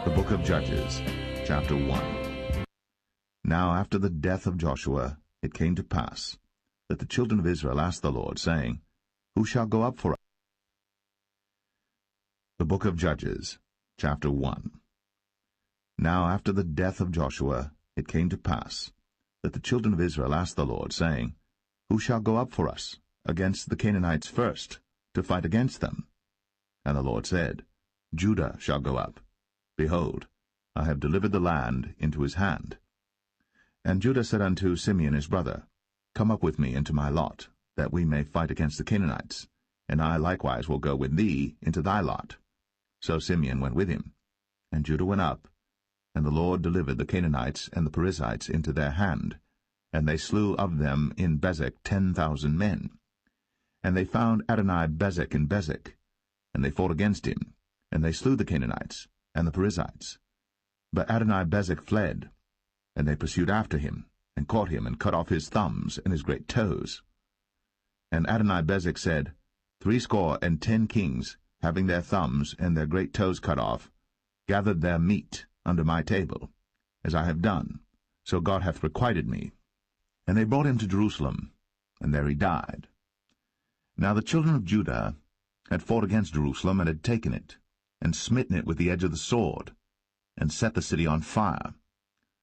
The Book of Judges, chapter 1. Now after the death of Joshua, it came to pass that the children of Israel asked the Lord, saying, Who shall go up for us? The Book of Judges, chapter 1. Now after the death of Joshua, it came to pass that the children of Israel asked the Lord, saying, Who shall go up for us against the Canaanites first, to fight against them? And the Lord said, Judah shall go up. Behold, I have delivered the land into his hand. And Judah said unto Simeon his brother, Come up with me into my lot, that we may fight against the Canaanites, and I likewise will go with thee into thy lot. So Simeon went with him. And Judah went up, and the Lord delivered the Canaanites and the Perizzites into their hand, and they slew of them in Bezek 10,000 men. And they found Adoni-Bezek in Bezek, and they fought against him, and they slew the Canaanites and the Perizzites. But Adoni-Bezek fled, and they pursued after him, and caught him, and cut off his thumbs and his great toes. And Adoni-Bezek said, 70 kings, having their thumbs and their great toes cut off, gathered their meat under my table, as I have done, so God hath requited me. And they brought him to Jerusalem, and there he died. Now the children of Judah had fought against Jerusalem, and had taken it, and smitten it with the edge of the sword, and set the city on fire.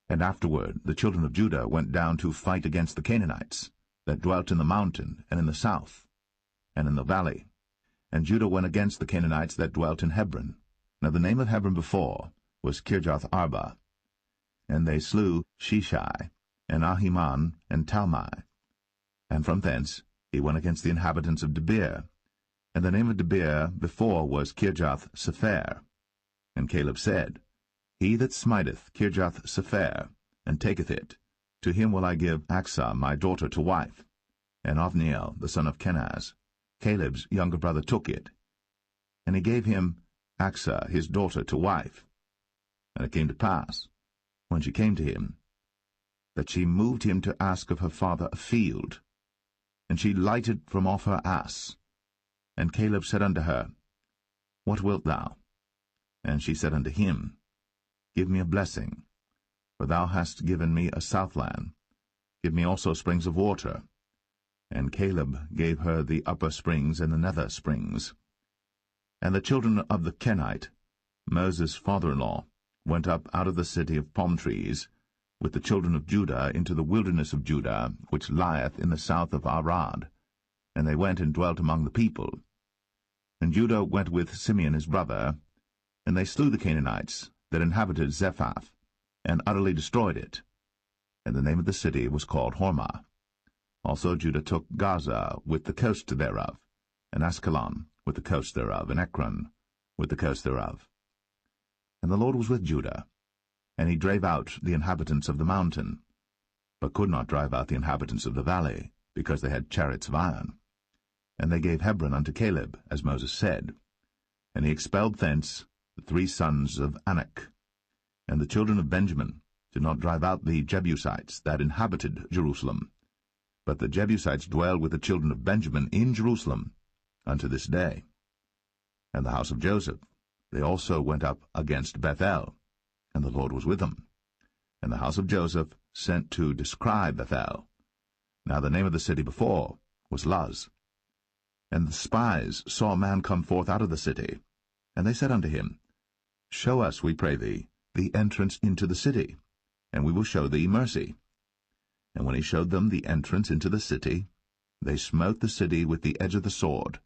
And afterward the children of Judah went down to fight against the Canaanites, that dwelt in the mountain, and in the south, and in the valley. And Judah went against the Canaanites that dwelt in Hebron. Now the name of Hebron before was Kirjath-Arba. And they slew Sheshai, and Ahiman, and Talmai. And from thence he went against the inhabitants of Debir. And the name of Debir before was Kirjath-Sepher. And Caleb said, He that smiteth Kirjath-Sepher, and taketh it, to him will I give Achsah my daughter to wife. And Othniel the son of Kenaz, Caleb's younger brother, took it. And he gave him Achsah his daughter to wife. And it came to pass, when she came to him, that she moved him to ask of her father a field. And she lighted from off her ass. And Caleb said unto her, What wilt thou? And she said unto him, Give me a blessing, for thou hast given me a southland. Give me also springs of water. And Caleb gave her the upper springs and the nether springs. And the children of the Kenite, Moses' father-in-law, went up out of the city of palm trees, with the children of Judah into the wilderness of Judah, which lieth in the south of Arad. And they went and dwelt among the people. And Judah went with Simeon his brother, and they slew the Canaanites that inhabited Zephath, and utterly destroyed it. And the name of the city was called Hormah. Also Judah took Gaza with the coast thereof, and Askelon with the coast thereof, and Ekron with the coast thereof. And the Lord was with Judah, and he drave out the inhabitants of the mountain, but could not drive out the inhabitants of the valley, because they had chariots of iron. And they gave Hebron unto Caleb, as Moses said. And he expelled thence the 3 sons of Anak. And the children of Benjamin did not drive out the Jebusites that inhabited Jerusalem, but the Jebusites dwell with the children of Benjamin in Jerusalem unto this day. And the house of Joseph, they also went up against Bethel, and the Lord was with them. And the house of Joseph sent to describe Bethel. Now the name of the city before was Luz. And the spies saw a man come forth out of the city, and they said unto him, Show us, we pray thee, the entrance into the city, and we will show thee mercy. And when he showed them the entrance into the city, they smote the city with the edge of the sword,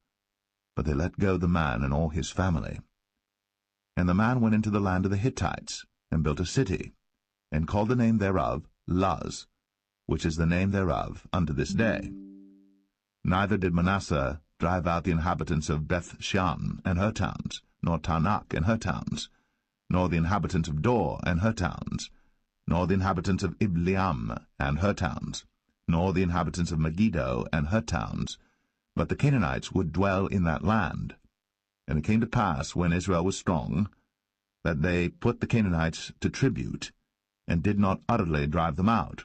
but they let go the man and all his family. And the man went into the land of the Hittites, and built a city, and called the name thereof Luz, which is the name thereof unto this day. Neither did Manasseh drive out the inhabitants of Beth-shan and her towns, nor Tanakh and her towns, nor the inhabitants of Dor and her towns, nor the inhabitants of Ibleam and her towns, nor the inhabitants of Megiddo and her towns, but the Canaanites would dwell in that land. And it came to pass, when Israel was strong, that they put the Canaanites to tribute, and did not utterly drive them out.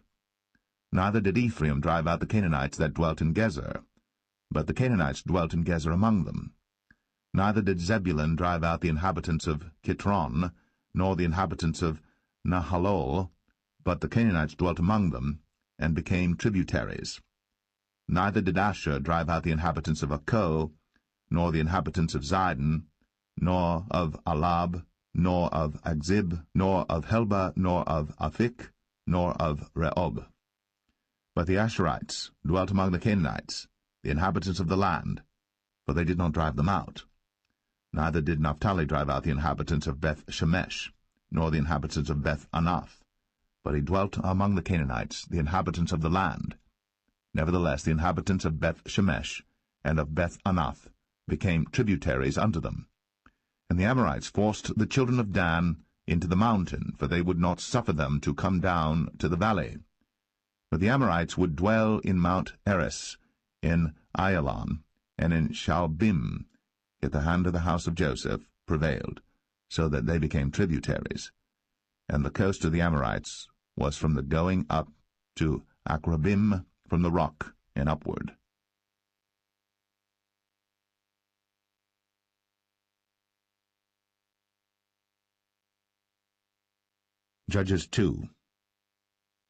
Neither did Ephraim drive out the Canaanites that dwelt in Gezer, but the Canaanites dwelt in Gezer among them. Neither did Zebulun drive out the inhabitants of Kitron, nor the inhabitants of Nahalol, but the Canaanites dwelt among them, and became tributaries. Neither did Asher drive out the inhabitants of Akko, nor the inhabitants of Zidon, nor of Alab, nor of Agzib, nor of Helba, nor of Aphik, nor of Rehob. But the Asherites dwelt among the Canaanites, the inhabitants of the land, for they did not drive them out. Neither did Naphtali drive out the inhabitants of Beth-Shemesh, nor the inhabitants of Beth-Anath, but he dwelt among the Canaanites, the inhabitants of the land. Nevertheless the inhabitants of Beth-Shemesh and of Beth-Anath became tributaries unto them. And the Amorites forced the children of Dan into the mountain, for they would not suffer them to come down to the valley. For the Amorites would dwell in Mount Eres, in Ayalon, and in Shaalbim, yet the hand of the house of Joseph prevailed, so that they became tributaries. And the coast of the Amorites was from the going up to Akrabim, from the rock and upward. Judges 2.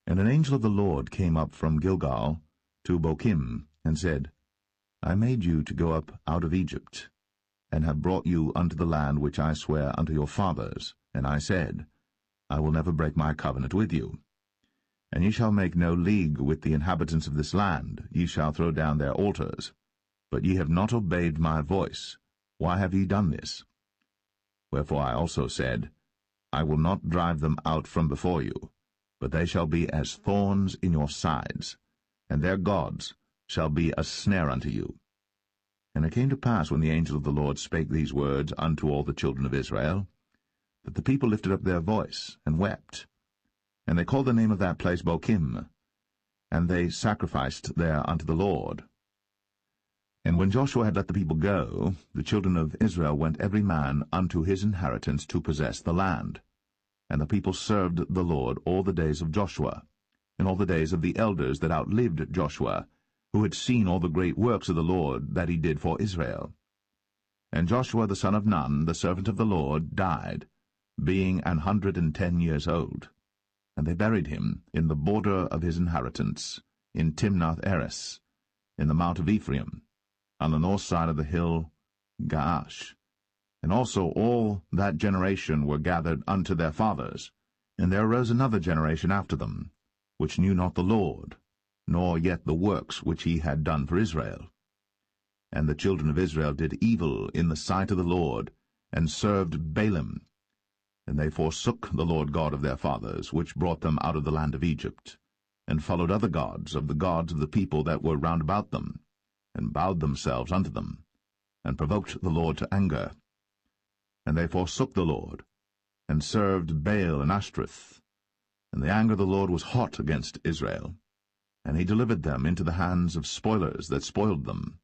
And an angel of the Lord came up from Gilgal to Bochim, and said, I made you to go up out of Egypt, and have brought you unto the land which I swear unto your fathers. And I said, I will never break my covenant with you. And ye shall make no league with the inhabitants of this land, ye shall throw down their altars. But ye have not obeyed my voice. Why have ye done this? Wherefore I also said, I will not drive them out from before you, but they shall be as thorns in your sides, and their gods shall be a snare unto you. And it came to pass, when the angel of the Lord spake these words unto all the children of Israel, that the people lifted up their voice, and wept. And they called the name of that place Bochim, and they sacrificed there unto the Lord. And when Joshua had let the people go, the children of Israel went every man unto his inheritance to possess the land. And the people served the Lord all the days of Joshua, and all the days of the elders that outlived Joshua, who had seen all the great works of the Lord that he did for Israel. And Joshua the son of Nun, the servant of the Lord, died, being 110 years old. And they buried him in the border of his inheritance, in Timnath-Eres, in the mount of Ephraim, on the north side of the hill Gaash. And also all that generation were gathered unto their fathers. And there arose another generation after them, which knew not the Lord, nor yet the works which he had done for Israel. And the children of Israel did evil in the sight of the Lord, and served Baalim. And they forsook the Lord God of their fathers, which brought them out of the land of Egypt, and followed other gods of the people that were round about them, and bowed themselves unto them, and provoked the Lord to anger. And they forsook the Lord, and served Baal and Ashtoreth. And the anger of the Lord was hot against Israel, and he delivered them into the hands of spoilers that spoiled them,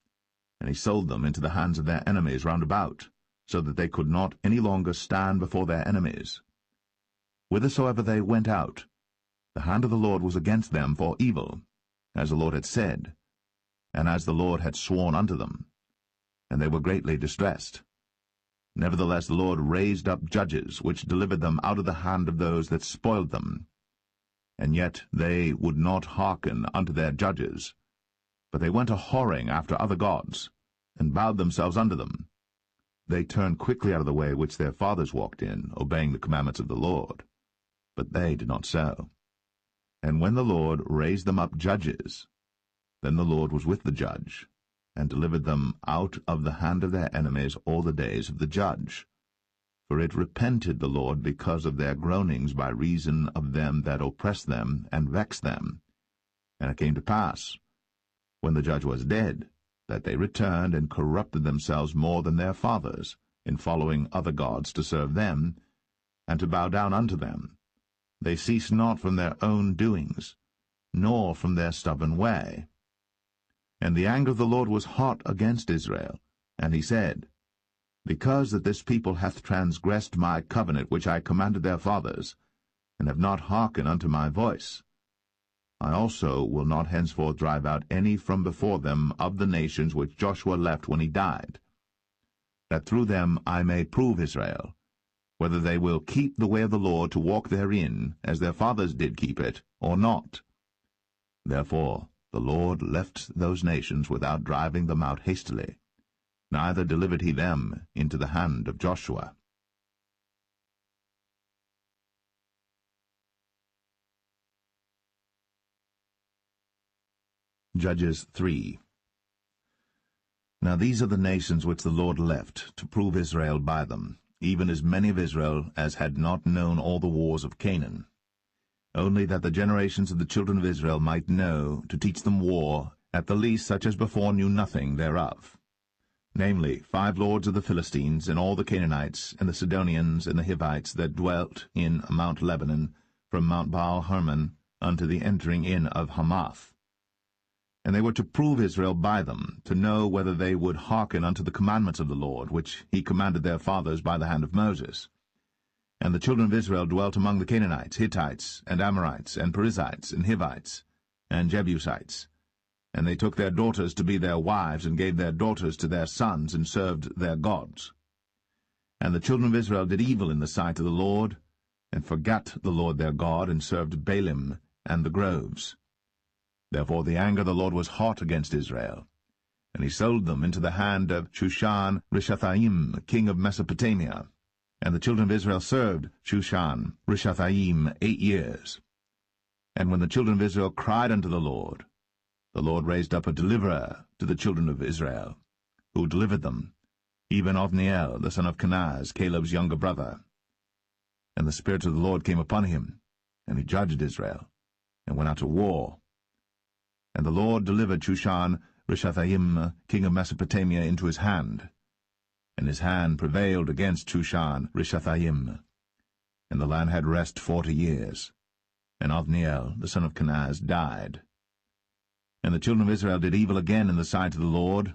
and he sold them into the hands of their enemies round about, so that they could not any longer stand before their enemies. Whithersoever they went out, the hand of the Lord was against them for evil, as the Lord had said, and as the Lord had sworn unto them, and they were greatly distressed. Nevertheless the Lord raised up judges, which delivered them out of the hand of those that spoiled them. And yet they would not hearken unto their judges, but they went a-whoring after other gods, and bowed themselves unto them. They turned quickly out of the way which their fathers walked in, obeying the commandments of the Lord. But they did not so. And when the Lord raised them up judges, then the Lord was with the judge, and delivered them out of the hand of their enemies all the days of the judge. For it repented the Lord because of their groanings by reason of them that oppressed them and vexed them. And it came to pass, when the judge was dead, that they returned and corrupted themselves more than their fathers, in following other gods to serve them, and to bow down unto them. They ceased not from their own doings, nor from their stubborn way. And the anger of the Lord was hot against Israel, and he said, Because that this people hath transgressed my covenant which I commanded their fathers, and have not hearkened unto my voice, I also will not henceforth drive out any from before them of the nations which Joshua left when he died, that through them I may prove Israel, whether they will keep the way of the Lord to walk therein, as their fathers did keep it, or not. Therefore the Lord left those nations without driving them out hastily, neither delivered he them into the hand of Joshua. Judges 3. Now these are the nations which the Lord left, to prove Israel by them, even as many of Israel as had not known all the wars of Canaan, only that the generations of the children of Israel might know, to teach them war, at the least such as before knew nothing thereof. Namely, 5 lords of the Philistines, and all the Canaanites, and the Sidonians, and the Hivites, that dwelt in Mount Lebanon, from Mount Baal-Hermon unto the entering in of Hamath. And they were to prove Israel by them, to know whether they would hearken unto the commandments of the Lord, which he commanded their fathers by the hand of Moses. And the children of Israel dwelt among the Canaanites, Hittites, and Amorites, and Perizzites, and Hivites, and Jebusites. And they took their daughters to be their wives, and gave their daughters to their sons, and served their gods. And the children of Israel did evil in the sight of the Lord, and forgat the Lord their God, and served Baalim and the groves. Therefore the anger of the Lord was hot against Israel, and he sold them into the hand of Shushan-Rishathaim, king of Mesopotamia. And the children of Israel served Shushan-Rishathaim 8 years. And when the children of Israel cried unto the Lord raised up a deliverer to the children of Israel, who delivered them, even Othniel, the son of Kenaz, Caleb's younger brother. And the Spirit of the Lord came upon him, and he judged Israel, and went out to war. And the Lord delivered Shushan-Rishathaim, king of Mesopotamia, into his hand. And his hand prevailed against Shushan-Rishathaim. And the land had rest 40 years. And Othniel, the son of Kenaz, died. And the children of Israel did evil again in the sight of the Lord.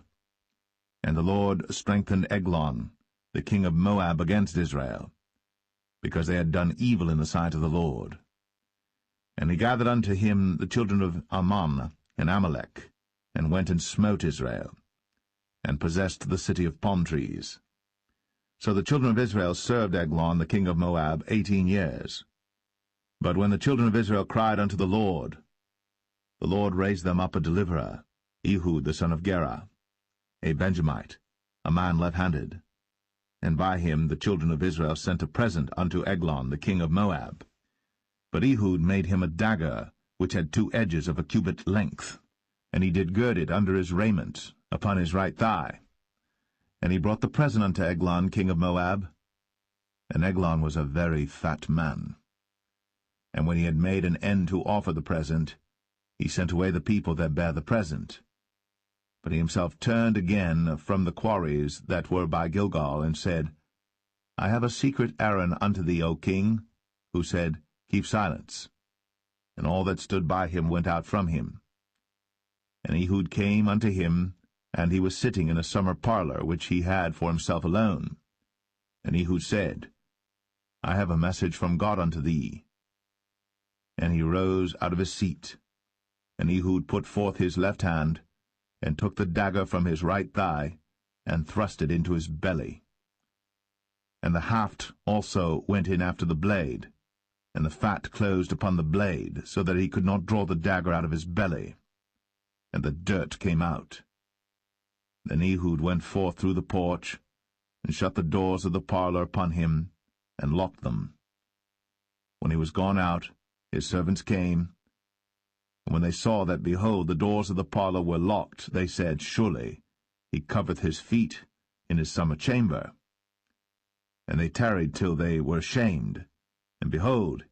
And the Lord strengthened Eglon, the king of Moab, against Israel, because they had done evil in the sight of the Lord. And he gathered unto him the children of Ammon and Amalek, and went and smote Israel, and possessed the city of palm trees. So the children of Israel served Eglon the king of Moab 18 years. But when the children of Israel cried unto the Lord raised them up a deliverer, Ehud the son of Gera, a Benjamite, a man left-handed. And by him the children of Israel sent a present unto Eglon the king of Moab. But Ehud made him a dagger, which had 2 edges of a cubit length, and he did gird it under his raiment, upon his right thigh. And he brought the present unto Eglon king of Moab. And Eglon was a very fat man. And when he had made an end to offer the present, he sent away the people that bare the present. But he himself turned again from the quarries that were by Gilgal, and said, I have a secret errand unto thee, O king. Who said, Keep silence. And all that stood by him went out from him. And Ehud came unto him, and he was sitting in a summer parlor, which he had for himself alone. And Ehud said, I have a message from God unto thee. And he rose out of his seat. And Ehud put forth his left hand, and took the dagger from his right thigh, and thrust it into his belly. And the haft also went in after the blade, and the fat closed upon the blade, so that he could not draw the dagger out of his belly. And the dirt came out. Then Ehud went forth through the porch, and shut the doors of the parlor upon him, and locked them. When he was gone out, his servants came, and when they saw that, behold, the doors of the parlor were locked, they said, Surely he covereth his feet in his summer chamber. And they tarried till they were ashamed, and behold,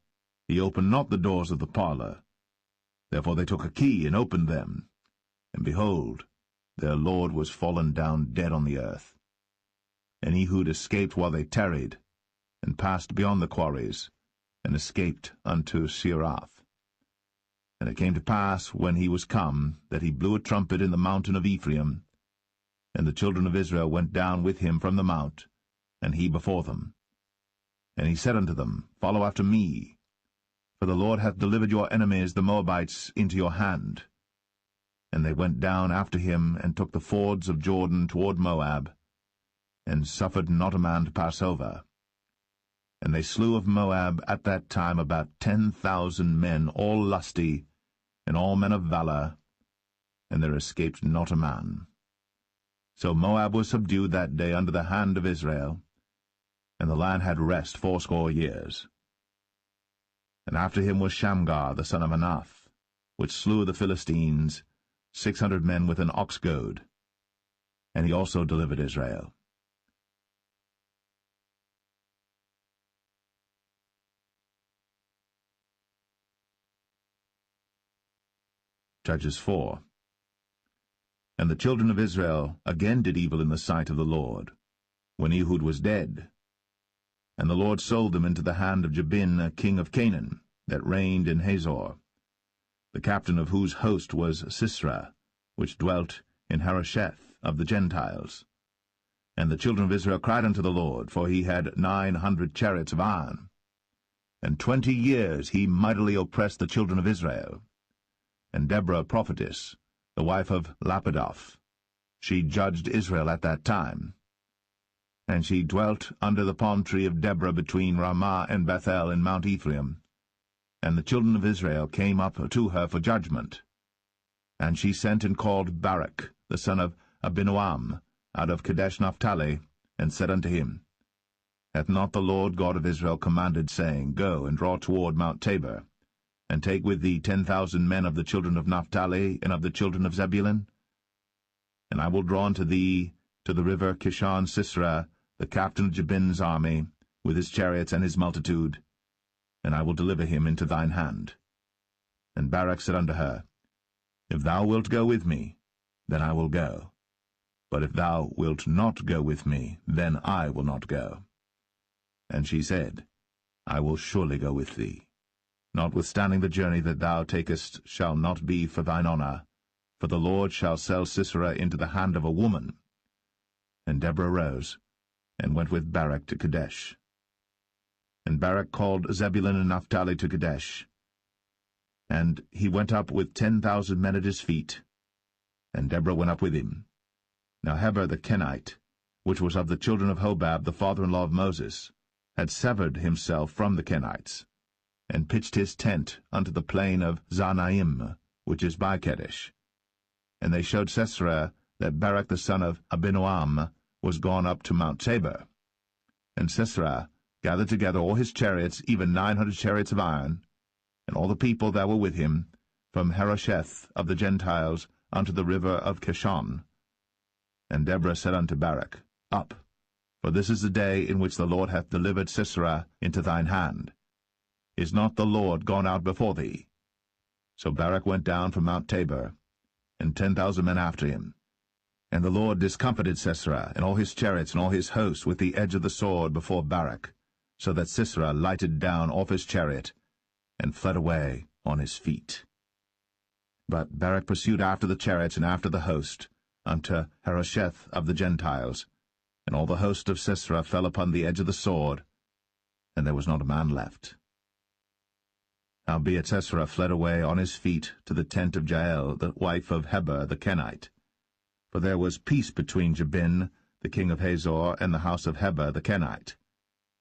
he opened not the doors of the parlor. Therefore they took a key, and opened them. And behold, their lord was fallen down dead on the earth. And Ehud escaped while they tarried, and passed beyond the quarries, and escaped unto Seirath. And it came to pass, when he was come, that he blew a trumpet in the mountain of Ephraim. And the children of Israel went down with him from the mount, and he before them. And he said unto them, Follow after me, for the Lord hath delivered your enemies the Moabites into your hand. And they went down after him, and took the fords of Jordan toward Moab, and suffered not a man to pass over. And they slew of Moab at that time about 10,000 men, all lusty, and all men of valor, and there escaped not a man. So Moab was subdued that day under the hand of Israel, and the land had rest 80 years. And after him was Shamgar the son of Anath, which slew the Philistines, 600 men with an ox goad, and he also delivered Israel. Judges 4. And the children of Israel again did evil in the sight of the Lord, when Ehud was dead. And the Lord sold them into the hand of Jabin, king of Canaan, that reigned in Hazor, the captain of whose host was Sisera, which dwelt in Harosheth of the Gentiles. And the children of Israel cried unto the Lord, for he had 900 chariots of iron. And 20 years he mightily oppressed the children of Israel. And Deborah prophetess, the wife of Lapidoth, she judged Israel at that time. And she dwelt under the palm tree of Deborah between Ramah and Bethel in Mount Ephraim. And the children of Israel came up to her for judgment. And she sent and called Barak, the son of Abinoam, out of Kadesh Naphtali, and said unto him, Hath not the Lord God of Israel commanded, saying, Go and draw toward Mount Tabor, and take with thee 10,000 men of the children of Naphtali and of the children of Zebulun? And I will draw unto thee to the river Kishon Sisera, the captain of Jabin's army, with his chariots and his multitude, and I will deliver him into thine hand. And Barak said unto her, If thou wilt go with me, then I will go. But if thou wilt not go with me, then I will not go. And she said, I will surely go with thee. Notwithstanding the journey that thou takest shall not be for thine honour, for the Lord shall sell Sisera into the hand of a woman. And Deborah rose, and went with Barak to Kadesh. And Barak called Zebulun and Naphtali to Kadesh. And he went up with 10,000 men at his feet, and Deborah went up with him. Now Heber the Kenite, which was of the children of Hobab, the father-in-law of Moses, had severed himself from the Kenites, and pitched his tent unto the plain of Zanaim, which is by Kadesh. And they showed Sisera that Barak the son of Abinoam was gone up to Mount Tabor. And Sisera gathered together all his chariots, even 900 chariots of iron, and all the people that were with him, from Harosheth of the Gentiles unto the river of Kishon. And Deborah said unto Barak, Up, for this is the day in which the Lord hath delivered Sisera into thine hand. Is not the Lord gone out before thee? So Barak went down from Mount Tabor, and 10,000 men after him. And the Lord discomfited Sisera, and all his chariots and all his host with the edge of the sword before Barak, so that Sisera lighted down off his chariot, and fled away on his feet. But Barak pursued after the chariots and after the host, unto Harosheth of the Gentiles, and all the host of Sisera fell upon the edge of the sword, and there was not a man left. Howbeit Sisera fled away on his feet to the tent of Jael, the wife of Heber the Kenite. For there was peace between Jabin, the king of Hazor, and the house of Heber the Kenite.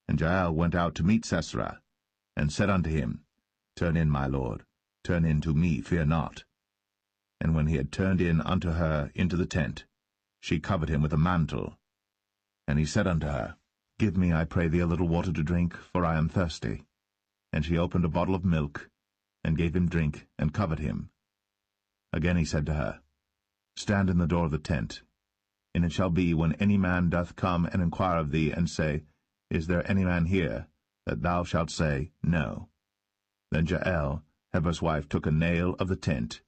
And Jael went out to meet Sisera, and said unto him, Turn in, my lord, turn in to me, fear not. And when he had turned in unto her into the tent, she covered him with a mantle. And he said unto her, Give me, I pray thee, a little water to drink, for I am thirsty. And she opened a bottle of milk, and gave him drink, and covered him. Again he said to her, Stand in the door of the tent. And it shall be, when any man doth come and inquire of thee, and say, Is there any man here? That thou shalt say, No. Then Jael, Heber's wife, took a nail of the tent,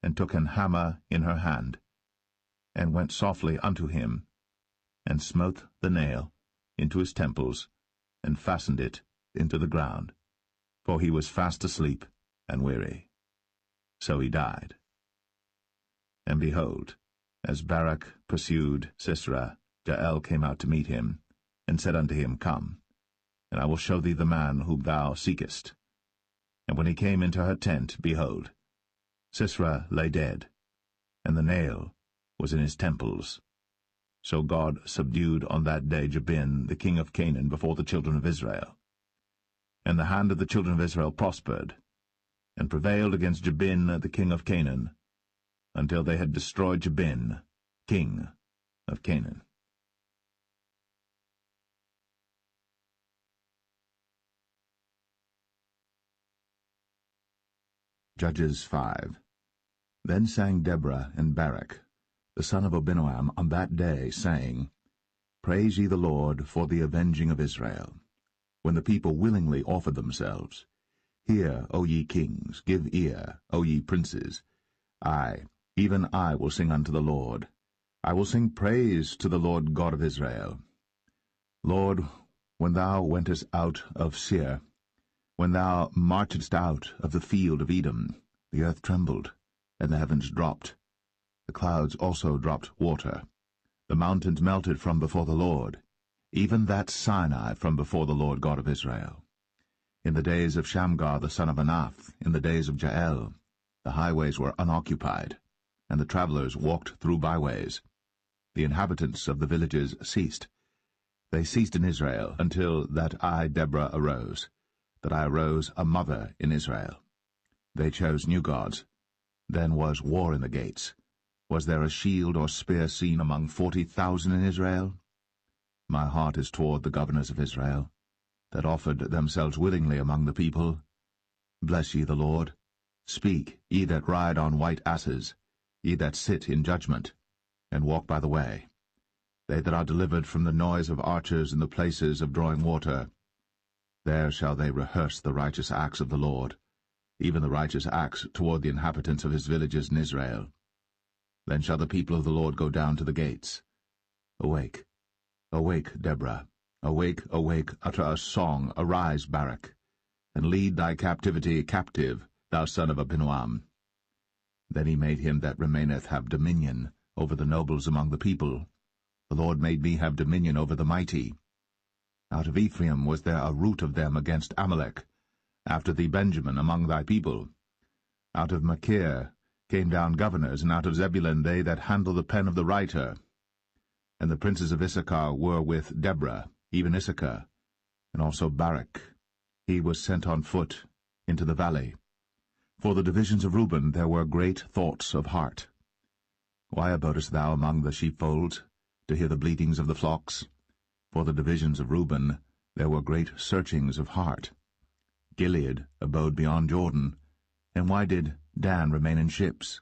and took an hammer in her hand, and went softly unto him, and smote the nail into his temples, and fastened it into the ground. For he was fast asleep and weary. So he died. And behold, as Barak pursued Sisera, Jael came out to meet him, and said unto him, Come, and I will show thee the man whom thou seekest. And when he came into her tent, behold, Sisera lay dead, and the nail was in his temples. So God subdued on that day Jabin, the king of Canaan, before the children of Israel. And the hand of the children of Israel prospered, and prevailed against Jabin the king of Canaan, until they had destroyed Jabin, king of Canaan. Judges 5. Then sang Deborah and Barak, the son of Abinoam, on that day, saying, Praise ye the Lord for the avenging of Israel, when the people willingly offered themselves. Hear, O ye kings, give ear, O ye princes. I, even I, will sing unto the Lord. I will sing praise to the Lord God of Israel. Lord, when thou wentest out of Seir, when thou marchedst out of the field of Edom, the earth trembled, and the heavens dropped. The clouds also dropped water. The mountains melted from before the Lord, even that Sinai from before the Lord God of Israel. In the days of Shamgar the son of Anath, in the days of Jael, the highways were unoccupied, and the travelers walked through byways. The inhabitants of the villages ceased. They ceased in Israel until that I, Deborah, arose, that I arose a mother in Israel. They chose new gods. Then was war in the gates. Was there a shield or spear seen among 40,000 in Israel? My heart is toward the governors of Israel, that offered themselves willingly among the people. Bless ye the Lord. Speak, ye that ride on white asses, ye that sit in judgment, and walk by the way. They that are delivered from the noise of archers in the places of drawing water, there shall they rehearse the righteous acts of the Lord, even the righteous acts toward the inhabitants of his villages in Israel. Then shall the people of the Lord go down to the gates. Awake, awake, Deborah. Awake, awake, utter a song, arise, Barak, and lead thy captivity captive, thou son of Abinoam. Then he made him that remaineth have dominion over the nobles among the people. The Lord made me have dominion over the mighty. Out of Ephraim was there a root of them against Amalek, after thee Benjamin among thy people. Out of Machir came down governors, and out of Zebulun they that handle the pen of the writer. And the princes of Issachar were with Deborah, even Issachar, and also Barak. He was sent on foot into the valley. For the divisions of Reuben there were great thoughts of heart. Why abodest thou among the sheepfolds, to hear the bleatings of the flocks? For the divisions of Reuben there were great searchings of heart. Gilead abode beyond Jordan. And why did Dan remain in ships?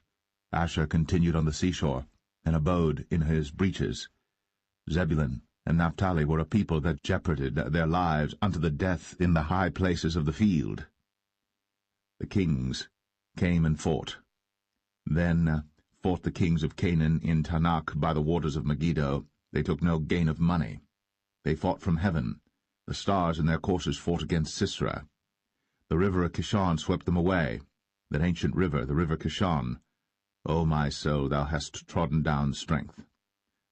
Asher continued on the seashore, and abode in his breaches. Zebulun and Naphtali were a people that jeoparded their lives unto the death in the high places of the field. The kings came and fought. Then fought the kings of Canaan in Tanakh by the waters of Megiddo. They took no gain of money. They fought from heaven. The stars in their courses fought against Sisera. The river of Kishon swept them away, that ancient river, the river Kishon. O my soul, thou hast trodden down strength.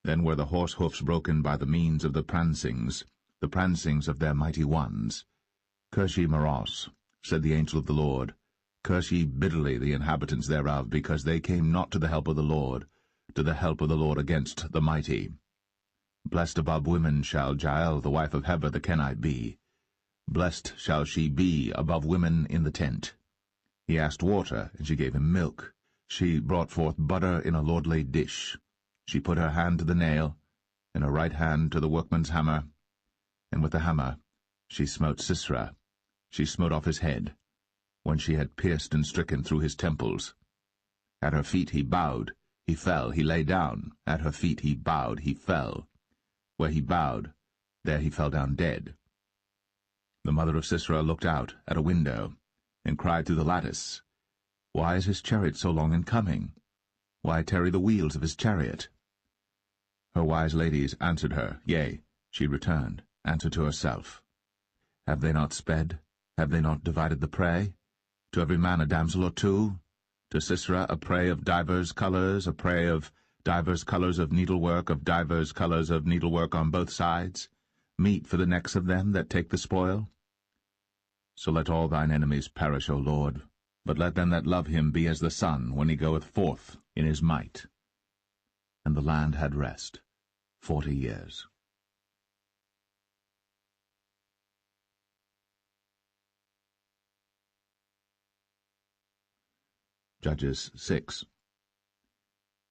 Then were the horse hoofs broken by the means of the prancings of their mighty ones. Curse ye Meroz, said the angel of the Lord. Curse ye bitterly the inhabitants thereof, because they came not to the help of the Lord, against the mighty. Blessed above women shall Jael the wife of Heber the Kenite be. Blessed shall she be above women in the tent. He asked water, and she gave him milk. She brought forth butter in a lordly dish. She put her hand to the nail, and her right hand to the workman's hammer, and with the hammer she smote Sisera. She smote off his head, when she had pierced and stricken through his temples. At her feet he bowed, he fell, he lay down. At her feet he bowed, he fell. Where he bowed, there he fell down dead. The mother of Sisera looked out at a window, and cried through the lattice, Why is his chariot so long in coming? Why tarry the wheels of his chariot? Her wise ladies answered her, yea, she returned, answered to herself. Have they not sped? Have they not divided the prey? To every man a damsel or two? To Sisera a prey of divers colours, a prey of divers colours of needlework, of divers colours of needlework on both sides, meat for the necks of them that take the spoil? So let all thine enemies perish, O Lord, but let them that love him be as the sun when he goeth forth in his might. And the land had rest 40 years. Judges 6.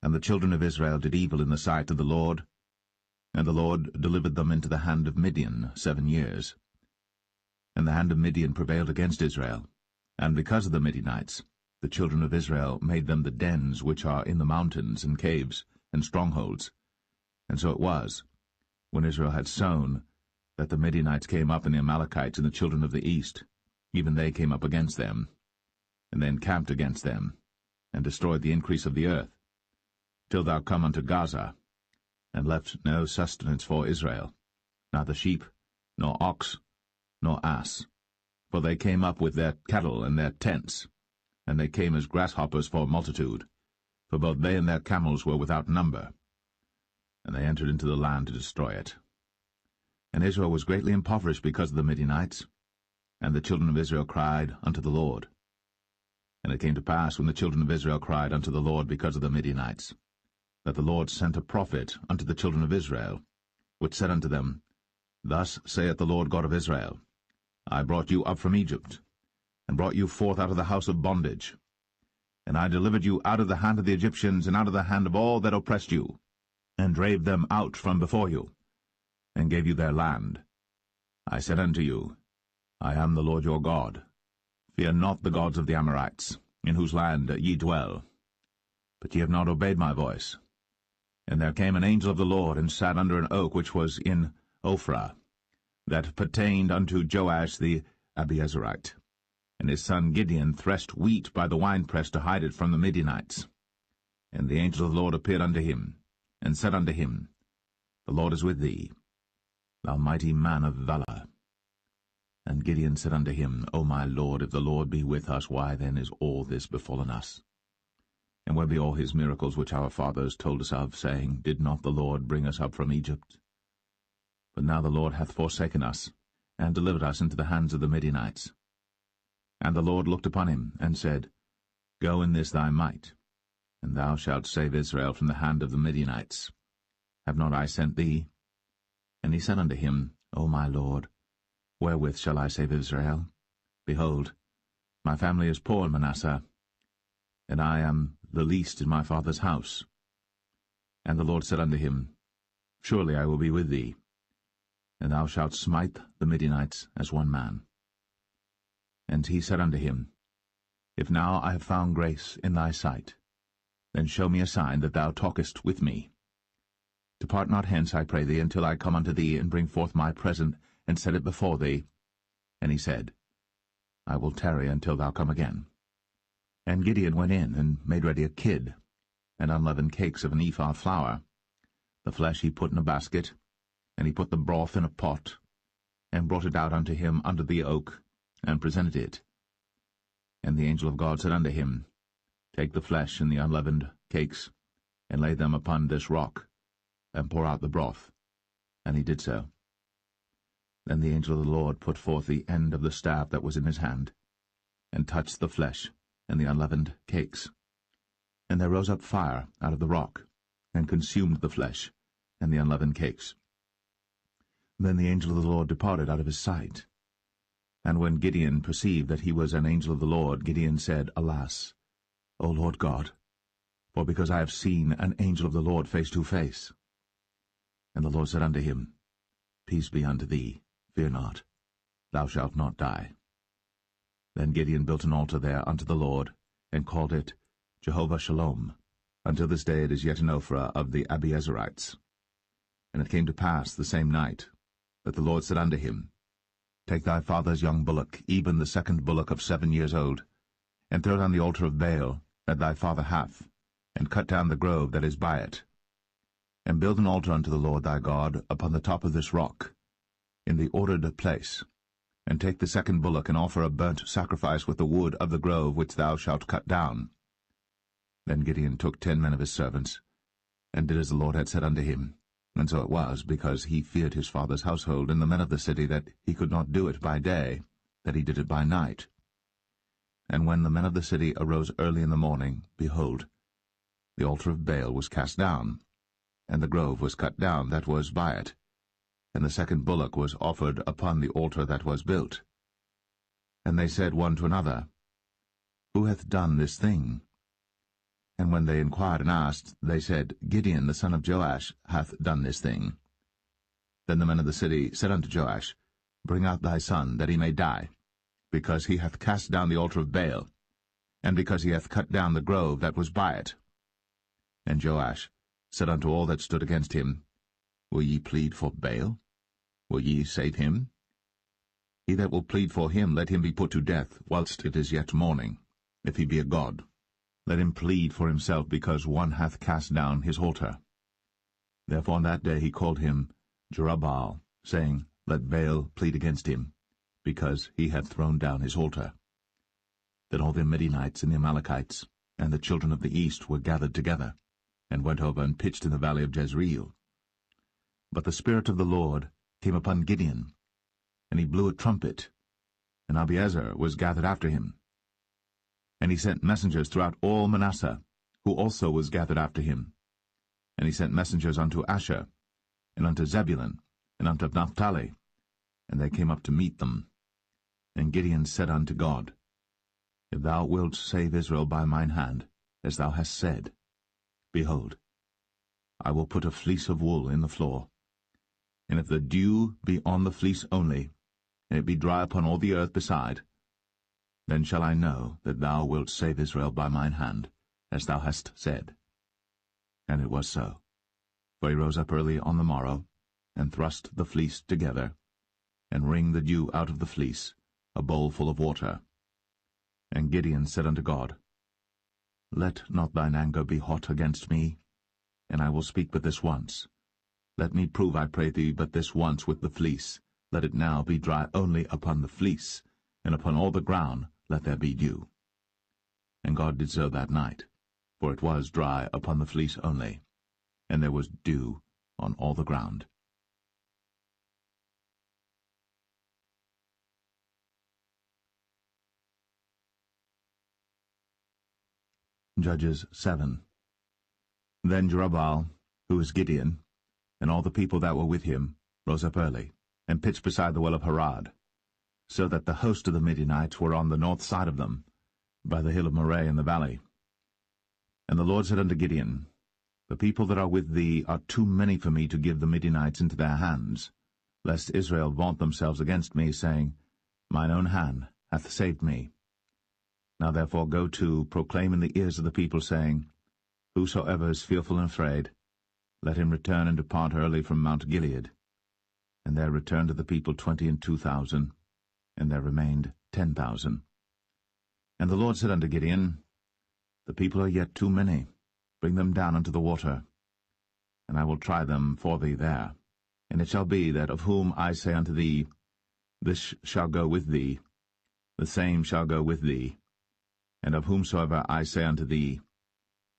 And the children of Israel did evil in the sight of the Lord, and the Lord delivered them into the hand of Midian 7 years. And the hand of Midian prevailed against Israel, and because of the Midianites, the children of Israel made them the dens which are in the mountains and caves and strongholds. And so it was, when Israel had sown, that the Midianites came up, and the Amalekites and the children of the east, even they came up against them, and they encamped against them, and destroyed the increase of the earth, till thou come unto Gaza, and left no sustenance for Israel, neither sheep, nor ox, nor ass. For they came up with their cattle and their tents, and they came as grasshoppers for multitude, for both they and their camels were without number. And they entered into the land to destroy it. And Israel was greatly impoverished because of the Midianites, and the children of Israel cried unto the Lord. And it came to pass, when the children of Israel cried unto the Lord because of the Midianites, that the Lord sent a prophet unto the children of Israel, which said unto them, Thus saith the Lord God of Israel, I brought you up from Egypt, and brought you forth out of the house of bondage. And I delivered you out of the hand of the Egyptians, and out of the hand of all that oppressed you, and drave them out from before you, and gave you their land. I said unto you, I am the Lord your God. Fear not the gods of the Amorites, in whose land ye dwell. But ye have not obeyed my voice. And there came an angel of the Lord, and sat under an oak which was in Ophrah, that pertained unto Joash the Abiezrite. And his son Gideon threshed wheat by the winepress to hide it from the Midianites. And the angel of the Lord appeared unto him, and said unto him, The Lord is with thee, thou mighty man of valour. And Gideon said unto him, O my Lord, if the Lord be with us, why then is all this befallen us? And where be all his miracles which our fathers told us of, saying, Did not the Lord bring us up from Egypt? But now the Lord hath forsaken us, and delivered us into the hands of the Midianites. And the Lord looked upon him, and said, Go in this thy might, and thou shalt save Israel from the hand of the Midianites. Have not I sent thee? And he said unto him, O my Lord, wherewith shall I save Israel? Behold, my family is poor in Manasseh, and I am the least in my father's house. And the Lord said unto him, Surely I will be with thee, and thou shalt smite the Midianites as one man. And he said unto him, If now I have found grace in thy sight, then show me a sign that thou talkest with me. Depart not hence, I pray thee, until I come unto thee, and bring forth my present, and set it before thee. And he said, I will tarry until thou come again. And Gideon went in, and made ready a kid, and unleavened cakes of an ephah of flour. The flesh he put in a basket, and he put the broth in a pot, and brought it out unto him under the oak, and presented it. And the angel of God said unto him, Take the flesh and the unleavened cakes, and lay them upon this rock, and pour out the broth. And he did so. Then the angel of the Lord put forth the end of the staff that was in his hand, and touched the flesh and the unleavened cakes. And there rose up fire out of the rock, and consumed the flesh and the unleavened cakes. Then the angel of the Lord departed out of his sight. And when Gideon perceived that he was an angel of the Lord, Gideon said, Alas, O Lord God, for because I have seen an angel of the Lord face to face. And the Lord said unto him, Peace be unto thee, fear not, thou shalt not die. Then Gideon built an altar there unto the Lord, and called it Jehovah Shalom. Until this day it is yet in Ophrah of the Abiezrites. And it came to pass the same night, that the Lord said unto him, Take thy father's young bullock, even the second bullock of 7 years old, and throw it on the altar of Baal that thy father hath, and cut down the grove that is by it. And build an altar unto the Lord thy God upon the top of this rock, in the ordered place, and take the second bullock, and offer a burnt sacrifice with the wood of the grove which thou shalt cut down. Then Gideon took 10 men of his servants, and did as the Lord had said unto him. And so it was, because he feared his father's household and the men of the city, that he could not do it by day, that he did it by night. And when the men of the city arose early in the morning, behold, the altar of Baal was cast down, and the grove was cut down that was by it, and the second bullock was offered upon the altar that was built. And they said one to another, Who hath done this thing? And when they inquired and asked, they said, Gideon the son of Joash hath done this thing. Then the men of the city said unto Joash, Bring out thy son, that he may die, because he hath cast down the altar of Baal, and because he hath cut down the grove that was by it. And Joash said unto all that stood against him, Will ye plead for Baal? Will ye save him? He that will plead for him, let him be put to death, whilst it is yet morning, if he be a god. Let him plead for himself, because one hath cast down his altar. Therefore on that day he called him Jerubbaal, saying, Let Baal plead against him, because he hath thrown down his altar. Then all the Midianites and the Amalekites and the children of the east were gathered together, and went over and pitched in the valley of Jezreel. But the Spirit of the Lord came upon Gideon, and he blew a trumpet, and Abiezer was gathered after him. And he sent messengers throughout all Manasseh, who also was gathered after him. And he sent messengers unto Asher, and unto Zebulun, and unto Naphtali, and they came up to meet them. And Gideon said unto God, If thou wilt save Israel by mine hand, as thou hast said, behold, I will put a fleece of wool in the floor. And if the dew be on the fleece only, and it be dry upon all the earth beside, then shall I know that thou wilt save Israel by mine hand, as thou hast said. And it was so. For he rose up early on the morrow, and thrust the fleece together, and wring the dew out of the fleece, a bowl full of water. And Gideon said unto God, Let not thine anger be hot against me, and I will speak but this once. Let me prove, I pray thee, but this once with the fleece. Let it now be dry only upon the fleece, and upon all the ground let there be dew. And God did so that night, for it was dry upon the fleece only, and there was dew on all the ground. Judges 7. Then Jerubbaal, who is Gideon, and all the people that were with him, rose up early, and pitched beside the well of Harod, so that the host of the Midianites were on the north side of them, by the hill of Moreh in the valley. And the Lord said unto Gideon, The people that are with thee are too many for me to give the Midianites into their hands, lest Israel vaunt themselves against me, saying, Mine own hand hath saved me. Now therefore go to, proclaim in the ears of the people, saying, Whosoever is fearful and afraid, let him return and depart early from Mount Gilead. And there returned to the people 22,000, and there remained 10,000. And the Lord said unto Gideon, The people are yet too many. Bring them down unto the water, and I will try them for thee there. And it shall be that of whom I say unto thee, This shall go with thee, the same shall go with thee. And of whomsoever I say unto thee,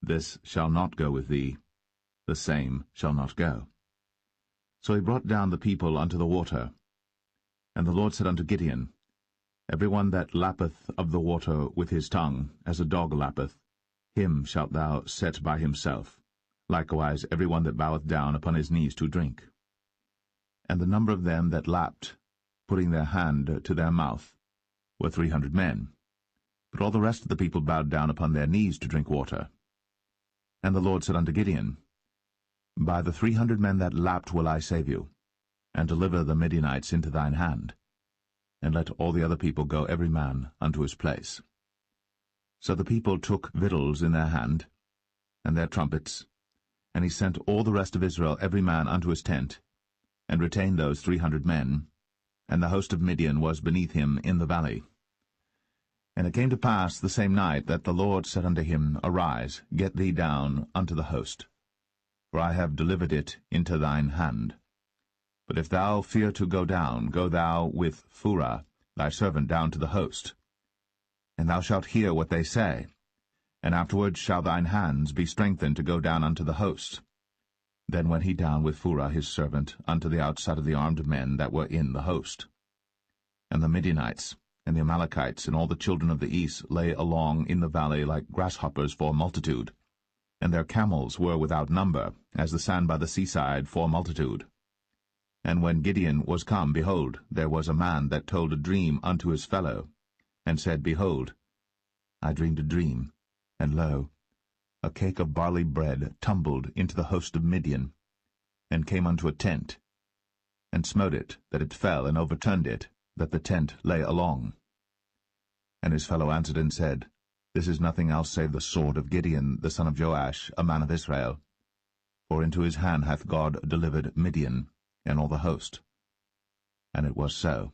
This shall not go with thee, the same shall not go. So he brought down the people unto the water. And the Lord said unto Gideon, Every one that lappeth of the water with his tongue, as a dog lappeth, him shalt thou set by himself. Likewise every one that boweth down upon his knees to drink. And the number of them that lapped, putting their hand to their mouth, were 300 men. But all the rest of the people bowed down upon their knees to drink water. And the Lord said unto Gideon, By the 300 men that lapped will I save you, and deliver the Midianites into thine hand. And let all the other people go every man unto his place. So the people took victuals in their hand, and their trumpets, and he sent all the rest of Israel every man unto his tent, and retained those 300 men, and the host of Midian was beneath him in the valley. And it came to pass the same night that the Lord said unto him, Arise, get thee down unto the host, for I have delivered it into thine hand. But if thou fear to go down, go thou with Phurah thy servant down to the host. And thou shalt hear what they say, and afterward shall thine hands be strengthened to go down unto the host. Then went he down with Phurah his servant unto the outside of the armed men that were in the host. And the Midianites, and the Amalekites, and all the children of the east lay along in the valley like grasshoppers for multitude, and their camels were without number, as the sand by the seaside for multitude. And when Gideon was come, behold, there was a man that told a dream unto his fellow, and said, Behold, I dreamed a dream, and lo, a cake of barley bread tumbled into the host of Midian, and came unto a tent, and smote it, that it fell, and overturned it, that the tent lay along. And his fellow answered and said, This is nothing else save the sword of Gideon the son of Joash, a man of Israel. For into his hand hath God delivered Midian, and all the host. And it was so,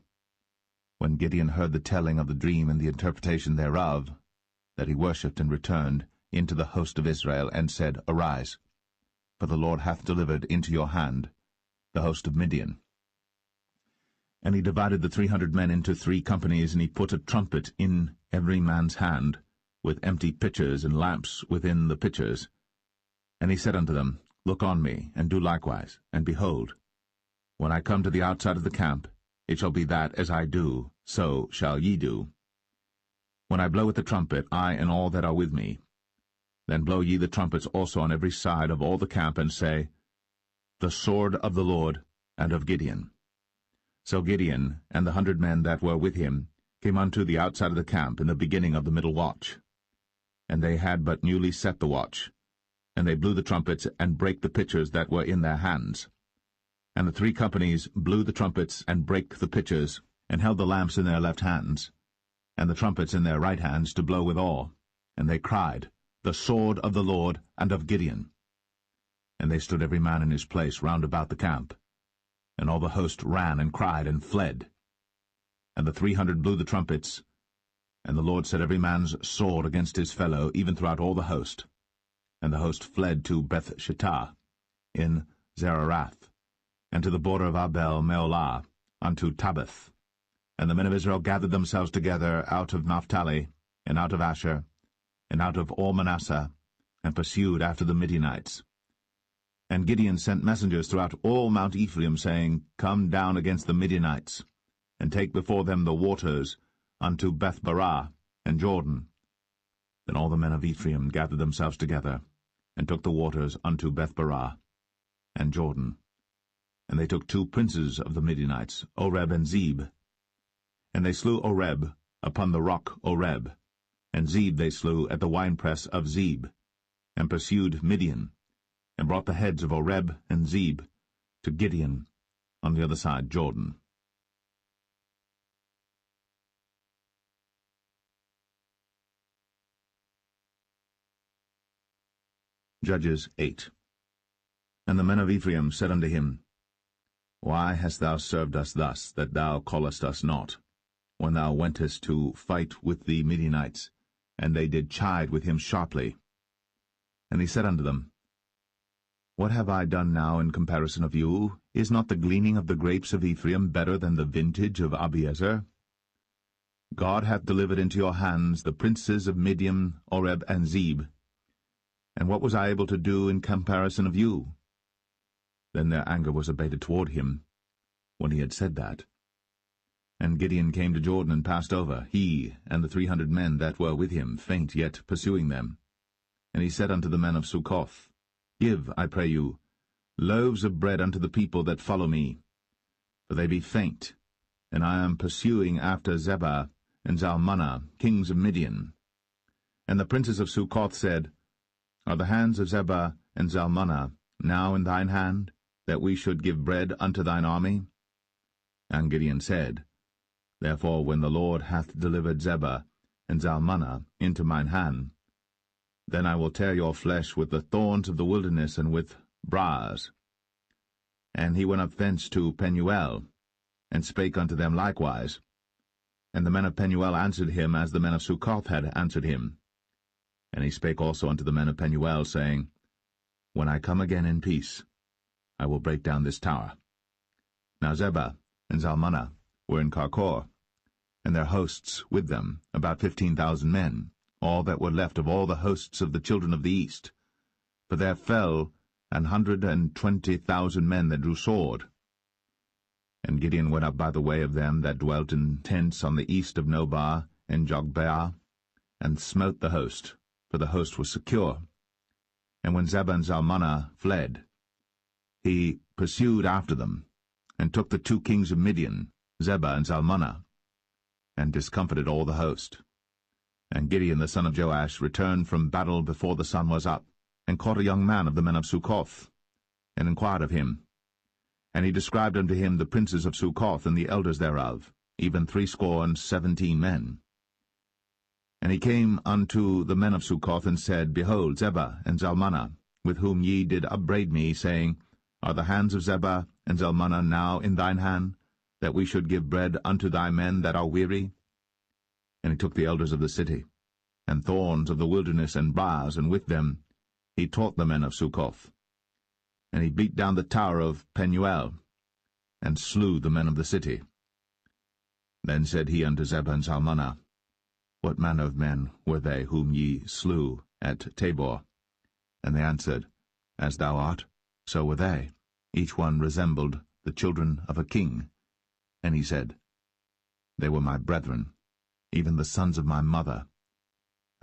when Gideon heard the telling of the dream and the interpretation thereof, that he worshipped and returned into the host of Israel, and said, Arise, for the Lord hath delivered into your hand the host of Midian. And he divided the 300 men into 3 companies, and he put a trumpet in every man's hand, with empty pitchers and lamps within the pitchers. And he said unto them, Look on me, and do likewise, and behold, when I come to the outside of the camp, it shall be that as I do, so shall ye do. When I blow with the trumpet, I and all that are with me, then blow ye the trumpets also on every side of all the camp, and say, The sword of the Lord and of Gideon. So Gideon and the 100 men that were with him came unto the outside of the camp in the beginning of the middle watch. And they had but newly set the watch, and they blew the trumpets, and brake the pitchers that were in their hands. And the 3 companies blew the trumpets, and brake the pitchers, and held the lamps in their left hands, and the trumpets in their right hands to blow withal. And they cried, The sword of the Lord and of Gideon. And they stood every man in his place round about the camp. And all the host ran and cried and fled. And the 300 blew the trumpets, and the Lord set every man's sword against his fellow, even throughout all the host. And the host fled to Beth-shittah in Zererath, and to the border of Abel-meholah, unto Tabbath. And the men of Israel gathered themselves together out of Naphtali, and out of Asher, and out of all Manasseh, and pursued after the Midianites. And Gideon sent messengers throughout all Mount Ephraim, saying, Come down against the Midianites, and take before them the waters unto Beth-barah and Jordan. Then all the men of Ephraim gathered themselves together, and took the waters unto Beth-barah and Jordan. And they took 2 princes of the Midianites, Oreb and Zeb. And they slew Oreb upon the rock Oreb, and Zeb they slew at the winepress of Zeb, and pursued Midian, and brought the heads of Oreb and Zeb to Gideon on the other side Jordan. Judges 8. And the men of Ephraim said unto him, Why hast thou served us thus, that thou callest us not, when thou wentest to fight with the Midianites? And they did chide with him sharply. And he said unto them, What have I done now in comparison of you? Is not the gleaning of the grapes of Ephraim better than the vintage of Abiezer? God hath delivered into your hands the princes of Midian, Oreb, and Zeb. And what was I able to do in comparison of you? Then their anger was abated toward him, when he had said that. And Gideon came to Jordan and passed over, he and the 300 men that were with him, faint yet pursuing them. And he said unto the men of Succoth, Give, I pray you, loaves of bread unto the people that follow me, for they be faint, and I am pursuing after Zebah and Zalmunna, kings of Midian. And the princes of Succoth said, Are the hands of Zebah and Zalmunna now in thine hand, that we should give bread unto thine army? And Gideon said, Therefore when the Lord hath delivered Zebah and Zalmunna into mine hand, then I will tear your flesh with the thorns of the wilderness and with briars. And he went up thence to Penuel, and spake unto them likewise. And the men of Penuel answered him as the men of Succoth had answered him. And he spake also unto the men of Penuel, saying, When I come again in peace, I will break down this tower. Now Zebah and Zalmunna were in Karkor, and their hosts with them, about 15,000 men, all that were left of all the hosts of the children of the east. For there fell 120,000 men that drew sword. And Gideon went up by the way of them that dwelt in tents on the east of Nobah and Jogbeah, and smote the host, for the host was secure. And when Zebah and Zalmunna fled, he pursued after them, and took the 2 kings of Midian, Zebah and Zalmunna, and discomfited all the host. And Gideon the son of Joash returned from battle before the sun was up, and caught a young man of the men of Succoth, and inquired of him. And he described unto him the princes of Succoth and the elders thereof, even 70 men. And he came unto the men of Succoth, and said, Behold, Zebah and Zalmunna, with whom ye did upbraid me, saying, Are the hands of Zebah and Zalmunna now in thine hand, that we should give bread unto thy men that are weary? And he took the elders of the city, and thorns of the wilderness, and briars, and with them he taught the men of Succoth. And he beat down the tower of Penuel, and slew the men of the city. Then said he unto Zebah and Zalmunna, What manner of men were they whom ye slew at Tabor? And they answered, As thou art, so were they. Each one resembled the children of a king. And he said, They were my brethren, even the sons of my mother.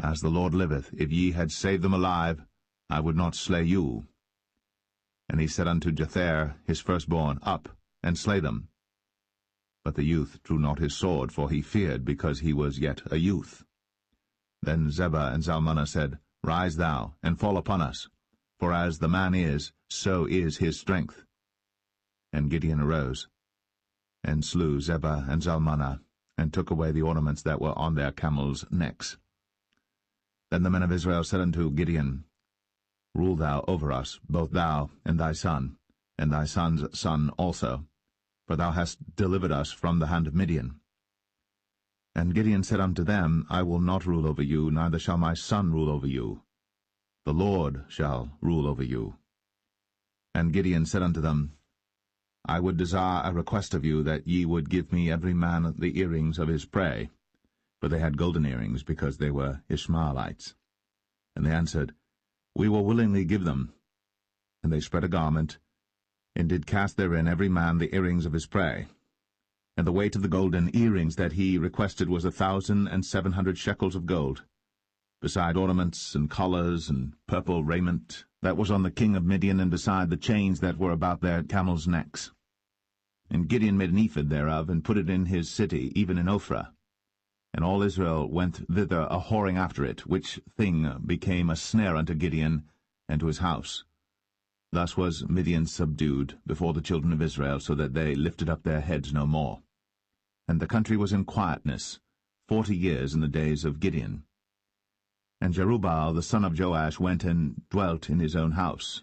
As the Lord liveth, if ye had saved them alive, I would not slay you. And he said unto Jether his firstborn, Up, and slay them. But the youth drew not his sword, for he feared, because he was yet a youth. Then Zebah and Zalmunna said, Rise thou, and fall upon us, for as the man is, so is his strength. And Gideon arose, and slew Zebah and Zalmunna, and took away the ornaments that were on their camels' necks. Then the men of Israel said unto Gideon, Rule thou over us, both thou and thy son, and thy son's son also, for thou hast delivered us from the hand of Midian. And Gideon said unto them, I will not rule over you, neither shall my son rule over you. The Lord shall rule over you. And Gideon said unto them, I would desire a request of you, that ye would give me every man the earrings of his prey. For they had golden earrings, because they were Ishmaelites. And they answered, We will willingly give them. And they spread a garment, and did cast therein every man the earrings of his prey. And the weight of the golden earrings that he requested was 1,700 shekels of gold, beside ornaments and collars and purple raiment that was on the king of Midian, and beside the chains that were about their camels' necks. And Gideon made an ephod thereof, and put it in his city, even in Ophrah. And all Israel went thither a-whoring after it, which thing became a snare unto Gideon and to his house. Thus was Midian subdued before the children of Israel, so that they lifted up their heads no more. And the country was in quietness 40 years in the days of Gideon. And Jerubbaal the son of Joash went and dwelt in his own house.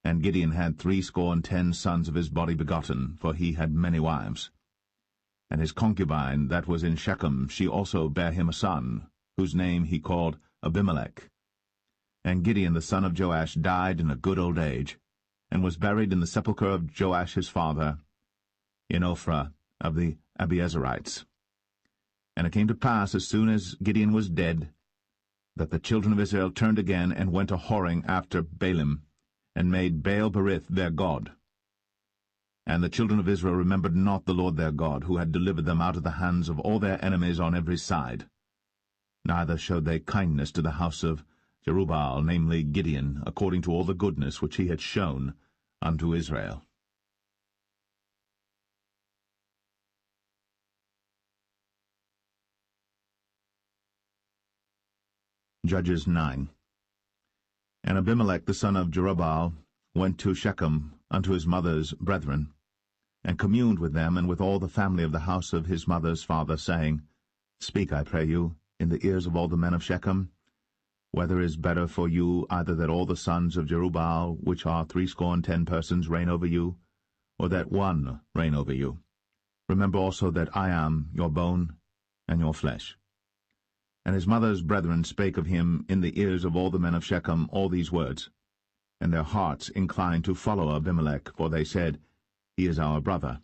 And Gideon had 70 sons of his body begotten, for he had many wives. And his concubine that was in Shechem, she also bare him a son, whose name he called Abimelech. And Gideon the son of Joash died in a good old age, and was buried in the sepulchre of Joash his father, in Ophrah of the Abiezerites. And it came to pass, as soon as Gideon was dead, that the children of Israel turned again, and went a-whoring after Baalim, and made Baal-berith their god. And the children of Israel remembered not the Lord their God, who had delivered them out of the hands of all their enemies on every side. Neither showed they kindness to the house of Jerubbaal, namely Gideon, according to all the goodness which he had shown unto Israel. Judges 9. And Abimelech the son of Jerubbaal went to Shechem unto his mother's brethren, and communed with them and with all the family of the house of his mother's father, saying, Speak, I pray you, in the ears of all the men of Shechem, whether it is better for you either that all the sons of Jerubbaal, which are 70 persons, reign over you, or that one reign over you. Remember also that I am your bone and your flesh. And his mother's brethren spake of him in the ears of all the men of Shechem all these words. And their hearts inclined to follow Abimelech, for they said, He is our brother.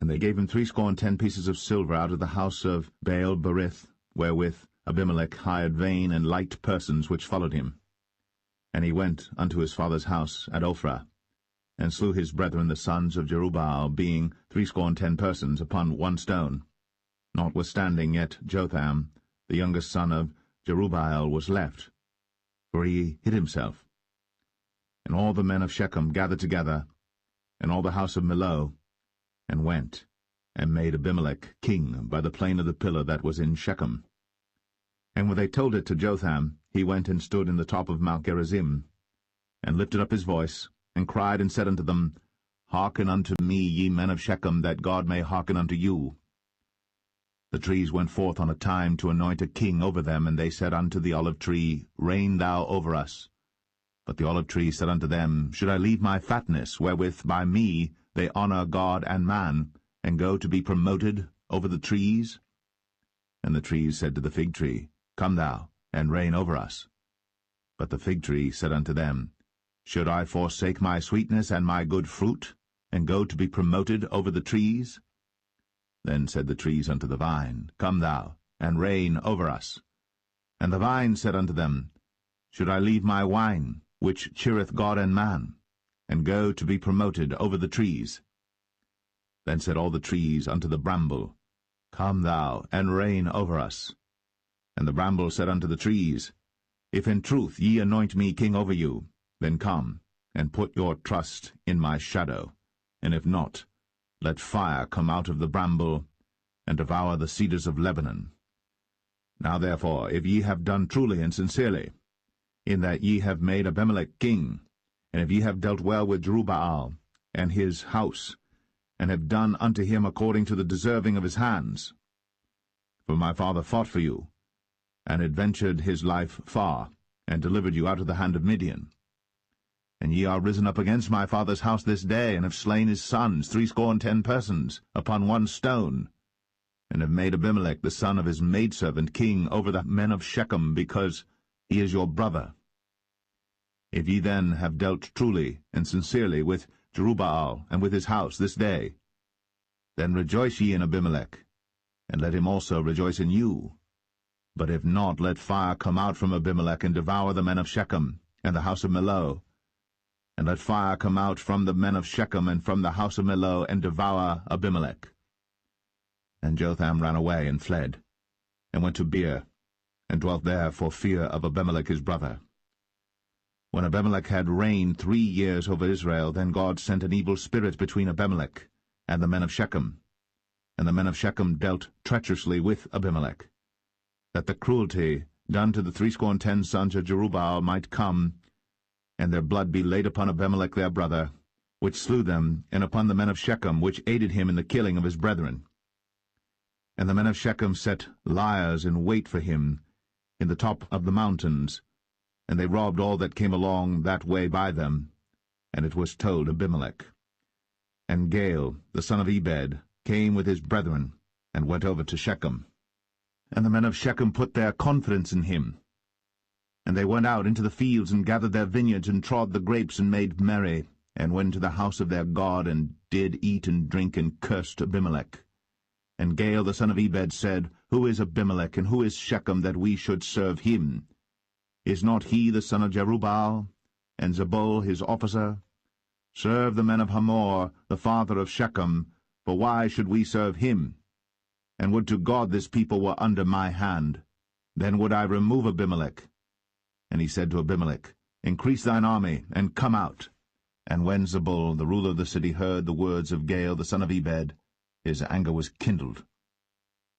And they gave him 70 pieces of silver out of the house of Baal-berith, wherewith Abimelech hired vain and light persons which followed him. And he went unto his father's house at Ophrah, and slew his brethren the sons of Jerubbaal, being 70 persons, upon one stone. Notwithstanding yet Jotham, the youngest son of Jerubbaal, was left, for he hid himself. And all the men of Shechem gathered together, and all the house of Millo, and went, and made Abimelech king by the plain of the pillar that was in Shechem. And when they told it to Jotham, he went and stood in the top of Mount Gerizim, and lifted up his voice, and cried and said unto them, Hearken unto me, ye men of Shechem, that God may hearken unto you. The trees went forth on a time to anoint a king over them, and they said unto the olive tree, Reign thou over us. But the olive tree said unto them, Should I leave my fatness, wherewith by me they honour God and man, and go to be promoted over the trees? And the trees said to the fig tree, Come thou, and reign over us. But the fig tree said unto them, Should I forsake my sweetness and my good fruit, and go to be promoted over the trees? Then said the trees unto the vine, Come thou, and reign over us. And the vine said unto them, Should I leave my wine, which cheereth God and man, and go to be promoted over the trees? Then said all the trees unto the bramble, Come thou, and reign over us. And the bramble said unto the trees, If in truth ye anoint me king over you, then come, and put your trust in my shadow, and if not, let fire come out of the bramble, and devour the cedars of Lebanon. Now therefore, if ye have done truly and sincerely, in that ye have made Abimelech king, and if ye have dealt well with Jerubbaal and his house, and have done unto him according to the deserving of his hands, for my father fought for you, and adventured his life far, and delivered you out of the hand of Midian. And ye are risen up against my father's house this day, and have slain his sons, 70 persons, upon one stone, and have made Abimelech the son of his maidservant king over the men of Shechem, because he is your brother. If ye then have dealt truly and sincerely with Jerubbaal and with his house this day, then rejoice ye in Abimelech, and let him also rejoice in you. But if not, let fire come out from Abimelech, and devour the men of Shechem, and the house of Millo. And let fire come out from the men of Shechem, and from the house of Millo, and devour Abimelech. And Jotham ran away and fled, and went to Beer, and dwelt there for fear of Abimelech his brother. When Abimelech had reigned 3 years over Israel, then God sent an evil spirit between Abimelech and the men of Shechem. And the men of Shechem dealt treacherously with Abimelech, that the cruelty done to the 70 sons of Jerubbaal might come, and their blood be laid upon Abimelech their brother, which slew them, and upon the men of Shechem, which aided him in the killing of his brethren. And the men of Shechem set liers in wait for him in the top of the mountains, and they robbed all that came along that way by them. And it was told Abimelech. And Gaal, the son of Ebed, came with his brethren, and went over to Shechem. And the men of Shechem put their confidence in him. And they went out into the fields, and gathered their vineyards, and trod the grapes, and made merry, and went to the house of their God, and did eat and drink, and cursed Abimelech. And Gaal the son of Ebed said, Who is Abimelech, and who is Shechem, that we should serve him? Is not he the son of Jerubbaal, and Zebul his officer? Serve the men of Hamor, the father of Shechem, for why should we serve him? And would to God this people were under my hand, then would I remove Abimelech. And he said to Abimelech, Increase thine army, and come out. And when Zebul, the ruler of the city, heard the words of Gaal the son of Ebed, his anger was kindled.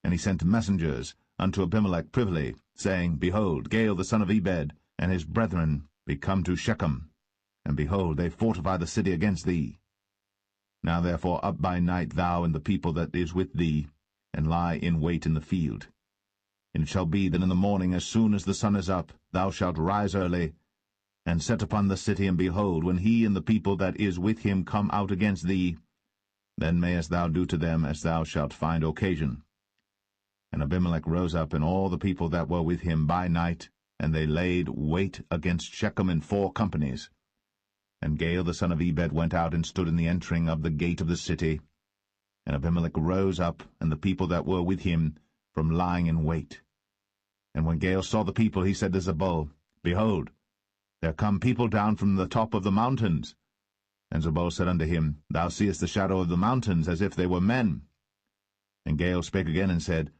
And he sent messengers unto Abimelech privily, saying, Behold, Gaal the son of Ebed and his brethren be come to Shechem, and behold, they fortify the city against thee. Now therefore up by night thou and the people that is with thee, and lie in wait in the field. And it shall be that in the morning, as soon as the sun is up, thou shalt rise early, and set upon the city, and behold, when he and the people that is with him come out against thee, then mayest thou do to them as thou shalt find occasion. And Abimelech rose up, and all the people that were with him by night, and they laid wait against Shechem in 4 companies. And Gaal the son of Ebed went out and stood in the entering of the gate of the city. And Abimelech rose up, and the people that were with him, from lying in wait. And when Gaal saw the people, he said to Zebul, Behold, there come people down from the top of the mountains. And Zebul said unto him, Thou seest the shadow of the mountains, as if they were men. And Gaal spake again and said,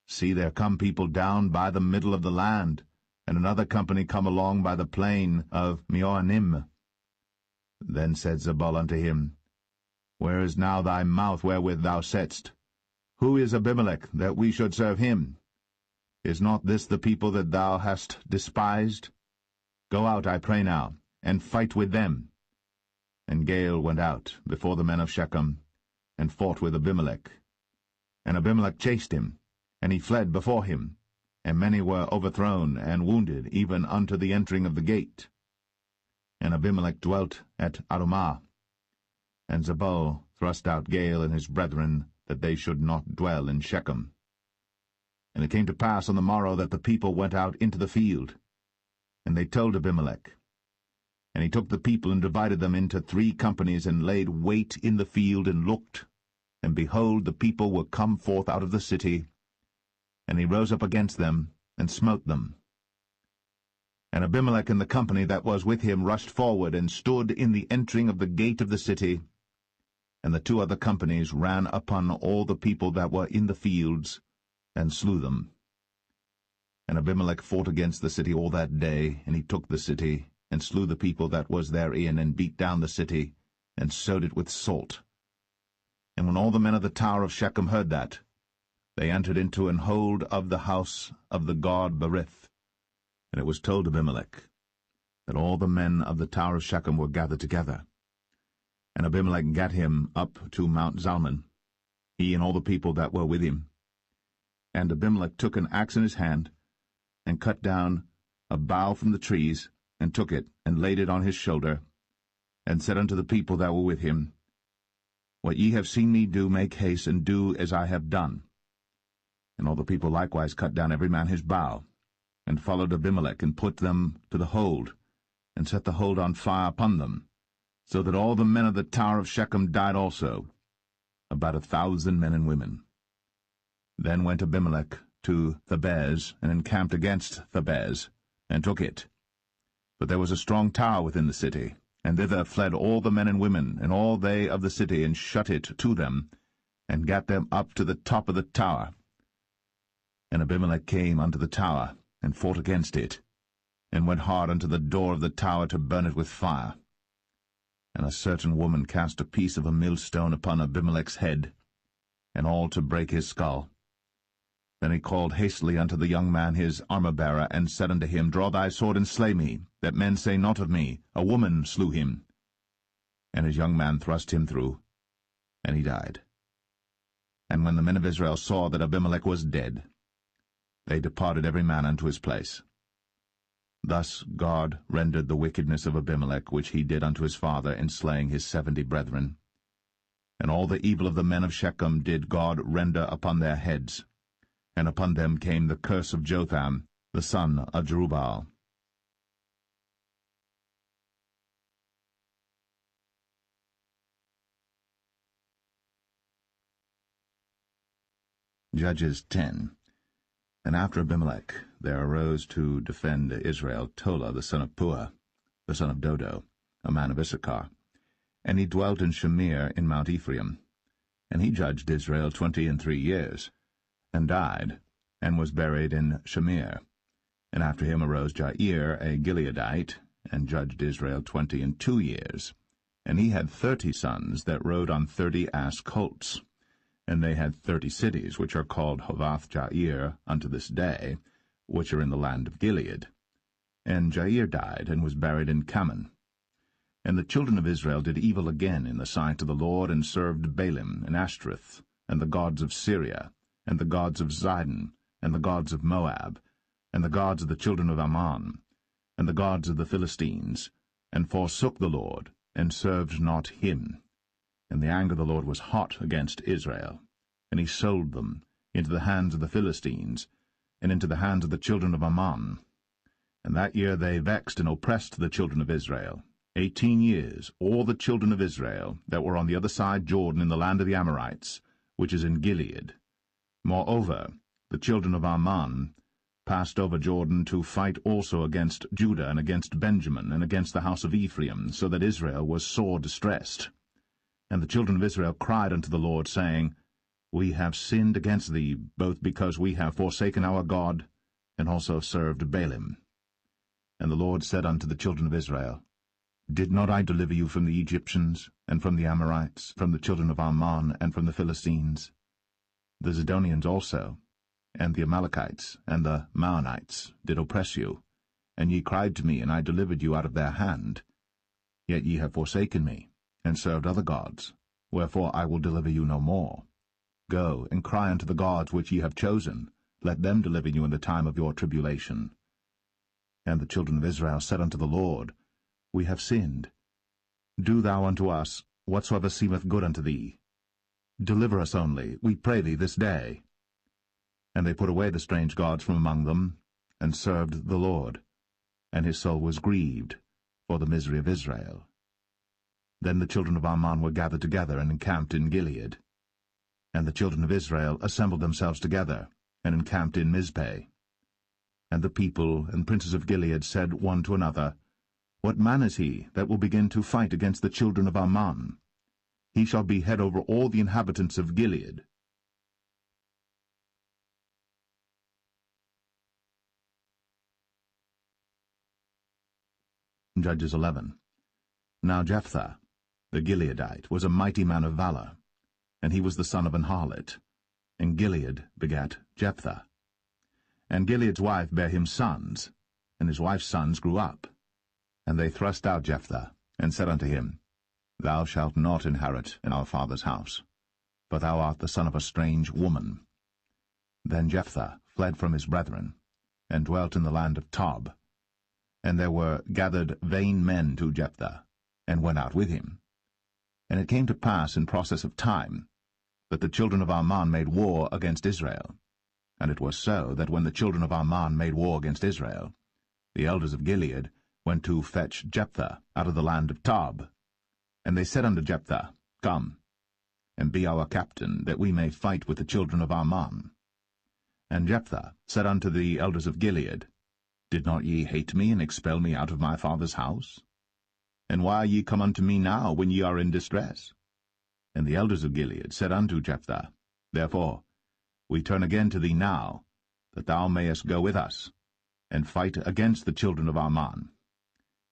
See, there come people down by the middle of the land, and another company come along by the plain of Meonim. Then said Zebul unto him, Where is now thy mouth wherewith thou saidst, Who is Abimelech, that we should serve him? Is not this the people that thou hast despised? Go out, I pray now, and fight with them. And Gaal went out before the men of Shechem, and fought with Abimelech. And Abimelech chased him, and he fled before him, and many were overthrown and wounded, even unto the entering of the gate. And Abimelech dwelt at Arumah. And Zebul thrust out Gaal and his brethren, that they should not dwell in Shechem. And it came to pass on the morrow that the people went out into the field. And they told Abimelech. And he took the people and divided them into 3 companies, and laid wait in the field, and looked. And behold, the people were come forth out of the city. And he rose up against them, and smote them. And Abimelech and the company that was with him rushed forward, and stood in the entering of the gate of the city. And the 2 other companies ran upon all the people that were in the fields, and slew them. And Abimelech fought against the city all that day, and he took the city, and slew the people that was therein, and beat down the city, and sowed it with salt. And when all the men of the tower of Shechem heard that, they entered into an hold of the house of the god Berith. And it was told Abimelech that all the men of the tower of Shechem were gathered together. And Abimelech gat him up to Mount Zalmon, he and all the people that were with him. And Abimelech took an axe in his hand, and cut down a bough from the trees, and took it, and laid it on his shoulder, and said unto the people that were with him, What ye have seen me do, make haste, and do as I have done. And all the people likewise cut down every man his bough, and followed Abimelech, and put them to the hold, and set the hold on fire upon them, so that all the men of the tower of Shechem died also, about 1,000 men and women. Then went Abimelech to Thebez, and encamped against Thebez, and took it. But there was a strong tower within the city, and thither fled all the men and women, and all they of the city, and shut it to them, and gat them up to the top of the tower. And Abimelech came unto the tower, and fought against it, and went hard unto the door of the tower to burn it with fire. And a certain woman cast a piece of a millstone upon Abimelech's head, and all to break his skull. Then he called hastily unto the young man his armor-bearer, and said unto him, Draw thy sword, and slay me, that men say not of me, A woman slew him. And his young man thrust him through, and he died. And when the men of Israel saw that Abimelech was dead, they departed every man unto his place. Thus God rendered the wickedness of Abimelech, which he did unto his father, in slaying his 70 brethren. And all the evil of the men of Shechem did God render upon their heads. And upon them came the curse of Jotham, the son of Jerubbaal. Judges 10. And after Abimelech there arose to defend Israel Tola the son of Puah, the son of Dodo, a man of Issachar. And he dwelt in Shamir in Mount Ephraim. And he judged Israel 23 years, and died, and was buried in Shamir. And after him arose Jair, a Gileadite, and judged Israel 22 years. And he had 30 sons that rode on 30 ass colts. And they had 30 cities, which are called Hovath-Jair unto this day, which are in the land of Gilead. And Jair died, and was buried in Kaman. And the children of Israel did evil again in the sight of the Lord, and served Baalim, and Ashtoreth, and the gods of Syria, and the gods of Zidon, and the gods of Moab, and the gods of the children of Ammon, and the gods of the Philistines, and forsook the Lord, and served not him. And the anger of the Lord was hot against Israel, and he sold them into the hands of the Philistines, and into the hands of the children of Ammon. And that year they vexed and oppressed the children of Israel. 18 years, all the children of Israel that were on the other side Jordan in the land of the Amorites, which is in Gilead. Moreover, the children of Ammon passed over Jordan to fight also against Judah, and against Benjamin, and against the house of Ephraim, so that Israel was sore distressed. And the children of Israel cried unto the Lord, saying, We have sinned against thee, both because we have forsaken our God, and also served Baalim. And the Lord said unto the children of Israel, Did not I deliver you from the Egyptians, and from the Amorites, from the children of Ammon, and from the Philistines? The Zidonians also, and the Amalekites, and the Maonites did oppress you, and ye cried to me, and I delivered you out of their hand. Yet ye have forsaken me, and served other gods, wherefore I will deliver you no more. Go, and cry unto the gods which ye have chosen, let them deliver you in the time of your tribulation. And the children of Israel said unto the Lord, We have sinned. Do thou unto us whatsoever seemeth good unto thee. Deliver us only, we pray thee, this day. And they put away the strange gods from among them, and served the Lord. And his soul was grieved for the misery of Israel. Then the children of Ammon were gathered together, and encamped in Gilead. And the children of Israel assembled themselves together, and encamped in Mizpeh. And the people and princes of Gilead said one to another, What man is he that will begin to fight against the children of Ammon? He shall be head over all the inhabitants of Gilead. Judges 11. Now Jephthah, the Gileadite, was a mighty man of valor, and he was the son of an harlot. And Gilead begat Jephthah. And Gilead's wife bare him sons, and his wife's sons grew up. And they thrust out Jephthah, and said unto him, Thou shalt not inherit in our father's house, for thou art the son of a strange woman. Then Jephthah fled from his brethren, and dwelt in the land of Tob. And there were gathered vain men to Jephthah, and went out with him. And it came to pass in process of time, that the children of Ammon made war against Israel. And it was so, that when the children of Ammon made war against Israel, the elders of Gilead went to fetch Jephthah out of the land of Tob. And they said unto Jephthah, Come, and be our captain, that we may fight with the children of Ammon. And Jephthah said unto the elders of Gilead, Did not ye hate me, and expel me out of my father's house? And why are ye come unto me now, when ye are in distress? And the elders of Gilead said unto Jephthah, Therefore we turn again to thee now, that thou mayest go with us, and fight against the children of Ammon,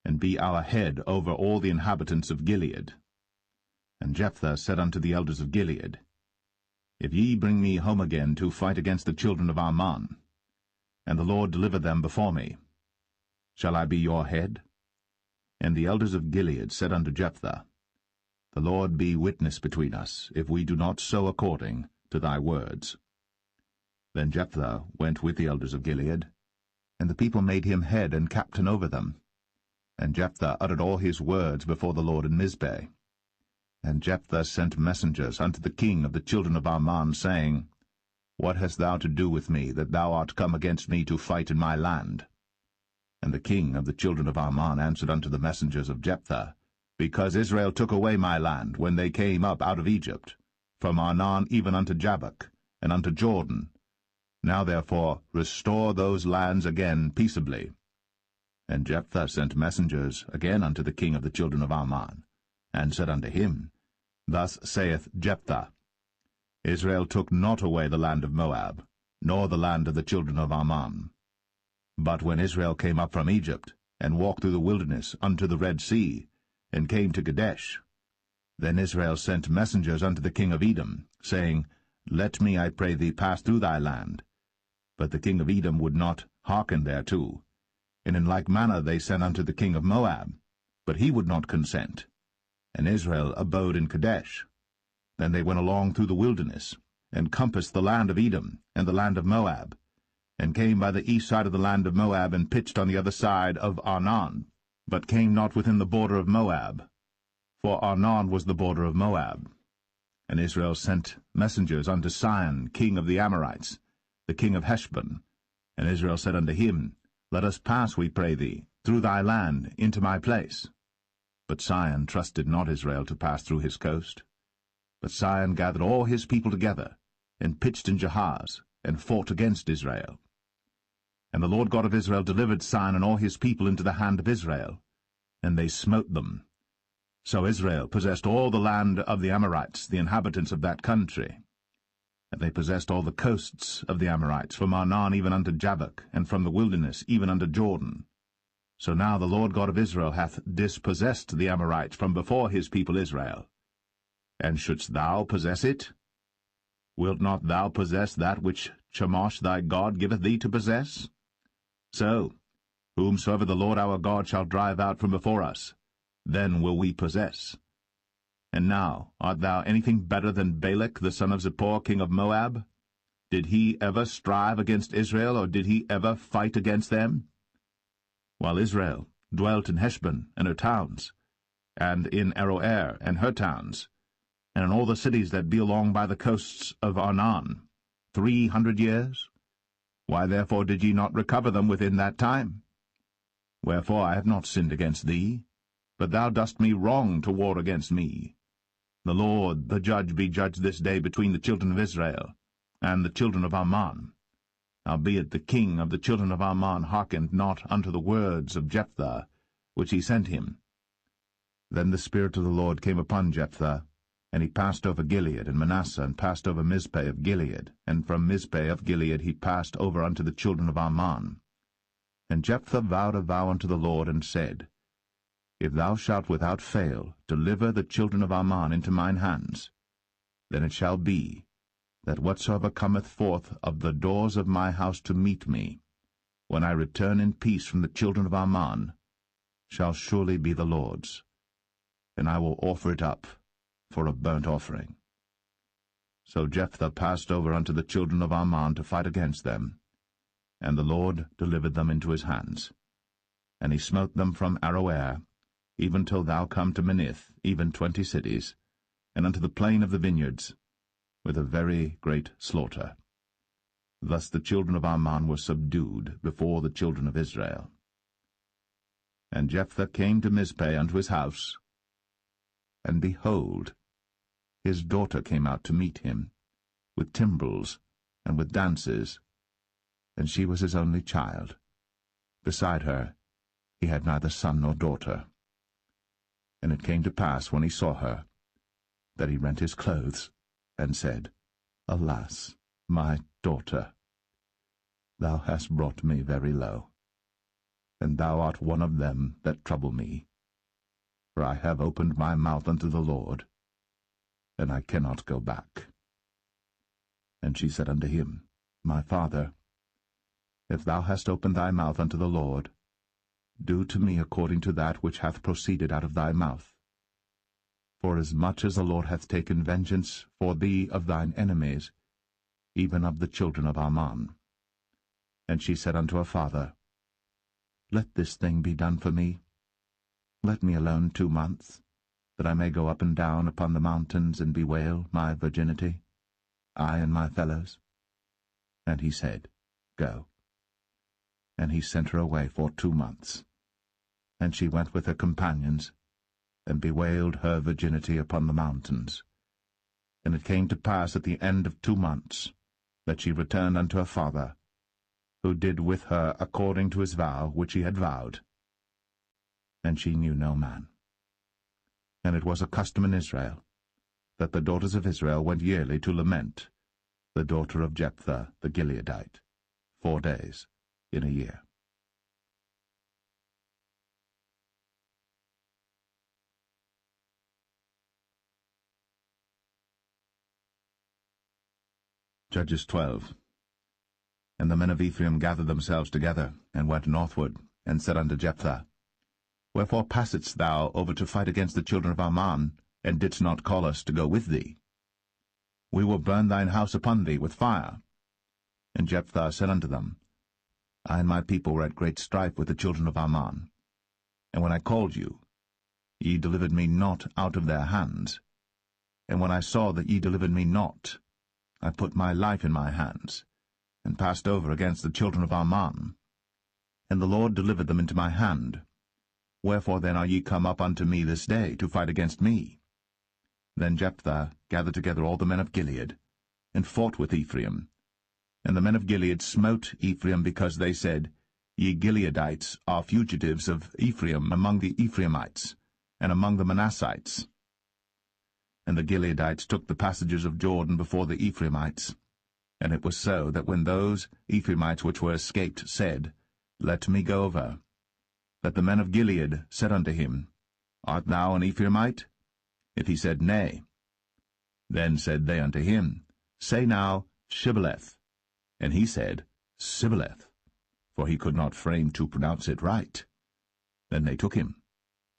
and be our head over all the inhabitants of Gilead. And Jephthah said unto the elders of Gilead, If ye bring me home again to fight against the children of Ammon, and the Lord deliver them before me, shall I be your head? And the elders of Gilead said unto Jephthah, The Lord be witness between us, if we do not so according to thy words. Then Jephthah went with the elders of Gilead, and the people made him head and captain over them. And Jephthah uttered all his words before the Lord in Mizpeh. And Jephthah sent messengers unto the king of the children of Ammon, saying, What hast thou to do with me, that thou art come against me to fight in my land? And the king of the children of Ammon answered unto the messengers of Jephthah, Because Israel took away my land, when they came up out of Egypt, from Arnon even unto Jabbok, and unto Jordan. Now therefore restore those lands again peaceably. And Jephthah sent messengers again unto the king of the children of Ammon, and said unto him, Thus saith Jephthah, Israel took not away the land of Moab, nor the land of the children of Ammon. But when Israel came up from Egypt, and walked through the wilderness unto the Red Sea, and came to Kadesh, then Israel sent messengers unto the king of Edom, saying, Let me, I pray thee, pass through thy land. But the king of Edom would not hearken thereto. And in like manner they sent unto the king of Moab, but he would not consent. And Israel abode in Kadesh. Then they went along through the wilderness, and compassed the land of Edom, and the land of Moab, and came by the east side of the land of Moab, and pitched on the other side of Arnon, but came not within the border of Moab, for Arnon was the border of Moab. And Israel sent messengers unto Sihon, king of the Amorites, the king of Heshbon. And Israel said unto him, Let us pass, we pray thee, through thy land into my place. But Sihon trusted not Israel to pass through his coast. But Sihon gathered all his people together, and pitched in Jahaz, and fought against Israel. And the Lord God of Israel delivered Sihon and all his people into the hand of Israel, and they smote them. So Israel possessed all the land of the Amorites, the inhabitants of that country. And they possessed all the coasts of the Amorites, from Arnon even unto Jabbok, and from the wilderness even unto Jordan. So now the Lord God of Israel hath dispossessed the Amorites from before his people Israel. And shouldst thou possess it? Wilt not thou possess that which Chemosh thy God giveth thee to possess? So, whomsoever the Lord our God shall drive out from before us, then will we possess. And now, art thou anything better than Balak the son of Zippor, king of Moab? Did he ever strive against Israel, or did he ever fight against them? While Israel dwelt in Heshbon and her towns, and in Aroer and her towns, and in all the cities that be along by the coasts of Arnon, 300 years? Why therefore did ye not recover them within that time? Wherefore I have not sinned against thee, but thou dost me wrong to war against me. The Lord the judge be judged this day between the children of Israel and the children of Ammon. Howbeit the king of the children of Ammon hearkened not unto the words of Jephthah, which he sent him. Then the Spirit of the Lord came upon Jephthah, and he passed over Gilead and Manasseh, and passed over Mizpeh of Gilead, and from Mizpeh of Gilead he passed over unto the children of Ammon. And Jephthah vowed a vow unto the Lord, and said, If thou shalt without fail deliver the children of Ammon into mine hands, then it shall be, that whatsoever cometh forth of the doors of my house to meet me, when I return in peace from the children of Ammon, shall surely be the Lord's, and I will offer it up for a burnt offering. So Jephthah passed over unto the children of Ammon to fight against them, and the Lord delivered them into his hands. And he smote them from Aroer, even till thou come to Minnith, even 20 cities, and unto the plain of the vineyards, with a very great slaughter. Thus the children of Ammon were subdued before the children of Israel. And Jephthah came to Mizpeh unto his house, and behold, his daughter came out to meet him, with timbrels and with dances, and she was his only child. Beside her he had neither son nor daughter. And it came to pass, when he saw her, that he rent his clothes, and said, Alas, my daughter, thou hast brought me very low, and thou art one of them that trouble me. For I have opened my mouth unto the Lord, and I cannot go back. And she said unto him, My father, if thou hast opened thy mouth unto the Lord, do to me according to that which hath proceeded out of thy mouth. For as much as the Lord hath taken vengeance for thee of thine enemies, even of the children of Ammon. And she said unto her father, Let this thing be done for me. Let me alone 2 months, that I may go up and down upon the mountains and bewail my virginity, I and my fellows. And he said, Go. And he sent her away for 2 months. And she went with her companions, and bewailed her virginity upon the mountains. And it came to pass at the end of 2 months, that she returned unto her father, who did with her according to his vow which he had vowed. And she knew no man. And it was a custom in Israel, that the daughters of Israel went yearly to lament the daughter of Jephthah the Gileadite, 4 days in a year. Judges 12. And the men of Ephraim gathered themselves together, and went northward, and said unto Jephthah, Wherefore passedst thou over to fight against the children of Ammon, and didst not call us to go with thee? We will burn thine house upon thee with fire. And Jephthah said unto them, I and my people were at great strife with the children of Ammon. And when I called you, ye delivered me not out of their hands. And when I saw that ye delivered me not, I put my life in my hands, and passed over against the children of Ammon. And the Lord delivered them into my hand. Wherefore then are ye come up unto me this day to fight against me? Then Jephthah gathered together all the men of Gilead, and fought with Ephraim. And the men of Gilead smote Ephraim, because they said, Ye Gileadites are fugitives of Ephraim among the Ephraimites, and among the Manassites. And the Gileadites took the passages of Jordan before the Ephraimites. And it was so, that when those Ephraimites which were escaped said, Let me go over, that the men of Gilead said unto him, Art thou an Ephraimite? If he said, Nay. Then said they unto him, Say now, Shibboleth. And he said, Sibboleth, for he could not frame to pronounce it right. Then they took him,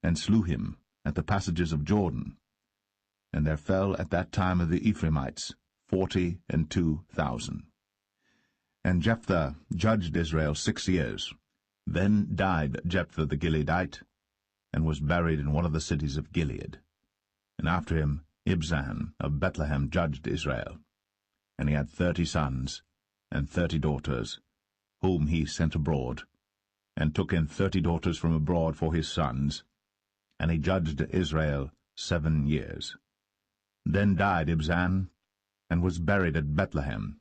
and slew him at the passages of Jordan. And there fell at that time of the Ephraimites 42,000. And Jephthah judged Israel 6 years. Then died Jephthah the Gileadite, and was buried in one of the cities of Gilead. And after him Ibzan of Bethlehem judged Israel. And he had 30 sons, and 30 daughters, whom he sent abroad, and took in 30 daughters from abroad for his sons. And he judged Israel 7 years. Then died Ibzan, and was buried at Bethlehem.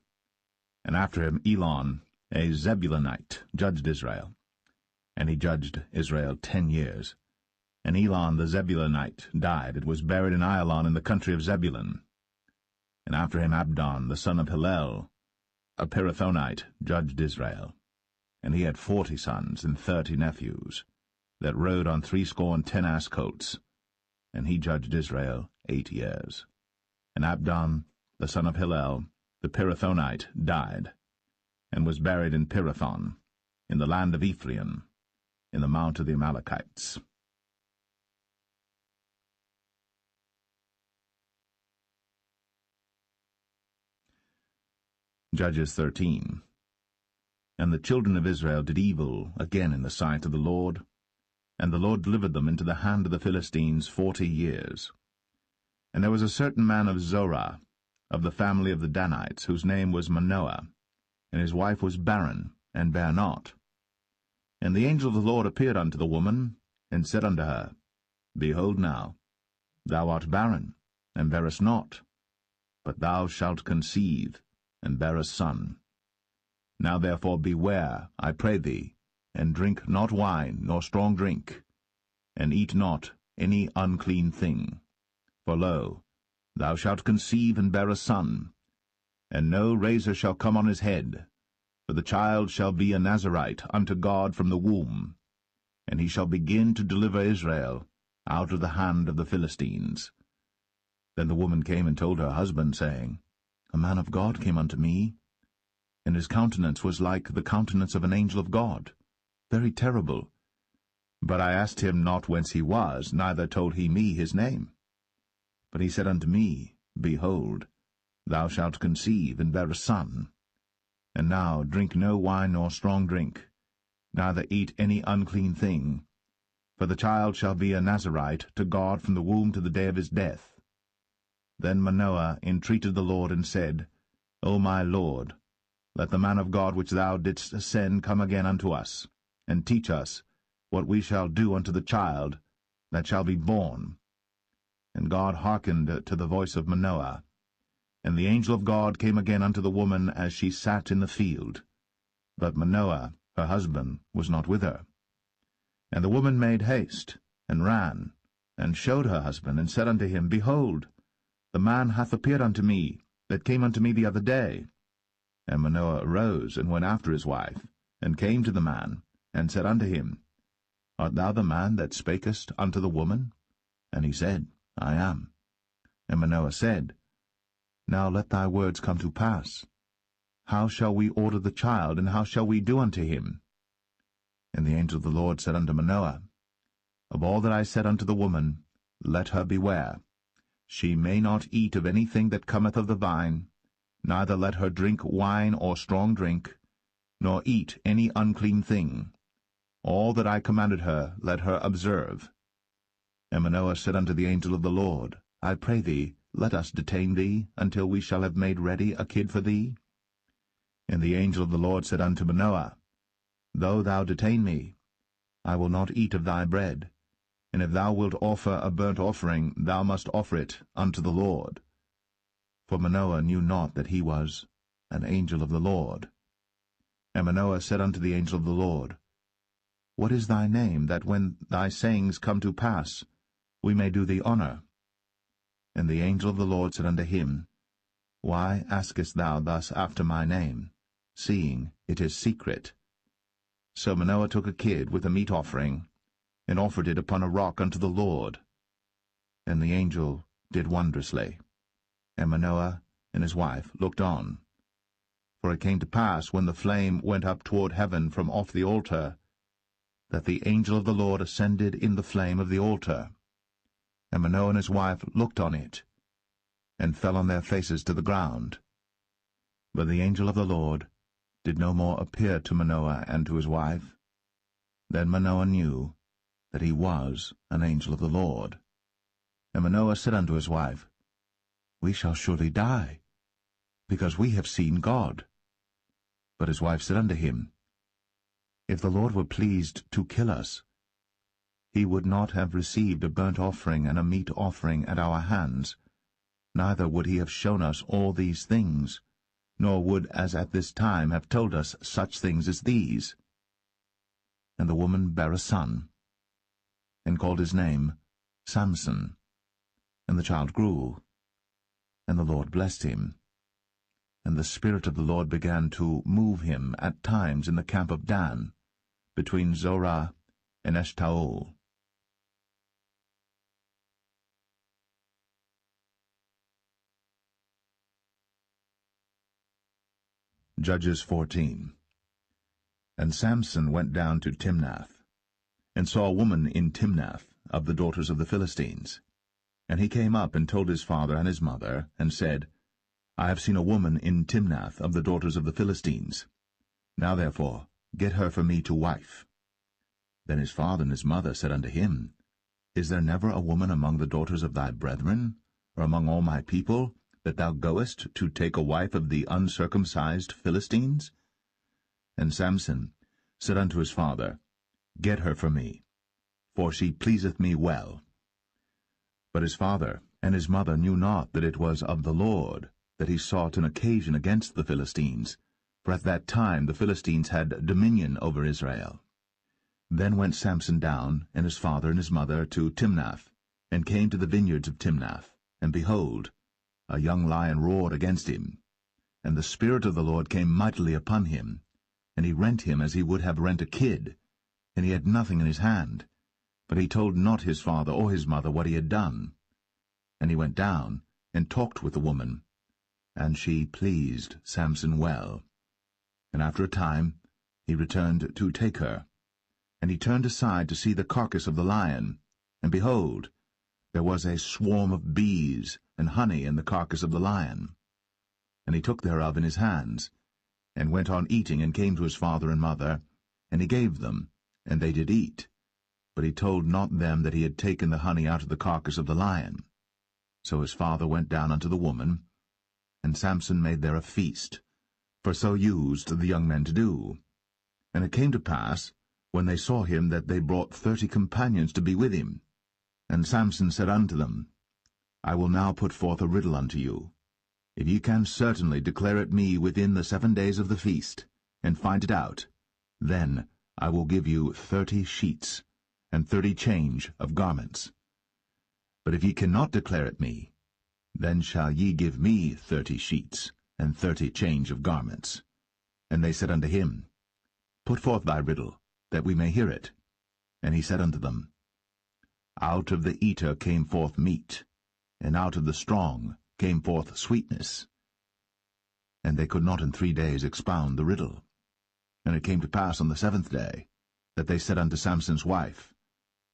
And after him Elon, a Zebulunite, judged Israel. And he judged Israel 10 years. And Elon the Zebulunite died, and was buried in Ailon in the country of Zebulun. And after him Abdon, the son of Hillel, a Pirathonite, judged Israel. And he had 40 sons and 30 nephews, that rode on 60 ass colts. And he judged Israel 8 years. And Abdon, the son of Hillel, the Pirathonite, died, and was buried in Pirathon, in the land of Ephraim, in the mount of the Amalekites. Judges 13. And the children of Israel did evil again in the sight of the Lord, and the Lord delivered them into the hand of the Philistines 40 years. And there was a certain man of Zorah, of the family of the Danites, whose name was Manoah, and his wife was barren, and bare not. And the angel of the Lord appeared unto the woman, and said unto her, Behold now, thou art barren, and bearest not, but thou shalt conceive, and bear a son. Now therefore beware, I pray thee, and drink not wine, nor strong drink, and eat not any unclean thing. For lo, thou shalt conceive and bear a son, and no razor shall come on his head, for the child shall be a Nazarite unto God from the womb, and he shall begin to deliver Israel out of the hand of the Philistines. Then the woman came and told her husband, saying, A man of God came unto me, and his countenance was like the countenance of an angel of God, very terrible. But I asked him not whence he was, neither told he me his name. But he said unto me, Behold, thou shalt conceive, and bear a son. And now drink no wine nor strong drink, neither eat any unclean thing, for the child shall be a Nazarite to God from the womb to the day of his death. Then Manoah entreated the Lord, and said, O my Lord, let the man of God which thou didst send come again unto us, and teach us what we shall do unto the child that shall be born. And God hearkened to the voice of Manoah. And the angel of God came again unto the woman as she sat in the field. But Manoah, her husband, was not with her. And the woman made haste, and ran, and showed her husband, and said unto him, Behold, the man hath appeared unto me, that came unto me the other day. And Manoah arose, and went after his wife, and came to the man, and said unto him, Art thou the man that spakest unto the woman? And he said, I am. And Manoah said, Now let thy words come to pass. How shall we order the child, and how shall we do unto him? And the angel of the Lord said unto Manoah, Of all that I said unto the woman, let her beware. She may not eat of anything that cometh of the vine, neither let her drink wine or strong drink, nor eat any unclean thing. All that I commanded her let her observe. And Manoah said unto the angel of the Lord, I pray thee, let us detain thee, until we shall have made ready a kid for thee. And the angel of the Lord said unto Manoah, Though thou detain me, I will not eat of thy bread, and if thou wilt offer a burnt offering, thou must offer it unto the Lord. For Manoah knew not that he was an angel of the Lord. And Manoah said unto the angel of the Lord, What is thy name, that when thy sayings come to pass, we may do thee honor? And the angel of the Lord said unto him, Why askest thou thus after my name, seeing it is secret? So Manoah took a kid with a meat offering, and offered it upon a rock unto the Lord. And the angel did wondrously. And Manoah and his wife looked on. For it came to pass, when the flame went up toward heaven from off the altar, that the angel of the Lord ascended in the flame of the altar. And Manoah and his wife looked on it, and fell on their faces to the ground. But the angel of the Lord did no more appear to Manoah and to his wife. Then Manoah knew that he was an angel of the Lord. And Manoah said unto his wife, We shall surely die, because we have seen God. But his wife said unto him, If the Lord were pleased to kill us, he would not have received a burnt offering and a meat offering at our hands, neither would he have shown us all these things, nor would as at this time have told us such things as these. And the woman bare a son, and called his name Samson. And the child grew, and the Lord blessed him. And the Spirit of the Lord began to move him at times in the camp of Dan, between Zorah and Eshtaol. Judges 14. And Samson went down to Timnath, and saw a woman in Timnath of the daughters of the Philistines. And he came up and told his father and his mother, and said, I have seen a woman in Timnath of the daughters of the Philistines. Now therefore get her for me to wife. Then his father and his mother said unto him, Is there never a woman among the daughters of thy brethren, or among all my people, that thou goest to take a wife of the uncircumcised Philistines? And Samson said unto his father, Get her for me, for she pleaseth me well. But his father and his mother knew not that it was of the Lord that he sought an occasion against the Philistines, for at that time the Philistines had dominion over Israel. Then went Samson down, and his father and his mother, to Timnath, and came to the vineyards of Timnath, and behold, a young lion roared against him. And the Spirit of the Lord came mightily upon him, and he rent him as he would have rent a kid, and he had nothing in his hand. But he told not his father or his mother what he had done. And he went down, and talked with the woman, and she pleased Samson well. And after a time he returned to take her. And he turned aside to see the carcass of the lion, and behold, there was a swarm of bees and honey in the carcass of the lion. And he took thereof in his hands, and went on eating, and came to his father and mother, and he gave them, and they did eat. But he told not them that he had taken the honey out of the carcass of the lion. So his father went down unto the woman, and Samson made there a feast, for so used the young men to do. And it came to pass, when they saw him, that they brought 30 companions to be with him. And Samson said unto them, I will now put forth a riddle unto you. If ye can certainly declare it me within the 7 days of the feast, and find it out, then I will give you 30 sheets, and 30 change of garments. But if ye cannot declare it me, then shall ye give me 30 sheets, and 30 change of garments. And they said unto him, Put forth thy riddle, that we may hear it. And he said unto them, Out of the eater came forth meat, and out of the strong came forth sweetness. And they could not in 3 days expound the riddle. And it came to pass on the 7th day, that they said unto Samson's wife,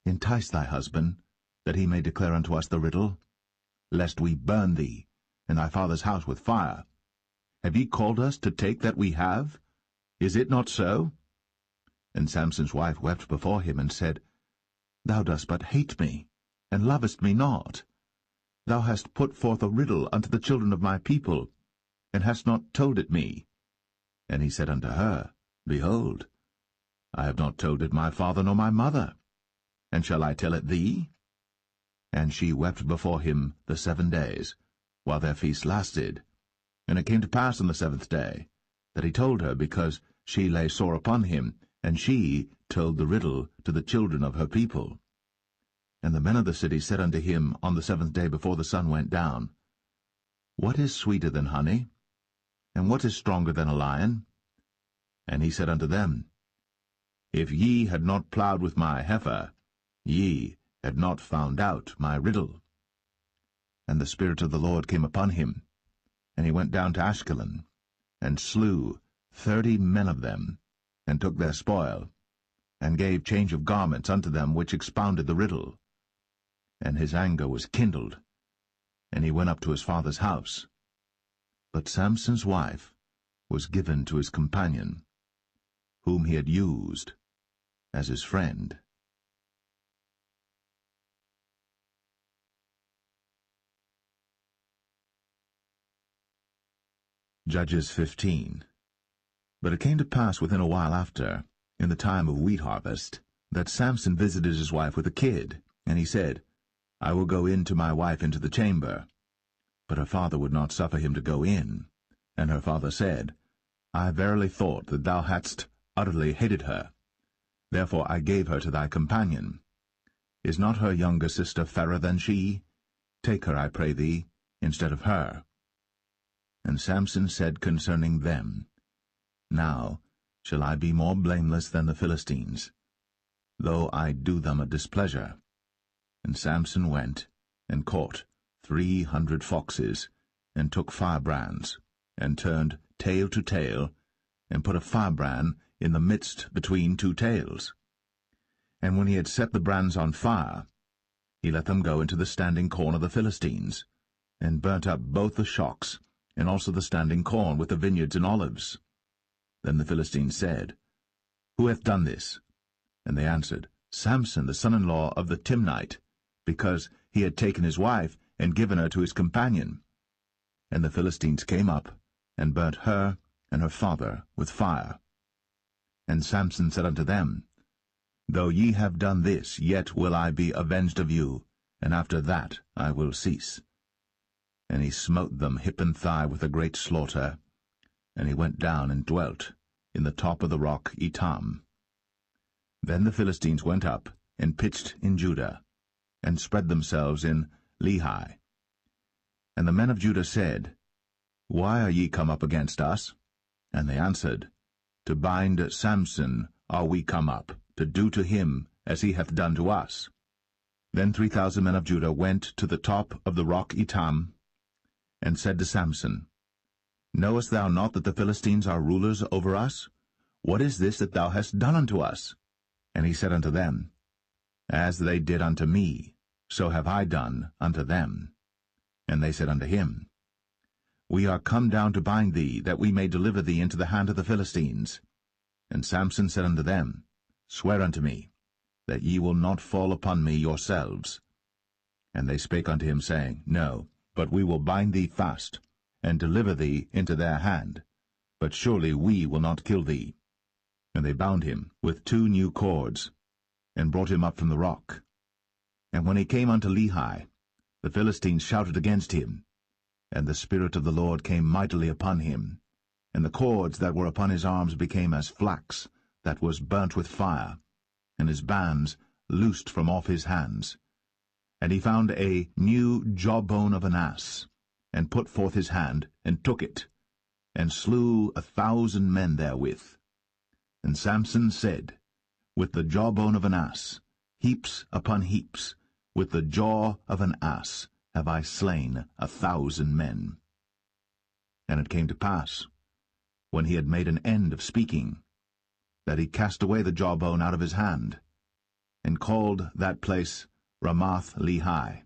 Entice thy husband, that he may declare unto us the riddle, lest we burn thee, and thy father's house with fire. Have ye called us to take that we have? Is it not so? And Samson's wife wept before him, and said, Thou dost but hate me, and lovest me not. Thou hast put forth a riddle unto the children of my people, and hast not told it me. And he said unto her, Behold, I have not told it my father nor my mother, and shall I tell it thee? And she wept before him the 7 days, while their feast lasted. And it came to pass on the 7th day, that he told her, because she lay sore upon him, and she told the riddle to the children of her people. And the men of the city said unto him on the 7th day before the sun went down, What is sweeter than honey? And what is stronger than a lion? And he said unto them, If ye had not plowed with my heifer, ye had not found out my riddle. And the Spirit of the Lord came upon him, and he went down to Ashkelon, and slew 30 men of them, and took their spoil, and gave change of garments unto them which expounded the riddle. And his anger was kindled, and he went up to his father's house. But Samson's wife was given to his companion, whom he had used as his friend. Judges 15. But it came to pass within a while after, in the time of wheat harvest, that Samson visited his wife with a kid, and he said, I will go in to my wife into the chamber. But her father would not suffer him to go in. And her father said, I verily thought that thou hadst utterly hated her. Therefore I gave her to thy companion. Is not her younger sister fairer than she? Take her, I pray thee, instead of her. And Samson said concerning them, Now shall I be more blameless than the Philistines, though I do them a displeasure. And Samson went and caught 300 foxes, and took firebrands, and turned tail to tail, and put a firebrand in the midst between two tails. And when he had set the brands on fire, he let them go into the standing corn of the Philistines, and burnt up both the shocks, and also the standing corn with the vineyards and olives. Then the Philistines said, Who hath done this? And they answered, Samson, the son-in-law of the Timnite, because he had taken his wife, and given her to his companion. And the Philistines came up, and burnt her and her father with fire. And Samson said unto them, Though ye have done this, yet will I be avenged of you, and after that I will cease. And he smote them hip and thigh with a great slaughter, and he went down and dwelt in the top of the rock Etam. Then the Philistines went up, and pitched in Judah, and spread themselves in Lehi. And the men of Judah said, Why are ye come up against us? And they answered, To bind Samson are we come up, to do to him as he hath done to us. Then 3,000 men of Judah went to the top of the rock Etam, and said to Samson, Knowest thou not that the Philistines are rulers over us? What is this that thou hast done unto us? And he said unto them, As they did unto me, so have I done unto them. And they said unto him, We are come down to bind thee, that we may deliver thee into the hand of the Philistines. And Samson said unto them, Swear unto me, that ye will not fall upon me yourselves. And they spake unto him, saying, No, but we will bind thee fast, and deliver thee into their hand. But surely we will not kill thee. And they bound him with 2 new cords, and brought him up from the rock. And when he came unto Lehi, the Philistines shouted against him, and the Spirit of the Lord came mightily upon him, and the cords that were upon his arms became as flax that was burnt with fire, and his bands loosed from off his hands. And he found a new jawbone of an ass, and put forth his hand, and took it, and slew 1,000 men therewith. And Samson said, With the jawbone of an ass, heaps upon heaps, with the jaw of an ass have I slain 1,000 men. And it came to pass, when he had made an end of speaking, that he cast away the jawbone out of his hand, and called that place Ramath Lehi.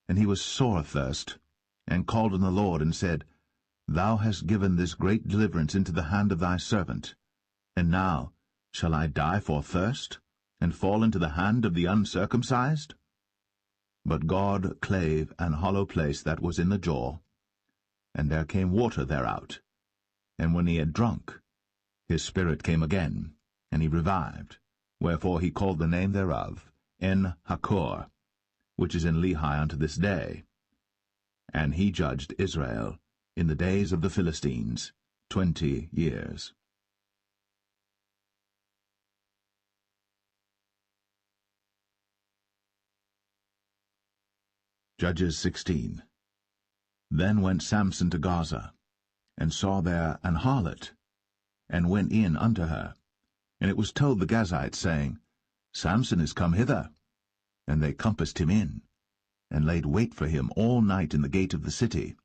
And he was sore athirst, and called on the Lord, and said, Thou hast given this great deliverance into the hand of thy servant, and now shall I die for thirst, and fall into the hand of the uncircumcised? But God clave an hollow place that was in the jaw, and there came water thereout. And when he had drunk, his spirit came again, and he revived. Wherefore he called the name thereof En-Hakkore, which is in Lehi unto this day. And he judged Israel in the days of the Philistines 20 years. Judges 16. Then went Samson to Gaza, and saw there an harlot, and went in unto her. And it was told the Gazites, saying, Samson is come hither. And they compassed him in, and laid wait for him all night in the gate of the city,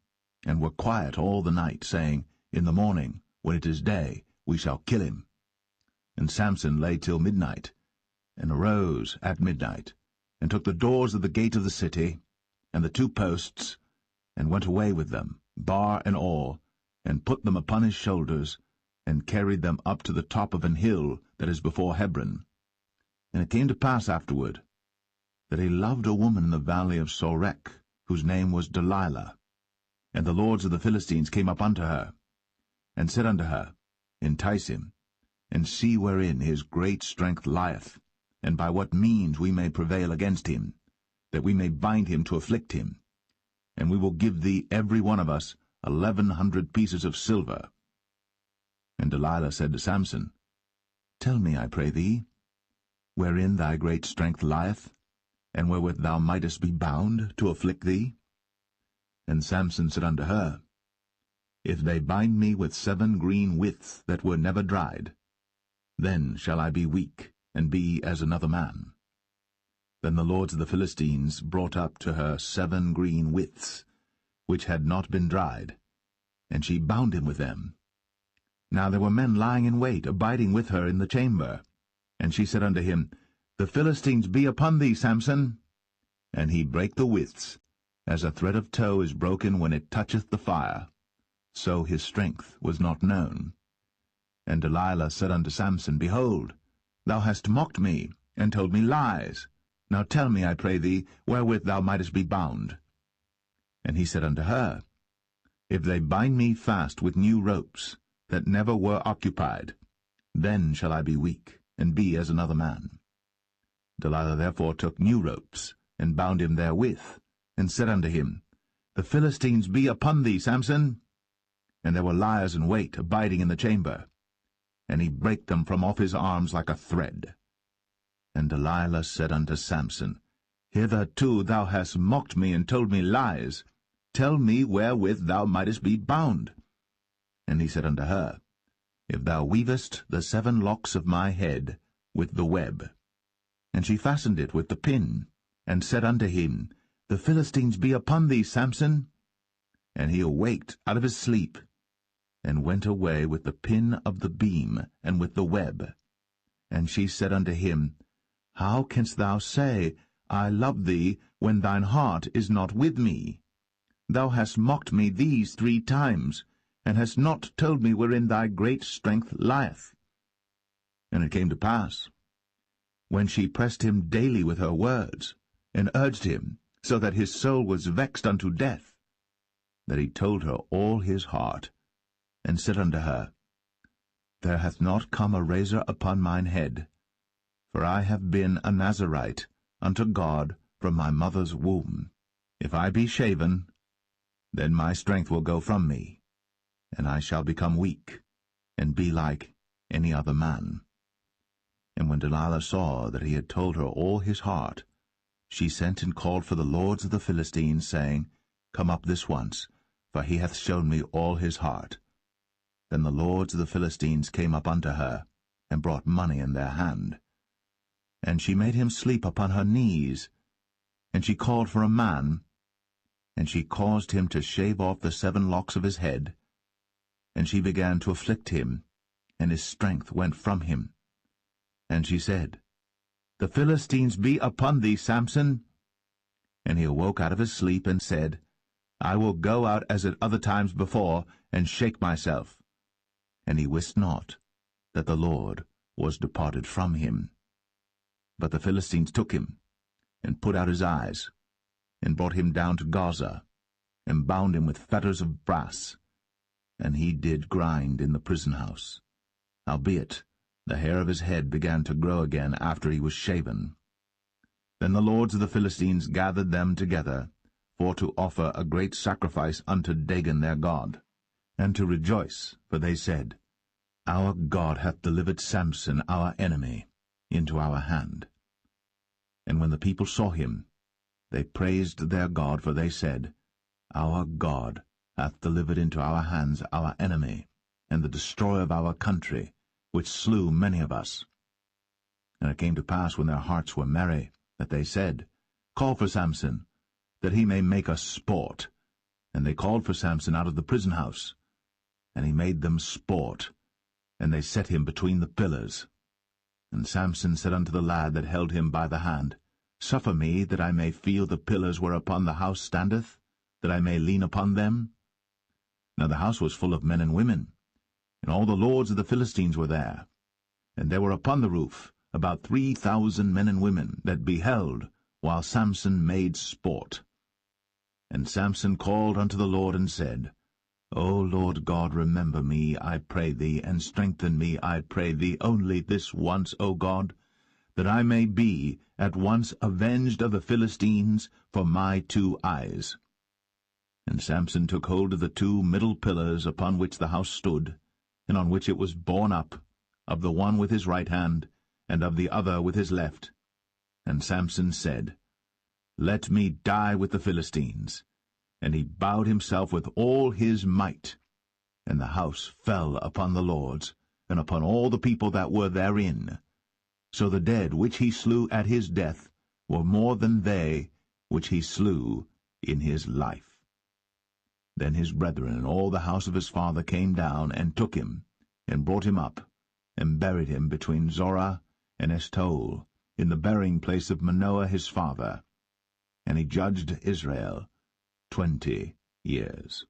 and were quiet all the night, saying, In the morning, when it is day, we shall kill him. And Samson lay till midnight, and arose at midnight, and took the doors of the gate of the city, and the 2 posts, and went away with them, bar and all, and put them upon his shoulders, and carried them up to the top of an hill that is before Hebron. And it came to pass afterward, that he loved a woman in the valley of Sorek, whose name was Delilah. And the lords of the Philistines came up unto her, and said unto her, Entice him, and see wherein his great strength lieth, and by what means we may prevail against him, that we may bind him to afflict him. And we will give thee every one of us 1,100 pieces of silver. And Delilah said to Samson, Tell me, I pray thee, wherein thy great strength lieth, and wherewith thou mightest be bound to afflict thee? And Samson said unto her, If they bind me with 7 green withs that were never dried, then shall I be weak, and be as another man. Then the lords of the Philistines brought up to her 7 green withs, which had not been dried, and she bound him with them. Now there were men lying in wait, abiding with her in the chamber. And she said unto him, The Philistines be upon thee, Samson. And he brake the withs, as a thread of tow is broken when it toucheth the fire. So his strength was not known. And Delilah said unto Samson, Behold, thou hast mocked me, and told me lies. Now tell me, I pray thee, wherewith thou mightest be bound. And he said unto her, If they bind me fast with new ropes, that never were occupied, then shall I be weak, and be as another man. Delilah therefore took new ropes, and bound him therewith, and said unto him, The Philistines be upon thee, Samson. And there were liers in wait, abiding in the chamber. And he brake them from off his arms like a thread. And Delilah said unto Samson, Hitherto thou hast mocked me, and told me lies. Tell me wherewith thou mightest be bound. And he said unto her, If thou weavest the 7 locks of my head with the web. And she fastened it with the pin, and said unto him, The Philistines be upon thee, Samson. And he awaked out of his sleep, and went away with the pin of the beam, and with the web. And she said unto him, How canst thou say, I love thee, when thine heart is not with me? Thou hast mocked me these 3 times, and hast not told me wherein thy great strength lieth. And it came to pass, when she pressed him daily with her words, and urged him, so that his soul was vexed unto death, that he told her all his heart, and said unto her, There hath not come a razor upon mine head, for I have been a Nazarite unto God from my mother's womb. If I be shaven, then my strength will go from me, and I shall become weak, and be like any other man. And when Delilah saw that he had told her all his heart, she sent and called for the lords of the Philistines, saying, Come up this once, for he hath shown me all his heart. Then the lords of the Philistines came up unto her, and brought money in their hand. And she made him sleep upon her knees, and she called for a man, and she caused him to shave off the 7 locks of his head, and she began to afflict him, and his strength went from him. And she said, The Philistines be upon thee, Samson. And he awoke out of his sleep, and said, I will go out as at other times before, and shake myself. And he wist not that the Lord was departed from him. But the Philistines took him, and put out his eyes, and brought him down to Gaza, and bound him with fetters of brass, and he did grind in the prison house. Howbeit, the hair of his head began to grow again after he was shaven. Then the lords of the Philistines gathered them together, for to offer a great sacrifice unto Dagon their god, and to rejoice, for they said, Our God hath delivered Samson our enemy into our hand. And when the people saw him, they praised their God, for they said, Our God hath delivered into our hands our enemy, and the destroyer of our country, which slew many of us. And it came to pass, when their hearts were merry, that they said, Call for Samson, that he may make us sport. And they called for Samson out of the prison house. and he made them sport, and they set him between the pillars. And Samson said unto the lad that held him by the hand, Suffer me, that I may feel the pillars whereupon the house standeth, that I may lean upon them. Now the house was full of men and women, and all the lords of the Philistines were there. And there were upon the roof about 3,000 men and women that beheld while Samson made sport. And Samson called unto the Lord and said, O Lord God, remember me, I pray thee, and strengthen me, I pray thee, only this once, O God, that I may be at once avenged of the Philistines for my 2 eyes. And Samson took hold of the 2 middle pillars upon which the house stood, and on which it was borne up, of the one with his right hand, and of the other with his left. And Samson said, Let me die with the Philistines. And he bowed himself with all his might. And the house fell upon the lords, and upon all the people that were therein. So the dead which he slew at his death were more than they which he slew in his life. Then his brethren and all the house of his father came down, and took him, and brought him up, and buried him between Zorah and Eshtaol, in the burying place of Manoah his father. And he judged Israel 20 years.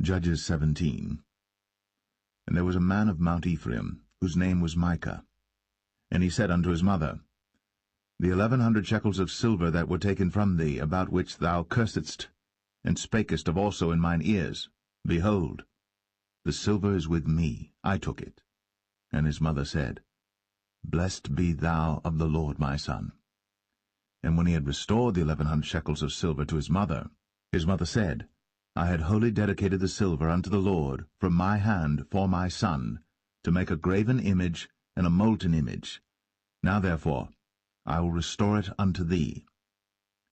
Judges 17. And there was a man of Mount Ephraim, whose name was Micah. And he said unto his mother, The 1,100 shekels of silver that were taken from thee, about which thou cursedst, and spakest of also in mine ears, behold, the silver is with me, I took it. And his mother said, Blessed be thou of the Lord, my son. And when he had restored the 1,100 shekels of silver to his mother said, I had wholly dedicated the silver unto the Lord from my hand for my son, to make a graven image and a molten image. Now therefore I will restore it unto thee.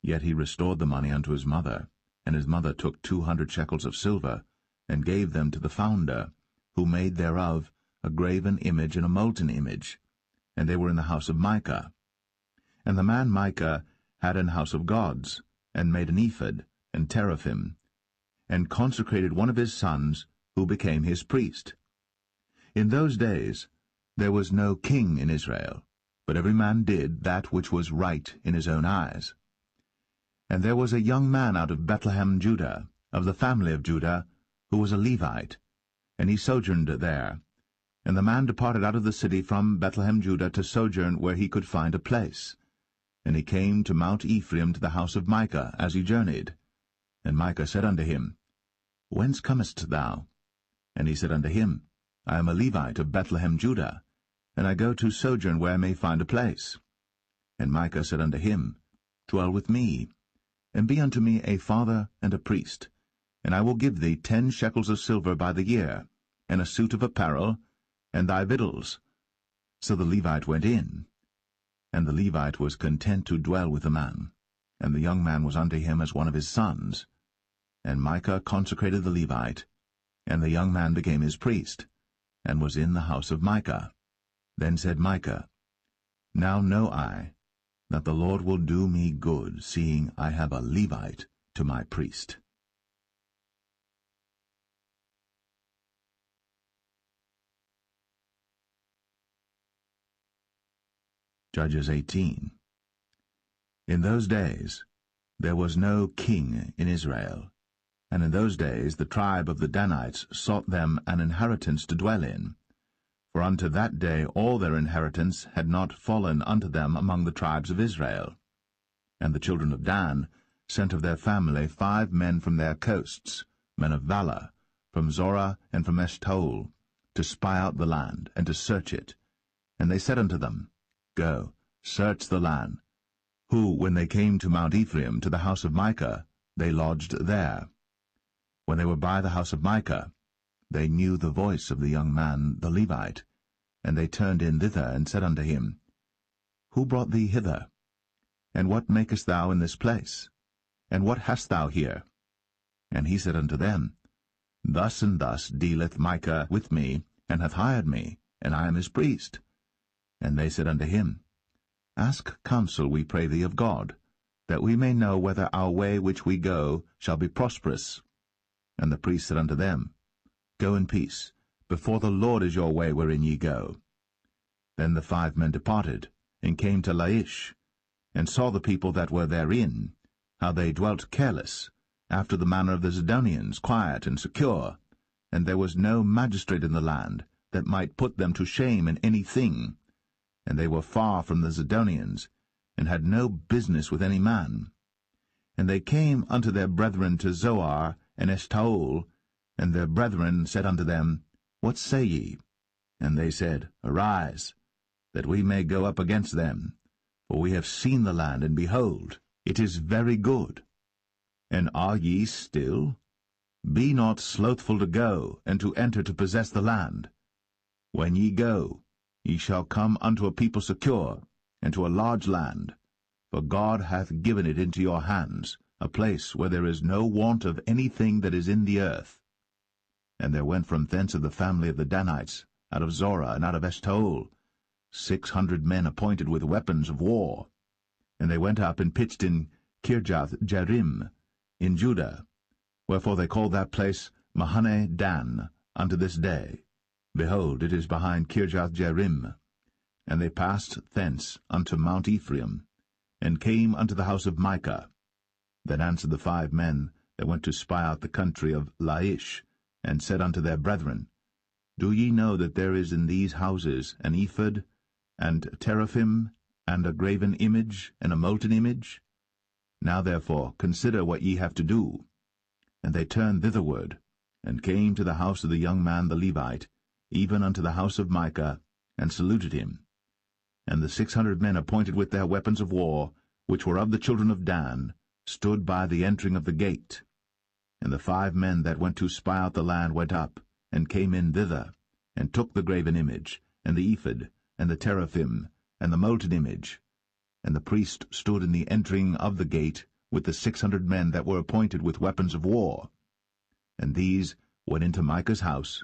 Yet he restored the money unto his mother, and his mother took 200 shekels of silver, and gave them to the founder, who made thereof a graven image and a molten image, and they were in the house of Micah. And the man Micah had an house of gods, and made an ephod, and teraphim, and consecrated one of his sons, who became his priest. In those days there was no king in Israel, but every man did that which was right in his own eyes. And there was a young man out of Bethlehem, Judah, of the family of Judah, who was a Levite, and he sojourned there. And the man departed out of the city from Bethlehem, Judah, to sojourn where he could find a place. And he came to Mount Ephraim, to the house of Micah, as he journeyed. And Micah said unto him, Whence comest thou? And he said unto him, I am a Levite of Bethlehem, Judah, and I go to sojourn where I may find a place. And Micah said unto him, Dwell with me, and be unto me a father and a priest, and I will give thee 10 shekels of silver by the year, and a suit of apparel, and thy victuals. So the Levite went in, and the Levite was content to dwell with the man, and the young man was unto him as one of his sons. And Micah consecrated the Levite, and the young man became his priest, and was in the house of Micah. Then said Micah, Now know I that the Lord will do me good, seeing I have a Levite to my priest. Judges 18. In those days there was no king in Israel, and in those days the tribe of the Danites sought them an inheritance to dwell in. For unto that day all their inheritance had not fallen unto them among the tribes of Israel. And the children of Dan sent of their family 5 men from their coasts, men of valor, from Zorah and from Eshtaol, to spy out the land, and to search it. And they said unto them, Go, search the land. Who, when they came to Mount Ephraim, to the house of Micah, they lodged there. When they were by the house of Micah, they knew the voice of the young man, the Levite, and they turned in thither, and said unto him, Who brought thee hither? And what makest thou in this place? And what hast thou here? And he said unto them, Thus and thus dealeth Micah with me, and hath hired me, and I am his priest. And they said unto him, Ask counsel, we pray thee, of God, that we may know whether our way which we go shall be prosperous. And the priest said unto them, Go in peace. Before the Lord is your way wherein ye go. Then the 5 men departed, and came to Laish, and saw the people that were therein, how they dwelt careless, after the manner of the Zidonians, quiet and secure, and there was no magistrate in the land that might put them to shame in any thing, and they were far from the Zidonians, and had no business with any man. And they came unto their brethren to Zoar and Eshtaol, and their brethren said unto them, What say ye? And they said, Arise, that we may go up against them, for we have seen the land, and behold, it is very good. And are ye still? Be not slothful to go, and to enter to possess the land. When ye go, ye shall come unto a people secure, and to a large land, for God hath given it into your hands, a place where there is no want of anything that is in the earth. And there went from thence of the family of the Danites, out of Zorah and out of Eshtaol, 600 men appointed with weapons of war. And they went up and pitched in Kirjath-jearim, in Judah, wherefore they call that place Mahane Dan unto this day. Behold, it is behind Kirjath-jearim. And they passed thence unto Mount Ephraim, and came unto the house of Micah. Then answered the 5 men that went to spy out the country of Laish, and said unto their brethren, Do ye know that there is in these houses an ephod, and teraphim, and a graven image, and a molten image? Now therefore consider what ye have to do. And they turned thitherward, and came to the house of the young man the Levite, even unto the house of Micah, and saluted him. And the 600 men appointed with their weapons of war, which were of the children of Dan, stood by the entering of the gate. And the 5 men that went to spy out the land went up, and came in thither, and took the graven image, and the ephod, and the teraphim, and the molten image. And the priest stood in the entering of the gate with the 600 men that were appointed with weapons of war. And these went into Micah's house,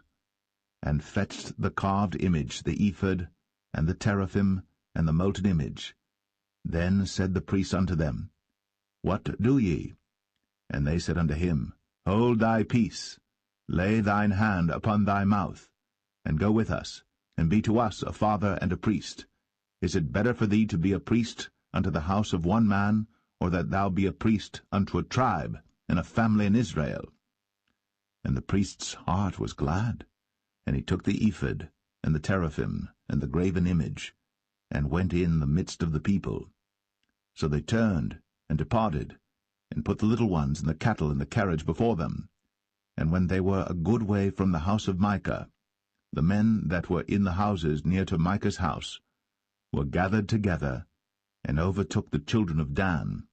and fetched the carved image, the ephod, and the teraphim, and the molten image. Then said the priest unto them, What do ye? And they said unto him, Hold thy peace, lay thine hand upon thy mouth, and go with us, and be to us a father and a priest. Is it better for thee to be a priest unto the house of one man, or that thou be a priest unto a tribe and a family in Israel? And the priest's heart was glad, and he took the ephod, and the teraphim, and the graven image, and went in the midst of the people. So they turned, and departed, and put the little ones and the cattle in the carriage before them. And when they were a good way from the house of Micah, the men that were in the houses near to Micah's house were gathered together, and overtook the children of Dan.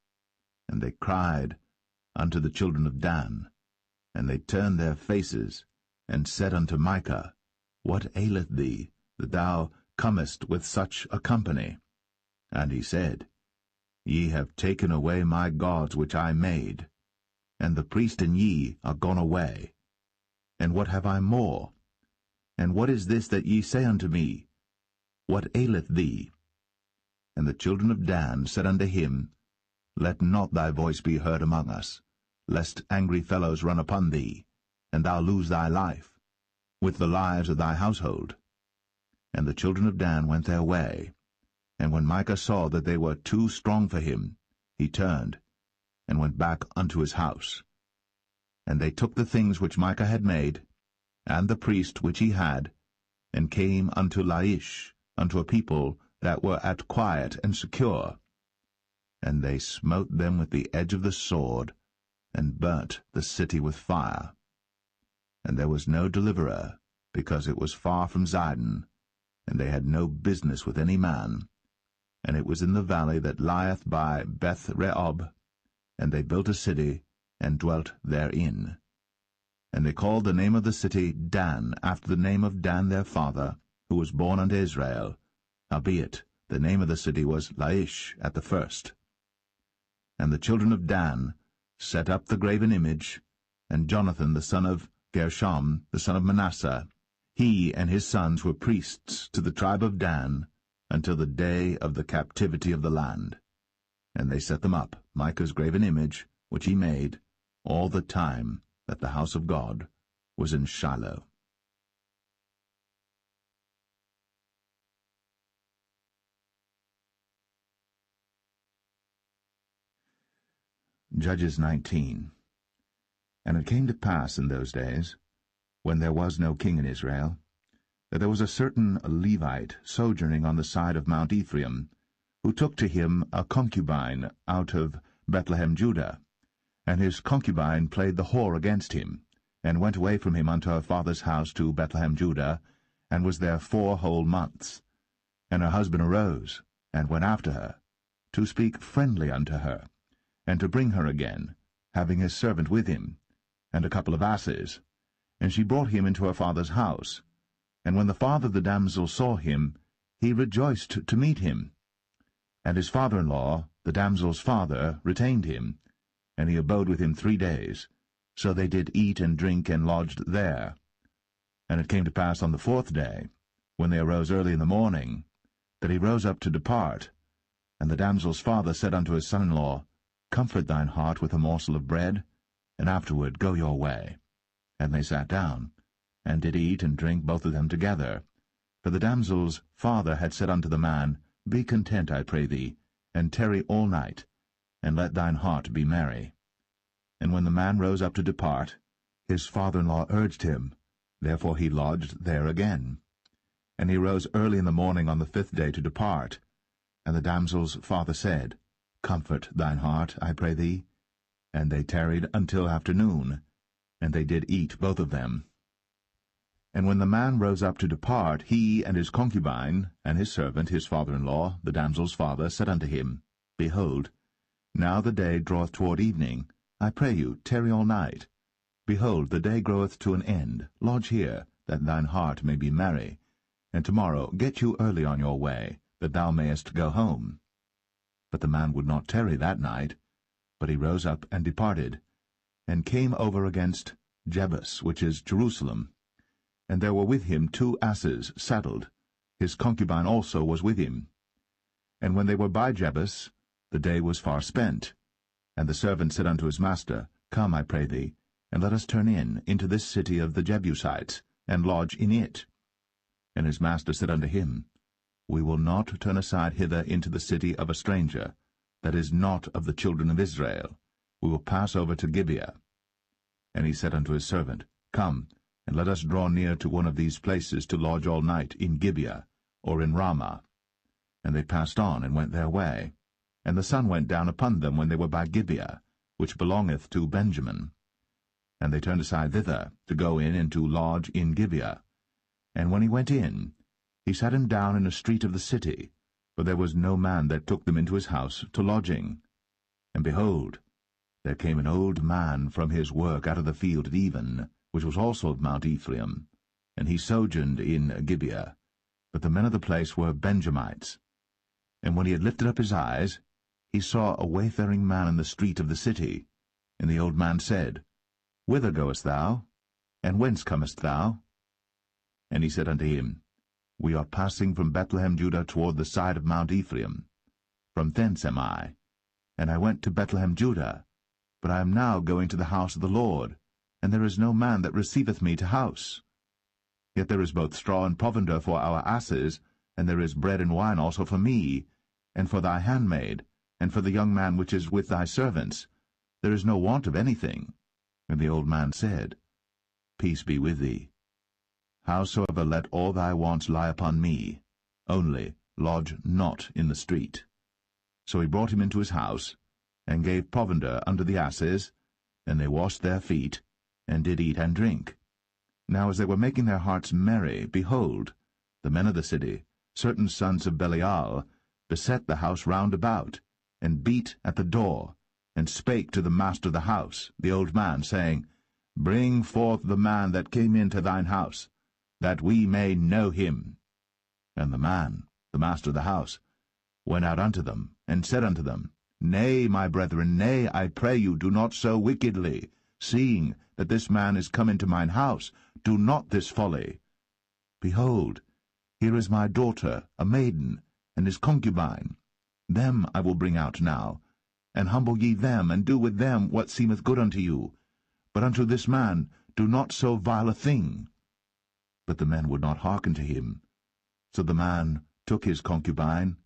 And they cried unto the children of Dan, and they turned their faces, and said unto Micah, What aileth thee, that thou comest with such a company? And he said, Ye have taken away my gods which I made, and the priest and ye are gone away. And what have I more? And what is this that ye say unto me? What aileth thee? And the children of Dan said unto him, Let not thy voice be heard among us, lest angry fellows run upon thee, and thou lose thy life, with the lives of thy household. And the children of Dan went their way. And when Micah saw that they were too strong for him, he turned, and went back unto his house. And they took the things which Micah had made, and the priest which he had, and came unto Laish, unto a people that were at quiet and secure. And they smote them with the edge of the sword, and burnt the city with fire. And there was no deliverer, because it was far from Zidon, and they had no business with any man. And it was in the valley that lieth by Beth-rehob, and they built a city, and dwelt therein. And they called the name of the city Dan, after the name of Dan their father, who was born unto Israel. Howbeit, the name of the city was Laish at the first. And the children of Dan set up the graven image, and Jonathan the son of Gershom, the son of Manasseh, he and his sons were priests to the tribe of Dan, until the day of the captivity of the land. And they set them up, Micah's graven image, which he made, all the time that the house of God was in Shiloh. Judges 19. And it came to pass in those days, when there was no king in Israel, that there was a certain Levite sojourning on the side of Mount Ephraim, who took to him a concubine out of Bethlehem Judah. And his concubine played the whore against him, and went away from him unto her father's house to Bethlehem Judah, and was there 4 whole months. And her husband arose, and went after her, to speak friendly unto her, and to bring her again, having his servant with him, and a couple of asses. And she brought him into her father's house. And when the father of the damsel saw him, he rejoiced to meet him. And his father-in-law, the damsel's father, retained him, and he abode with him 3 days. So they did eat and drink, and lodged there. And it came to pass on the 4th day, when they arose early in the morning, that he rose up to depart. And the damsel's father said unto his son-in-law, Comfort thine heart with a morsel of bread, and afterward go your way. And they sat down, and did eat and drink both of them together. For the damsel's father had said unto the man, Be content, I pray thee, and tarry all night, and let thine heart be merry. And when the man rose up to depart, his father-in-law urged him, therefore he lodged there again. And he rose early in the morning on the 5th day to depart. And the damsel's father said, Comfort thine heart, I pray thee. And they tarried until afternoon, and they did eat both of them. And when the man rose up to depart, he and his concubine, and his servant, his father-in-law, the damsel's father, said unto him, Behold, now the day draweth toward evening. I pray you, tarry all night. Behold, the day groweth to an end. Lodge here, that thine heart may be merry. And tomorrow get you early on your way, that thou mayest go home. But the man would not tarry that night, but he rose up and departed, and came over against Jebus, which is Jerusalem. And there were with him 2 asses saddled. His concubine also was with him. And when they were by Jebus, the day was far spent. And the servant said unto his master, Come, I pray thee, and let us turn into this city of the Jebusites, and lodge in it. And his master said unto him, We will not turn aside hither into the city of a stranger, that is not of the children of Israel. We will pass over to Gibeah. And he said unto his servant, Come, and let us draw near to one of these places to lodge all night in Gibeah, or in Ramah. And they passed on, and went their way. And the sun went down upon them when they were by Gibeah, which belongeth to Benjamin. And they turned aside thither, to go in and to lodge in Gibeah. And when he went in, he sat him down in a street of the city, for there was no man that took them into his house to lodging. And behold, there came an old man from his work out of the field at even, which was also of Mount Ephraim, and he sojourned in Gibeah. But the men of the place were Benjamites. And when he had lifted up his eyes, he saw a wayfaring man in the street of the city. And the old man said, Whither goest thou? And whence comest thou? And he said unto him, We are passing from Bethlehem Judah toward the side of Mount Ephraim. From thence am I. And I went to Bethlehem Judah, but I am now going to the house of the Lord, and there is no man that receiveth me to house. Yet there is both straw and provender for our asses, and there is bread and wine also for me, and for thy handmaid, and for the young man which is with thy servants. There is no want of anything. And the old man said, Peace be with thee. Howsoever let all thy wants lie upon me, only lodge not in the street. So he brought him into his house, and gave provender unto the asses, and they washed their feet, and did eat and drink. Now as they were making their hearts merry, behold, the men of the city, certain sons of Belial, beset the house round about, and beat at the door, and spake to the master of the house, the old man, saying, Bring forth the man that came into thine house, that we may know him. And the man, the master of the house, went out unto them, and said unto them, Nay, my brethren, nay, I pray you, do not so wickedly, seeing that this man is come into mine house. Do not this folly. Behold, here is my daughter, a maiden, and his concubine. Them I will bring out now, and humble ye them, and do with them what seemeth good unto you. But unto this man do not so vile a thing. But the men would not hearken to him. So the man took his concubine,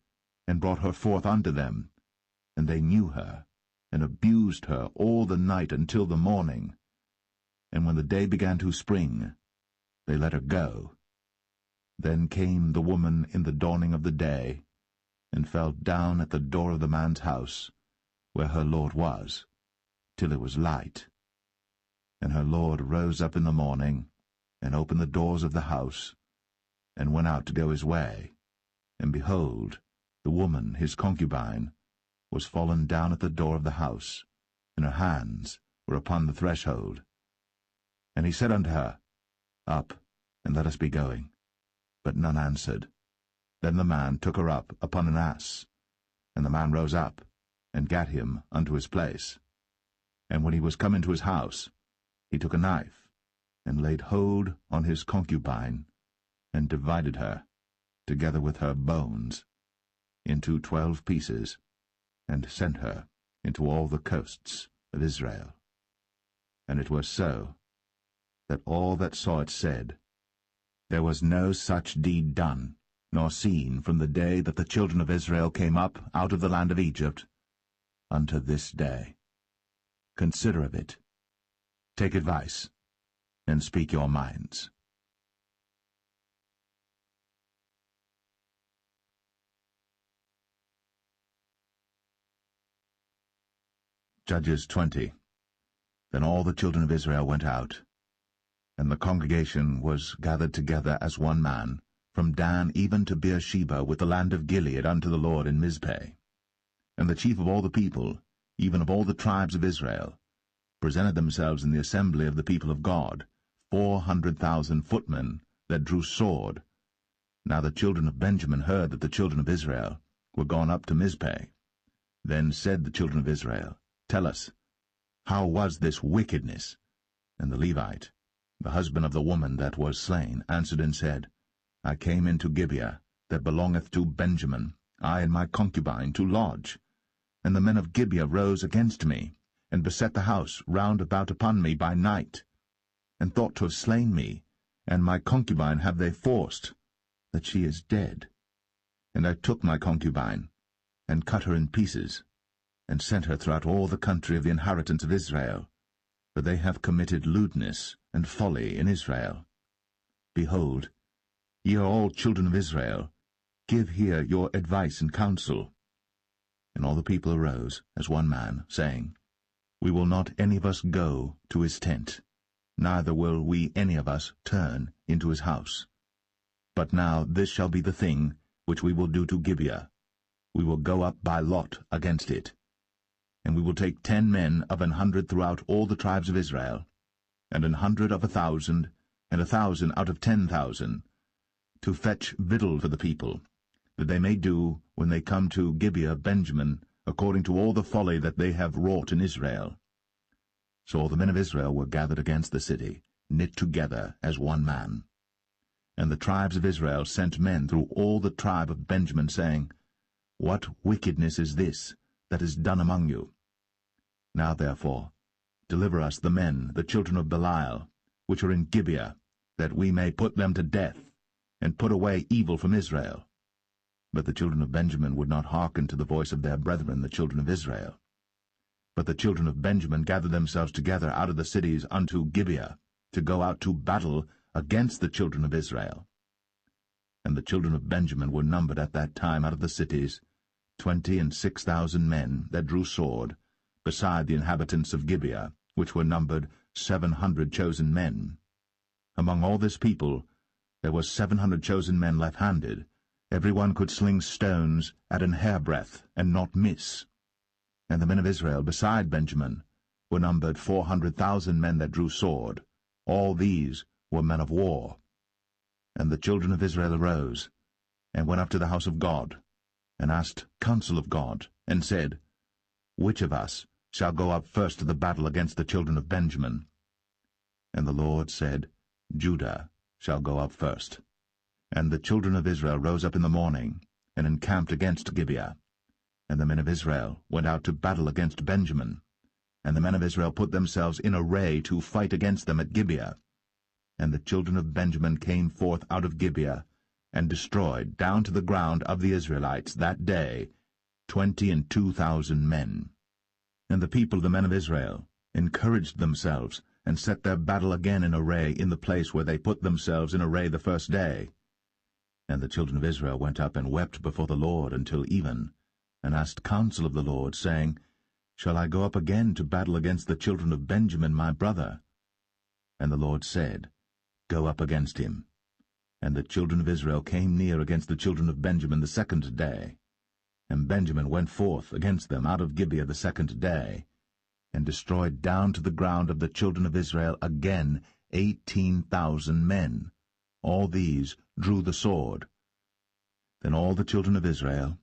and brought her forth unto them. And they knew her, and abused her all the night until the morning. And when the day began to spring, they let her go. Then came the woman in the dawning of the day, and fell down at the door of the man's house, where her lord was, till it was light. And her lord rose up in the morning, and opened the doors of the house, and went out to go his way. And behold, the woman, his concubine, was fallen down at the door of the house, and her hands were upon the threshold. And he said unto her, Up, and let us be going. But none answered. Then the man took her up upon an ass. And the man rose up, and gat him unto his place. And when he was come into his house, he took a knife, and laid hold on his concubine, and divided her, together with her bones, into 12 pieces, and sent her into all the coasts of Israel. And it was so, that all that saw it said, There was no such deed done, nor seen from the day that the children of Israel came up out of the land of Egypt, unto this day. Consider of it, take advice, and speak your minds. Judges 20. Then all the children of Israel went out, and the congregation was gathered together as one man, from Dan even to Beersheba with the land of Gilead unto the Lord in Mizpeh. And the chief of all the people, even of all the tribes of Israel, presented themselves in the assembly of the people of God, 400,000 footmen that drew sword. Now the children of Benjamin heard that the children of Israel were gone up to Mizpeh. Then said the children of Israel, Tell us, how was this wickedness? And the Levite, the husband of the woman that was slain, answered and said, I came into Gibeah, that belongeth to Benjamin, I and my concubine, to lodge. And the men of Gibeah rose against me, and beset the house round about upon me by night, and thought to have slain me, and my concubine have they forced, that she is dead. And I took my concubine, and cut her in pieces, and sent her throughout all the country of the inheritance of Israel, for they have committed lewdness and folly in Israel. Behold, ye are all children of Israel, give here your advice and counsel. And all the people arose as one man, saying, We will not any of us go to his tent, neither will we any of us turn into his house. But now this shall be the thing which we will do to Gibeah. We will go up by lot against it. And we will take 10 men of 100 throughout all the tribes of Israel, and 100 of 1,000, and 1,000 out of 10,000, to fetch victual for the people, that they may do, when they come to Gibeah Benjamin, according to all the folly that they have wrought in Israel. So all the men of Israel were gathered against the city, knit together as one man. And the tribes of Israel sent men through all the tribe of Benjamin, saying, What wickedness is this that is done among you? Now therefore deliver us the men, the children of Belial, which are in Gibeah, that we may put them to death, and put away evil from Israel. But the children of Benjamin would not hearken to the voice of their brethren, the children of Israel. But the children of Benjamin gathered themselves together out of the cities unto Gibeah, to go out to battle against the children of Israel. And the children of Benjamin were numbered at that time out of the cities 26,000 men that drew sword, beside the inhabitants of Gibeah, which were numbered 700 chosen men. Among all this people there was 700 chosen men left-handed. Every one could sling stones at an hairbreadth, and not miss. And the men of Israel beside Benjamin were numbered 400,000 men that drew sword. All these were men of war. And the children of Israel arose, and went up to the house of God, and asked counsel of God, and said, Which of us shall go up first to the battle against the children of Benjamin? And the Lord said, Judah shall go up first. And the children of Israel rose up in the morning, and encamped against Gibeah. And the men of Israel went out to battle against Benjamin. And the men of Israel put themselves in array to fight against them at Gibeah. And the children of Benjamin came forth out of Gibeah, and destroyed down to the ground of the Israelites that day 22,000 men. And the people, the men of Israel, encouraged themselves, and set their battle again in array in the place where they put themselves in array the first day. And the children of Israel went up and wept before the Lord until even, and asked counsel of the Lord, saying, Shall I go up again to battle against the children of Benjamin my brother? And the Lord said, Go up against him. And the children of Israel came near against the children of Benjamin the second day. And Benjamin went forth against them out of Gibeah the second day, and destroyed down to the ground of the children of Israel again 18,000 men. All these drew the sword. Then all the children of Israel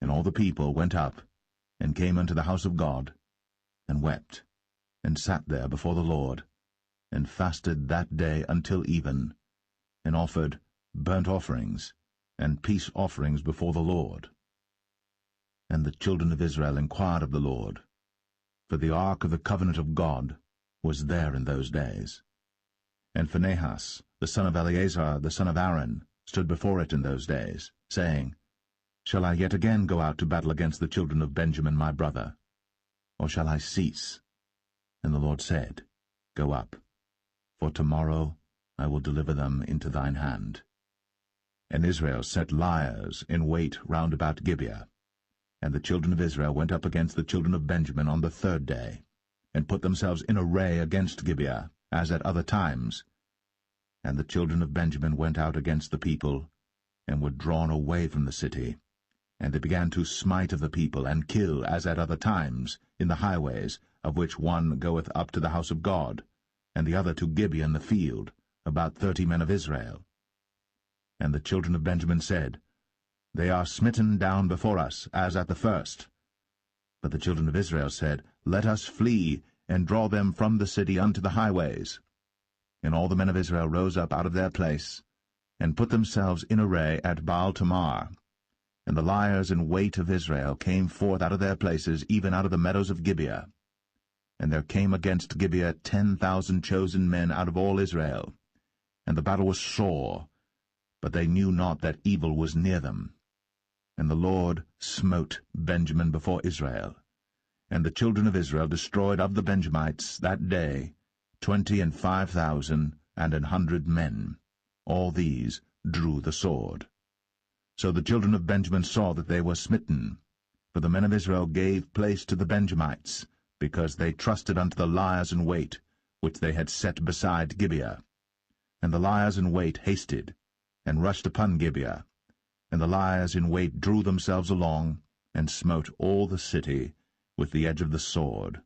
and all the people went up, and came unto the house of God, and wept, and sat there before the Lord, and fasted that day until even, and offered burnt offerings and peace offerings before the Lord. And the children of Israel inquired of the Lord, for the ark of the covenant of God was there in those days. And Phinehas, the son of Eleazar, the son of Aaron, stood before it in those days, saying, Shall I yet again go out to battle against the children of Benjamin my brother? Or shall I cease? And the Lord said, Go up, for tomorrow I will deliver them into thine hand. And Israel set liers in wait round about Gibeah. And the children of Israel went up against the children of Benjamin on the third day, and put themselves in array against Gibeah, as at other times. And the children of Benjamin went out against the people, and were drawn away from the city. And they began to smite of the people, and kill, as at other times, in the highways, of which one goeth up to the house of God, and the other to Gibeah in the field, about 30 men of Israel. And the children of Benjamin said, They are smitten down before us, as at the first. But the children of Israel said, Let us flee, and draw them from the city unto the highways. And all the men of Israel rose up out of their place, and put themselves in array at Baal-Tamar. And the liers in wait of Israel came forth out of their places, even out of the meadows of Gibeah. And there came against Gibeah 10,000 chosen men out of all Israel. And the battle was sore, but they knew not that evil was near them. And the Lord smote Benjamin before Israel. And the children of Israel destroyed of the Benjamites that day 25,000 and 100 men. All these drew the sword. So the children of Benjamin saw that they were smitten. For the men of Israel gave place to the Benjamites, because they trusted unto the liers in wait, which they had set beside Gibeah. And the liers in wait hasted, and rushed upon Gibeah. And the liers in wait drew themselves along, and smote all the city with the edge of the sword.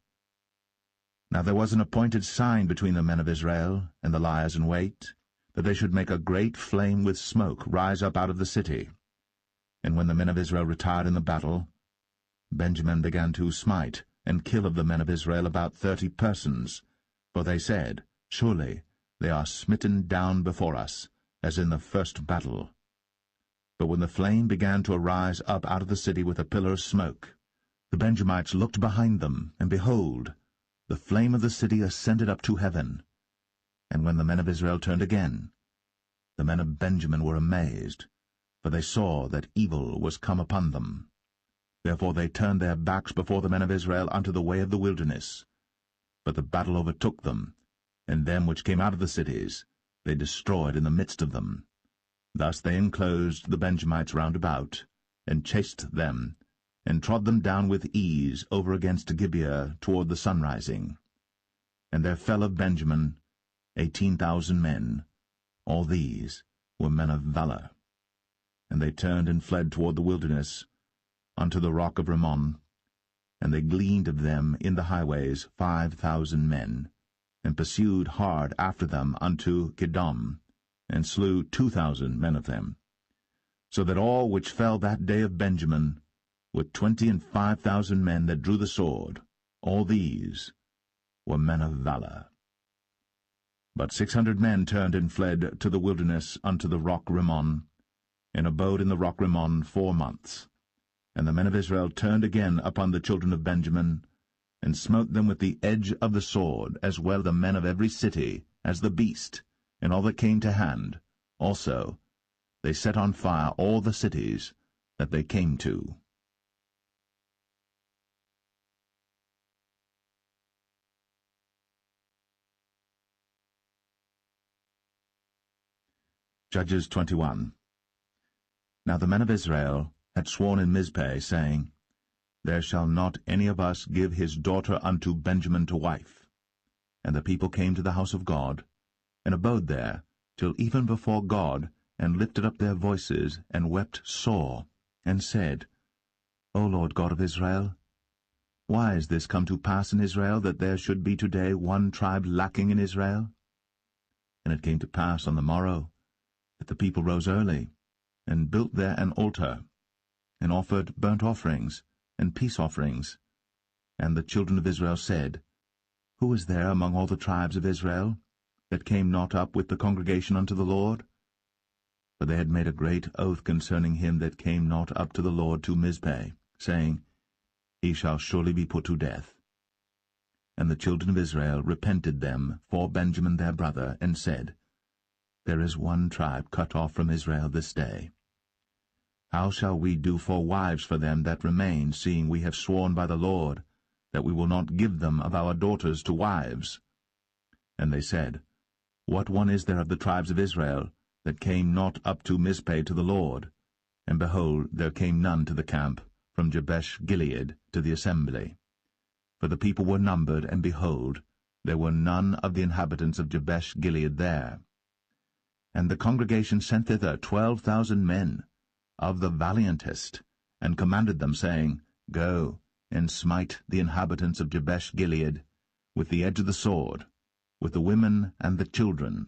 Now there was an appointed sign between the men of Israel and the liers in wait, that they should make a great flame with smoke rise up out of the city. And when the men of Israel retired in the battle, Benjamin began to smite and kill of the men of Israel about 30 persons. For they said, Surely they are smitten down before us, as in the first battle. But when the flame began to arise up out of the city with a pillar of smoke, the Benjamites looked behind them, and behold, the flame of the city ascended up to heaven. And when the men of Israel turned again, the men of Benjamin were amazed, for they saw that evil was come upon them. Therefore they turned their backs before the men of Israel unto the way of the wilderness. But the battle overtook them, and them which came out of the cities they destroyed in the midst of them. Thus they enclosed the Benjamites round about, and chased them, and trod them down with ease over against Gibeah toward the sunrising. And there fell of Benjamin 18,000 men. All these were men of valor. And they turned and fled toward the wilderness, unto the rock of Rimmon. And they gleaned of them in the highways 5,000 men, and pursued hard after them unto Kidom, and slew 2,000 men of them. So that all which fell that day of Benjamin were 25,000 men that drew the sword. All these were men of valor. But 600 men turned and fled to the wilderness unto the rock Rimmon, and abode in the rock Rimmon 4 months. And the men of Israel turned again upon the children of Benjamin, and smote them with the edge of the sword, as well the men of every city as the beast, and all that came to hand. Also they set on fire all the cities that they came to. Judges 21. Now the men of Israel had sworn in Mizpeh, saying, There shall not any of us give his daughter unto Benjamin to wife. And the people came to the house of God, and abode there till even before God, and lifted up their voices, and wept sore, and said, O Lord God of Israel, why is this come to pass in Israel, that there should be today one tribe lacking in Israel? And it came to pass on the morrow, that the people rose early, and built there an altar, and offered burnt offerings, and peace offerings. And the children of Israel said, Who is there among all the tribes of Israel, that came not up with the congregation unto the Lord? For they had made a great oath concerning him that came not up to the Lord to Mizpeh, saying, He shall surely be put to death. And the children of Israel repented them for Benjamin their brother, and said, There is one tribe cut off from Israel this day. How shall we do for wives for them that remain, seeing we have sworn by the Lord, that we will not give them of our daughters to wives? And they said, What one is there of the tribes of Israel, that came not up to Mizpeh to the Lord? And behold, there came none to the camp, from Jabesh-Gilead to the assembly. For the people were numbered, and behold, there were none of the inhabitants of Jabesh-Gilead there. And the congregation sent thither 12,000 men, of the valiantest, and commanded them, saying, Go, and smite the inhabitants of Jabesh-Gilead with the edge of the sword, with the women and the children.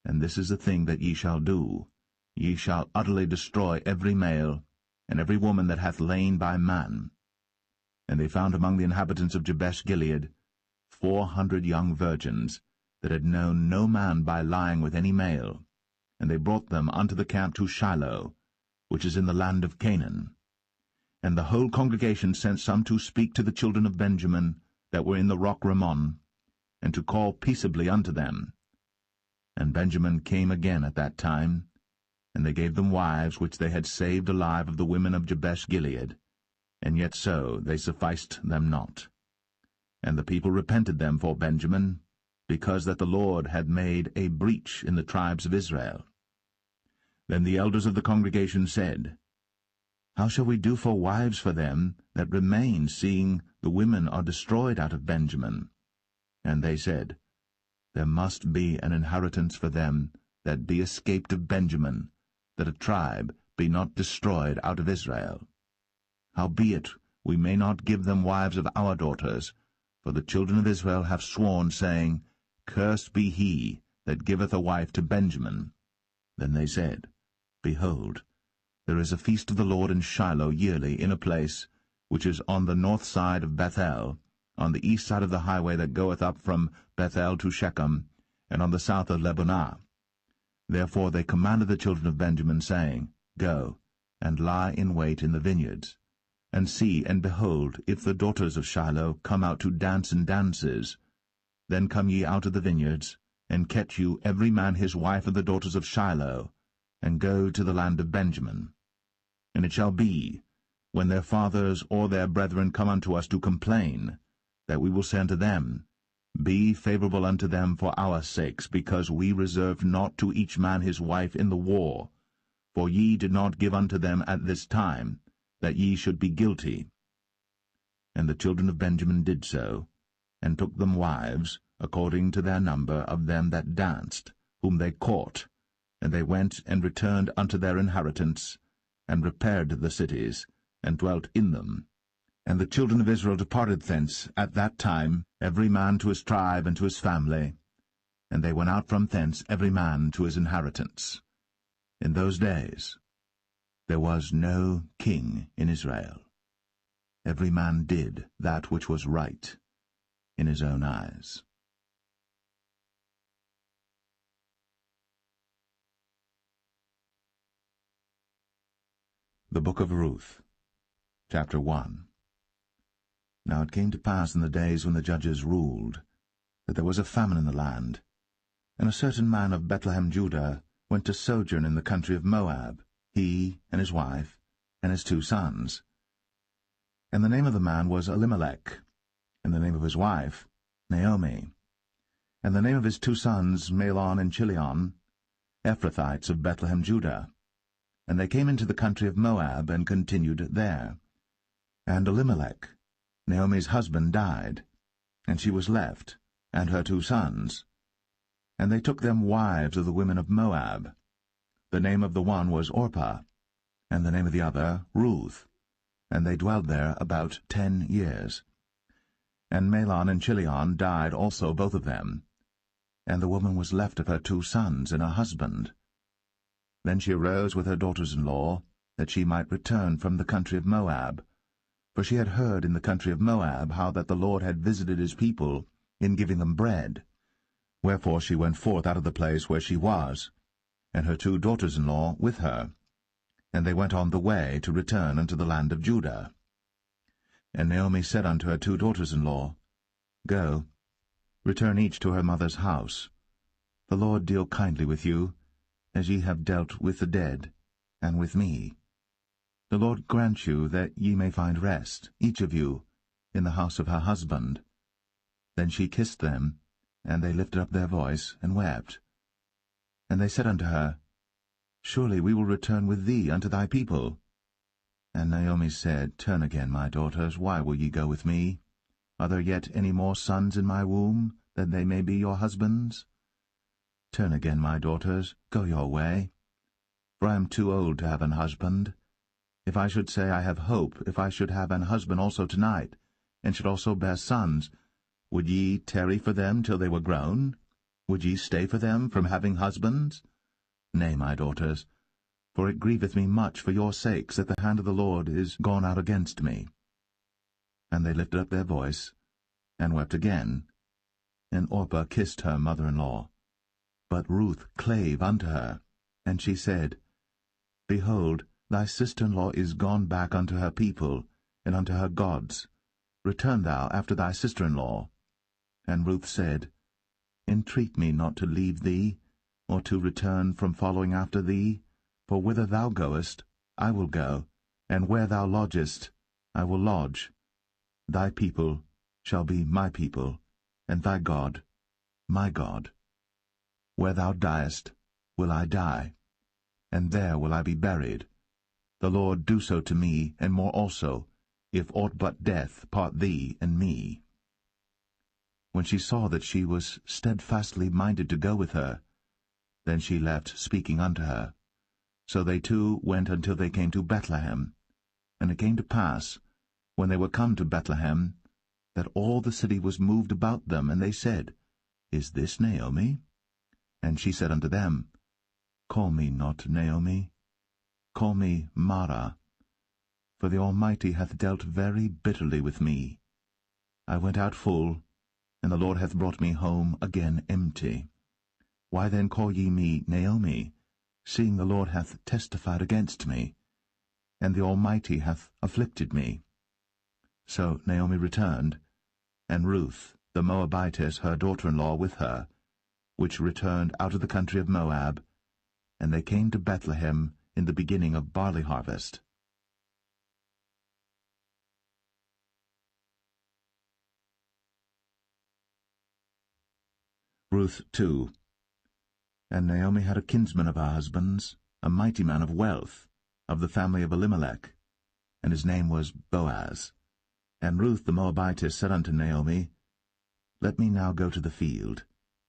And this is the thing that ye shall do. Ye shall utterly destroy every male, and every woman that hath lain by man. And they found among the inhabitants of Jabesh-Gilead 400 young virgins, that had known no man by lying with any male. And they brought them unto the camp to Shiloh, which is in the land of Canaan. And the whole congregation sent some to speak to the children of Benjamin that were in the rock Rimmon, and to call peaceably unto them. And Benjamin came again at that time, and they gave them wives which they had saved alive of the women of Jabesh-Gilead, and yet so they sufficed them not. And the people repented them for Benjamin, because that the Lord had made a breach in the tribes of Israel. Then the elders of the congregation said, How shall we do for wives for them that remain, seeing the women are destroyed out of Benjamin? And they said, There must be an inheritance for them that be escaped of Benjamin, that a tribe be not destroyed out of Israel. Howbeit we may not give them wives of our daughters, for the children of Israel have sworn, saying, Cursed be he that giveth a wife to Benjamin. Then they said, Behold, there is a feast of the Lord in Shiloh yearly, in a place which is on the north side of Bethel, on the east side of the highway that goeth up from Bethel to Shechem, and on the south of Lebonah. Therefore they commanded the children of Benjamin, saying, Go, and lie in wait in the vineyards, and see, and behold, if the daughters of Shiloh come out to dance in dances, then come ye out of the vineyards, and catch you every man his wife of the daughters of Shiloh, and go to the land of Benjamin. And it shall be, when their fathers or their brethren come unto us to complain, that we will say unto them, Be favorable unto them for our sakes, because we reserved not to each man his wife in the war, for ye did not give unto them at this time, that ye should be guilty. And the children of Benjamin did so, and took them wives, according to their number of them that danced, whom they caught, and they went and returned unto their inheritance, and repaired the cities, and dwelt in them. And the children of Israel departed thence at that time, every man to his tribe and to his family, and they went out from thence every man to his inheritance. In those days there was no king in Israel. Every man did that which was right in his own eyes. The Book of Ruth, Chapter 1. Now it came to pass in the days when the judges ruled, that there was a famine in the land, and a certain man of Bethlehem, Judah, went to sojourn in the country of Moab, he and his wife, and his 2 sons. And the name of the man was Elimelech, and the name of his wife Naomi, and the name of his 2 sons Mahlon and Chilion, Ephrathites of Bethlehem, Judah. And they came into the country of Moab, and continued there. And Elimelech, Naomi's husband, died, and she was left, and her 2 sons. And they took them wives of the women of Moab. The name of the one was Orpah, and the name of the other Ruth, and they dwelled there about 10 years. And Mahlon and Chilion died also, both of them, and the woman was left of her 2 sons and her husband. Then she arose with her daughters-in-law, that she might return from the country of Moab, for she had heard in the country of Moab how that the Lord had visited his people in giving them bread. Wherefore she went forth out of the place where she was, and her 2 daughters-in-law with her, and they went on the way to return unto the land of Judah. And Naomi said unto her 2 daughters-in-law, Go, return each to her mother's house. The Lord deal kindly with you, as ye have dealt with the dead, and with me. The Lord grant you that ye may find rest, each of you, in the house of her husband. Then she kissed them, and they lifted up their voice, and wept. And they said unto her, Surely we will return with thee unto thy people. And Naomi said, Turn again, my daughters, why will ye go with me? Are there yet any more sons in my womb, that they may be your husbands? Turn again, my daughters, go your way. For I am too old to have an husband. If I should say I have hope, if I should have an husband also tonight, and should also bear sons, would ye tarry for them till they were grown? Would ye stay for them from having husbands? Nay, my daughters, for it grieveth me much for your sakes that the hand of the Lord is gone out against me. And they lifted up their voice, and wept again. And Orpah kissed her mother-in-law. But Ruth clave unto her, and she said, Behold, thy sister-in-law is gone back unto her people, and unto her gods. Return thou after thy sister-in-law. And Ruth said, Entreat me not to leave thee, or to return from following after thee, for whither thou goest, I will go, and where thou lodgest, I will lodge. Thy people shall be my people, and thy God my God. Where thou diest will I die, and there will I be buried. The Lord do so to me, and more also, if aught but death part thee and me. When she saw that she was steadfastly minded to go with her, then she left speaking unto her. So they 2 went until they came to Bethlehem. And it came to pass, when they were come to Bethlehem, that all the city was moved about them, and they said, Is this Naomi? And she said unto them, Call me not Naomi, call me Mara, for the Almighty hath dealt very bitterly with me. I went out full, and the Lord hath brought me home again empty. Why then call ye me Naomi, seeing the Lord hath testified against me, and the Almighty hath afflicted me? So Naomi returned, and Ruth the Moabitess her daughter-in-law with her, which returned out of the country of Moab, and they came to Bethlehem in the beginning of barley harvest. Ruth 2. And Naomi had a kinsman of her husband's, a mighty man of wealth, of the family of Elimelech, and his name was Boaz. And Ruth the Moabitess said unto Naomi, Let me now go to the field,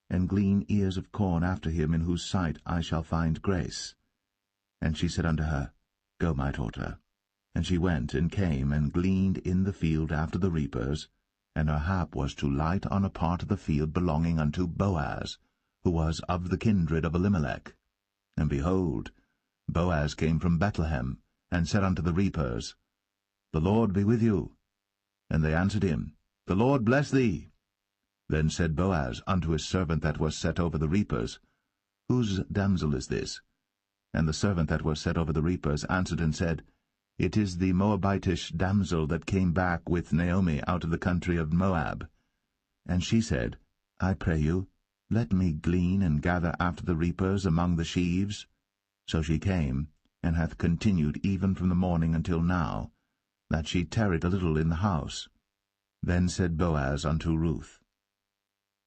and glean ears of corn after him in whose sight I shall find grace. And she said unto her, Go, my daughter. And she went, and came, and gleaned in the field after the reapers, and her hap was to light on a part of the field belonging unto Boaz, who was of the kindred of Elimelech. And behold, Boaz came from Bethlehem, and said unto the reapers, The Lord be with you. And they answered him, The Lord bless thee. Then said Boaz unto his servant that was set over the reapers, Whose damsel is this? And the servant that was set over the reapers answered and said, It is the Moabitish damsel that came back with Naomi out of the country of Moab. And she said, I pray you, let me glean and gather after the reapers among the sheaves. So she came, and hath continued even from the morning until now, that she tarried a little in the house. Then said Boaz unto Ruth,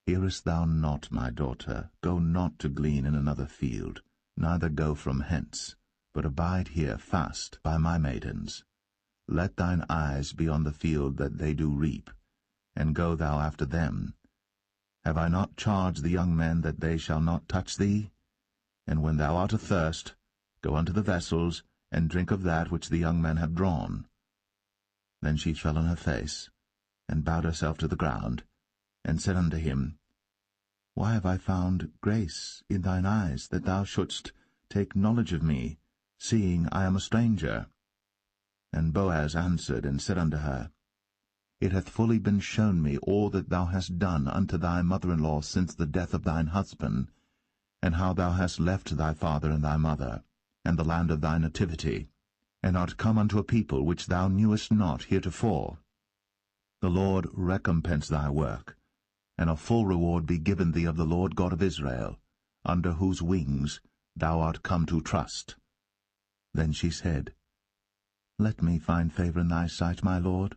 Hearest thou not, my daughter? Go not to glean in another field, neither go from hence, but abide here fast by my maidens. Let thine eyes be on the field that they do reap, and go thou after them. Have I not charged the young men that they shall not touch thee? And when thou art athirst, go unto the vessels, and drink of that which the young men have drawn. Then she fell on her face, and bowed herself to the ground, and said unto him, Why have I found grace in thine eyes, that thou shouldst take knowledge of me, seeing I am a stranger? And Boaz answered and said unto her, It hath fully been shown me all that thou hast done unto thy mother-in-law since the death of thine husband, and how thou hast left thy father and thy mother, and the land of thy nativity, and art come unto a people which thou knewest not heretofore. The Lord recompense thy work, and a full reward be given thee of the Lord God of Israel, under whose wings thou art come to trust. Then she said, Let me find favour in thy sight, my Lord,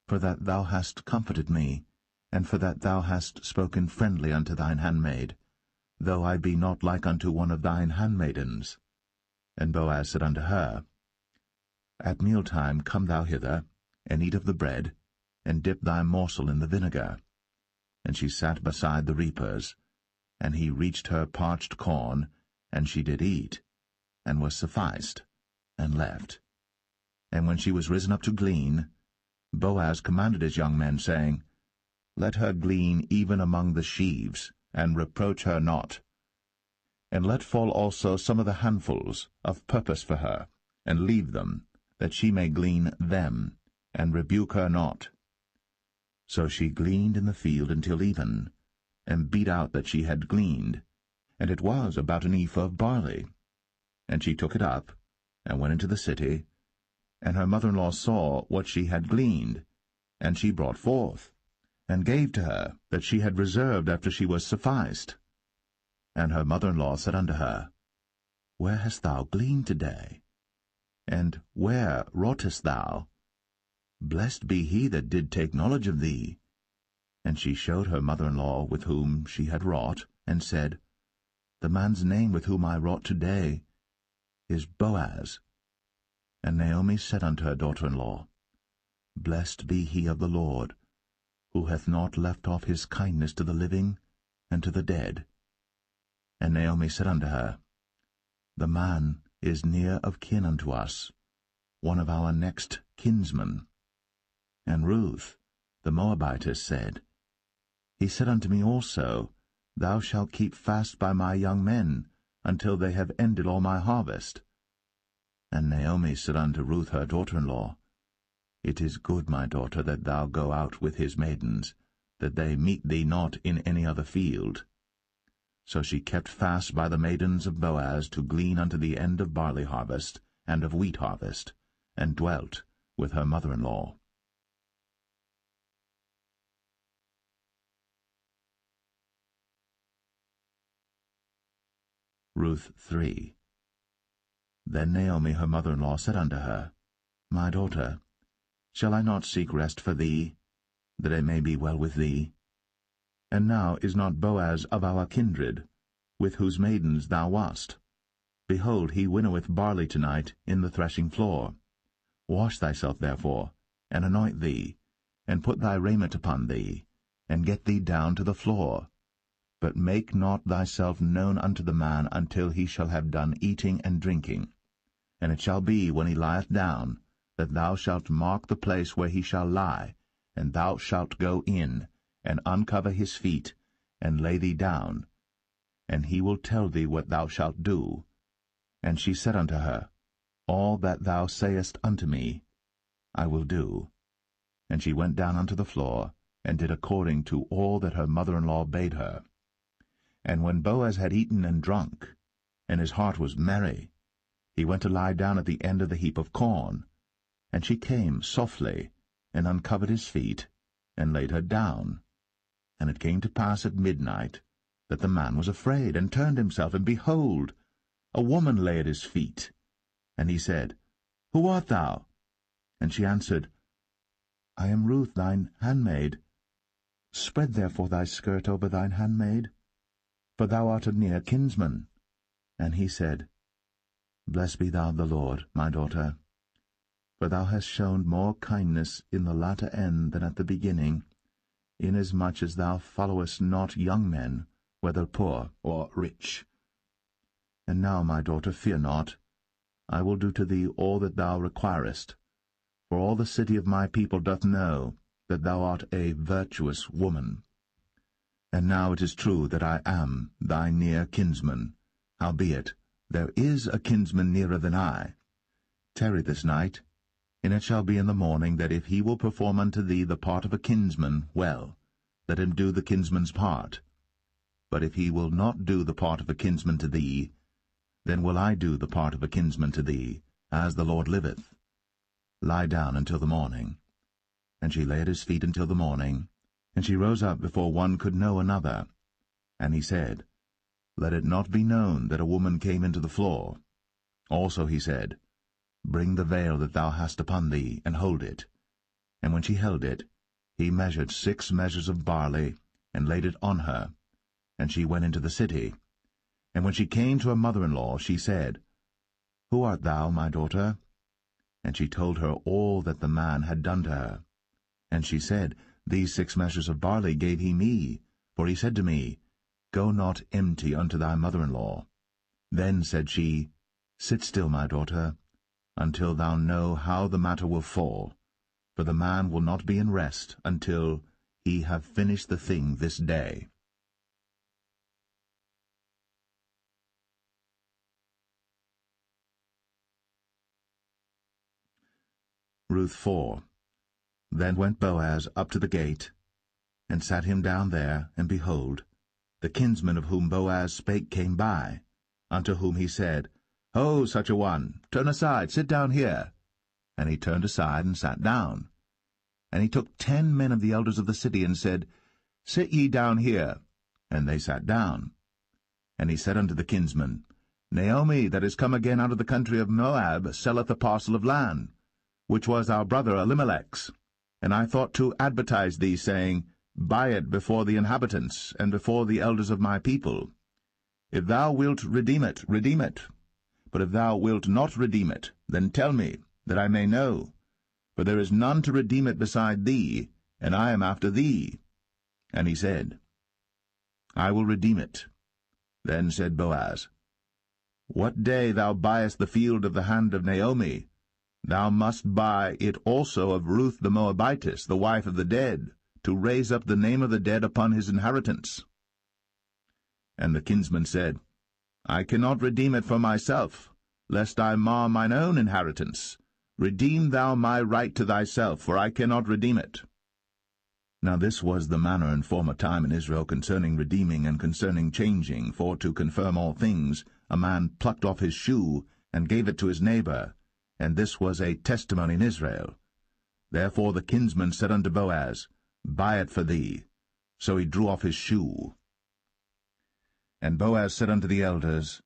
for that thou hast comforted me, and for that thou hast spoken friendly unto thine handmaid, though I be not like unto one of thine handmaidens. And Boaz said unto her, At mealtime come thou hither, and eat of the bread, and dip thy morsel in the vinegar. And she sat beside the reapers, and he reached her parched corn, and she did eat, and was sufficed, and left. And when she was risen up to glean, Boaz commanded his young men, saying, Let her glean even among the sheaves, and reproach her not. And let fall also some of the handfuls of purpose for her, and leave them, that she may glean them, and rebuke her not. So she gleaned in the field until even, and beat out that she had gleaned, and it was about an ephah of barley. And she took it up, and went into the city, and her mother-in-law saw what she had gleaned, and she brought forth, and gave to her that she had reserved after she was sufficed. And her mother-in-law said unto her, Where hast thou gleaned today? And where wroughtest thou? Blessed be he that did take knowledge of thee. And she showed her mother-in-law with whom she had wrought, and said, The man's name with whom I wrought today is Boaz. And Naomi said unto her daughter-in-law, Blessed be he of the Lord, who hath not left off his kindness to the living and to the dead. And Naomi said unto her, The man is near of kin unto us, one of our next kinsmen. And Ruth, the Moabitess, said, He said unto me also, Thou shalt keep fast by my young men, until they have ended all my harvest. And Naomi said unto Ruth her daughter-in-law, It is good, my daughter, that thou go out with his maidens, that they meet thee not in any other field. So she kept fast by the maidens of Boaz to glean unto the end of barley harvest and of wheat harvest, and dwelt with her mother-in-law. Ruth 3. Then Naomi her mother-in-law said unto her, My daughter, shall I not seek rest for thee, that it may be well with thee? And now is not Boaz of our kindred, with whose maidens thou wast? Behold, he winnoweth barley tonight in the threshing floor. Wash thyself therefore, and anoint thee, and put thy raiment upon thee, and get thee down to the floor. But make not thyself known unto the man until he shall have done eating and drinking. And it shall be, when he lieth down, that thou shalt mark the place where he shall lie, and thou shalt go in, and uncover his feet, and lay thee down, and he will tell thee what thou shalt do. And she said unto her, All that thou sayest unto me, I will do. And she went down unto the floor, and did according to all that her mother-in-law bade her. And when Boaz had eaten and drunk, and his heart was merry, he went to lie down at the end of the heap of corn, And she came softly, and uncovered his feet, and laid her down. And it came to pass at midnight, that the man was afraid, and turned himself, and behold, a woman lay at his feet. And he said, Who art thou? And she answered, I am Ruth thine handmaid. Spread therefore thy skirt over thine handmaid, for thou art a near kinsman. And he said, Blessed be thou of the Lord, my daughter, for thou hast shown more kindness in the latter end than at the beginning, inasmuch as thou followest not young men, whether poor or rich. And now, my daughter, fear not. I will do to thee all that thou requirest, for all the city of my people doth know that thou art a virtuous woman. And now it is true that I am thy near kinsman. Howbeit, there is a kinsman nearer than I. Tarry this night, and it shall be in the morning that if he will perform unto thee the part of a kinsman, well, let him do the kinsman's part. But if he will not do the part of a kinsman to thee, then will I do the part of a kinsman to thee, as the Lord liveth. Lie down until the morning. And she lay at his feet until the morning, and she rose up before one could know another. And he said, Let it not be known that a woman came into the floor. Also he said, Bring the veil that thou hast upon thee, and hold it. And when she held it, he measured 6 measures of barley, and laid it on her. And she went into the city. And when she came to her mother-in-law, she said, Who art thou, my daughter? And she told her all that the man had done to her. And she said, These 6 measures of barley gave he me, for he said to me, Go not empty unto thy mother-in-law. Then said she, Sit still, my daughter, until thou know how the matter will fall, for the man will not be in rest until he have finished the thing this day. Ruth 4. Then went Boaz up to the gate, and sat him down there, and behold, the kinsman of whom Boaz spake came by, unto whom he said, Ho, such a one, turn aside, sit down here. And he turned aside, and sat down. And he took 10 men of the elders of the city, and said, Sit ye down here. And they sat down. And he said unto the kinsman, Naomi, that is come again out of the country of Moab, selleth a parcel of land, which was our brother Elimelech's. And I thought to advertise thee, saying, Buy it before the inhabitants, and before the elders of my people. If thou wilt redeem it, redeem it. But if thou wilt not redeem it, then tell me, that I may know. For there is none to redeem it beside thee, and I am after thee. And he said, I will redeem it. Then said Boaz, What day thou buyest the field of the hand of Naomi, thou must buy it also of Ruth the Moabitess, the wife of the dead, to raise up the name of the dead upon his inheritance. And the kinsman said, I cannot redeem it for myself, lest I mar mine own inheritance. Redeem thou my right to thyself, for I cannot redeem it. Now this was the manner in former time in Israel concerning redeeming and concerning changing, for to confirm all things, a man plucked off his shoe, and gave it to his neighbor, and this was a testimony in Israel. Therefore the kinsman said unto Boaz, Buy it for thee. So he drew off his shoe. And Boaz said unto the elders,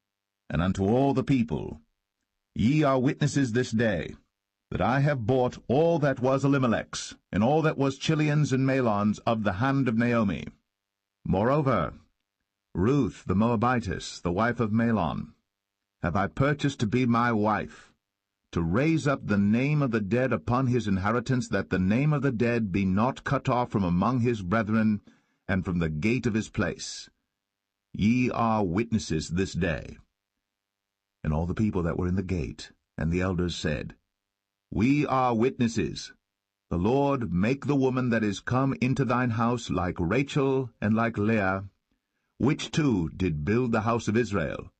and unto all the people, Ye are witnesses this day, that I have bought all that was Elimelech's, and all that was Chilion's and Mahlon's of the hand of Naomi. Moreover, Ruth the Moabitess, the wife of Mahlon, have I purchased to be my wife, to raise up the name of the dead upon his inheritance, that the name of the dead be not cut off from among his brethren, and from the gate of his place. Ye are witnesses this day. And all the people that were in the gate, and the elders said, We are witnesses. The Lord make the woman that is come into thine house like Rachel and like Leah, which two did build the house of Israel.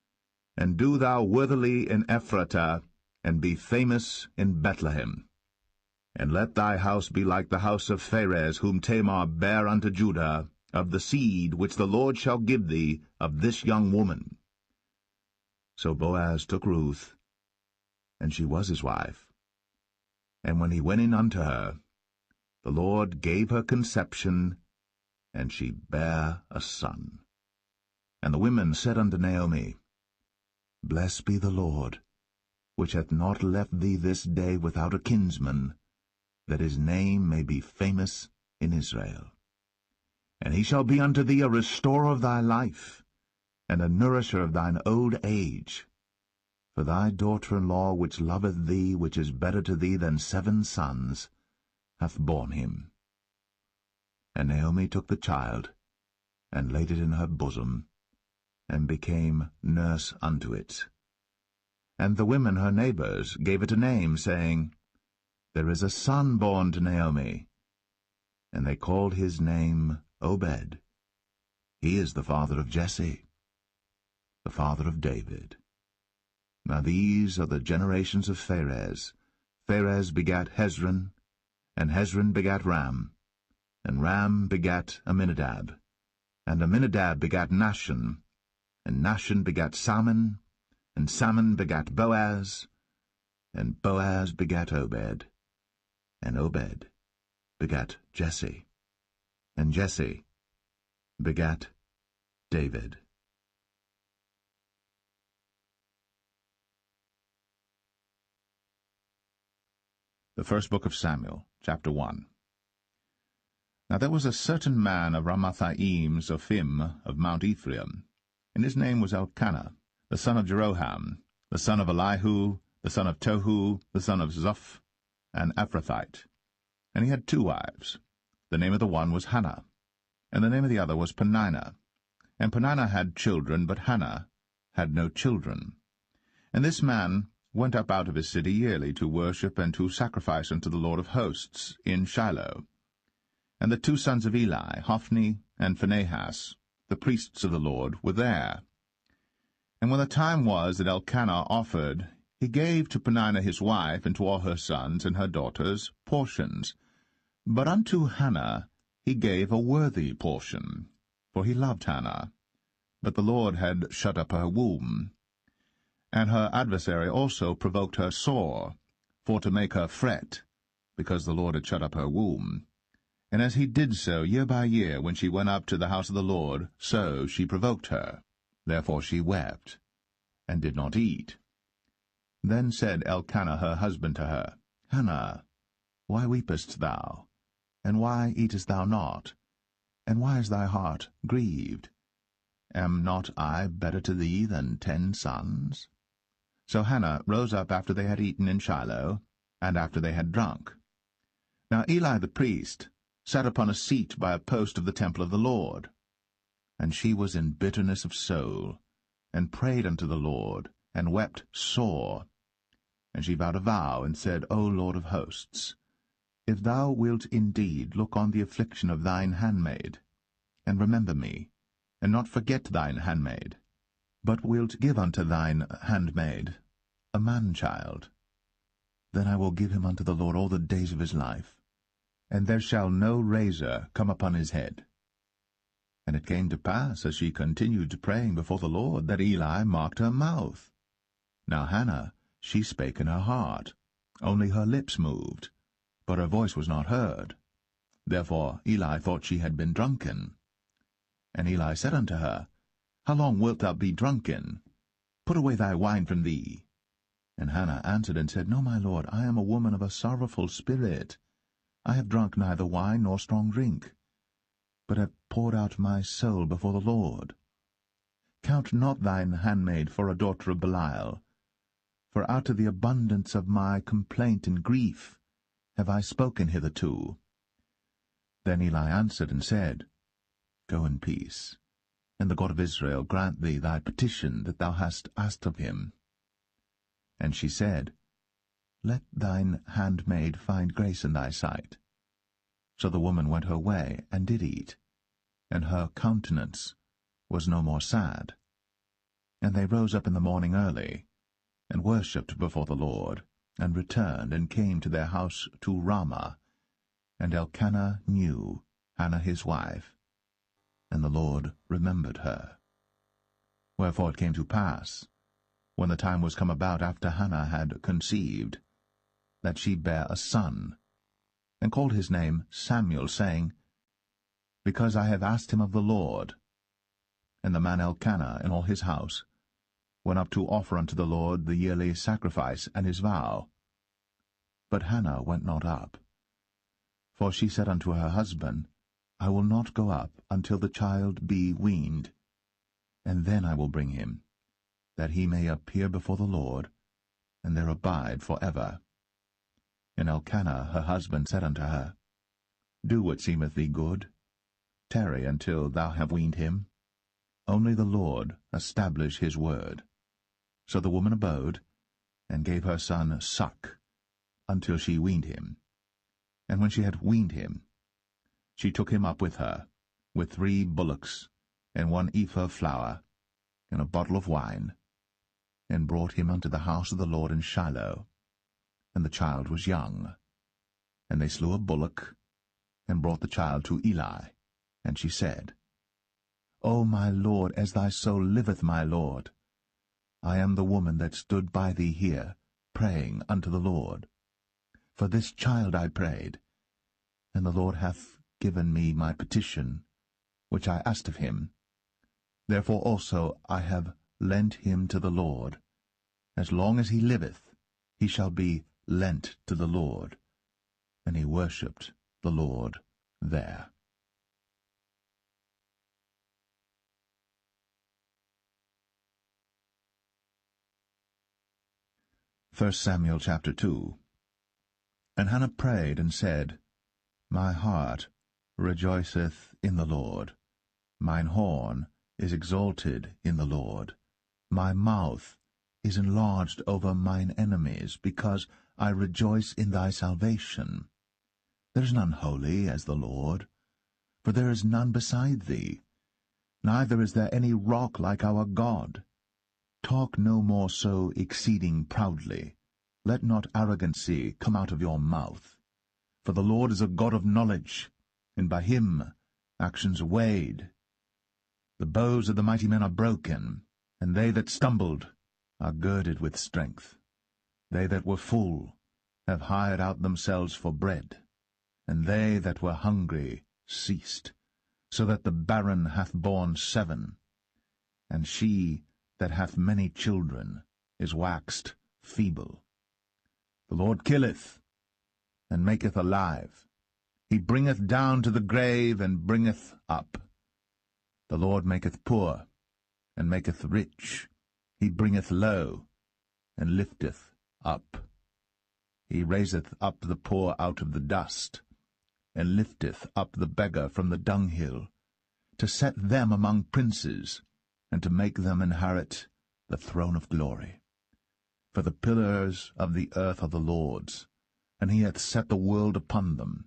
And do thou worthily in Ephratah, and be famous in Bethlehem. And let thy house be like the house of Pharez, whom Tamar bare unto Judah, of the seed which the Lord shall give thee of this young woman. So Boaz took Ruth, and she was his wife. And when he went in unto her, the Lord gave her conception, and she bare a son. And the women said unto Naomi, Blessed be the Lord, which hath not left thee this day without a kinsman, that his name may be famous in Israel. And he shall be unto thee a restorer of thy life, and a nourisher of thine old age. For thy daughter-in-law, which loveth thee, which is better to thee than 7 sons, hath borne him. And Naomi took the child, and laid it in her bosom, and became nurse unto it. And the women her neighbors gave it a name, saying, There is a son born to Naomi. And they called his name Obed. He is the father of Jesse, the father of David. Now these are the generations of Pharez. Pharez begat Hezron, and Hezron begat Ram, and Ram begat Amminadab, and Amminadab begat Nahshon, and Nahshon begat Salmon, and Salmon begat Boaz, and Boaz begat Obed, and Obed begat Jesse, and Jesse begat David. The first book of Samuel, chapter 1. Now there was a certain man of Ramathaim Zophim of Mount Ephraim, and his name was Elkanah, the son of Jeroham, the son of Elihu, the son of Tohu, the son of Zoph, an Ephrathite. And he had 2 wives. The name of the one was Hannah, and the name of the other was Peninnah. And Peninnah had children, but Hannah had no children. And this man went up out of his city yearly to worship and to sacrifice unto the Lord of hosts in Shiloh. And the 2 sons of Eli, Hophni and Phinehas, the priests of the Lord, were there. And when the time was that Elkanah offered, he gave to Peninnah his wife and to all her sons and her daughters portions. But unto Hannah he gave a worthy portion, for he loved Hannah. But the Lord had shut up her womb. And her adversary also provoked her sore, for to make her fret, because the Lord had shut up her womb. And as he did so year by year, when she went up to the house of the Lord, so she provoked her. Therefore she wept, and did not eat. Then said Elkanah her husband to her, Hannah, why weepest thou? And why eatest thou not? And why is thy heart grieved? Am not I better to thee than 10 sons? So Hannah rose up after they had eaten in Shiloh, and after they had drunk. Now Eli the priest sat upon a seat by a post of the temple of the Lord. And she was in bitterness of soul, and prayed unto the Lord, and wept sore. And she vowed a vow, and said, O Lord of hosts, if thou wilt indeed look on the affliction of thine handmaid, and remember me, and not forget thine handmaid, but wilt give unto thine handmaid a man-child, then I will give him unto the Lord all the days of his life, and there shall no razor come upon his head. And it came to pass, as she continued praying before the Lord, that Eli marked her mouth. Now Hannah, she spake in her heart, only her lips moved, but her voice was not heard. Therefore Eli thought she had been drunken. And Eli said unto her, How long wilt thou be drunken? Put away thy wine from thee. And Hannah answered and said, No, my lord, I am a woman of a sorrowful spirit. I have drunk neither wine nor strong drink, but have poured out my soul before the Lord. Count not thine handmaid for a daughter of Belial, for out of the abundance of my complaint and grief have I spoken hitherto. Then Eli answered and said, Go in peace, and the God of Israel grant thee thy petition that thou hast asked of him. And she said, Let thine handmaid find grace in thy sight. So the woman went her way, and did eat, and her countenance was no more sad. And they rose up in the morning early, and worshipped before the Lord, and returned, and came to their house to Ramah. And Elkanah knew Hannah his wife, and the Lord remembered her. Wherefore it came to pass, when the time was come about after Hannah had conceived, that she bare a son, and called his name Samuel, saying, Because I have asked him of the Lord. And the man Elkanah and all his house went up to offer unto the Lord the yearly sacrifice and his vow. But Hannah went not up. For she said unto her husband, I will not go up until the child be weaned, and then I will bring him, that he may appear before the Lord, and there abide for ever. And Elkanah her husband said unto her, Do what seemeth thee good. Tarry until thou have weaned him. Only the Lord establish his word. So the woman abode, and gave her son suck, until she weaned him. And when she had weaned him, she took him up with her, with 3 bullocks, and 1 ephah of flour, and a bottle of wine, and brought him unto the house of the Lord in Shiloh. And the child was young. And they slew a bullock, and brought the child to Eli. And she said, O my Lord, as thy soul liveth, my Lord, I am the woman that stood by thee here, praying unto the Lord. For this child I prayed, and the Lord hath given me my petition, which I asked of him. Therefore also I have lent him to the Lord. As long as he liveth, he shall be lent to the Lord. And he worshipped the Lord there. 1 Samuel chapter 2. And Hannah prayed and said, My heart rejoiceth in the Lord. Mine horn is exalted in the Lord. My mouth is enlarged over mine enemies, because I rejoice in thy salvation. There is none holy as the Lord, for there is none beside thee. Neither is there any rock like our God. Talk no more so exceeding proudly. Let not arrogancy come out of your mouth. For the Lord is a God of knowledge, and by him actions are weighed. The bows of the mighty men are broken, and they that stumbled are girded with strength. They that were full have hired out themselves for bread, and they that were hungry ceased, so that the barren hath borne 7, and she that hath many children is waxed feeble. The Lord killeth, and maketh alive. He bringeth down to the grave, and bringeth up. The Lord maketh poor, and maketh rich. He bringeth low, and lifteth up. He raiseth up the poor out of the dust, and lifteth up the beggar from the dunghill, to set them among princes, and to make them inherit the throne of glory. For the pillars of the earth are the Lord's, and he hath set the world upon them.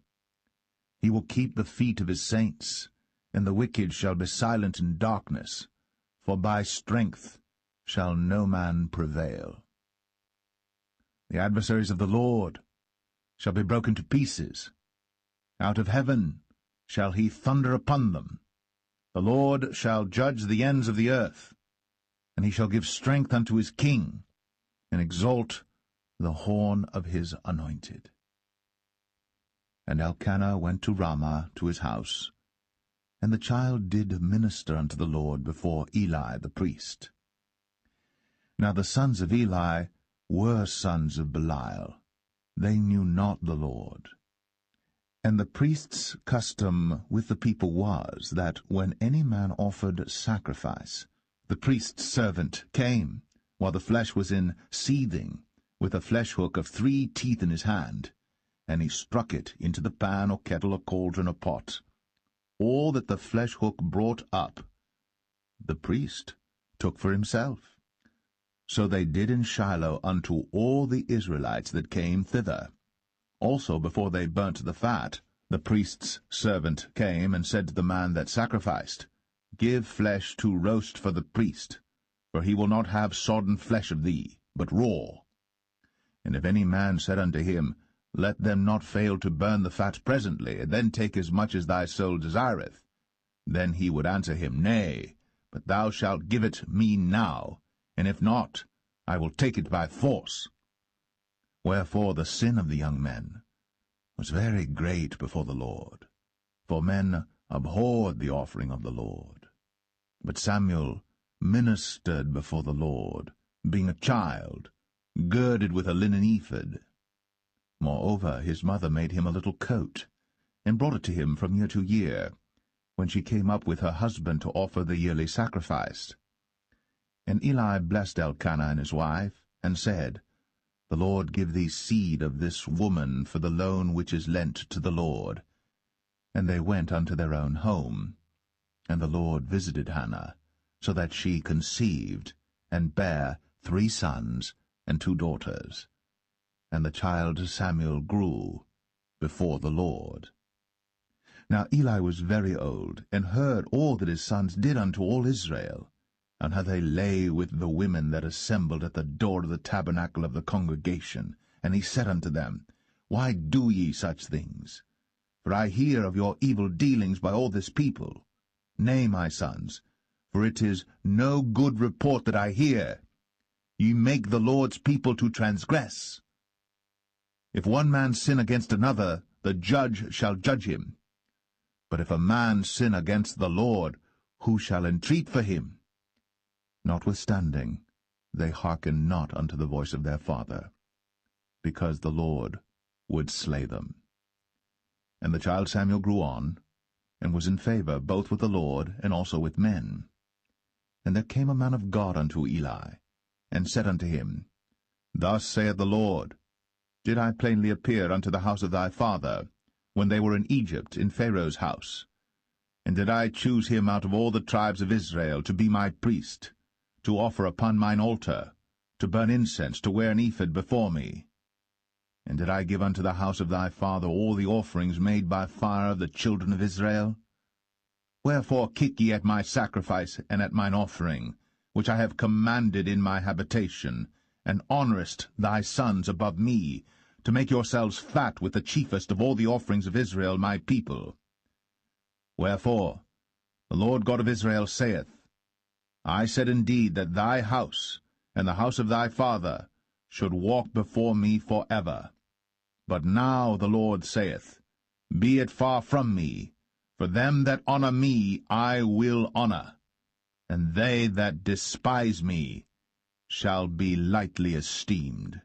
He will keep the feet of his saints, and the wicked shall be silent in darkness, for by strength shall no man prevail. The adversaries of the Lord shall be broken to pieces. Out of heaven shall he thunder upon them. The Lord shall judge the ends of the earth, and he shall give strength unto his king, and exalt the horn of his anointed. And Elkanah went to Ramah to his house, and the child did minister unto the Lord before Eli the priest. Now the sons of Eli were sons of Belial. They knew not the Lord. And the priest's custom with the people was, that when any man offered sacrifice, the priest's servant came, while the flesh was in seething, with a flesh-hook of 3 teeth in his hand, and he struck it into the pan or kettle or cauldron or pot. All that the flesh-hook brought up, the priest took for himself. So they did in Shiloh unto all the Israelites that came thither. Also before they burnt the fat, the priest's servant came and said to the man that sacrificed, Give flesh to roast for the priest, for he will not have sodden flesh of thee, but raw. And if any man said unto him, Let them not fail to burn the fat presently, and then take as much as thy soul desireth, then he would answer him, Nay, but thou shalt give it me now, and if not, I will take it by force. Wherefore the sin of the young men was very great before the Lord, for men abhorred the offering of the Lord. But Samuel ministered before the Lord, being a child, girded with a linen ephod. Moreover, his mother made him a little coat, and brought it to him from year to year, when she came up with her husband to offer the yearly sacrifice. And Eli blessed Elkanah and his wife, and said, The Lord give thee seed of this woman for the loan which is lent to the Lord. And they went unto their own home. And the Lord visited Hannah, so that she conceived, and bare 3 sons and 2 daughters. And the child Samuel grew before the Lord. Now Eli was very old, and heard all that his sons did unto all Israel, and how they lay with the women that assembled at the door of the tabernacle of the congregation. And he said unto them, Why do ye such things? For I hear of your evil dealings by all this people. Nay, my sons, for it is no good report that I hear. Ye make the Lord's people to transgress. If one man sin against another, the judge shall judge him. But if a man sin against the Lord, who shall entreat for him? Notwithstanding, they hearken not unto the voice of their father, because the Lord would slay them. And the child Samuel grew on, and was in favor both with the Lord and also with men. And there came a man of God unto Eli, and said unto him, Thus saith the Lord, Did I plainly appear unto the house of thy father, when they were in Egypt, in Pharaoh's house? And did I choose him out of all the tribes of Israel to be my priest, to offer upon mine altar, to burn incense, to wear an ephod before me? And did I give unto the house of thy father all the offerings made by fire of the children of Israel? Wherefore kick ye at my sacrifice and at mine offering, which I have commanded in my habitation, and honourest thy sons above me, to make yourselves fat with the chiefest of all the offerings of Israel my people? Wherefore the Lord God of Israel saith, I said indeed that thy house and the house of thy father should walk before me for ever. But now the Lord saith, Be it far from me, for them that honour me I will honour, and they that despise me shall be lightly esteemed.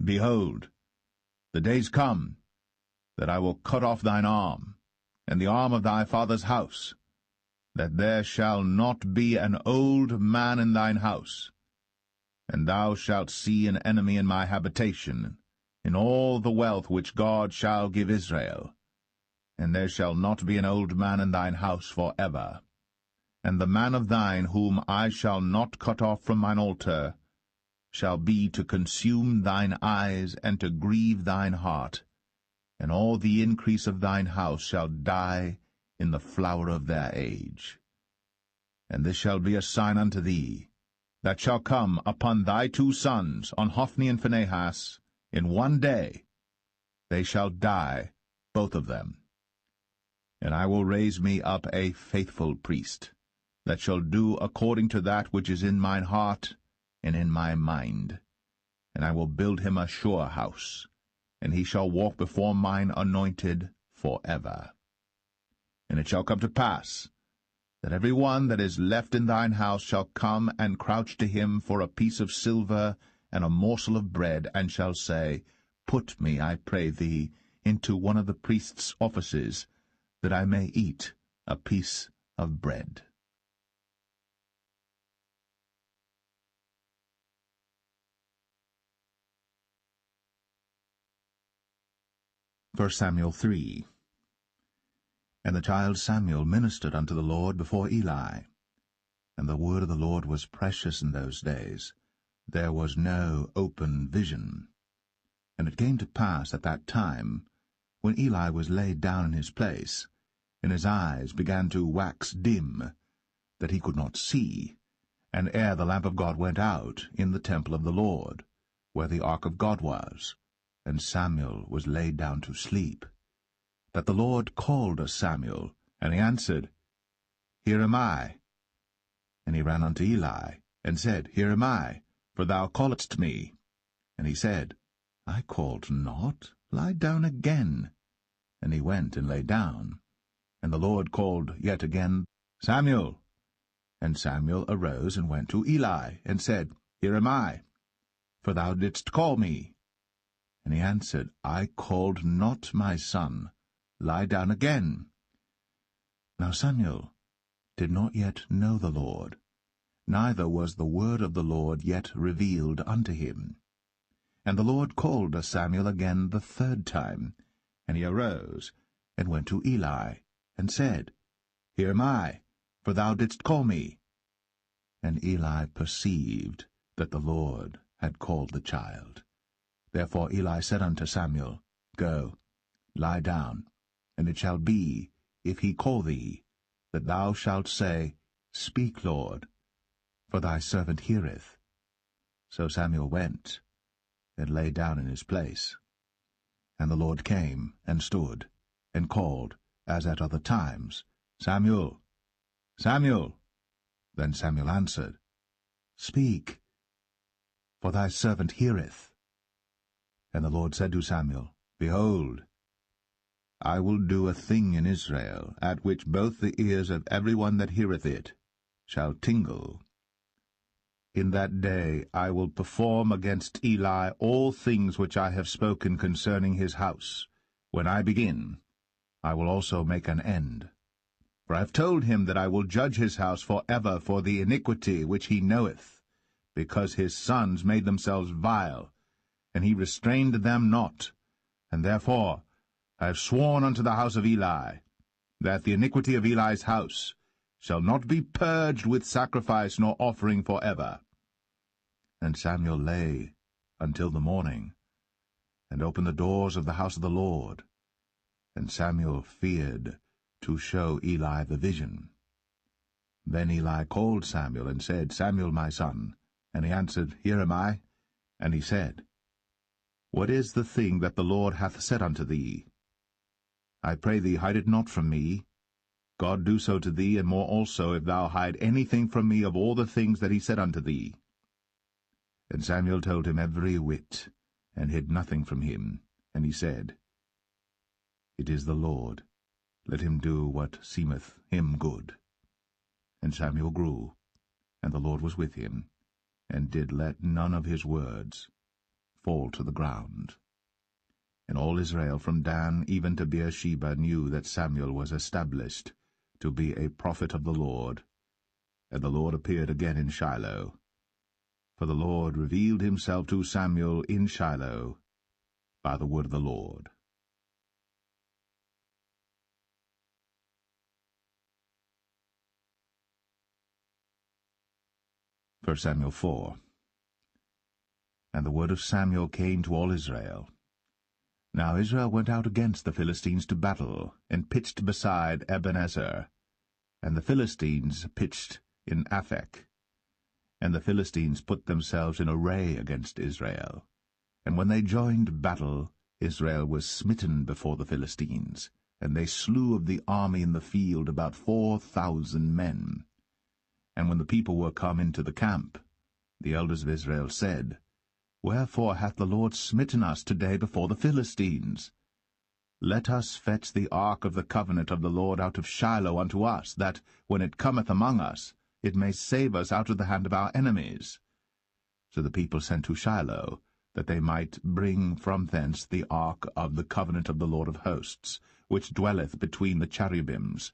Behold, the days come that I will cut off thine arm, and the arm of thy father's house, that there shall not be an old man in thine house. And thou shalt see an enemy in my habitation, in all the wealth which God shall give Israel. And there shall not be an old man in thine house for ever. And the man of thine whom I shall not cut off from mine altar shall be to consume thine eyes and to grieve thine heart, and all the increase of thine house shall die in the flower of their age. And this shall be a sign unto thee, that shall come upon thy 2 sons, on Hophni and Phinehas, in one day. They shall die, both of them. And I will raise me up a faithful priest, that shall do according to that which is in mine heart and in my mind. And I will build him a sure house, and he shall walk before mine anointed for ever. And it shall come to pass, that every one that is left in thine house shall come and crouch to him for a piece of silver and a morsel of bread, and shall say, Put me, I pray thee, into one of the priest's offices, that I may eat a piece of bread. 1 Samuel 3. And the child Samuel ministered unto the Lord before Eli. And the word of the Lord was precious in those days. There was no open vision. And it came to pass at that time, when Eli was laid down in his place, and his eyes began to wax dim, that he could not see, and ere the lamp of God went out in the temple of the Lord, where the ark of God was, and Samuel was laid down to sleep, that the Lord called Samuel, and he answered, Here am I. And he ran unto Eli, and said, Here am I, for thou calledst me. And he said, I called not, lie down again. And he went and lay down. And the Lord called yet again, Samuel. And Samuel arose and went to Eli, and said, Here am I, for thou didst call me. And he answered, I called not, my son, lie down again. Now Samuel did not yet know the Lord, neither was the word of the Lord yet revealed unto him. And the Lord called Samuel again the third time, and he arose, and went to Eli, and said, Here am I, for thou didst call me. And Eli perceived that the Lord had called the child. Therefore Eli said unto Samuel, Go, lie down, and it shall be, if he call thee, that thou shalt say, Speak, Lord, for thy servant heareth. So Samuel went, and lay down in his place. And the Lord came, and stood, and called, as at other times, Samuel, Samuel. Then Samuel answered, Speak, for thy servant heareth. And the Lord said to Samuel, Behold, I will do a thing in Israel, at which both the ears of every one that heareth it shall tingle. In that day I will perform against Eli all things which I have spoken concerning his house. When I begin, I will also make an end. For I have told him that I will judge his house for ever for the iniquity which he knoweth, because his sons made themselves vile, and he restrained them not. And therefore I have sworn unto the house of Eli, that the iniquity of Eli's house shall not be purged with sacrifice nor offering for ever. And Samuel lay until the morning, and opened the doors of the house of the Lord. And Samuel feared to show Eli the vision. Then Eli called Samuel, and said, Samuel, my son. And he answered, Here am I. And he said, What is the thing that the Lord hath said unto thee? I pray thee, hide it not from me. God do so to thee, and more also, if thou hide anything from me of all the things that he said unto thee. And Samuel told him every whit, and hid nothing from him. And he said, It is the Lord. Let him do what seemeth him good. And Samuel grew, and the Lord was with him, and did let none of his words fall to the ground. And all Israel from Dan even to Beersheba knew that Samuel was established to be a prophet of the Lord. And the Lord appeared again in Shiloh. For the Lord revealed himself to Samuel in Shiloh by the word of the Lord. 1 Samuel 4. And the word of Samuel came to all Israel. Now Israel went out against the Philistines to battle, and pitched beside Ebenezer. And the Philistines pitched in Aphek. And the Philistines put themselves in array against Israel. And when they joined battle, Israel was smitten before the Philistines, and they slew of the army in the field about 4,000 men. And when the people were come into the camp, the elders of Israel said, Wherefore hath the Lord smitten us today before the Philistines? Let us fetch the ark of the covenant of the Lord out of Shiloh unto us, that, when it cometh among us, it may save us out of the hand of our enemies. So the people sent to Shiloh, that they might bring from thence the ark of the covenant of the Lord of hosts, which dwelleth between the cherubims.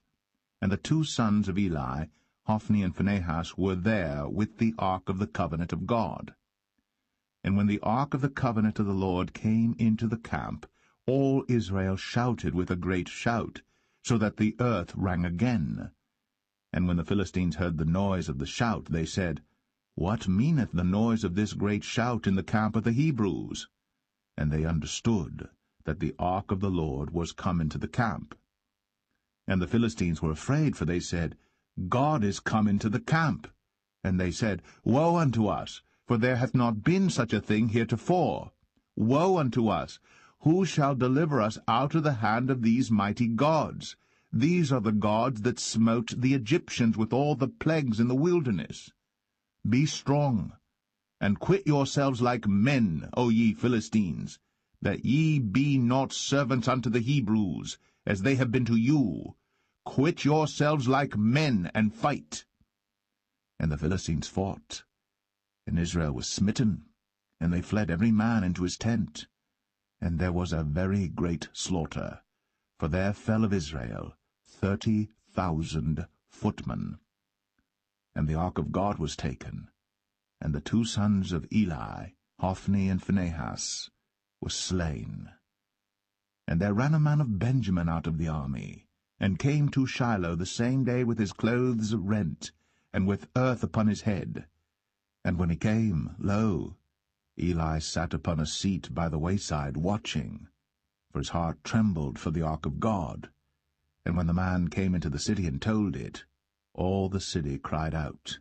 And the two sons of Eli, Hophni and Phinehas, were there with the ark of the covenant of God. And when the ark of the covenant of the Lord came into the camp, all Israel shouted with a great shout, so that the earth rang again. And when the Philistines heard the noise of the shout, they said, What meaneth the noise of this great shout in the camp of the Hebrews? And they understood that the ark of the Lord was come into the camp. And the Philistines were afraid, for they said, God is come into the camp. And they said, Woe unto us! For there hath not been such a thing heretofore. Woe unto us! Who shall deliver us out of the hand of these mighty gods? These are the gods that smote the Egyptians with all the plagues in the wilderness. Be strong, and quit yourselves like men, O ye Philistines, that ye be not servants unto the Hebrews, as they have been to you. Quit yourselves like men, and fight. And the Philistines fought, and Israel was smitten, and they fled every man into his tent. And there was a very great slaughter, for there fell of Israel 30,000 footmen. And the ark of God was taken, and the two sons of Eli, Hophni and Phinehas, were slain. And there ran a man of Benjamin out of the army, and came to Shiloh the same day with his clothes rent, and with earth upon his head. And when he came, lo, Eli sat upon a seat by the wayside, watching, for his heart trembled for the ark of God. And when the man came into the city and told it, all the city cried out.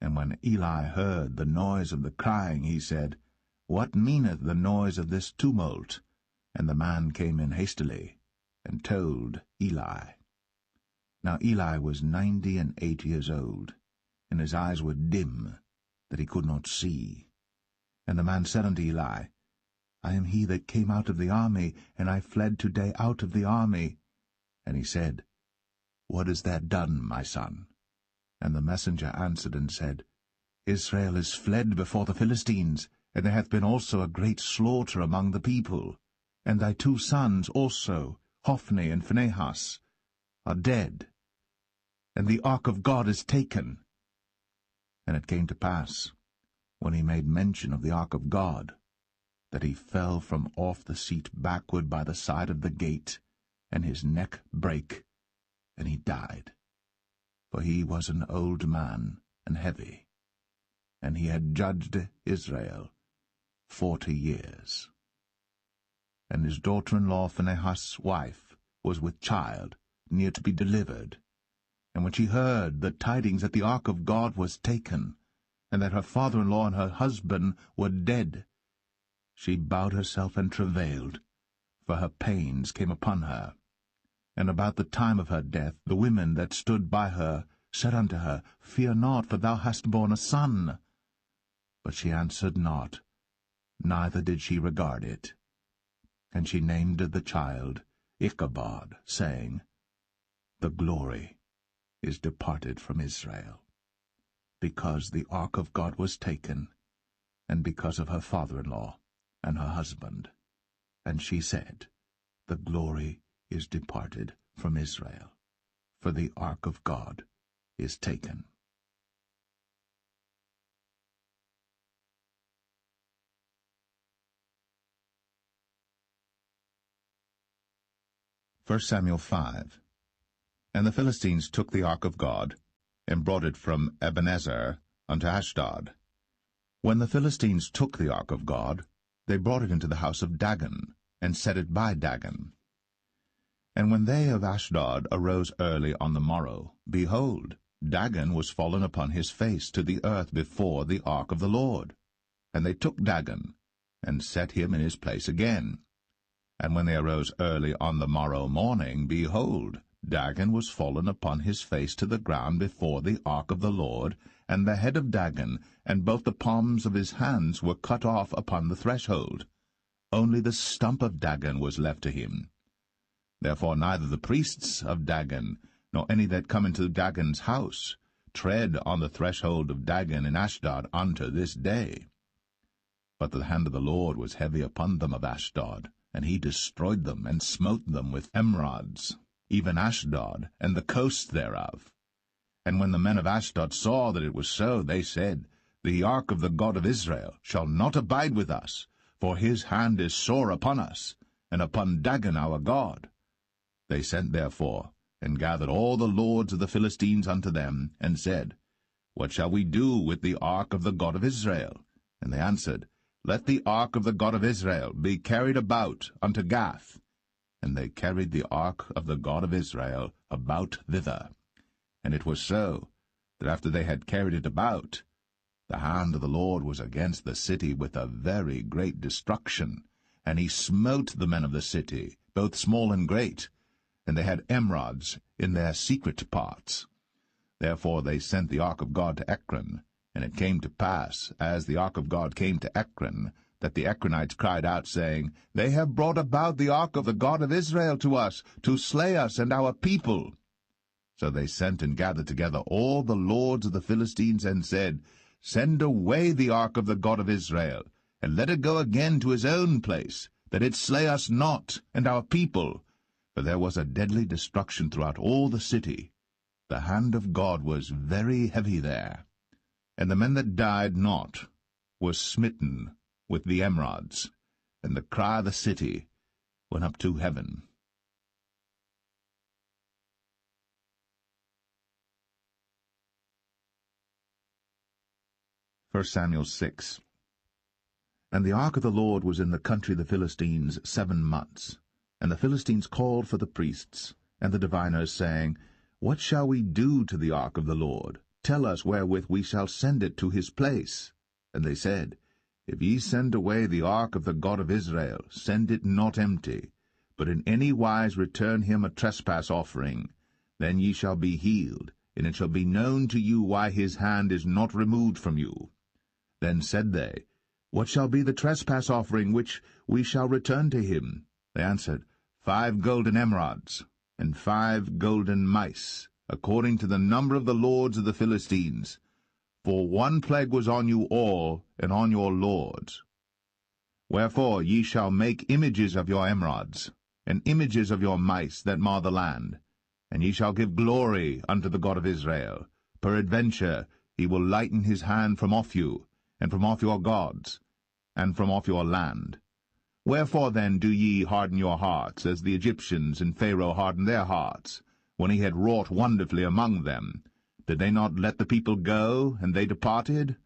And when Eli heard the noise of the crying, he said, What meaneth the noise of this tumult? And the man came in hastily, and told Eli. Now Eli was 98 years old, and his eyes were dim, that he could not see. And the man said unto Eli, I am he that came out of the army, and I fled today out of the army. And he said, What is that done, my son? And the messenger answered and said, Israel is fled before the Philistines, and there hath been also a great slaughter among the people. And thy two sons also, Hophni and Phinehas, are dead, and the ark of God is taken. And it came to pass, when he made mention of the ark of God, that he fell from off the seat backward by the side of the gate, and his neck brake, and he died. For he was an old man and heavy, and he had judged Israel 40 years. And his daughter-in-law Phinehas' wife was with child, near to be delivered. And when she heard the tidings that the ark of God was taken, and that her father-in-law and her husband were dead, she bowed herself and travailed, for her pains came upon her. And about the time of her death the women that stood by her said unto her, Fear not, for thou hast borne a son. But she answered not, neither did she regard it. And she named the child Ichabod, saying, The glory is departed from Israel, because the ark of God was taken, and because of her father-in-law and her husband. And she said, The glory is departed from Israel, for the ark of God is taken. First Samuel 5. And the Philistines took the ark of God, and brought it from Ebenezer unto Ashdod. When the Philistines took the ark of God, they brought it into the house of Dagon, and set it by Dagon. And when they of Ashdod arose early on the morrow, behold, Dagon was fallen upon his face to the earth before the ark of the Lord. And they took Dagon, and set him in his place again. And when they arose early on the morrow morning, behold, Dagon was fallen upon his face to the ground before the ark of the Lord, and the head of Dagon and both the palms of his hands were cut off upon the threshold. Only the stump of Dagon was left to him. Therefore neither the priests of Dagon, nor any that come into Dagon's house, tread on the threshold of Dagon in Ashdod unto this day. But the hand of the Lord was heavy upon them of Ashdod, and he destroyed them, and smote them with emerods, even Ashdod, and the coast thereof. And when the men of Ashdod saw that it was so, they said, The ark of the God of Israel shall not abide with us, for his hand is sore upon us, and upon Dagon our God. They sent therefore, and gathered all the lords of the Philistines unto them, and said, What shall we do with the ark of the God of Israel? And they answered, Let the ark of the God of Israel be carried about unto Gath. And they carried the ark of the God of Israel about thither. And it was so, that after they had carried it about, the hand of the Lord was against the city with a very great destruction, and he smote the men of the city, both small and great, and they had emerods in their secret parts. Therefore they sent the ark of God to Ekron, And it came to pass, as the ark of God came to Ekron, that the Ekronites cried out, saying, They have brought about the ark of the God of Israel to us, to slay us and our people. So they sent and gathered together all the lords of the Philistines, and said, Send away the ark of the God of Israel, and let it go again to his own place, that it slay us not and our people. For there was a deadly destruction throughout all the city. The hand of God was very heavy there. And the men that died not were smitten with the emerods, and the cry of the city went up to heaven. 1 Samuel 6. And the ark of the Lord was in the country of the Philistines 7 months. And the Philistines called for the priests and the diviners, saying, What shall we do to the ark of the Lord? Tell us wherewith we shall send it to his place. And they said, If ye send away the ark of the God of Israel, send it not empty, but in any wise return him a trespass offering. Then ye shall be healed, and it shall be known to you why his hand is not removed from you. Then said they, What shall be the trespass offering which we shall return to him? They answered, 5 golden emerods, and 5 golden mice, according to the number of the lords of the Philistines. For one plague was on you all, and on your lords. Wherefore ye shall make images of your emerods, and images of your mice that mar the land, and ye shall give glory unto the God of Israel. Peradventure he will lighten his hand from off you, and from off your gods, and from off your land. Wherefore then do ye harden your hearts, as the Egyptians and Pharaoh hardened their hearts, when he had wrought wonderfully among them? Did they not let the people go, and they departed?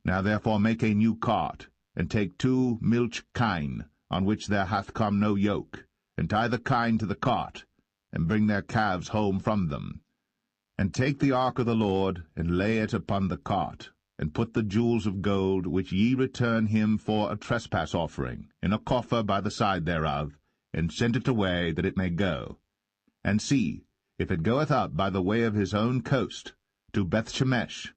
Now therefore make a new cart, and take 2 milch kine, on which there hath come no yoke, and tie the kine to the cart, and bring their calves home from them. And take the ark of the Lord, and lay it upon the cart, and put the jewels of gold, which ye return him for a trespass offering, in a coffer by the side thereof, and send it away, that it may go. And see, if it goeth up by the way of his own coast, to Bethshemesh,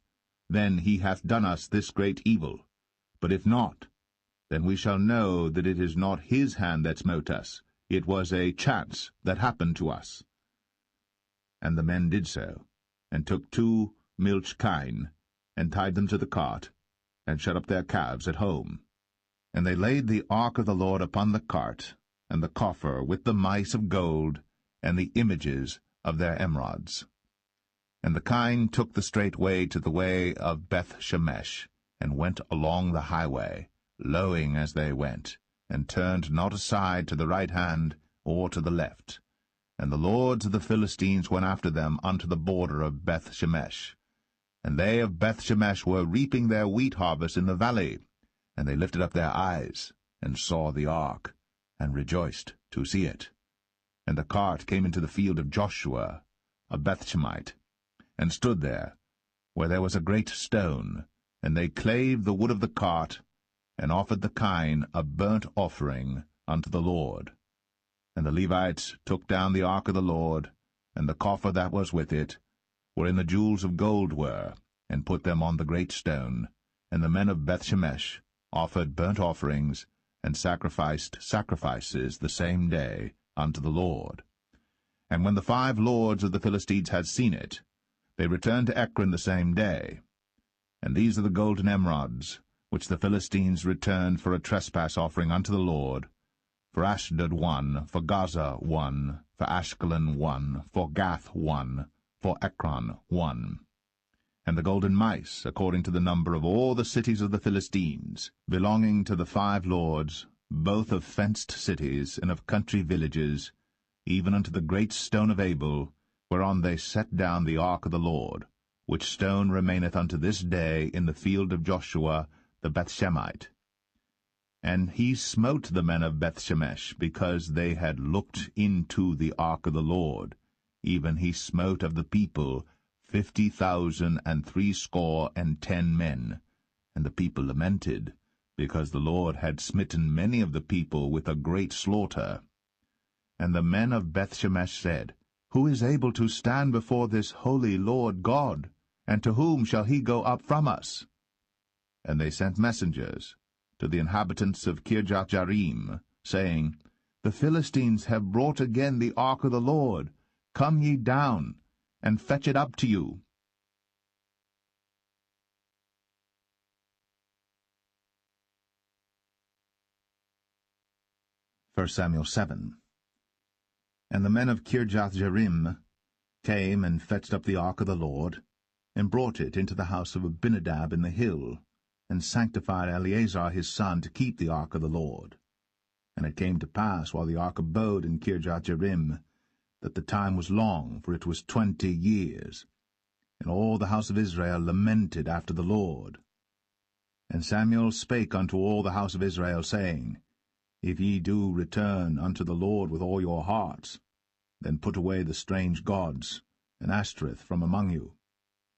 then he hath done us this great evil. But if not, then we shall know that it is not his hand that smote us. It was a chance that happened to us. And the men did so, and took 2 milch kine, and tied them to the cart, and shut up their calves at home. And they laid the ark of the Lord upon the cart, and the coffer with the mice of gold, and the images of their emerods. And the kine took the straight way to the way of Bethshemesh, and went along the highway, lowing as they went, and turned not aside to the right hand or to the left. And the lords of the Philistines went after them unto the border of Bethshemesh. And they of Bethshemesh were reaping their wheat harvest in the valley. And they lifted up their eyes, and saw the ark, and rejoiced to see it. And the cart came into the field of Joshua, a Bethshemite, and stood there, where there was a great stone. And they clave the wood of the cart, and offered the kine a burnt offering unto the Lord. And the Levites took down the ark of the Lord, and the coffer that was with it, wherein the jewels of gold were, and put them on the great stone. And the men of Bethshemesh offered burnt offerings, and sacrificed sacrifices the same day unto the Lord. And when the 5 lords of the Philistines had seen it, they returned to Ekron the same day. And these are the golden emerods, which the Philistines returned for a trespass offering unto the Lord: for Ashdod 1, for Gaza 1, for Ashkelon 1, for Gath 1, for Ekron 1. And the golden mice, according to the number of all the cities of the Philistines, belonging to the 5 lords, both of fenced cities and of country villages, even unto the great stone of Abel, whereon they set down the ark of the Lord, which stone remaineth unto this day in the field of Joshua the Bethshemite. And he smote the men of Bethshemesh, because they had looked into the ark of the Lord. Even he smote of the people 50,060 men. And the people lamented, because the Lord had smitten many of the people with a great slaughter. And the men of Bethshemesh said, Who is able to stand before this holy Lord God? And to whom shall he go up from us? And they sent messengers to the inhabitants of Kirjath-jearim, saying, The Philistines have brought again the ark of the Lord. Come ye down, and fetch it up to you. 1 Samuel 7. And the men of Kirjath-jearim came and fetched up the ark of the Lord, and brought it into the house of Abinadab in the hill, and sanctified Eleazar his son to keep the ark of the Lord. And it came to pass, while the ark abode in Kirjath-jearim, that the time was long, for it was 20 years. And all the house of Israel lamented after the Lord. And Samuel spake unto all the house of Israel, saying, If ye do return unto the Lord with all your hearts, then put away the strange gods and Ashtoreth from among you,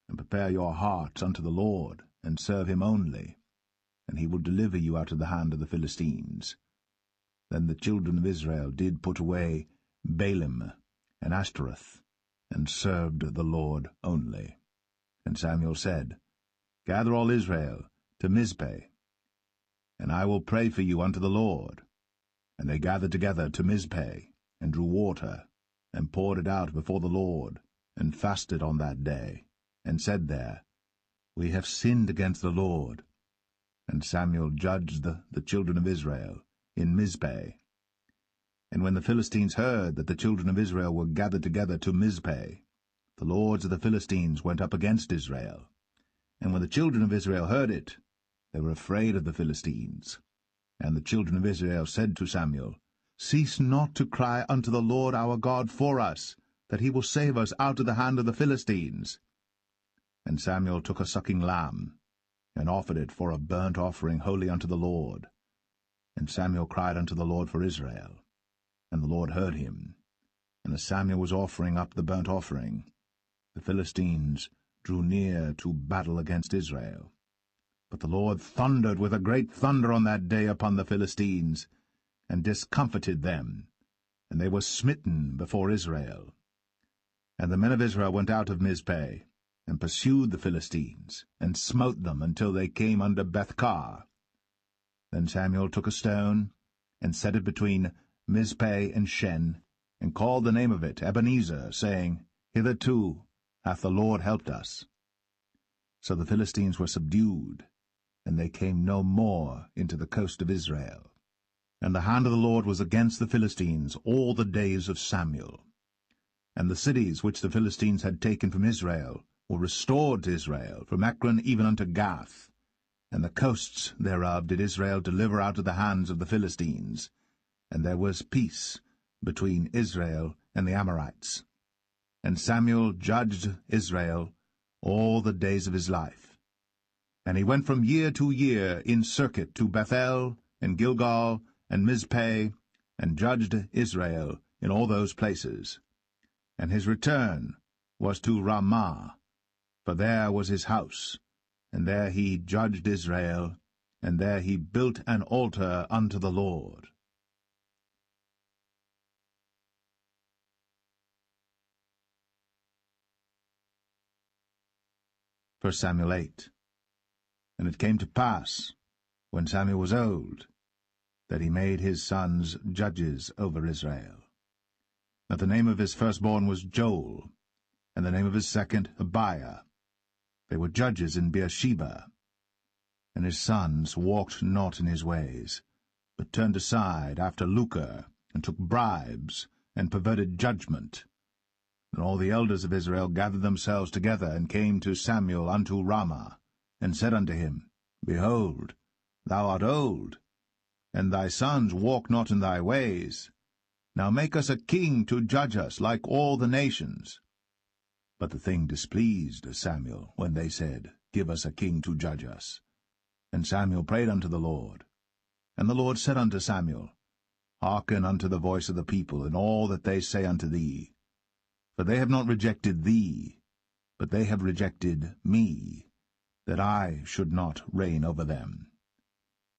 and prepare your hearts unto the Lord, and serve him only, and he will deliver you out of the hand of the Philistines. Then the children of Israel did put away Baalim and Ashtoreth, and served the Lord only. And Samuel said, Gather all Israel to Mizpeh, and I will pray for you unto the Lord. And they gathered together to Mizpeh, and drew water, and poured it out before the Lord, and fasted on that day, and said there, We have sinned against the Lord. And Samuel judged the children of Israel in Mizpeh. And when the Philistines heard that the children of Israel were gathered together to Mizpeh, the lords of the Philistines went up against Israel. And when the children of Israel heard it, they were afraid of the Philistines. And the children of Israel said to Samuel, Cease not to cry unto the Lord our God for us, that he will save us out of the hand of the Philistines. And Samuel took a sucking lamb, and offered it for a burnt offering holy unto the Lord. And Samuel cried unto the Lord for Israel. And the Lord heard him. And as Samuel was offering up the burnt offering, the Philistines drew near to battle against Israel. But the Lord thundered with a great thunder on that day upon the Philistines, and discomfited them, and they were smitten before Israel. And the men of Israel went out of Mizpeh, and pursued the Philistines, and smote them until they came under Bethkar. Then Samuel took a stone, and set it between Mizpeh and Shen, and called the name of it Ebenezer, saying, Hitherto hath the Lord helped us. So the Philistines were subdued, and they came no more into the coast of Israel. And the hand of the Lord was against the Philistines all the days of Samuel. And the cities which the Philistines had taken from Israel were restored to Israel, from Ekron even unto Gath. And the coasts thereof did Israel deliver out of the hands of the Philistines. And there was peace between Israel and the Amorites. And Samuel judged Israel all the days of his life. And he went from year to year in circuit to Bethel, and Gilgal, and Mizpeh, and judged Israel in all those places. And his return was to Ramah, for there was his house, and there he judged Israel, and there he built an altar unto the Lord. 1 Samuel 8. And it came to pass, when Samuel was old, that he made his sons judges over Israel. Now the name of his firstborn was Joel, and the name of his second Abiah. They were judges in Beersheba. And his sons walked not in his ways, but turned aside after lucre, and took bribes, and perverted judgment. And all the elders of Israel gathered themselves together, and came to Samuel unto Ramah, and said unto him, Behold, thou art old, and thy sons walk not in thy ways. Now make us a king to judge us like all the nations. But the thing displeased Samuel, when they said, Give us a king to judge us. And Samuel prayed unto the Lord. And the Lord said unto Samuel, Hearken unto the voice of the people, in all that they say unto thee. For they have not rejected thee, but they have rejected me, that I should not reign over them.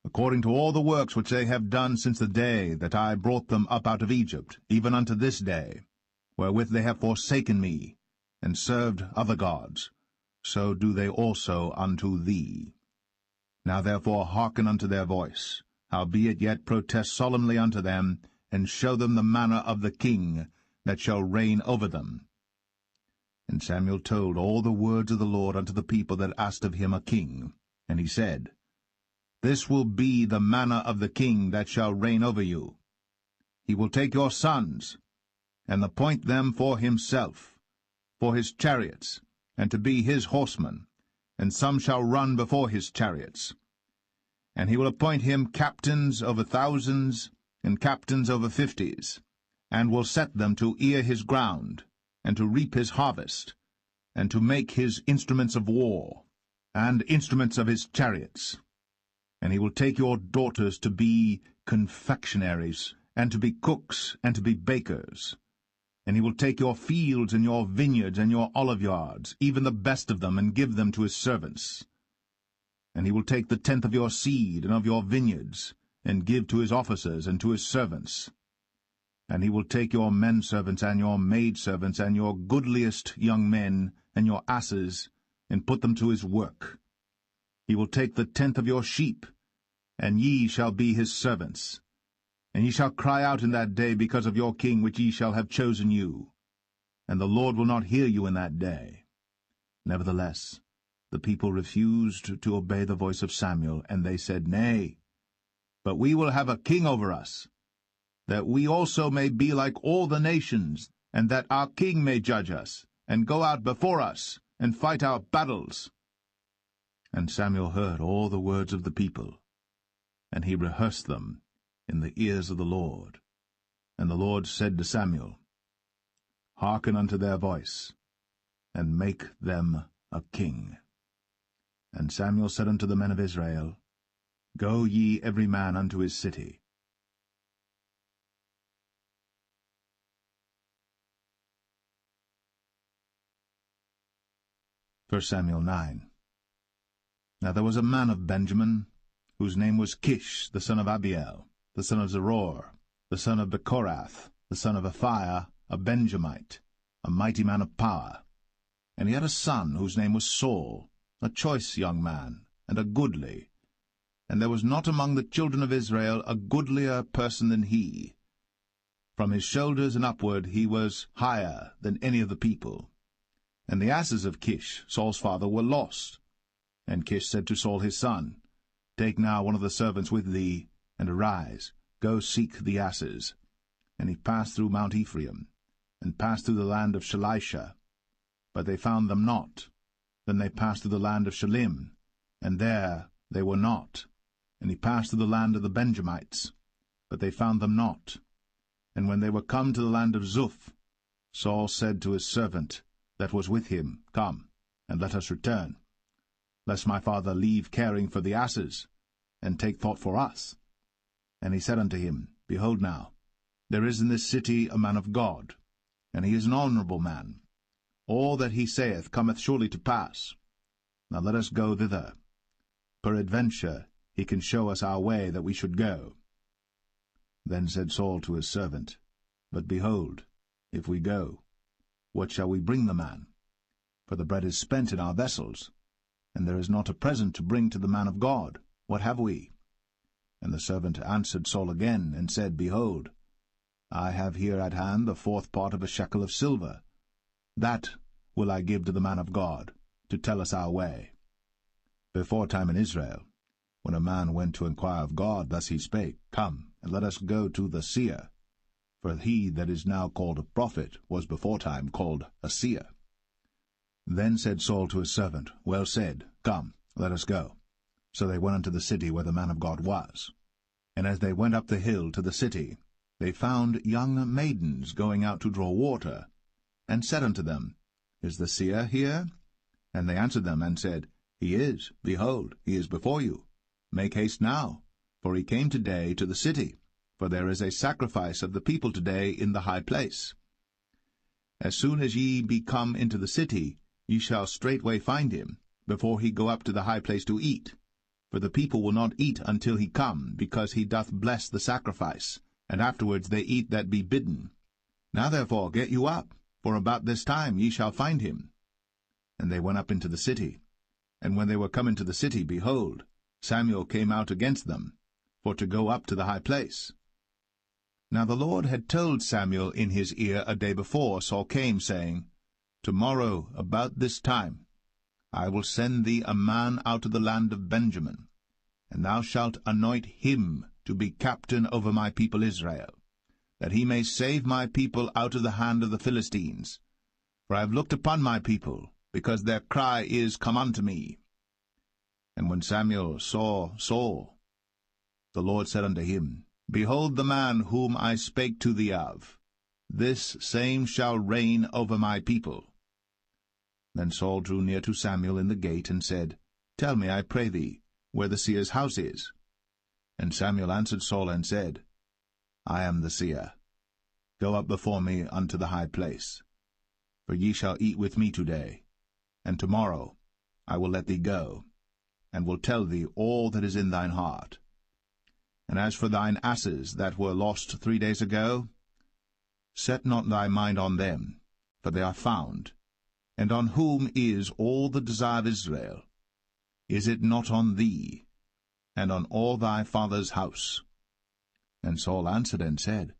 According to all the works which they have done since the day that I brought them up out of Egypt, even unto this day, wherewith they have forsaken me, and served other gods, so do they also unto thee. Now therefore hearken unto their voice, howbeit yet protest solemnly unto them, and show them the manner of the king that shall reign over them. And Samuel told all the words of the Lord unto the people that asked of him a king. And he said, This will be the manner of the king that shall reign over you. He will take your sons, and appoint them for himself, for his chariots, and to be his horsemen, and some shall run before his chariots. And he will appoint him captains over thousands, and captains over fifties, and will set them to ear his ground, and to reap his harvest, and to make his instruments of war, and instruments of his chariots. And he will take your daughters to be confectionaries, and to be cooks, and to be bakers. And he will take your fields, and your vineyards, and your oliveyards, even the best of them, and give them to his servants. And he will take the tenth of your seed, and of your vineyards, and give to his officers, and to his servants. And he will take your menservants, and your maidservants, and your goodliest young men, and your asses, and put them to his work. He will take the tenth of your sheep, and ye shall be his servants. And ye shall cry out in that day because of your king which ye shall have chosen you. And the Lord will not hear you in that day. Nevertheless, the people refused to obey the voice of Samuel, and they said, Nay, but we will have a king over us, that we also may be like all the nations, and that our king may judge us, and go out before us, and fight our battles. And Samuel heard all the words of the people, and he rehearsed them in the ears of the Lord. And the Lord said to Samuel, Hearken unto their voice, and make them a king. And Samuel said unto the men of Israel, Go ye every man unto his city. 1 Samuel 9. Now there was a man of Benjamin, whose name was Kish, the son of Abiel, the son of Zeror, the son of Bechorath, the son of Aphiah, a Benjamite, a mighty man of power. And he had a son whose name was Saul, a choice young man, and a goodly. And there was not among the children of Israel a goodlier person than he. From his shoulders and upward he was higher than any of the people. And the asses of Kish, Saul's father, were lost. And Kish said to Saul his son, Take now one of the servants with thee, and arise, go seek the asses. And he passed through Mount Ephraim, and passed through the land of Shalisha. But they found them not. Then they passed through the land of Shalim, and there they were not. And he passed through the land of the Benjamites, but they found them not. And when they were come to the land of Zuph, Saul said to his servant that was with him, Come, and let us return, lest my father leave caring for the asses, and take thought for us. And he said unto him, Behold now, there is in this city a man of God, and he is an honorable man. All that he saith cometh surely to pass. Now let us go thither. Peradventure he can show us our way that we should go. Then said Saul to his servant, But behold, if we go, what shall we bring the man? For the bread is spent in our vessels, and there is not a present to bring to the man of God. What have we? And the servant answered Saul again, and said, Behold, I have here at hand the 4th part of a shekel of silver. That will I give to the man of God, to tell us our way. Beforetime in Israel, when a man went to inquire of God, thus he spake, Come, and let us go to the seer. For he that is now called a prophet was beforetime called a seer. Then said Saul to his servant, Well said, Come, let us go. So they went unto the city where the man of God was. And as they went up the hill to the city, they found young maidens going out to draw water, and said unto them, Is the seer here? And they answered them, and said, He is, behold, he is before you. Make haste now, for he came today to the city, for there is a sacrifice of the people today in the high place. As soon as ye be come into the city, ye shall straightway find him, before he go up to the high place to eat. For the people will not eat until he come, because he doth bless the sacrifice, and afterwards they eat that be bidden. Now therefore get you up, for about this time ye shall find him. And they went up into the city. And when they were come into the city, behold, Samuel came out against them, for to go up to the high place. Now the Lord had told Samuel in his ear a day before Saul came, saying, Tomorrow, about this time, I will send thee a man out of the land of Benjamin, and thou shalt anoint him to be captain over my people Israel, that he may save my people out of the hand of the Philistines. For I have looked upon my people, because their cry is come unto me. And when Samuel saw Saul, the Lord said unto him, Behold the man whom I spake to thee of. This same shall reign over my people. Then Saul drew near to Samuel in the gate, and said, Tell me, I pray thee, where the seer's house is. And Samuel answered Saul, and said, I am the seer. Go up before me unto the high place. For ye shall eat with me today, and tomorrow I will let thee go, and will tell thee all that is in thine heart. And as for thine asses that were lost 3 days ago, set not thy mind on them, for they are found. And on whom is all the desire of Israel? Is it not on thee, and on all thy father's house? And Saul answered and said,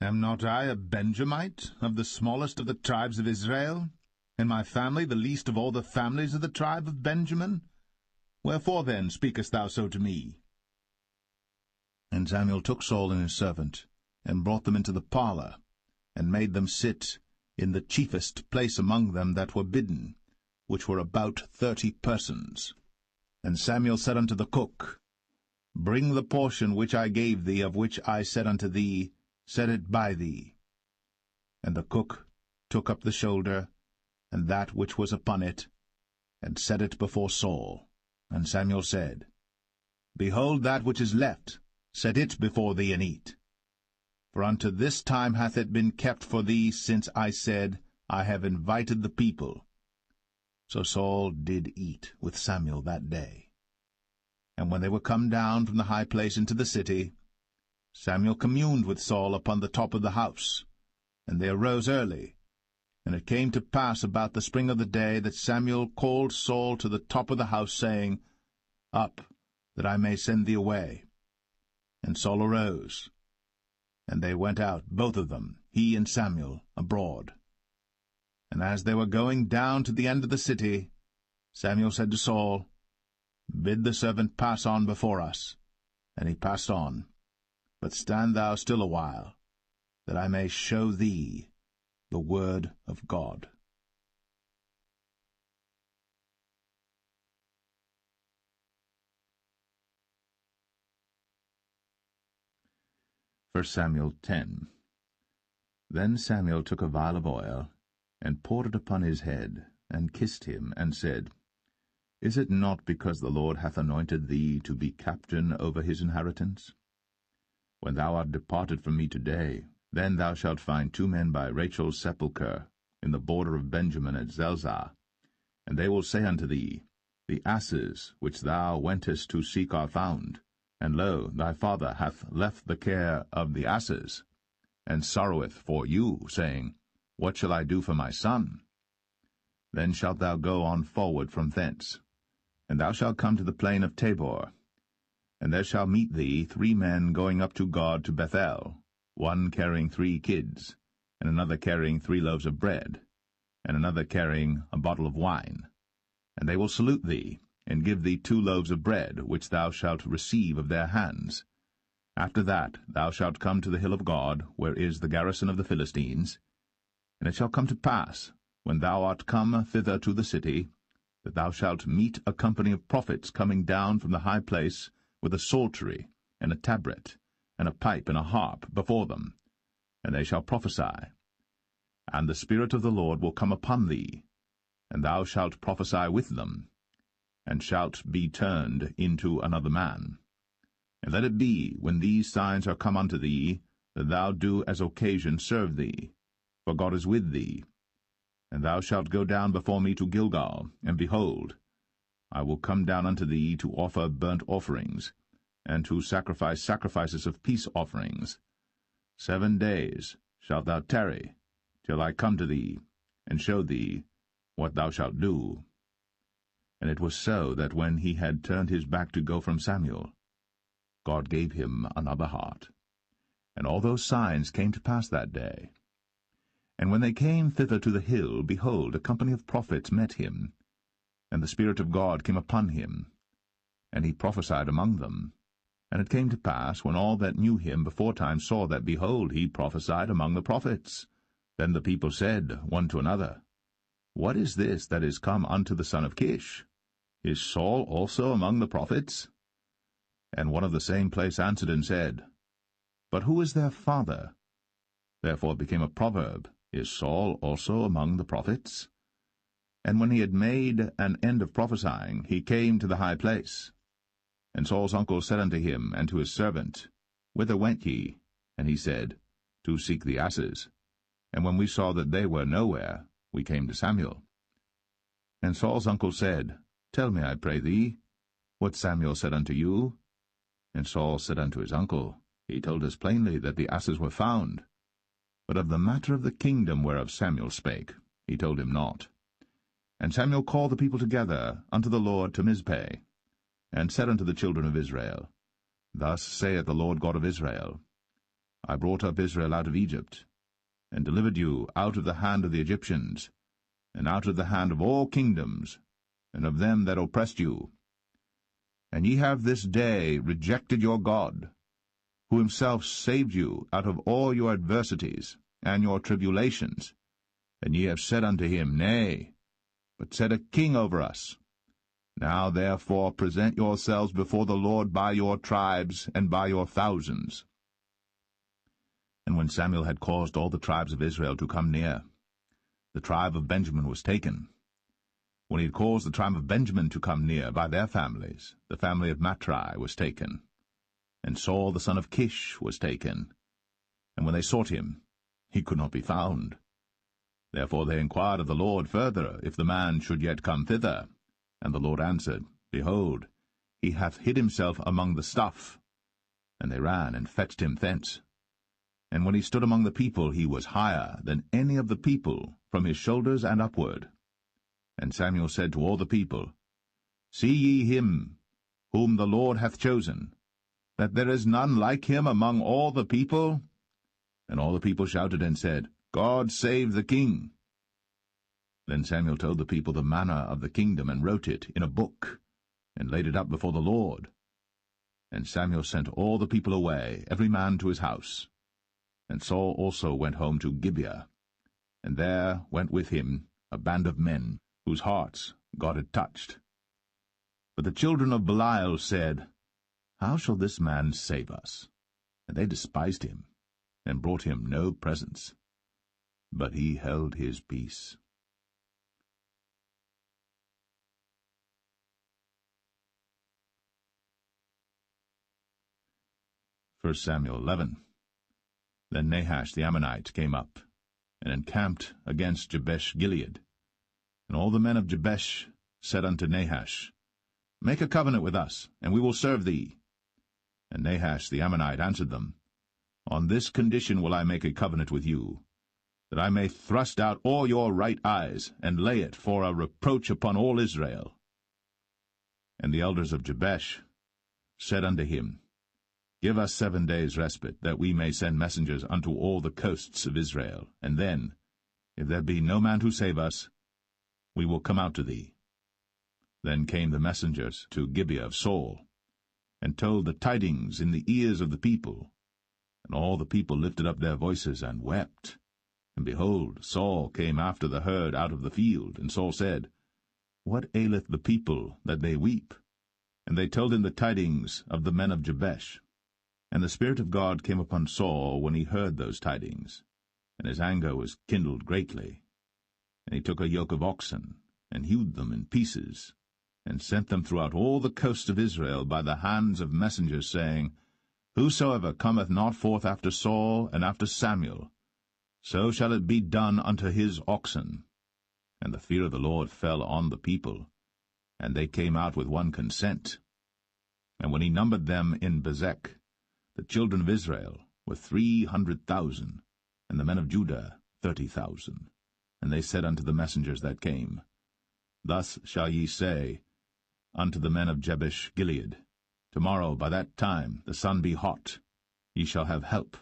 Am not I a Benjamite, of the smallest of the tribes of Israel, and my family the least of all the families of the tribe of Benjamin? Wherefore then speakest thou so to me? And Samuel took Saul and his servant, and brought them into the parlour, and made them sit in the chiefest place among them that were bidden, which were about 30 persons. And Samuel said unto the cook, Bring the portion which I gave thee, of which I said unto thee, Set it by thee. And the cook took up the shoulder, and that which was upon it, and set it before Saul. And Samuel said, Behold that which is left, set it before thee, and eat. For unto this time hath it been kept for thee, since I said, I have invited the people. So Saul did eat with Samuel that day. And when they were come down from the high place into the city, Samuel communed with Saul upon the top of the house. And they arose early. And it came to pass about the spring of the day that Samuel called Saul to the top of the house, saying, Up, that I may send thee away. And Saul arose. And they went out, both of them, he and Samuel, abroad. And as they were going down to the end of the city, Samuel said to Saul, Bid the servant pass on before us. And he passed on. But stand thou still a while, that I may show thee the word of God. 1 Samuel 10. Then Samuel took a vial of oil, and poured it upon his head, and kissed him, and said, Is it not because the Lord hath anointed thee to be captain over his inheritance? When thou art departed from me today, then thou shalt find 2 men by Rachel's sepulchre, in the border of Benjamin at Zelzah. And they will say unto thee, The asses which thou wentest to seek are found. And lo, thy father hath left the care of the asses, and sorroweth for you, saying, What shall I do for my son? Then shalt thou go on forward from thence, and thou shalt come to the plain of Tabor. And there shall meet thee 3 men going up to God to Bethel, one carrying 3 kids, and another carrying 3 loaves of bread, and another carrying a bottle of wine. And they will salute thee, and give thee 2 loaves of bread, which thou shalt receive of their hands. After that thou shalt come to the hill of God, where is the garrison of the Philistines. And it shall come to pass, when thou art come thither to the city, that thou shalt meet a company of prophets coming down from the high place, with a psaltery, and a tabret, and a pipe, and a harp before them, and they shall prophesy. And the Spirit of the Lord will come upon thee, and thou shalt prophesy with them, and shalt be turned into another man. And let it be, when these signs are come unto thee, that thou do as occasion serve thee, for God is with thee. And thou shalt go down before me to Gilgal, and behold, I will come down unto thee to offer burnt offerings, and to sacrifice sacrifices of peace offerings. 7 days shalt thou tarry, till I come to thee, and show thee what thou shalt do. And it was so that when he had turned his back to go from Samuel, God gave him another heart. And all those signs came to pass that day. And when they came thither to the hill, behold, a company of prophets met him, and the Spirit of God came upon him, and he prophesied among them. And it came to pass, when all that knew him beforetime saw that, behold, he prophesied among the prophets, then the people said one to another, What is this that is come unto the son of Kish? Is Saul also among the prophets? And one of the same place answered and said, But who is their father? Therefore it became a proverb, Is Saul also among the prophets? And when he had made an end of prophesying, he came to the high place. And Saul's uncle said unto him and to his servant, Whither went ye? And he said, To seek the asses. And when we saw that they were nowhere, we came to Samuel. And Saul's uncle said, Tell me, I pray thee, what Samuel said unto you. And Saul said unto his uncle, He told us plainly that the asses were found. But of the matter of the kingdom whereof Samuel spake, he told him not. And Samuel called the people together unto the Lord to Mizpeh, and said unto the children of Israel, Thus saith the Lord God of Israel, I brought up Israel out of Egypt, and delivered you out of the hand of the Egyptians, and out of the hand of all kingdoms, and of them that oppressed you. And ye have this day rejected your God, who himself saved you out of all your adversities and your tribulations. And ye have said unto him, Nay, but set a king over us. Now therefore present yourselves before the Lord by your tribes and by your thousands. And when Samuel had caused all the tribes of Israel to come near, the tribe of Benjamin was taken. When he had caused the tribe of Benjamin to come near by their families, the family of Matri was taken. And Saul the son of Kish was taken. And when they sought him, he could not be found. Therefore they inquired of the Lord further, if the man should yet come thither. And the Lord answered, Behold, he hath hid himself among the stuff. And they ran and fetched him thence. And when he stood among the people, he was higher than any of the people, from his shoulders and upward. And Samuel said to all the people, See ye him, whom the Lord hath chosen, that there is none like him among all the people? And all the people shouted and said, God save the king. Then Samuel told the people the manner of the kingdom, and wrote it in a book, and laid it up before the Lord. And Samuel sent all the people away, every man to his house. And Saul also went home to Gibeah, and there went with him a band of men, whose hearts God had touched. But the children of Belial said, How shall this man save us? And they despised him, and brought him no presents. But he held his peace. 1 Samuel 11. Then Nahash the Ammonite came up, and encamped against Jabesh-Gilead. And all the men of Jabesh said unto Nahash, Make a covenant with us, and we will serve thee. And Nahash the Ammonite answered them, On this condition will I make a covenant with you, that I may thrust out all your right eyes, and lay it for a reproach upon all Israel. And the elders of Jabesh said unto him, Give us 7 days' respite, that we may send messengers unto all the coasts of Israel, and then, if there be no man to save us, we will come out to thee. Then came the messengers to Gibeah of Saul, and told the tidings in the ears of the people. And all the people lifted up their voices and wept. And behold, Saul came after the herd out of the field. And Saul said, What aileth the people that they weep? And they told him the tidings of the men of Jabesh. And the Spirit of God came upon Saul when he heard those tidings, and his anger was kindled greatly. And he took a yoke of oxen, and hewed them in pieces, and sent them throughout all the coasts of Israel by the hands of messengers, saying, Whosoever cometh not forth after Saul and after Samuel, so shall it be done unto his oxen. And the fear of the Lord fell on the people, and they came out with one consent. And when he numbered them in Bezek, the children of Israel were 300,000, and the men of Judah 30,000. And they said unto the messengers that came, Thus shall ye say, unto the men of Jabesh Gilead, Tomorrow by that time the sun be hot, ye shall have help.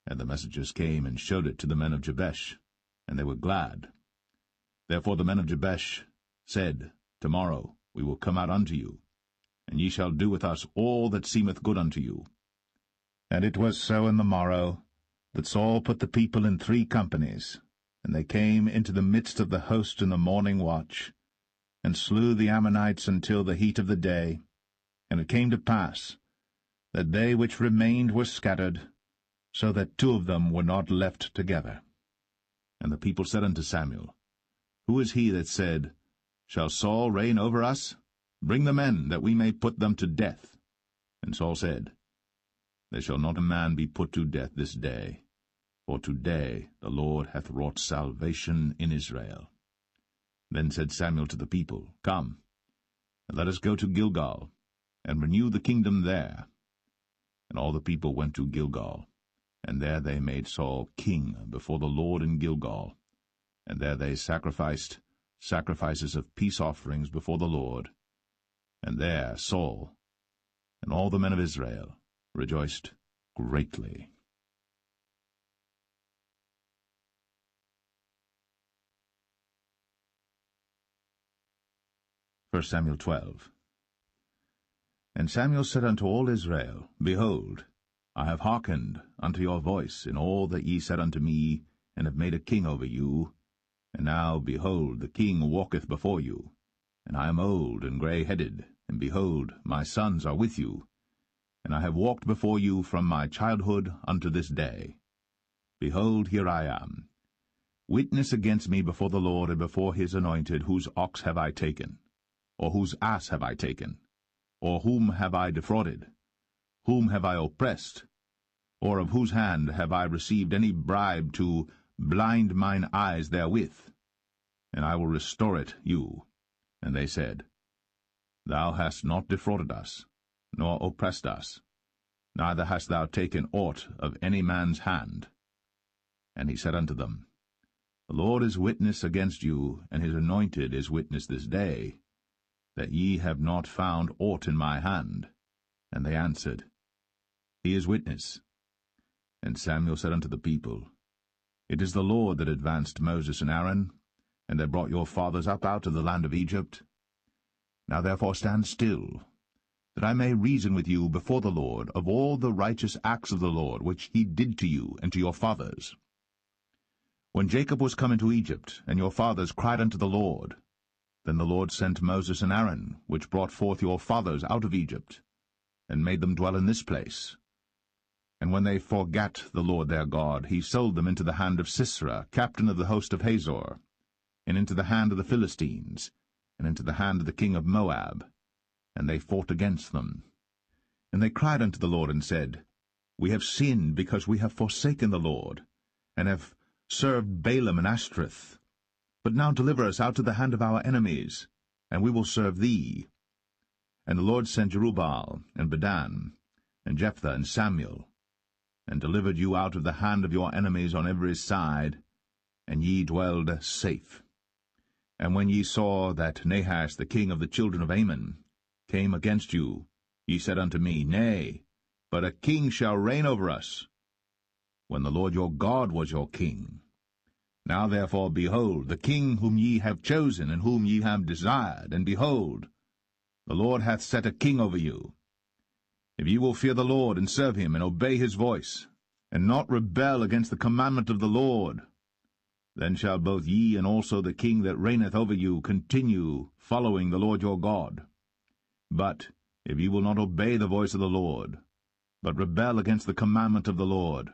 And the messengers came and showed it to the men of Jabesh, and they were glad. Therefore the men of Jabesh said, Tomorrow we will come out unto you, and ye shall do with us all that seemeth good unto you. And it was so in the morrow, that Saul put the people in 3 companies, and they came into the midst of the host in the morning watch, and slew the Ammonites until the heat of the day. And it came to pass that they which remained were scattered, so that 2 of them were not left together. And the people said unto Samuel, Who is he that said, Shall Saul reign over us? Bring the men, that we may put them to death. And Saul said, There shall not a man be put to death this day, for today the Lord hath wrought salvation in Israel. Then said Samuel to the people, Come, and let us go to Gilgal, and renew the kingdom there. And all the people went to Gilgal, and there they made Saul king before the Lord in Gilgal, and there they sacrificed sacrifices of peace offerings before the Lord. And there Saul and all the men of Israel rejoiced greatly. 1 Samuel 12. And Samuel said unto all Israel, Behold, I have hearkened unto your voice in all that ye said unto me, and have made a king over you. And now, behold, the king walketh before you. And I am old and grey-headed, and behold, my sons are with you. And I have walked before you from my childhood unto this day. Behold, here I am. Witness against me before the Lord and before his anointed, whose ox have I taken? Or whose ass have I taken? Or whom have I defrauded? Whom have I oppressed? Or of whose hand have I received any bribe to blind mine eyes therewith? And I will restore it you. And they said, Thou hast not defrauded us, nor oppressed us, neither hast thou taken aught of any man's hand. And he said unto them, The Lord is witness against you, and his anointed is witness this day, that ye have not found aught in my hand. And they answered, He is witness. And Samuel said unto the people, It is the Lord that advanced Moses and Aaron, and that brought your fathers up out of the land of Egypt. Now therefore stand still, that I may reason with you before the Lord of all the righteous acts of the Lord, which he did to you and to your fathers. When Jacob was come into Egypt, and your fathers cried unto the Lord, then the Lord sent Moses and Aaron, which brought forth your fathers out of Egypt, and made them dwell in this place. And when they forgat the Lord their God, he sold them into the hand of Sisera, captain of the host of Hazor, and into the hand of the Philistines, and into the hand of the king of Moab. And they fought against them. And they cried unto the Lord, and said, We have sinned, because we have forsaken the Lord, and have served Balaam and Ashtoreth. But now deliver us out of the hand of our enemies, and we will serve thee. And the Lord sent Jerubbaal, and Bedan, and Jephthah, and Samuel, and delivered you out of the hand of your enemies on every side, and ye dwelled safe. And when ye saw that Nahash the king of the children of Ammon came against you, ye said unto me, Nay, but a king shall reign over us, when the Lord your God was your king. Now therefore, behold, the king whom ye have chosen, and whom ye have desired, and behold, the Lord hath set a king over you. If ye will fear the Lord, and serve him, and obey his voice, and not rebel against the commandment of the Lord, then shall both ye and also the king that reigneth over you continue following the Lord your God. But if ye will not obey the voice of the Lord, but rebel against the commandment of the Lord,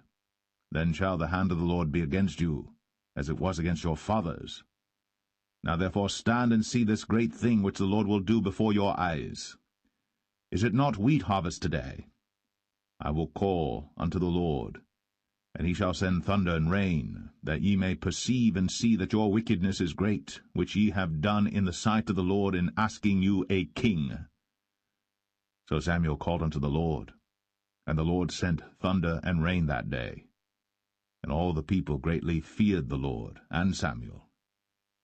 then shall the hand of the Lord be against you, as it was against your fathers. Now therefore stand and see this great thing which the Lord will do before your eyes. Is it not wheat harvest today? I will call unto the Lord, and he shall send thunder and rain, that ye may perceive and see that your wickedness is great, which ye have done in the sight of the Lord in asking you a king. So Samuel called unto the Lord, and the Lord sent thunder and rain that day. And all the people greatly feared the Lord and Samuel.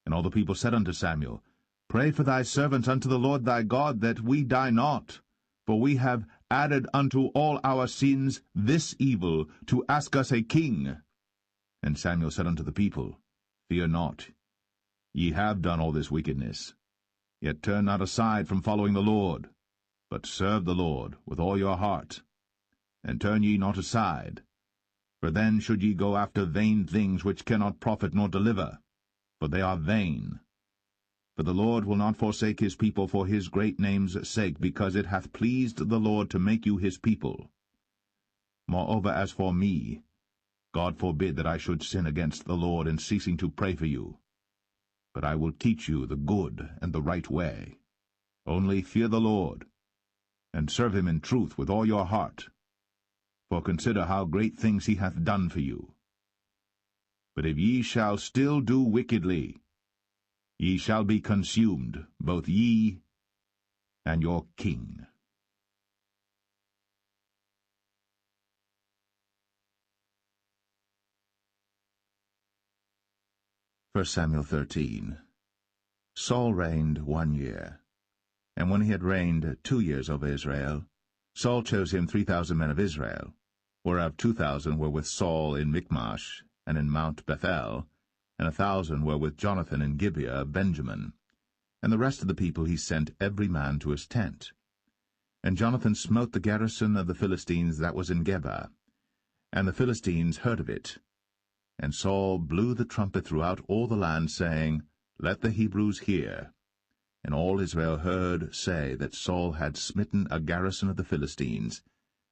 And all the people said unto Samuel, Pray for thy servants unto the Lord thy God, that we die not. For we have added unto all our sins this evil, to ask us a king. And Samuel said unto the people, Fear not, ye have done all this wickedness. Yet turn not aside from following the Lord, but serve the Lord with all your heart. And turn ye not aside, for then should ye go after vain things which cannot profit nor deliver, for they are vain. For the Lord will not forsake his people for his great name's sake, because it hath pleased the Lord to make you his people. Moreover, as for me, God forbid that I should sin against the Lord in ceasing to pray for you. But I will teach you the good and the right way. Only fear the Lord, and serve him in truth with all your heart. For consider how great things he hath done for you. But if ye shall still do wickedly, ye shall be consumed, both ye and your king. 1 Samuel 13. Saul reigned 1 year. And when he had reigned 2 years over Israel, Saul chose him 3,000 men of Israel, whereof 2,000 were with Saul in Michmash and in Mount Bethel, and 1,000 were with Jonathan in Gibeah of Benjamin. And the rest of the people he sent every man to his tent. And Jonathan smote the garrison of the Philistines that was in Geba. And the Philistines heard of it. And Saul blew the trumpet throughout all the land, saying, Let the Hebrews hear. And all Israel heard say that Saul had smitten a garrison of the Philistines,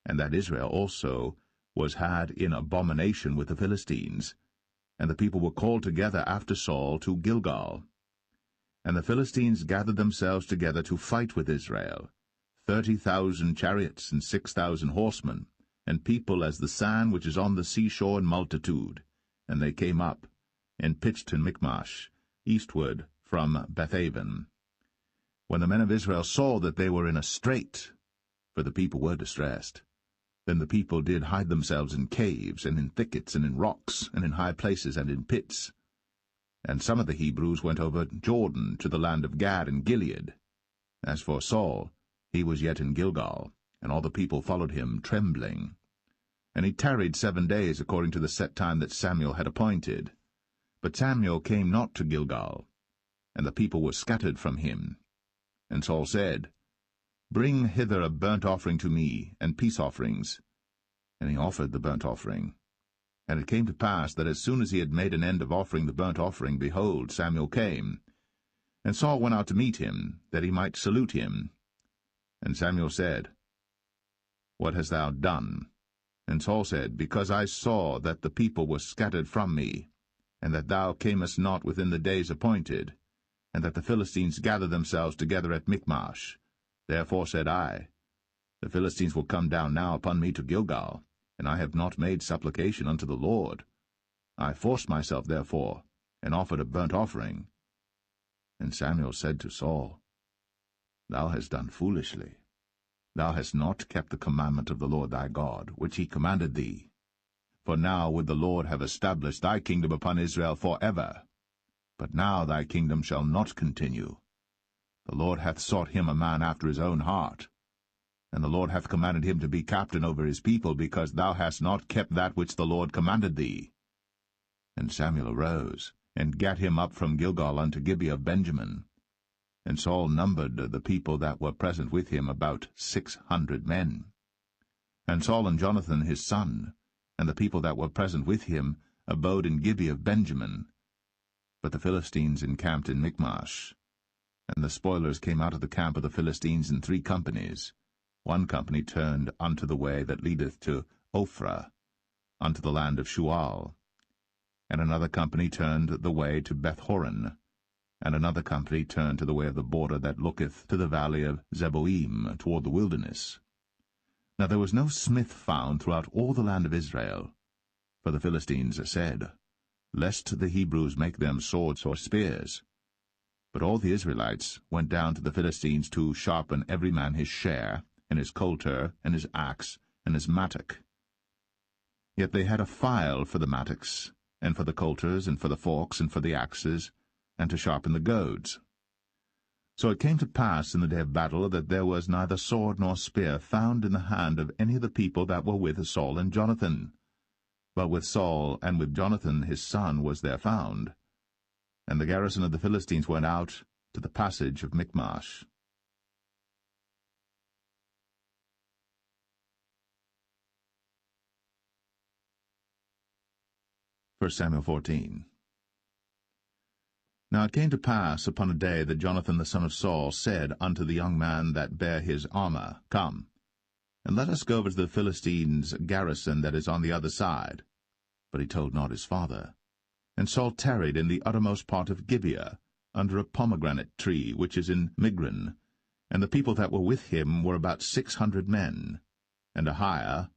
and that Israel also was had in abomination with the Philistines. And the people were called together after Saul to Gilgal. And the Philistines gathered themselves together to fight with Israel, 30,000 chariots and 6,000 horsemen, and people as the sand which is on the seashore in multitude. And they came up, and pitched in Michmash, eastward from Bethaven. When the men of Israel saw that they were in a strait, for the people were distressed, then the people did hide themselves in caves, and in thickets, and in rocks, and in high places, and in pits. And some of the Hebrews went over Jordan to the land of Gad and Gilead. As for Saul, he was yet in Gilgal, and all the people followed him trembling. And he tarried 7 days according to the set time that Samuel had appointed. But Samuel came not to Gilgal, and the people were scattered from him. And Saul said, Bring hither a burnt offering to me, and peace offerings. And he offered the burnt offering. And it came to pass that as soon as he had made an end of offering the burnt offering, behold, Samuel came. And Saul went out to meet him, that he might salute him. And Samuel said, What hast thou done? And Saul said, Because I saw that the people were scattered from me, and that thou camest not within the days appointed, and that the Philistines gathered themselves together at Michmash. Therefore said I, The Philistines will come down now upon me to Gilgal, and I have not made supplication unto the Lord. I forced myself therefore, and offered a burnt offering. And Samuel said to Saul, Thou hast done foolishly. Thou hast not kept the commandment of the Lord thy God, which he commanded thee. For now would the Lord have established thy kingdom upon Israel for ever. But now thy kingdom shall not continue. The Lord hath sought him a man after his own heart. And the Lord hath commanded him to be captain over his people, because thou hast not kept that which the Lord commanded thee. And Samuel arose, and gat him up from Gilgal unto Gibeah of Benjamin. And Saul numbered the people that were present with him about 600 men. And Saul and Jonathan his son, and the people that were present with him, abode in Gibeah of Benjamin. But the Philistines encamped in Michmash. And the spoilers came out of the camp of the Philistines in 3 companies. 1 company turned unto the way that leadeth to Ophrah, unto the land of Shual. And another company turned the way to Bethhoron. And another company turned to the way of the border that looketh to the valley of Zeboim, toward the wilderness. Now there was no smith found throughout all the land of Israel. For the Philistines said, Lest the Hebrews make them swords or spears. But all the Israelites went down to the Philistines to sharpen every man his share, and his coulter, and his axe, and his mattock. Yet they had a file for the mattocks, and for the coulters, and for the forks, and for the axes, and to sharpen the goads. So it came to pass in the day of battle that there was neither sword nor spear found in the hand of any of the people that were with Saul and Jonathan. But with Saul and with Jonathan his son was there found. And the garrison of the Philistines went out to the passage of Michmash. 1 Samuel 14. Now it came to pass upon a day that Jonathan the son of Saul said unto the young man that bare his armor, Come, and let us go over to the Philistines' garrison that is on the other side. But he told not his father. And Saul tarried in the uttermost part of Gibeah, under a pomegranate tree which is in Migron. And the people that were with him were about 600 men. And Ahiah,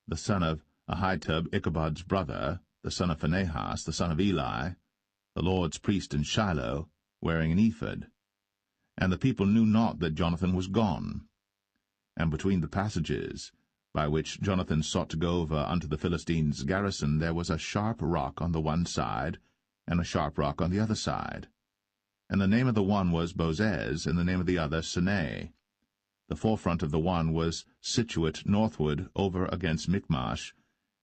the son of Ahitub, Ichabod's brother, the son of Phinehas, the son of Eli, the Lord's priest in Shiloh, wearing an ephod. And the people knew not that Jonathan was gone. And between the passages, by which Jonathan sought to go over unto the Philistines' garrison, there was a sharp rock on the one side, and a sharp rock on the other side. And the name of the one was Bozez, and the name of the other Sinai. The forefront of the one was situate northward over against Michmash,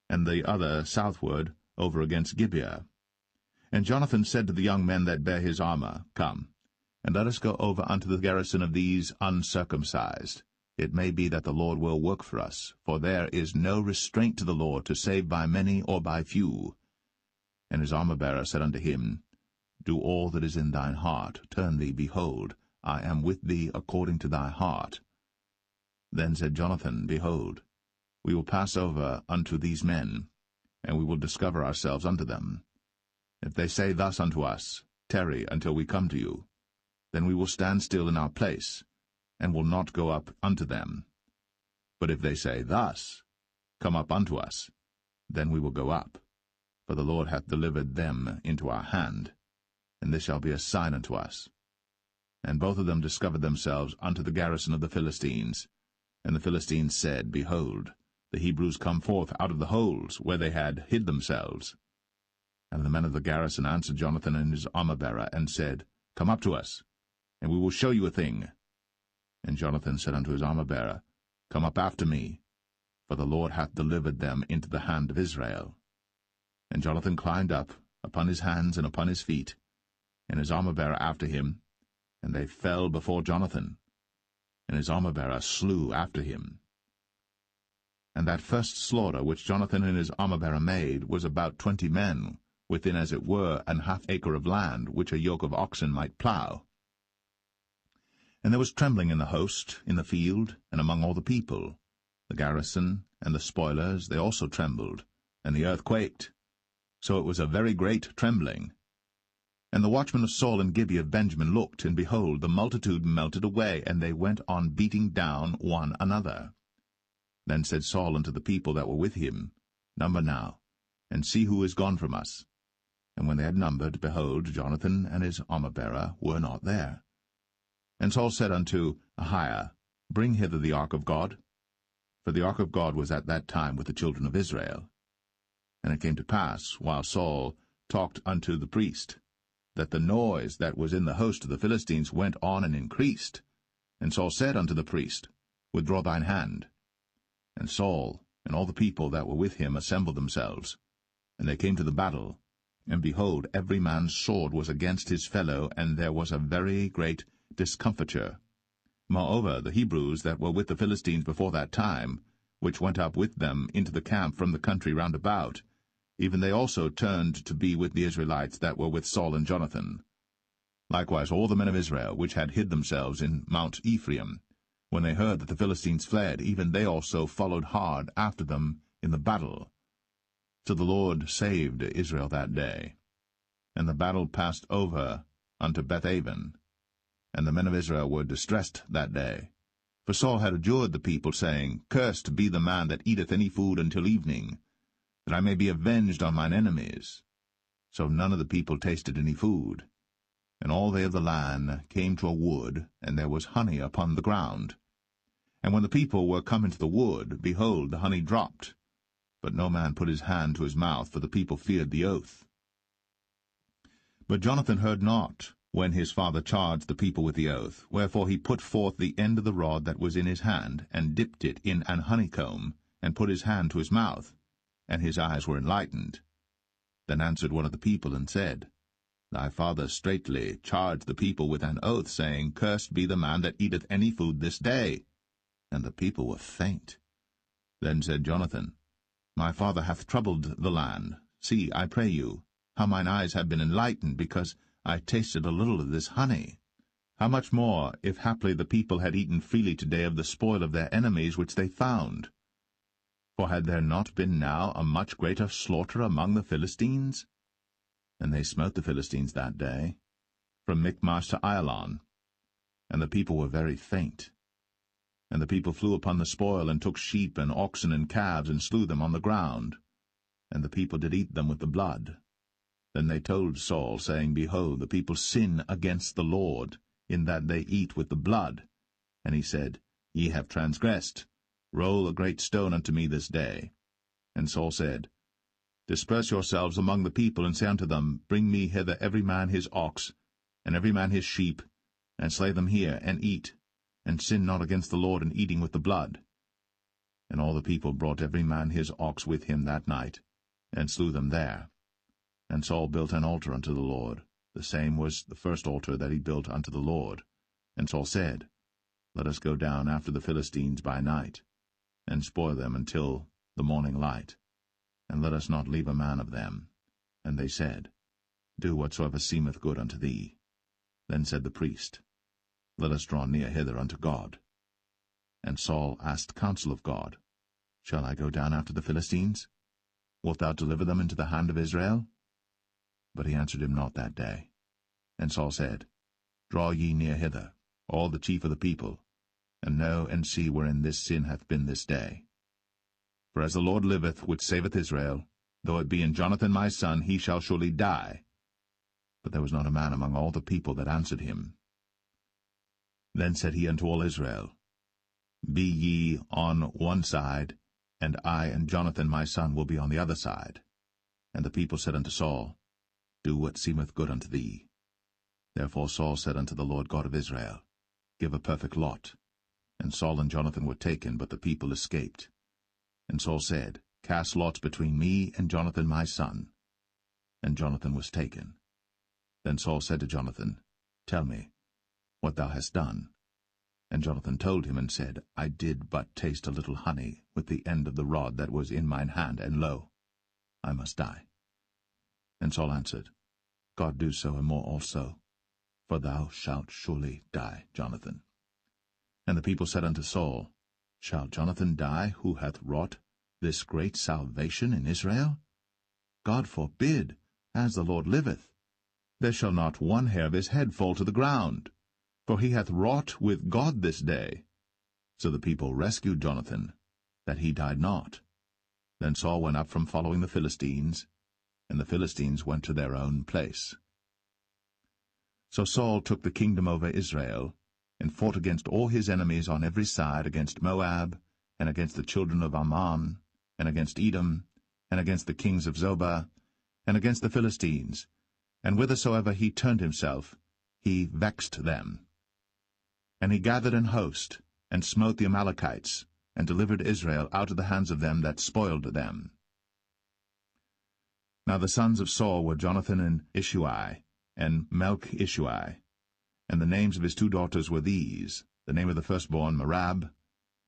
and the other southward over against Gibeah. And Jonathan said to the young men that bare his armor, Come, and let us go over unto the garrison of these uncircumcised. It may be that the Lord will work for us, for there is no restraint to the Lord to save by many or by few. And his armor-bearer said unto him, Do all that is in thine heart, turn thee, behold, I am with thee according to thy heart. Then said Jonathan, Behold, we will pass over unto these men, and we will discover ourselves unto them. If they say thus unto us, Tarry until we come to you, then we will stand still in our place, and will not go up unto them. But if they say thus, Come up unto us, then we will go up. For the Lord hath delivered them into our hand, and this shall be a sign unto us. And both of them discovered themselves unto the garrison of the Philistines. And the Philistines said, Behold, the Hebrews come forth out of the holes where they had hid themselves. And the men of the garrison answered Jonathan and his armor-bearer, and said, Come up to us, and we will show you a thing. And Jonathan said unto his armor-bearer, Come up after me, for the Lord hath delivered them into the hand of Israel. And Jonathan climbed up upon his hands and upon his feet, and his armor-bearer after him, and they fell before Jonathan, and his armor-bearer slew after him. And that first slaughter which Jonathan and his armor-bearer made was about 20 men, within as it were an half-acre of land, which a yoke of oxen might plough. And there was trembling in the host, in the field, and among all the people. The garrison and the spoilers, they also trembled, and the earth quaked. So it was a very great trembling. And the watchmen of Saul and Gibeah of Benjamin looked, and behold, the multitude melted away, and they went on beating down one another. Then said Saul unto the people that were with him, Number now, and see who is gone from us. And when they had numbered, behold, Jonathan and his armor-bearer were not there. And Saul said unto Ahiah, Bring hither the ark of God. For the ark of God was at that time with the children of Israel. And it came to pass, while Saul talked unto the priest, that the noise that was in the host of the Philistines went on and increased. And Saul said unto the priest, Withdraw thine hand. And Saul and all the people that were with him assembled themselves. And they came to the battle. And behold, every man's sword was against his fellow, and there was a very great discomfiture. Moreover, the Hebrews that were with the Philistines before that time, which went up with them into the camp from the country round about, even they also turned to be with the Israelites that were with Saul and Jonathan. Likewise all the men of Israel, which had hid themselves in Mount Ephraim, when they heard that the Philistines fled, even they also followed hard after them in the battle. So the Lord saved Israel that day. And the battle passed over unto Bethaven. And the men of Israel were distressed that day. For Saul had adjured the people, saying, Cursed be the man that eateth any food until evening, that I may be avenged on mine enemies. So none of the people tasted any food. And all they of the land came to a wood, and there was honey upon the ground. And when the people were come into the wood, behold, the honey dropped. But no man put his hand to his mouth, for the people feared the oath. But Jonathan heard not, when his father charged the people with the oath. Wherefore he put forth the end of the rod that was in his hand, and dipped it in an honeycomb, and put his hand to his mouth, and his eyes were enlightened. Then answered one of the people, and said, Thy father straitly charged the people with an oath, saying, Cursed be the man that eateth any food this day. And the people were faint. Then said Jonathan, My father hath troubled the land. See, I pray you, how mine eyes have been enlightened, because I tasted a little of this honey. How much more, if haply the people had eaten freely today of the spoil of their enemies which they found? For had there not been now a much greater slaughter among the Philistines? And they smote the Philistines that day, from Michmash to Ailon. And the people were very faint. And the people flew upon the spoil, and took sheep and oxen and calves, and slew them on the ground. And the people did eat them with the blood. Then they told Saul, saying, Behold, the people sin against the Lord, in that they eat with the blood. And he said, Ye have transgressed. Roll a great stone unto me this day. And Saul said, Disperse yourselves among the people, and say unto them, Bring me hither every man his ox, and every man his sheep, and slay them here, and eat, and sin not against the Lord in eating with the blood. And all the people brought every man his ox with him that night, and slew them there. And Saul built an altar unto the Lord. The same was the first altar that he built unto the Lord. And Saul said, Let us go down after the Philistines by night, and spoil them until the morning light, and let us not leave a man of them. And they said, Do whatsoever seemeth good unto thee. Then said the priest, Let us draw near hither unto God. And Saul asked counsel of God, Shall I go down after the Philistines? Wilt thou deliver them into the hand of Israel? But he answered him not that day. And Saul said, Draw ye near hither, all the chief of the people, and know and see wherein this sin hath been this day. For as the Lord liveth, which saveth Israel, though it be in Jonathan my son, he shall surely die. But there was not a man among all the people that answered him. Then said he unto all Israel, Be ye on one side, and I and Jonathan my son will be on the other side. And the people said unto Saul, Do what seemeth good unto thee. Therefore Saul said unto the Lord God of Israel, Give a perfect lot. And Saul and Jonathan were taken, but the people escaped. And Saul said, Cast lots between me and Jonathan my son. And Jonathan was taken. Then Saul said to Jonathan, Tell me what thou hast done. And Jonathan told him, and said, I did but taste a little honey with the end of the rod that was in mine hand, and lo, I must die. And Saul answered, God do so and more also, for thou shalt surely die, Jonathan. And the people said unto Saul, Shall Jonathan die, who hath wrought this great salvation in Israel? God forbid, as the Lord liveth. There shall not one hair of his head fall to the ground, for he hath wrought with God this day. So the people rescued Jonathan, that he died not. Then Saul went up from following the Philistines, and the Philistines went to their own place. So Saul took the kingdom over Israel, and fought against all his enemies on every side, against Moab, and against the children of Ammon, and against Edom, and against the kings of Zobah, and against the Philistines. And whithersoever he turned himself, he vexed them. And he gathered an host, and smote the Amalekites, and delivered Israel out of the hands of them that spoiled them. Now the sons of Saul were Jonathan and Ishui, and Melch-Ishui. And the names of his two daughters were these, the name of the firstborn Merab,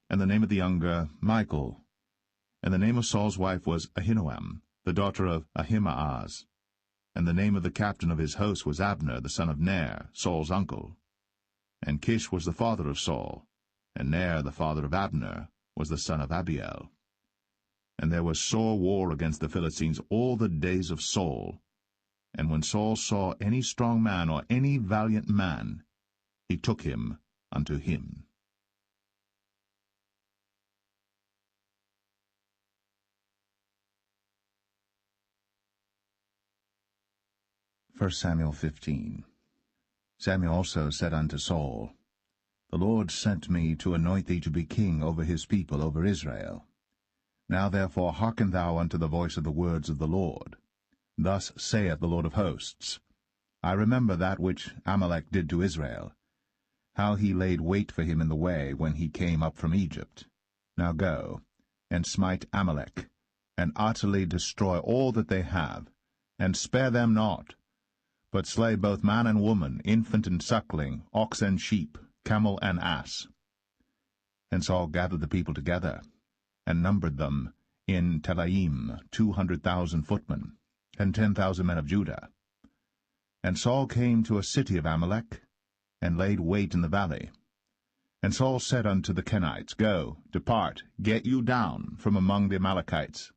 and the name of the younger Michal. And the name of Saul's wife was Ahinoam, the daughter of Ahimaaz. And the name of the captain of his host was Abner, the son of Ner, Saul's uncle. And Kish was the father of Saul, and Ner, the father of Abner, was the son of Abiel. And there was sore war against the Philistines all the days of Saul. And when Saul saw any strong man or any valiant man, he took him unto him. 1 Samuel 15. Samuel also said unto Saul, The Lord sent me to anoint thee to be king over his people, over Israel. Now therefore hearken thou unto the voice of the words of the Lord. Thus saith the Lord of hosts, I remember that which Amalek did to Israel, how he laid wait for him in the way when he came up from Egypt. Now go, and smite Amalek, and utterly destroy all that they have, and spare them not, but slay both man and woman, infant and suckling, ox and sheep, camel and ass. And Saul gathered the people together, and numbered them in Telaim 200,000 footmen, and 10,000 men of Judah. And Saul came to a city of Amalek, and laid wait in the valley. And Saul said unto the Kenites, Go, depart, get you down from among the Amalekites,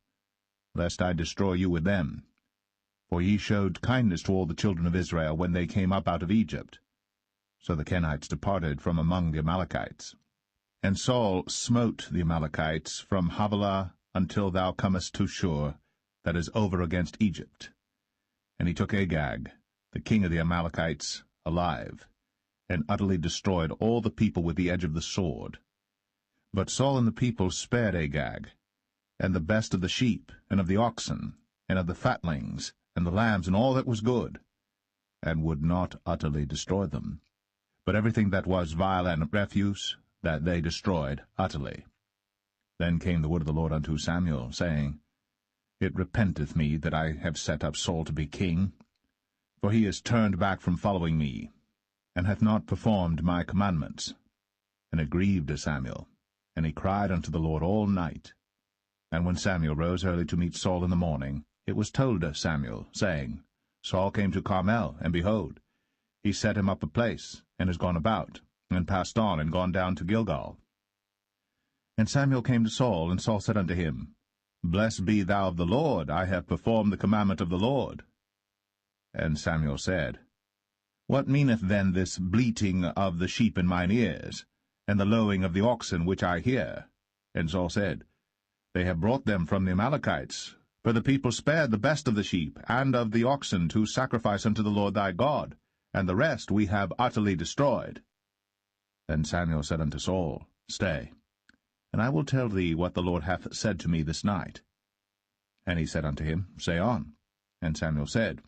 lest I destroy you with them. For ye showed kindness to all the children of Israel when they came up out of Egypt. So the Kenites departed from among the Amalekites. And Saul smote the Amalekites from Havilah until thou comest to Shur, that is over against Egypt. And he took Agag, the king of the Amalekites, alive, and utterly destroyed all the people with the edge of the sword. But Saul and the people spared Agag, and the best of the sheep, and of the oxen, and of the fatlings, and the lambs, and all that was good, and would not utterly destroy them. But everything that was vile and refuse, that they destroyed utterly. Then came the word of the Lord unto Samuel, saying, It repenteth me that I have set up Saul to be king, for he is turned back from following me, and hath not performed my commandments. And it grieved Samuel, and he cried unto the Lord all night. And when Samuel rose early to meet Saul in the morning, it was told Samuel, saying, Saul came to Carmel, and behold, he set him up a place, and is gone about, and passed on, and gone down to Gilgal. And Samuel came to Saul, and Saul said unto him, Blessed be thou of the Lord, I have performed the commandment of the Lord. And Samuel said, What meaneth then this bleating of the sheep in mine ears, and the lowing of the oxen which I hear? And Saul said, They have brought them from the Amalekites, for the people spared the best of the sheep and of the oxen to sacrifice unto the Lord thy God, and the rest we have utterly destroyed. Then Samuel said unto Saul, Stay, and I will tell thee what the Lord hath said to me this night. And he said unto him, Say on. And Samuel said,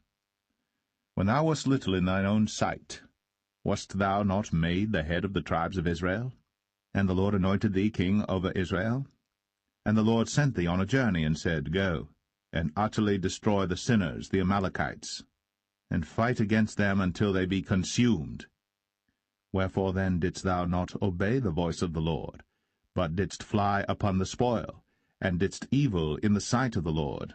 When thou wast little in thine own sight, wast thou not made the head of the tribes of Israel? And the Lord anointed thee king over Israel? And the Lord sent thee on a journey, and said, Go, and utterly destroy the sinners, the Amalekites, and fight against them until they be consumed. Wherefore then didst thou not obey the voice of the Lord, but didst fly upon the spoil, and didst evil in the sight of the Lord?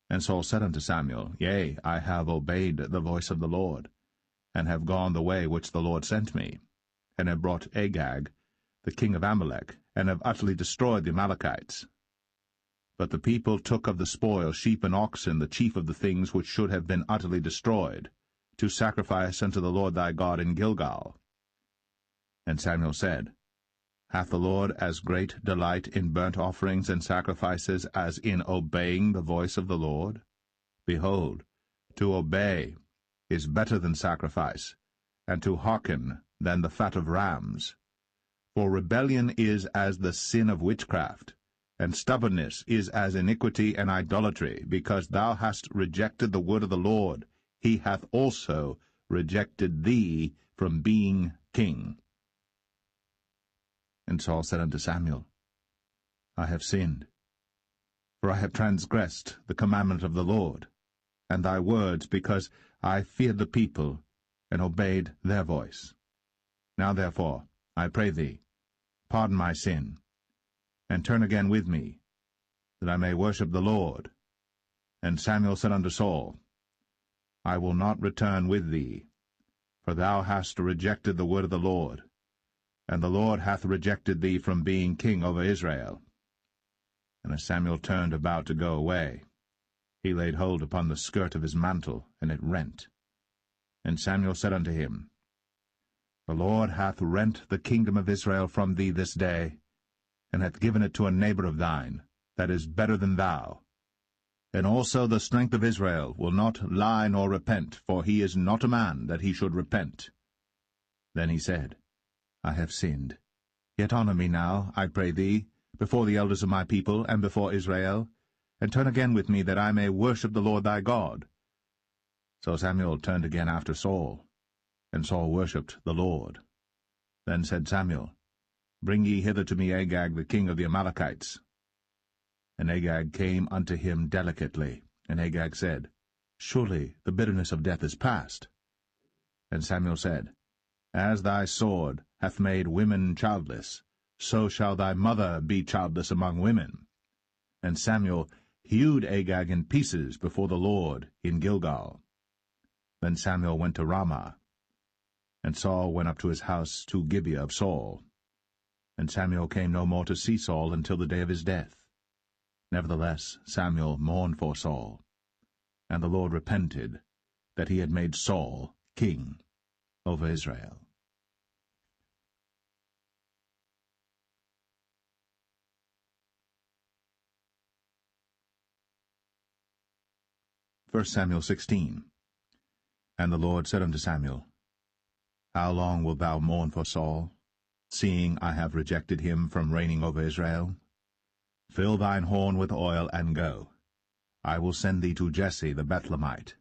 And Saul said unto Samuel, Yea, I have obeyed the voice of the Lord, and have gone the way which the Lord sent me, and have brought Agag, the king of Amalek, and have utterly destroyed the Amalekites. But the people took of the spoil sheep and oxen, the chief of the things which should have been utterly destroyed, to sacrifice unto the Lord thy God in Gilgal. And Samuel said, Hath the Lord as great delight in burnt offerings and sacrifices as in obeying the voice of the Lord? Behold, to obey is better than sacrifice, and to hearken than the fat of rams. For rebellion is as the sin of witchcraft, and stubbornness is as iniquity and idolatry. Because thou hast rejected the word of the Lord, he hath also rejected thee from being king. And Saul said unto Samuel, I have sinned, for I have transgressed the commandment of the Lord, and thy words, because I feared the people, and obeyed their voice. Now therefore, I pray thee, pardon my sin, and turn again with me, that I may worship the Lord. And Samuel said unto Saul, I will not return with thee, for thou hast rejected the word of the Lord, and the Lord hath rejected thee from being king over Israel. And as Samuel turned about to go away, he laid hold upon the skirt of his mantle, and it rent. And Samuel said unto him, The Lord hath rent the kingdom of Israel from thee this day, and hath given it to a neighbor of thine, that is better than thou. And also the strength of Israel will not lie nor repent, for he is not a man that he should repent. Then he said, I have sinned. Yet honor me now, I pray thee, before the elders of my people, and before Israel, and turn again with me, that I may worship the Lord thy God. So Samuel turned again after Saul, and Saul worshipped the Lord. Then said Samuel, Bring ye hither to me Agag the king of the Amalekites. And Agag came unto him delicately, and Agag said, Surely the bitterness of death is past. And Samuel said, As thy sword hath made women childless, so shall thy mother be childless among women. And Samuel hewed Agag in pieces before the Lord in Gilgal. Then Samuel went to Ramah, and Saul went up to his house to Gibeah of Saul. And Samuel came no more to see Saul until the day of his death. Nevertheless Samuel mourned for Saul, and the Lord repented that he had made Saul king over Israel. 1 Samuel 16. And the Lord said unto Samuel, How long wilt thou mourn for Saul, seeing I have rejected him from reigning over Israel? Fill thine horn with oil, and go. I will send thee to Jesse the Bethlehemite,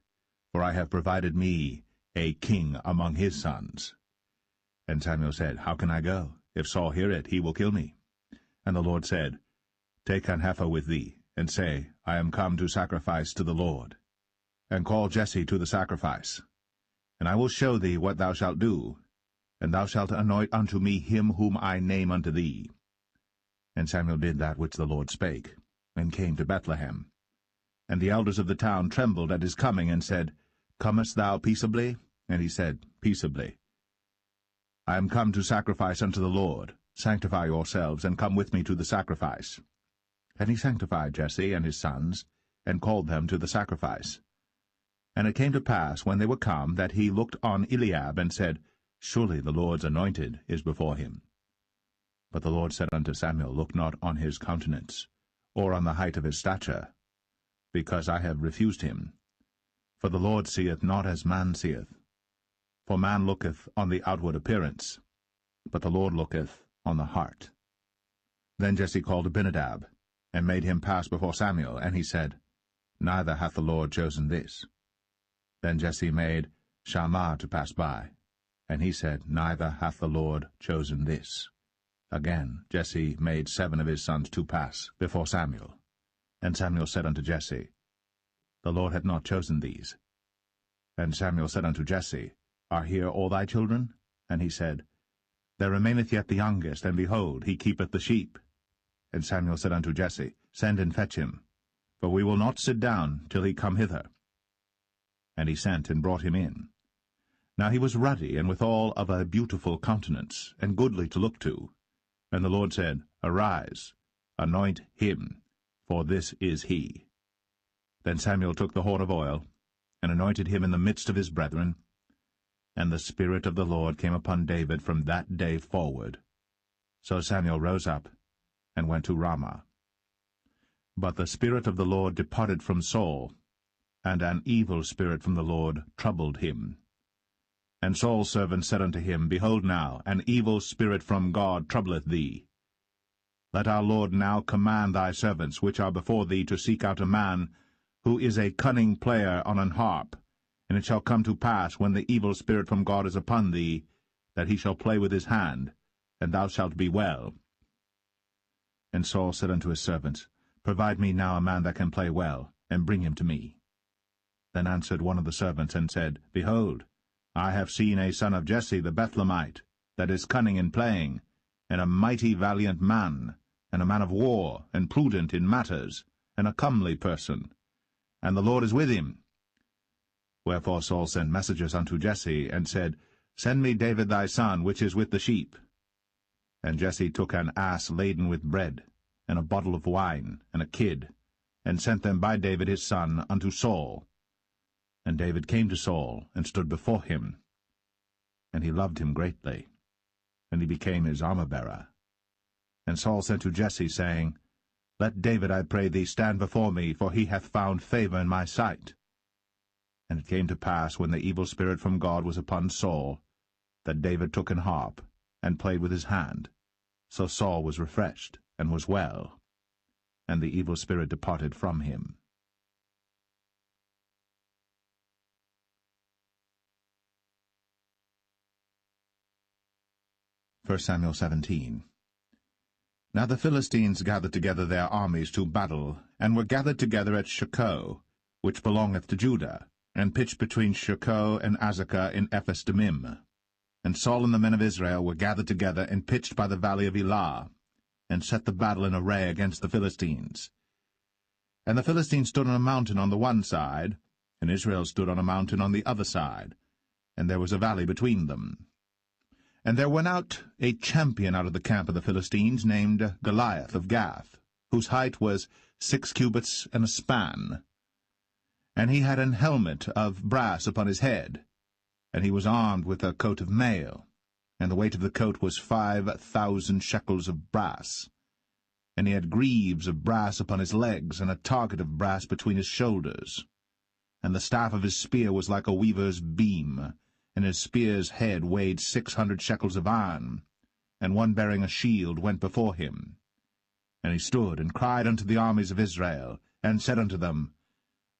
for I have provided me a king among his sons. And Samuel said, How can I go? If Saul hear it, he will kill me. And the Lord said, Take an heifer with thee, and say, I am come to sacrifice to the Lord. And call Jesse to the sacrifice. And I will show thee what thou shalt do, and thou shalt anoint unto me him whom I name unto thee. And Samuel did that which the Lord spake, and came to Bethlehem. And the elders of the town trembled at his coming, and said, Comest thou peaceably? And he said, Peaceably. I am come to sacrifice unto the Lord. Sanctify yourselves, and come with me to the sacrifice. And he sanctified Jesse and his sons, and called them to the sacrifice. And it came to pass, when they were come, that he looked on Eliab, and said, Surely the Lord's anointed is before him. But the Lord said unto Samuel, Look not on his countenance, or on the height of his stature, because I have refused him. For the Lord seeth not as man seeth. For man looketh on the outward appearance, but the Lord looketh on the heart. Then Jesse called Abinadab, and made him pass before Samuel, and he said, Neither hath the Lord chosen this. Then Jesse made Shammah to pass by, and he said, Neither hath the Lord chosen this. Again Jesse made 7 of his sons to pass before Samuel. And Samuel said unto Jesse, The Lord hath not chosen these. And Samuel said unto Jesse, Are here all thy children? And he said, There remaineth yet the youngest, and behold, he keepeth the sheep. And Samuel said unto Jesse, Send and fetch him, for we will not sit down till he come hither. And he sent and brought him in. Now he was ruddy, and withal of a beautiful countenance, and goodly to look to. And the Lord said, Arise, anoint him, for this is he. Then Samuel took the horn of oil, and anointed him in the midst of his brethren. And the Spirit of the Lord came upon David from that day forward. So Samuel rose up, and went to Ramah. But the Spirit of the Lord departed from Saul, and an evil spirit from the Lord troubled him. And Saul's servant said unto him, Behold now, an evil spirit from God troubleth thee. Let our Lord now command thy servants, which are before thee, to seek out a man who is a cunning player on an harp. And it shall come to pass, when the evil spirit from God is upon thee, that he shall play with his hand, and thou shalt be well. And Saul said unto his servants, Provide me now a man that can play well, and bring him to me. Then answered one of the servants, and said, Behold, I have seen a son of Jesse the Bethlehemite, that is cunning in playing, and a mighty valiant man, and a man of war, and prudent in matters, and a comely person. And the Lord is with him. Wherefore Saul sent messengers unto Jesse, and said, Send me David thy son, which is with the sheep. And Jesse took an ass laden with bread, and a bottle of wine, and a kid, and sent them by David his son unto Saul. And David came to Saul, and stood before him. And he loved him greatly, and he became his armor-bearer. And Saul sent to Jesse, saying, Let David, I pray thee, stand before me, for he hath found favor in my sight. And it came to pass, when the evil spirit from God was upon Saul, that David took an harp, and played with his hand. So Saul was refreshed, and was well, and the evil spirit departed from him. 1 Samuel 17. Now the Philistines gathered together their armies to battle, and were gathered together at Shochoh, which belongeth to Judah, and pitched between Shochoh and Azekah in Ephes-dammim. And Saul and the men of Israel were gathered together and pitched by the valley of Elah, and set the battle in array against the Philistines. And the Philistines stood on a mountain on the one side, and Israel stood on a mountain on the other side, and there was a valley between them. And there went out a champion out of the camp of the Philistines, named Goliath of Gath, whose height was 6 cubits and a span. And he had an helmet of brass upon his head, and he was armed with a coat of mail, and the weight of the coat was 5,000 shekels of brass. And he had greaves of brass upon his legs, and a target of brass between his shoulders. And the staff of his spear was like a weaver's beam, and his spear's head weighed 600 shekels of iron, and one bearing a shield went before him. And he stood and cried unto the armies of Israel, and said unto them,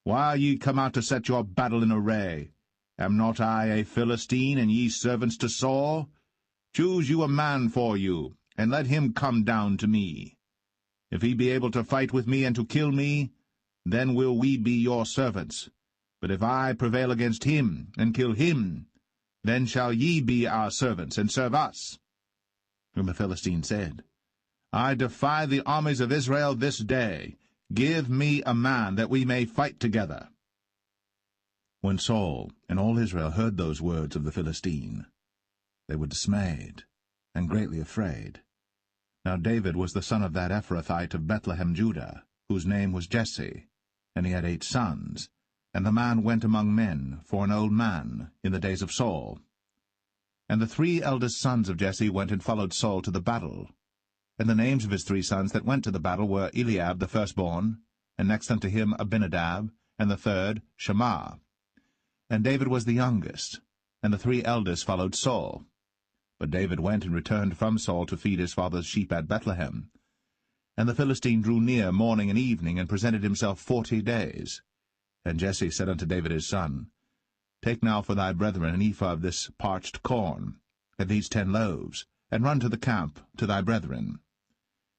Why are ye come out to set your battle in array? Am not I a Philistine, and ye servants to Saul? Choose you a man for you, and let him come down to me. If he be able to fight with me and to kill me, then will we be your servants. But if I prevail against him, and kill him, then shall ye be our servants, and serve us. And the Philistine said, I defy the armies of Israel this day. Give me a man, that we may fight together. When Saul and all Israel heard those words of the Philistine, they were dismayed, and greatly afraid. Now David was the son of that Ephrathite of Bethlehem, Judah, whose name was Jesse, and he had 8 sons. And the man went among men for an old man in the days of Saul. And the 3 eldest sons of Jesse went and followed Saul to the battle. And the names of his 3 sons that went to the battle were Eliab the firstborn, and next unto him Abinadab, and the third Shammah. And David was the youngest, and the 3 eldest followed Saul. But David went and returned from Saul to feed his father's sheep at Bethlehem. And the Philistine drew near morning and evening, and presented himself 40 days. And Jesse said unto David his son, Take now for thy brethren an ephah of this parched corn, and these 10 loaves, and run to the camp to thy brethren.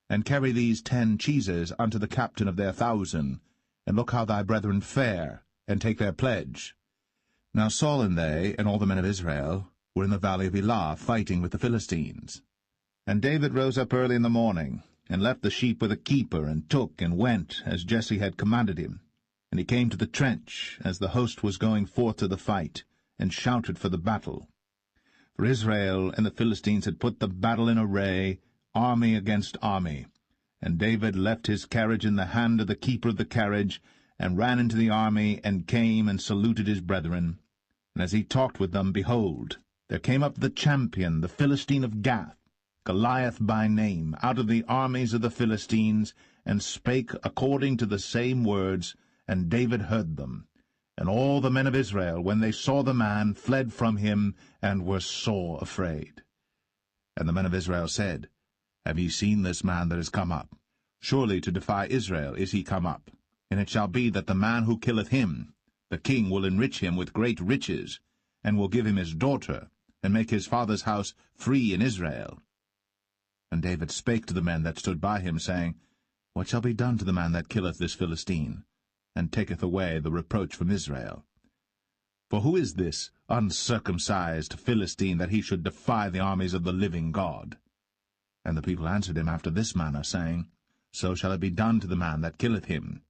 And carry these 10 cheeses unto the captain of their 1,000, and look how thy brethren fare, and take their pledge. Now Saul and they, and all the men of Israel, were in the valley of Elah, fighting with the Philistines. And David rose up early in the morning, and left the sheep with a keeper, and took and went, as Jesse had commanded him. And he came to the trench, as the host was going forth to the fight, and shouted for the battle. For Israel and the Philistines had put the battle in array, army against army. And David left his carriage in the hand of the keeper of the carriage, and ran into the army, and came and saluted his brethren. And as he talked with them, behold, there came up the champion, the Philistine of Gath, Goliath by name, out of the armies of the Philistines, and spake according to the same words, and David heard them. And all the men of Israel, when they saw the man, fled from him, and were sore afraid. And the men of Israel said, Have ye seen this man that is come up? Surely to defy Israel is he come up. And it shall be that the man who killeth him, the king will enrich him with great riches, and will give him his daughter, and make his father's house free in Israel. And David spake to the men that stood by him, saying, What shall be done to the man that killeth this Philistine, and taketh away the reproach from Israel? For who is this uncircumcised Philistine, that he should defy the armies of the living God? And the people answered him after this manner, saying, So shall it be done to the man that killeth him.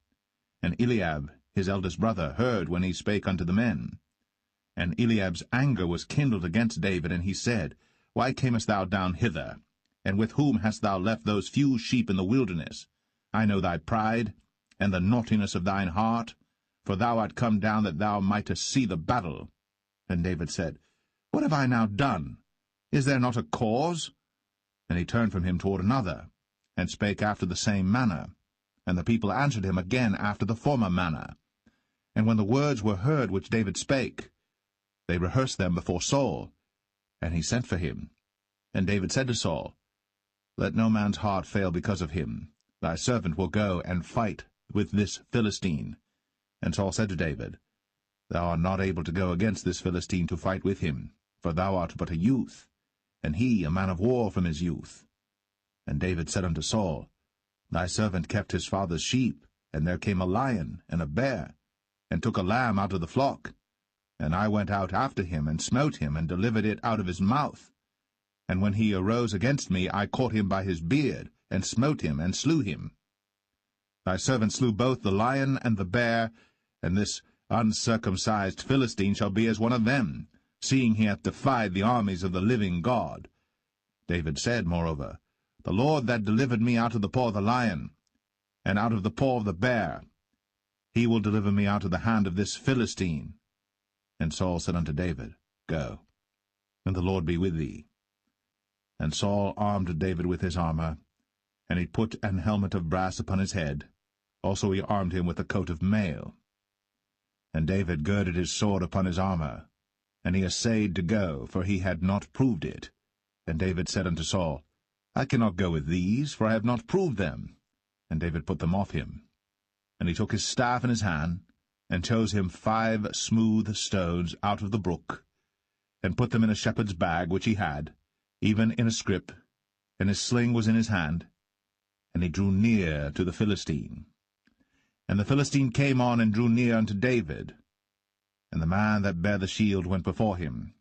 And Eliab, his eldest brother, heard when he spake unto the men. And Eliab's anger was kindled against David, and he said, Why camest thou down hither? And with whom hast thou left those few sheep in the wilderness? I know thy pride, and the naughtiness of thine heart, for thou art come down that thou mightest see the battle. And David said, What have I now done? Is there not a cause? And he turned from him toward another, and spake after the same manner. And the people answered him again after the former manner. And when the words were heard which David spake, they rehearsed them before Saul. And he sent for him. And David said to Saul, Let no man's heart fail because of him. Thy servant will go and fight with this Philistine. And Saul said to David, Thou art not able to go against this Philistine to fight with him, for thou art but a youth, and he a man of war from his youth. And David said unto Saul, Thy servant kept his father's sheep, and there came a lion and a bear, and took a lamb out of the flock. And I went out after him, and smote him, and delivered it out of his mouth. And when he arose against me, I caught him by his beard, and smote him, and slew him. Thy servant slew both the lion and the bear, and this uncircumcised Philistine shall be as one of them, seeing he hath defied the armies of the living God. David said, moreover, The Lord that delivered me out of the paw of the lion, and out of the paw of the bear, he will deliver me out of the hand of this Philistine. And Saul said unto David, Go, and the Lord be with thee. And Saul armed David with his armor, and he put an helmet of brass upon his head. Also he armed him with a coat of mail. And David girded his sword upon his armor, and he essayed to go, for he had not proved it. And David said unto Saul, I cannot go with these, for I have not proved them. And David put them off him. And he took his staff in his hand, and chose him 5 smooth stones out of the brook, and put them in a shepherd's bag which he had, even in a scrip, and his sling was in his hand. And he drew near to the Philistine. And the Philistine came on and drew near unto David. And the man that bare the shield went before him.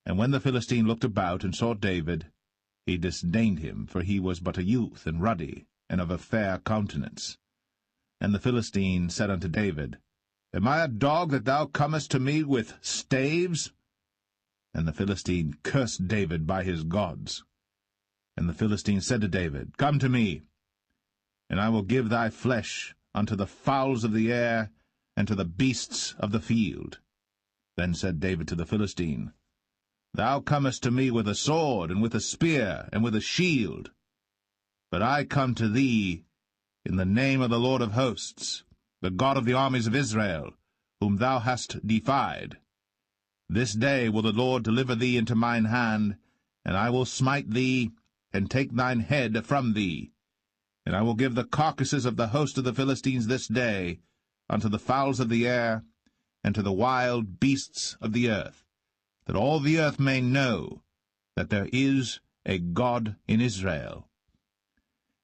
And when the Philistine looked about and saw David, he disdained him, for he was but a youth, and ruddy, and of a fair countenance. And the Philistine said unto David, Am I a dog that thou comest to me with staves? And the Philistine cursed David by his gods. And the Philistine said to David, Come to me, and I will give thy flesh unto the fowls of the air, and to the beasts of the field. Then said David to the Philistine, Thou comest to me with a sword, and with a spear, and with a shield. But I come to thee in the name of the Lord of hosts, the God of the armies of Israel, whom thou hast defied. This day will the Lord deliver thee into mine hand, and I will smite thee, and take thine head from thee. And I will give the carcasses of the host of the Philistines this day unto the fowls of the air, and to the wild beasts of the earth, that all the earth may know that there is a God in Israel.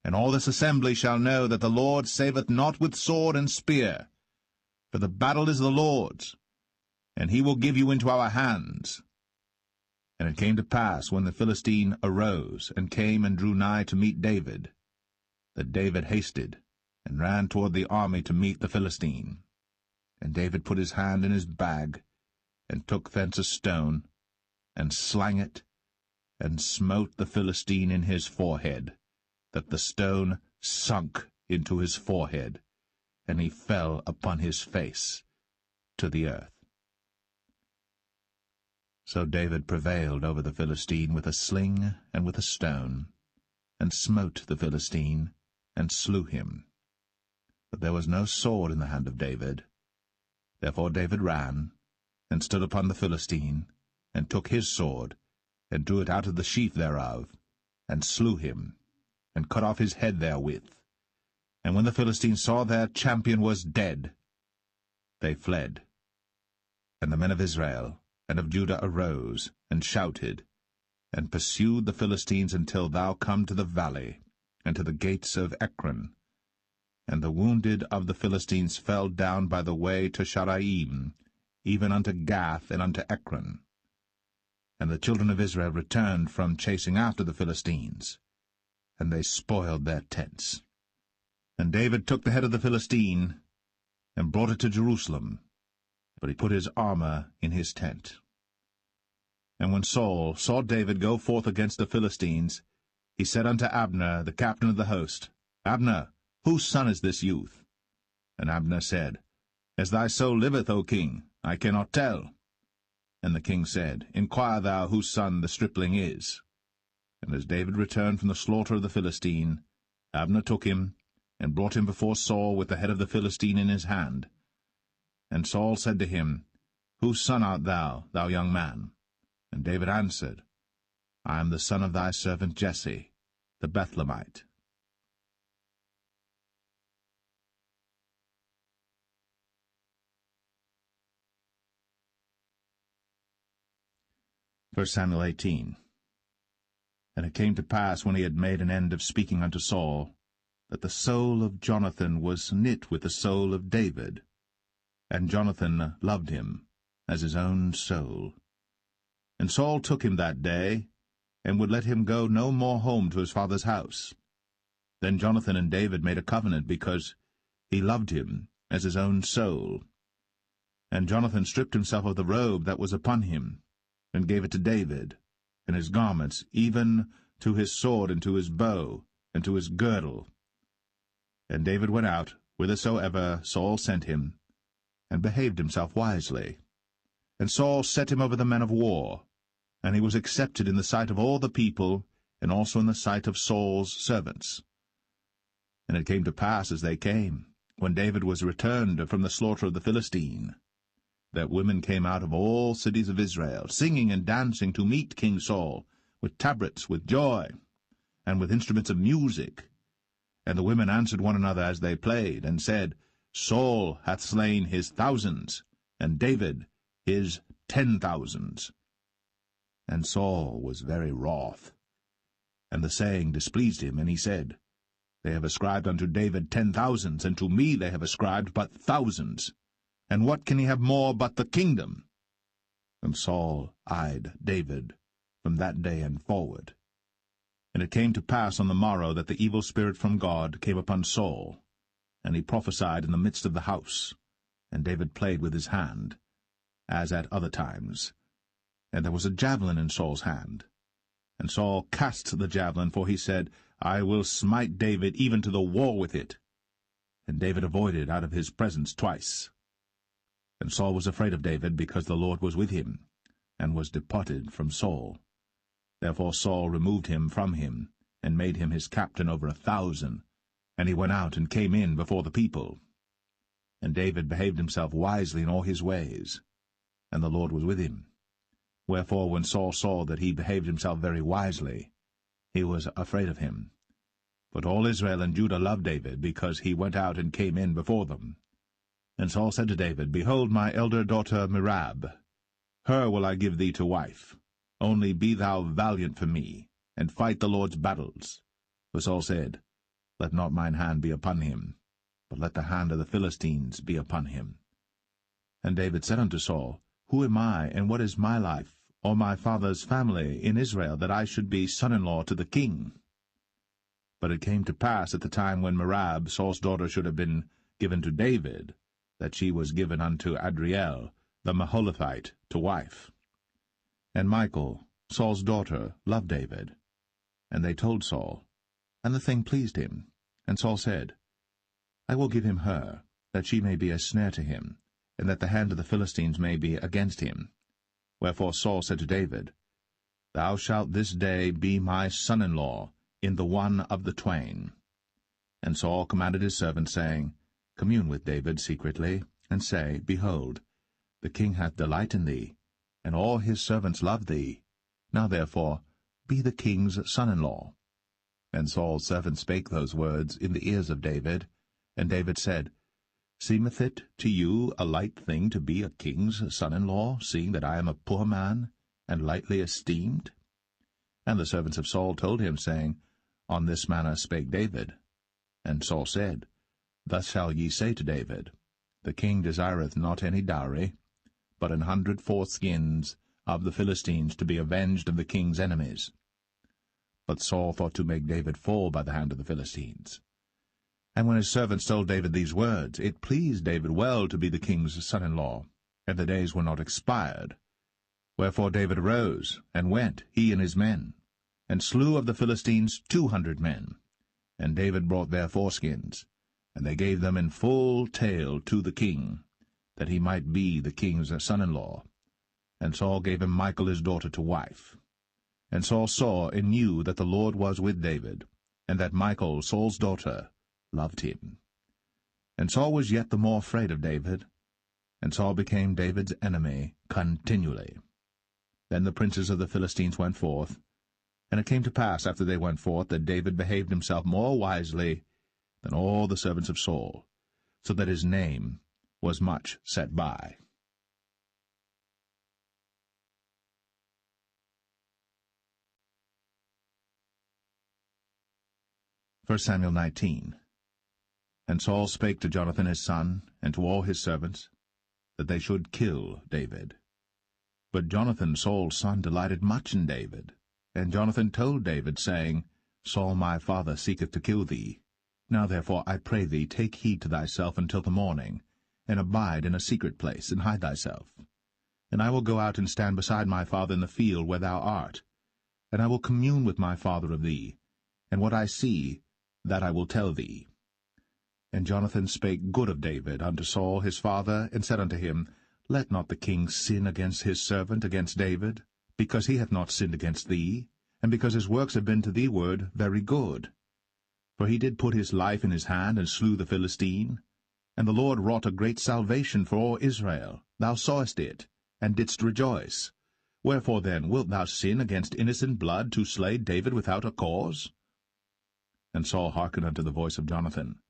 And all this assembly shall know that the Lord saveth not with sword and spear, for the battle is the Lord's, and he will give you into our hands. And it came to pass, when the Philistine arose, and came and drew nigh to meet David, that David hasted, and ran toward the army to meet the Philistine. And David put his hand in his bag, and took thence a stone, and slang it, and smote the Philistine in his forehead, that the stone sunk into his forehead, and he fell upon his face to the earth. So David prevailed over the Philistine with a sling and with a stone, and smote the Philistine, and slew him. But there was no sword in the hand of David. Therefore David ran, and stood upon the Philistine, and took his sword, and drew it out of the sheath thereof, and slew him, and cut off his head therewith. And when the Philistines saw their champion was dead, they fled. And the men of Israel and of Judah arose, and shouted, and pursued the Philistines until thou come to the valley, and to the gates of Ekron. And the wounded of the Philistines fell down by the way to Sharaim, even unto Gath and unto Ekron. And the children of Israel returned from chasing after the Philistines, and they spoiled their tents. And David took the head of the Philistine, and brought it to Jerusalem, but he put his armor in his tent. And when Saul saw David go forth against the Philistines, he said unto Abner, the captain of the host, Abner, whose son is this youth? And Abner said, As thy soul liveth, O king, I cannot tell. And the king said, Inquire thou whose son the stripling is. And as David returned from the slaughter of the Philistine, Abner took him, and brought him before Saul with the head of the Philistine in his hand. And Saul said to him, Whose son art thou, thou young man? And David answered, I am the son of thy servant Jesse, the Bethlehemite. 1 Samuel 18. And it came to pass, when he had made an end of speaking unto Saul, that the soul of Jonathan was knit with the soul of David, and Jonathan loved him as his own soul. And Saul took him that day, and would let him go no more home to his father's house. Then Jonathan and David made a covenant, because he loved him as his own soul. And Jonathan stripped himself of the robe that was upon him, and gave it to David, and his garments, even to his sword, and to his bow, and to his girdle. And David went out whithersoever Saul sent him, and behaved himself wisely. And Saul set him over the men of war, and he was accepted in the sight of all the people, and also in the sight of Saul's servants. And it came to pass, as they came, when David was returned from the slaughter of the Philistine, that women came out of all cities of Israel, singing and dancing to meet King Saul, with tabrets, with joy, and with instruments of music. And the women answered one another as they played, and said, Saul hath slain his thousands, and David his 10,000s. And Saul was very wroth, and the saying displeased him, and he said, They have ascribed unto David 10,000s, and to me they have ascribed but thousands. And what can he have more but the kingdom? And Saul eyed David from that day and forward. And it came to pass on the morrow that the evil spirit from God came upon Saul, and he prophesied in the midst of the house. And David played with his hand, as at other times. And there was a javelin in Saul's hand. And Saul cast the javelin, for he said, I will smite David even to the wall with it. And David avoided out of his presence twice. And Saul was afraid of David, because the Lord was with him, and was departed from Saul. Therefore Saul removed him from him, and made him his captain over 1,000, and he went out and came in before the people. And David behaved himself wisely in all his ways, and the Lord was with him. Wherefore when Saul saw that he behaved himself very wisely, he was afraid of him. But all Israel and Judah loved David, because he went out and came in before them. And Saul said to David, Behold my elder daughter Merab, her will I give thee to wife. Only be thou valiant for me, and fight the Lord's battles. For Saul said, Let not mine hand be upon him, but let the hand of the Philistines be upon him. And David said unto Saul, Who am I, and what is my life, or my father's family in Israel, that I should be son-in-law to the king? But it came to pass at the time when Merab, Saul's daughter, should have been given to David, that she was given unto Adriel, the Maholathite, to wife. And Michal, Saul's daughter, loved David. And they told Saul, and the thing pleased him. And Saul said, I will give him her, that she may be a snare to him, and that the hand of the Philistines may be against him. Wherefore Saul said to David, Thou shalt this day be my son-in-law in the one of the twain. And Saul commanded his servants, saying, Commune with David secretly, and say, Behold, the king hath delight in thee, and all his servants love thee. Now therefore be the king's son-in-law. And Saul's servants spake those words in the ears of David. And David said, Seemeth it to you a light thing to be a king's son-in-law, seeing that I am a poor man, and lightly esteemed? And the servants of Saul told him, saying, On this manner spake David. And Saul said, Thus shall ye say to David, The king desireth not any dowry, but 100 foreskins of the Philistines to be avenged of the king's enemies. But Saul thought to make David fall by the hand of the Philistines. And when his servants told David these words, it pleased David well to be the king's son-in-law, and the days were not expired. Wherefore David arose, and went, he and his men, and slew of the Philistines 200 men. And David brought their foreskins, and they gave them in full tale to the king, that he might be the king's son-in-law. And Saul gave him Michal his daughter to wife. And Saul saw and knew that the Lord was with David, and that Michal, Saul's daughter, loved him. And Saul was yet the more afraid of David, and Saul became David's enemy continually. Then the princes of the Philistines went forth, and it came to pass after they went forth that David behaved himself more wisely than all the servants of Saul, so that his name was much set by. 1 Samuel 19. And Saul spake to Jonathan his son, and to all his servants, that they should kill David. But Jonathan Saul's son delighted much in David. And Jonathan told David, saying, Saul my father seeketh to kill thee. Now therefore, I pray thee, take heed to thyself until the morning, and abide in a secret place, and hide thyself. And I will go out and stand beside my father in the field where thou art. And I will commune with my father of thee, and what I see, that I will tell thee. And Jonathan spake good of David unto Saul his father, and said unto him, Let not the king sin against his servant, against David, because he hath not sinned against thee, and because his works have been to thee ward very good. For he did put his life in his hand, and slew the Philistine. And the Lord wrought a great salvation for all Israel. Thou sawest it, and didst rejoice. Wherefore then wilt thou sin against innocent blood, to slay David without a cause? And Saul hearkened unto the voice of Jonathan.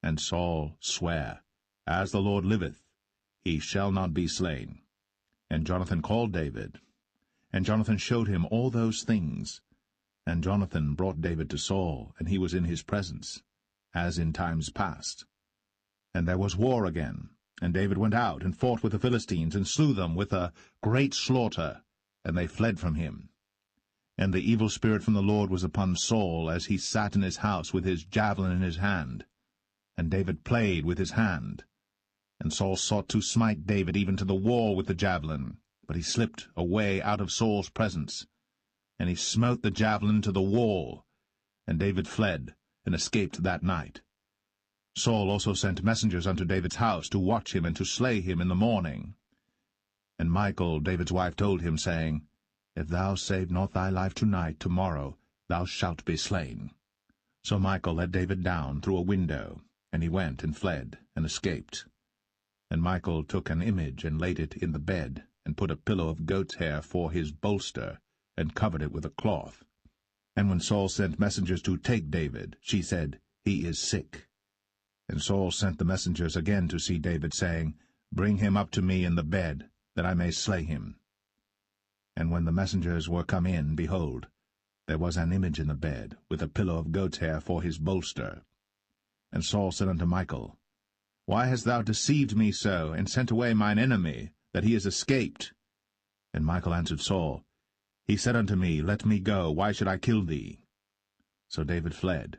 And Saul sware, As the Lord liveth, he shall not be slain. And Jonathan called David. And Jonathan showed him all those things. And Jonathan brought David to Saul, and he was in his presence, as in times past. And there was war again. And David went out, and fought with the Philistines, and slew them with a great slaughter, and they fled from him. And the evil spirit from the Lord was upon Saul, as he sat in his house with his javelin in his hand. And David played with his hand. And Saul sought to smite David even to the wall with the javelin, but he slipped away out of Saul's presence. And he smote the javelin to the wall, and David fled, and escaped that night. Saul also sent messengers unto David's house, to watch him, and to slay him in the morning. And Michal, David's wife, told him, saying, If thou save not thy life tonight, tomorrow thou shalt be slain. So Michal let David down through a window, and he went and fled, and escaped. And Michal took an image, and laid it in the bed, and put a pillow of goat's hair for his bolster, and covered it with a cloth. And when Saul sent messengers to take David, she said, He is sick. And Saul sent the messengers again to see David, saying, Bring him up to me in the bed, that I may slay him. And when the messengers were come in, behold, there was an image in the bed, with a pillow of goat's hair for his bolster. And Saul said unto Michal, Why hast thou deceived me so, and sent away mine enemy, that he is escaped? And Michal answered Saul, He said unto me, Let me go, why should I kill thee? So David fled,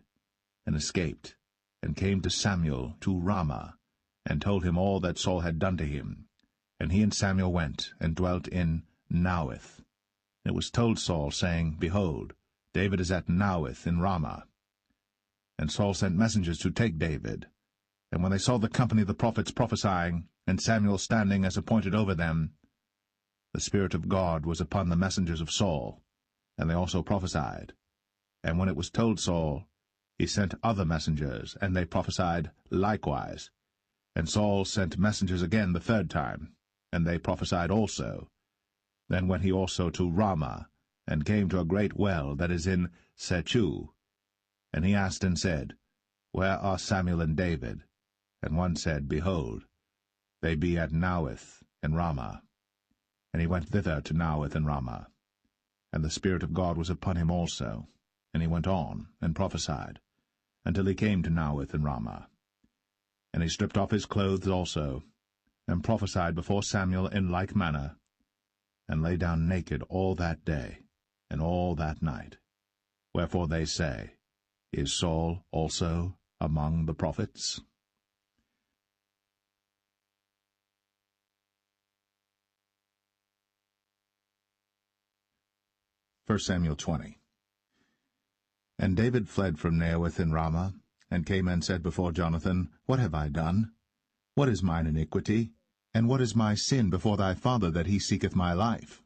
and escaped, and came to Samuel to Ramah, and told him all that Saul had done to him. And he and Samuel went, and dwelt in Naueth. And it was told Saul, saying, Behold, David is at Naueth in Ramah. And Saul sent messengers to take David. And when they saw the company of the prophets prophesying, and Samuel standing as appointed over them, the Spirit of God was upon the messengers of Saul, and they also prophesied. And when it was told Saul, he sent other messengers, and they prophesied likewise. And Saul sent messengers again the third time, and they prophesied also. Then went he also to Ramah, and came to a great well that is in Sechu. And he asked and said, Where are Samuel and David? And one said, Behold, they be at Naueth in Ramah. And he went thither to Naueth and Ramah. And the Spirit of God was upon him also. And he went on, and prophesied, until he came to Naueth and Ramah. And he stripped off his clothes also, and prophesied before Samuel in like manner, and lay down naked all that day, and all that night. Wherefore they say, Is Saul also among the prophets? First Samuel 20. And David fled from Naueth in Ramah, and came and said before Jonathan, What have I done? What is mine iniquity? And what is my sin before thy father, that he seeketh my life?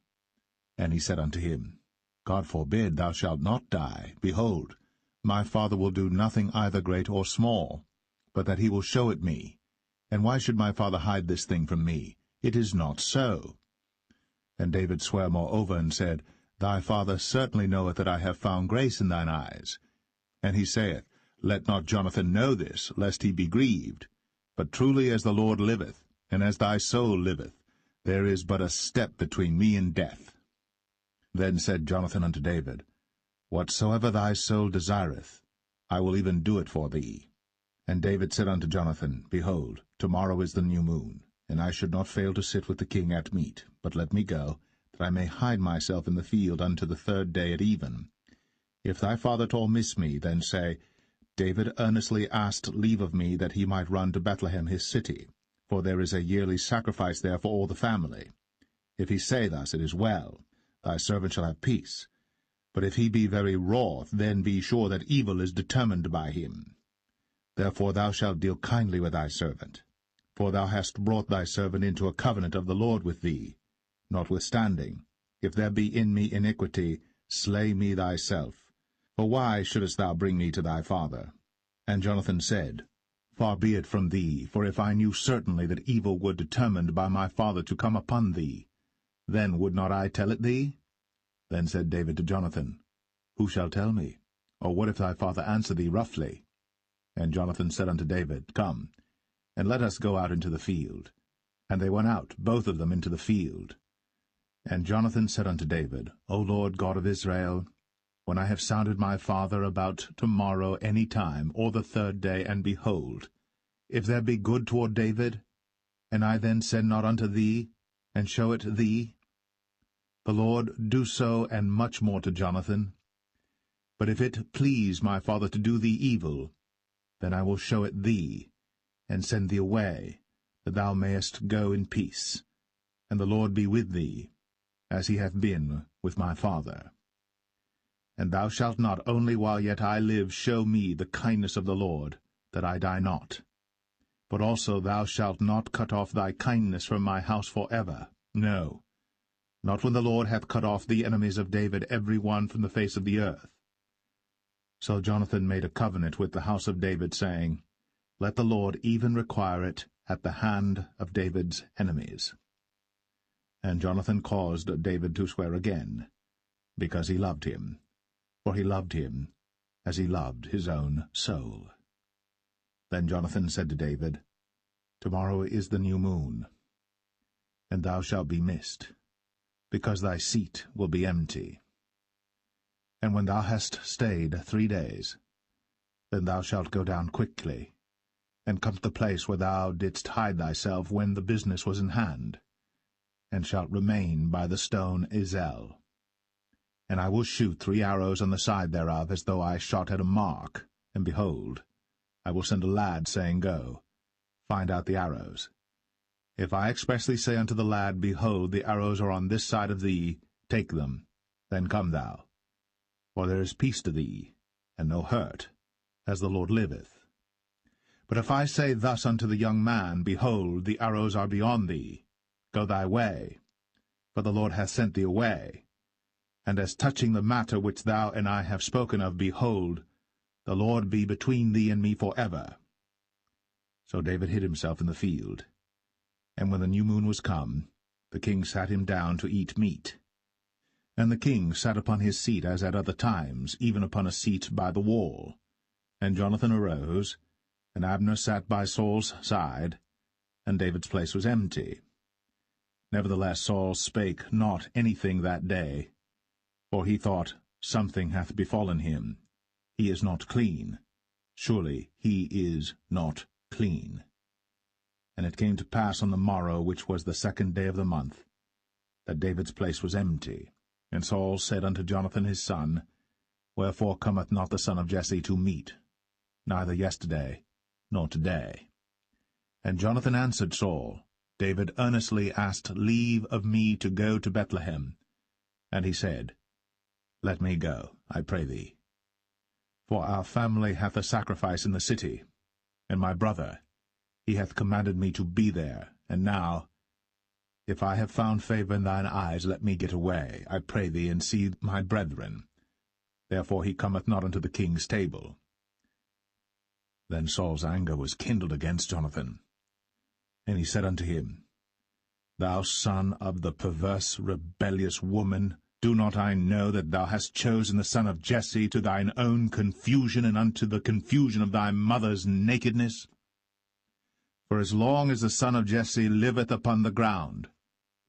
And he said unto him, God forbid, thou shalt not die. Behold, my father will do nothing either great or small, but that he will show it me. And why should my father hide this thing from me? It is not so. And David sware moreover, and said, Thy father certainly knoweth that I have found grace in thine eyes. And he saith, Let not Jonathan know this, lest he be grieved. But truly as the Lord liveth, and as thy soul liveth, there is but a step between me and death. Then said Jonathan unto David, Whatsoever thy soul desireth, I will even do it for thee. And David said unto Jonathan, Behold, tomorrow is the new moon, and I should not fail to sit with the king at meat, but let me go, that I may hide myself in the field unto the 3rd day at even. If thy father at all miss me, then say, David earnestly asked leave of me that he might run to Bethlehem his city, for there is a yearly sacrifice there for all the family. If he say thus, it is well, thy servant shall have peace. But if he be very wroth, then be sure that evil is determined by him. Therefore thou shalt deal kindly with thy servant, for thou hast brought thy servant into a covenant of the Lord with thee. Notwithstanding, if there be in me iniquity, slay me thyself. For why shouldest thou bring me to thy father? And Jonathan said, Far be it from thee, for if I knew certainly that evil were determined by my father to come upon thee, then would not I tell it thee? Then said David to Jonathan, Who shall tell me? Or what if thy father answer thee roughly? And Jonathan said unto David, Come, and let us go out into the field. And they went out, both of them, into the field. And Jonathan said unto David, O Lord God of Israel, when I have sounded my father about tomorrow any time, or the 3rd day, and behold, if there be good toward David, and I then send not unto thee, and show it thee, the Lord do so, and much more to Jonathan. But if it please my father to do thee evil, then I will show it thee, and send thee away, that thou mayest go in peace, and the Lord be with thee, as he hath been with my father. And thou shalt not only while yet I live show me the kindness of the Lord, that I die not, but also thou shalt not cut off thy kindness from my house for ever, no, not when the Lord hath cut off the enemies of David every one from the face of the earth. So Jonathan made a covenant with the house of David, saying, Let the Lord even require it at the hand of David's enemies. And Jonathan caused David to swear again, because he loved him, for he loved him as he loved his own soul. Then Jonathan said to David, Tomorrow is the new moon, and thou shalt be missed, because thy seat will be empty. And when thou hast stayed 3 days, then thou shalt go down quickly, and come to the place where thou didst hide thyself when the business was in hand, and shalt remain by the stone Zelle. And I will shoot 3 arrows on the side thereof, as though I shot at a mark, and behold, I will send a lad, saying, Go, find out the arrows. If I expressly say unto the lad, Behold, the arrows are on this side of thee, take them, then come thou. For there is peace to thee, and no hurt, as the Lord liveth. But if I say thus unto the young man, Behold, the arrows are beyond thee, go thy way, for the Lord hath sent thee away. And as touching the matter which thou and I have spoken of, behold, the Lord be between thee and me for ever. So David hid himself in the field. And when the new moon was come, the king sat him down to eat meat. And the king sat upon his seat as at other times, even upon a seat by the wall. And Jonathan arose, and Abner sat by Saul's side, and David's place was empty. Nevertheless Saul spake not anything that day, for he thought, Something hath befallen him. He is not clean. Surely he is not clean. And it came to pass on the morrow, which was the 2nd day of the month, that David's place was empty. And Saul said unto Jonathan his son, Wherefore cometh not the son of Jesse to meat, neither yesterday, nor today? And Jonathan answered Saul, David earnestly asked leave of me to go to Bethlehem. And he said, Let me go, I pray thee. For our family hath a sacrifice in the city, and my brother, he hath commanded me to be there. And now, if I have found favor in thine eyes, let me get away, I pray thee, and see my brethren. Therefore he cometh not unto the king's table. Then Saul's anger was kindled against Jonathan. And he said unto him, Thou son of the perverse, rebellious woman, do not I know that thou hast chosen the son of Jesse to thine own confusion, and unto the confusion of thy mother's nakedness? For as long as the son of Jesse liveth upon the ground,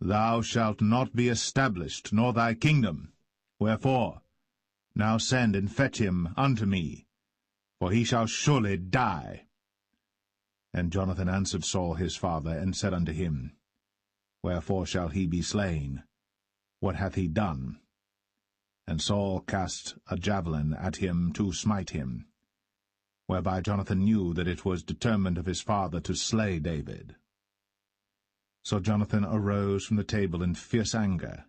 thou shalt not be established, nor thy kingdom. Wherefore, now send and fetch him unto me, for he shall surely die. And Jonathan answered Saul his father, and said unto him, Wherefore shall he be slain? What hath he done? And Saul cast a javelin at him to smite him, whereby Jonathan knew that it was determined of his father to slay David. So Jonathan arose from the table in fierce anger,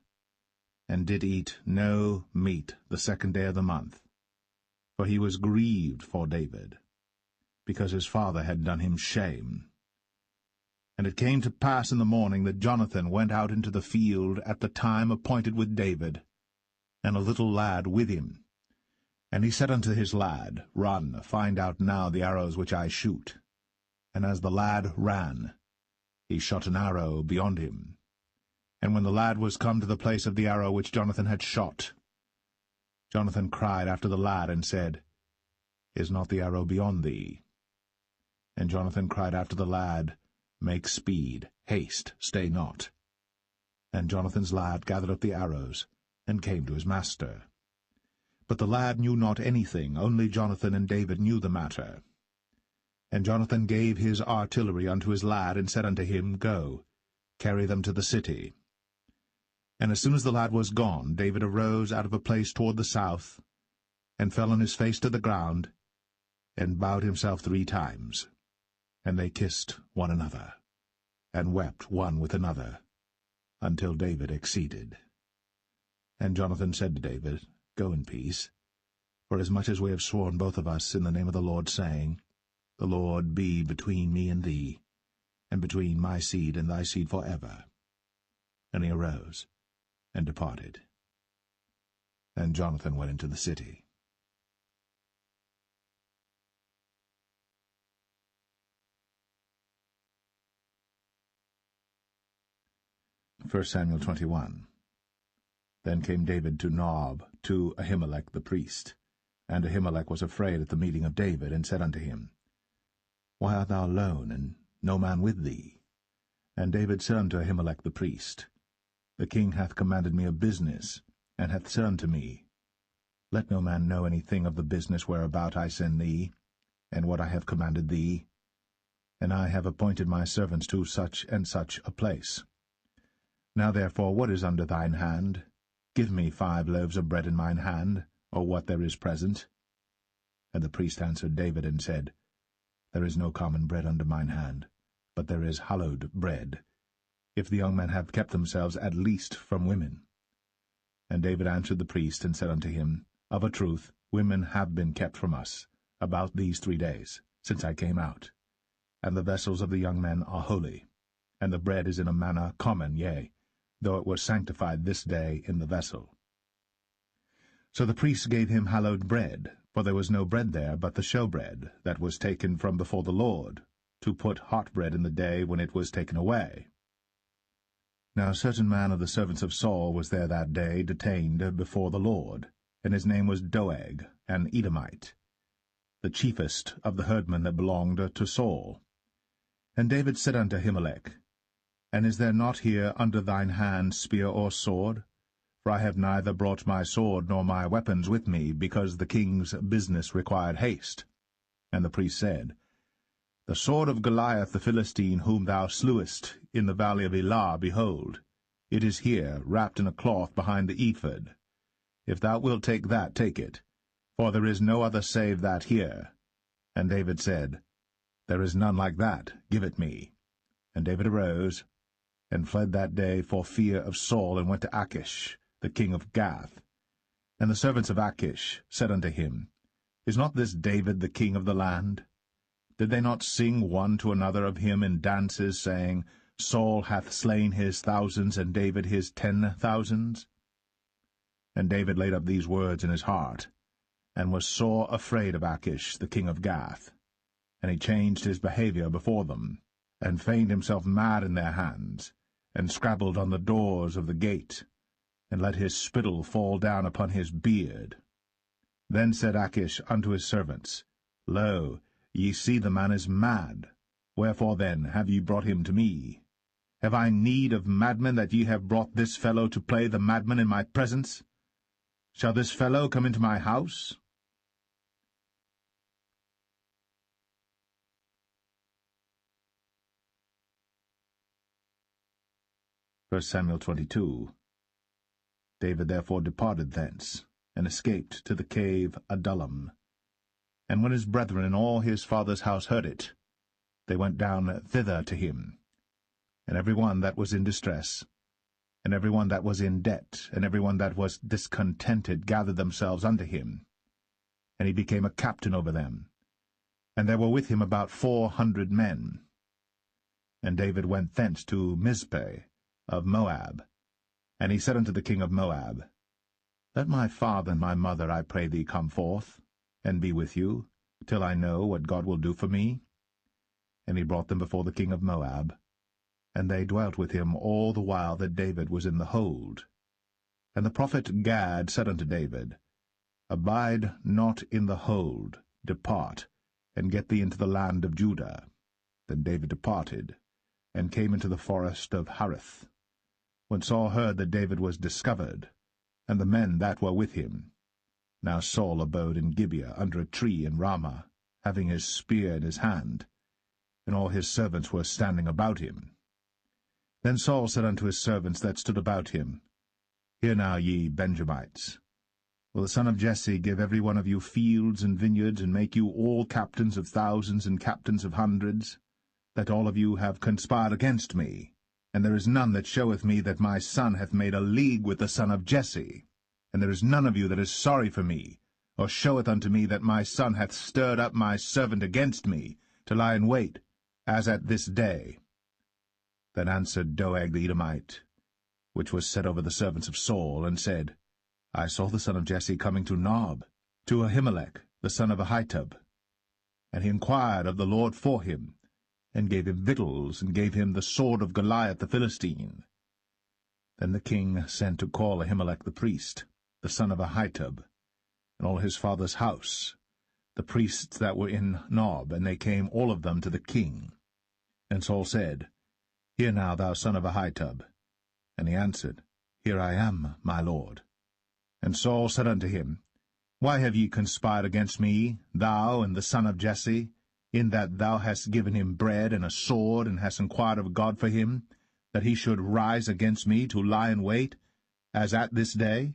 and did eat no meat the 2nd day of the month, for he was grieved for David, because his father had done him shame. And it came to pass in the morning that Jonathan went out into the field at the time appointed with David, and a little lad with him. And he said unto his lad, Run, find out now the arrows which I shoot. And as the lad ran, he shot an arrow beyond him. And when the lad was come to the place of the arrow which Jonathan had shot, Jonathan cried after the lad, and said, Is not the arrow beyond thee? And Jonathan cried after the lad, Make speed, haste, stay not. And Jonathan's lad gathered up the arrows, and came to his master. But the lad knew not anything, only Jonathan and David knew the matter. And Jonathan gave his artillery unto his lad, and said unto him, Go, carry them to the city. And as soon as the lad was gone, David arose out of a place toward the south, and fell on his face to the ground, and bowed himself 3 times. And they kissed one another, and wept one with another, until David exceeded. And Jonathan said to David, Go in peace, forasmuch as we have sworn both of us in the name of the Lord, saying, The Lord be between me and thee, and between my seed and thy seed forever. And he arose, and departed. And Jonathan went into the city. 1 Samuel 21. Then came David to Nob, to Ahimelech the priest. And Ahimelech was afraid at the meeting of David, and said unto him, Why art thou alone, and no man with thee? And David said unto Ahimelech the priest, The king hath commanded me a business, and hath said unto me, Let no man know anything of the business whereabout I send thee, and what I have commanded thee. And I have appointed my servants to such and such a place. Now therefore, what is under thine hand? Give me 5 loaves of bread in mine hand, or what there is present. And the priest answered David, and said, There is no common bread under mine hand, but there is hallowed bread, if the young men have kept themselves at least from women. And David answered the priest, and said unto him, Of a truth, women have been kept from us, about these 3 days, since I came out. And the vessels of the young men are holy, and the bread is in a manner common, yea, though it was sanctified this day in the vessel. So the priests gave him hallowed bread, for there was no bread there but the showbread, that was taken from before the Lord, to put hot bread in the day when it was taken away. Now a certain man of the servants of Saul was there that day, detained before the Lord, and his name was Doeg, an Edomite, the chiefest of the herdmen that belonged to Saul. And David said unto Ahimelech, And is there not here under thine hand spear or sword? For I have neither brought my sword nor my weapons with me, because the king's business required haste. And the priest said, The sword of Goliath the Philistine, whom thou slewest in the valley of Elah, behold, it is here, wrapped in a cloth behind the ephod. If thou wilt take that, take it, for there is no other save that here. And David said, There is none like that, give it me. And David arose, and fled that day for fear of Saul, and went to Achish, the king of Gath. And the servants of Achish said unto him, Is not this David the king of the land? Did they not sing one to another of him in dances, saying, Saul hath slain his thousands, and David his 10,000s? And David laid up these words in his heart, and was sore afraid of Achish, the king of Gath. And he changed his behavior before them, and feigned himself mad in their hands, and scrabbled on the doors of the gate, and let his spittle fall down upon his beard. Then said Achish unto his servants, Lo, ye see the man is mad. Wherefore then have ye brought him to me? Have I need of madmen, that ye have brought this fellow to play the madman in my presence? Shall this fellow come into my house? 1 Samuel 22. David therefore departed thence, and escaped to the cave Adullam. And when his brethren and all his father's house heard it, they went down thither to him. And every one that was in distress, and every one that was in debt, and every one that was discontented gathered themselves unto him. And he became a captain over them. And there were with him about 400 men. And David went thence to Mizpeh of Moab. And he said unto the king of Moab, Let my father and my mother, I pray thee, come forth, and be with you, till I know what God will do for me. And he brought them before the king of Moab, and they dwelt with him all the while that David was in the hold. And the prophet Gad said unto David, Abide not in the hold, depart, and get thee into the land of Judah. Then David departed, and came into the forest of Hareth. When Saul heard that David was discovered, and the men that were with him. Now Saul abode in Gibeah under a tree in Ramah, having his spear in his hand, and all his servants were standing about him. Then Saul said unto his servants that stood about him, Hear now, ye Benjamites, will the son of Jesse give every one of you fields and vineyards, and make you all captains of thousands and captains of hundreds, that all of you have conspired against me? And there is none that showeth me that my son hath made a league with the son of Jesse. And there is none of you that is sorry for me, or showeth unto me that my son hath stirred up my servant against me, to lie in wait, as at this day. Then answered Doeg the Edomite, which was set over the servants of Saul, and said, I saw the son of Jesse coming to Nob, to Ahimelech, the son of Ahitub. And he inquired of the Lord for him, and gave him victuals, and gave him the sword of Goliath the Philistine. Then the king sent to call Ahimelech the priest, the son of Ahitub, and all his father's house, the priests that were in Nob, and they came all of them to the king. And Saul said, Hear now, thou son of Ahitub. And he answered, Here I am, my lord. And Saul said unto him, Why have ye conspired against me, thou and the son of Jesse, in that thou hast given him bread and a sword, and hast inquired of God for him, that he should rise against me to lie in wait, as at this day?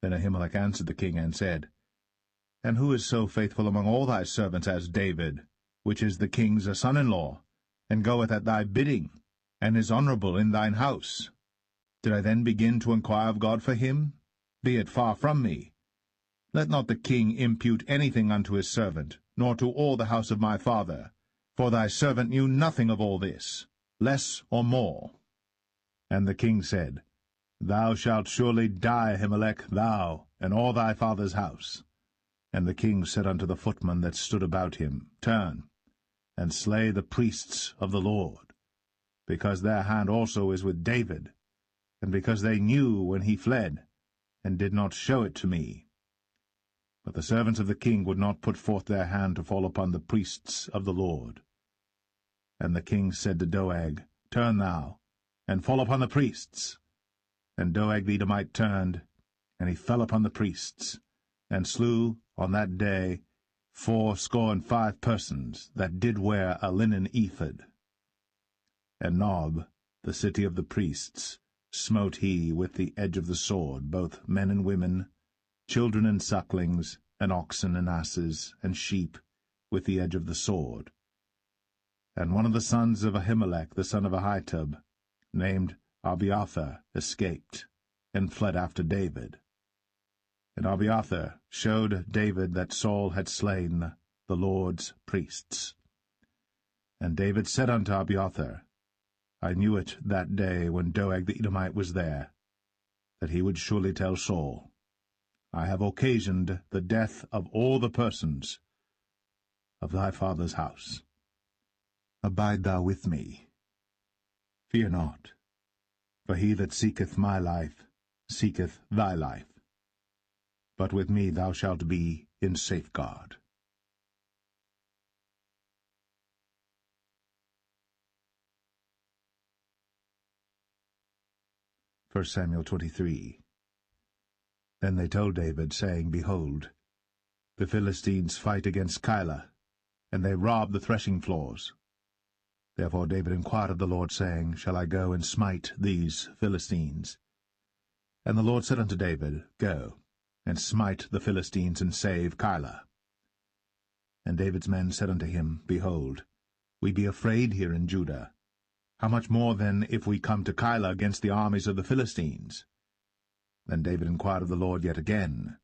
Then Ahimelech answered the king, and said, And who is so faithful among all thy servants as David, which is the king's son-in-law, and goeth at thy bidding, and is honorable in thine house? Did I then begin to inquire of God for him? Be it far from me. Let not the king impute anything unto his servant, nor to all the house of my father, for thy servant knew nothing of all this, less or more. And the king said, Thou shalt surely die, Ahimelech, thou, and all thy father's house. And the king said unto the footmen that stood about him, Turn, and slay the priests of the Lord, because their hand also is with David, and because they knew when he fled, and did not show it to me. But the servants of the king would not put forth their hand to fall upon the priests of the Lord. And the king said to Doeg, Turn thou, and fall upon the priests. And Doeg the Edomite turned, and he fell upon the priests, and slew on that day 75 persons that did wear a linen ephod. And Nob, the city of the priests, smote he with the edge of the sword, both men and women, children and sucklings, and oxen and asses, and sheep, with the edge of the sword. And one of the sons of Ahimelech, the son of Ahitub, named Abiathar, escaped, and fled after David. And Abiathar showed David that Saul had slain the Lord's priests. And David said unto Abiathar, I knew it that day when Doeg the Edomite was there, that he would surely tell Saul, I have occasioned the death of all the persons of thy father's house. Abide thou with me. Fear not, for he that seeketh my life seeketh thy life. But with me thou shalt be in safeguard. 1 Samuel 23. Then they told David, saying, Behold, the Philistines fight against Keilah, and they rob the threshing floors. Therefore David inquired of the Lord, saying, Shall I go and smite these Philistines? And the Lord said unto David, Go, and smite the Philistines, and save Keilah. And David's men said unto him, Behold, we be afraid here in Judah. How much more then if we come to Keilah against the armies of the Philistines? Then David inquired of the Lord yet again.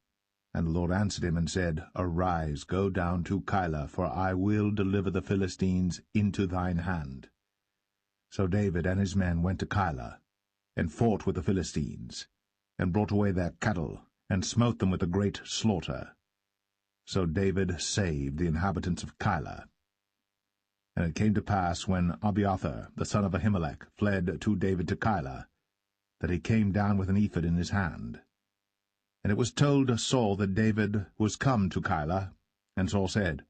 And the Lord answered him and said, Arise, go down to Keilah, for I will deliver the Philistines into thine hand. So David and his men went to Keilah, and fought with the Philistines, and brought away their cattle, and smote them with a great slaughter. So David saved the inhabitants of Keilah. And it came to pass, when Abiathar the son of Ahimelech fled to David to Keilah, that he came down with an ephod in his hand. And it was told Saul that David was come to Keilah, and Saul said,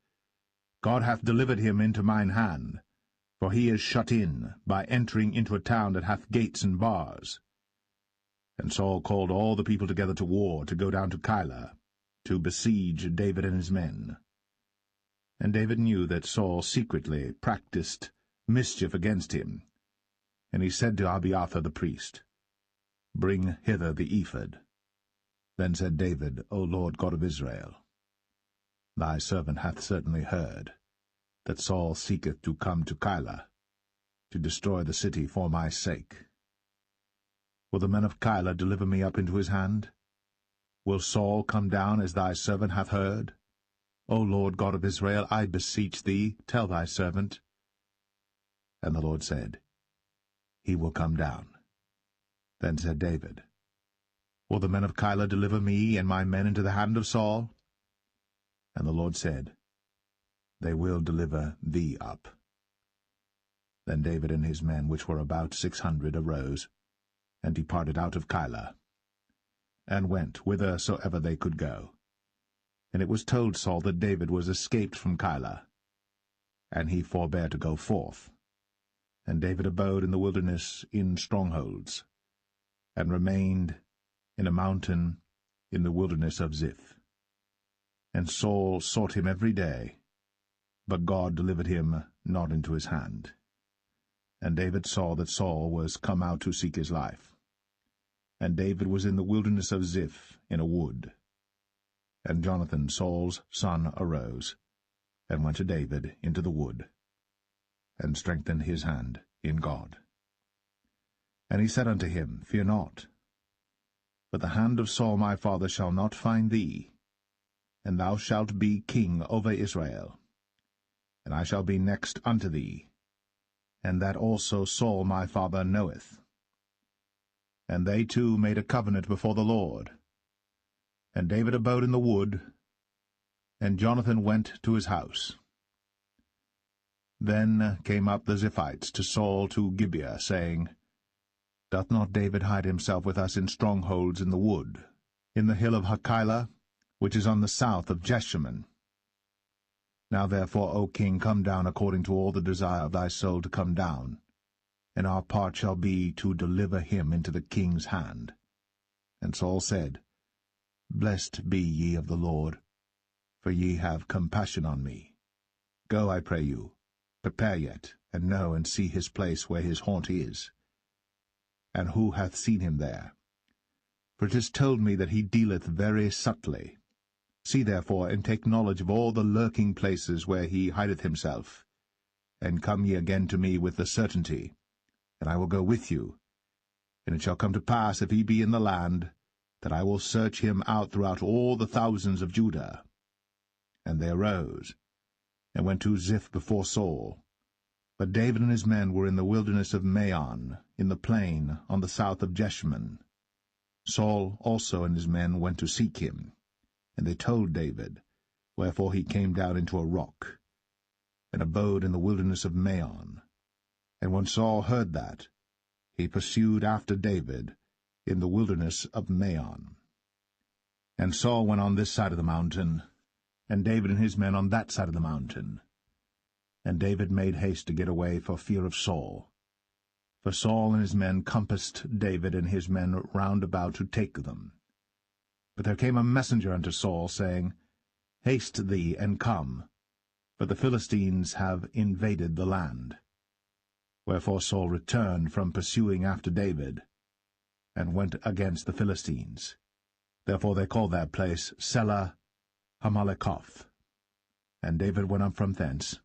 God hath delivered him into mine hand, for he is shut in, by entering into a town that hath gates and bars. And Saul called all the people together to war, to go down to Keilah, to besiege David and his men. And David knew that Saul secretly practised mischief against him. And he said to Abiathar the priest, Bring hither the ephod. Then said David, O Lord God of Israel, Thy servant hath certainly heard that Saul seeketh to come to Keilah, to destroy the city for my sake. Will the men of Keilah deliver me up into his hand? Will Saul come down as thy servant hath heard? O Lord God of Israel, I beseech thee, tell thy servant. And the Lord said, He will come down. Then said David, Will the men of Keilah deliver me and my men into the hand of Saul? And the Lord said, They will deliver thee up. Then David and his men, which were about 600, arose, and departed out of Keilah, and went whithersoever they could go. And it was told Saul that David was escaped from Keilah, and he forbare to go forth. And David abode in the wilderness in strongholds, and remained in a mountain in the wilderness of Ziph. And Saul sought him every day, but God delivered him not into his hand. And David saw that Saul was come out to seek his life. And David was in the wilderness of Ziph in a wood. And Jonathan Saul's son arose, and went to David into the wood, and strengthened his hand in God. And he said unto him, Fear not, but the hand of Saul my father shall not find thee, and thou shalt be king over Israel, and I shall be next unto thee, and that also Saul my father knoweth. And they two made a covenant before the Lord. And David abode in the wood, and Jonathan went to his house. Then came up the Ziphites to Saul to Gibeah, saying, Doth not David hide himself with us in strongholds in the wood, in the hill of Hachilah, which is on the south of Jeshimon? Now therefore, O king, come down according to all the desire of thy soul to come down, and our part shall be to deliver him into the king's hand. And Saul said, Blessed be ye of the Lord, for ye have compassion on me. Go, I pray you, prepare yet, and know and see his place where his haunt is. And who hath seen him there? For it is told me that he dealeth very subtly. See therefore, and take knowledge of all the lurking places where he hideth himself, and come ye again to me with the certainty, and I will go with you. And it shall come to pass, if he be in the land, that I will search him out throughout all the thousands of Judah. And they arose, and went to Ziph before Saul. But David and his men were in the wilderness of Maon, in the plain on the south of Jeshimon. Saul also and his men went to seek him, and they told David, wherefore he came down into a rock, and abode in the wilderness of Maon. And when Saul heard that, he pursued after David in the wilderness of Maon. And Saul went on this side of the mountain, and David and his men on that side of the mountain. And David made haste to get away for fear of Saul. For Saul and his men compassed David and his men round about to take them. But there came a messenger unto Saul, saying, Haste thee, and come, for the Philistines have invaded the land. Wherefore Saul returned from pursuing after David, and went against the Philistines. Therefore they called that place Selah Hamalekoth. And David went up from thence,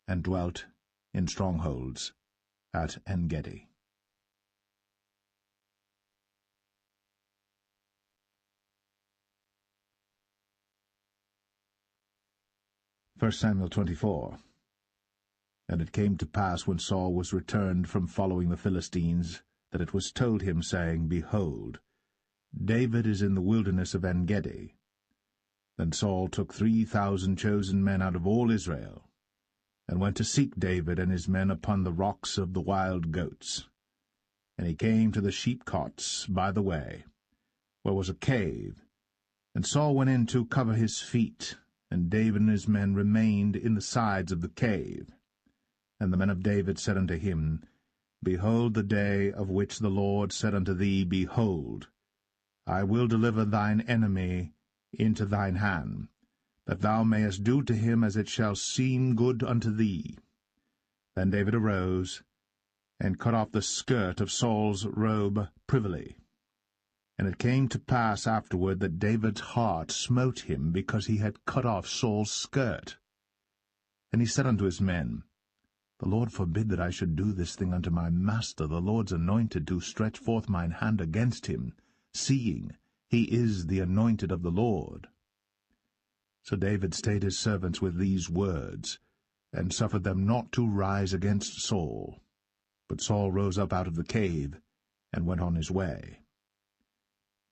and dwelt in strongholds at En-gedi. 1 Samuel 24. And it came to pass, when Saul was returned from following the Philistines, that it was told him, saying, Behold, David is in the wilderness of En-gedi. Then Saul took 3,000 chosen men out of all Israel, and went to seek David and his men upon the rocks of the wild goats. And he came to the sheepcotes by the way, where was a cave, and Saul went in to cover his feet, and David and his men remained in the sides of the cave. And the men of David said unto him, Behold the day of which the Lord said unto thee, Behold, I will deliver thine enemy into thine hand, that thou mayest do to him as it shall seem good unto thee. Then David arose, and cut off the skirt of Saul's robe privily. And it came to pass afterward that David's heart smote him, because he had cut off Saul's skirt. And he said unto his men, The Lord forbid that I should do this thing unto my master, the Lord's anointed, to stretch forth mine hand against him, seeing he is the anointed of the Lord. So David stayed his servants with these words, and suffered them not to rise against Saul. But Saul rose up out of the cave, and went on his way.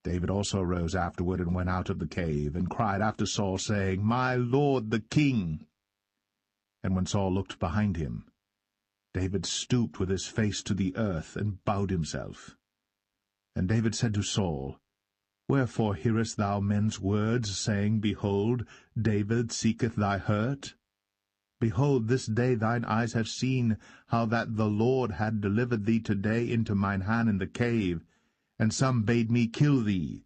David also rose afterward, and went out of the cave, and cried after Saul, saying, My lord the king. And when Saul looked behind him, David stooped with his face to the earth, and bowed himself. And David said to Saul, Wherefore hearest thou men's words, saying, Behold, David seeketh thy hurt? Behold, this day thine eyes have seen how that the Lord had delivered thee today into mine hand in the cave, and some bade me kill thee.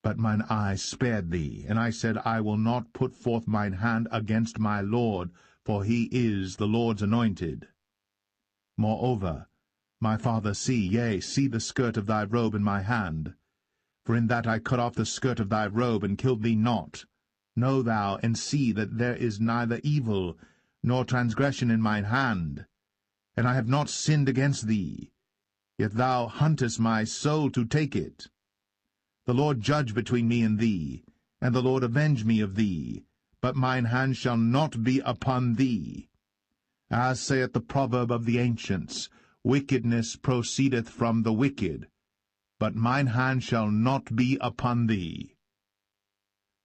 But mine eyes spared thee, and I said, I will not put forth mine hand against my Lord, for he is the Lord's anointed. Moreover, my father, see the skirt of thy robe in my hand. For in that I cut off the skirt of thy robe, and killed thee not. Know thou, and see that there is neither evil nor transgression in mine hand, and I have not sinned against thee. Yet thou huntest my soul to take it. The Lord judge between me and thee, and the Lord avenge me of thee, but mine hand shall not be upon thee. As saith the proverb of the ancients, Wickedness proceedeth from the wicked, but mine hand shall not be upon thee.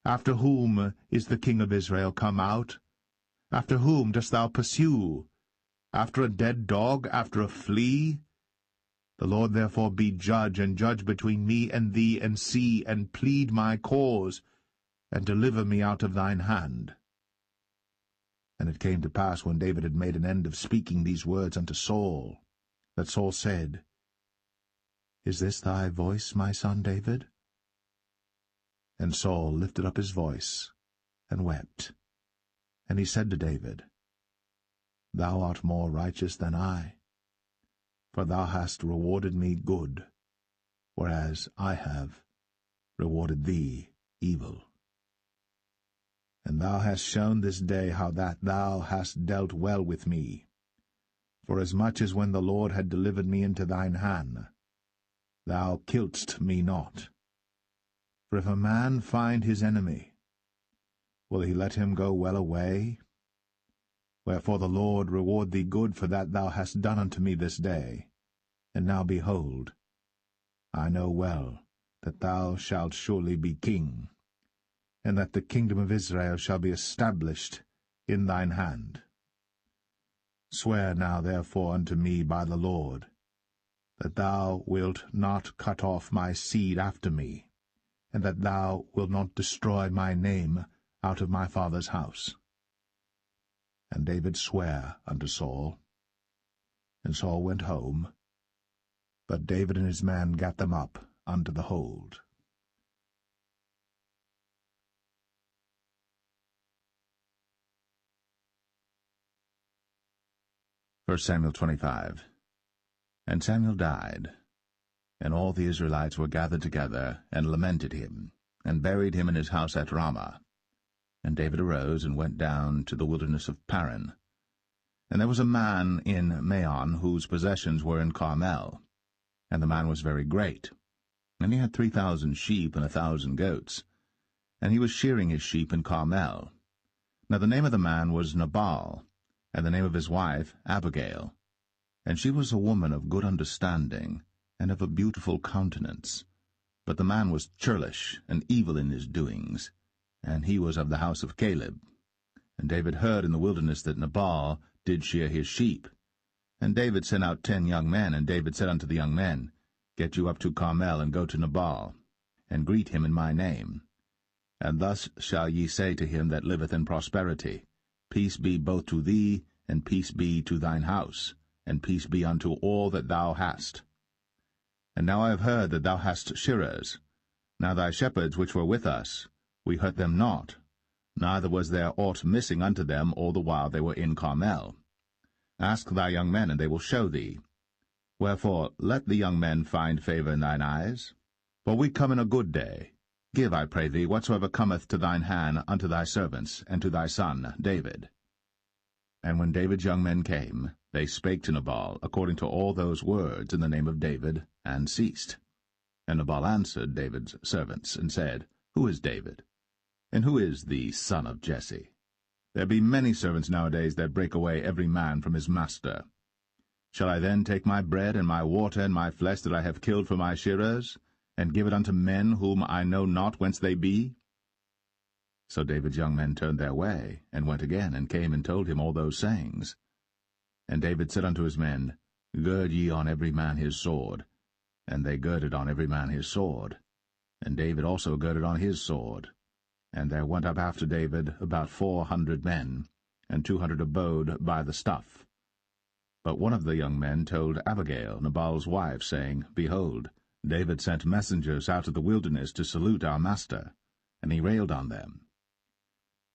After whom is the king of Israel come out? After whom dost thou pursue? After a dead dog, after a flea? The Lord therefore be judge, and judge between me and thee, and see, and plead my cause, and deliver me out of thine hand. And it came to pass, when David had made an end of speaking these words unto Saul, that Saul said, Is this thy voice, my son David? And Saul lifted up his voice, and wept. And he said to David, Thou art more righteous than I, for thou hast rewarded me good, whereas I have rewarded thee evil. And thou hast shown this day how that thou hast dealt well with me, forasmuch as when the Lord had delivered me into thine hand, thou killedst me not. For if a man find his enemy, will he let him go well away? Wherefore the Lord reward thee good for that thou hast done unto me this day. And now behold, I know well that thou shalt surely be king, and that the kingdom of Israel shall be established in thine hand. Swear now therefore unto me by the Lord, that thou wilt not cut off my seed after me, and that thou wilt not destroy my name out of my father's house. And David sware unto Saul. And Saul went home, but David and his men gat them up unto the hold. 1 Samuel 25. And Samuel died, and all the Israelites were gathered together, and lamented him, and buried him in his house at Ramah. And David arose and went down to the wilderness of Paran. And there was a man in Maon whose possessions were in Carmel, and the man was very great. And he had 3,000 sheep and 1,000 goats, and he was shearing his sheep in Carmel. Now the name of the man was Nabal, and the name of his wife Abigail. And she was a woman of good understanding, and of a beautiful countenance. But the man was churlish and evil in his doings, and he was of the house of Caleb. And David heard in the wilderness that Nabal did shear his sheep. And David sent out 10 young men, and David said unto the young men, Get you up to Carmel, and go to Nabal, and greet him in my name. And thus shall ye say to him that liveth in prosperity, Peace be both to thee, and peace be to thine house, and peace be unto all that thou hast. And now I have heard that thou hast shearers. Now thy shepherds which were with us, we hurt them not, neither was there aught missing unto them all the while they were in Carmel. Ask thy young men, and they will show thee. Wherefore let the young men find favour in thine eyes. For we come in a good day. Give, I pray thee, whatsoever cometh to thine hand unto thy servants, and to thy son David. And when David's young men came, they spake to Nabal according to all those words in the name of David, and ceased. And Nabal answered David's servants, and said, Who is David? And who is the son of Jesse? There be many servants nowadays that break away every man from his master. Shall I then take my bread and my water and my flesh that I have killed for my shearers, and give it unto men whom I know not whence they be? So David's young men turned their way, and went again, and came and told him all those sayings. And David said unto his men, Gird ye on every man his sword. And they girded on every man his sword. And David also girded on his sword. And there went up after David about 400 men, and 200 abode by the stuff. But one of the young men told Abigail, Nabal's wife, saying, Behold, David sent messengers out of the wilderness to salute our master, and he railed on them.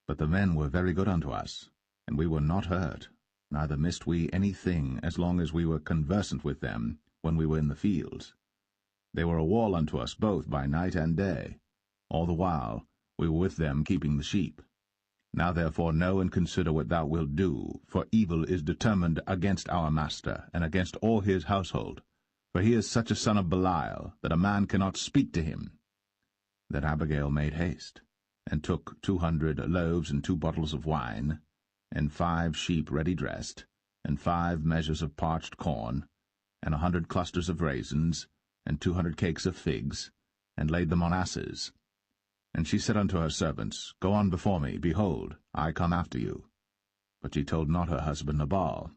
But the men were very good unto us, and we were not hurt, neither missed we any thing as long as we were conversant with them when we were in the fields. They were a wall unto us both by night and day. All the while we were with them keeping the sheep. Now therefore know and consider what thou wilt do, for evil is determined against our master, and against all his household. For he is such a son of Belial, that a man cannot speak to him. Then Abigail made haste, and took 200 loaves and 2 bottles of wine, and 5 sheep ready dressed, and 5 measures of parched corn, and 100 clusters of raisins, and 200 cakes of figs, and laid them on asses. And she said unto her servants, Go on before me, behold, I come after you. But she told not her husband Nabal.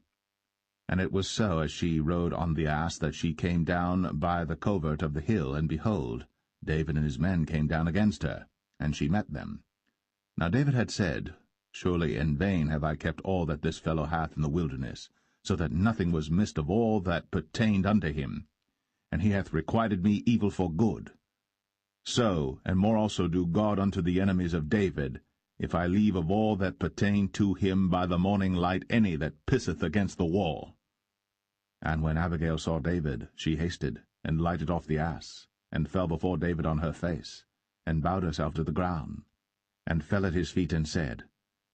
And it was so, as she rode on the ass, that she came down by the covert of the hill, and behold, David and his men came down against her, and she met them. Now David had said, Surely in vain have I kept all that this fellow hath in the wilderness, so that nothing was missed of all that pertained unto him. And he hath requited me evil for good. So, and more also do God unto the enemies of David, if I leave of all that pertain to him by the morning light any that pisseth against the wall. And when Abigail saw David, she hasted, and lighted off the ass, and fell before David on her face, and bowed herself to the ground, and fell at his feet, and said,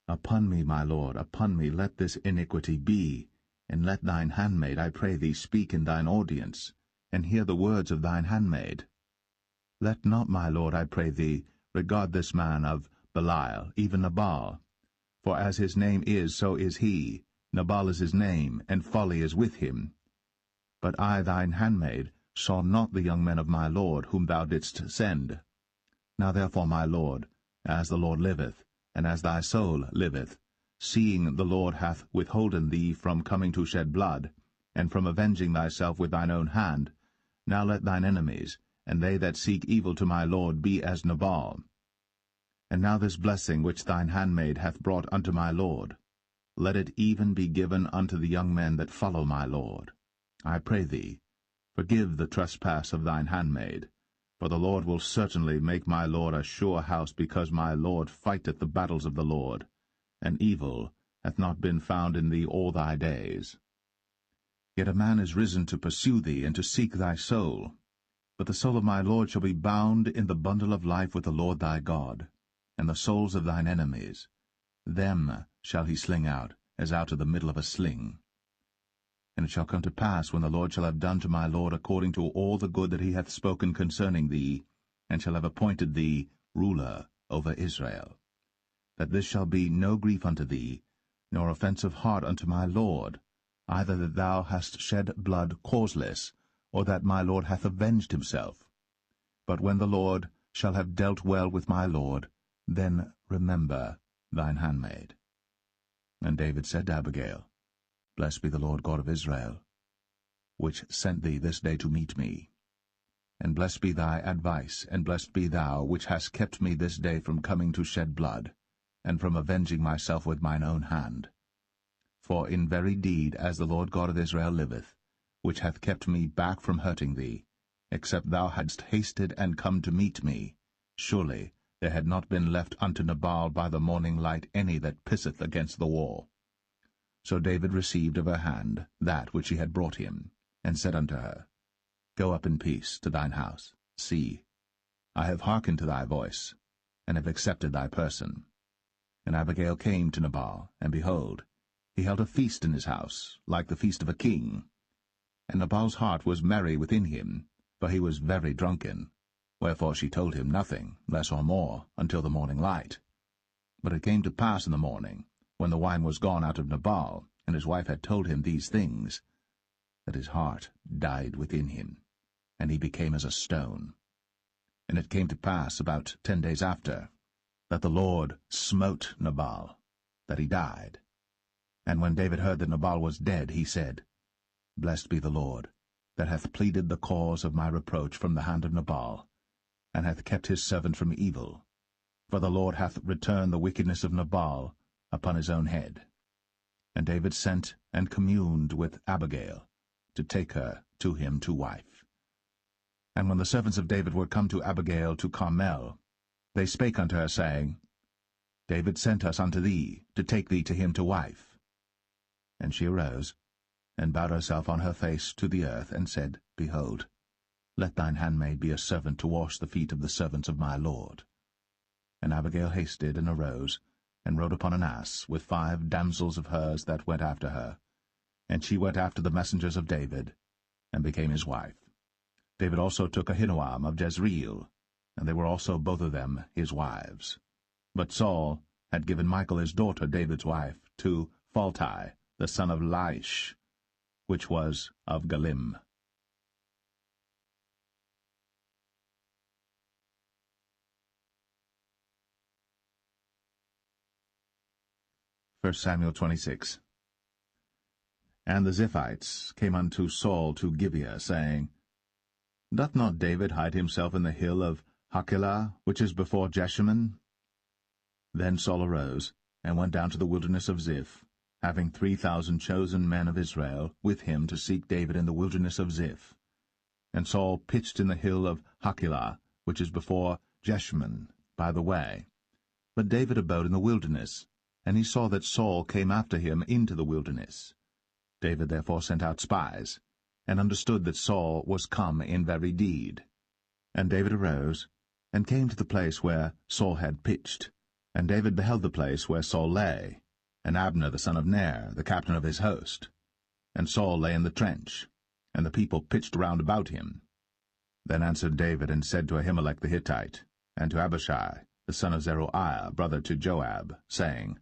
Upon me, my lord, upon me let this iniquity be, and let thine handmaid, I pray thee, speak in thine audience, and hear the words of thine handmaid. Let not, my lord, I pray thee, regard this man of Belial, even Nabal. For as his name is, so is he. Nabal is his name, and folly is with him. But I, thine handmaid, saw not the young men of my lord, whom thou didst send. Now therefore, my lord, as the Lord liveth, and as thy soul liveth, seeing the Lord hath withholden thee from coming to shed blood, and from avenging thyself with thine own hand, now let thine enemies, and they that seek evil to my lord, be as Nabal. And now this blessing which thine handmaid hath brought unto my lord, let it even be given unto the young men that follow my lord. I pray thee, forgive the trespass of thine handmaid, for the Lord will certainly make my lord a sure house, because my lord fighteth the battles of the Lord, and evil hath not been found in thee all thy days. Yet a man is risen to pursue thee, and to seek thy soul. But the soul of my Lord shall be bound in the bundle of life with the Lord thy God, and the souls of thine enemies. Them shall he sling out, as out of the middle of a sling. And it shall come to pass, when the Lord shall have done to my Lord according to all the good that he hath spoken concerning thee, and shall have appointed thee ruler over Israel, that this shall be no grief unto thee, nor offense of heart unto my Lord, either that thou hast shed blood causeless, or that my Lord hath avenged himself. But when the Lord shall have dealt well with my Lord, then remember thine handmaid. And David said to Abigail, Blessed be the Lord God of Israel, which sent thee this day to meet me. And blessed be thy advice, and blessed be thou, which hast kept me this day from coming to shed blood, and from avenging myself with mine own hand. For in very deed, as the Lord God of Israel liveth, which hath kept me back from hurting thee, except thou hadst hasted and come to meet me, surely there had not been left unto Nabal by the morning light any that pisseth against the wall. So David received of her hand that which she had brought him, and said unto her, Go up in peace to thine house. See, I have hearkened to thy voice, and have accepted thy person. And Abigail came to Nabal, and behold, he held a feast in his house, like the feast of a king. And Nabal's heart was merry within him, for he was very drunken. Wherefore she told him nothing, less or more, until the morning light. But it came to pass in the morning, when the wine was gone out of Nabal, and his wife had told him these things, that his heart died within him, and he became as a stone. And it came to pass about 10 days after, that the Lord smote Nabal, that he died. And when David heard that Nabal was dead, he said, Blessed be the Lord, that hath pleaded the cause of my reproach from the hand of Nabal, and hath kept his servant from evil. For the Lord hath returned the wickedness of Nabal upon his own head. And David sent and communed with Abigail, to take her to him to wife. And when the servants of David were come to Abigail to Carmel, they spake unto her, saying, David sent us unto thee, to take thee to him to wife. And she arose, and bowed herself on her face to the earth, and said, Behold, let thine handmaid be a servant to wash the feet of the servants of my Lord. And Abigail hasted, and arose, and rode upon an ass, with 5 damsels of hers that went after her. And she went after the messengers of David, and became his wife. David also took Ahinoam of Jezreel, and they were also both of them his wives. But Saul had given Michal his daughter, David's wife, to Phalti, the son of Laish, which was of Galim. 1 Samuel 26. And the Ziphites came unto Saul to Gibeah, saying, Doth not David hide himself in the hill of Hachilah, which is before Jeshimon? Then Saul arose, and went down to the wilderness of Ziph, having 3,000 chosen men of Israel with him to seek David in the wilderness of Ziph. And Saul pitched in the hill of Hachilah, which is before Jeshimon, by the way. But David abode in the wilderness, and he saw that Saul came after him into the wilderness. David therefore sent out spies, and understood that Saul was come in very deed. And David arose, and came to the place where Saul had pitched. And David beheld the place where Saul lay, and Abner the son of Ner, the captain of his host. And Saul lay in the trench, and the people pitched round about him. Then answered David, and said to Ahimelech the Hittite, and to Abishai, the son of Zeruiah, brother to Joab, saying,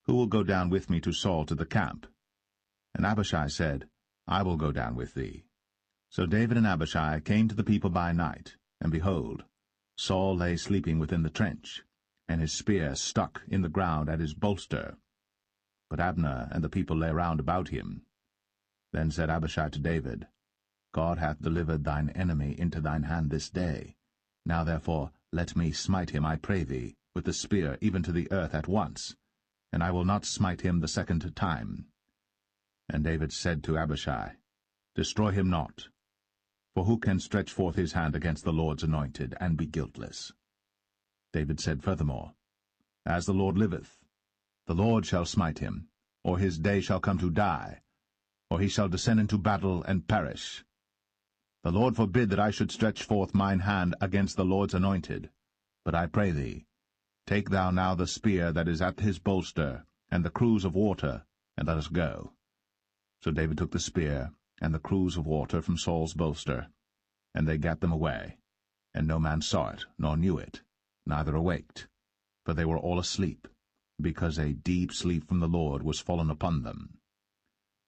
Who will go down with me to Saul to the camp? And Abishai said, I will go down with thee. So David and Abishai came to the people by night, and behold, Saul lay sleeping within the trench, and his spear stuck in the ground at his bolster. But Abner and the people lay round about him. Then said Abishai to David, God hath delivered thine enemy into thine hand this day. Now therefore let me smite him, I pray thee, with the spear even to the earth at once, and I will not smite him the second time. And David said to Abishai, Destroy him not, for who can stretch forth his hand against the Lord's anointed, and be guiltless? David said furthermore, As the Lord liveth, the Lord shall smite him, or his day shall come to die, or he shall descend into battle and perish. The Lord forbid that I should stretch forth mine hand against the Lord's anointed. But I pray thee, take thou now the spear that is at his bolster, and the cruse of water, and let us go. So David took the spear and the cruse of water from Saul's bolster, and they gat them away. And no man saw it, nor knew it, neither awaked, for they were all asleep, because a deep sleep from the Lord was fallen upon them.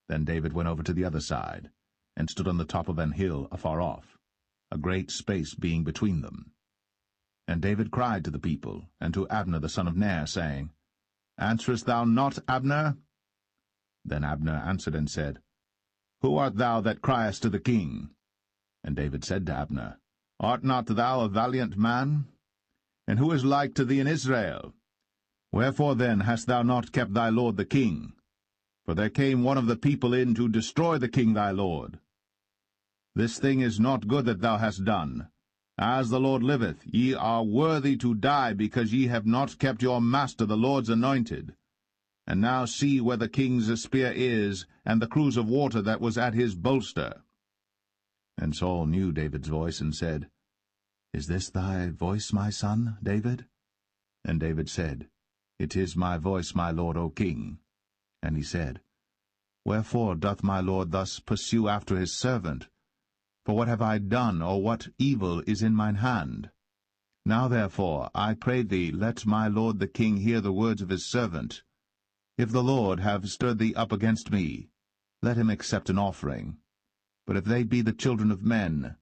Then David went over to the other side, and stood on the top of an hill afar off, a great space being between them. And David cried to the people, and to Abner the son of Ner, saying, Answerest thou not, Abner? Then Abner answered and said, Who art thou that criest to the king? And David said to Abner, Art not thou a valiant man? And who is like to thee in Israel? Wherefore then hast thou not kept thy lord the king? For there came one of the people in to destroy the king thy lord. This thing is not good that thou hast done. As the Lord liveth, ye are worthy to die, because ye have not kept your master the Lord's anointed. And now see where the king's spear is, and the cruse of water that was at his bolster. And Saul knew David's voice, and said, Is this thy voice, my son, David? And David said, It is my voice, my lord, O king. And he said, Wherefore doth my lord thus pursue after his servant? For what have I done, or what evil is in mine hand? Now therefore, I pray thee, let my lord the king hear the words of his servant. If the Lord have stirred thee up against me, let him accept an offering. But if they be the children of men,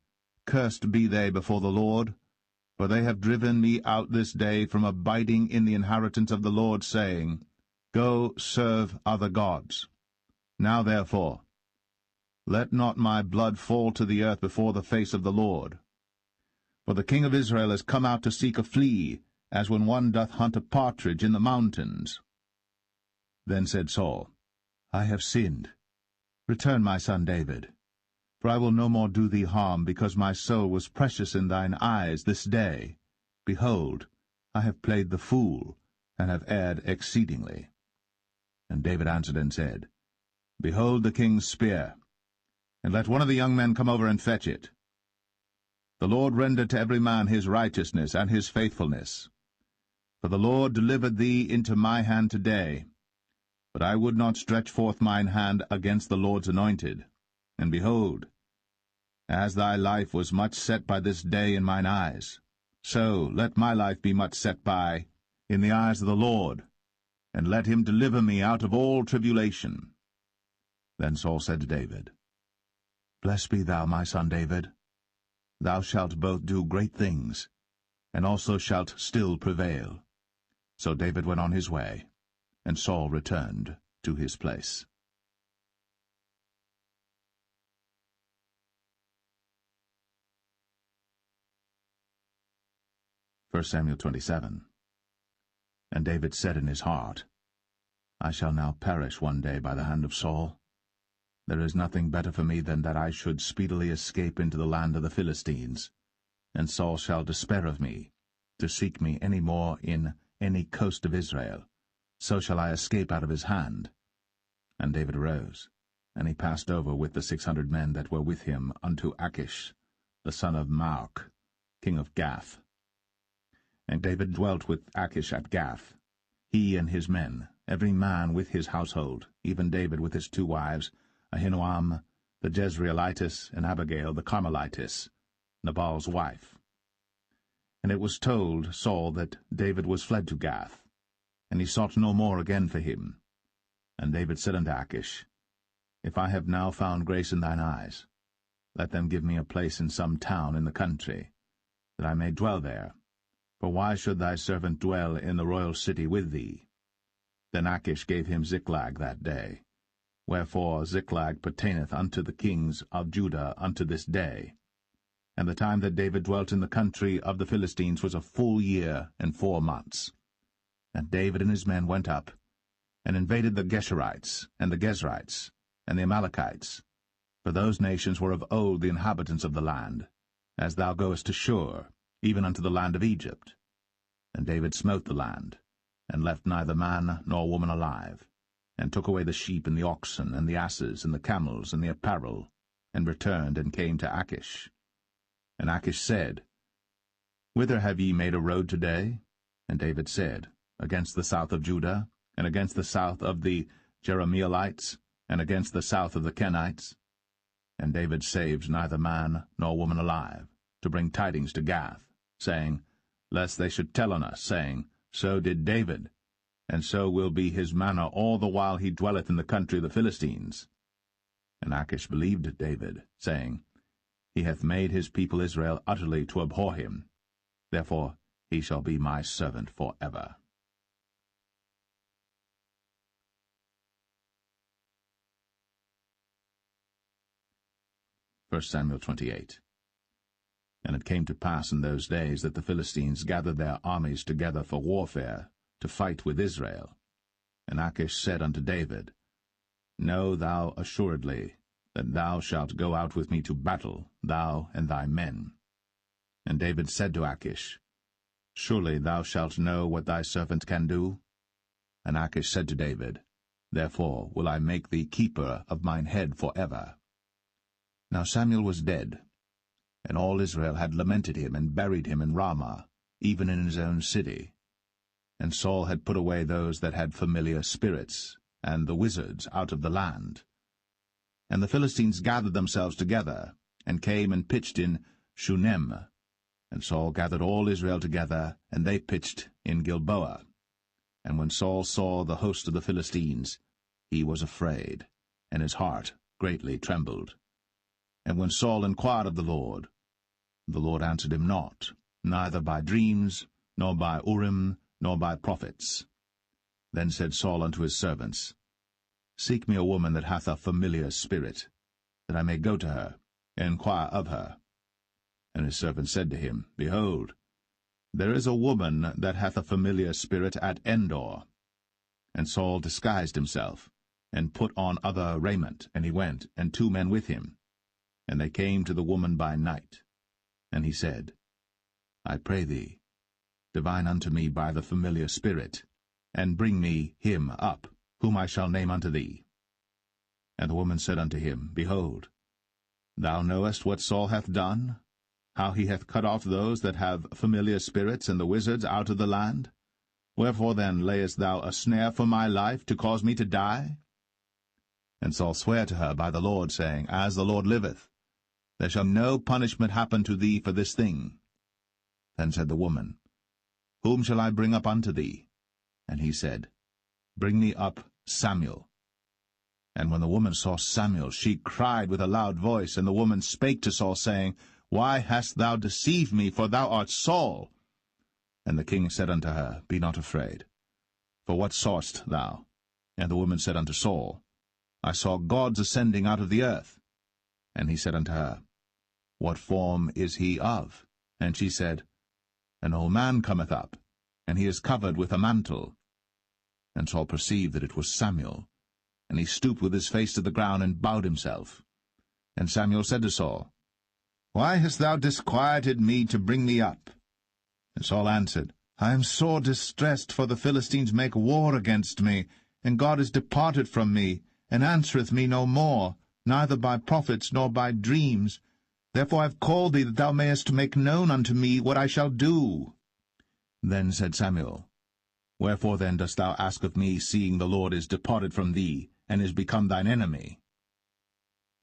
cursed be they before the Lord, for they have driven me out this day from abiding in the inheritance of the Lord, saying, Go serve other gods. Now therefore, let not my blood fall to the earth before the face of the Lord. For the king of Israel is come out to seek a flea, as when one doth hunt a partridge in the mountains. Then said Saul, I have sinned. Return, my son David. For I will no more do thee harm, because my soul was precious in thine eyes this day. Behold, I have played the fool, and have erred exceedingly. And David answered and said, Behold the king's spear, and let one of the young men come over and fetch it. The Lord render to every man his righteousness and his faithfulness. For the Lord delivered thee into my hand today. But I would not stretch forth mine hand against the Lord's anointed. And behold, as thy life was much set by this day in mine eyes, so let my life be much set by in the eyes of the Lord, and let him deliver me out of all tribulation. Then Saul said to David, Blessed be thou, my son David. Thou shalt both do great things, and also shalt still prevail. So David went on his way, and Saul returned to his place. 1 Samuel 27. And David said in his heart, I shall now perish one day by the hand of Saul. There is nothing better for me than that I should speedily escape into the land of the Philistines, and Saul shall despair of me, to seek me any more in any coast of Israel. So shall I escape out of his hand. And David arose, and he passed over with the 600 men that were with him unto Achish, the son of Maoch, king of Gath. And David dwelt with Achish at Gath, he and his men, every man with his household, even David with his 2 wives, Ahinoam the Jezreelitess, and Abigail the Carmelitess, Nabal's wife. And it was told Saul that David was fled to Gath, and he sought no more again for him. And David said unto Achish, If I have now found grace in thine eyes, let them give me a place in some town in the country, that I may dwell there. For why should thy servant dwell in the royal city with thee? Then Achish gave him Ziklag that day. Wherefore Ziklag pertaineth unto the kings of Judah unto this day. And the time that David dwelt in the country of the Philistines was a full year and 4 months. And David and his men went up, and invaded the Geshurites, and the Gezrites, and the Amalekites. For those nations were of old the inhabitants of the land, as thou goest to Shur, even unto the land of Egypt. And David smote the land, and left neither man nor woman alive. and took away the sheep and the oxen and the asses and the camels and the apparel, and returned and came to Achish. And Achish said, Whither have ye made a road today? And David said, Against the south of Judah, and against the south of the Jerahmeelites, and against the south of the Kenites. And David saved neither man nor woman alive, to bring tidings to Gath, saying, Lest they should tell on us, saying, So did David, and so will be his manner all the while he dwelleth in the country of the Philistines. And Achish believed David, saying, He hath made his people Israel utterly to abhor him. Therefore he shall be my servant for ever. 1 Samuel 28. And it came to pass in those days that the Philistines gathered their armies together for warfare, to fight with Israel. And Achish said unto David, Know thou assuredly that thou shalt go out with me to battle, thou and thy men. And David said to Achish, Surely thou shalt know what thy servant can do. And Achish said to David, Therefore will I make thee keeper of mine head for ever. Now Samuel was dead, and all Israel had lamented him and buried him in Ramah, even in his own city. And Saul had put away those that had familiar spirits, and the wizards out of the land. And the Philistines gathered themselves together, and came and pitched in Shunem. And Saul gathered all Israel together, and they pitched in Gilboa. And when Saul saw the host of the Philistines, he was afraid, and his heart greatly trembled. And when Saul inquired of the Lord answered him not, neither by dreams, nor by Urim, nor by prophets. Then said Saul unto his servants, Seek me a woman that hath a familiar spirit, that I may go to her, and inquire of her. And his servants said to him, Behold, there is a woman that hath a familiar spirit at Endor. And Saul disguised himself, and put on other raiment, and he went, and 2 men with him. And they came to the woman by night. And he said, I pray thee, divine unto me by the familiar spirit, and bring me him up, whom I shall name unto thee. And the woman said unto him, Behold, thou knowest what Saul hath done, how he hath cut off those that have familiar spirits and the wizards out of the land? Wherefore then layest thou a snare for my life, to cause me to die? And Saul sware to her by the Lord, saying, As the Lord liveth, there shall no punishment happen to thee for this thing. Then said the woman, Whom shall I bring up unto thee? And he said, Bring me up Samuel. And when the woman saw Samuel, she cried with a loud voice, and the woman spake to Saul, saying, Why hast thou deceived me, for thou art Saul? And the king said unto her, Be not afraid. For what sawest thou? And the woman said unto Saul, I saw gods ascending out of the earth. And he said unto her, What form is he of? And she said, An old man cometh up, and he is covered with a mantle. And Saul perceived that it was Samuel, and he stooped with his face to the ground, and bowed himself. And Samuel said to Saul, Why hast thou disquieted me to bring me up? And Saul answered, I am sore distressed, for the Philistines make war against me, and God is departed from me, and answereth me no more, neither by prophets nor by dreams. Therefore I have called thee, that thou mayest make known unto me what I shall do. Then said Samuel, Wherefore then dost thou ask of me, seeing the Lord is departed from thee, and is become thine enemy?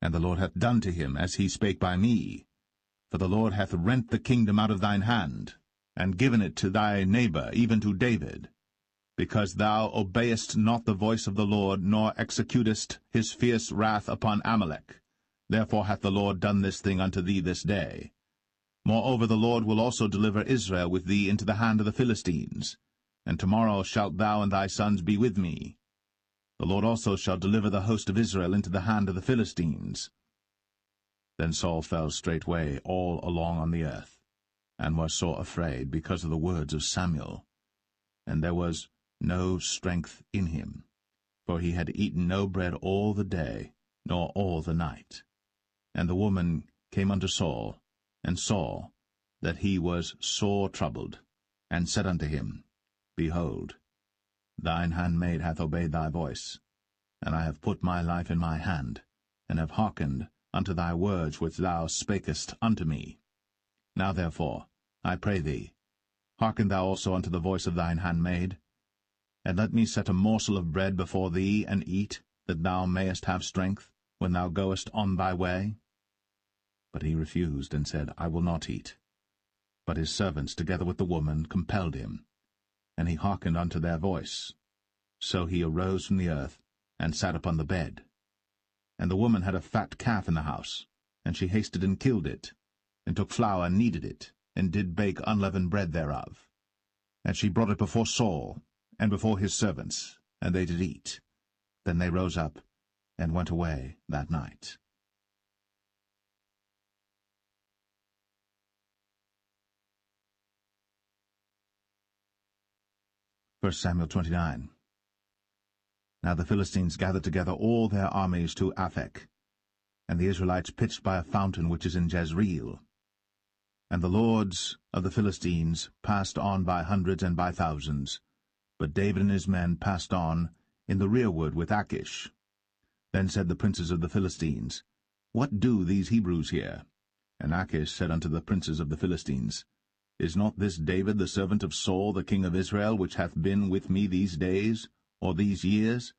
And the Lord hath done to him as he spake by me. For the Lord hath rent the kingdom out of thine hand, and given it to thy neighbor, even to David, because thou obeyest not the voice of the Lord, nor executest his fierce wrath upon Amalek. Therefore hath the Lord done this thing unto thee this day. Moreover the Lord will also deliver Israel with thee into the hand of the Philistines, and tomorrow shalt thou and thy sons be with me. The Lord also shall deliver the host of Israel into the hand of the Philistines. Then Saul fell straightway all along on the earth, and was sore afraid because of the words of Samuel. And there was no strength in him, for he had eaten no bread all the day, nor all the night. And the woman came unto Saul, and saw that he was sore troubled, and said unto him, Behold, thine handmaid hath obeyed thy voice. and I have put my life in my hand, and have hearkened unto thy words which thou spakest unto me. Now therefore, I pray thee, hearken thou also unto the voice of thine handmaid, and let me set a morsel of bread before thee, and eat, that thou mayest have strength, when thou goest on thy way. But he refused, and said, I will not eat. But his servants, together with the woman, compelled him, and he hearkened unto their voice. So he arose from the earth, and sat upon the bed. And the woman had a fat calf in the house, and she hasted and killed it, and took flour and kneaded it, and did bake unleavened bread thereof. And she brought it before Saul, and before his servants, and they did eat. Then they rose up, and went away that night. First Samuel 29. Now the Philistines gathered together all their armies to Aphek, and the Israelites pitched by a fountain which is in Jezreel. And the lords of the Philistines passed on by hundreds and by thousands, but David and his men passed on in the rearward with Achish. Then said the princes of the Philistines, What do these Hebrews here? And Achish said unto the princes of the Philistines, Is not this David the servant of Saul the king of Israel, which hath been with me these days, or these years?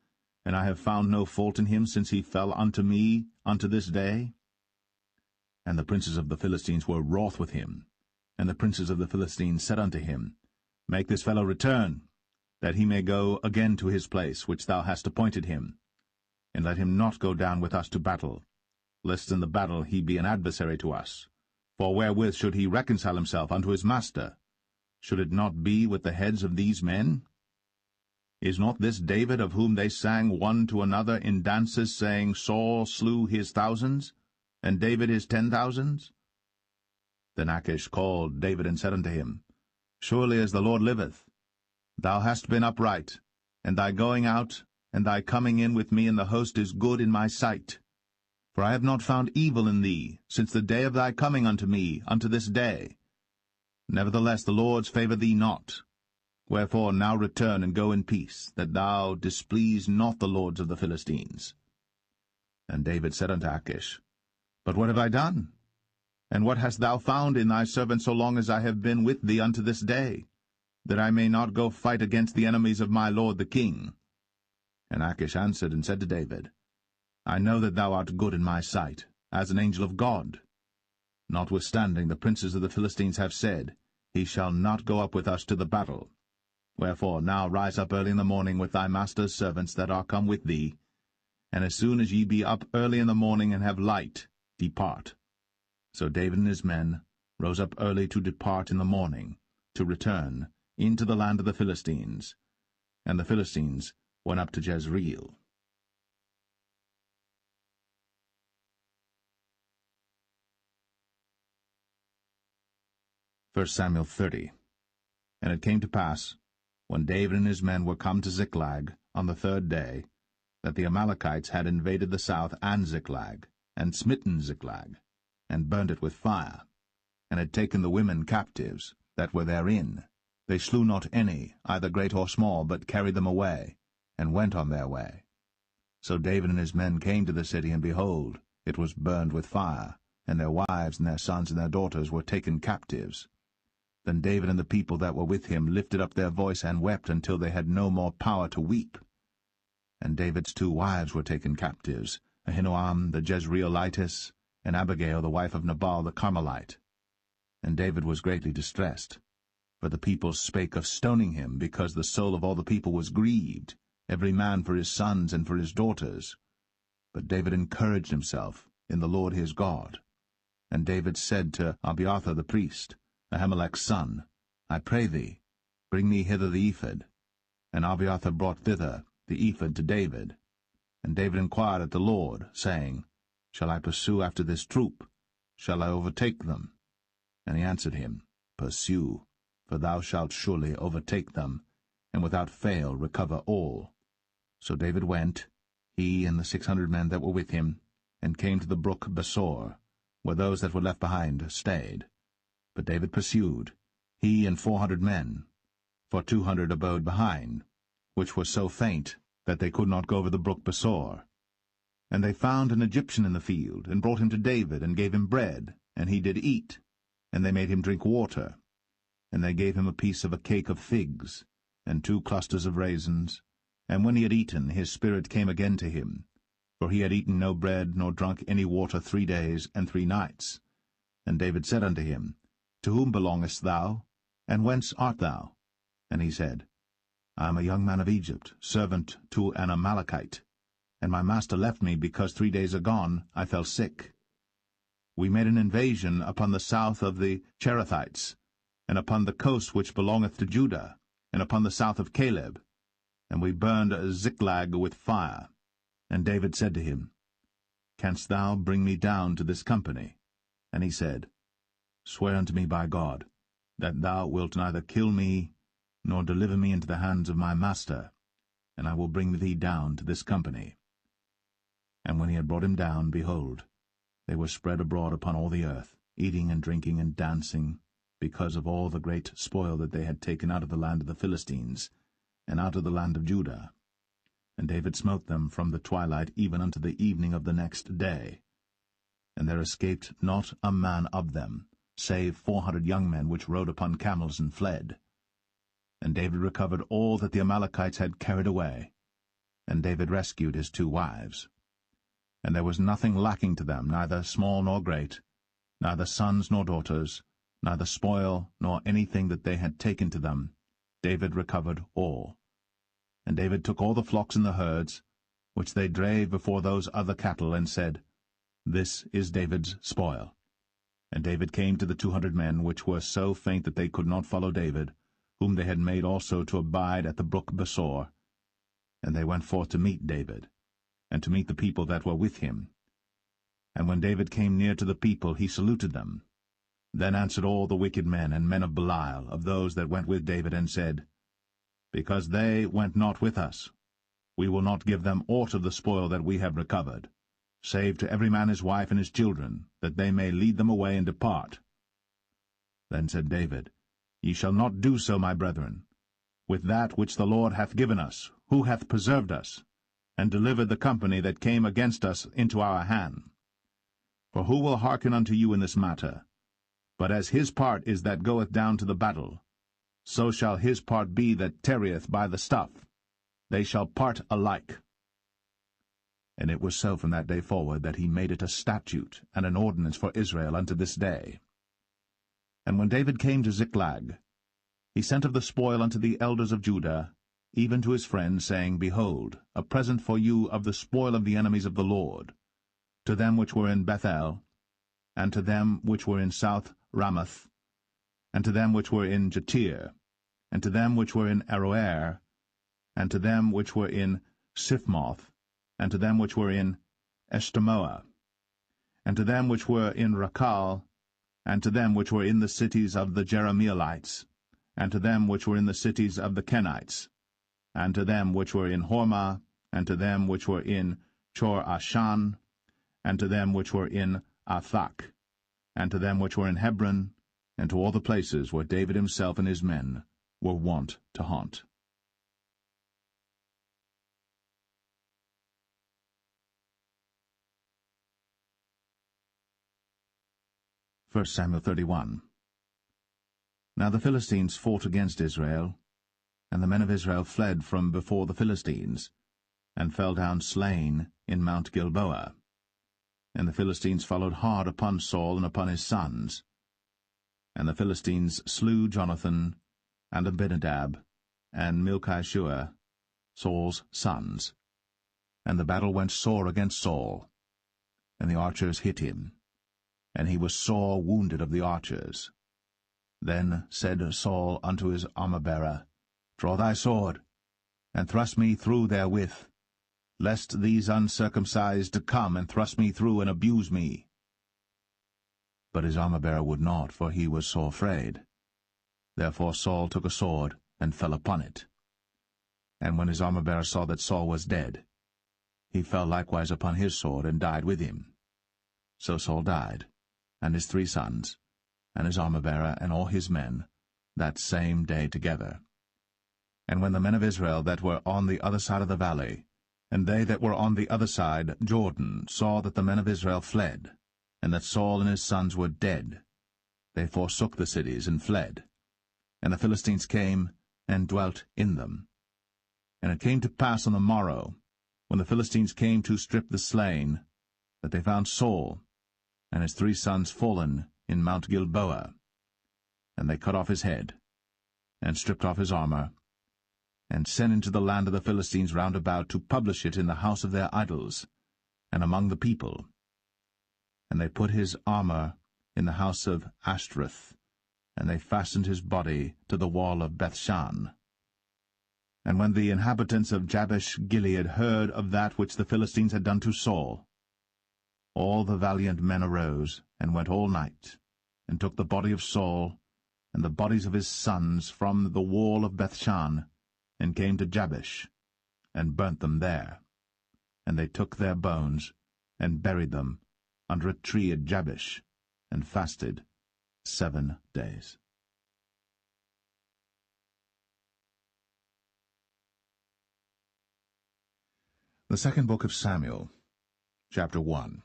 And I have found no fault in him since he fell unto me unto this day. And the princes of the Philistines were wroth with him. And the princes of the Philistines said unto him, Make this fellow return, that he may go again to his place, which thou hast appointed him. And let him not go down with us to battle, lest in the battle he be an adversary to us. For wherewith should he reconcile himself unto his master? Should it not be with the heads of these men? Is not this David, of whom they sang one to another in dances, saying, Saul slew his thousands, and David his 10,000s? Then Achish called David and said unto him, Surely as the Lord liveth, thou hast been upright, and thy going out and thy coming in with me in the host is good in my sight. For I have not found evil in thee since the day of thy coming unto me unto this day. Nevertheless the Lord's favour thee not. Wherefore now return and go in peace, that thou displease not the lords of the Philistines. And David said unto Achish, But what have I done? And what hast thou found in thy servant so long as I have been with thee unto this day, that I may not go fight against the enemies of my lord the king? And Achish answered and said to David, I know that thou art good in my sight, as an angel of God. Notwithstanding the princes of the Philistines have said, He shall not go up with us to the battle. Wherefore now rise up early in the morning with thy master's servants that are come with thee, and as soon as ye be up early in the morning and have light, depart. So David and his men rose up early to depart in the morning, to return into the land of the Philistines. And the Philistines went up to Jezreel. First Samuel 30. And it came to pass, when David and his men were come to Ziklag on the third day, that the Amalekites had invaded the south and Ziklag, and smitten Ziklag, and burned it with fire, and had taken the women captives that were therein. They slew not any, either great or small, but carried them away, and went on their way. So David and his men came to the city, and behold, it was burned with fire, and their wives and their sons and their daughters were taken captives. Then David and the people that were with him lifted up their voice and wept until they had no more power to weep. And David's 2 wives were taken captives, Ahinoam the Jezreelitess, and Abigail the wife of Nabal the Carmelite. And David was greatly distressed, for the people spake of stoning him, because the soul of all the people was grieved, every man for his sons and for his daughters. But David encouraged himself in the Lord his God. And David said to Abiathar the priest, Ahimelech's son, I pray thee, bring me hither the ephod. And Abiathar brought thither the ephod to David. And David inquired at the Lord, saying, Shall I pursue after this troop? Shall I overtake them? And he answered him, Pursue, for thou shalt surely overtake them, and without fail recover all. So David went, he and the 600 men that were with him, and came to the brook Besor, where those that were left behind stayed. But David pursued, he and 400 men, for 200 abode behind, which were so faint that they could not go over the brook Besor. And they found an Egyptian in the field, and brought him to David, and gave him bread, and he did eat. And they made him drink water. And they gave him a piece of a cake of figs, and 2 clusters of raisins. And when he had eaten, his spirit came again to him, for he had eaten no bread, nor drunk any water 3 days and 3 nights. And David said unto him, To whom belongest thou, and whence art thou? And he said, I am a young man of Egypt, servant to an Amalekite, and my master left me, because 3 days agone I fell sick. We made an invasion upon the south of the Cherethites, and upon the coast which belongeth to Judah, and upon the south of Caleb, and we burned Ziklag with fire. And David said to him, Canst thou bring me down to this company? And he said, Swear unto me by God, that thou wilt neither kill me, nor deliver me into the hands of my master, and I will bring thee down to this company. And when he had brought him down, behold, they were spread abroad upon all the earth, eating and drinking and dancing, because of all the great spoil that they had taken out of the land of the Philistines, and out of the land of Judah. And David smote them from the twilight even unto the evening of the next day. And there escaped not a man of them, save 400 young men which rode upon camels and fled. And David recovered all that the Amalekites had carried away. And David rescued his 2 wives. And there was nothing lacking to them, neither small nor great, neither sons nor daughters, neither spoil nor anything that they had taken to them. David recovered all. And David took all the flocks and the herds, which they drave before those other cattle, and said, This is David's spoil. And David came to the 200 men, which were so faint that they could not follow David, whom they had made also to abide at the brook Besor. And they went forth to meet David, and to meet the people that were with him. And when David came near to the people, he saluted them. Then answered all the wicked men and men of Belial, of those that went with David, and said, Because they went not with us, we will not give them aught of the spoil that we have recovered, save to every man his wife and his children, that they may lead them away and depart. Then said David, Ye shall not do so, my brethren, with that which the Lord hath given us, who hath preserved us, and delivered the company that came against us into our hand. For who will hearken unto you in this matter? But as his part is that goeth down to the battle, so shall his part be that tarrieth by the stuff. They shall part alike. And it was so from that day forward that he made it a statute and an ordinance for Israel unto this day. And when David came to Ziklag, he sent of the spoil unto the elders of Judah, even to his friends, saying, Behold, a present for you of the spoil of the enemies of the Lord, to them which were in Bethel, and to them which were in South Ramoth, and to them which were in Jatir, and to them which were in Aroer, and to them which were in Siphmoth, and to them which were in Eshtemoa, and to them which were in Rakal, and to them which were in the cities of the Jerahmeelites, and to them which were in the cities of the Kenites, and to them which were in Hormah, and to them which were in Chor-Ashan, and to them which were in Athak, and to them which were in Hebron, and to all the places where David himself and his men were wont to haunt. 1 Samuel 31. Now the Philistines fought against Israel, and the men of Israel fled from before the Philistines, and fell down slain in Mount Gilboa. And the Philistines followed hard upon Saul and upon his sons. And the Philistines slew Jonathan, and Abinadab, and Malchishua, Saul's sons. And the battle went sore against Saul, and the archers hit him, and he was sore wounded of the archers. Then said Saul unto his armor-bearer, Draw thy sword, and thrust me through therewith, lest these uncircumcised come and thrust me through and abuse me. But his armor-bearer would not, for he was sore afraid. Therefore Saul took a sword, and fell upon it. And when his armor-bearer saw that Saul was dead, he fell likewise upon his sword, and died with him. So Saul died, and his 3 sons, and his armor-bearer, and all his men, that same day together. And when the men of Israel that were on the other side of the valley, and they that were on the other side Jordan, saw that the men of Israel fled, and that Saul and his sons were dead, they forsook the cities and fled. And the Philistines came and dwelt in them. And it came to pass on the morrow, when the Philistines came to strip the slain, that they found Saul and his 3 sons fallen in Mount Gilboa. And they cut off his head, and stripped off his armor, and sent into the land of the Philistines round about to publish it in the house of their idols, and among the people. And they put his armor in the house of Ashtoreth, and they fastened his body to the wall of Bethshan. And when the inhabitants of Jabesh-Gilead heard of that which the Philistines had done to Saul, all the valiant men arose, and went all night, and took the body of Saul, and the bodies of his sons from the wall of Bethshan, and came to Jabesh, and burnt them there. And they took their bones, and buried them under a tree at Jabesh, and fasted 7 days. The second book of Samuel, chapter 1.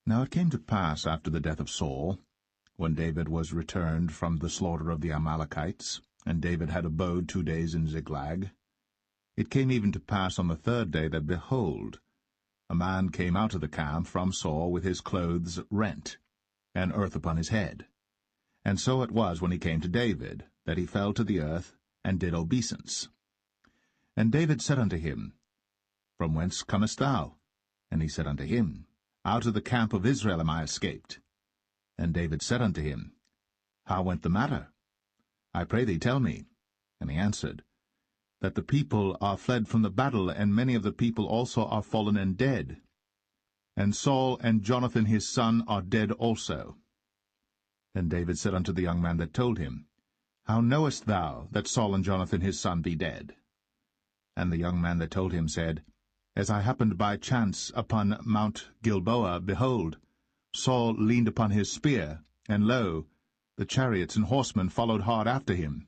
Now it came to pass after the death of Saul, when David was returned from the slaughter of the Amalekites, and David had abode 2 days in Ziklag, it came even to pass on the 3rd day that, behold, a man came out of the camp from Saul with his clothes rent, and earth upon his head. And so it was when he came to David, that he fell to the earth, and did obeisance. And David said unto him, From whence comest thou? And he said unto him, Out of the camp of Israel am I escaped. And David said unto him, How went the matter? I pray thee, tell me. And he answered, That the people are fled from the battle, and many of the people also are fallen and dead. And Saul and Jonathan his son are dead also. Then David said unto the young man that told him, How knowest thou that Saul and Jonathan his son be dead? And the young man that told him said, As I happened by chance upon Mount Gilboa, behold, Saul leaned upon his spear, and lo, the chariots and horsemen followed hard after him.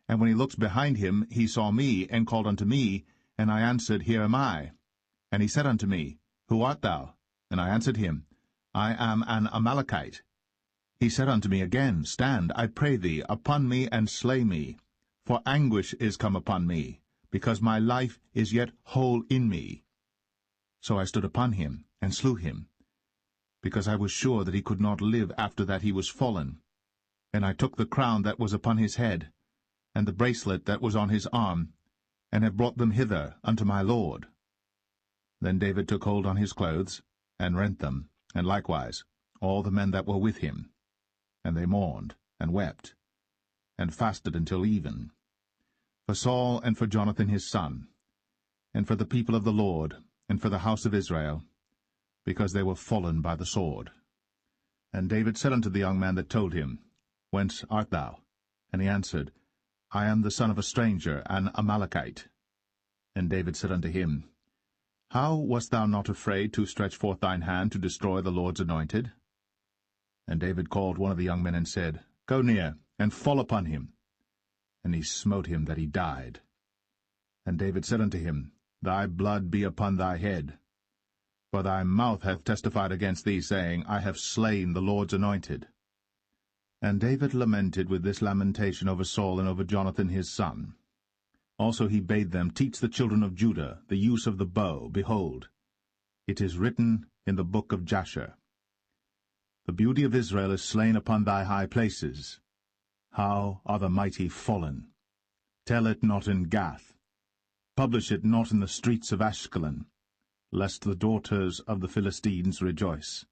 And when he looked behind him, he saw me, and called unto me, and I answered, Here am I. And he said unto me, Who art thou? And I answered him, I am an Amalekite. He said unto me again, Stand, I pray thee, upon me, and slay me, for anguish is come upon me, because my life is yet whole in me. So I stood upon him, and slew him, because I was sure that he could not live after that he was fallen. And I took the crown that was upon his head, and the bracelet that was on his arm, and have brought them hither unto my lord. Then David took hold on his clothes, and rent them, and likewise all the men that were with him. And they mourned, and wept, and fasted until even, for Saul and for Jonathan his son, and for the people of the Lord, and for the house of Israel, because they were fallen by the sword. And David said unto the young man that told him, Whence art thou? And he answered, I am the son of a stranger, an Amalekite. And David said unto him, How wast thou not afraid to stretch forth thine hand to destroy the Lord's anointed? And David called one of the young men and said, Go near, and fall upon him. And he smote him that he died. And David said unto him, Thy blood be upon thy head. For thy mouth hath testified against thee, saying, I have slain the Lord's anointed. And David lamented with this lamentation over Saul and over Jonathan his son. Also he bade them teach the children of Judah the use of the bow. Behold, it is written in the book of Jasher, The beauty of Israel is slain upon thy high places. How are the mighty fallen! Tell it not in Gath. Publish it not in the streets of Ashkelon, lest the daughters of the Philistines rejoice,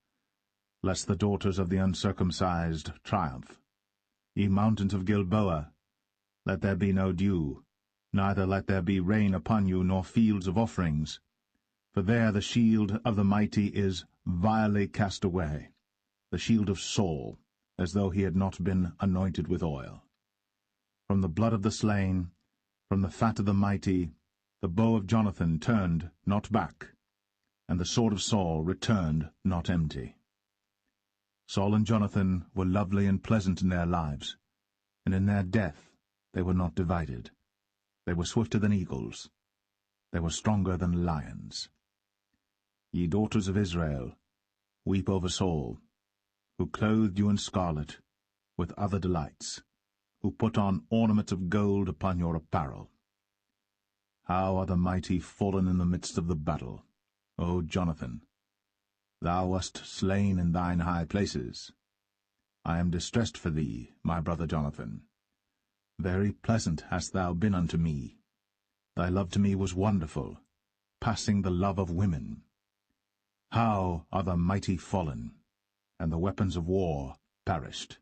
lest the daughters of the uncircumcised triumph. Ye mountains of Gilboa, let there be no dew, neither let there be rain upon you, nor fields of offerings. For there the shield of the mighty is vilely cast away, the shield of Saul, as though he had not been anointed with oil. From the blood of the slain, from the fat of the mighty, the bow of Jonathan turned not back, and the sword of Saul returned not empty. Saul and Jonathan were lovely and pleasant in their lives, and in their death they were not divided. They were swifter than eagles. They were stronger than lions. Ye daughters of Israel, weep over Saul, who clothed you in scarlet, with other delights, who put on ornaments of gold upon your apparel. How are the mighty fallen in the midst of the battle, O Jonathan! Thou wast slain in thine high places. I am distressed for thee, my brother Jonathan. Very pleasant hast thou been unto me. Thy love to me was wonderful, passing the love of women. How are the mighty fallen, and the weapons of war perished.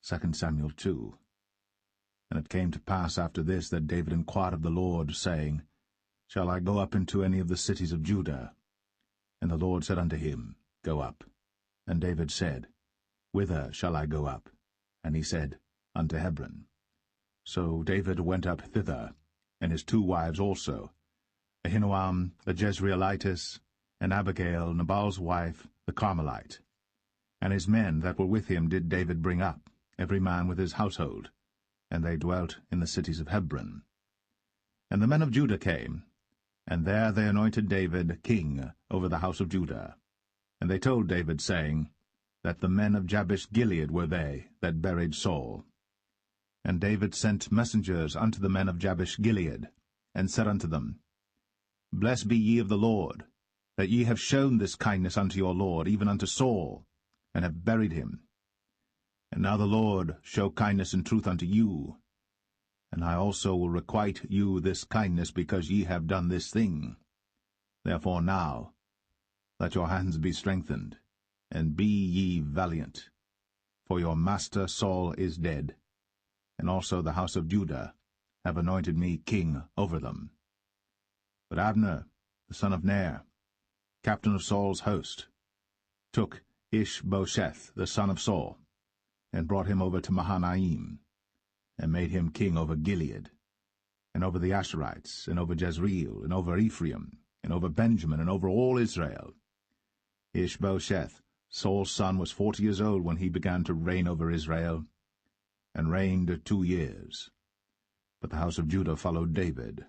2 Samuel 2. And it came to pass after this that David inquired of the Lord, saying, Shall I go up into any of the cities of Judah? And the Lord said unto him, Go up. And David said, Whither shall I go up? And he said, Unto Hebron. So David went up thither, and his 2 wives also, Ahinoam the Jezreelitess, and Abigail Nabal's wife, the Carmelite. And his men that were with him did David bring up, every man with his household, and they dwelt in the cities of Hebron. And the men of Judah came, and there they anointed David king over the house of Judah. And they told David, saying, that the men of Jabesh-Gilead were they that buried Saul. And David sent messengers unto the men of Jabesh-Gilead, and said unto them, Blessed be ye of the Lord, that ye have shown this kindness unto your Lord, even unto Saul, and have buried him. And now the Lord show kindness and truth unto you, and I also will requite you this kindness, because ye have done this thing. Therefore now let your hands be strengthened, and be ye valiant. For your master Saul is dead, and also the house of Judah have anointed me king over them. But Abner, the son of Ner, captain of Saul's host, took Ishbosheth, the son of Saul, and brought him over to Mahanaim, and made him king over Gilead, and over the Asherites, and over Jezreel, and over Ephraim, and over Benjamin, and over all Israel. Ishbosheth, Saul's son, was 40 years old when he began to reign over Israel, and reigned 2 years. But the house of Judah followed David.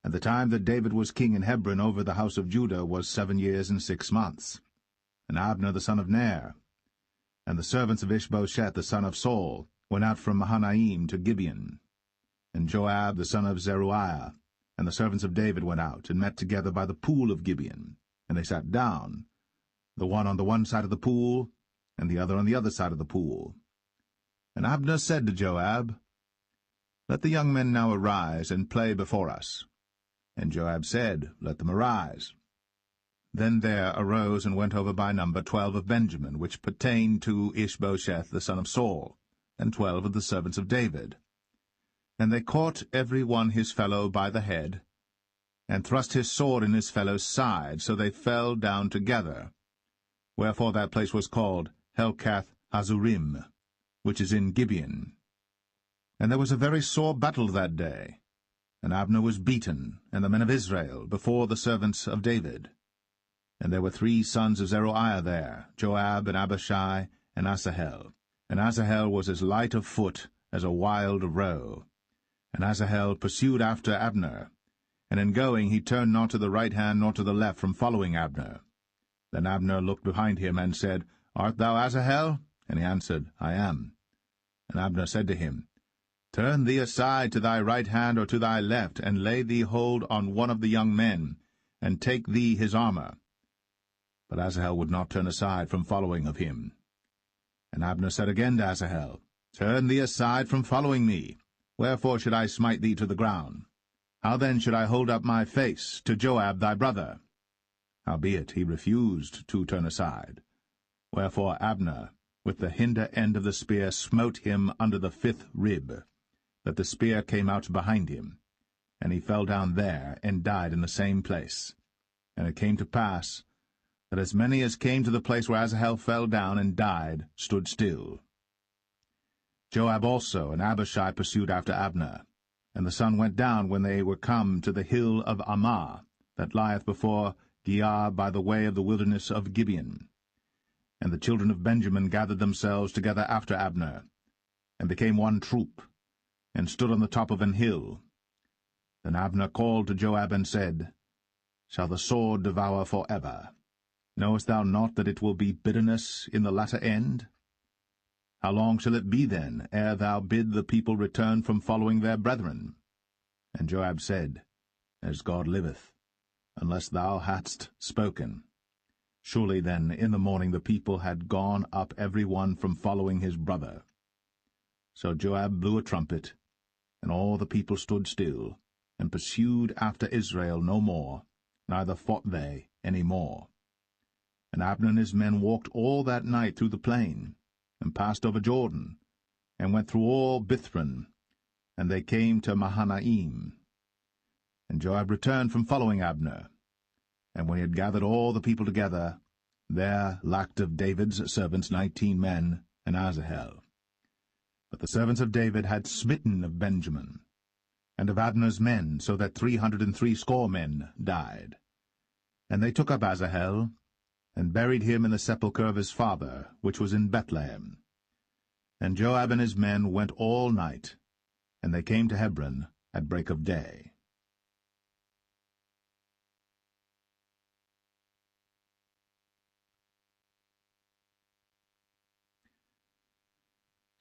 And the time that David was king in Hebron over the house of Judah was 7 years and 6 months. And Abner the son of Ner, and the servants of Ishbosheth the son of Saul, went out from Mahanaim to Gibeon. And Joab the son of Zeruiah, and the servants of David went out, and met together by the pool of Gibeon. And they sat down, the one on the one side of the pool, and the other on the other side of the pool. And Abner said to Joab, Let the young men now arise, and play before us. And Joab said, Let them arise. Then there arose and went over by number 12 of Benjamin, which pertained to Ishbosheth the son of Saul, and 12 of the servants of David. And they caught every one his fellow by the head, and thrust his sword in his fellow's side, so they fell down together. Wherefore that place was called Helkath-Hazurim, which is in Gibeon. And there was a very sore battle that day, and Abner was beaten, and the men of Israel, before the servants of David. And there were 3 sons of Zeruiah there, Joab, and Abishai, and Asahel. And Asahel was as light of foot as a wild roe. And Asahel pursued after Abner, and in going he turned not to the right hand nor to the left from following Abner. Then Abner looked behind him, and said, Art thou Asahel? And he answered, I am. And Abner said to him, Turn thee aside to thy right hand or to thy left, and lay thee hold on one of the young men, and take thee his armor. But Asahel would not turn aside from following of him. And Abner said again to Asahel, Turn thee aside from following me. Wherefore should I smite thee to the ground? How then should I hold up my face to Joab thy brother? Howbeit he refused to turn aside. Wherefore Abner with the hinder end of the spear smote him under the 5th rib, that the spear came out behind him, and he fell down there, and died in the same place. And it came to pass that as many as came to the place where Asahel fell down and died stood still. Joab also and Abishai pursued after Abner, and the sun went down when they were come to the hill of Ammah, that lieth before Giah by the way of the wilderness of Gibeon. And the children of Benjamin gathered themselves together after Abner, and became one troop, and stood on the top of an hill. Then Abner called to Joab and said, Shall the sword devour for ever? Knowest thou not that it will be bitterness in the latter end? How long shall it be then, ere thou bid the people return from following their brethren? And Joab said, As God liveth, unless thou hadst spoken. Surely then in the morning the people had gone up every one from following his brother. So Joab blew a trumpet, and all the people stood still, and pursued after Israel no more, neither fought they any more. And Abner and his men walked all that night through the plain, and passed over Jordan, and went through all Bithron, and they came to Mahanaim. And Joab returned from following Abner. And when he had gathered all the people together, there lacked of David's servants 19 men, and Asahel. But the servants of David had smitten of Benjamin, and of Abner's men, so that 360 men died. And they took up Asahel, and buried him in the sepulchre of his father, which was in Bethlehem. And Joab and his men went all night, and they came to Hebron at break of day.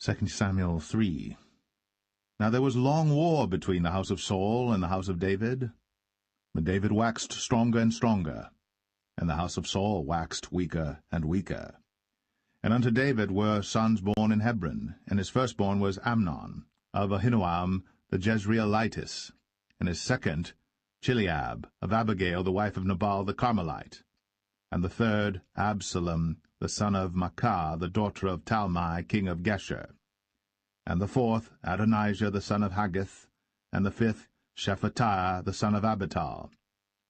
2 Samuel 3. Now there was long war between the house of Saul and the house of David. But David waxed stronger and stronger, and the house of Saul waxed weaker and weaker. And unto David were sons born in Hebron, and his firstborn was Amnon, of Ahinoam the Jezreelitess, and his second Chileab, of Abigail the wife of Nabal the Carmelite, and the third Absalom, the son of Maacah, the daughter of Talmai, king of Geshur, and the fourth Adonijah, the son of Haggith, and the fifth Shephatiah, the son of Abital,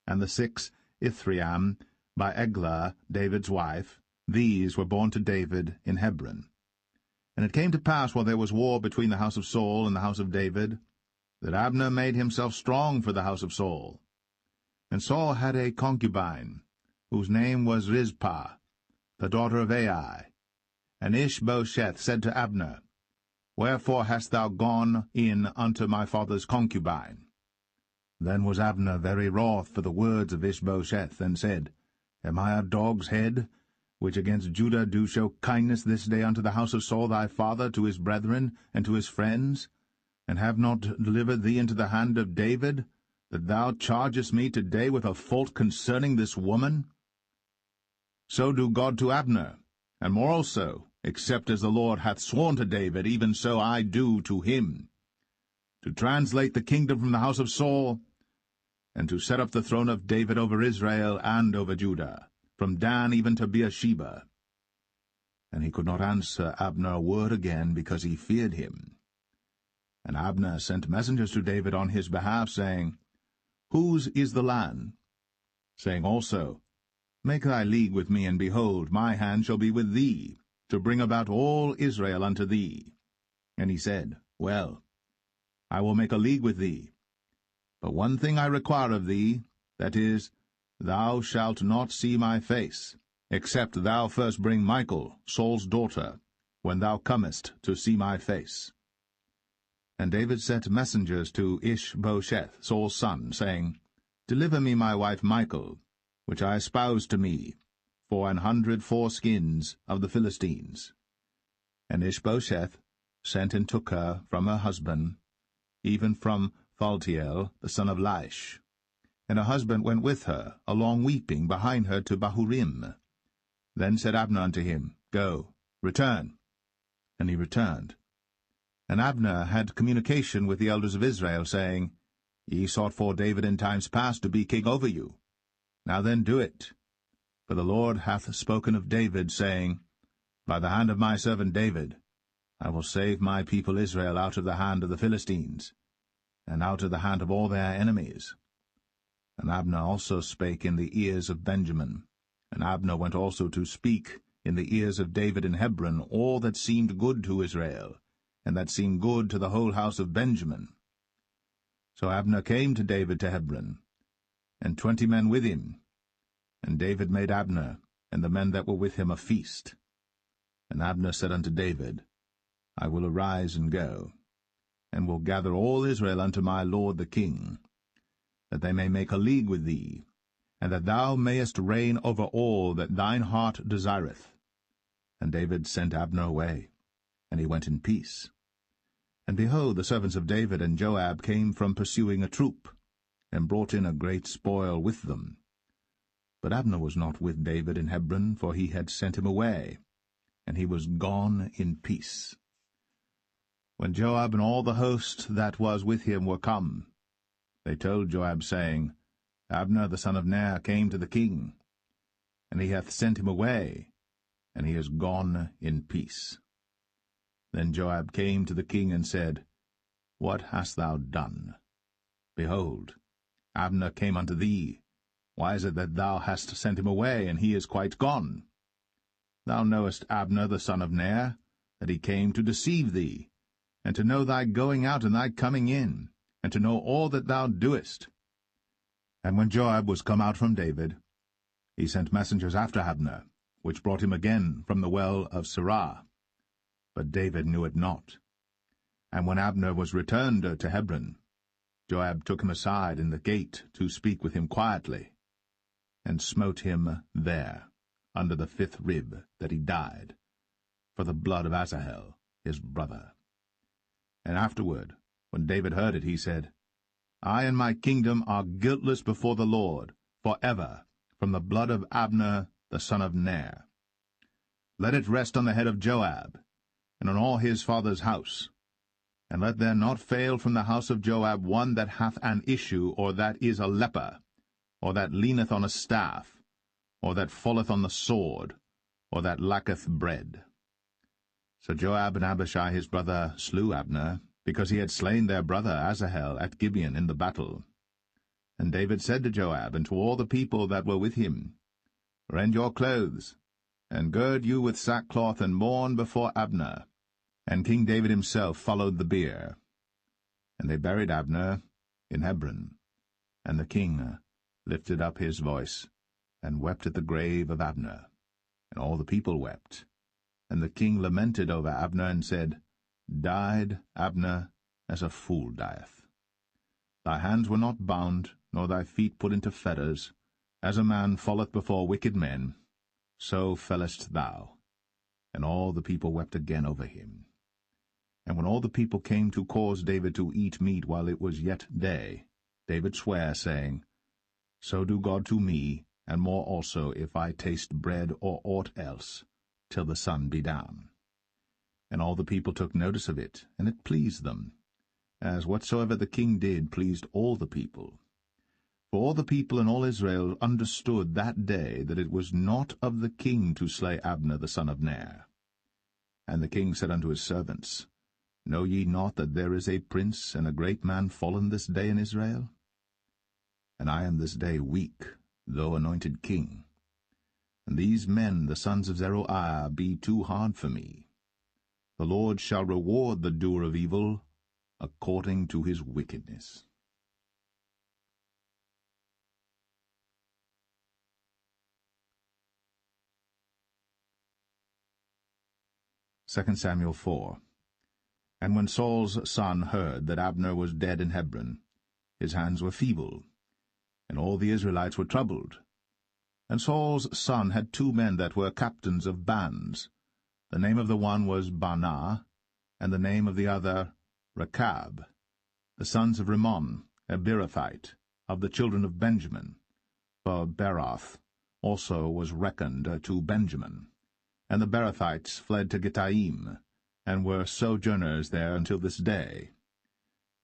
and the sixth Ithream, by Eglah, David's wife. These were born to David in Hebron. And it came to pass, while there was war between the house of Saul and the house of David, that Abner made himself strong for the house of Saul. And Saul had a concubine, whose name was Rizpah, the daughter of Ai. And Ishbosheth said to Abner, Wherefore hast thou gone in unto my father's concubine? Then was Abner very wroth for the words of Ishbosheth, and said, Am I a dog's head, which against Judah do show kindness this day unto the house of Saul thy father, to his brethren, and to his friends, and have not delivered thee into the hand of David, that thou chargest me today with a fault concerning this woman? So do God to Abner, and more also, except as the Lord hath sworn to David, even so I do to him, to translate the kingdom from the house of Saul, and to set up the throne of David over Israel and over Judah, from Dan even to Beersheba. And he could not answer Abner a word again, because he feared him. And Abner sent messengers to David on his behalf, saying, Whose is the land? Saying also, Make thy league with me, and behold, my hand shall be with thee, to bring about all Israel unto thee. And he said, Well, I will make a league with thee. But one thing I require of thee, that is, thou shalt not see my face, except thou first bring Michal, Saul's daughter, when thou comest to see my face. And David sent messengers to Ishbosheth, Saul's son, saying, Deliver me my wife Michal, which I espoused to me, for 100 foreskins of the Philistines. And Ishbosheth sent and took her from her husband, even from Phaltiel, the son of Laish. And her husband went with her, along weeping, behind her to Bahurim. Then said Abner unto him, Go, return. And he returned. And Abner had communication with the elders of Israel, saying, Ye sought for David in times past to be king over you. Now then do it. For the Lord hath spoken of David, saying, By the hand of my servant David I will save my people Israel out of the hand of the Philistines, and out of the hand of all their enemies. And Abner also spake in the ears of Benjamin. And Abner went also to speak in the ears of David in Hebron all that seemed good to Israel, and that seemed good to the whole house of Benjamin. So Abner came to David to Hebron, and 20 men with him. And David made Abner and the men that were with him a feast. And Abner said unto David, I will arise and go, and will gather all Israel unto my lord the king, that they may make a league with thee, and that thou mayest reign over all that thine heart desireth. And David sent Abner away, and he went in peace. And behold, the servants of David and Joab came from pursuing a troop, and brought in a great spoil with them. But Abner was not with David in Hebron, for he had sent him away, and he was gone in peace. When Joab and all the host that was with him were come, they told Joab, saying, Abner the son of Ner came to the king, and he hath sent him away, and he is gone in peace. Then Joab came to the king and said, What hast thou done? Behold, Abner came unto thee. Why is it that thou hast sent him away, and he is quite gone? Thou knowest Abner the son of Ner, that he came to deceive thee, and to know thy going out and thy coming in, and to know all that thou doest. And when Joab was come out from David, he sent messengers after Abner, which brought him again from the well of Sirah. But David knew it not. And when Abner was returned to Hebron, Joab took him aside in the gate to speak with him quietly, and smote him there, under the 5th rib, that he died, for the blood of Asahel his brother. And afterward, when David heard it, he said, I and my kingdom are guiltless before the Lord, for ever, from the blood of Abner the son of Ner. Let it rest on the head of Joab, and on all his father's house, and let there not fail from the house of Joab one that hath an issue, or that is a leper, or that leaneth on a staff, or that falleth on the sword, or that lacketh bread. So Joab and Abishai his brother slew Abner, because he had slain their brother Asahel at Gibeon in the battle. And David said to Joab and to all the people that were with him, Rend your clothes, and gird you with sackcloth, and mourn before Abner. And King David himself followed the bier. And they buried Abner in Hebron. And the king lifted up his voice, and wept at the grave of Abner. And all the people wept. And the king lamented over Abner, and said, Died Abner as a fool dieth. Thy hands were not bound, nor thy feet put into fetters. As a man falleth before wicked men, so fellest thou. And all the people wept again over him. And when all the people came to cause David to eat meat while it was yet day, David sware, saying, So do God to me, and more also, if I taste bread or aught else, till the sun be down. And all the people took notice of it, and it pleased them, as whatsoever the king did pleased all the people. For all the people and all Israel understood that day that it was not of the king to slay Abner the son of Ner. And the king said unto his servants, Know ye not that there is a prince and a great man fallen this day in Israel? And I am this day weak, though anointed king. And these men, the sons of Zeruiah, be too hard for me. The Lord shall reward the doer of evil according to his wickedness. 2 Samuel 4. And when Saul's son heard that Abner was dead in Hebron, his hands were feeble, and all the Israelites were troubled. And Saul's son had 2 men that were captains of bands. The name of the one was Baanah, and the name of the other Rechab, the sons of Rimmon, a Beerothite, of the children of Benjamin. For Beeroth also was reckoned to Benjamin. And the Beerothites fled to Gittaim, and were sojourners there until this day.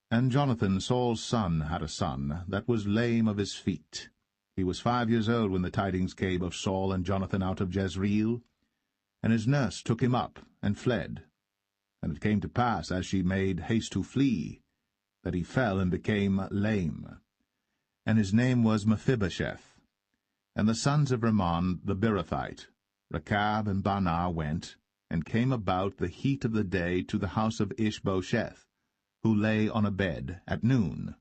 And Jonathan, Saul's son, had a son that was lame of his feet. He was 5 years old when the tidings came of Saul and Jonathan out of Jezreel. And his nurse took him up, and fled. And it came to pass, as she made haste to flee, that he fell and became lame. And his name was Mephibosheth. And the sons of Rimmon the Beerothite, Rechab and Baanah, went, and came about the heat of the day to the house of Ishbosheth, who lay on a bed at noon.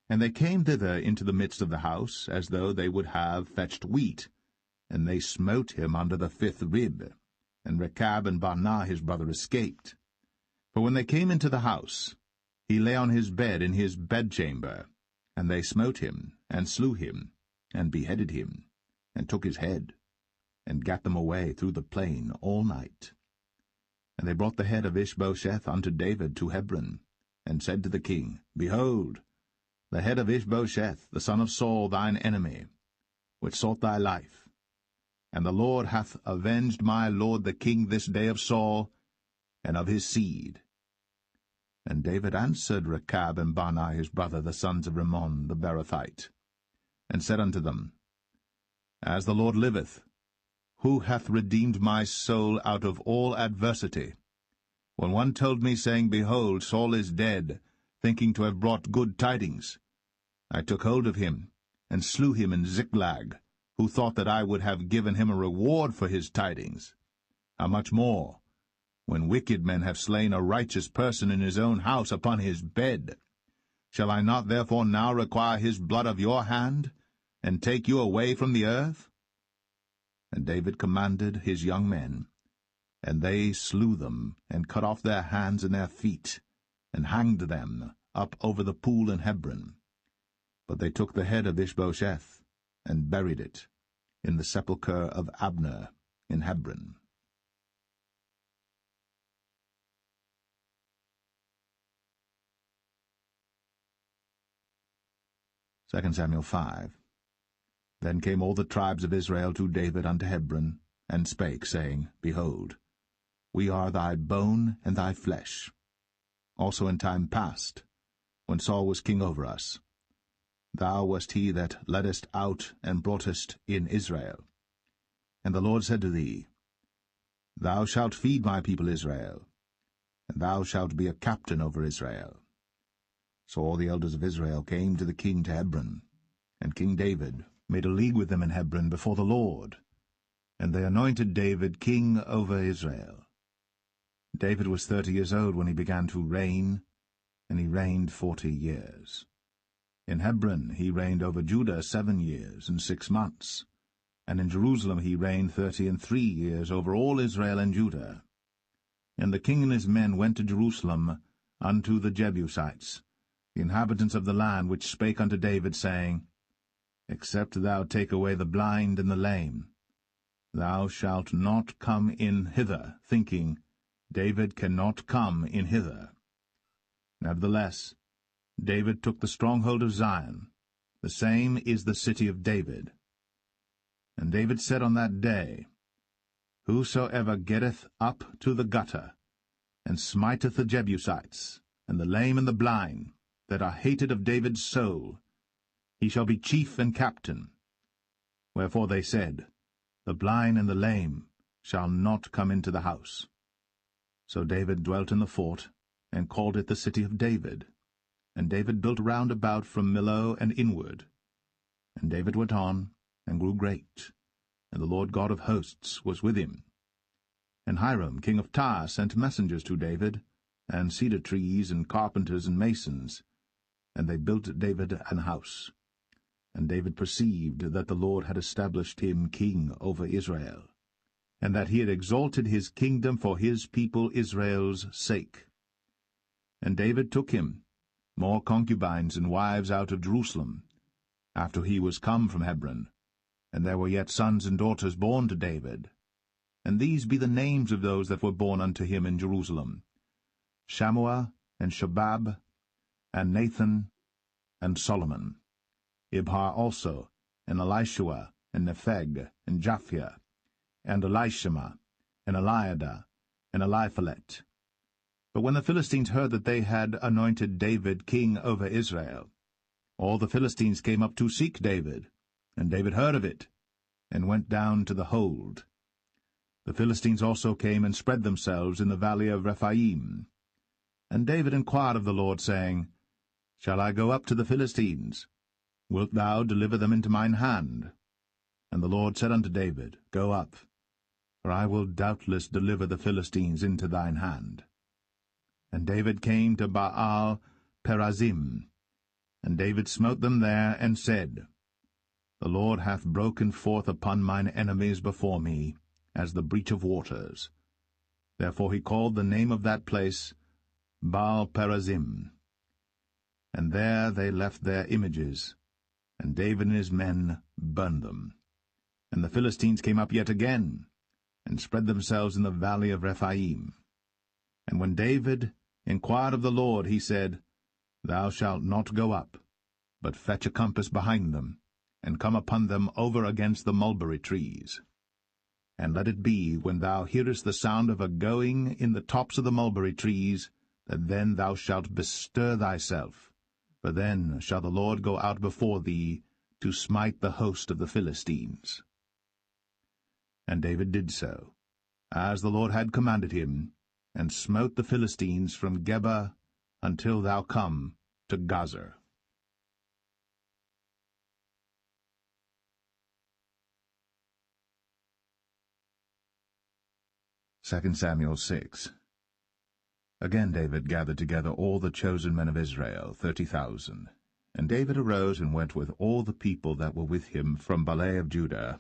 And they came thither into the midst of the house, as though they would have fetched wheat. And they smote him under the 5th rib. And Rechab and Baanah his brother escaped. For when they came into the house, he lay on his bed in his bedchamber. And they smote him, and slew him, and beheaded him, and took his head, and gat them away through the plain all night. And they brought the head of Ishbosheth unto David to Hebron, and said to the king, Behold, the head of Ishbosheth, the son of Saul, thine enemy, which sought thy life. And the Lord hath avenged my lord the king this day of Saul, and of his seed. And David answered Rechab and Baanah his brother, the sons of Rimmon the Beerothite, and said unto them, As the Lord liveth, who hath redeemed my soul out of all adversity? When one told me, saying, Behold, Saul is dead, thinking to have brought good tidings, I took hold of him, and slew him in Ziklag, who thought that I would have given him a reward for his tidings. How much more, when wicked men have slain a righteous person in his own house upon his bed? Shall I not therefore now require his blood of your hand, and take you away from the earth? And David commanded his young men, and they slew them, and cut off their hands and their feet, and hanged them up over the pool in Hebron. But they took the head of Ishbosheth, and buried it in the sepulchre of Abner in Hebron. 2 Samuel 5. Then came all the tribes of Israel to David unto Hebron, and spake, saying, Behold, we are thy bone and thy flesh. Also in time past, when Saul was king over us, thou wast he that leddest out and broughtest in Israel. And the Lord said to thee, Thou shalt feed my people Israel, and thou shalt be a captain over Israel. So all the elders of Israel came to the king to Hebron, and King David made a league with them in Hebron before the Lord, and they anointed David king over Israel. David was 30 years old when he began to reign, and he reigned 40 years. In Hebron he reigned over Judah 7 years and 6 months, and in Jerusalem he reigned 33 years over all Israel and Judah. And the king and his men went to Jerusalem unto the Jebusites, the inhabitants of the land, which spake unto David, saying, Except thou take away the blind and the lame, thou shalt not come in hither, thinking, David cannot come in hither. Nevertheless, David took the stronghold of Zion, the same is the city of David. And David said on that day, Whosoever getteth up to the gutter, and smiteth the Jebusites, and the lame and the blind, that are hated of David's soul, he shall be chief and captain. Wherefore they said, The blind and the lame shall not come into the house. So David dwelt in the fort, and called it the city of David. And David built round about from Millo and inward. And David went on, and grew great, and the Lord God of hosts was with him. And Hiram king of Tyre sent messengers to David, and cedar trees, and carpenters, and masons, and they built David an house. And David perceived that the Lord had established him king over Israel, and that he had exalted his kingdom for his people Israel's sake. And David took him more concubines and wives out of Jerusalem, after he was come from Hebron, and there were yet sons and daughters born to David. And these be the names of those that were born unto him in Jerusalem, Shammua, and Shobab, and Nathan, and Solomon, Ibhar also, and Elishua, and Nepheg, and Japhia, and Elishama, and Eliada, and Eliphalet. But when the Philistines heard that they had anointed David king over Israel, all the Philistines came up to seek David, and David heard of it, and went down to the hold. The Philistines also came and spread themselves in the valley of Rephaim. And David inquired of the Lord, saying, Shall I go up to the Philistines? Wilt thou deliver them into mine hand? And the Lord said unto David, Go up, for I will doubtless deliver the Philistines into thine hand. And David came to Baal Perazim, And David smote them there, and said, The Lord hath broken forth upon mine enemies before me, as the breach of waters. Therefore he called the name of that place Baal-perazim. And there they left their images, and David and his men burned them. And the Philistines came up yet again, and spread themselves in the valley of Rephaim. And when David inquired of the Lord, he said, Thou shalt not go up, but fetch a compass behind them, and come upon them over against the mulberry trees. And let it be, when thou hearest the sound of a going in the tops of the mulberry trees, that then thou shalt bestir thyself, for then shall the Lord go out before thee to smite the host of the Philistines. And David did so, as the Lord had commanded him, and smote the Philistines from Geba until thou come to Gazer. 2 Samuel 6. Again David gathered together all the chosen men of Israel, 30,000. And David arose and went with all the people that were with him from Baale of Judah,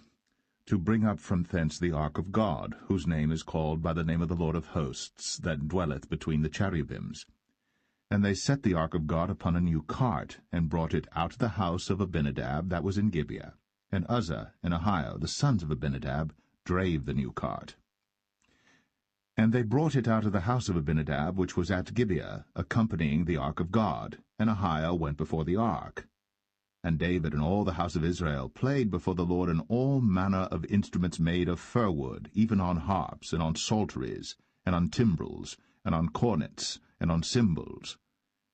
to bring up from thence the ark of God, whose name is called by the name of the Lord of hosts, that dwelleth between the cherubims. And they set the ark of God upon a new cart, and brought it out of the house of Abinadab that was in Gibeah. And Uzzah and Ahio, the sons of Abinadab, drave the new cart. And they brought it out of the house of Abinadab, which was at Gibeah, accompanying the ark of God, and Ahio went before the ark. And David and all the house of Israel played before the Lord in all manner of instruments made of fir wood, even on harps, and on psalteries, and on timbrels, and on cornets, and on cymbals.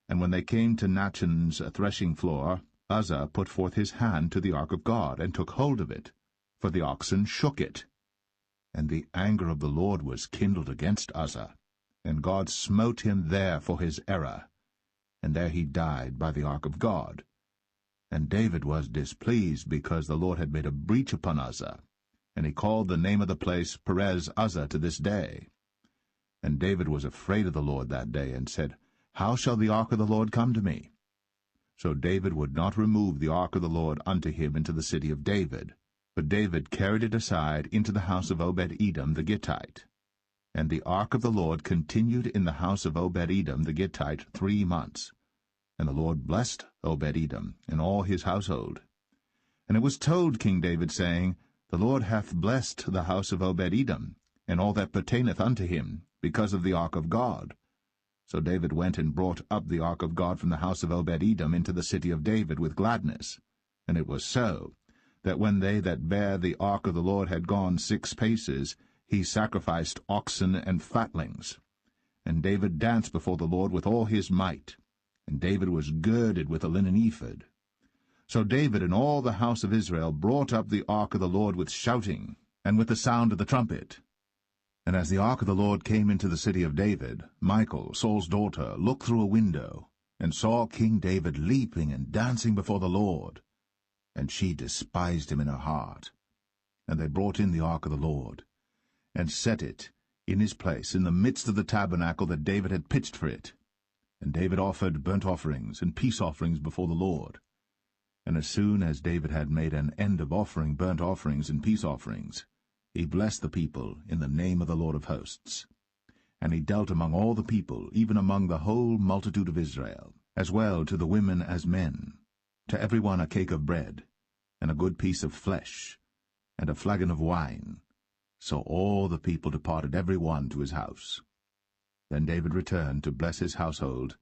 And when they came to Nachon's threshing floor, Uzzah put forth his hand to the ark of God, and took hold of it, for the oxen shook it. And the anger of the Lord was kindled against Uzzah, and God smote him there for his error, and there he died by the ark of God. And David was displeased, because the Lord had made a breach upon Uzzah, and he called the name of the place Perez Uzzah to this day. And David was afraid of the Lord that day, and said, How shall the ark of the Lord come to me? So David would not remove the ark of the Lord unto him into the city of David, but David carried it aside into the house of Obed-Edom the Gittite. And the ark of the Lord continued in the house of Obed-Edom the Gittite 3 months. And the Lord blessed Obed-Edom and all his household. And it was told King David, saying, The Lord hath blessed the house of Obed-Edom, and all that pertaineth unto him, because of the ark of God. So David went and brought up the ark of God from the house of Obed-Edom into the city of David with gladness. And it was so, that when they that bare the ark of the Lord had gone 6 paces, he sacrificed oxen and fatlings. And David danced before the Lord with all his might. And David was girded with a linen ephod. So David and all the house of Israel brought up the ark of the Lord with shouting, and with the sound of the trumpet. And as the ark of the Lord came into the city of David, Michal, Saul's daughter, looked through a window, and saw King David leaping and dancing before the Lord. And she despised him in her heart. And they brought in the ark of the Lord, and set it in his place in the midst of the tabernacle that David had pitched for it. And David offered burnt offerings and peace offerings before the Lord. And as soon as David had made an end of offering burnt offerings and peace offerings, he blessed the people in the name of the Lord of hosts. And he dealt among all the people, even among the whole multitude of Israel, as well to the women as men, to every one a cake of bread, and a good piece of flesh, and a flagon of wine. So all the people departed every one to his house. Then David returned to bless his household,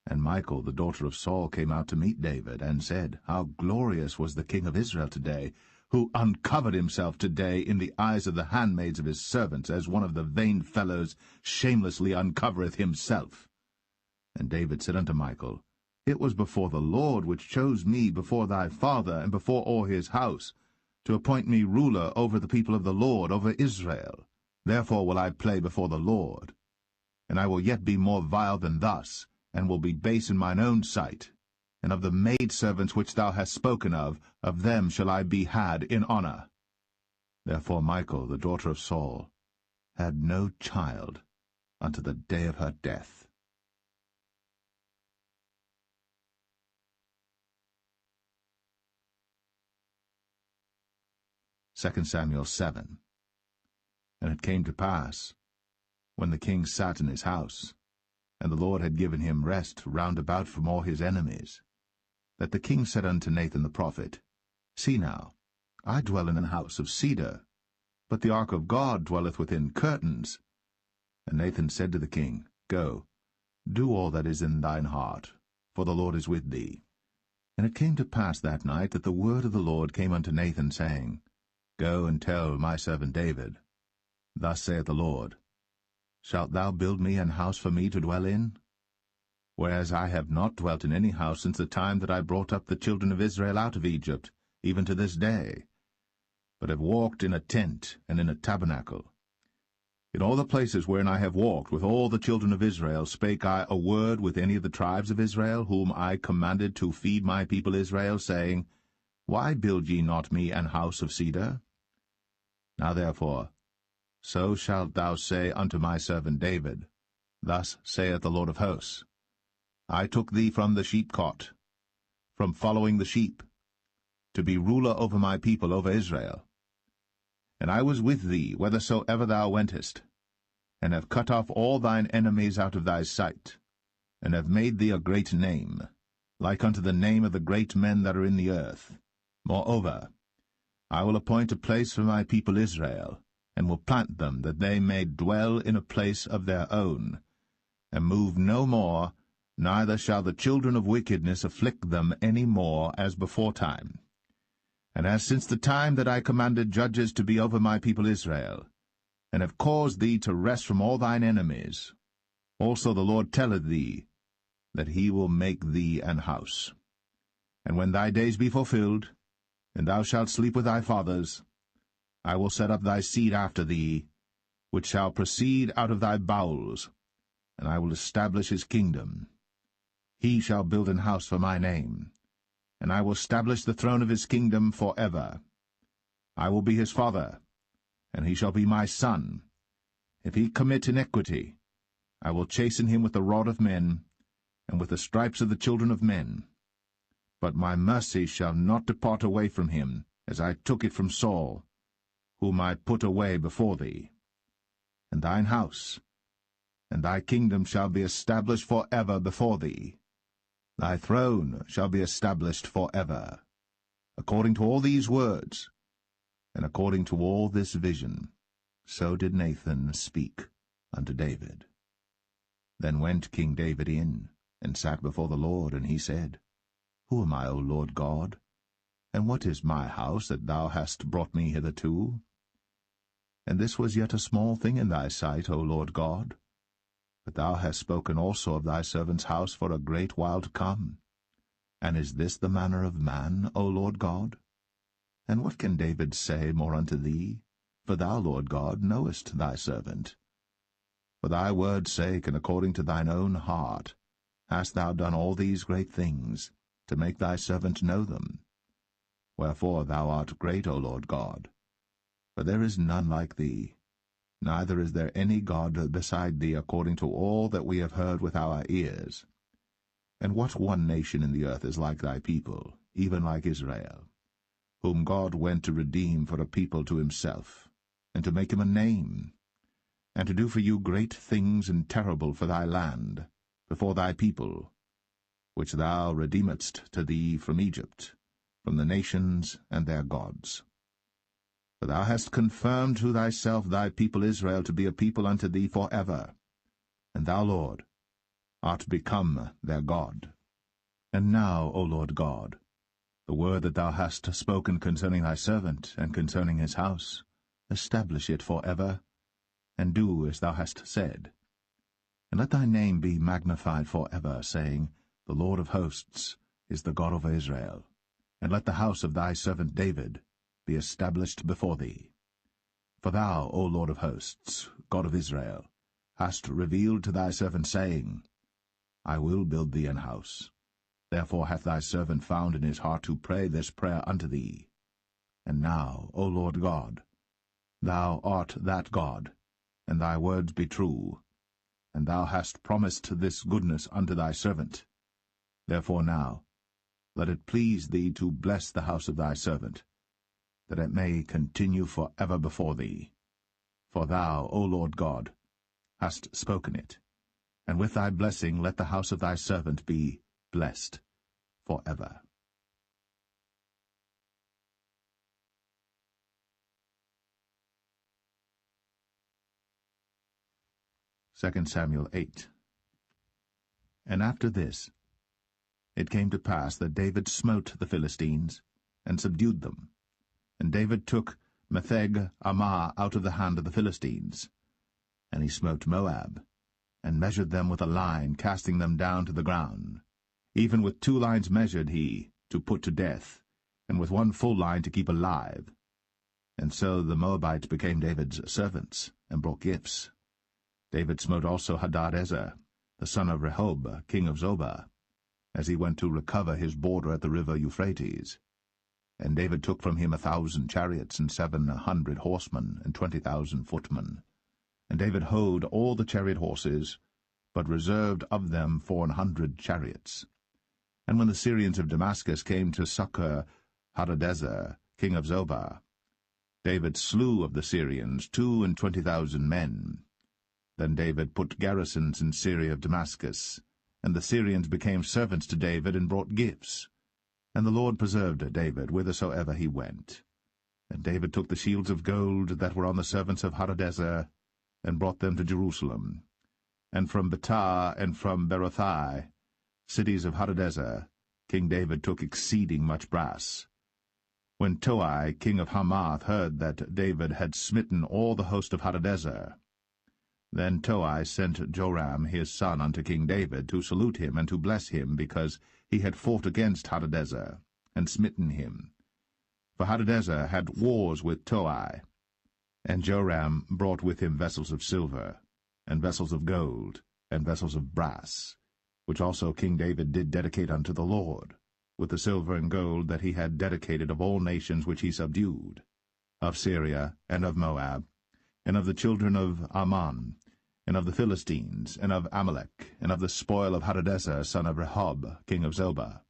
and Michal, the daughter of Saul, came out to meet David, and said, How glorious was the king of Israel today, who uncovered himself today in the eyes of the handmaids of his servants, as one of the vain fellows shamelessly uncovereth himself. And David said unto Michal, It was before the Lord which chose me before thy father and before all his house, to appoint me ruler over the people of the Lord, over Israel. Therefore will I play before the Lord. And I will yet be more vile than thus, and will be base in mine own sight. And of the maidservants which thou hast spoken of them shall I be had in honor. Therefore Michal, the daughter of Saul, had no child unto the day of her death. 2 Samuel 7. And it came to pass, when the king sat in his house, and the Lord had given him rest round about from all his enemies, that the king said unto Nathan the prophet, See now, I dwell in an house of cedar, but the ark of God dwelleth within curtains. And Nathan said to the king, Go, do all that is in thine heart, for the Lord is with thee. And it came to pass that night that the word of the Lord came unto Nathan, saying, Go and tell my servant David, Thus saith the Lord, Shalt thou build me an house for me to dwell in? Whereas I have not dwelt in any house since the time that I brought up the children of Israel out of Egypt, even to this day, but have walked in a tent and in a tabernacle. In all the places wherein I have walked with all the children of Israel spake I a word with any of the tribes of Israel, whom I commanded to feed my people Israel, saying, Why build ye not me an house of cedar? Now therefore, so shalt thou say unto my servant David, Thus saith the Lord of hosts, I took thee from the sheepcot, from following the sheep, to be ruler over my people, over Israel. And I was with thee whithersoever thou wentest, and have cut off all thine enemies out of thy sight, and have made thee a great name, like unto the name of the great men that are in the earth. Moreover, I will appoint a place for my people Israel, and will plant them, that they may dwell in a place of their own, and move no more, neither shall the children of wickedness afflict them any more as beforetime. And as since the time that I commanded judges to be over my people Israel, and have caused thee to rest from all thine enemies, also the Lord telleth thee that he will make thee an house. And when thy days be fulfilled, and thou shalt sleep with thy fathers, I will set up thy seed after thee, which shall proceed out of thy bowels, and I will establish his kingdom. He shall build an house for my name, and I will establish the throne of his kingdom for ever. I will be his father, and he shall be my son. If he commit iniquity, I will chasten him with the rod of men, and with the stripes of the children of men. But my mercy shall not depart away from him, as I took it from Saul, whom I put away before thee. And thine house, and thy kingdom shall be established for ever before thee. Thy throne shall be established for ever. According to all these words, and according to all this vision, so did Nathan speak unto David. Then went King David in, and sat before the Lord, and he said, Who am I, O Lord God? And what is my house that thou hast brought me hitherto? And this was yet a small thing in thy sight, O Lord God. But thou hast spoken also of thy servant's house for a great while to come. And is this the manner of man, O Lord God? And what can David say more unto thee? For thou, Lord God, knowest thy servant. For thy word's sake, and according to thine own heart, hast thou done all these great things, to make thy servant know them. Wherefore thou art great, O Lord God. For there is none like thee, neither is there any God beside thee, according to all that we have heard with our ears. And what one nation in the earth is like thy people, even like Israel, whom God went to redeem for a people to himself, and to make him a name, and to do for you great things and terrible for thy land, before thy people, which thou redeemedst to thee from Egypt, from the nations and their gods. For thou hast confirmed to thyself thy people Israel to be a people unto thee for ever, and thou, Lord, art become their God. And now, O Lord God, the word that thou hast spoken concerning thy servant, and concerning his house, establish it for ever, and do as thou hast said. And let thy name be magnified for ever, saying, The Lord of hosts is the God of Israel. And let the house of thy servant David be established before thee. For thou, O Lord of hosts, God of Israel, hast revealed to thy servant, saying, I will build thee an house. Therefore hath thy servant found in his heart to pray this prayer unto thee. And now, O Lord God, thou art that God, and thy words be true, and thou hast promised this goodness unto thy servant. Therefore now, let it please thee to bless the house of thy servant, that it may continue for ever before thee. For thou, O Lord God, hast spoken it, and with thy blessing let the house of thy servant be blessed for ever. Second Samuel 8. And after this, it came to pass that David smote the Philistines, and subdued them. And David took Metheg Ammah out of the hand of the Philistines. And he smote Moab, and measured them with a line, casting them down to the ground. Even with 2 lines measured he, to put to death, and with 1 full line to keep alive. And so the Moabites became David's servants, and brought gifts. David smote also Hadadezer, the son of Rehob, king of Zobah, as he went to recover his border at the river Euphrates. And David took from him 1,000 chariots, and 700 horsemen, and 20,000 footmen. And David houghed all the chariot horses, but reserved of them 400 chariots. And when the Syrians of Damascus came to succor Hadadezer, king of Zobah, David slew of the Syrians 22,000 men. Then David put garrisons in Syria of Damascus, and the Syrians became servants to David and brought gifts. And the Lord preserved David whithersoever he went. And David took the shields of gold that were on the servants of Hadadezer, and brought them to Jerusalem. And from Betah and from Berothai, cities of Hadadezer, King David took exceeding much brass. When Toi, king of Hamath, heard that David had smitten all the host of Hadadezer, then Toi sent Joram his son unto King David to salute him and to bless him, because he had fought against Hadadezer, and smitten him. For Hadadezer had wars with Toi. And Joram brought with him vessels of silver, and vessels of gold, and vessels of brass, which also King David did dedicate unto the Lord, with the silver and gold that he had dedicated of all nations which he subdued, of Syria, and of Moab, and of the children of Ammon, and of the Philistines, and of Amalek, and of the spoil of Hadadezer, son of Rehob, king of Zobah.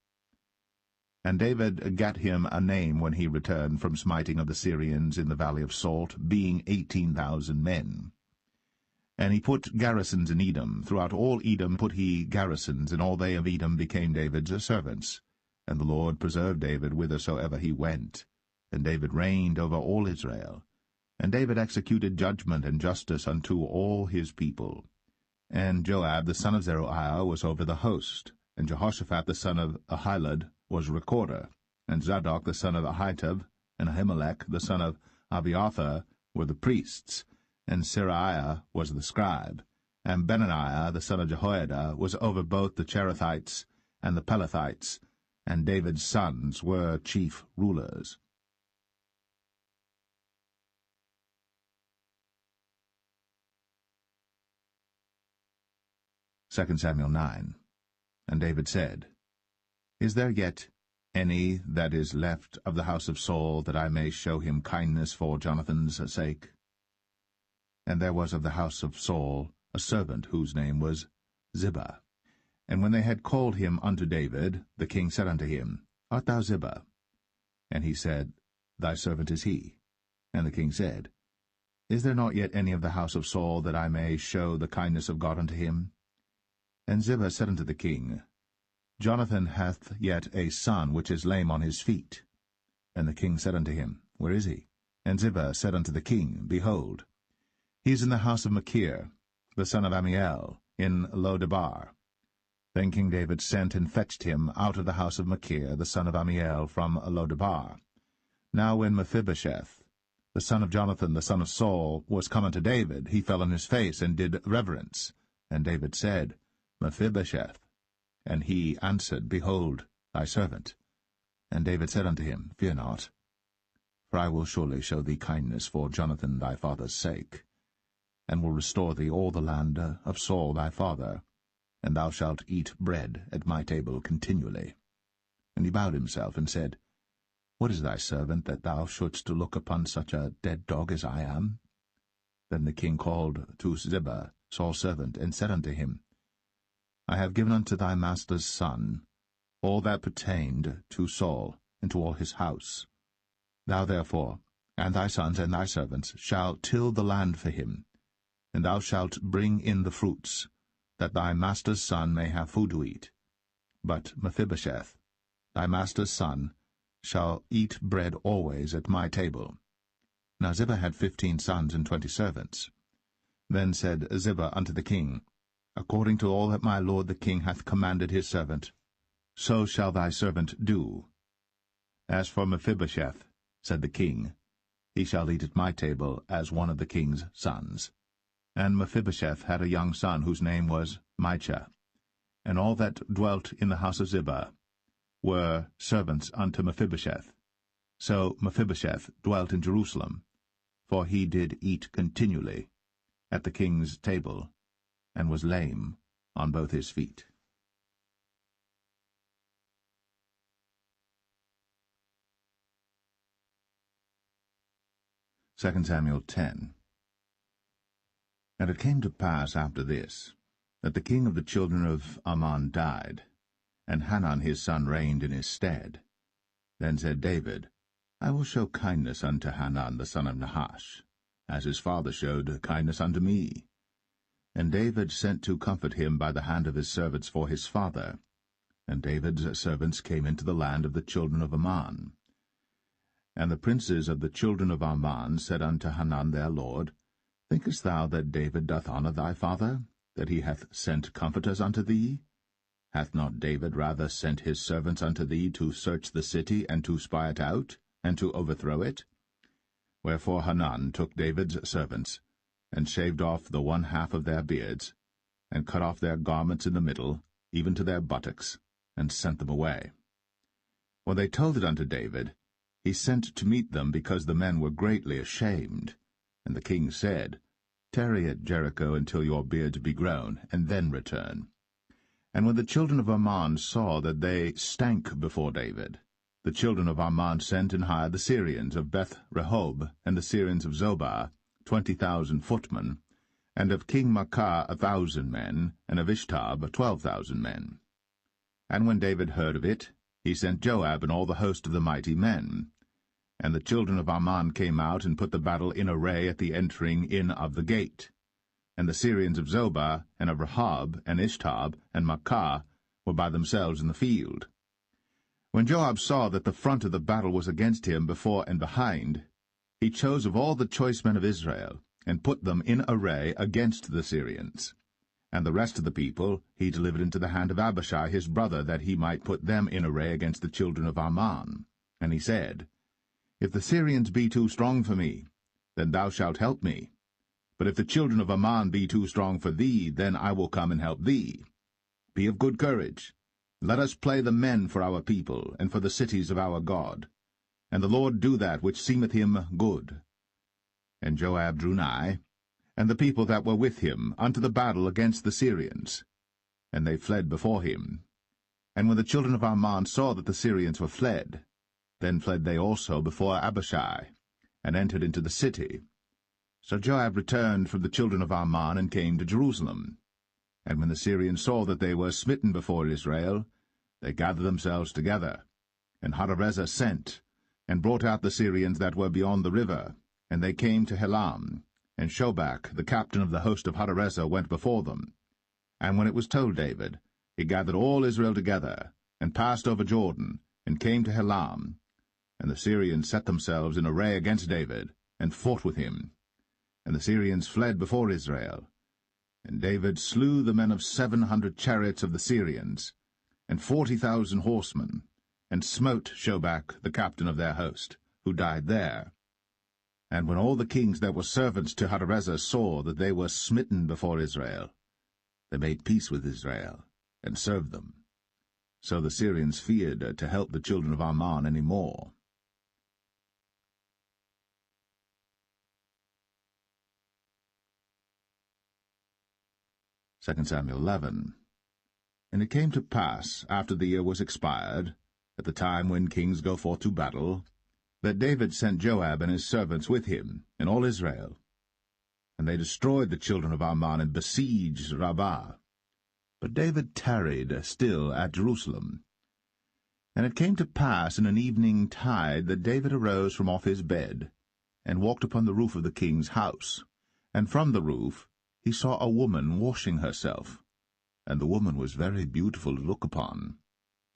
And David gat him a name when he returned from smiting of the Syrians in the valley of Salt, being 18,000 men. And he put garrisons in Edom. Throughout all Edom put he garrisons, and all they of Edom became David's servants. And the Lord preserved David whithersoever he went. And David reigned over all Israel. And David executed judgment and justice unto all his people. And Joab the son of Zeruiah was over the host, and Jehoshaphat the son of Ahilud was recorder, and Zadok the son of Ahitub, and Ahimelech the son of Abiathar were the priests, and Seraiah was the scribe, and Benaniah the son of Jehoiada was over both the Cherethites and the Pelethites, and David's sons were chief rulers. Second Samuel 9. And David said, Is there yet any that is left of the house of Saul, that I may show him kindness for Jonathan's sake? And there was of the house of Saul a servant whose name was Ziba. And when they had called him unto David, the king said unto him, Art thou Ziba? And he said, Thy servant is he. And the king said, Is there not yet any of the house of Saul, that I may show the kindness of God unto him? And Ziba said unto the king, Jonathan hath yet a son which is lame on his feet. And the king said unto him, Where is he? And Ziba said unto the king, Behold, he is in the house of Machir, the son of Ammiel, in Lo-debar. Then King David sent and fetched him out of the house of Machir, the son of Ammiel, from Lo-debar. Now when Mephibosheth, the son of Jonathan, the son of Saul, was come unto David, he fell on his face, and did reverence. And David said, Mephibosheth. And he answered, Behold, thy servant. And David said unto him, Fear not, for I will surely show thee kindness for Jonathan thy father's sake, and will restore thee all the land of Saul thy father, and thou shalt eat bread at my table continually. And he bowed himself, and said, What is thy servant, that thou shouldst look upon such a dead dog as I am? Then the king called to Ziba, Saul's servant, and said unto him, I have given unto thy master's son all that pertained to Saul, and to all his house. Thou therefore, and thy sons and thy servants, shall till the land for him, and thou shalt bring in the fruits, that thy master's son may have food to eat. But Mephibosheth, thy master's son, shall eat bread always at my table. Now Ziba had 15 sons and 20 servants. Then said Ziba unto the king, According to all that my lord the king hath commanded his servant, so shall thy servant do. As for Mephibosheth, said the king, he shall eat at my table as one of the king's sons. And Mephibosheth had a young son whose name was Micah. And all that dwelt in the house of Ziba were servants unto Mephibosheth. So Mephibosheth dwelt in Jerusalem, for he did eat continually at the king's table, and was lame on both his feet. 2 Samuel 10. And it came to pass after this, that the king of the children of Ammon died, and Hanan his son reigned in his stead. Then said David, I will show kindness unto Hanan the son of Nahash, as his father showed kindness unto me. And David sent to comfort him by the hand of his servants for his father. And David's servants came into the land of the children of Ammon. And the princes of the children of Ammon said unto Hanan their lord, Thinkest thou that David doth honour thy father, that he hath sent comforters unto thee? Hath not David rather sent his servants unto thee to search the city, and to spy it out, and to overthrow it? Wherefore Hanan took David's servants, and shaved off the one half of their beards, and cut off their garments in the middle, even to their buttocks, and sent them away. When they told it unto David, he sent to meet them, because the men were greatly ashamed. And the king said, Tarry at Jericho until your beards be grown, and then return. And when the children of Ammon saw that they stank before David, the children of Ammon sent and hired the Syrians of Beth-rehob, and the Syrians of Zobah, 20,000 footmen, and of King Maacah 1,000 men, and of Ishtab 12,000 men. And when David heard of it, he sent Joab and all the host of the mighty men. And the children of Ammon came out and put the battle in array at the entering in of the gate. And the Syrians of Zobah, and of Rehob, and Ishtab, and Maacah were by themselves in the field. When Joab saw that the front of the battle was against him before and behind, he chose of all the choice men of Israel, and put them in array against the Syrians. And the rest of the people he delivered into the hand of Abishai his brother, that he might put them in array against the children of Ammon. And he said, If the Syrians be too strong for me, then thou shalt help me. But if the children of Ammon be too strong for thee, then I will come and help thee. Be of good courage. Let us play the men for our people, and for the cities of our God. And the Lord do that which seemeth him good. And Joab drew nigh, and the people that were with him, unto the battle against the Syrians. And they fled before him. And when the children of Ammon saw that the Syrians were fled, then fled they also before Abishai, and entered into the city. So Joab returned from the children of Ammon, and came to Jerusalem. And when the Syrians saw that they were smitten before Israel, they gathered themselves together. And Hadarezer sent, and brought out the Syrians that were beyond the river. And they came to Helam, and Shobach, the captain of the host of Hadarezer, went before them. And when it was told David, he gathered all Israel together, and passed over Jordan, and came to Helam. And the Syrians set themselves in array against David, and fought with him. And the Syrians fled before Israel. And David slew the men of 700 chariots of the Syrians, and 40,000 horsemen, and smote Shobach the captain of their host, who died there. And when all the kings that were servants to Hadarezer saw that they were smitten before Israel, they made peace with Israel, and served them. So the Syrians feared to help the children of Ammon any more. 2 Samuel 11. And it came to pass, after the year was expired, at the time when kings go forth to battle, that David sent Joab and his servants with him, and all Israel. And they destroyed the children of Ammon, and besieged Rabbah. But David tarried still at Jerusalem. And it came to pass in an evening tide that David arose from off his bed, and walked upon the roof of the king's house. And from the roof he saw a woman washing herself, and the woman was very beautiful to look upon.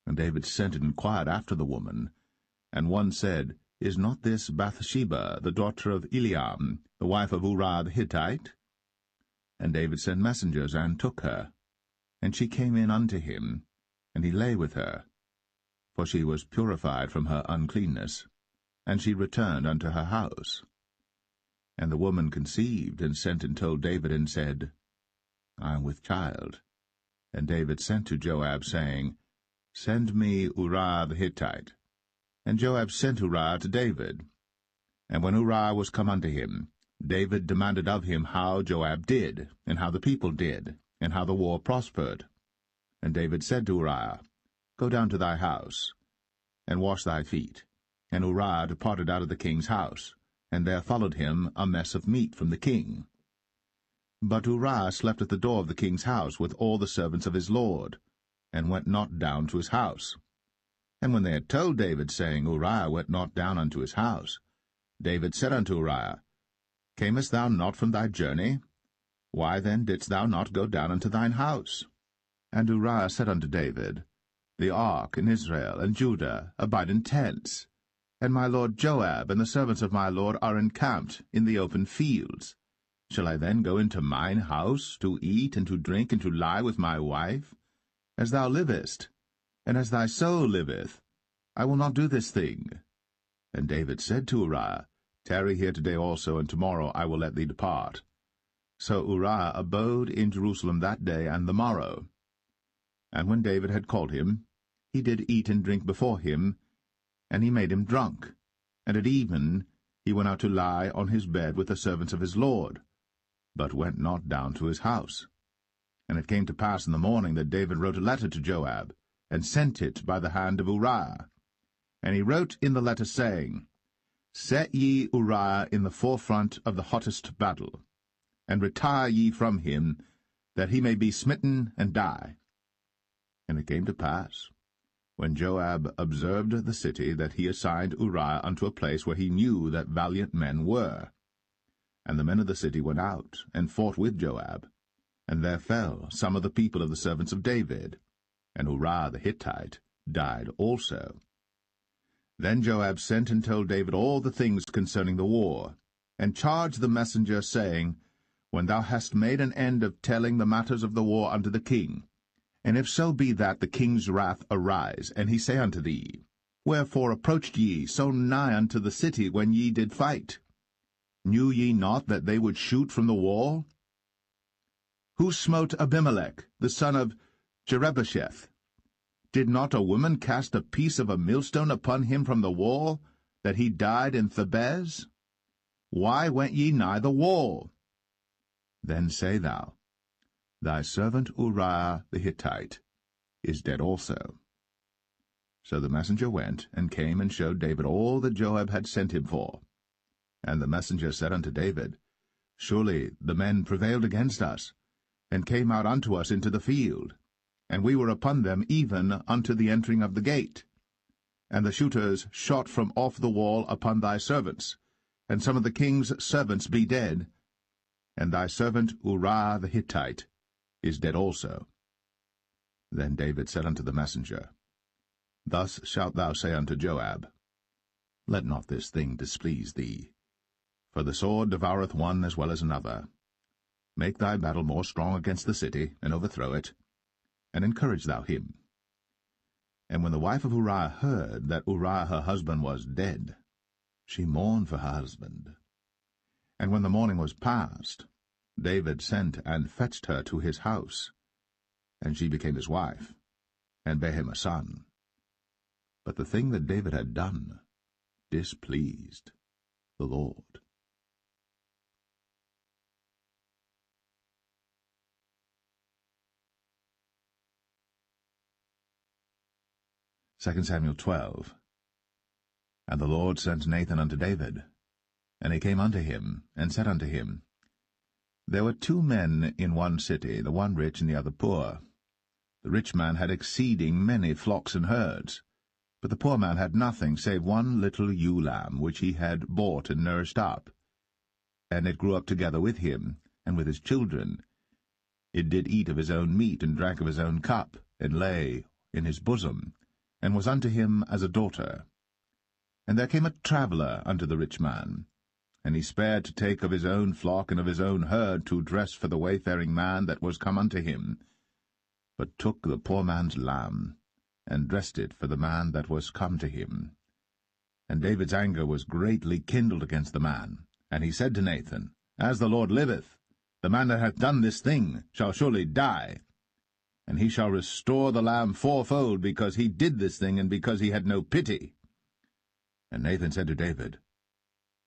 And David sent and inquired after the woman. And one said, Is not this Bathsheba, the daughter of Eliam, the wife of Uriah the Hittite? And David sent messengers, and took her. And she came in unto him, and he lay with her, for she was purified from her uncleanness, and she returned unto her house. And the woman conceived, and sent and told David, and said, I am with child. And David sent to Joab, saying, Send me Uriah the Hittite. And Joab sent Uriah to David. And when Uriah was come unto him, David demanded of him how Joab did, and how the people did, and how the war prospered. And David said to Uriah, Go down to thy house, and wash thy feet. And Uriah departed out of the king's house, and there followed him a mess of meat from the king. But Uriah slept at the door of the king's house with all the servants of his lord, and went not down to his house. And when they had told David, saying, Uriah went not down unto his house, David said unto Uriah, Camest thou not from thy journey? Why then didst thou not go down unto thine house? And Uriah said unto David, The ark and Israel and Judah abide in tents, and my lord Joab and the servants of my lord are encamped in the open fields. Shall I then go into mine house to eat and to drink and to lie with my wife? As thou livest, and as thy soul liveth, I will not do this thing. And David said to Uriah, Tarry here today also, and tomorrow I will let thee depart. So Uriah abode in Jerusalem that day and the morrow. And when David had called him, he did eat and drink before him, and he made him drunk. And at even he went out to lie on his bed with the servants of his lord, but went not down to his house. And it came to pass in the morning that David wrote a letter to Joab, and sent it by the hand of Uriah. And he wrote in the letter, saying, Set ye Uriah in the forefront of the hottest battle, and retire ye from him, that he may be smitten and die. And it came to pass, when Joab observed the city, that he assigned Uriah unto a place where he knew that valiant men were. And the men of the city went out, and fought with Joab, and there fell some of the people of the servants of David, and Uriah the Hittite died also. Then Joab sent and told David all the things concerning the war, and charged the messenger, saying, When thou hast made an end of telling the matters of the war unto the king, and if so be that the king's wrath arise, and he say unto thee, Wherefore approached ye so nigh unto the city when ye did fight? Knew ye not that they would shoot from the wall? Who smote Abimelech, the son of Jerubbesheth? Did not a woman cast a piece of a millstone upon him from the wall, that he died in Thebez? Why went ye nigh the wall? Then say thou, Thy servant Uriah the Hittite is dead also. So the messenger went, and came and showed David all that Joab had sent him for. And the messenger said unto David, Surely the men prevailed against us, and came out unto us into the field, and we were upon them even unto the entering of the gate. And the shooters shot from off the wall upon thy servants, and some of the king's servants be dead, and thy servant Uriah the Hittite is dead also. Then David said unto the messenger, Thus shalt thou say unto Joab, Let not this thing displease thee, for the sword devoureth one as well as another. Make thy battle more strong against the city, and overthrow it, and encourage thou him. And when the wife of Uriah heard that Uriah her husband was dead, she mourned for her husband. And when the morning was past, David sent and fetched her to his house, and she became his wife, and bare him a son. But the thing that David had done displeased the Lord. 2 Samuel 12. And the Lord sent Nathan unto David. And he came unto him, and said unto him, There were 2 men in one city, the one rich and the other poor. The rich man had exceeding many flocks and herds, But the poor man had nothing save one little ewe lamb, which he had bought and nourished up. And it grew up together with him, and with his children. It did eat of his own meat, and drank of his own cup, and lay in his bosom, and was unto him as a daughter. And there came a traveller unto the rich man, and he spared to take of his own flock and of his own herd to dress for the wayfaring man that was come unto him, but took the poor man's lamb, and dressed it for the man that was come to him. And David's anger was greatly kindled against the man, and he said to Nathan, As the Lord liveth, the man that hath done this thing shall surely die, and he shall restore the lamb fourfold, because he did this thing, and because he had no pity. And Nathan said to David,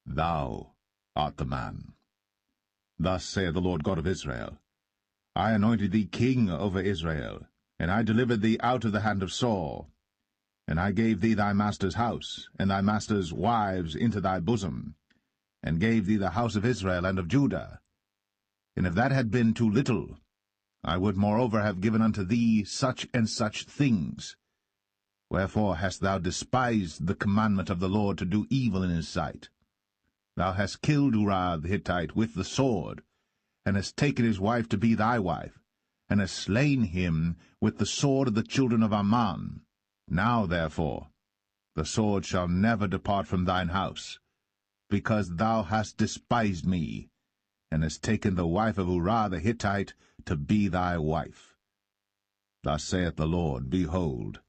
Thou art the man. Thus saith the Lord God of Israel, I anointed thee king over Israel, and I delivered thee out of the hand of Saul. And I gave thee thy master's house, and thy master's wives into thy bosom, and gave thee the house of Israel and of Judah. And if that had been too little, I would moreover have given unto thee such and such things. Wherefore hast thou despised the commandment of the Lord to do evil in his sight? Thou hast killed Uriah the Hittite with the sword, and hast taken his wife to be thy wife, and hast slain him with the sword of the children of Ammon. Now, therefore, the sword shall never depart from thine house, because thou hast despised me, and hast taken the wife of Uriah the Hittite to be thy wife. Thus saith the Lord, Behold,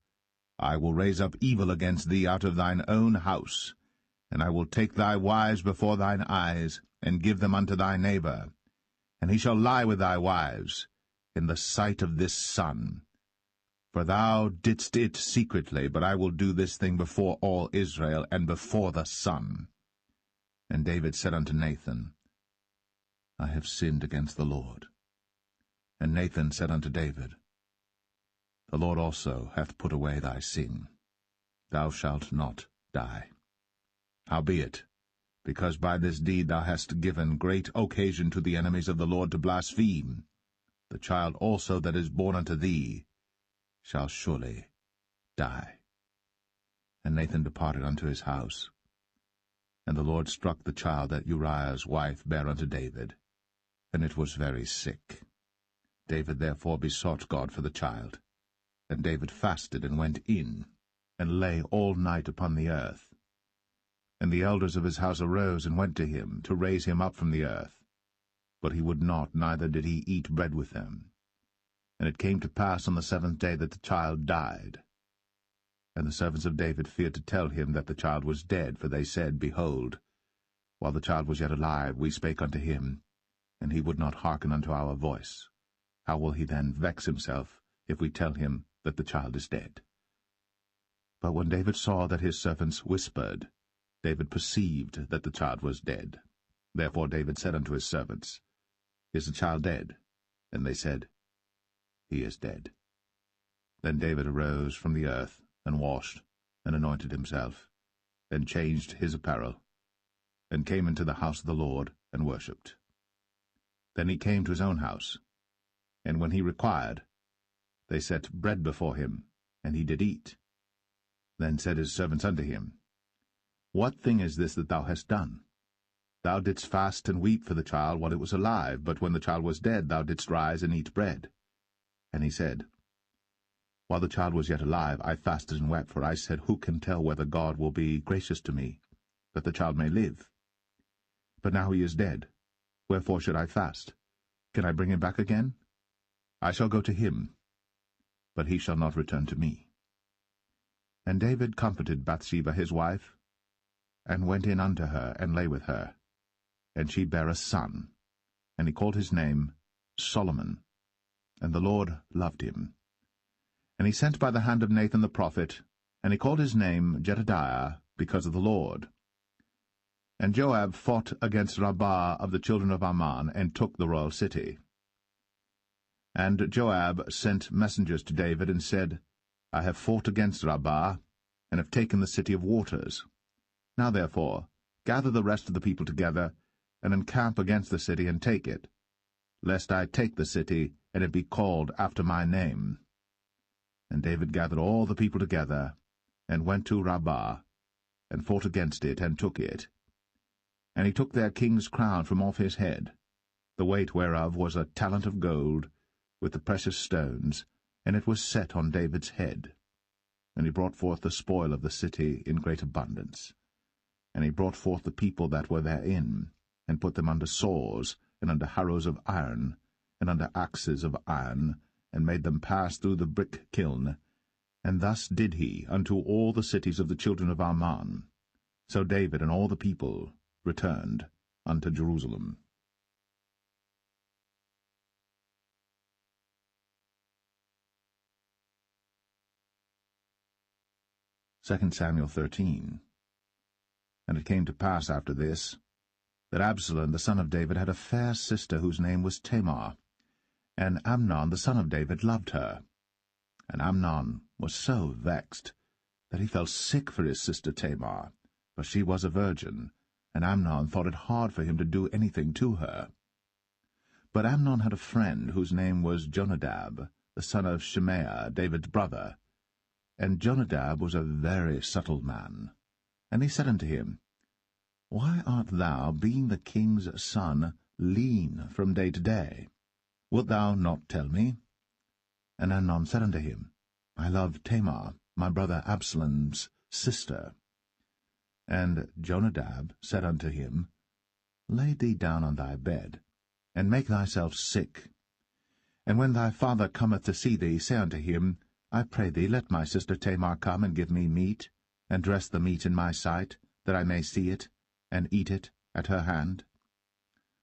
I will raise up evil against thee out of thine own house, and I will take thy wives before thine eyes, and give them unto thy neighbor, and he shall lie with thy wives in the sight of this sun. For thou didst it secretly, but I will do this thing before all Israel, and before the sun. And David said unto Nathan, I have sinned against the Lord. And Nathan said unto David, The Lord also hath put away thy sin. Thou shalt not die. Howbeit, because by this deed thou hast given great occasion to the enemies of the Lord to blaspheme, the child also that is born unto thee shall surely die. And Nathan departed unto his house. And the Lord struck the child that Uriah's wife bare unto David, and it was very sick. David therefore besought God for the child. And David fasted, and went in, and lay all night upon the earth. And the elders of his house arose, and went to him, to raise him up from the earth. But he would not, neither did he eat bread with them. And it came to pass on the 7th day that the child died. And the servants of David feared to tell him that the child was dead, for they said, Behold, while the child was yet alive, we spake unto him, and he would not hearken unto our voice. How will he then vex himself, if we tell him that the child is dead? But when David saw that his servants whispered, David perceived that the child was dead. Therefore David said unto his servants, Is the child dead? And they said, He is dead. Then David arose from the earth, and washed, and anointed himself, and changed his apparel, and came into the house of the Lord, and worshipped. Then he came to his own house, and when he required, they set bread before him, and he did eat. Then said his servants unto him, What thing is this that thou hast done? Thou didst fast and weep for the child while it was alive, but when the child was dead thou didst rise and eat bread. And he said, While the child was yet alive, I fasted and wept, for I said, Who can tell whether God will be gracious to me, that the child may live? But now he is dead. Wherefore should I fast? Can I bring him back again? I shall go to him, but he shall not return to me. And David comforted Bathsheba his wife, and went in unto her, and lay with her. And she bare a son, and he called his name Solomon. And the Lord loved him. And he sent by the hand of Nathan the prophet, and he called his name Jedediah, because of the Lord. And Joab fought against Rabbah of the children of Ammon, and took the royal city. And Joab sent messengers to David, and said, I have fought against Rabbah, and have taken the city of waters. Now therefore gather the rest of the people together, and encamp against the city, and take it, lest I take the city, and it be called after my name. And David gathered all the people together, and went to Rabbah, and fought against it, and took it. And he took their king's crown from off his head, the weight whereof was a talent of gold, with the precious stones, and it was set on David's head. And he brought forth the spoil of the city in great abundance. And he brought forth the people that were therein, and put them under saws, and under harrows of iron, and under axes of iron, and made them pass through the brick kiln. And thus did he unto all the cities of the children of Ammon. So David and all the people returned unto Jerusalem. 2 Samuel 13. And it came to pass after this, that Absalom the son of David had a fair sister whose name was Tamar, and Amnon the son of David loved her. And Amnon was so vexed that he fell sick for his sister Tamar, for she was a virgin, and Amnon thought it hard for him to do anything to her. But Amnon had a friend whose name was Jonadab, the son of Shimea, David's brother. And Jonadab was a very subtle man. And he said unto him, Why art thou, being the king's son, lean from day to day? Wilt thou not tell me? And Amnon said unto him, I love Tamar, my brother Absalom's sister. And Jonadab said unto him, Lay thee down on thy bed, and make thyself sick. And when thy father cometh to see thee, say unto him, I pray thee, let my sister Tamar come and give me meat, and dress the meat in my sight, that I may see it, and eat it at her hand.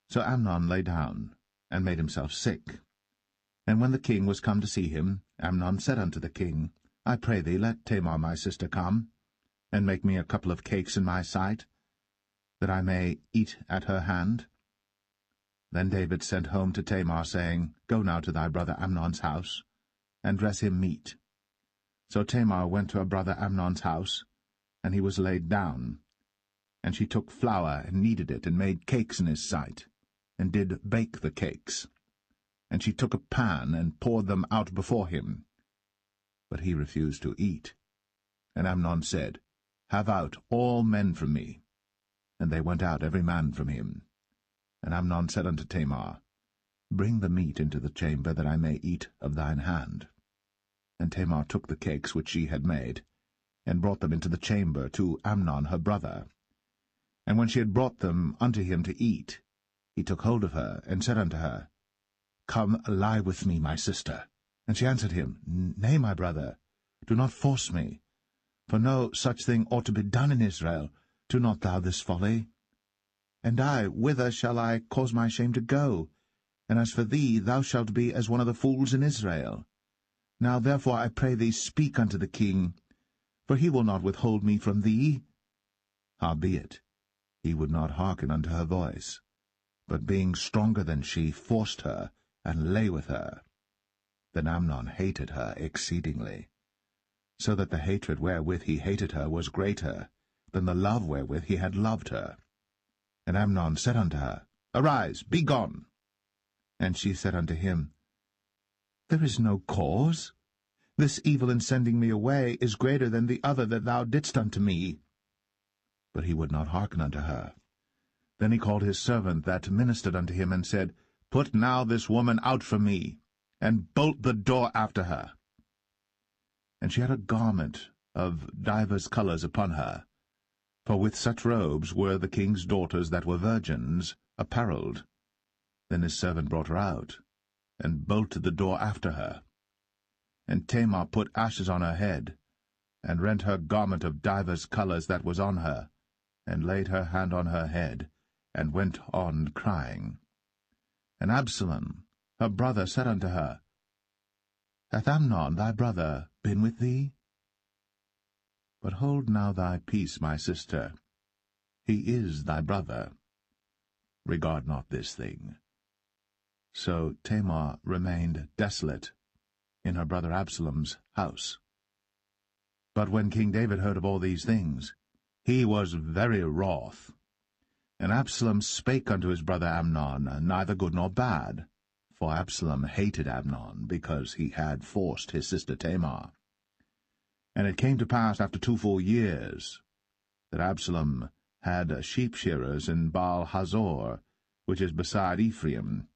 So Amnon lay down, and made himself sick. And when the king was come to see him, Amnon said unto the king, I pray thee, let Tamar my sister come, and make me a couple of cakes in my sight, that I may eat at her hand. Then David sent home to Tamar, saying, Go now to thy brother Amnon's house, and dress him meat. So Tamar went to her brother Amnon's house, and he was laid down. And she took flour, and kneaded it, and made cakes in his sight, and did bake the cakes. And she took a pan, and poured them out before him. But he refused to eat. And Amnon said, Have out all men from me. And they went out every man from him. And Amnon said unto Tamar, Bring the meat into the chamber, that I may eat of thine hand. And Tamar took the cakes which she had made, and brought them into the chamber to Amnon her brother. And when she had brought them unto him to eat, he took hold of her, and said unto her, Come, lie with me, my sister. And she answered him, Nay, my brother, do not force me. For no such thing ought to be done in Israel. Do not thou this folly. And I, whither shall I cause my shame to go? And as for thee, thou shalt be as one of the fools in Israel. Now therefore I pray thee, speak unto the king, for he will not withhold me from thee. Howbeit, he would not hearken unto her voice, but being stronger than she, forced her, and lay with her. Then Amnon hated her exceedingly, so that the hatred wherewith he hated her was greater than the love wherewith he had loved her. And Amnon said unto her, Arise, be gone. And she said unto him, There is no cause. This evil in sending me away is greater than the other that thou didst unto me. But he would not hearken unto her. Then he called his servant that ministered unto him, and said, Put now this woman out from me, and bolt the door after her. And she had a garment of divers colours upon her, for with such robes were the king's daughters that were virgins apparelled. Then his servant brought her out, and bolted the door after her. And Tamar put ashes on her head, and rent her garment of divers colours that was on her, and laid her hand on her head, and went on crying. And Absalom, her brother, said unto her, Hath Amnon thy brother been with thee? But hold now thy peace, my sister. He is thy brother. Regard not this thing. So Tamar remained desolate in her brother Absalom's house. But when King David heard of all these things, he was very wroth. And Absalom spake unto his brother Amnon, neither good nor bad, for Absalom hated Amnon, because he had forced his sister Tamar. And it came to pass after 2 full years that Absalom had sheep-shearers in Baal-Hazor, which is beside Ephraim.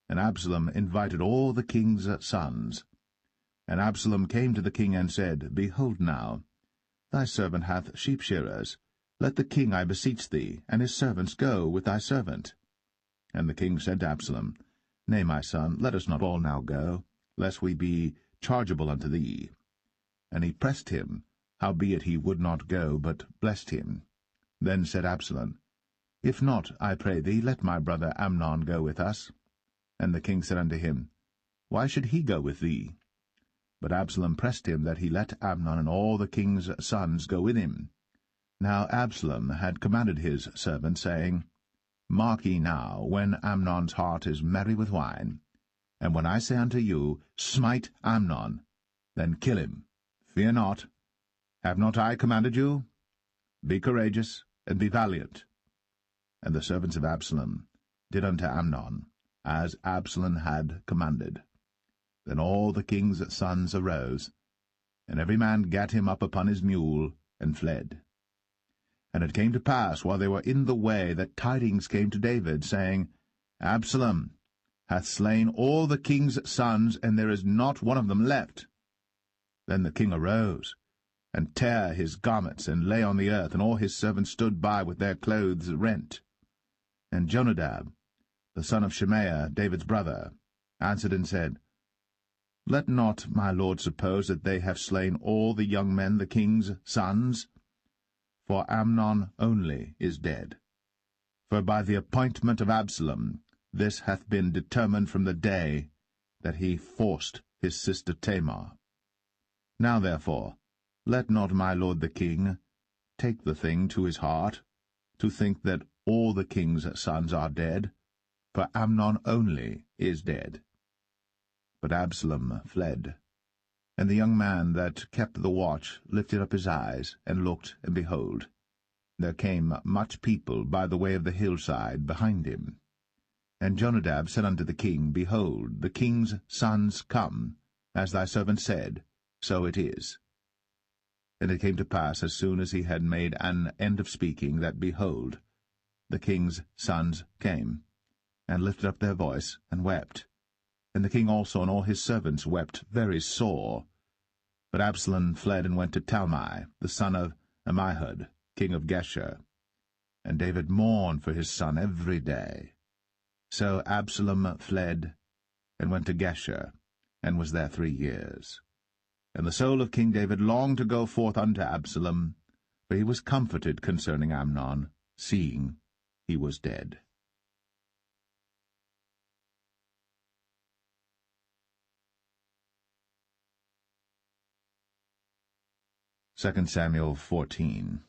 And Absalom invited all the king's sons. And Absalom came to the king and said, Behold now, thy servant hath sheep-shearers. Let the king, I beseech thee, and his servants go with thy servant. And the king said to Absalom, Nay, my son, let us not all now go, lest we be chargeable unto thee. And he pressed him, howbeit he would not go, but blessed him. Then said Absalom, If not, I pray thee, let my brother Amnon go with us. And the king said unto him, Why should he go with thee? But Absalom pressed him that he let Amnon and all the king's sons go with him. Now Absalom had commanded his servant, saying, Mark ye now, when Amnon's heart is merry with wine, and when I say unto you, Smite Amnon, then kill him. Fear not. Have not I commanded you? Be courageous, and be valiant. And the servants of Absalom did unto Amnon, as Absalom had commanded. Then all the king's sons arose, and every man gat him up upon his mule, and fled. And it came to pass, while they were in the way, that tidings came to David, saying, Absalom hath slain all the king's sons, and there is not one of them left. Then the king arose, and tare his garments, and lay on the earth, and all his servants stood by with their clothes rent. And Jonadab, the son of Shemaiah, David's brother, answered and said, Let not my lord suppose that they have slain all the young men, the king's sons, for Amnon only is dead. For by the appointment of Absalom this hath been determined from the day that he forced his sister Tamar. Now therefore, let not my lord the king take the thing to his heart, to think that all the king's sons are dead, for Amnon only is dead. But Absalom fled. And the young man that kept the watch lifted up his eyes, and looked, and behold, there came much people by the way of the hillside behind him. And Jonadab said unto the king, Behold, the king's sons come, as thy servant said, so it is. And it came to pass, as soon as he had made an end of speaking, that, behold, the king's sons came, and lifted up their voice, and wept. And the king also and all his servants wept very sore. But Absalom fled and went to Talmai, the son of Ammihud, king of Geshur. And David mourned for his son every day. So Absalom fled and went to Geshur, and was there 3 years. And the soul of King David longed to go forth unto Absalom, for he was comforted concerning Amnon, seeing he was dead. 2 Samuel 14.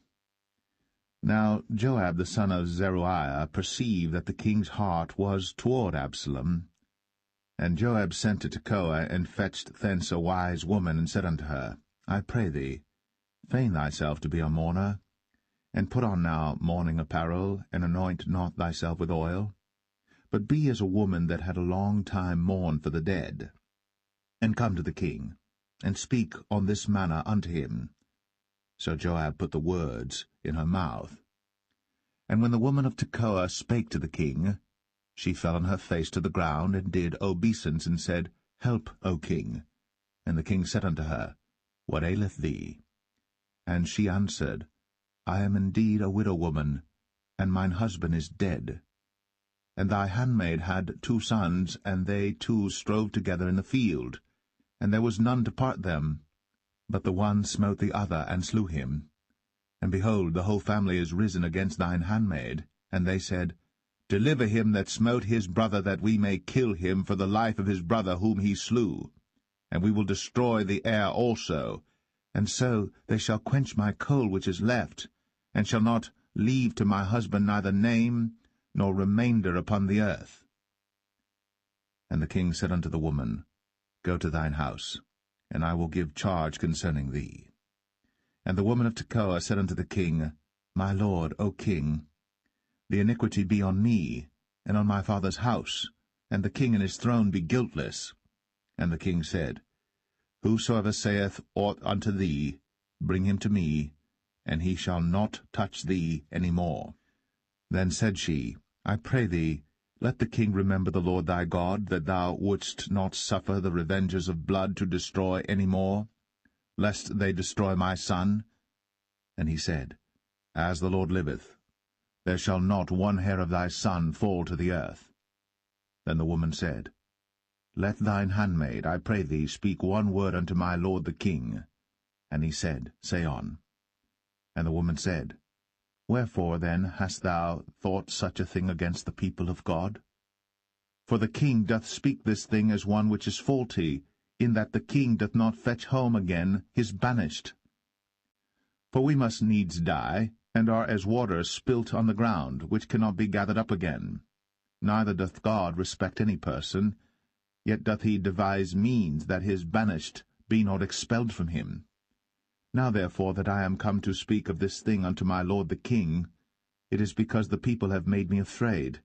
Now Joab the son of Zeruiah perceived that the king's heart was toward Absalom. And Joab sent to Tekoa, and fetched thence a wise woman, and said unto her, I pray thee, feign thyself to be a mourner, and put on now mourning apparel, and anoint not thyself with oil, but be as a woman that had a long time mourned for the dead. And come to the king, and speak on this manner unto him. So Joab put the words in her mouth. And when the woman of Tekoa spake to the king, she fell on her face to the ground, and did obeisance, and said, Help, O king. And the king said unto her, What aileth thee? And she answered, I am indeed a widow woman, and mine husband is dead. And thy handmaid had 2 sons, and they 2 strove together in the field, and there was none to part them. But the one smote the other, and slew him. And behold, the whole family is risen against thine handmaid. And they said, Deliver him that smote his brother, that we may kill him for the life of his brother whom he slew. And we will destroy the heir also. And so they shall quench my coal which is left, and shall not leave to my husband neither name nor remainder upon the earth. And the king said unto the woman, Go to thine house, and I will give charge concerning thee. And the woman of Tekoa said unto the king, My lord, O king, the iniquity be on me, and on my father's house, and the king and his throne be guiltless. And the king said, Whosoever saith aught unto thee, bring him to me, and he shall not touch thee any more. Then said she, I pray thee, let the king remember the Lord thy God, that thou wouldst not suffer the revengers of blood to destroy any more, lest they destroy my son. And he said, As the Lord liveth, there shall not one hair of thy son fall to the earth. Then the woman said, Let thine handmaid, I pray thee, speak one word unto my lord the king. And he said, Say on. And the woman said, Wherefore then hast thou thought such a thing against the people of God? For the king doth speak this thing as one which is faulty, in that the king doth not fetch home again his banished. For we must needs die, and are as water spilt on the ground, which cannot be gathered up again. Neither doth God respect any person, yet doth he devise means that his banished be not expelled from him. Now therefore that I am come to speak of this thing unto my lord the king, it is because the people have made me afraid.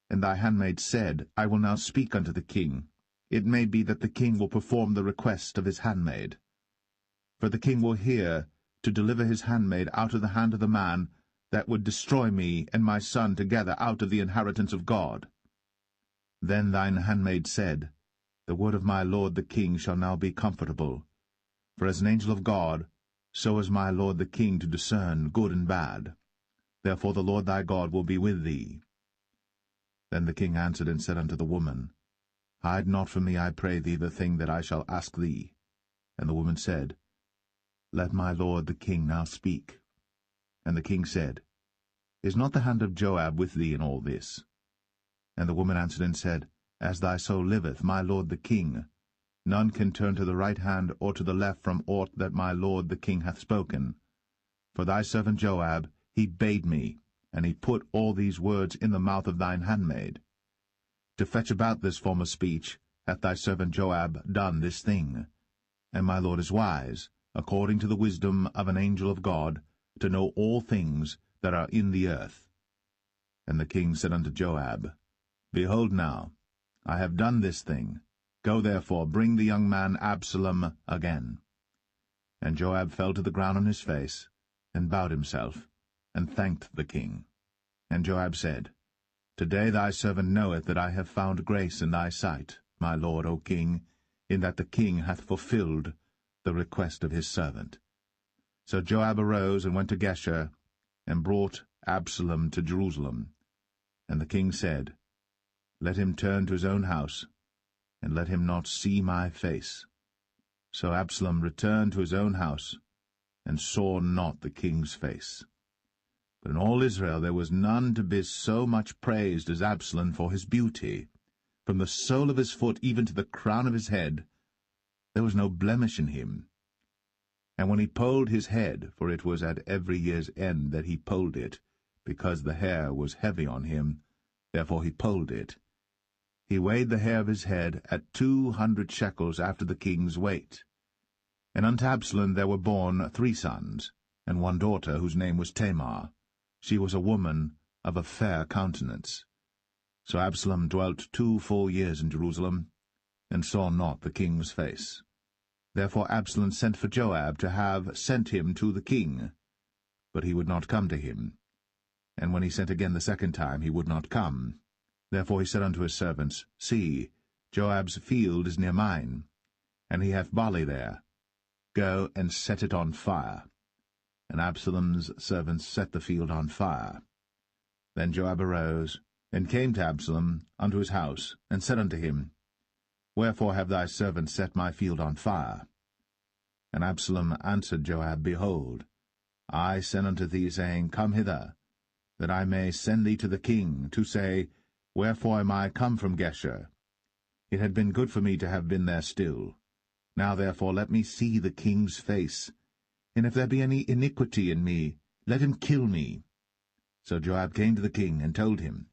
And thy handmaid said, I will now speak unto the king. It may be that the king will perform the request of his handmaid. For the king will hear to deliver his handmaid out of the hand of the man that would destroy me and my son together out of the inheritance of God. Then thine handmaid said, The word of my lord the king shall now be comfortable. For as an angel of God, so is my lord the king to discern good and bad. Therefore the Lord thy God will be with thee. Then the king answered and said unto the woman, Hide not from me, I pray thee, the thing that I shall ask thee. And the woman said, Let my lord the king now speak. And the king said, Is not the hand of Joab with thee in all this? And the woman answered and said, As thy soul liveth, my lord the king, none can turn to the right hand or to the left from aught that my lord the king hath spoken. For thy servant Joab, he bade me, and he put all these words in the mouth of thine handmaid. To fetch about this form of speech hath thy servant Joab done this thing. And my lord is wise, according to the wisdom of an angel of God, to know all things that are in the earth. And the king said unto Joab, Behold now, I have done this thing. Go therefore, bring the young man Absalom again. And Joab fell to the ground on his face, and bowed himself, and thanked the king. And Joab said, Today thy servant knoweth that I have found grace in thy sight, my lord, O king, in that the king hath fulfilled the request of his servant. So Joab arose and went to Geshur, and brought Absalom to Jerusalem. And the king said, Let him turn to his own house, and let him not see my face. So Absalom returned to his own house, and saw not the king's face. But in all Israel there was none to be so much praised as Absalom for his beauty. From the sole of his foot even to the crown of his head, there was no blemish in him. And when he polled his head, for it was at every year's end that he polled it, because the hair was heavy on him, therefore he polled it, he weighed the hair of his head at 200 shekels after the king's weight. And unto Absalom there were born 3 sons, and 1 daughter, whose name was Tamar. She was a woman of a fair countenance. So Absalom dwelt 2 full years in Jerusalem, and saw not the king's face. Therefore Absalom sent for Joab to have sent him to the king, but he would not come to him. And when he sent again the 2nd time, he would not come. Therefore he said unto his servants, See, Joab's field is near mine, and he hath barley there. Go and set it on fire. And Absalom's servants set the field on fire. Then Joab arose, and came to Absalom unto his house, and said unto him, Wherefore have thy servants set my field on fire? And Absalom answered Joab, Behold, I sent unto thee, saying, Come hither, that I may send thee to the king, to say, Wherefore am I come from Geshur? It had been good for me to have been there still. Now therefore let me see the king's face, and if there be any iniquity in me, let him kill me. So Joab came to the king, and told him.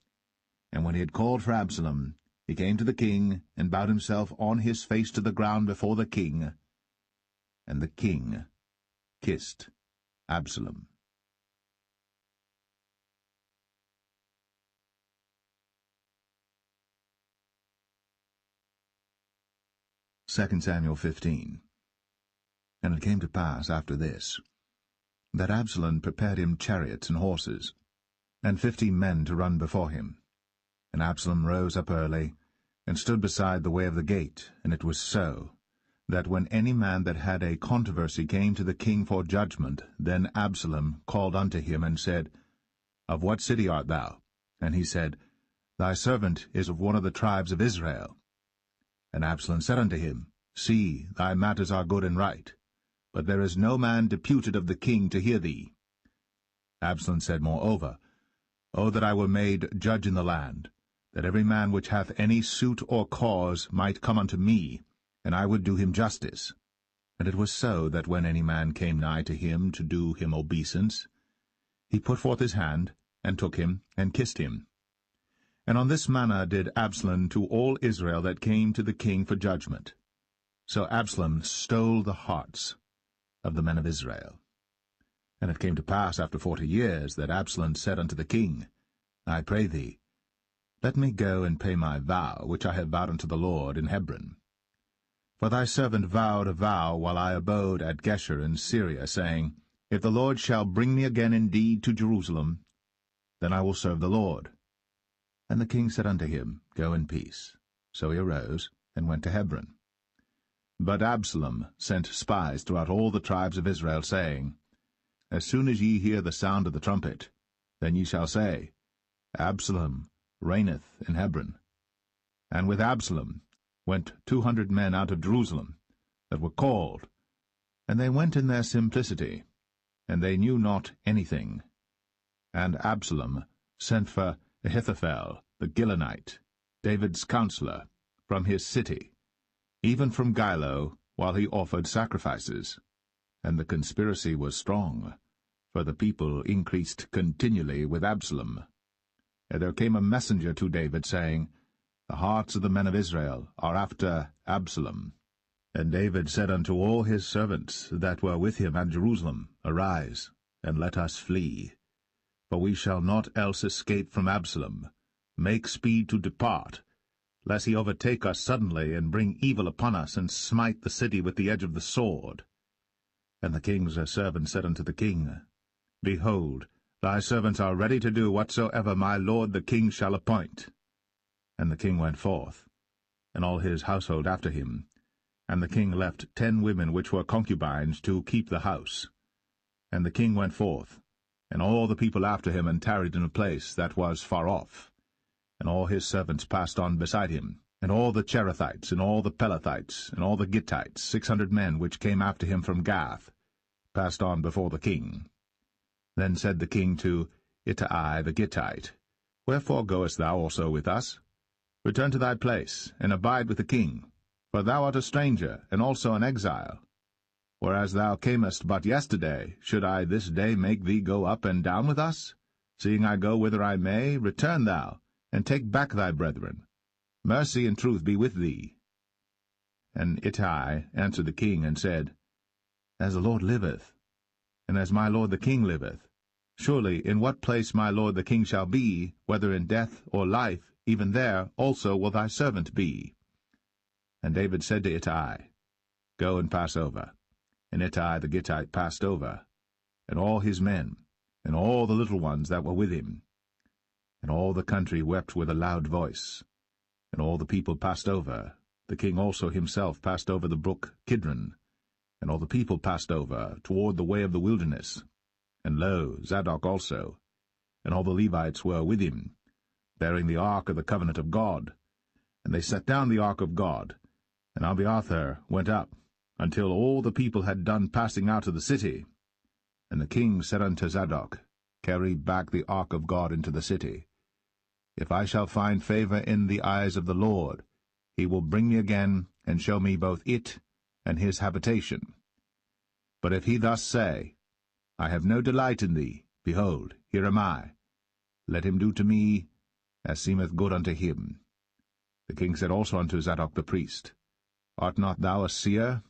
And when he had called for Absalom, he came to the king, and bowed himself on his face to the ground before the king. And the king kissed Absalom. 2 Samuel 15. And it came to pass after this, that Absalom prepared him chariots and horses, and 50 men to run before him. And Absalom rose up early, and stood beside the way of the gate. And it was so, that when any man that had a controversy came to the king for judgment, then Absalom called unto him, and said, Of what city art thou? And he said, Thy servant is of one of the tribes of Israel. And Absalom said unto him, See, thy matters are good and right, but there is no man deputed of the king to hear thee. Absalom said moreover, O that I were made judge in the land, that every man which hath any suit or cause might come unto me, and I would do him justice. And it was so, that when any man came nigh to him to do him obeisance, he put forth his hand, and took him, and kissed him. And on this manner did Absalom to all Israel that came to the king for judgment. So Absalom stole the hearts of the men of Israel. And it came to pass after 40 years, that Absalom said unto the king, I pray thee, let me go and pay my vow, which I have vowed unto the Lord in Hebron. For thy servant vowed a vow while I abode at Geshur in Syria, saying, If the Lord shall bring me again indeed to Jerusalem, then I will serve the Lord. And the king said unto him, Go in peace. So he arose, and went to Hebron. But Absalom sent spies throughout all the tribes of Israel, saying, As soon as ye hear the sound of the trumpet, then ye shall say, Absalom reigneth in Hebron. And with Absalom went 200 men out of Jerusalem, that were called, and they went in their simplicity, and they knew not anything. And Absalom sent for Ahithophel the Gilonite, David's counselor, from his city, even from Gilo, while he offered sacrifices. And the conspiracy was strong, for the people increased continually with Absalom. And there came a messenger to David, saying, The hearts of the men of Israel are after Absalom. And David said unto all his servants that were with him at Jerusalem, Arise, and let us flee. For we shall not else escape from Absalom. Make speed to depart, lest he overtake us suddenly, and bring evil upon us, and smite the city with the edge of the sword. And the king's servants said unto the king, Behold, thy servants are ready to do whatsoever my lord the king shall appoint. And the king went forth, and all his household after him. And the king left 10 women which were concubines to keep the house. And the king went forth, and all the people after him, and tarried in a place that was far off. And all his servants passed on beside him, and all the Cherethites, and all the Pelethites, and all the Gittites, 600 men which came after him from Gath, passed on before the king. Then said the king to Ittai the Gittite, Wherefore goest thou also with us? Return to thy place, and abide with the king, for thou art a stranger, and also an exile. Whereas thou camest but yesterday, should I this day make thee go up and down with us? Seeing I go whither I may, return thou, and take back thy brethren. Mercy and truth be with thee. And Ittai answered the king, and said, As the Lord liveth, and as my lord the king liveth, surely in what place my lord the king shall be, whether in death or life, even there also will thy servant be. And David said to Ittai, Go and pass over. And Ittai the Gittite passed over, and all his men, and all the little ones that were with him. And all the country wept with a loud voice. And all the people passed over. The king also himself passed over the brook Kidron. And all the people passed over toward the way of the wilderness. And lo, Zadok also, and all the Levites were with him, bearing the ark of the covenant of God. And they set down the ark of God, and Abiathar went up, until all the people had done passing out of the city. And the king said unto Zadok, Carry back the ark of God into the city. If I shall find favor in the eyes of the Lord, he will bring me again, and show me both it and his habitation. But if he thus say, I have no delight in thee, behold, here am I. Let him do to me as seemeth good unto him. The king said also unto Zadok the priest, Art not thou a seer?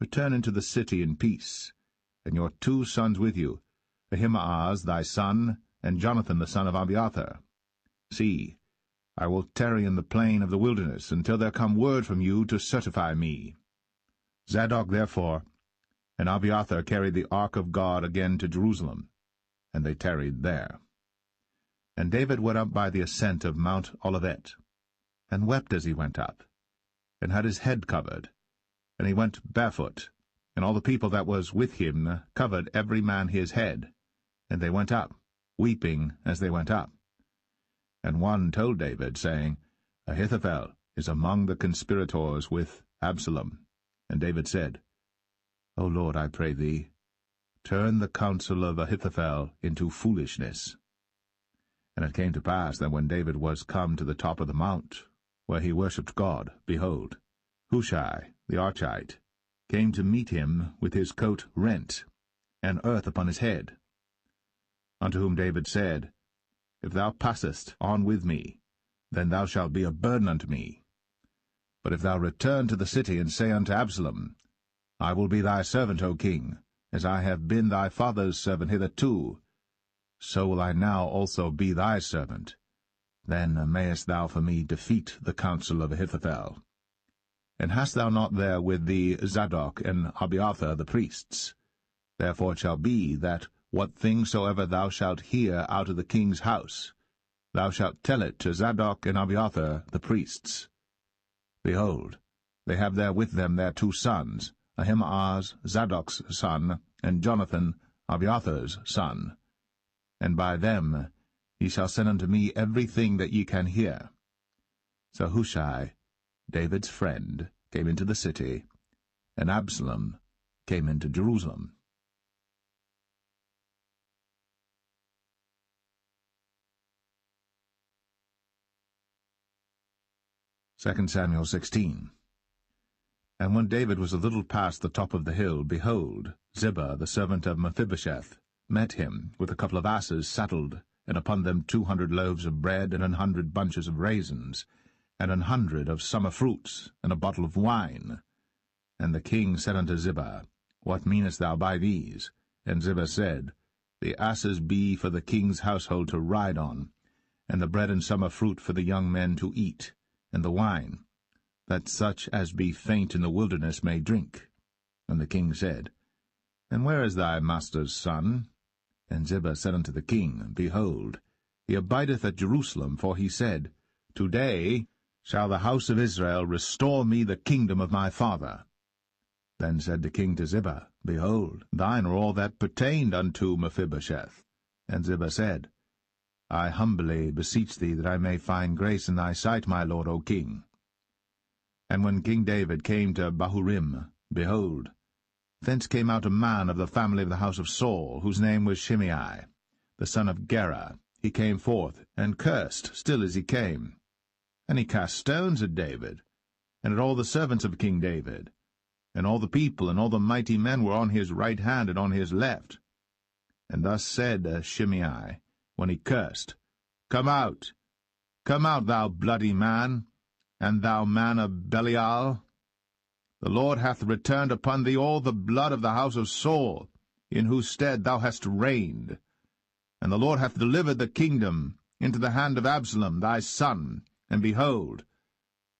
Return into the city in peace, and your 2 sons with you, Ahimaaz thy son, and Jonathan the son of Abiathar. See, I will tarry in the plain of the wilderness, until there come word from you to certify me. Zadok therefore And Abiathar carried the ark of God again to Jerusalem, and they tarried there. And David went up by the ascent of Mount Olivet, and wept as he went up, and had his head covered, and he went barefoot, and all the people that was with him covered every man his head, and they went up, weeping as they went up. And one told David, saying, Ahithophel is among the conspirators with Absalom. And David said, O Lord, I pray thee, turn the counsel of Ahithophel into foolishness. And it came to pass that when David was come to the top of the mount, where he worshipped God, behold, Hushai the Archite came to meet him with his coat rent, and earth upon his head. Unto whom David said, If thou passest on with me, then thou shalt be a burden unto me. But if thou return to the city, and say unto Absalom, I will be thy servant, O king, as I have been thy father's servant hitherto, so will I now also be thy servant. Then mayest thou for me defeat the counsel of Ahithophel. And hast thou not there with thee Zadok and Abiathar the priests? Therefore it shall be that what thing soever thou shalt hear out of the king's house, thou shalt tell it to Zadok and Abiathar the priests. Behold, they have there with them their 2 sons, Ahimaaz Zadok's son, and Jonathan Abiathar's son. And by them ye shall send unto me everything that ye can hear. So Hushai, David's friend, came into the city, and Absalom came into Jerusalem. 2 Samuel 16. And when David was a little past the top of the hill, behold, Ziba, the servant of Mephibosheth, met him with a couple of asses saddled, and upon them 200 loaves of bread, and 100 bunches of raisins, and 100 of summer fruits, and a bottle of wine. And the king said unto Ziba, What meanest thou by these? And Ziba said, The asses be for the king's household to ride on, and the bread and summer fruit for the young men to eat, and the wine, that such as be faint in the wilderness may drink. And the king said, And where is thy master's son? And Ziba said unto the king, Behold, he abideth at Jerusalem, for he said, Today shall the house of Israel restore me the kingdom of my father. Then said the king to Ziba, Behold, thine are all that pertained unto Mephibosheth. And Ziba said, I humbly beseech thee that I may find grace in thy sight, my lord, O king. And when King David came to Bahurim, behold, thence came out a man of the family of the house of Saul, whose name was Shimei, the son of Gera. He came forth, and cursed still as he came. And he cast stones at David, and at all the servants of King David. And all the people and all the mighty men were on his right hand and on his left. And thus said Shimei, when he cursed, come out, thou bloody man, and thou man of Belial. The Lord hath returned upon thee all the blood of the house of Saul, in whose stead thou hast reigned. And the Lord hath delivered the kingdom into the hand of Absalom thy son, and behold,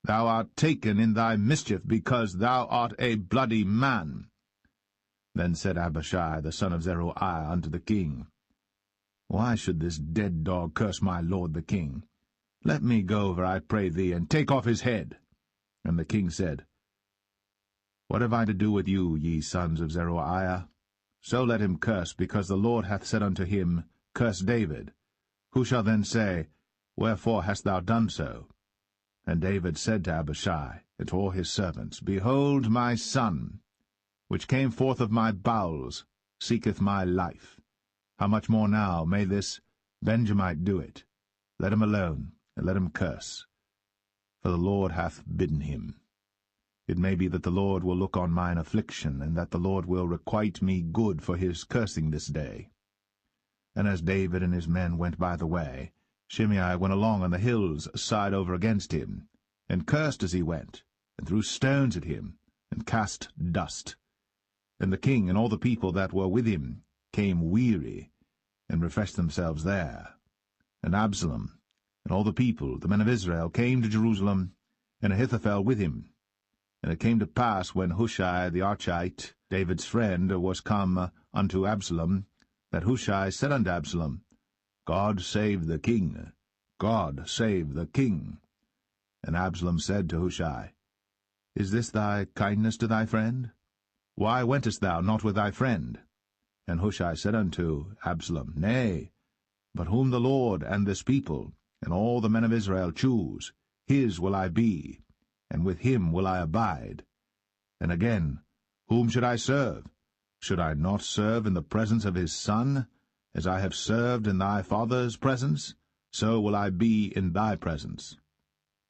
thou art taken in thy mischief, because thou art a bloody man. Then said Abishai the son of Zeruiah unto the king, Why should this dead dog curse my lord the king? Let me go over, I pray thee, and take off his head. And the king said, What have I to do with you, ye sons of Zeruiah? So let him curse, because the Lord hath said unto him, Curse David. Who shall then say, Wherefore hast thou done so? And David said to Abishai and to all his servants, Behold, my son, which came forth of my bowels, seeketh my life. How much more now may this Benjamite do it? Let him alone, and let him curse, for the Lord hath bidden him. It may be that the Lord will look on mine affliction, and that the Lord will requite me good for his cursing this day. And as David and his men went by the way, Shimei went along on the hill's side over against him, and cursed as he went, and threw stones at him, and cast dust. And the king and all the people that were with him came weary, and refreshed themselves there. And Absalom and all the people, the men of Israel, came to Jerusalem, and Ahithophel with him. And it came to pass, when Hushai the Archite, David's friend, was come unto Absalom, that Hushai said unto Absalom, God save the king! God save the king! And Absalom said to Hushai, Is this thy kindness to thy friend? Why wentest thou not with thy friend? And Hushai said unto Absalom, Nay, but whom the Lord and this people, and all the men of Israel choose, his will I be, and with him will I abide. And again, whom should I serve? Should I not serve in the presence of his son? As I have served in thy father's presence, so will I be in thy presence.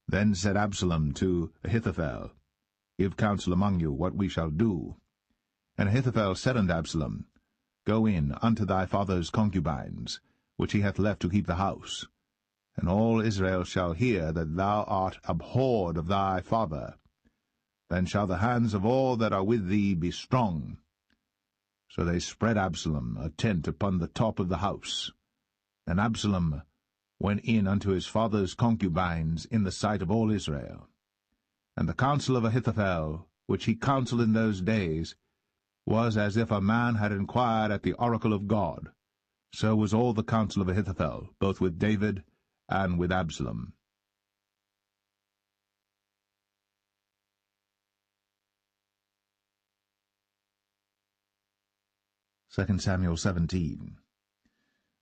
Then said Absalom to Ahithophel, Give counsel among you what we shall do. And Ahithophel said unto Absalom, Go in unto thy father's concubines, which he hath left to keep the house. And all Israel shall hear that thou art abhorred of thy father. Then shall the hands of all that are with thee be strong. So they spread Absalom a tent upon the top of the house. And Absalom went in unto his father's concubines in the sight of all Israel. And the counsel of Ahithophel, which he counselled in those days, was as if a man had inquired at the oracle of God. So was all the counsel of Ahithophel, both with David and with Absalom. 2 Samuel 17.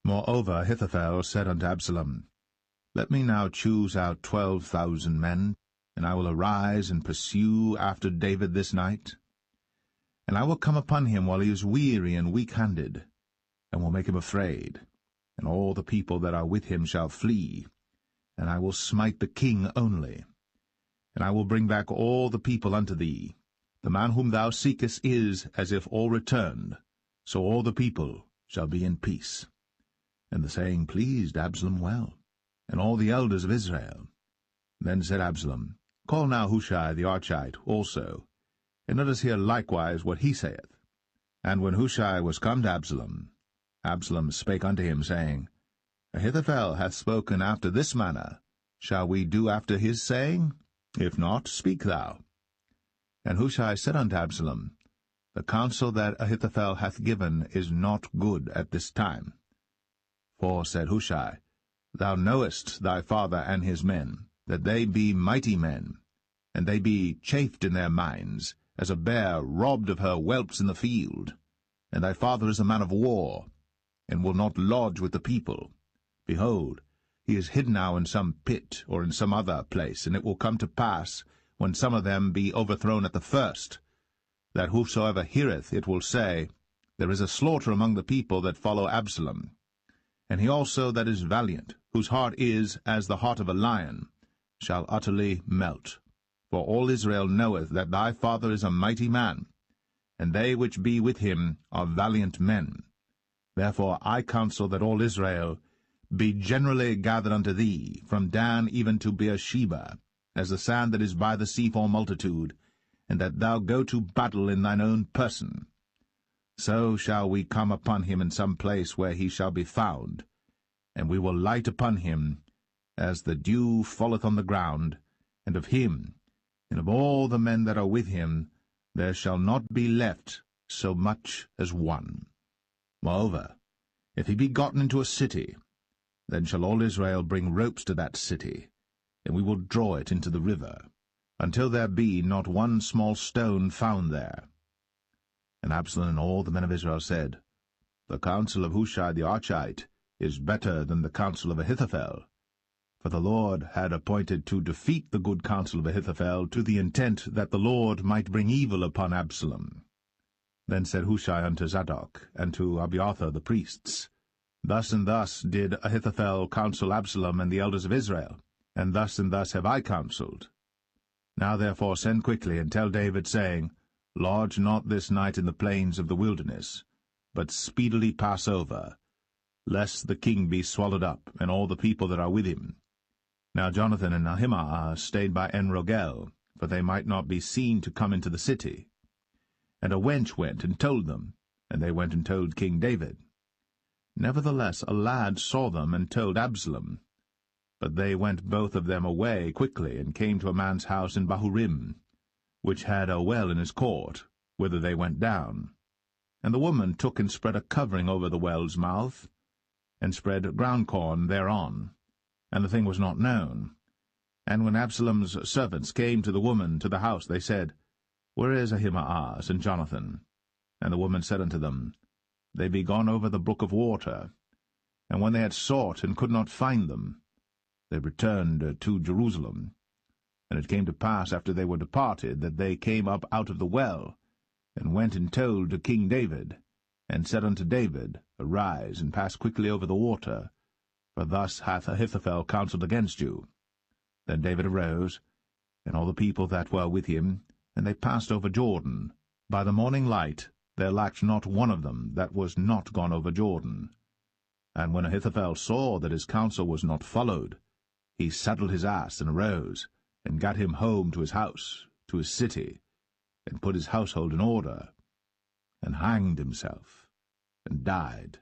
Moreover Ahithophel said unto Absalom, Let me now choose out 12,000 men, and I will arise and pursue after David this night. And I will come upon him while he is weary and weak-handed, and will make him afraid, and all the people that are with him shall flee, and I will smite the king only. And I will bring back all the people unto thee. The man whom thou seekest is as if all returned, so all the people shall be in peace. And the saying pleased Absalom well, and all the elders of Israel. Then said Absalom, Call now Hushai the Archite also, and let us hear likewise what he saith. And when Hushai was come to Absalom, Absalom spake unto him, saying, Ahithophel hath spoken after this manner. Shall we do after his saying? If not, speak thou. And Hushai said unto Absalom, The counsel that Ahithophel hath given is not good at this time. For, said Hushai, Thou knowest thy father and his men, that they be mighty men, and they be chafed in their minds, as a bear robbed of her whelps in the field. And thy father is a man of war, and will not lodge with the people. Behold, he is hid now in some pit, or in some other place, and it will come to pass, when some of them be overthrown at the first, that whosoever heareth it will say, There is a slaughter among the people that follow Absalom. And he also that is valiant, whose heart is as the heart of a lion, shall utterly melt. For all Israel knoweth that thy father is a mighty man, and they which be with him are valiant men. Therefore I counsel that all Israel be generally gathered unto thee, from Dan even to Beersheba, as the sand that is by the sea for multitude, and that thou go to battle in thine own person. So shall we come upon him in some place where he shall be found, and we will light upon him, as the dew falleth on the ground, and of him, and of all the men that are with him, there shall not be left so much as one. Moreover, if he be gotten into a city, then shall all Israel bring ropes to that city, and we will draw it into the river, until there be not one small stone found there. And Absalom and all the men of Israel said, The counsel of Hushai the Archite is better than the counsel of Ahithophel. For the Lord had appointed to defeat the good counsel of Ahithophel, to the intent that the Lord might bring evil upon Absalom. Then said Hushai unto Zadok, and to Abiathar the priests, Thus and thus did Ahithophel counsel Absalom and the elders of Israel, and thus have I counselled. Now therefore send quickly, and tell David, saying, Lodge not this night in the plains of the wilderness, but speedily pass over, lest the king be swallowed up, and all the people that are with him. Now Jonathan and Ahimaaz stayed by En-Rogel, for they might not be seen to come into the city. And a wench went and told them, and they went and told King David. Nevertheless a lad saw them and told Absalom. But they went both of them away quickly, and came to a man's house in Bahurim. which had a well in his court, whither they went down. And the woman took and spread a covering over the well's mouth, and spread ground corn thereon, and the thing was not known. And when Absalom's servants came to the woman to the house, they said, Where is Ahimaaz and Jonathan? And the woman said unto them, They be gone over the brook of water. And when they had sought and could not find them, they returned to Jerusalem. And it came to pass, after they were departed, that they came up out of the well, and went and told to King David, and said unto David, Arise, and pass quickly over the water, for thus hath Ahithophel counselled against you. Then David arose, and all the people that were with him, and they passed over Jordan. By the morning light there lacked not one of them that was not gone over Jordan. And when Ahithophel saw that his counsel was not followed, he saddled his ass, and arose, and gat him home to his house, to his city, and put his household in order, and hanged himself, and died,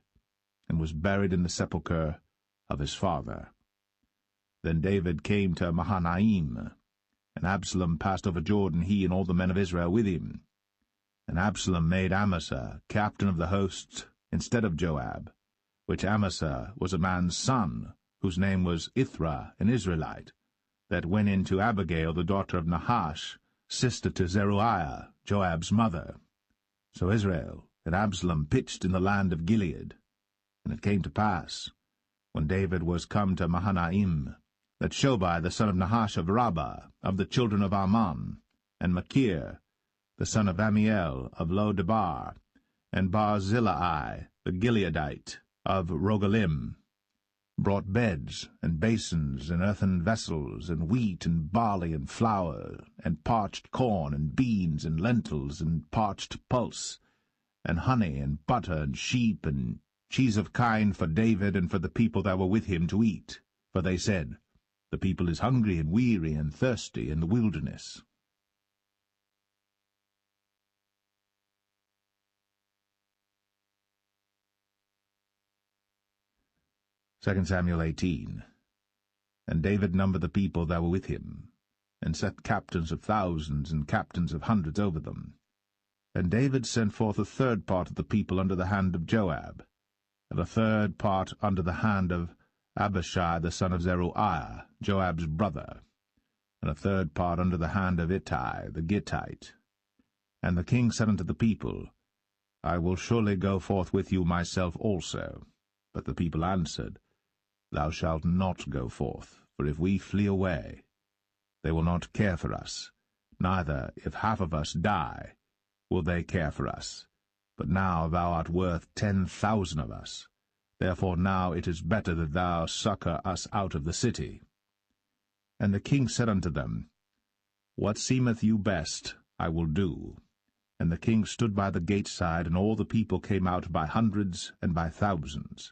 and was buried in the sepulchre of his father. Then David came to Mahanaim, and Absalom passed over Jordan, he and all the men of Israel with him. And Absalom made Amasa captain of the host instead of Joab, which Amasa was a man's son, whose name was Ithra, an Israelite, that went in to Abigail, the daughter of Nahash, sister to Zeruiah, Joab's mother. So Israel and Absalom pitched in the land of Gilead. And it came to pass, when David was come to Mahanaim, that Shobai the son of Nahash of Rabbah, of the children of Ammon, and Machir the son of Amiel of Lo-debar, and Barzillai the Gileadite of Rogelim, brought beds, and basins, and earthen vessels, and wheat, and barley, and flour, and parched corn, and beans, and lentils, and parched pulse, and honey, and butter, and sheep, and cheese of kine for David and for the people that were with him to eat. For they said, The people is hungry, and weary, and thirsty in the wilderness. Second Samuel 18. And David numbered the people that were with him, and set captains of thousands and captains of hundreds over them. And David sent forth a third part of the people under the hand of Joab, and a third part under the hand of Abishai the son of Zeruiah, Joab's brother, and a third part under the hand of Ittai the Gittite. And the king said unto the people, I will surely go forth with you myself also. But the people answered, Thou shalt not go forth, for if we flee away, they will not care for us, neither, if half of us die, will they care for us. But now thou art worth 10,000 of us. Therefore now it is better that thou succour us out of the city. And the king said unto them, What seemeth you best, I will do. And the king stood by the gate side, and all the people came out by hundreds and by thousands.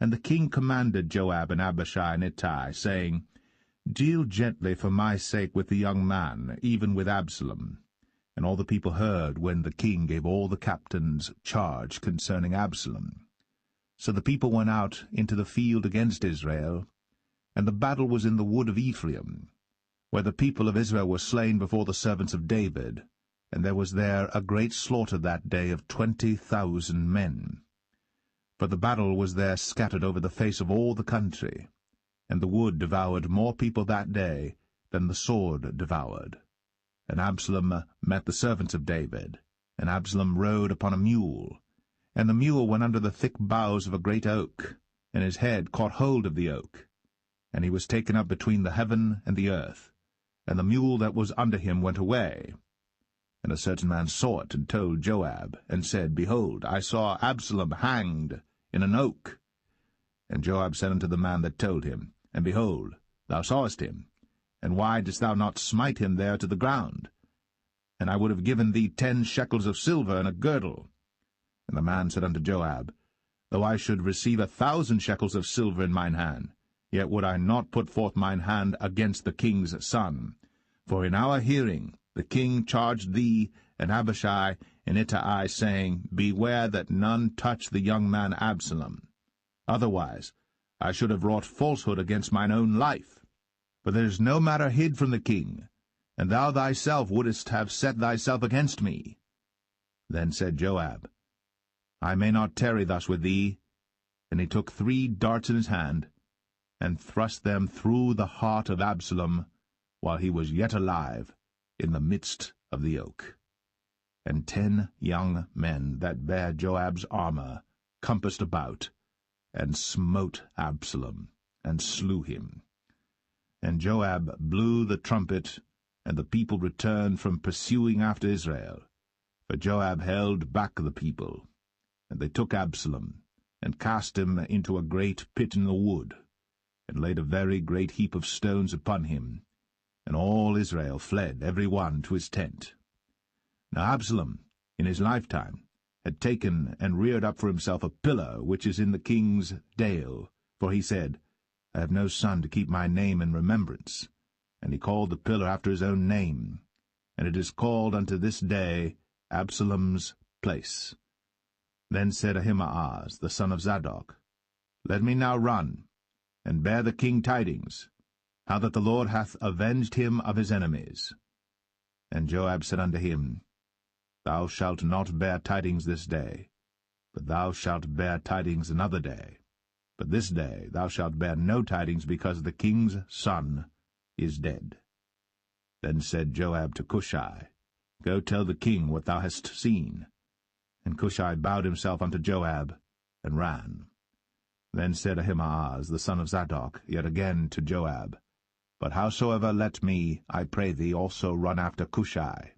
And the king commanded Joab and Abishai and Ittai, saying, Deal gently for my sake with the young man, even with Absalom. And all the people heard when the king gave all the captains charge concerning Absalom. So the people went out into the field against Israel, and the battle was in the wood of Ephraim, where the people of Israel were slain before the servants of David, and there was there a great slaughter that day of 20,000 men. For the battle was there scattered over the face of all the country, and the wood devoured more people that day than the sword devoured. And Absalom met the servants of David, and Absalom rode upon a mule, and the mule went under the thick boughs of a great oak, and his head caught hold of the oak, and he was taken up between the heaven and the earth, and the mule that was under him went away. And a certain man saw it, and told Joab, and said, Behold, I saw Absalom hanged in an oak. And Joab said unto the man that told him, And behold, thou sawest him, and why didst thou not smite him there to the ground? And I would have given thee 10 shekels of silver and a girdle. And the man said unto Joab, Though I should receive 1,000 shekels of silver in mine hand, yet would I not put forth mine hand against the king's son. For in our hearing the king charged thee and Abishai and Ittai, saying, Beware that none touch the young man Absalom. Otherwise I should have wrought falsehood against mine own life. For there is no matter hid from the king, and thou thyself wouldest have set thyself against me. Then said Joab, I may not tarry thus with thee. And he took 3 darts in his hand, and thrust them through the heart of Absalom, while he was yet alive, in the midst of the oak. And 10 young men that bare Joab's armour compassed about, and smote Absalom, and slew him. And Joab blew the trumpet, and the people returned from pursuing after Israel. For Joab held back the people. And they took Absalom, and cast him into a great pit in the wood, and laid a very great heap of stones upon him. And all Israel fled, every one to his tent. Now Absalom, in his lifetime, had taken and reared up for himself a pillar which is in the king's dale, for he said, I have no son to keep my name in remembrance. And he called the pillar after his own name, and it is called unto this day Absalom's place. Then said Ahimaaz, the son of Zadok, Let me now run, and bear the king tidings, how that the Lord hath avenged him of his enemies. And Joab said unto him, Thou shalt not bear tidings this day, but thou shalt bear tidings another day. But this day thou shalt bear no tidings, because the king's son is dead. Then said Joab to Cushai, Go tell the king what thou hast seen. And Cushai bowed himself unto Joab, and ran. Then said Ahimaaz, the son of Zadok, yet again to Joab, But howsoever let me, I pray thee, also run after Cushai.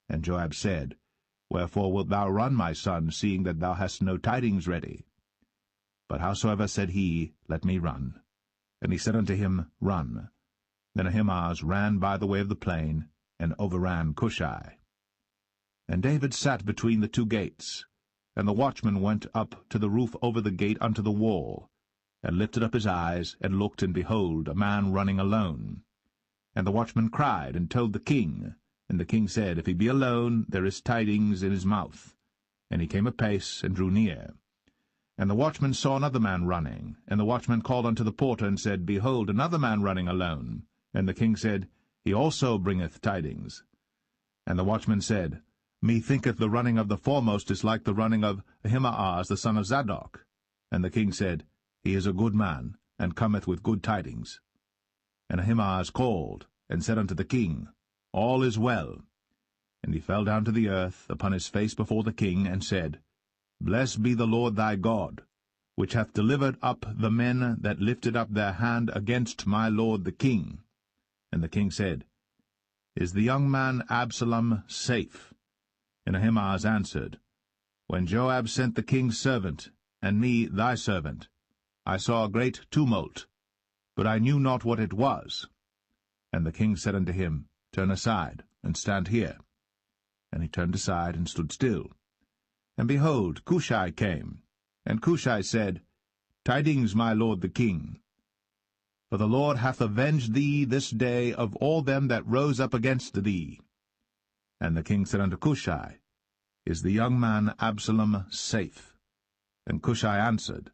And Joab said, Wherefore wilt thou run, my son, seeing that thou hast no tidings ready? But howsoever said he, Let me run. And he said unto him, Run. Then Ahimaaz ran by the way of the plain, and overran Cushai. And David sat between the 2 gates, and the watchman went up to the roof over the gate unto the wall, and lifted up his eyes, and looked, and behold, a man running alone. And the watchman cried, and told the king. And the king said, If he be alone, there is tidings in his mouth. And he came apace, and drew near. And the watchman saw another man running. And the watchman called unto the porter, and said, Behold, another man running alone. And the king said, He also bringeth tidings. And the watchman said, Methinketh the running of the foremost is like the running of Ahimaaz the son of Zadok. And the king said, He is a good man, and cometh with good tidings. And Ahimaaz called, and said unto the king, All is well. And he fell down to the earth upon his face before the king, and said, Blessed be the Lord thy God, which hath delivered up the men that lifted up their hand against my lord the king. And the king said, Is the young man Absalom safe? And Ahimaaz answered, When Joab sent the king's servant, and me thy servant, I saw a great tumult, but I knew not what it was. And the king said unto him, Turn aside, and stand here. And he turned aside, and stood still. And behold, Cushai came. And Cushai said, Tidings, my lord the king. For the Lord hath avenged thee this day of all them that rose up against thee. And the king said unto Cushai, Is the young man Absalom safe? And Cushai answered,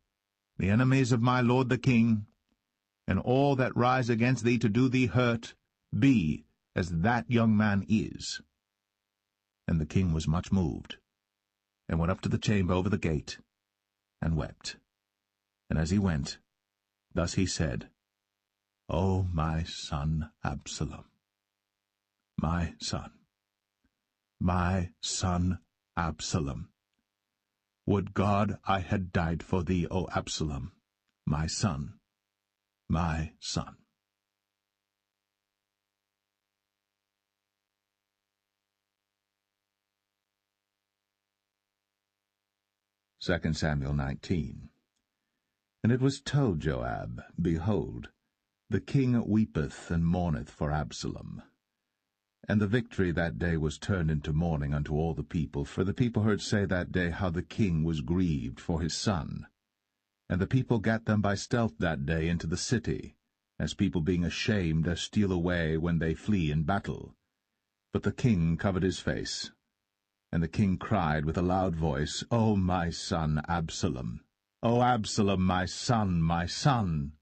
The enemies of my lord the king, and all that rise against thee to do thee hurt, be as that young man is. And the king was much moved, and went up to the chamber over the gate, and wept. And as he went, thus he said, O my son Absalom, my son Absalom, would God I had died for thee, O Absalom, my son, my son. 2 Samuel 19. And it was told Joab, Behold, the king weepeth and mourneth for Absalom. And the victory that day was turned into mourning unto all the people, for the people heard say that day how the king was grieved for his son. And the people gat them by stealth that day into the city, as people being ashamed steal away when they flee in battle. But the king covered his face. And the king cried with a loud voice, O my son Absalom! O Absalom, my son, my son!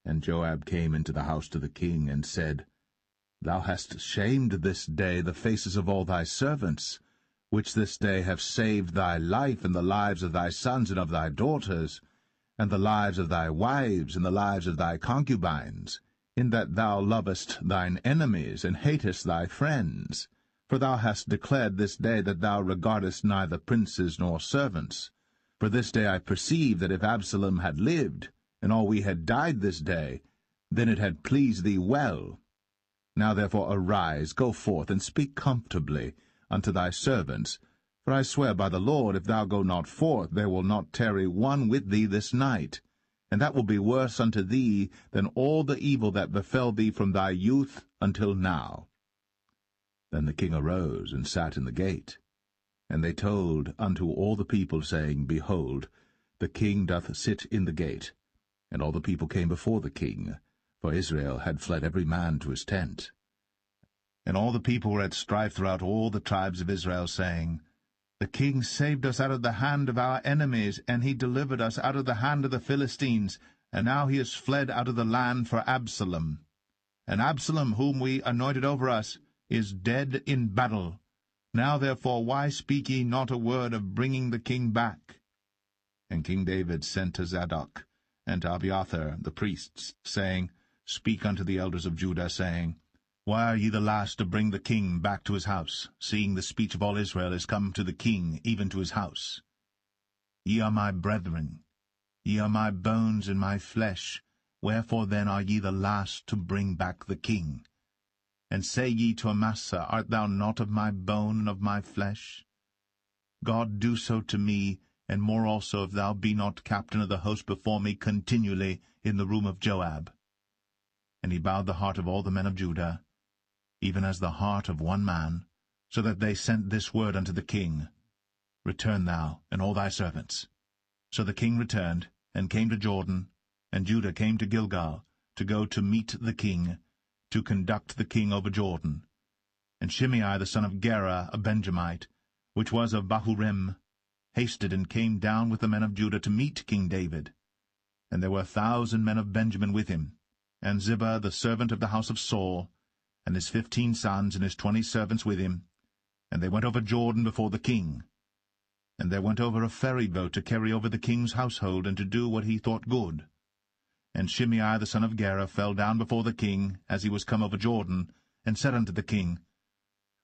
And Joab came into the house to the king, and said, Thou hast shamed this day the faces of all thy servants, which this day have saved thy life and the lives of thy sons and of thy daughters, and the lives of thy wives and the lives of thy concubines, in that thou lovest thine enemies and hatest thy friends. For thou hast declared this day that thou regardest neither princes nor servants. For this day I perceive that if Absalom had lived, and all we had died this day, then it had pleased thee well. Now therefore arise, go forth, and speak comfortably unto thy servants. For I swear by the Lord, if thou go not forth, there will not tarry one with thee this night. And that will be worse unto thee than all the evil that befell thee from thy youth until now. Then the king arose and sat in the gate. And they told unto all the people, saying, Behold, the king doth sit in the gate. And all the people came before the king, for Israel had fled every man to his tent. And all the people were at strife throughout all the tribes of Israel, saying, The king saved us out of the hand of our enemies, and he delivered us out of the hand of the Philistines, and now he is fled out of the land for Absalom. And Absalom, whom we anointed over us, is dead in battle. Now therefore why speak ye not a word of bringing the king back? And King David sent to Zadok and to Abiathar the priests, saying, Speak unto the elders of Judah, saying, Why are ye the last to bring the king back to his house, seeing the speech of all Israel is come to the king, even to his house? Ye are my brethren, ye are my bones and my flesh, wherefore then are ye the last to bring back the king? And say ye to Amasa, Art thou not of my bone and of my flesh? God do so to me, and more also, if thou be not captain of the host before me continually in the room of Joab. And he bowed the heart of all the men of Judah, even as the heart of one man, so that they sent this word unto the king, Return thou, and all thy servants. So the king returned, and came to Jordan, and Judah came to Gilgal, to go to meet the king, to conduct the king over Jordan. And Shimei the son of Gera, a Benjamite, which was of Bahurim, hasted and came down with the men of Judah to meet King David. And there were 1,000 men of Benjamin with him, and Ziba the servant of the house of Saul, and his 15 sons and his 20 servants with him. And they went over Jordan before the king. And there went over a ferry boat to carry over the king's household, and to do what he thought good. And Shimei the son of Gera fell down before the king, as he was come over Jordan, and said unto the king,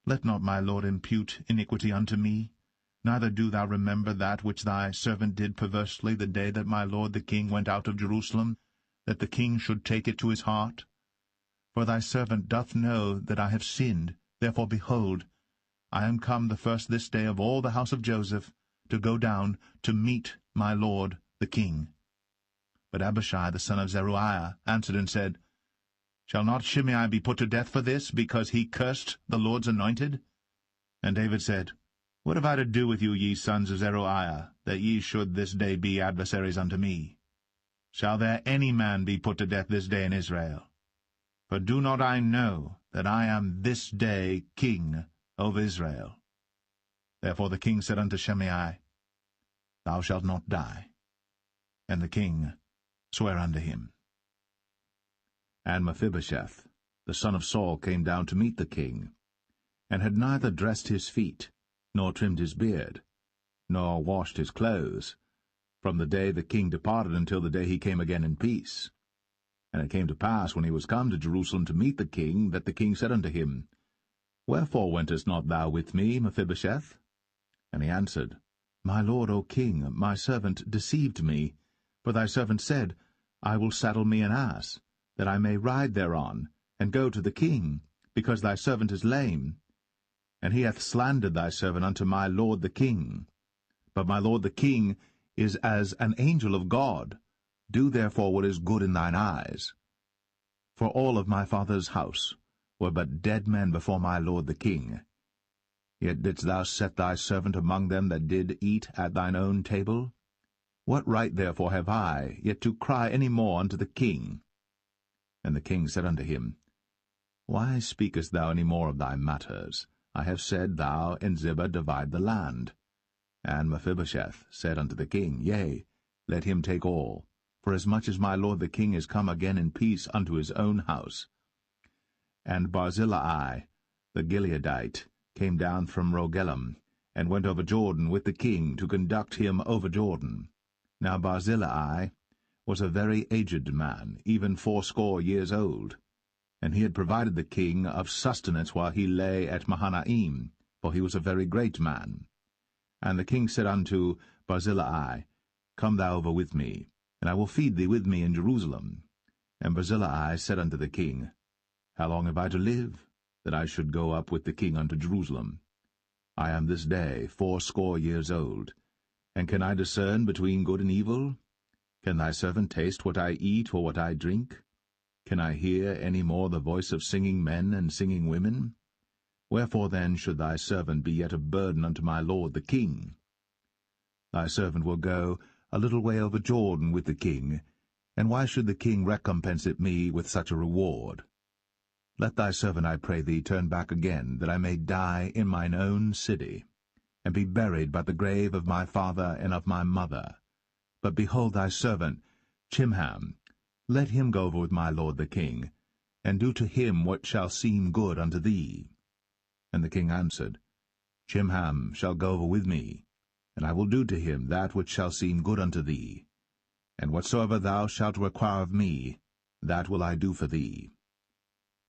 Let not my lord impute iniquity unto me, neither do thou remember that which thy servant did perversely the day that my lord the king went out of Jerusalem, that the king should take it to his heart. For thy servant doth know that I have sinned. Therefore, behold, I am come the first this day of all the house of Joseph, to go down to meet my lord the king. But Abishai the son of Zeruiah answered and said, Shall not Shimei be put to death for this, because he cursed the Lord's anointed? And David said, What have I to do with you, ye sons of Zeruiah, that ye should this day be adversaries unto me? Shall there any man be put to death this day in Israel? For do not I know that I am this day king over Israel? Therefore the king said unto Shimei, Thou shalt not die. And the king sware unto him. And Mephibosheth, the son of Saul, came down to meet the king, and had neither dressed his feet, nor trimmed his beard, nor washed his clothes, from the day the king departed until the day he came again in peace. And it came to pass, when he was come to Jerusalem to meet the king, that the king said unto him, Wherefore wentest not thou with me, Mephibosheth? And he answered, My lord, O king, my servant deceived me. For thy servant said, I will saddle me an ass, that I may ride thereon, and go to the king, because thy servant is lame. And he hath slandered thy servant unto my lord the king. But my lord the king is as an angel of God. Do therefore what is good in thine eyes. For all of my father's house were but dead men before my lord the king. Yet didst thou set thy servant among them that did eat at thine own table? What right therefore have I yet to cry any more unto the king? And the king said unto him, Why speakest thou any more of thy matters? I have said, Thou and Ziba divide the land. And Mephibosheth said unto the king, Yea, let him take all, for as much as my lord the king is come again in peace unto his own house. And Barzillai, the Gileadite, came down from Rogelim, and went over Jordan with the king to conduct him over Jordan. Now Barzillai was a very aged man, even 80 years old, and he had provided the king of sustenance while he lay at Mahanaim, for he was a very great man. And the king said unto Barzillai, Come thou over with me, and I will feed thee with me in Jerusalem. And Barzillai said unto the king, How long have I to live, that I should go up with the king unto Jerusalem? I am this day 80 years old, and can I discern between good and evil? Can thy servant taste what I eat or what I drink? Can I hear any more the voice of singing men and singing women? Wherefore then should thy servant be yet a burden unto my lord the king? Thy servant will go a little way over Jordan with the king, and why should the king recompense it me with such a reward? Let thy servant, I pray thee, turn back again, that I may die in mine own city, and be buried by the grave of my father and of my mother. But behold thy servant, Chimham, let him go over with my lord the king, and do to him what shall seem good unto thee. And the king answered, Chimham shall go over with me, and I will do to him that which shall seem good unto thee. And whatsoever thou shalt require of me, that will I do for thee.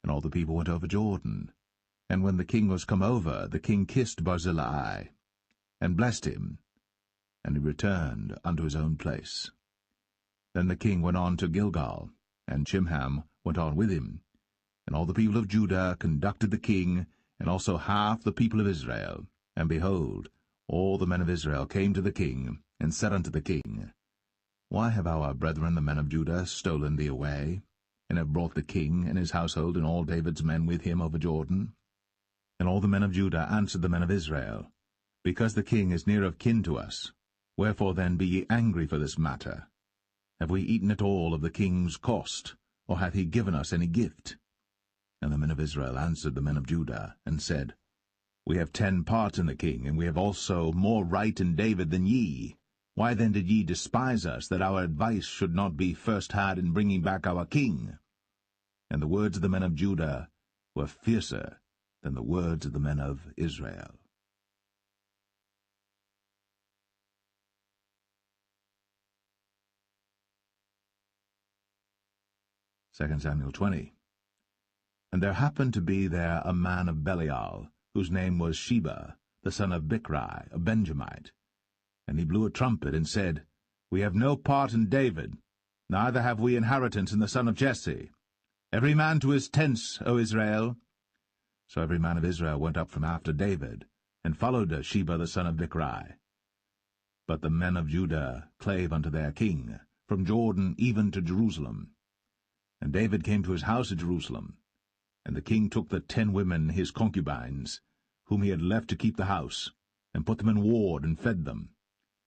And all the people went over Jordan. And when the king was come over, the king kissed Barzillai, and blessed him, and he returned unto his own place. Then the king went on to Gilgal, and Chimham went on with him. And all the people of Judah conducted the king, and also half the people of Israel. And behold, all the men of Israel came to the king, and said unto the king, Why have our brethren the men of Judah stolen thee away, and have brought the king and his household and all David's men with him over Jordan? And all the men of Judah answered the men of Israel, Because the king is near of kin to us. Wherefore then be ye angry for this matter? Have we eaten at all of the king's cost, or hath he given us any gift? And the men of Israel answered the men of Judah, and said, We have 10 parts in the king, and we have also more right in David than ye. Why then did ye despise us, that our advice should not be first had in bringing back our king? And the words of the men of Judah were fiercer than the words of the men of Israel. Second Samuel 20. And there happened to be there a man of Belial, whose name was Sheba, the son of Bichri, a Benjamite. And he blew a trumpet, and said, We have no part in David, neither have we inheritance in the son of Jesse. Every man to his tents, O Israel. So every man of Israel went up from after David, and followed Sheba the son of Bichri. But the men of Judah clave unto their king, from Jordan even to Jerusalem. And David came to his house at Jerusalem. And the king took the 10 women his concubines, whom he had left to keep the house, and put them in ward, and fed them,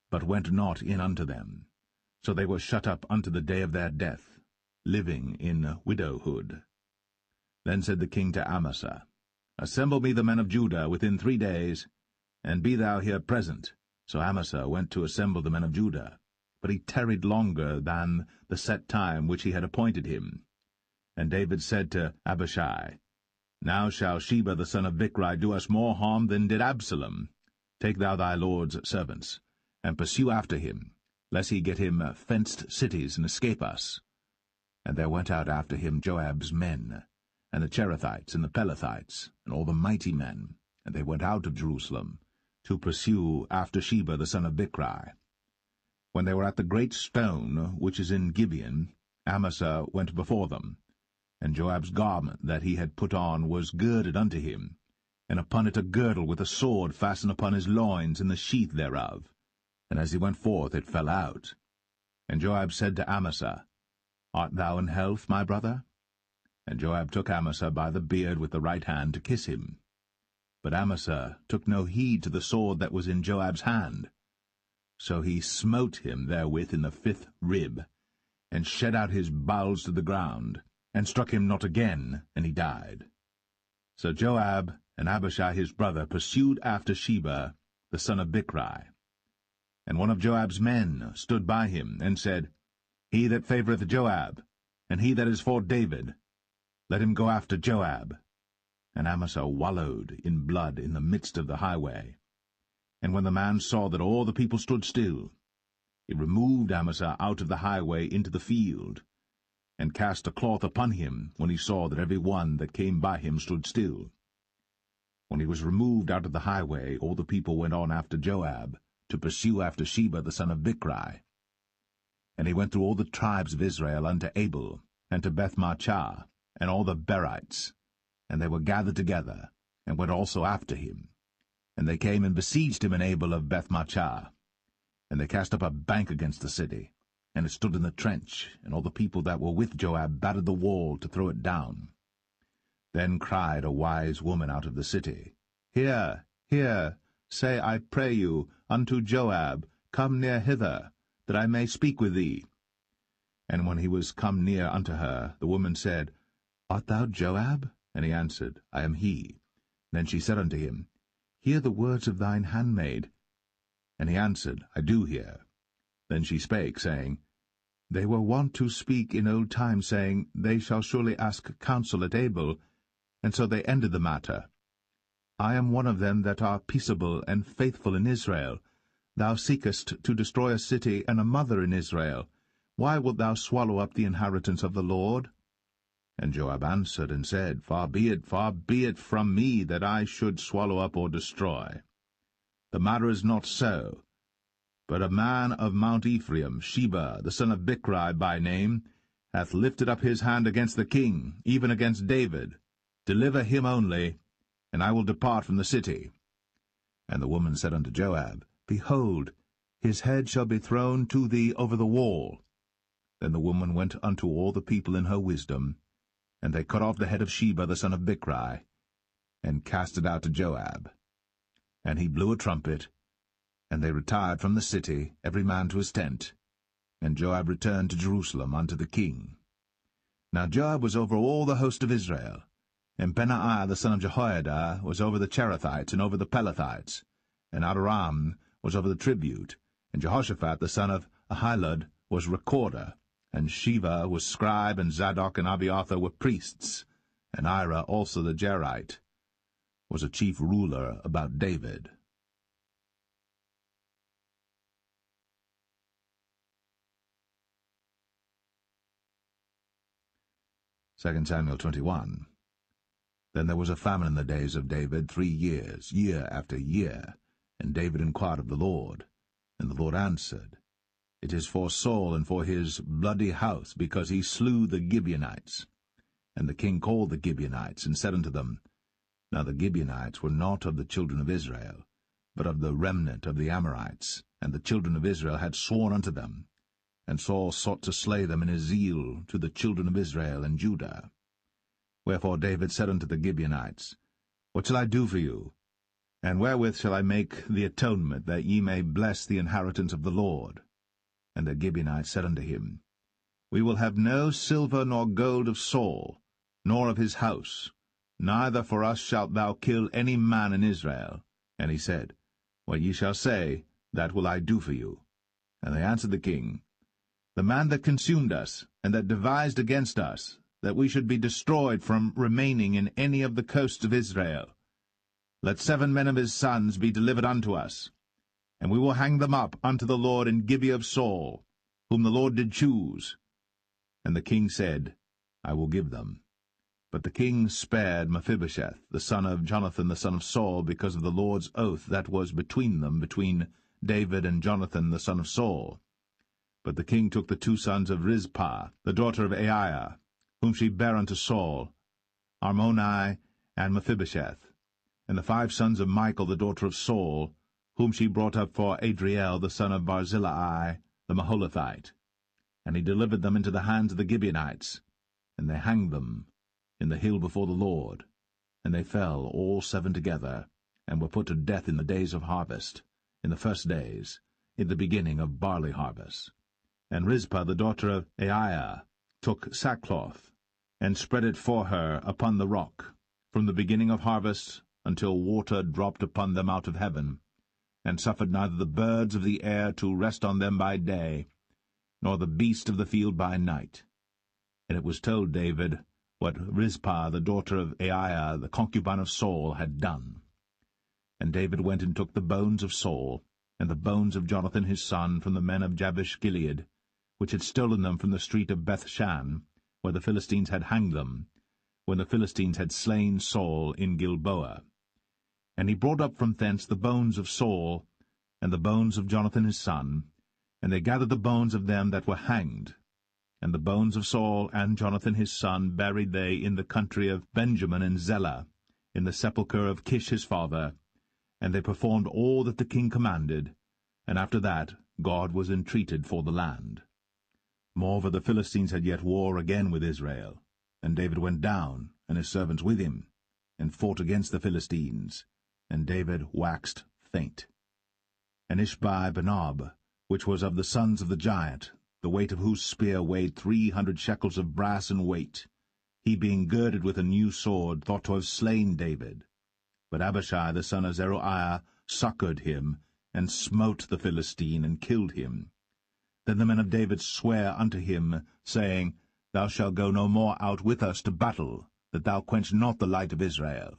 but went not in unto them. So they were shut up unto the day of their death, living in widowhood. Then said the king to Amasa, Assemble me the men of Judah within 3 days, and be thou here present. So Amasa went to assemble the men of Judah, but he tarried longer than the set time which he had appointed him. And David said to Abishai, Now shall Sheba the son of Bichri do us more harm than did Absalom. Take thou thy lord's servants, and pursue after him, lest he get him fenced cities and escape us. And there went out after him Joab's men, and the Cherethites and the Pelethites, and all the mighty men, and they went out of Jerusalem, to pursue after Sheba the son of Bichri. When they were at the great stone which is in Gibeon, Amasa went before them, and Joab's garment that he had put on was girded unto him, and upon it a girdle with a sword fastened upon his loins in the sheath thereof. And as he went forth it fell out. And Joab said to Amasa, Art thou in health, my brother? And Joab took Amasa by the beard with the right hand to kiss him. But Amasa took no heed to the sword that was in Joab's hand. So he smote him therewith in the 5th rib, and shed out his bowels to the ground, and struck him not again, and he died. So Joab and Abishai his brother pursued after Sheba the son of Bichri. And one of Joab's men stood by him, and said, He that favoureth Joab, and he that is for David. Let him go after Joab. And Amasa wallowed in blood in the midst of the highway. And when the man saw that all the people stood still, he removed Amasa out of the highway into the field, and cast a cloth upon him when he saw that every one that came by him stood still. When he was removed out of the highway, all the people went on after Joab, to pursue after Sheba the son of Bichri. And he went through all the tribes of Israel unto Abel, and to Bethmachah, and all the Berites, and they were gathered together, and went also after him. And they came and besieged him in Abel of Bethmachah. And they cast up a bank against the city, and it stood in the trench, and all the people that were with Joab battered the wall to throw it down. Then cried a wise woman out of the city, Hear, hear, say, I pray you, unto Joab, Come near hither, that I may speak with thee. And when he was come near unto her, the woman said, Art thou Joab? And he answered, I am he. Then she said unto him, Hear the words of thine handmaid. And he answered, I do hear. Then she spake, saying, They were wont to speak in old time, saying, They shall surely ask counsel at Abel. And so they ended the matter. I am one of them that are peaceable and faithful in Israel. Thou seekest to destroy a city and a mother in Israel. Why wilt thou swallow up the inheritance of the Lord? And Joab answered and said, far be it from me that I should swallow up or destroy. The matter is not so. But a man of Mount Ephraim, Sheba, the son of Bichri by name, hath lifted up his hand against the king, even against David. Deliver him only, and I will depart from the city. And the woman said unto Joab, Behold, his head shall be thrown to thee over the wall. Then the woman went unto all the people in her wisdom, and they cut off the head of Sheba the son of Bichri, and cast it out to Joab. And he blew a trumpet, and they retired from the city, every man to his tent. And Joab returned to Jerusalem unto the king. Now Joab was over all the host of Israel, and Benaiah the son of Jehoiada was over the Cherethites and over the Pelethites, and Adoram was over the tribute, and Jehoshaphat the son of Ahilud was recorder, and Sheva was scribe, and Zadok and Abiathar were priests, and Ira also the Jerite was a chief ruler about David. Second Samuel 21. Then there was a famine in the days of David 3 years, year after year. And David inquired of the Lord. And the Lord answered, It is for Saul and for his bloody house, because he slew the Gibeonites. And the king called the Gibeonites, and said unto them, Now the Gibeonites were not of the children of Israel, but of the remnant of the Amorites, and the children of Israel had sworn unto them. And Saul sought to slay them in his zeal to the children of Israel and Judah. Wherefore David said unto the Gibeonites, What shall I do for you? And wherewith shall I make the atonement, that ye may bless the inheritance of the Lord? And the Gibeonites said unto him, We will have no silver nor gold of Saul, nor of his house, neither for us shalt thou kill any man in Israel. And he said, What ye shall say, that will I do for you. And they answered the king, The man that consumed us, and that devised against us, that we should be destroyed from remaining in any of the coasts of Israel, let 7 men of his sons be delivered unto us, and we will hang them up unto the Lord in Gibeah of Saul, whom the Lord did choose. And the king said, I will give them. But the king spared Mephibosheth, the son of Jonathan the son of Saul, because of the Lord's oath that was between them, between David and Jonathan the son of Saul. But the king took the 2 sons of Rizpah, the daughter of Aiah, whom she bare unto Saul, Armoni and Mephibosheth, and the 5 sons of Michal the daughter of Saul, whom she brought up for Adriel the son of Barzillai the Maholathite. And he delivered them into the hands of the Gibeonites, and they hanged them in the hill before the Lord. And they fell all 7 together, and were put to death in the days of harvest, in the first days, in the beginning of barley harvest. And Rizpah the daughter of Aiah took sackcloth, and spread it for her upon the rock, from the beginning of harvest until water dropped upon them out of heaven, and suffered neither the birds of the air to rest on them by day, nor the beast of the field by night. And it was told David, what Rizpah the daughter of Aiah, the concubine of Saul, had done. And David went and took the bones of Saul, and the bones of Jonathan his son from the men of Jabesh-Gilead, which had stolen them from the street of Bethshan, where the Philistines had hanged them, when the Philistines had slain Saul in Gilboa. And he brought up from thence the bones of Saul, and the bones of Jonathan his son, and they gathered the bones of them that were hanged. And the bones of Saul and Jonathan his son buried they in the country of Benjamin in Zelle, in the sepulchre of Kish his father, and they performed all that the king commanded, and after that God was entreated for the land. Moreover, the Philistines had yet war again with Israel, and David went down, and his servants with him, and fought against the Philistines, and David waxed faint. And Ishbi-Benob, which was of the sons of the giant, the weight of whose spear weighed 300 shekels of brass in weight, he being girded with a new sword, thought to have slain David. But Abishai the son of Zeruiah succoured him, and smote the Philistine, and killed him. Then the men of David sware unto him, saying, Thou shalt go no more out with us to battle, that thou quench not the light of Israel.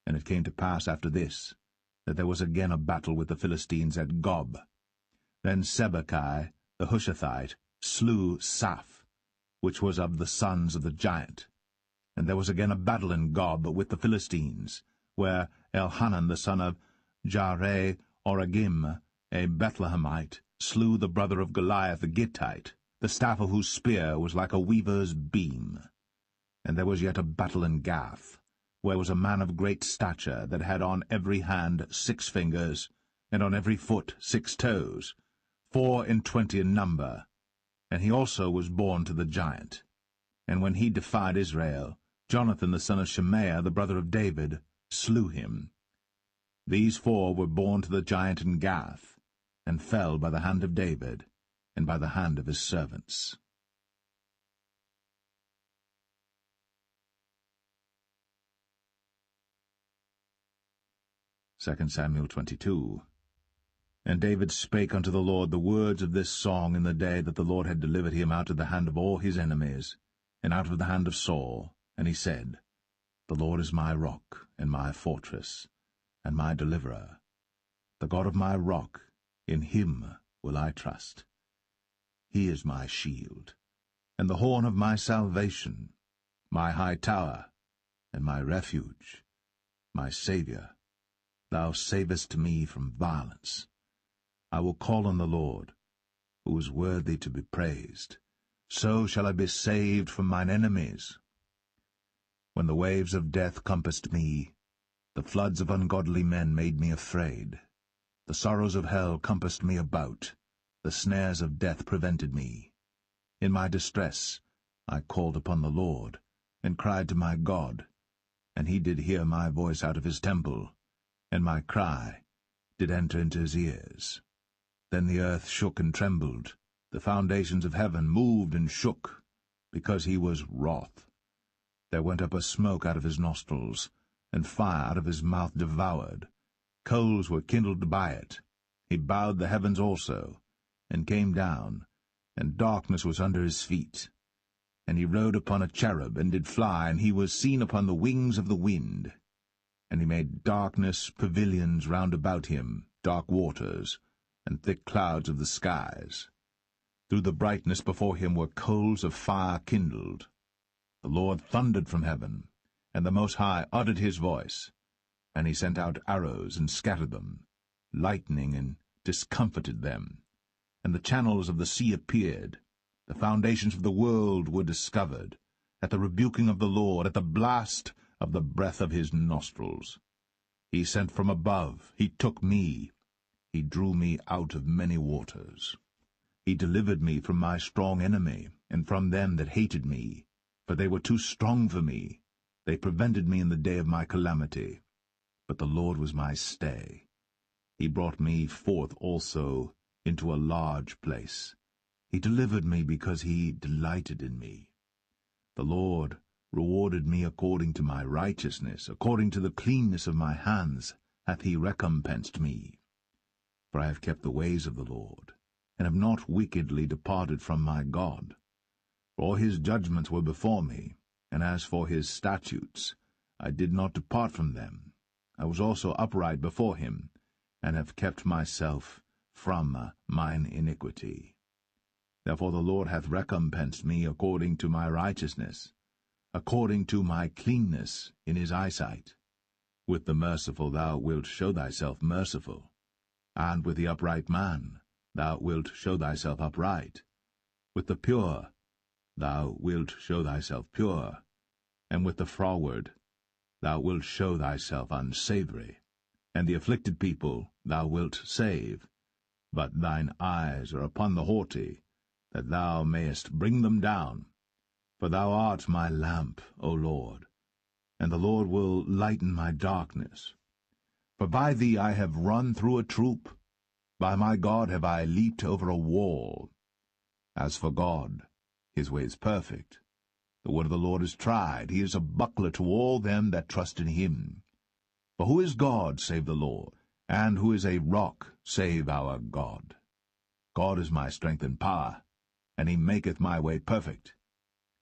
And it came to pass after this, that there was again a battle with the Philistines at Gob. Then Sibbechai the Hushathite slew Saph, which was of the sons of the giant. And there was again a battle in Gob with the Philistines, where Elhanan the son of Jaare-Oregim, a Bethlehemite, slew the brother of Goliath the Gittite, the staff of whose spear was like a weaver's beam. And there was yet a battle in Gath, where was a man of great stature, that had on every hand 6 fingers, and on every foot 6 toes, 24 in number, and he also was born to the giant. And when he defied Israel, Jonathan the son of Shimea, the brother of David, slew him. These 4 were born to the giant in Gath, and fell by the hand of David, and by the hand of his servants. Samuel 22. And David spake unto the Lord the words of this song in the day that the Lord had delivered him out of the hand of all his enemies, and out of the hand of Saul. And he said, The Lord is my rock, and my fortress, and my deliverer. The God of my rock, in him will I trust. He is my shield, and the horn of my salvation, my high tower, and my refuge, my Saviour. Thou savest me from violence. I will call on the Lord, who is worthy to be praised. So shall I be saved from mine enemies. When the waves of death compassed me, the floods of ungodly men made me afraid. The sorrows of hell compassed me about, the snares of death prevented me. In my distress I called upon the Lord, and cried to my God, and he did hear my voice out of his temple, and my cry did enter into his ears. Then the earth shook and trembled, the foundations of heaven moved and shook, because he was wroth. There went up a smoke out of his nostrils, and fire out of his mouth devoured. Coals were kindled by it. He bowed the heavens also, and came down, and darkness was under his feet. And he rode upon a cherub, and did fly, and he was seen upon the wings of the wind. And he made darkness pavilions round about him, dark waters, and thick clouds of the skies. Through the brightness before him were coals of fire kindled. The Lord thundered from heaven, and the Most High uttered his voice. And he sent out arrows, and scattered them, lightning, and discomfited them. And the channels of the sea appeared. The foundations of the world were discovered, at the rebuking of the Lord, at the blast of the breath of his nostrils. He sent from above, he took me, he drew me out of many waters. He delivered me from my strong enemy, and from them that hated me, for they were too strong for me. They prevented me in the day of my calamity. But the Lord was my stay. He brought me forth also into a large place. He delivered me because he delighted in me. The Lord rewarded me according to my righteousness, according to the cleanness of my hands hath he recompensed me. For I have kept the ways of the Lord, and have not wickedly departed from my God. For all his judgments were before me, And as for his statutes, I did not depart from them. I was also upright before him, and have kept myself from mine iniquity. Therefore the Lord hath recompensed me according to my righteousness, according to my cleanness in his eyesight. With the merciful thou wilt show thyself merciful, and with the upright man thou wilt show thyself upright. With the pure thou wilt show thyself pure, and with the froward thou wilt show thyself unsavoury. And the afflicted people thou wilt save, but thine eyes are upon the haughty, that thou mayest bring them down. For thou art my lamp, O Lord, and the Lord will lighten my darkness. For by thee I have run through a troop, by my God have I leaped over a wall. As for God, his way is perfect. The word of the Lord is tried. He is a buckler to all them that trust in him. For who is God save the Lord? And who is a rock save our God? God is my strength and power, and he maketh my way perfect.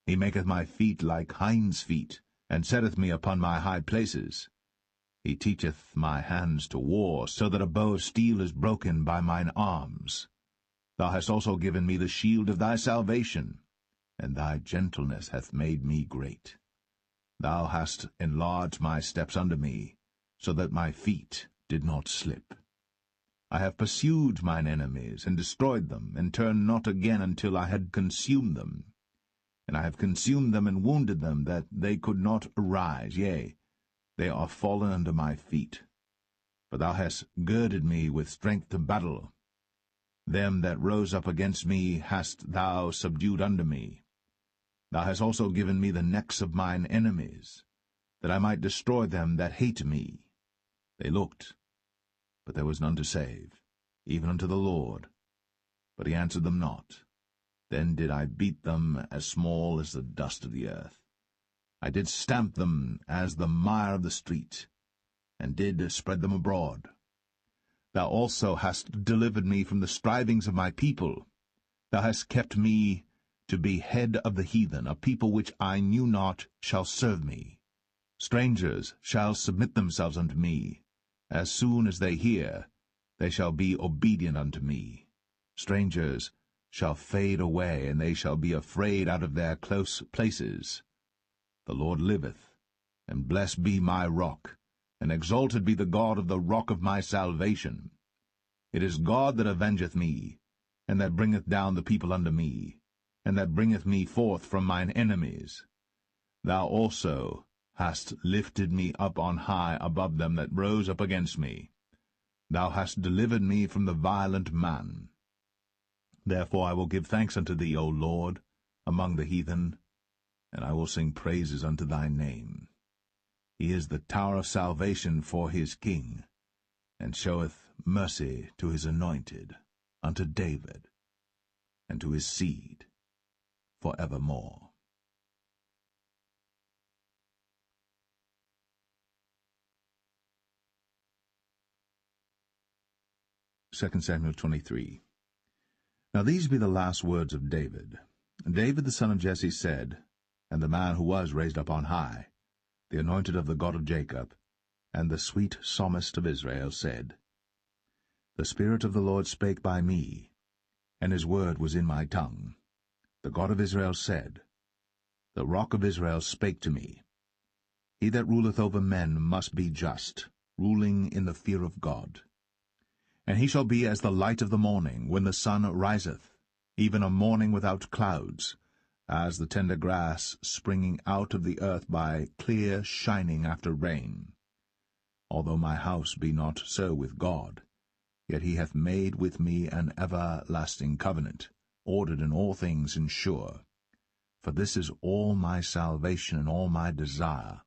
He maketh my feet like hinds' feet, and setteth me upon my high places. He teacheth my hands to war, so that a bow of steel is broken by mine arms. Thou hast also given me the shield of thy salvation, and thy gentleness hath made me great. Thou hast enlarged my steps under me, so that my feet did not slip. I have pursued mine enemies, and destroyed them, and turned not again until I had consumed them. And I have consumed them and wounded them, that they could not arise, yea, they are fallen under my feet. For thou hast girded me with strength to battle. Them that rose up against me hast thou subdued under me. Thou hast also given me the necks of mine enemies, that I might destroy them that hate me. They looked, but there was none to save, even unto the Lord. But he answered them not. Then did I beat them as small as the dust of the earth. I did stamp them as the mire of the street, and did spread them abroad. Thou also hast delivered me from the strivings of my people. Thou hast kept me to be head of the heathen. A people which I knew not shall serve me. Strangers shall submit themselves unto me. As soon as they hear, they shall be obedient unto me. Strangers shall fade away, and they shall be afraid out of their close places. The Lord liveth, and blessed be my rock, and exalted be the God of the rock of my salvation. It is God that avengeth me, and that bringeth down the people unto me, and that bringeth me forth from mine enemies. Thou also hast lifted me up on high above them that rose up against me. Thou hast delivered me from the violent man. Therefore I will give thanks unto thee, O Lord, among the heathen, and I will sing praises unto thy name. He is the tower of salvation for his king, and showeth mercy to his anointed, unto David, and to his seed for evermore. Second Samuel 23. Now these be the last words of David. And David the son of Jesse said, and the man who was raised up on high, the anointed of the God of Jacob, and the sweet psalmist of Israel, said, The Spirit of the Lord spake by me, and his word was in my tongue. The God of Israel said, The rock of Israel spake to me. He that ruleth over men must be just, ruling in the fear of God. And he shall be as the light of the morning, when the sun riseth, even a morning without clouds, as the tender grass springing out of the earth by clear shining after rain. Although my house be not so with God, yet he hath made with me an everlasting covenant, ordered in all things and sure. For this is all my salvation and all my desire,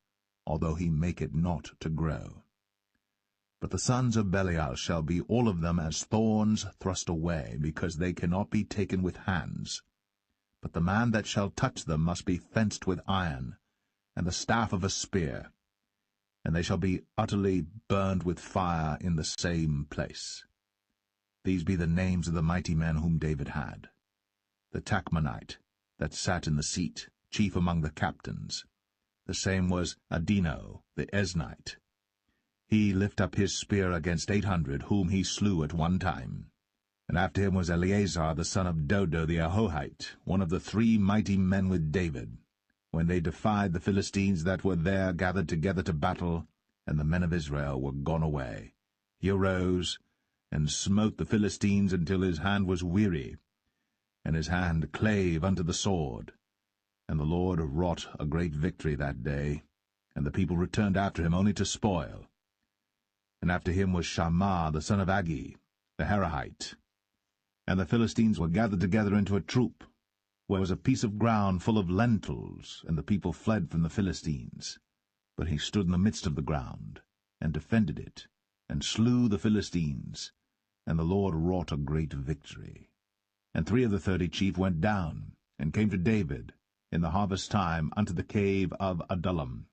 although he make it not to grow. But the sons of Belial shall be all of them as thorns thrust away, because they cannot be taken with hands. But the man that shall touch them must be fenced with iron, and the staff of a spear, and they shall be utterly burned with fire in the same place. These be the names of the mighty men whom David had. The Tachmonite, that sat in the seat, chief among the captains, the same was Adino the Eznite. He lift up his spear against 800, whom he slew at one time. And after him was Eleazar the son of Dodo the Ahohite, one of the 3 mighty men with David, when they defied the Philistines that were there gathered together to battle, and the men of Israel were gone away. He arose, and smote the Philistines until his hand was weary, and his hand clave unto the sword. And the Lord wrought a great victory that day, and the people returned after him only to spoil. And after him was Shammah the son of Agi, the Harahite. And the Philistines were gathered together into a troop, where was a piece of ground full of lentils, and the people fled from the Philistines. But he stood in the midst of the ground, and defended it, and slew the Philistines, and the Lord wrought a great victory. And 3 of the 30 chief went down, and came to David in the harvest time unto the cave of Adullam.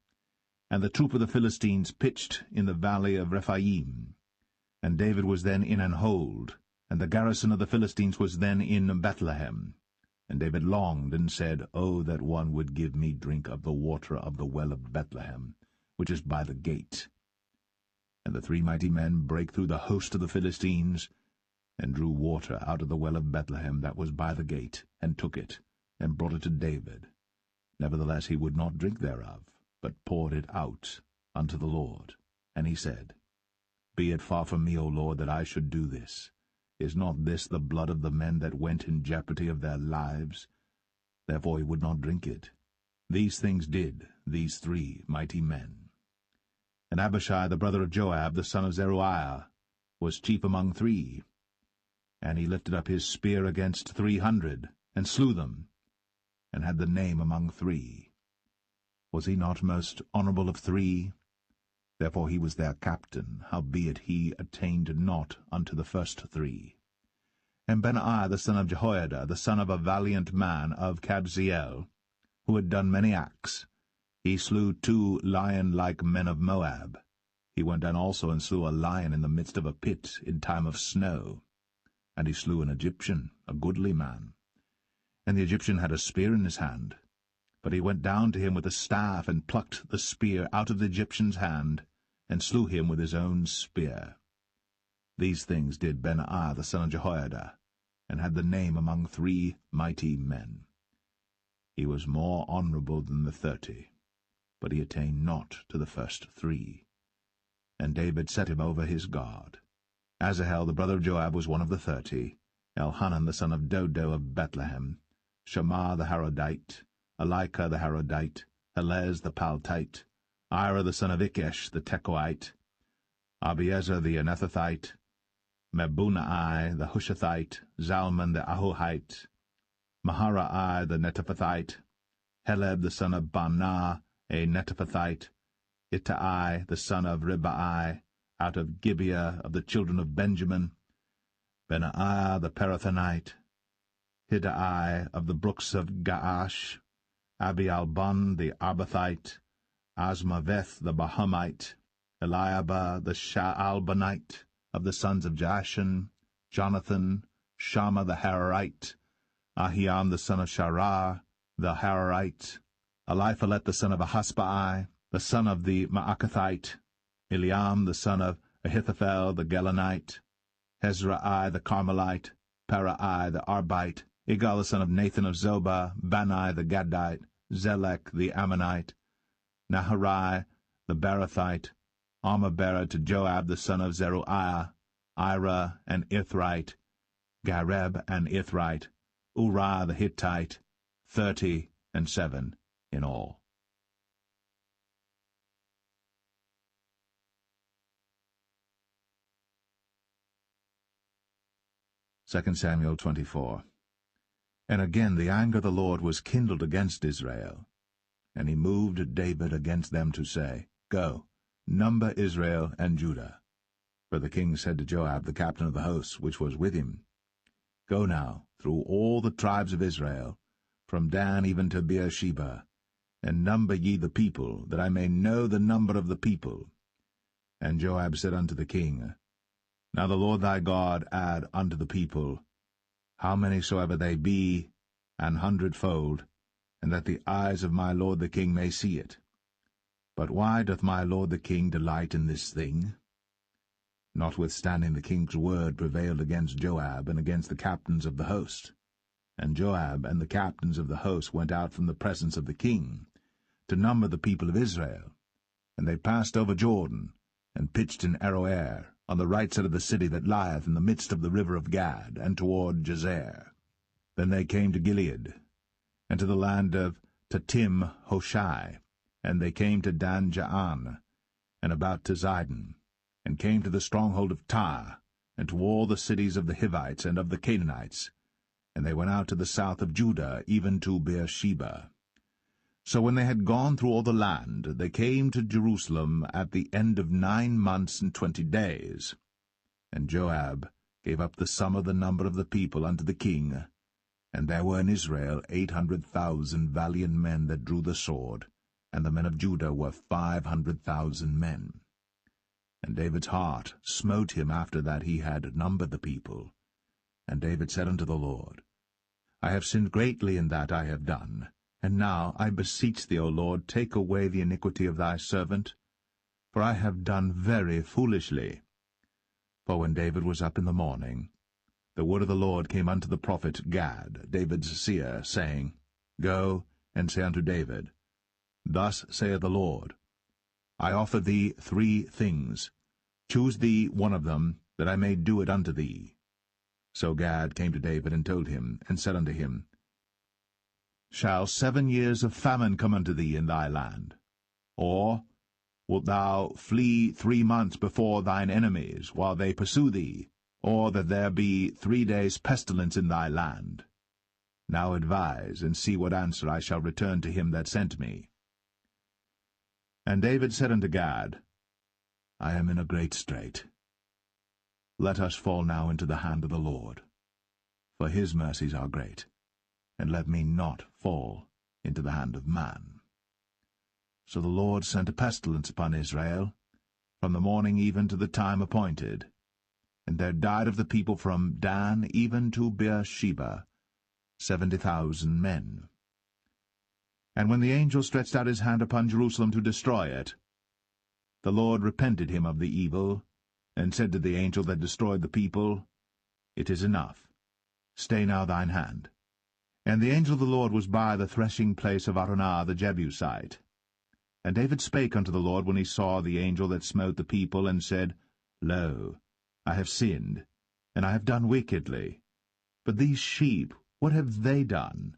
And the troop of the Philistines pitched in the valley of Rephaim. And David was then in an hold, and the garrison of the Philistines was then in Bethlehem. And David longed, and said, O that one would give me drink of the water of the well of Bethlehem, which is by the gate. And the 3 mighty men brake through the host of the Philistines, and drew water out of the well of Bethlehem that was by the gate, and took it, and brought it to David. Nevertheless he would not drink thereof, but poured it out unto the Lord. And he said, Be it far from me, O Lord, that I should do this. Is not this the blood of the men that went in jeopardy of their lives? Therefore he would not drink it. These things did these 3 mighty men. And Abishai the brother of Joab, the son of Zeruiah, was chief among 3. And he lifted up his spear against 300, and slew them, and had the name among 3. Was he not most honourable of 3? Therefore he was their captain, howbeit he attained not unto the first 3. And Benaiah the son of Jehoiada, the son of a valiant man of Kabzeel, who had done many acts, he slew 2 lion-like men of Moab. He went down also and slew a lion in the midst of a pit in time of snow. And he slew an Egyptian, a goodly man. And the Egyptian had a spear in his hand. But he went down to him with a staff, and plucked the spear out of the Egyptian's hand, and slew him with his own spear. These things did Benaiah the son of Jehoiada, and had the name among 3 mighty men. He was more honourable than the 30, but he attained not to the first 3. And David set him over his guard. Asahel the brother of Joab was one of the 30, Elhanan the son of Dodo of Bethlehem, Shammah the Harodite, Elika the Harodite, Helez the Paltite, Ira the son of Ikesh the Tekoite, Abiezer the Anethathite, Mebunai the Hushathite, Zalman the Ahohite, Maharai the Netophathite, Heleb the son of Baanah a Netophathite, Ittai the son of Ribai, out of Gibeah of the children of Benjamin, Benaiah the Parathonite, Hiddai of the brooks of Gaash, Abialbon the Arbathite, Asmaveth the Bahamite, Eliabah the Shaalbanite, of the sons of Jashan, Jonathan, Shammah the Hararite, Ahiam the son of Sharah, the Hararite, Eliphalet the son of Ahasbai, the son of the Maacathite, Eliam the son of Ahithophel the Gelonite, Hezrai the Carmelite, Parai the Arbite, Igal the son of Nathan of Zobah, Bani the Gadite, Zelek the Ammonite, Naharai the Barathite, Armah-bearer to Joab the son of Zeruiah, Ira and Ithrite, Gareb and Ithrite, Uriah the Hittite, 37 in all. 2 Samuel 24. And again the anger of the Lord was kindled against Israel. And he moved David against them to say, Go, number Israel and Judah. For the king said to Joab, the captain of the host, which was with him, Go now through all the tribes of Israel, from Dan even to Beersheba, and number ye the people, that I may know the number of the people. And Joab said unto the king, Now the Lord thy God add unto the people, how many soever they be, 100-fold, and that the eyes of my lord the king may see it. But why doth my lord the king delight in this thing? Notwithstanding the king's word prevailed against Joab and against the captains of the host. And Joab and the captains of the host went out from the presence of the king, to number the people of Israel. And they passed over Jordan, and pitched in Aroer, on the right side of the city that lieth in the midst of the river of Gad, and toward Jazer. Then they came to Gilead, and to the land of Tatim Hoshai, and they came to Dan Jaan, and about to Zidon, and came to the stronghold of Tyre, and to all the cities of the Hivites and of the Canaanites, and they went out to the south of Judah, even to Beersheba. So when they had gone through all the land, they came to Jerusalem at the end of 9 months and 20 days. And Joab gave up the sum of the number of the people unto the king, and there were in Israel 800,000 valiant men that drew the sword, and the men of Judah were 500,000 men. And David's heart smote him after that he had numbered the people. And David said unto the Lord, I have sinned greatly in that I have done. And now, I beseech thee, O Lord, take away the iniquity of thy servant, for I have done very foolishly. For when David was up in the morning, the word of the Lord came unto the prophet Gad, David's seer, saying, Go, and say unto David, Thus saith the Lord, I offer thee 3 things. Choose thee one of them, that I may do it unto thee. So Gad came to David, and told him, and said unto him, Shall 7 years of famine come unto thee in thy land? Or wilt thou flee 3 months before thine enemies, while they pursue thee? Or that there be 3 days' pestilence in thy land? Now advise, and see what answer I shall return to him that sent me. And David said unto Gad, I am in a great strait. Let us fall now into the hand of the Lord, for his mercies are great, and let me not fall into the hand of man. So the Lord sent a pestilence upon Israel, from the morning even to the time appointed. And there died of the people from Dan even to Beersheba 70,000 men. And when the angel stretched out his hand upon Jerusalem to destroy it, the Lord repented him of the evil, and said to the angel that destroyed the people, It is enough. Stay now thine hand. And the angel of the Lord was by the threshing place of Araunah the Jebusite. And David spake unto the Lord when he saw the angel that smote the people, and said, Lo, I have sinned, and I have done wickedly. But these sheep, what have they done?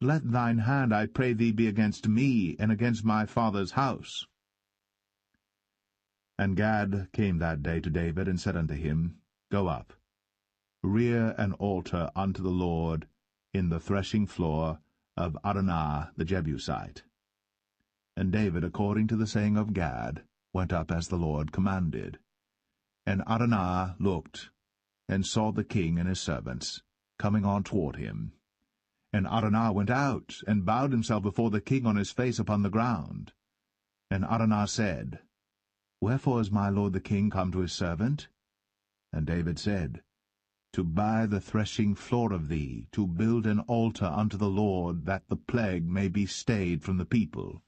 Let thine hand, I pray thee, be against me, and against my father's house. And Gad came that day to David, and said unto him, Go up, rear an altar unto the Lord in the threshing floor of Araunah the Jebusite. And David, according to the saying of Gad, went up as the Lord commanded. And Araunah looked, and saw the king and his servants coming on toward him. And Araunah went out, and bowed himself before the king on his face upon the ground. And Araunah said, Wherefore is my lord the king come to his servant? And David said, To buy the threshing floor of thee, to build an altar unto the Lord, that the plague may be stayed from the people.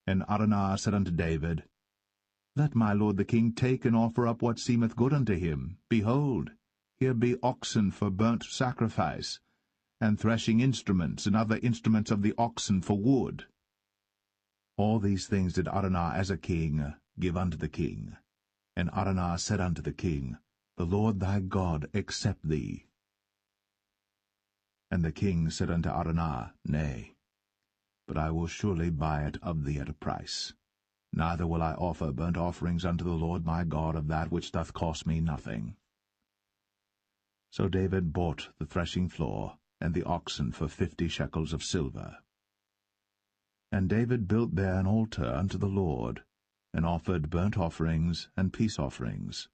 And Araunah said unto David, Let my lord the king take and offer up what seemeth good unto him. Behold, here be oxen for burnt sacrifice, and threshing instruments, and other instruments of the oxen for wood. All these things did Araunah as a king give unto the king. And Araunah said unto the king, The Lord thy God accept thee. And the king said unto Araunah, Nay, but I will surely buy it of thee at a price. Neither will I offer burnt offerings unto the Lord my God of that which doth cost me nothing. So David bought the threshing floor and the oxen for 50 shekels of silver. And David built there an altar unto the Lord, and offered burnt offerings and peace offerings.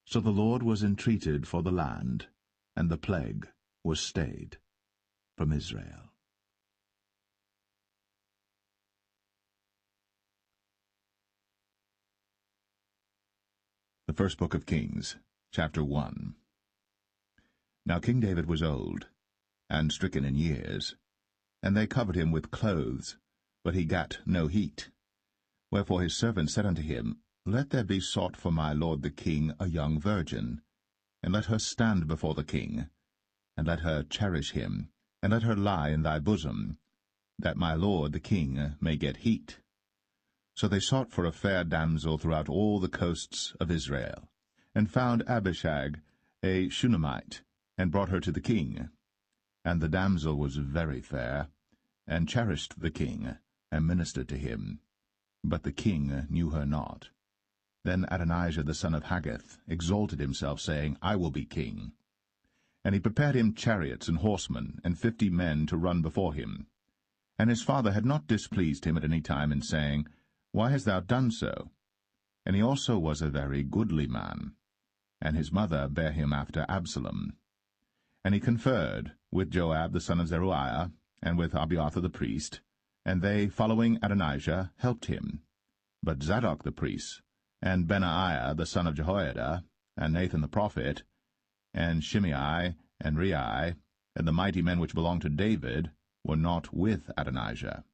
So the Lord was entreated for the land, and the plague was stayed from Israel. The first book of Kings, chapter 1. Now King David was old, and stricken in years, and they covered him with clothes, but he gat no heat. Wherefore his servant said unto him, Let there be sought for my lord the king a young virgin, and let her stand before the king, and let her cherish him, and let her lie in thy bosom, that my lord the king may get heat. So they sought for a fair damsel throughout all the coasts of Israel, and found Abishag, a Shunammite, and brought her to the king. And the damsel was very fair, and cherished the king, and ministered to him. But the king knew her not. Then Adonijah the son of Haggith exalted himself, saying, I will be king. And he prepared him chariots and horsemen, and 50 men to run before him. And his father had not displeased him at any time in saying, Why hast thou done so? And he also was a very goodly man. And his mother bare him after Absalom. And he conferred with Joab the son of Zeruiah, and with Abiathar the priest, and they, following Adonijah, helped him. But Zadok the priest, and Benaiah the son of Jehoiada, and Nathan the prophet, and Shimei, and Rei, and the mighty men which belonged to David, were not with Adonijah.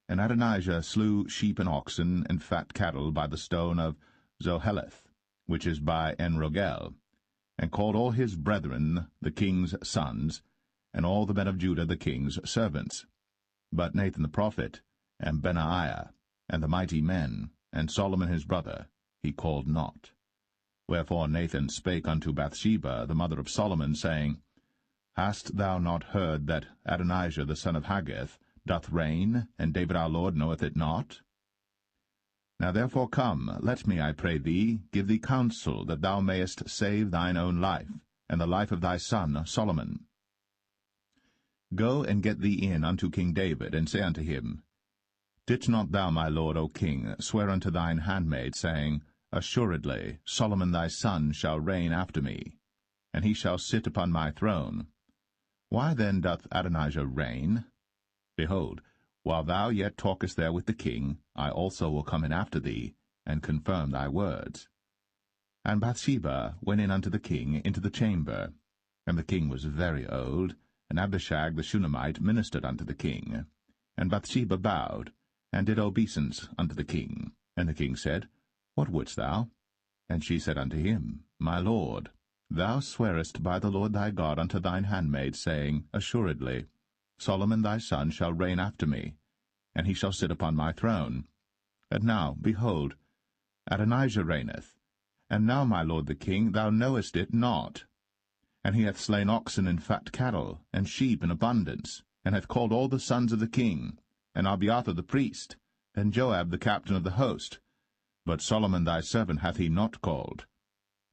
And Adonijah slew sheep and oxen and fat cattle by the stone of Zoheleth, which is by En-Rogel, and called all his brethren the king's sons, and all the men of Judah the king's servants. But Nathan the prophet, and Benaiah, and the mighty men, and Solomon his brother, he called not. Wherefore Nathan spake unto Bathsheba, the mother of Solomon, saying, Hast thou not heard that Adonijah the son of Haggith doth reign, and David our Lord knoweth it not? Now therefore come, let me, I pray thee, give thee counsel, that thou mayest save thine own life, and the life of thy son Solomon. Go and get thee in unto King David, and say unto him, Didst not thou, my lord, O king, swear unto thine handmaid, saying, Assuredly Solomon thy son shall reign after me, and he shall sit upon my throne? Why then doth Adonijah reign? Behold, while thou yet talkest there with the king, I also will come in after thee, and confirm thy words. And Bathsheba went in unto the king into the chamber. And the king was very old, and Abishag the Shunammite ministered unto the king. And Bathsheba bowed, and did obeisance unto the king. And the king said, What wouldst thou? And she said unto him, My lord, thou swearest by the Lord thy God unto thine handmaid, saying, Assuredly Solomon thy son shall reign after me, and he shall sit upon my throne. And now, behold, Adonijah reigneth. And now, my lord the king, thou knowest it not. And he hath slain oxen and fat cattle, and sheep in abundance, and hath called all the sons of the king, and Abiathar the priest, and Joab the captain of the host. But Solomon thy servant hath he not called.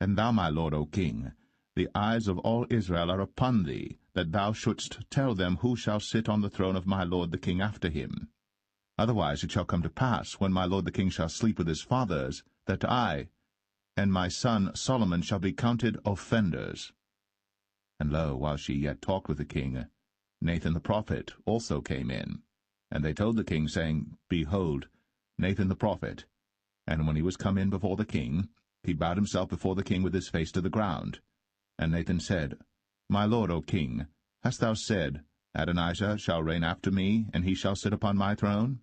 And thou, my lord, O king, the eyes of all Israel are upon thee, that thou shouldst tell them who shall sit on the throne of my lord the king after him. Otherwise it shall come to pass, when my lord the king shall sleep with his fathers, that I and my son Solomon shall be counted offenders. And lo, while she yet talked with the king, Nathan the prophet also came in. And they told the king, saying, Behold, Nathan the prophet. And when he was come in before the king, he bowed himself before the king with his face to the ground. And Nathan said, My lord, O king, hast thou said, Adonijah shall reign after me, and he shall sit upon my throne?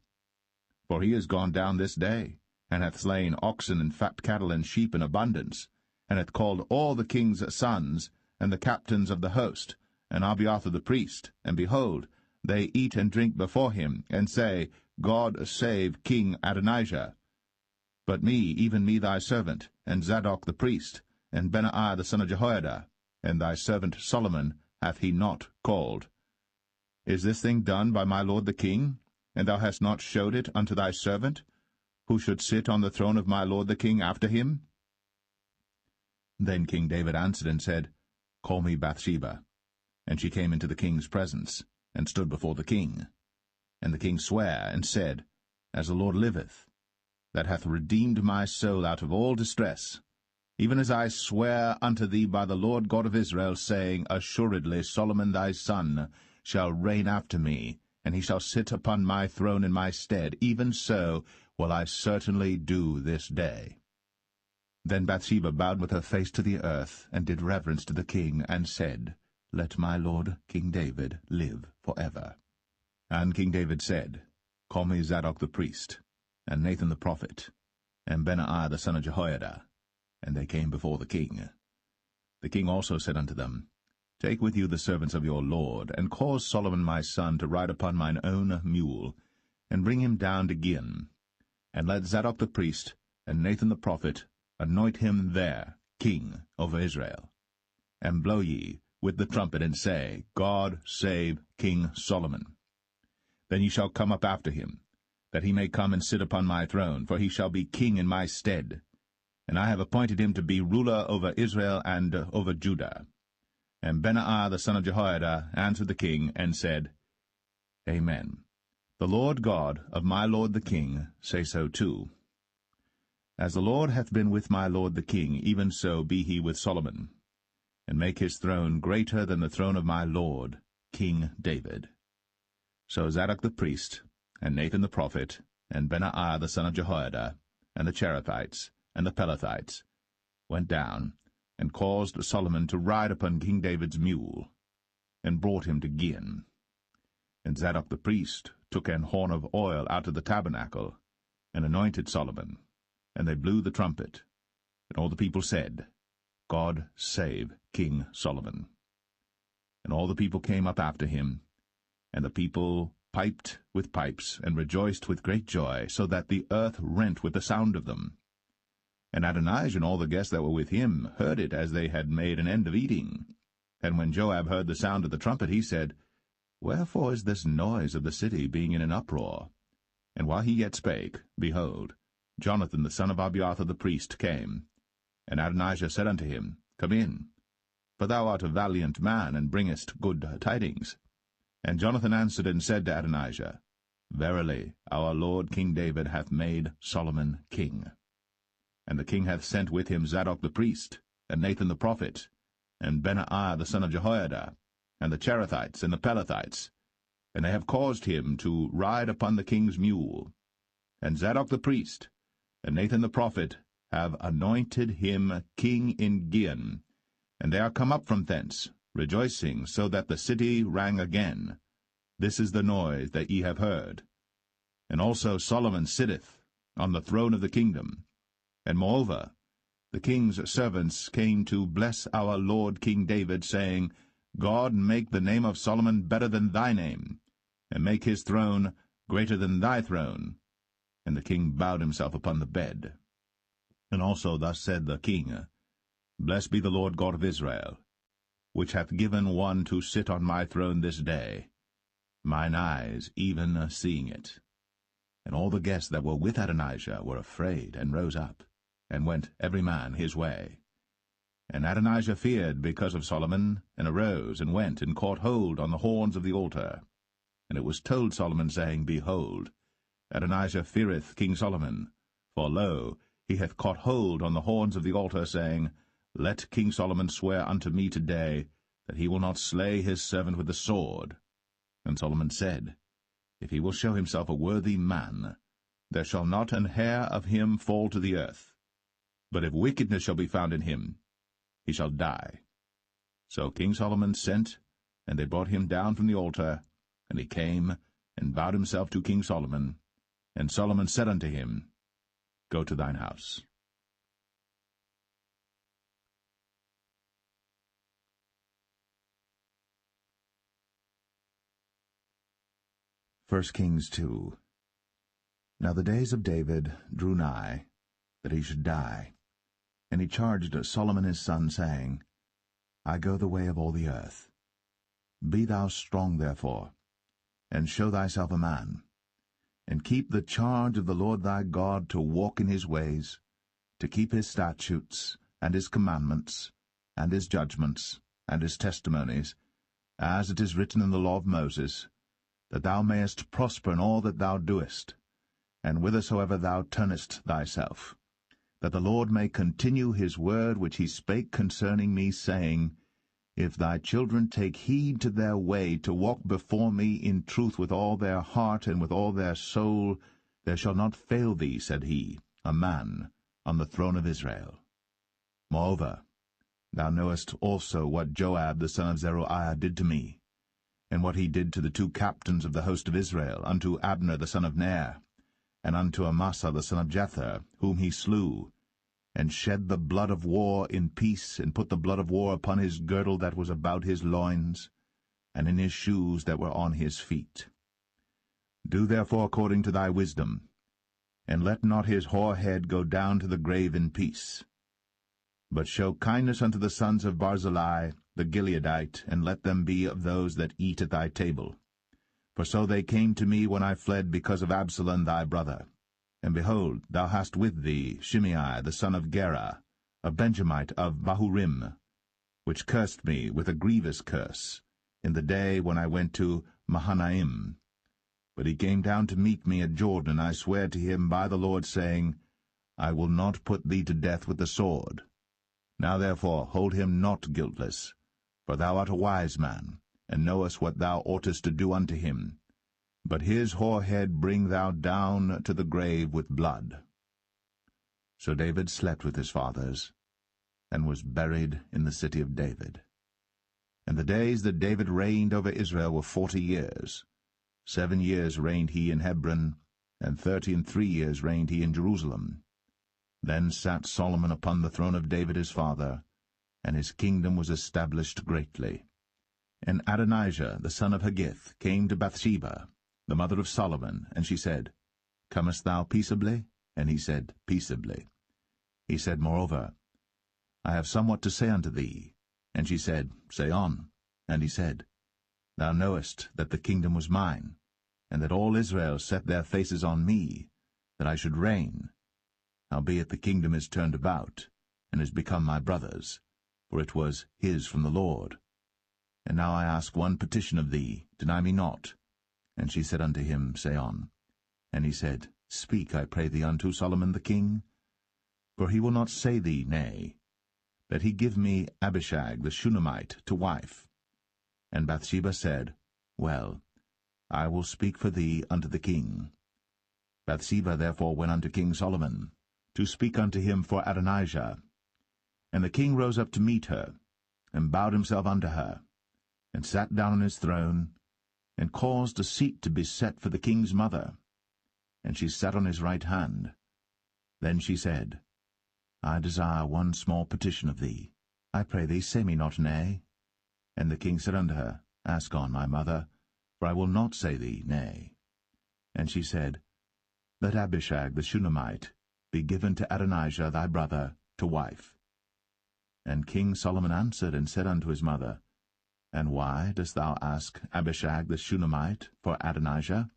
For he is gone down this day, and hath slain oxen and fat cattle and sheep in abundance, and hath called all the king's sons, and the captains of the host, and Abiathar the priest, and behold, they eat and drink before him, and say, God save King Adonijah. But me, even me thy servant, and Zadok the priest, and Benaiah the son of Jehoiada, and thy servant Solomon hath he not called. Is this thing done by my lord the king? And thou hast not showed it unto thy servant, who should sit on the throne of my lord the king after him? Then King David answered and said, Call me Bathsheba. And she came into the king's presence, and stood before the king. And the king sware, and said, As the Lord liveth, that hath redeemed my soul out of all distress, even as I swear unto thee by the Lord God of Israel, saying, Assuredly Solomon thy son shall reign after me, and he shall sit upon my throne in my stead, even so will I certainly do this day. Then Bathsheba bowed with her face to the earth, and did reverence to the king, and said, Let my lord King David live for ever. And King David said, Call me Zadok the priest, and Nathan the prophet, and Benaiah the son of Jehoiada. And they came before the king. The king also said unto them, Take with you the servants of your lord, and cause Solomon my son to ride upon mine own mule, and bring him down to Gihon. And let Zadok the priest and Nathan the prophet anoint him there king over Israel. And blow ye with the trumpet, and say, God save King Solomon. Then ye shall come up after him, that he may come and sit upon my throne, for he shall be king in my stead. And I have appointed him to be ruler over Israel and over Judah. And Benaiah the son of Jehoiada answered the king, and said, Amen. The Lord God of my lord the king say so too. As the Lord hath been with my lord the king, even so be he with Solomon, and make his throne greater than the throne of my lord, King David. So Zadok the priest, and Nathan the prophet, and Benaiah the son of Jehoiada, and the Cherethites, and the Pelethites, went down, and caused Solomon to ride upon King David's mule, and brought him to Gihon. And Zadok the priest took an horn of oil out of the tabernacle, and anointed Solomon, and they blew the trumpet. And all the people said, God save King Solomon. And all the people came up after him, and the people piped with pipes, and rejoiced with great joy, so that the earth rent with the sound of them. And Adonijah and all the guests that were with him heard it as they had made an end of eating. And when Joab heard the sound of the trumpet, he said, Wherefore is this noise of the city being in an uproar? And while he yet spake, behold, Jonathan the son of Abiathar the priest came. And Adonijah said unto him, Come in, for thou art a valiant man, and bringest good tidings. And Jonathan answered and said to Adonijah, Verily, our lord King David hath made Solomon king. And the king hath sent with him Zadok the priest, and Nathan the prophet, and Benaiah the son of Jehoiada, and the Cherethites and the Pelethites, and they have caused him to ride upon the king's mule. And Zadok the priest, and Nathan the prophet, have anointed him king in Gihon, and they are come up from thence, rejoicing, so that the city rang again. This is the noise that ye have heard. And also Solomon sitteth on the throne of the kingdom. And moreover, the king's servants came to bless our lord King David, saying, God make the name of Solomon better than thy name, and make his throne greater than thy throne. And the king bowed himself upon the bed. And also thus said the king, Blessed be the Lord God of Israel, which hath given one to sit on my throne this day, mine eyes even seeing it. And all the guests that were with Adonijah were afraid, and rose up, and went every man his way. And Adonijah feared because of Solomon, and arose, and went, and caught hold on the horns of the altar. And it was told Solomon, saying, Behold, Adonijah feareth King Solomon, for lo, he hath caught hold on the horns of the altar, saying, Let King Solomon swear unto me today, that he will not slay his servant with the sword. And Solomon said, If he will show himself a worthy man, there shall not an hair of him fall to the earth. But if wickedness shall be found in him, he shall die. So King Solomon sent, and they brought him down from the altar, and he came, and bowed himself to King Solomon. And Solomon said unto him, Go to thine house. First Kings 2. Now the days of David drew nigh, that he should die. And he charged Solomon his son, saying, I go the way of all the earth. Be thou strong therefore, and show thyself a man, and keep the charge of the Lord thy God, to walk in his ways, to keep his statutes, and his commandments, and his judgments, and his testimonies, as it is written in the law of Moses, that thou mayest prosper in all that thou doest, and whithersoever thou turnest thyself, that the Lord may continue his word which he spake concerning me, saying, If thy children take heed to their way, to walk before me in truth with all their heart and with all their soul, there shall not fail thee, said he, a man on the throne of Israel. Moreover, thou knowest also what Joab the son of Zeruiah did to me, and what he did to the two captains of the host of Israel, unto Abner the son of Ner, and unto Amasa the son of Jether, whom he slew, and shed the blood of war in peace, and put the blood of war upon his girdle that was about his loins, and in his shoes that were on his feet. Do therefore according to thy wisdom, and let not his hoar head go down to the grave in peace. But show kindness unto the sons of Barzillai the Gileadite, and let them be of those that eat at thy table. For so they came to me when I fled because of Absalom thy brother. And behold, thou hast with thee Shimei the son of Gera, a Benjamite of Bahurim, which cursed me with a grievous curse, in the day when I went to Mahanaim. But he came down to meet me at Jordan, and I sware to him by the Lord, saying, I will not put thee to death with the sword. Now therefore hold him not guiltless, for thou art a wise man, and knowest what thou oughtest to do unto him. But his hoar head bring thou down to the grave with blood. So David slept with his fathers, and was buried in the city of David. And the days that David reigned over Israel were 40 years. 7 years reigned he in Hebron, and 33 years reigned he in Jerusalem. Then sat Solomon upon the throne of David his father, and his kingdom was established greatly. And Adonijah the son of Haggith came to Bathsheba, the mother of Solomon, and she said, Comest thou peaceably? And he said, Peaceably. He said, Moreover, I have somewhat to say unto thee. And she said, Say on. And he said, Thou knowest that the kingdom was mine, and that all Israel set their faces on me, that I should reign. Howbeit the kingdom is turned about, and is become my brother's, for it was his from the Lord. And now I ask one petition of thee, deny me not. And she said unto him, Say on. And he said, Speak, I pray thee, unto Solomon the king. For he will not say thee nay, that he give me Abishag the Shunammite to wife. And Bathsheba said, Well, I will speak for thee unto the king. Bathsheba therefore went unto King Solomon, to speak unto him for Adonijah. And the king rose up to meet her, and bowed himself unto her, and sat down on his throne, and caused a seat to be set for the king's mother. And she sat on his right hand. Then she said, I desire one small petition of thee. I pray thee, say me not nay. And the king said unto her, Ask on, my mother, for I will not say thee nay. And she said, Let Abishag the Shunammite be given to Adonijah thy brother to wife. And King Solomon answered and said unto his mother, And why dost thou ask Abishag the Shunammite for Adonijah?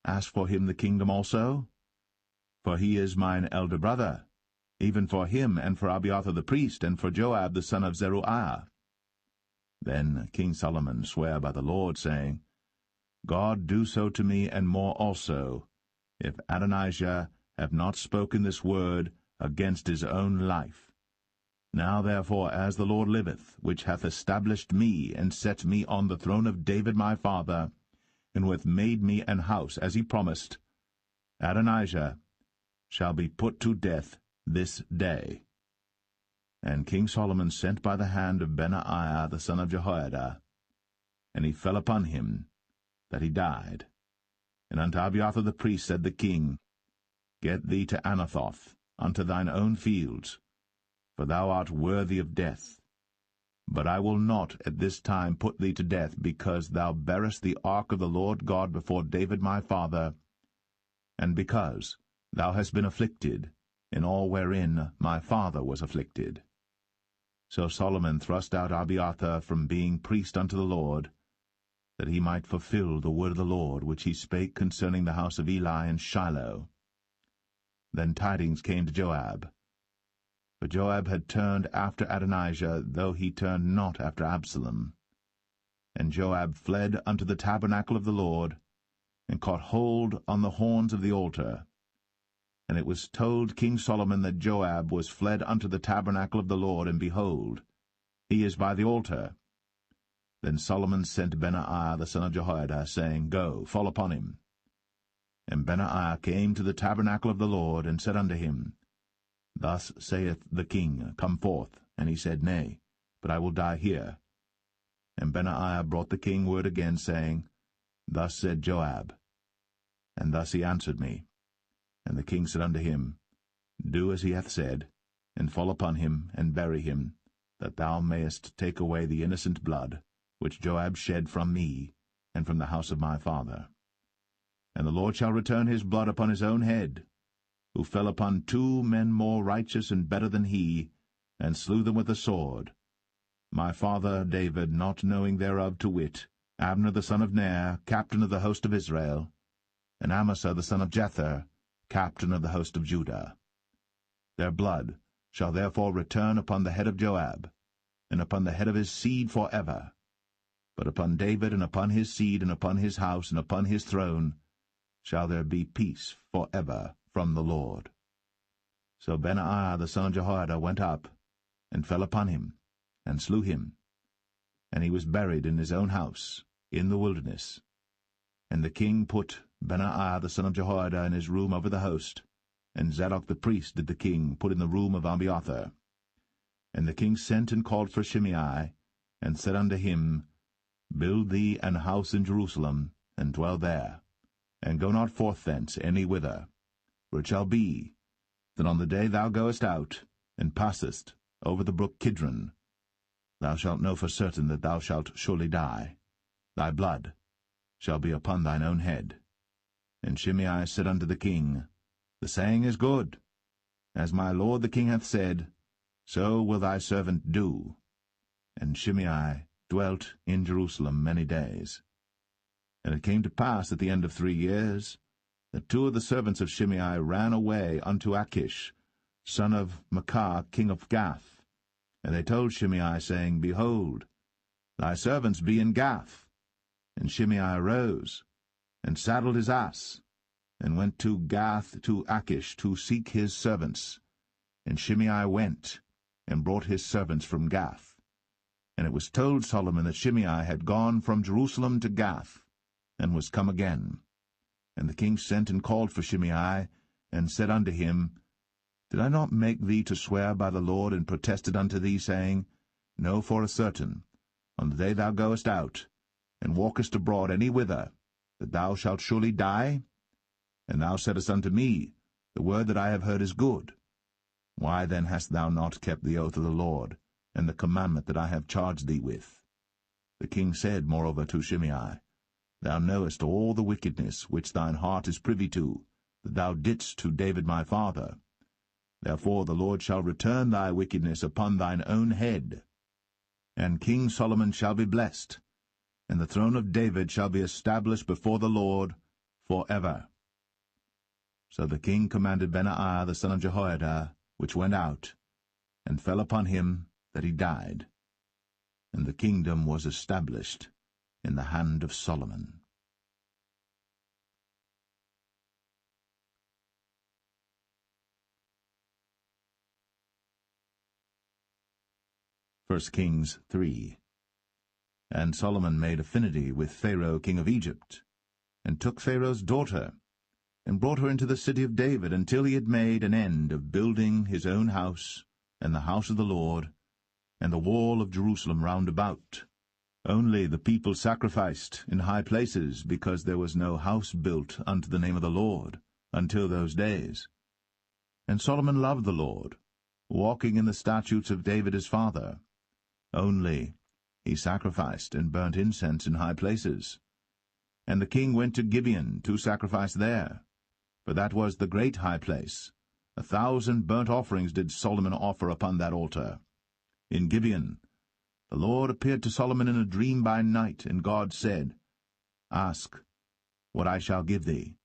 Ask for him the kingdom also? For he is mine elder brother, even for him, and for Abiathar the priest, and for Joab the son of Zeruiah. Then King Solomon sware by the Lord, saying, God do so to me, and more also, if Adonijah have not spoken this word against his own life. Now therefore, as the Lord liveth, which hath established me, and set me on the throne of David my father, and who hath made me an house, as he promised, Adonijah shall be put to death this day. And King Solomon sent by the hand of Benaiah the son of Jehoiada, and he fell upon him, that he died. And unto Abiathar the priest said the king, Get thee to Anathoth, unto thine own fields, for thou art worthy of death. But I will not at this time put thee to death, because thou bearest the ark of the Lord God before David my father, and because thou hast been afflicted in all wherein my father was afflicted. So Solomon thrust out Abiathar from being priest unto the Lord, that he might fulfill the word of the Lord, which he spake concerning the house of Eli and Shiloh. Then tidings came to Joab. For Joab had turned after Adonijah, though he turned not after Absalom. And Joab fled unto the tabernacle of the Lord, and caught hold on the horns of the altar. And it was told King Solomon that Joab was fled unto the tabernacle of the Lord, and behold, he is by the altar. Then Solomon sent Benaiah the son of Jehoiada, saying, Go, fall upon him. And Benaiah came to the tabernacle of the Lord, and said unto him, Thus saith the king, Come forth. And he said, Nay, but I will die here. And Benaiah brought the king word again, saying, Thus said Joab. And thus he answered me. And the king said unto him, Do as he hath said, and fall upon him, and bury him, that thou mayest take away the innocent blood, which Joab shed from me, and from the house of my father. And the Lord shall return his blood upon his own head, who fell upon 2 men more righteous and better than he, and slew them with the sword. My father David, not knowing thereof, to wit, Abner the son of Ner, captain of the host of Israel, and Amasa the son of Jether, captain of the host of Judah. Their blood shall therefore return upon the head of Joab, and upon the head of his seed for ever. But upon David, and upon his seed, and upon his house, and upon his throne, shall there be peace for ever from the Lord. So Benaiah the son of Jehoiada went up, and fell upon him, and slew him. And he was buried in his own house, in the wilderness. And the king put Benaiah the son of Jehoiada in his room over the host, and Zadok the priest did the king put in the room of Abiathar. And the king sent and called for Shimei, and said unto him, Build thee an house in Jerusalem, and dwell there, and go not forth thence any whither. For it shall be, that on the day thou goest out, and passest over the brook Kidron, thou shalt know for certain that thou shalt surely die. Thy blood shall be upon thine own head. And Shimei said unto the king, The saying is good. As my lord the king hath said, so will thy servant do. And Shimei dwelt in Jerusalem many days. And it came to pass at the end of 3 years, that 2 of the servants of Shimei ran away unto Achish, son of Maachah, king of Gath. And they told Shimei, saying, Behold, thy servants be in Gath. And Shimei arose, and saddled his ass, and went to Gath to Achish to seek his servants. And Shimei went, and brought his servants from Gath. And it was told Solomon that Shimei had gone from Jerusalem to Gath, and was come again. And the king sent and called for Shimei, and said unto him, Did I not make thee to swear by the Lord, and protested unto thee, saying, Know for a certain, on the day thou goest out, and walkest abroad any whither, that thou shalt surely die? And thou saidst unto me, The word that I have heard is good. Why then hast thou not kept the oath of the Lord, and the commandment that I have charged thee with? The king said moreover to Shimei, Thou knowest all the wickedness which thine heart is privy to, that thou didst to David my father. Therefore the Lord shall return thy wickedness upon thine own head. And King Solomon shall be blessed, and the throne of David shall be established before the Lord for ever. So the king commanded Benaiah the son of Jehoiada, which went out, and fell upon him that he died. And the kingdom was established in the hand of Solomon. 1 Kings 3. And Solomon made affinity with Pharaoh king of Egypt, and took Pharaoh's daughter, and brought her into the city of David, until he had made an end of building his own house, and the house of the Lord, and the wall of Jerusalem round about. Only the people sacrificed in high places, because there was no house built unto the name of the Lord, until those days. And Solomon loved the Lord, walking in the statutes of David his father. Only he sacrificed and burnt incense in high places. And the king went to Gibeon to sacrifice there, for that was the great high place. 1,000 burnt offerings did Solomon offer upon that altar. In Gibeon the Lord appeared to Solomon in a dream by night, and God said, Ask what I shall give thee.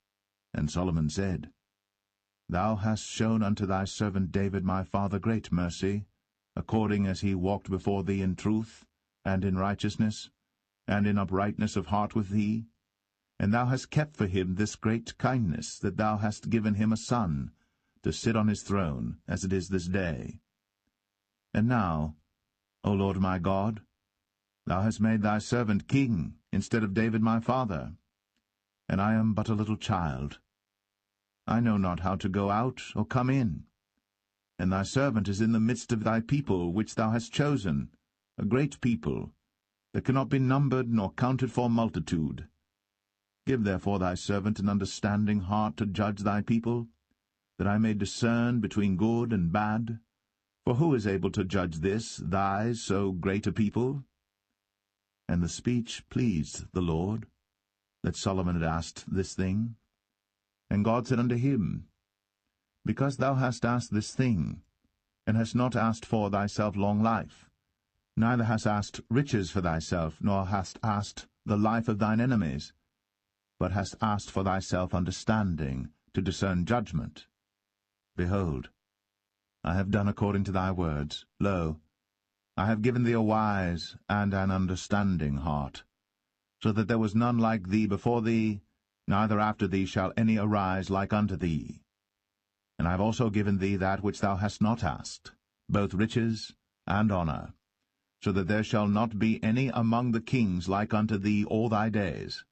And Solomon said, Thou hast shown unto thy servant David my father great mercy, according as he walked before thee in truth, and in righteousness, and in uprightness of heart with thee. And thou hast kept for him this great kindness, that thou hast given him a son, to sit on his throne, as it is this day. And now, O Lord my God, thou hast made thy servant king instead of David my father, and I am but a little child. I know not how to go out or come in. And thy servant is in the midst of thy people which thou hast chosen, a great people, that cannot be numbered nor counted for multitude. Give therefore thy servant an understanding heart to judge thy people, that I may discern between good and bad. For who is able to judge this, thy so great a people? And the speech pleased the Lord, that Solomon had asked this thing. And God said unto him, Because thou hast asked this thing, and hast not asked for thyself long life, neither hast asked riches for thyself, nor hast asked the life of thine enemies, but hast asked for thyself understanding, to discern judgment. Behold, I have done according to thy words. Lo, I have given thee a wise and an understanding heart, so that there was none like thee before thee, neither after thee shall any arise like unto thee. And I have also given thee that which thou hast not asked, both riches and honour, so that there shall not be any among the kings like unto thee all thy days.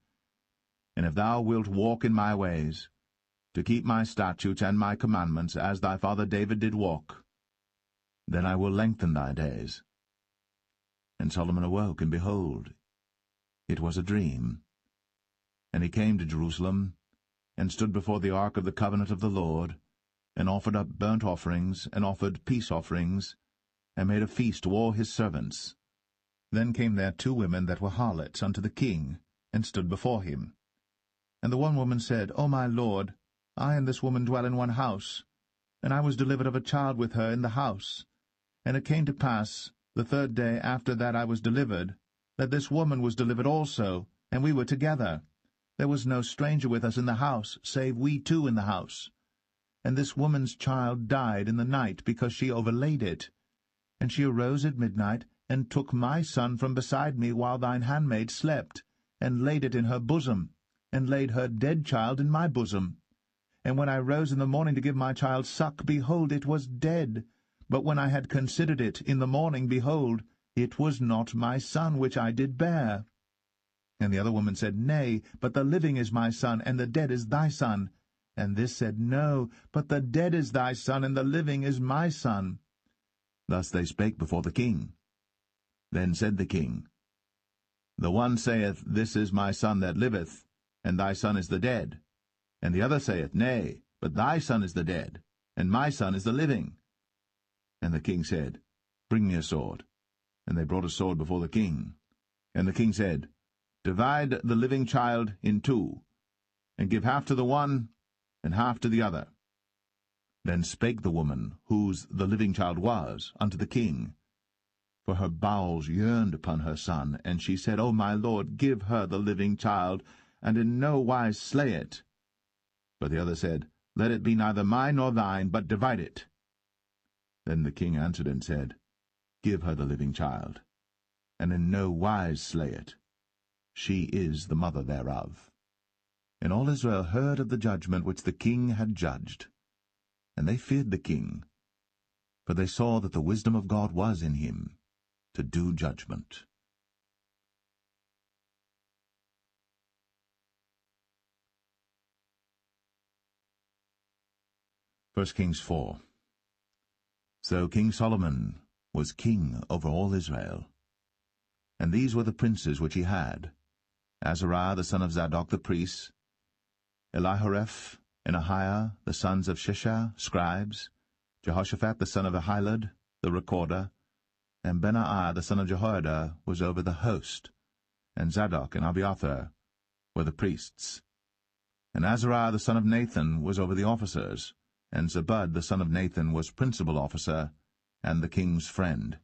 And if thou wilt walk in my ways, to keep my statutes and my commandments, as thy father David did walk, then I will lengthen thy days. And Solomon awoke, and behold, it was a dream. And he came to Jerusalem, and stood before the ark of the covenant of the Lord, and offered up burnt offerings, and offered peace offerings, and made a feast to all his servants. Then came there 2 women that were harlots unto the king, and stood before him. And the one woman said, O my lord, I and this woman dwell in one house, and I was delivered of a child with her in the house. And it came to pass, the 3rd day after that I was delivered, that this woman was delivered also, and we were together. There was no stranger with us in the house, save we 2 in the house. And this woman's child died in the night, because she overlaid it. And she arose at midnight, and took my son from beside me while thine handmaid slept, and laid it in her bosom, and laid her dead child in my bosom. And when I rose in the morning to give my child suck, behold, it was dead. But when I had considered it in the morning, behold, it was not my son which I did bear. And the other woman said, Nay, but the living is my son, and the dead is thy son. And this said, No, but the dead is thy son, and the living is my son. Thus they spake before the king. Then said the king, The one saith, This is my son that liveth, and thy son is the dead. And the other saith, Nay, but thy son is the dead, and my son is the living. And the king said, Bring me a sword. And they brought a sword before the king. And the king said, Divide the living child in 2, and give half to the one, and half to the other. Then spake the woman, whose the living child was, unto the king. For her bowels yearned upon her son, and she said, O my lord, give her the living child, and in no wise slay it. But the other said, Let it be neither mine nor thine, but divide it. Then the king answered and said, Give her the living child, and in no wise slay it. She is the mother thereof. And all Israel heard of the judgment which the king had judged. And they feared the king, for they saw that the wisdom of God was in him, to do judgment. 1 Kings 4. So King Solomon was king over all Israel. And these were the princes which he had: Azariah the son of Zadok the priest, Elihoreph and Ahiah the sons of Shishah, scribes, Jehoshaphat the son of Ahilud, the recorder, and Benaiah the son of Jehoiada was over the host, and Zadok and Abiathar were the priests. And Azariah the son of Nathan was over the officers, and Zabud the son of Nathan was principal officer, and the king's friend.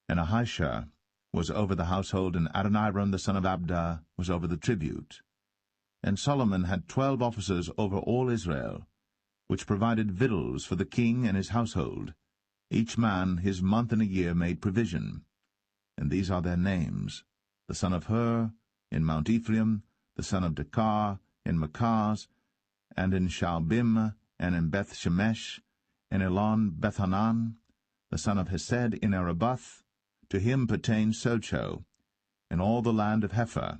And Ahisha was over the household, and Adoniram the son of Abda was over the tribute. And Solomon had 12 officers over all Israel, which provided victuals for the king and his household. Each man his month in a year made provision. And these are their names: the son of Hur, in Mount Ephraim, the son of Dekar, in Makaz, and in Shaalbim, and in Beth-Shemesh, and Elon Bethanan, the son of Hesed, in Arabath. To him pertained Socho, in all the land of Hepher,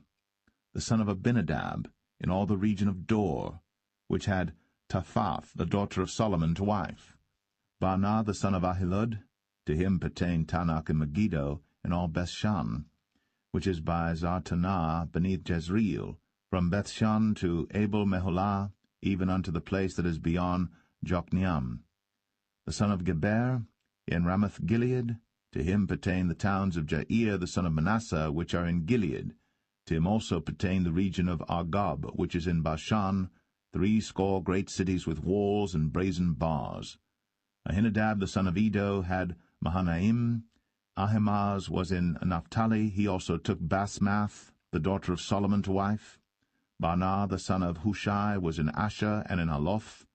the son of Abinadab, in all the region of Dor, which had Taphath, the daughter of Solomon, to wife. Baanah, the son of Ahilud, to him pertained Tanakh and Megiddo, in all Bethshan, which is by Zartanah beneath Jezreel, from Bethshan to Abel-Meholah, even unto the place that is beyond Jokneam. The son of Geber, in Ramoth-Gilead, to him pertain the towns of Jair the son of Manasseh, which are in Gilead. To him also pertain the region of Argob, which is in Bashan, 80 great cities with walls and brazen bars. Ahinadab the son of Edo had Mahanaim. Ahimaaz was in Naphtali. He also took Basmath, the daughter of Solomon, to wife. Baanah the son of Hushai was in Asher and in Aloth.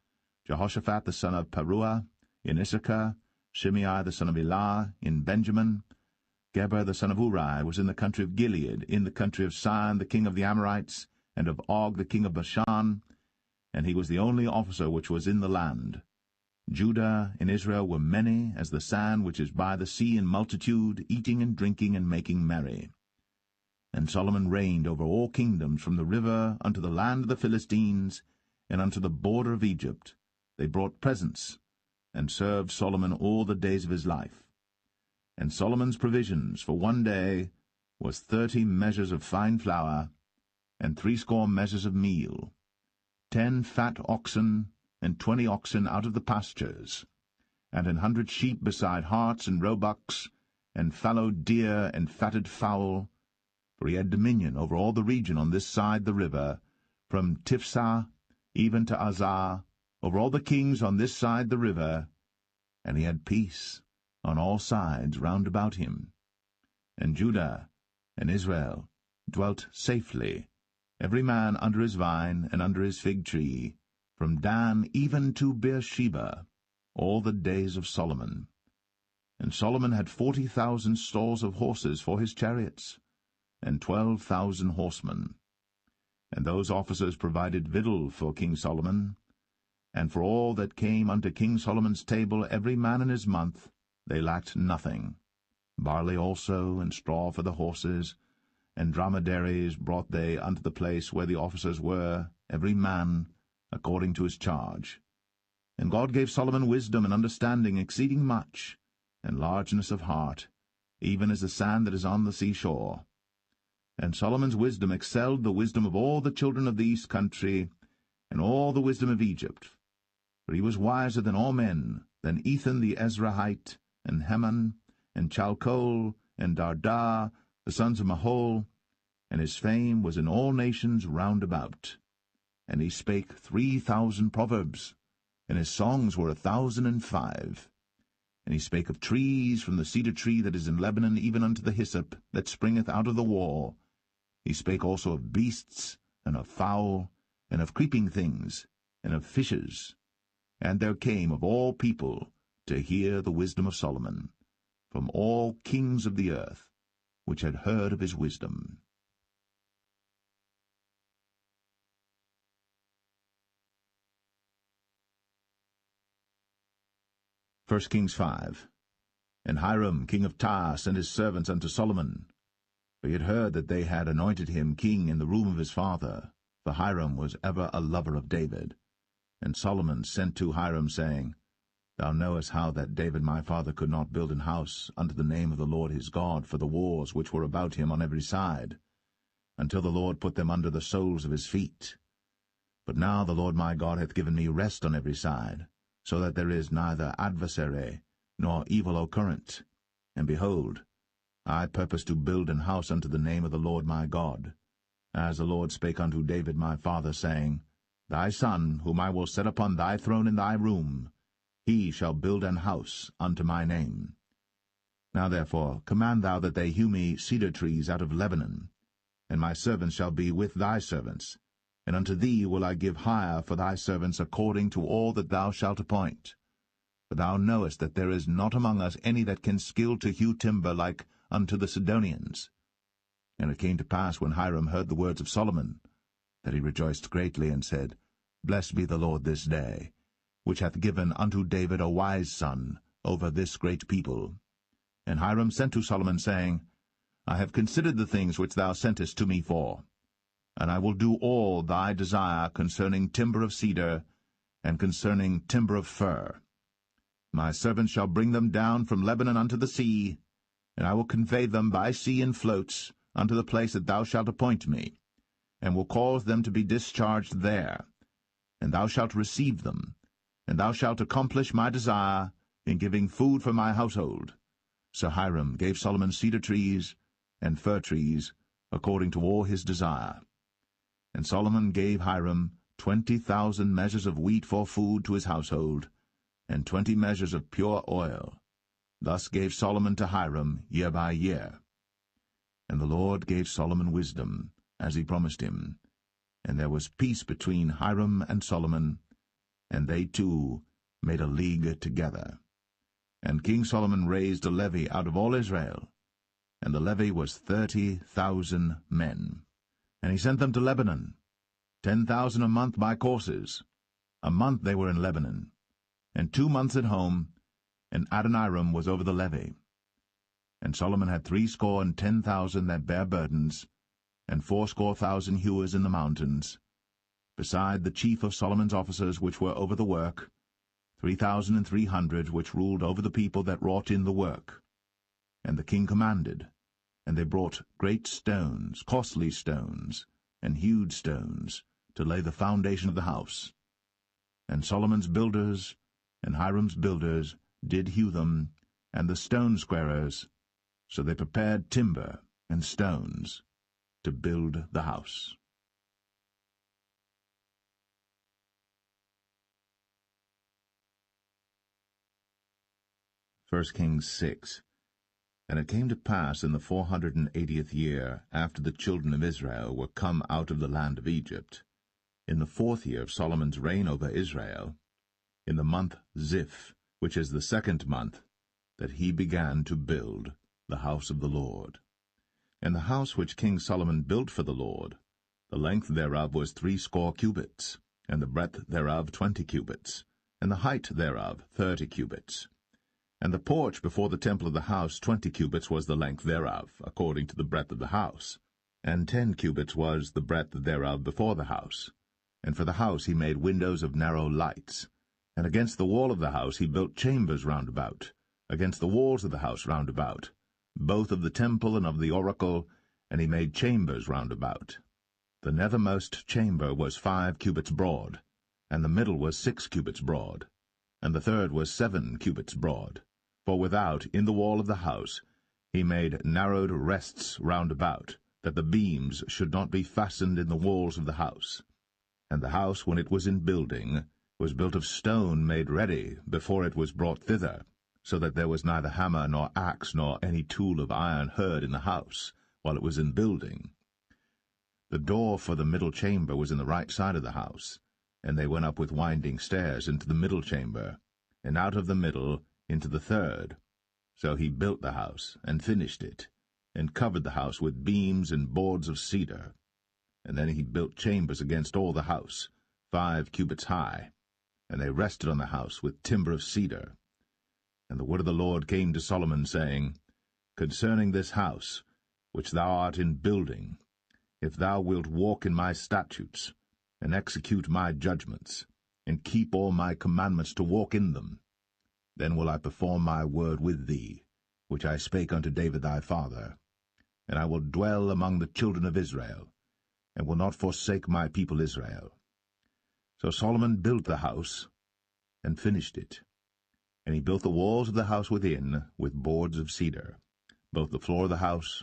Jehoshaphat the son of Paruah in Issachar. Shimei the son of Elah in Benjamin. Geber the son of Uri was in the country of Gilead, in the country of Sihon the king of the Amorites, and of Og the king of Bashan, and he was the only officer which was in the land. Judah and Israel were many, as the sand which is by the sea in multitude, eating and drinking and making merry. And Solomon reigned over all kingdoms, from the river unto the land of the Philistines, and unto the border of Egypt. They brought presents, and served Solomon all the days of his life. And Solomon's provisions for one day was 30 measures of fine flour, and 80 measures of meal, 10 fat oxen, and 20 oxen out of the pastures, and 100 sheep beside harts and roebucks, and fallow deer and fatted fowl, for he had dominion over all the region on this side the river, from Tiphsah even to Azar, over all the kings on this side the river, and he had peace on all sides round about him. And Judah and Israel dwelt safely, every man under his vine and under his fig tree, from Dan even to Beersheba, all the days of Solomon. And Solomon had 40,000 stalls of horses for his chariots, and 12,000 horsemen. And those officers provided victual for King Solomon, and for all that came unto King Solomon's table every man in his month, they lacked nothing. Barley also, and straw for the horses, and dromedaries brought they unto the place where the officers were, every man according to his charge. And God gave Solomon wisdom and understanding exceeding much, and largeness of heart, even as the sand that is on the seashore. And Solomon's wisdom excelled the wisdom of all the children of the east country, and all the wisdom of Egypt. For he was wiser than all men, than Ethan the Ezrahite, and Heman, and Chalcol, and Darda, the sons of Mahol, and his fame was in all nations round about. And he spake 3,000 proverbs, and his songs were 1,005. And he spake of trees, from the cedar tree that is in Lebanon even unto the hyssop that springeth out of the wall. He spake also of beasts, and of fowl, and of creeping things, and of fishes. And there came of all people to hear the wisdom of Solomon, from all kings of the earth, which had heard of his wisdom. 1 Kings 5. And Hiram king of Tyre sent his servants unto Solomon, for he had heard that they had anointed him king in the room of his father, for Hiram was ever a lover of David. And Solomon sent to Hiram, saying, Thou knowest how that David my father could not build an house unto the name of the Lord his God for the wars which were about him on every side, until the Lord put them under the soles of his feet. But now the Lord my God hath given me rest on every side, so that there is neither adversary nor evil occurrent. And behold, I purpose to build an house unto the name of the Lord my God, as the Lord spake unto David my father, saying, Thy son, whom I will set upon thy throne in thy room, he shall build an house unto my name. Now therefore command thou that they hew me cedar trees out of Lebanon, and my servants shall be with thy servants, and unto thee will I give hire for thy servants according to all that thou shalt appoint. For thou knowest that there is not among us any that can skill to hew timber like unto the Sidonians. And it came to pass, when Hiram heard the words of Solomon, that he rejoiced greatly, and said, Blessed be the Lord this day, which hath given unto David a wise son over this great people. And Hiram sent to Solomon, saying, I have considered the things which thou sentest to me for, and I will do all thy desire concerning timber of cedar, and concerning timber of fir. My servants shall bring them down from Lebanon unto the sea, and I will convey them by sea in floats unto the place that thou shalt appoint me, and will cause them to be discharged there. And thou shalt receive them, and thou shalt accomplish my desire in giving food for my household. So Hiram gave Solomon cedar trees and fir trees, according to all his desire. And Solomon gave Hiram 20,000 measures of wheat for food to his household, and 20 measures of pure oil. Thus gave Solomon to Hiram year by year. And the Lord gave Solomon wisdom, as he promised him. And there was peace between Hiram and Solomon, and they two made a league together. And King Solomon raised a levy out of all Israel, and the levy was 30,000 men. And he sent them to Lebanon, 10,000 a month by courses. A month they were in Lebanon, and 2 months at home, and Adoniram was over the levy. And Solomon had 70,000 that bare burdens, and 80,000 hewers in the mountains, beside the chief of Solomon's officers which were over the work, 3,300 which ruled over the people that wrought in the work. And the king commanded, and they brought great stones, costly stones, and hewed stones, to lay the foundation of the house. And Solomon's builders and Hiram's builders did hew them, and the stone squarers, so they prepared timber and stones to build the house. 1 Kings 6. And it came to pass in the 480th year, after the children of Israel were come out of the land of Egypt, in the 4th year of Solomon's reign over Israel, in the month Ziph, which is the 2nd month, that he began to build the house of the Lord. And the house which King Solomon built for the Lord, the length thereof was 80 cubits, and the breadth thereof 20 cubits, and the height thereof 30 cubits. And the porch before the temple of the house 20 cubits was the length thereof, according to the breadth of the house, and 10 cubits was the breadth thereof before the house. And for the house he made windows of narrow lights. And against the wall of the house he built chambers round about, against the walls of the house round about, both of the temple and of the oracle, and he made chambers round about. The nethermost chamber was 5 cubits broad, and the middle was 6 cubits broad, and the third was 7 cubits broad. For without, in the wall of the house, he made narrowed rests round about, that the beams should not be fastened in the walls of the house. And the house, when it was in building, was built of stone made ready before it was brought thither, so that there was neither hammer nor axe nor any tool of iron heard in the house, while it was in building. The door for the middle chamber was in the right side of the house, and they went up with winding stairs into the middle chamber, and out of the middle into the third. So he built the house, and finished it, and covered the house with beams and boards of cedar. And then he built chambers against all the house, 5 cubits high, and they rested on the house with timber of cedar. And the word of the Lord came to Solomon, saying, Concerning this house, which thou art in building, if thou wilt walk in my statutes, and execute my judgments, and keep all my commandments to walk in them, then will I perform my word with thee, which I spake unto David thy father, and I will dwell among the children of Israel, and will not forsake my people Israel. So Solomon built the house, and finished it. And he built the walls of the house within with boards of cedar, both the floor of the house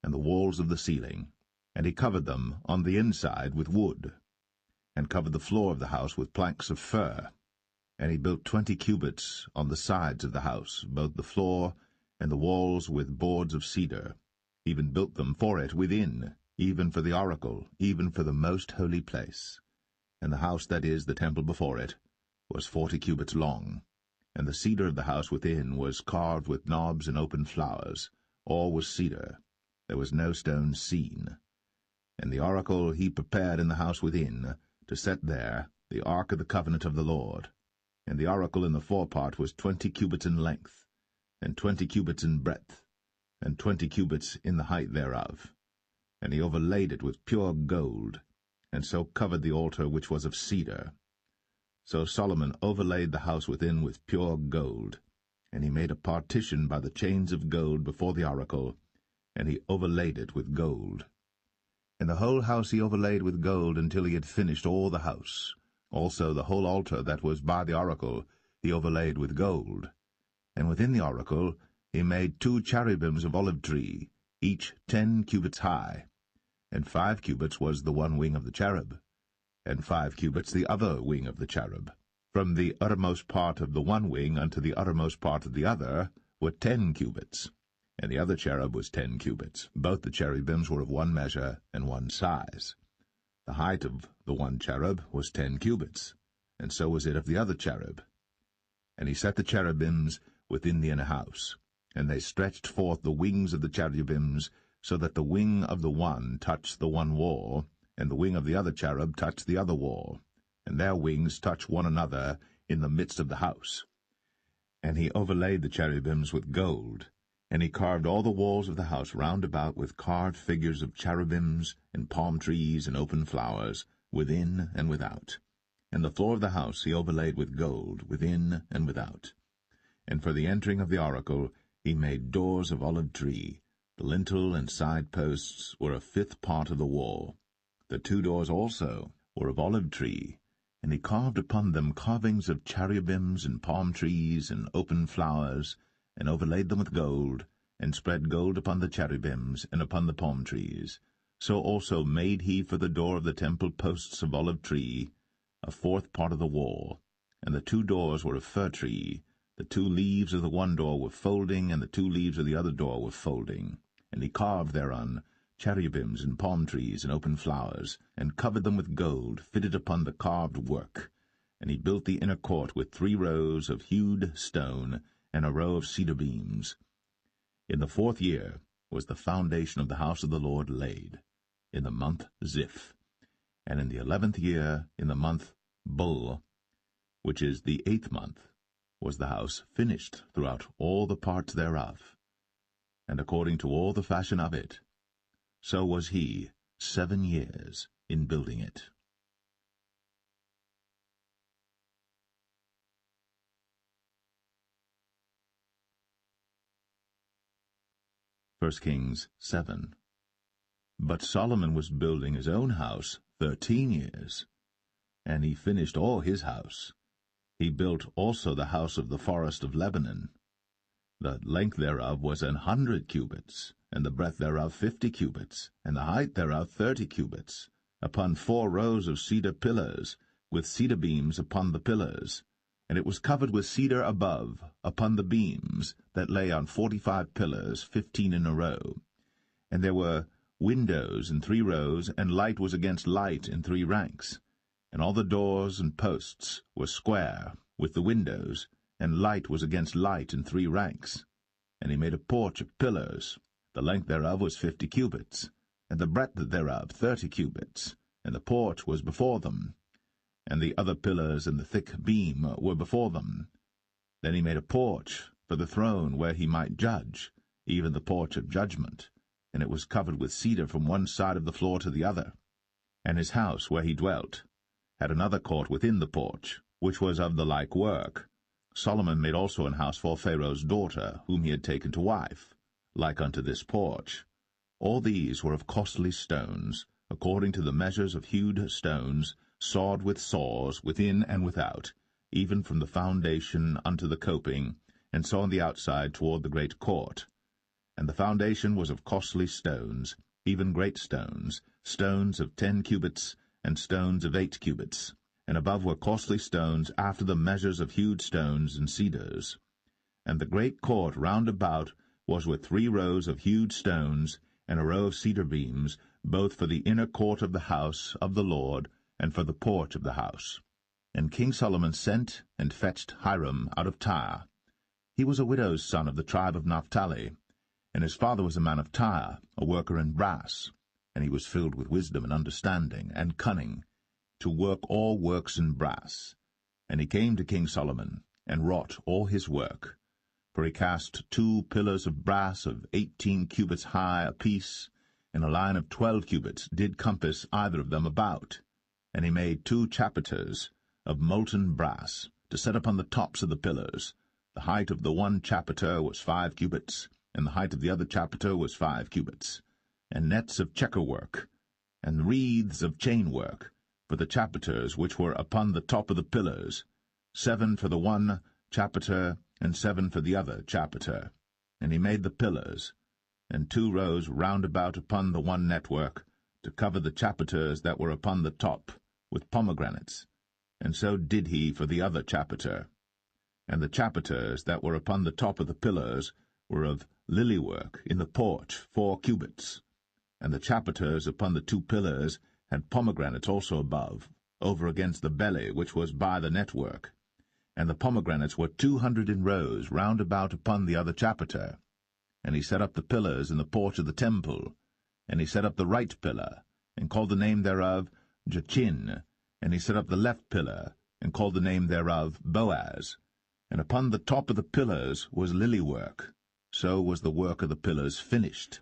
and the walls of the ceiling, and he covered them on the inside with wood, and covered the floor of the house with planks of fir. And he built 20 cubits on the sides of the house, both the floor and the walls with boards of cedar, even built them for it within, even for the oracle, even for the most holy place. And the house, that is, the temple before it, was 40 cubits long, and the cedar of the house within was carved with knobs and open flowers. All was cedar. There was no stone seen. And the oracle he prepared in the house within, to set there the ark of the covenant of the Lord. And the oracle in the forepart was 20 cubits in length, and 20 cubits in breadth, and 20 cubits in the height thereof. And he overlaid it with pure gold, and so covered the altar which was of cedar. So Solomon overlaid the house within with pure gold, and he made a partition by the chains of gold before the oracle, and he overlaid it with gold. And the whole house he overlaid with gold until he had finished all the house. Also the whole altar that was by the oracle he overlaid with gold. And within the oracle he made 2 cherubims of olive tree, each 10 cubits high. And 5 cubits was the one wing of the cherub, and 5 cubits the other wing of the cherub. From the uttermost part of the one wing unto the uttermost part of the other were 10 cubits, and the other cherub was 10 cubits. Both the cherubims were of one measure and one size. The height of the one cherub was 10 cubits, and so was it of the other cherub. And he set the cherubims within the inner house, and they stretched forth the wings of the cherubims, so that the wing of the one touched the one wall, and the wing of the other cherub touched the other wall, and their wings touched one another in the midst of the house. And he overlaid the cherubims with gold, and he carved all the walls of the house round about with carved figures of cherubims, and palm trees, and open flowers, within and without. And the floor of the house he overlaid with gold, within and without. And for the entering of the oracle he made doors of olive tree. The lintel and side posts were a 5th part of the wall. The 2 doors also were of olive tree, and he carved upon them carvings of cherubims and palm trees and open flowers, and overlaid them with gold, and spread gold upon the cherubims and upon the palm trees. So also made he for the door of the temple posts of olive tree, a 4th part of the wall, and the 2 doors were of fir tree. The 2 leaves of the one door were folding, and the 2 leaves of the other door were folding. And he carved thereon cherubims and palm trees and open flowers, and covered them with gold, fitted upon the carved work. And he built the inner court with 3 rows of hewed stone, and a row of cedar beams. In the 4th year was the foundation of the house of the Lord laid, in the month Ziph. And in the 11th year, in the month Bul, which is the 8th month, was the house finished throughout all the parts thereof. And according to all the fashion of it, so was he 7 years in building it. 1 Kings 7. But Solomon was building his own house 13 years, and he finished all his house. He built also the house of the forest of Lebanon. The length thereof was 100 cubits, and the breadth thereof 50 cubits, and the height thereof 30 cubits, upon 4 rows of cedar pillars, with cedar beams upon the pillars. And it was covered with cedar above, upon the beams, that lay on 45 pillars, 15 in a row. And there were windows in 3 rows, and light was against light in 3 ranks. And all the doors and posts were square, with the windows, and light was against light in 3 ranks. And he made a porch of pillars. The length thereof was 50 cubits, and the breadth thereof 30 cubits, and the porch was before them. And the other pillars and the thick beam were before them. Then he made a porch for the throne where he might judge, even the porch of judgment, and it was covered with cedar from one side of the floor to the other. And his house where he dwelt had another court within the porch, which was of the like work. Solomon made also an house for Pharaoh's daughter, whom he had taken to wife, like unto this porch. All these were of costly stones, according to the measures of hewed stones, sawed with saws, within and without, even from the foundation unto the coping, and so on the outside toward the great court. And the foundation was of costly stones, even great stones, stones of 10 cubits, and stones of 8 cubits. And above were costly stones after the measures of hewed stones and cedars. And the great court round about was with 3 rows of hewed stones, and a row of cedar beams, both for the inner court of the house of the Lord, and for the porch of the house. And King Solomon sent and fetched Hiram out of Tyre. He was a widow's son of the tribe of Naphtali, and his father was a man of Tyre, a worker in brass, and he was filled with wisdom and understanding and cunning, to work all works in brass. And he came to King Solomon, and wrought all his work. For he cast 2 pillars of brass of 18 cubits high apiece, and a line of 12 cubits did compass either of them about. And he made 2 chapiters of molten brass, to set upon the tops of the pillars. The height of the one chapiter was 5 cubits, and the height of the other chapiter was 5 cubits, and nets of checker work, and wreaths of chain work, for the chapiters which were upon the top of the pillars, 7 for the one chapiter, and 7 for the other chapiter. And he made the pillars, and 2 rows round about upon the one network, to cover the chapiters that were upon the top, with pomegranates, and so did he for the other chapiter. And the chapiters that were upon the top of the pillars were of lily work in the porch 4 cubits, and the chapiters upon the 2 pillars had pomegranates also above, over against the belly which was by the network, and the pomegranates were 200 in rows round about upon the other chapiter. And he set up the pillars in the porch of the temple, and he set up the right pillar, and called the name thereof Jachin, and he set up the left pillar, and called the name thereof Boaz. And upon the top of the pillars was lily work. So was the work of the pillars finished.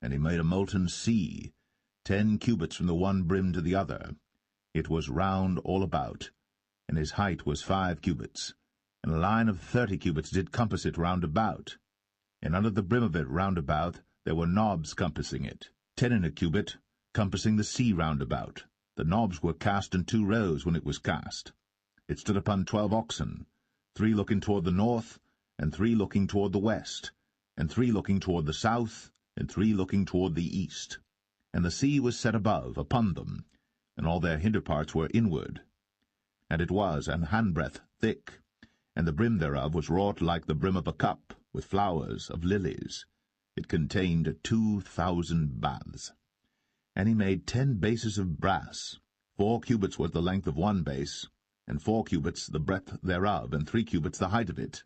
And he made a molten sea, 10 cubits from the one brim to the other. It was round all about, and his height was 5 cubits, and a line of 30 cubits did compass it round about. And under the brim of it round about there were knobs compassing it, 10 in a cubit, compassing the sea round about. The knobs were cast in 2 rows when it was cast. It stood upon 12 oxen, 3 looking toward the north, and 3 looking toward the west, and 3 looking toward the south, and 3 looking toward the east. And the sea was set above upon them, and all their hinder parts were inward. And it was an handbreadth thick, and the brim thereof was wrought like the brim of a cup, with flowers of lilies. It contained 2,000 baths. And he made 10 bases of brass. 4 cubits was the length of one base, and 4 cubits the breadth thereof, and 3 cubits the height of it.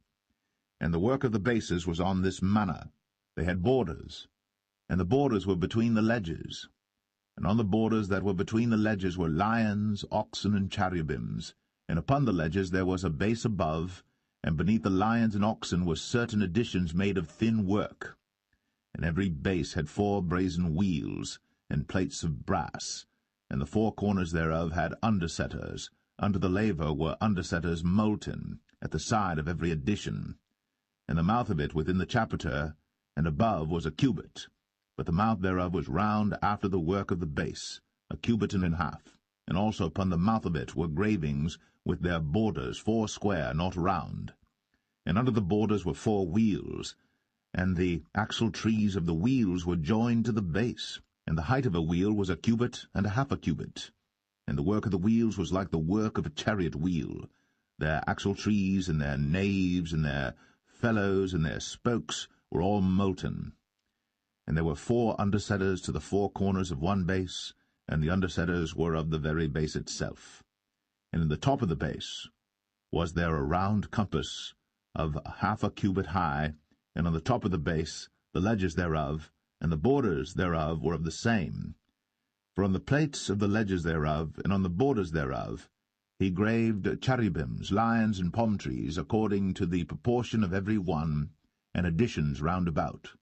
And the work of the bases was on this manner. They had borders, and the borders were between the ledges. And on the borders that were between the ledges were lions, oxen, and cherubims. And upon the ledges there was a base above, and beneath the lions and oxen were certain additions made of thin work. And every base had 4 brazen wheels, and plates of brass, and the 4 corners thereof had undersetters. Under the laver were undersetters molten, at the side of every addition. And the mouth of it within the chapiter, and above was a cubit, but the mouth thereof was round after the work of the base, a cubit and an half. And also upon the mouth of it were gravings with their borders 4 square, not round. And under the borders were 4 wheels, and the axle trees of the wheels were joined to the base. And the height of a wheel was a cubit and a half a cubit. And the work of the wheels was like the work of a chariot wheel. Their axle trees and their naves and their felloes and their spokes were all molten. And there were 4 undersetters to the 4 corners of one base, and the undersetters were of the very base itself. And in the top of the base was there a round compass of half a cubit high, and on the top of the base the ledges thereof, and the borders thereof were of the same. For on the plates of the ledges thereof, and on the borders thereof, he graved cherubims, lions, and palm trees, according to the proportion of every one, and additions round about.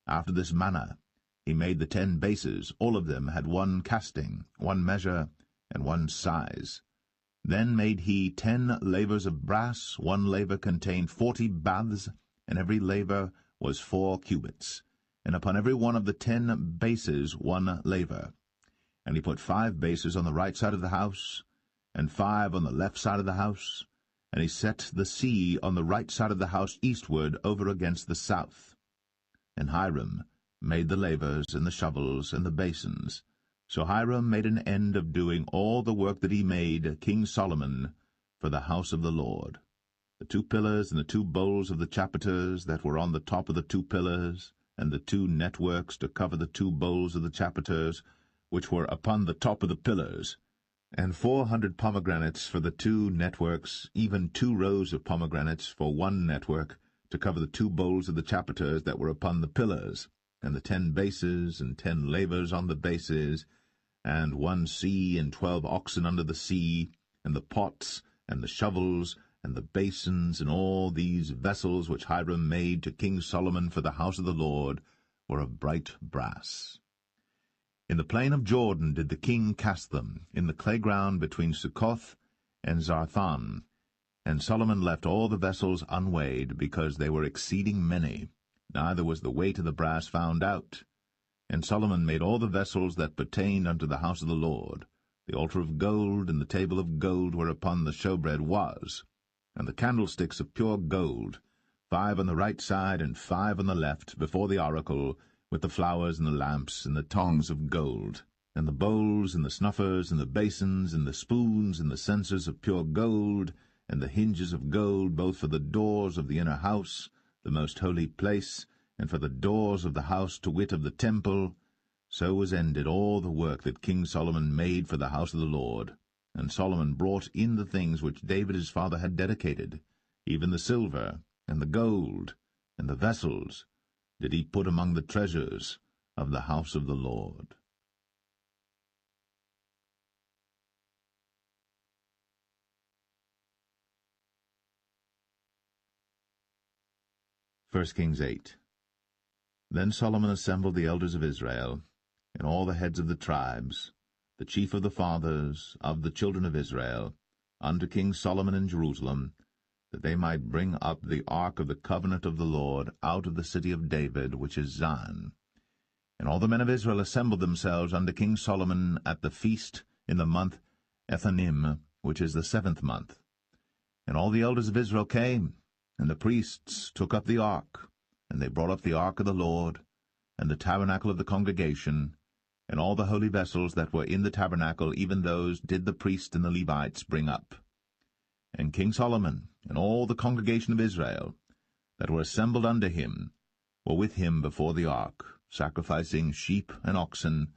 After this manner he made the 10 bases. All of them had 1 casting, 1 measure, and 1 size. Then made he 10 lavers of brass. 1 laver contained 40 baths, and every laver was 4 cubits. And upon every one of the 10 bases 1 laver. And he put 5 bases on the right side of the house, and 5 on the left side of the house, and he set the sea on the right side of the house eastward over against the south. And Hiram made the lavers, and the shovels, and the basins. So Hiram made an end of doing all the work that he made King Solomon for the house of the Lord. The 2 pillars and the 2 bowls of the chapiters that were on the top of the 2 pillars, and the 2 networks to cover the 2 bowls of the chapiters, which were upon the top of the pillars, and 400 pomegranates for the 2 networks, even 2 rows of pomegranates for 1 network, to cover the 2 bowls of the chapiters that were upon the pillars, and the 10 bases, and 10 lavers on the bases, and 1 sea, and 12 oxen under the sea, and the pots, and the shovels, and the basins, and all these vessels which Hiram made to King Solomon for the house of the Lord, were of bright brass. In the plain of Jordan did the king cast them, in the clay ground between Succoth and Zarthan. And Solomon left all the vessels unweighed, because they were exceeding many. neither was the weight of the brass found out. And Solomon made all the vessels that pertained unto the house of the Lord, the altar of gold, and the table of gold whereupon the showbread was, and the candlesticks of pure gold, 5 on the right side and 5 on the left, before the oracle, with the flowers and the lamps and the tongs of gold, and the bowls and the snuffers and the basins and the spoons and the censers of pure gold, and the hinges of gold, both for the doors of the inner house, the most holy place, and for the doors of the house, to wit, of the temple. So was ended all the work that King Solomon made for the house of the Lord. And Solomon brought in the things which David his father had dedicated, even the silver, and the gold, and the vessels, did he put among the treasures of the house of the Lord. 1 Kings 8. Then Solomon assembled the elders of Israel, and all the heads of the tribes, the chief of the fathers of the children of Israel, unto King Solomon in Jerusalem, that they might bring up the ark of the covenant of the Lord out of the city of David, which is Zion. And all the men of Israel assembled themselves unto King Solomon at the feast in the month Ethanim, which is the 7th month. And all the elders of Israel came, and the priests took up the ark, and they brought up the ark of the Lord, and the tabernacle of the congregation, and all the holy vessels that were in the tabernacle, even those did the priests and the Levites bring up. And King Solomon and all the congregation of Israel that were assembled unto him were with him before the ark, sacrificing sheep and oxen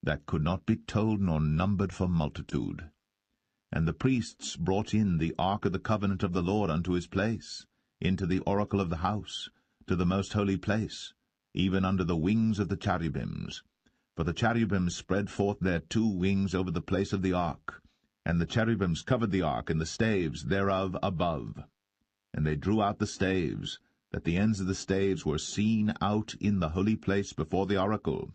that could not be told nor numbered for multitude. And the priests brought in the ark of the covenant of the Lord unto his place, into the oracle of the house, to the most holy place, even under the wings of the cherubims. For the cherubims spread forth their 2 wings over the place of the ark, and the cherubims covered the ark and the staves thereof above. And they drew out the staves, that the ends of the staves were seen out in the holy place before the oracle,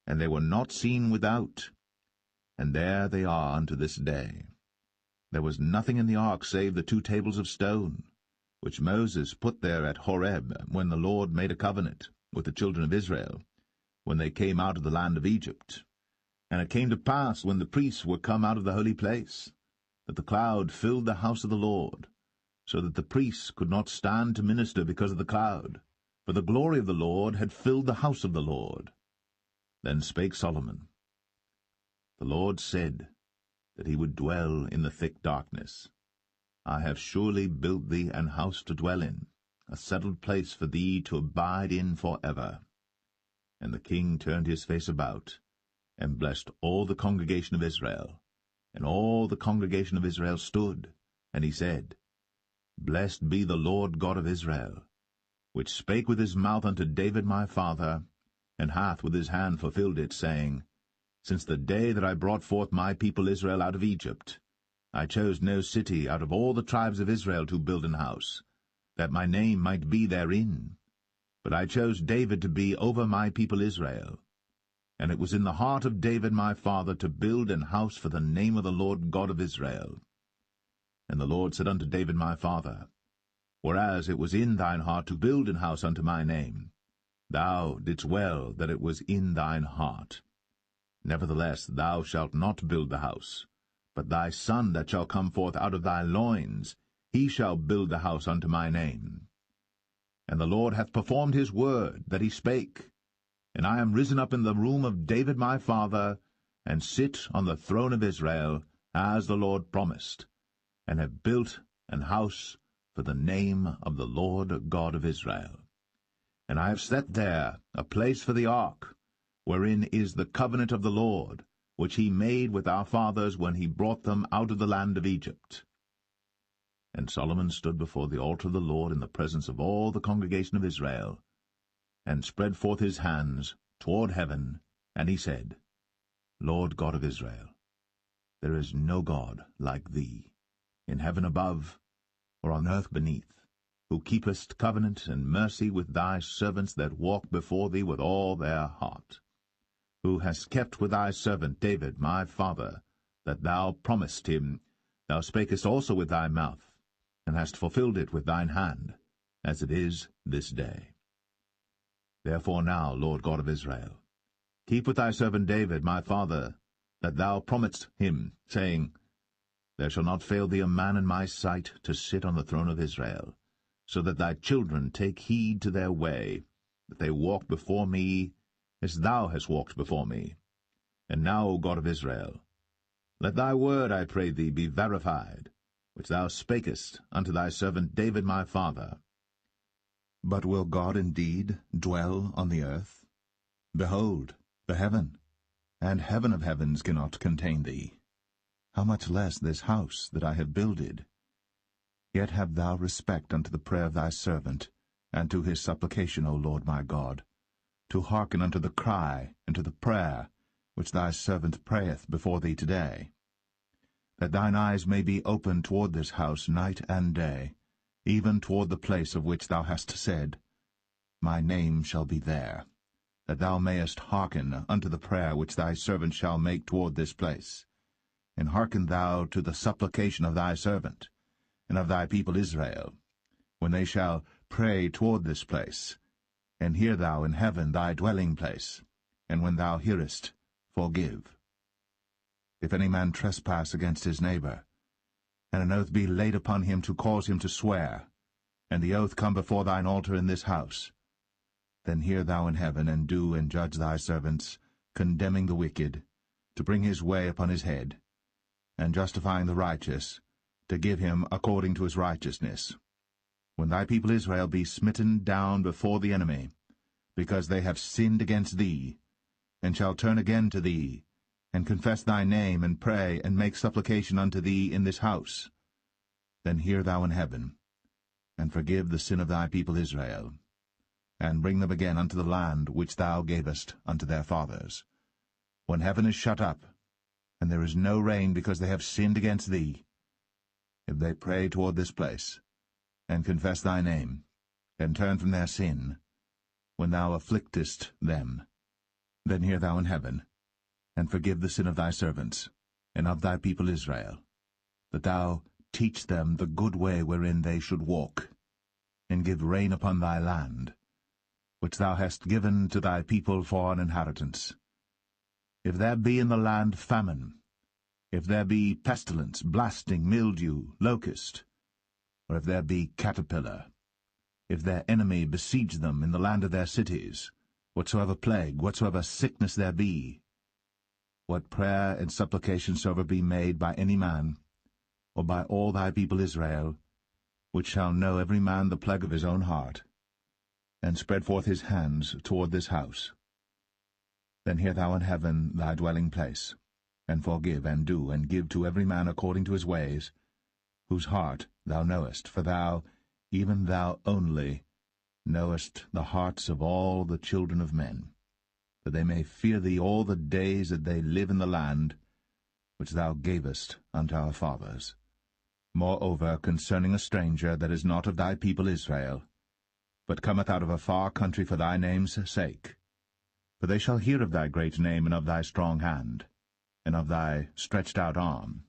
and they were not seen without. And there they are unto this day. There was nothing in the ark save the 2 tables of stone, which Moses put there at Horeb, when the Lord made a covenant with the children of Israel, when they came out of the land of Egypt. And it came to pass, when the priests were come out of the holy place, that the cloud filled the house of the Lord, so that the priests could not stand to minister because of the cloud, for the glory of the Lord had filled the house of the Lord. Then spake Solomon, The Lord said that he would dwell in the thick darkness. I have surely built thee an house to dwell in, a settled place for thee to abide in for ever. And the king turned his face about, and blessed all the congregation of Israel. And all the congregation of Israel stood, and he said, Blessed be the Lord God of Israel, which spake with his mouth unto David my father, and hath with his hand fulfilled it, saying, Since the day that I brought forth my people Israel out of Egypt, I chose no city out of all the tribes of Israel to build an house, that my name might be therein. But I chose David to be over my people Israel. And it was in the heart of David my father to build an house for the name of the Lord God of Israel. And the Lord said unto David my father, Whereas it was in thine heart to build an house unto my name, thou didst well that it was in thine heart. Nevertheless thou shalt not build the house, but thy son that shall come forth out of thy loins, he shall build the house unto my name. And the Lord hath performed his word that he spake, and I am risen up in the room of David my father, and sit on the throne of Israel, as the Lord promised, and have built an house for the name of the Lord God of Israel. And I have set there a place for the ark, wherein is the covenant of the Lord, which he made with our fathers when he brought them out of the land of Egypt. And Solomon stood before the altar of the Lord in the presence of all the congregation of Israel, and spread forth his hands toward heaven, and he said, Lord God of Israel, there is no God like thee, in heaven above, or on earth beneath, who keepest covenant and mercy with thy servants that walk before thee with all their heart, who hast kept with thy servant David my father, that thou promised him, thou spakest also with thy mouth, and hast fulfilled it with thine hand, as it is this day. Therefore now, Lord God of Israel, keep with thy servant David my father, that thou promisedst him, saying, There shall not fail thee a man in my sight to sit on the throne of Israel, so that thy children take heed to their way, that they walk before me as thou hast walked before me. And now, O God of Israel, let thy word, I pray thee, be verified, which thou spakest unto thy servant David my father. But will God indeed dwell on the earth? Behold, the heaven, and heaven of heavens cannot contain thee. How much less this house that I have builded? Yet have thou respect unto the prayer of thy servant, and to his supplication, O Lord my God, to hearken unto the cry and to the prayer which thy servant prayeth before thee today, that thine eyes may be open toward this house night and day, even toward the place of which thou hast said, My name shall be there, that thou mayest hearken unto the prayer which thy servant shall make toward this place, and hearken thou to the supplication of thy servant, and of thy people Israel, when they shall pray toward this place, and hear thou in heaven thy dwelling place, and when thou hearest, forgive. If any man trespass against his neighbor, and an oath be laid upon him to cause him to swear, and the oath come before thine altar in this house, then hear thou in heaven, and do and judge thy servants, condemning the wicked, to bring his way upon his head, and justifying the righteous, to give him according to his righteousness. When thy people Israel be smitten down before the enemy, because they have sinned against thee, and shall turn again to thee, and confess thy name, and pray, and make supplication unto thee in this house, then hear thou in heaven, and forgive the sin of thy people Israel, and bring them again unto the land which thou gavest unto their fathers. When heaven is shut up, and there is no rain because they have sinned against thee, if they pray toward this place, and confess thy name, and turn from their sin, when thou afflictest them, then hear thou in heaven, and forgive the sin of thy servants, and of thy people Israel, that thou teach them the good way wherein they should walk, and give rain upon thy land, which thou hast given to thy people for an inheritance. If there be in the land famine, if there be pestilence, blasting, mildew, locust, or if there be caterpillar, if their enemy besiege them in the land of their cities, whatsoever plague, whatsoever sickness there be, what prayer and supplication soever be made by any man, or by all thy people Israel, which shall know every man the plague of his own heart, and spread forth his hands toward this house, then hear thou in heaven thy dwelling place, and forgive, and do, and give to every man according to his ways, whose heart thou knowest, for thou, even thou only, knowest the hearts of all the children of men, that they may fear thee all the days that they live in the land which thou gavest unto our fathers. Moreover, concerning a stranger that is not of thy people Israel, but cometh out of a far country for thy name's sake, for they shall hear of thy great name, and of thy strong hand, and of thy stretched out arm,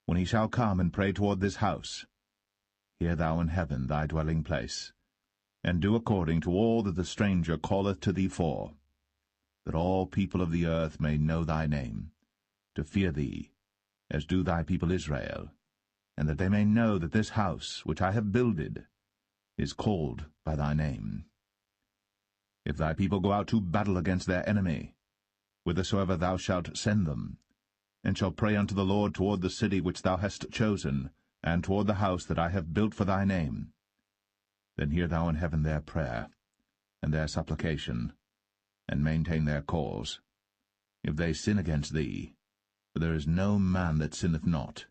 when he shall come and pray toward this house, hear thou in heaven thy dwelling place, and do according to all that the stranger calleth to thee for, that all people of the earth may know thy name, to fear thee, as do thy people Israel, and that they may know that this house which I have builded is called by thy name. If thy people go out to battle against their enemy, whithersoever thou shalt send them, and shall pray unto the Lord toward the city which thou hast chosen, and toward the house that I have built for thy name, then hear thou in heaven their prayer, and their supplication, and maintain their cause. If they sin against thee, for there is no man that sinneth not,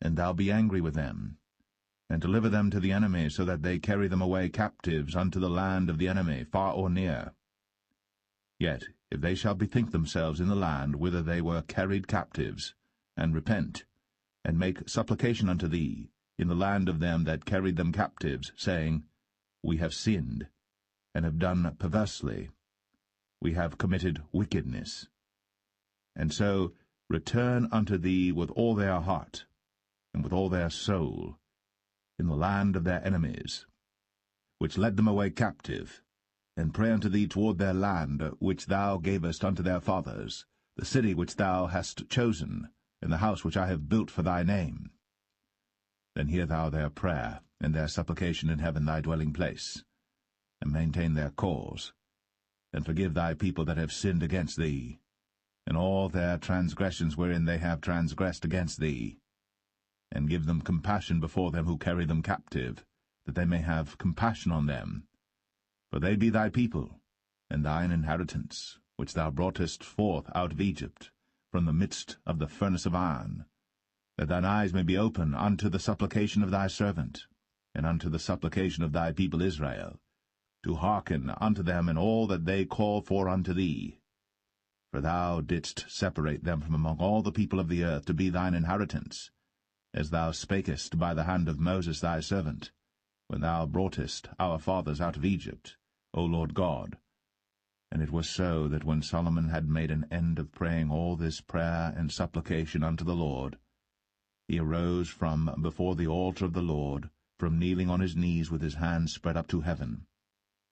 and thou be angry with them, and deliver them to the enemy, so that they carry them away captives unto the land of the enemy, far or near. Yet if they shall bethink themselves in the land whither they were carried captives, and repent, and make supplication unto thee in the land of them that carried them captives, saying, We have sinned, and have done perversely, we have committed wickedness, and so return unto thee with all their heart, and with all their soul, in the land of their enemies, which led them away captive, and pray unto thee toward their land, which thou gavest unto their fathers, the city which thou hast chosen, and the house which I have built for thy name. Then hear thou their prayer, and their supplication in heaven thy dwelling place, and maintain their cause, and forgive thy people that have sinned against thee, and all their transgressions wherein they have transgressed against thee, and give them compassion before them who carry them captive, that they may have compassion on them. For they be thy people, and thine inheritance, which thou broughtest forth out of Egypt, from the midst of the furnace of iron, that thine eyes may be open unto the supplication of thy servant, and unto the supplication of thy people Israel, to hearken unto them in all that they call for unto thee. For thou didst separate them from among all the people of the earth to be thine inheritance, as thou spakest by the hand of Moses thy servant, when thou broughtest our fathers out of Egypt, O Lord God. And it was so that when Solomon had made an end of praying all this prayer and supplication unto the Lord, he arose from before the altar of the Lord, from kneeling on his knees with his hands spread up to heaven.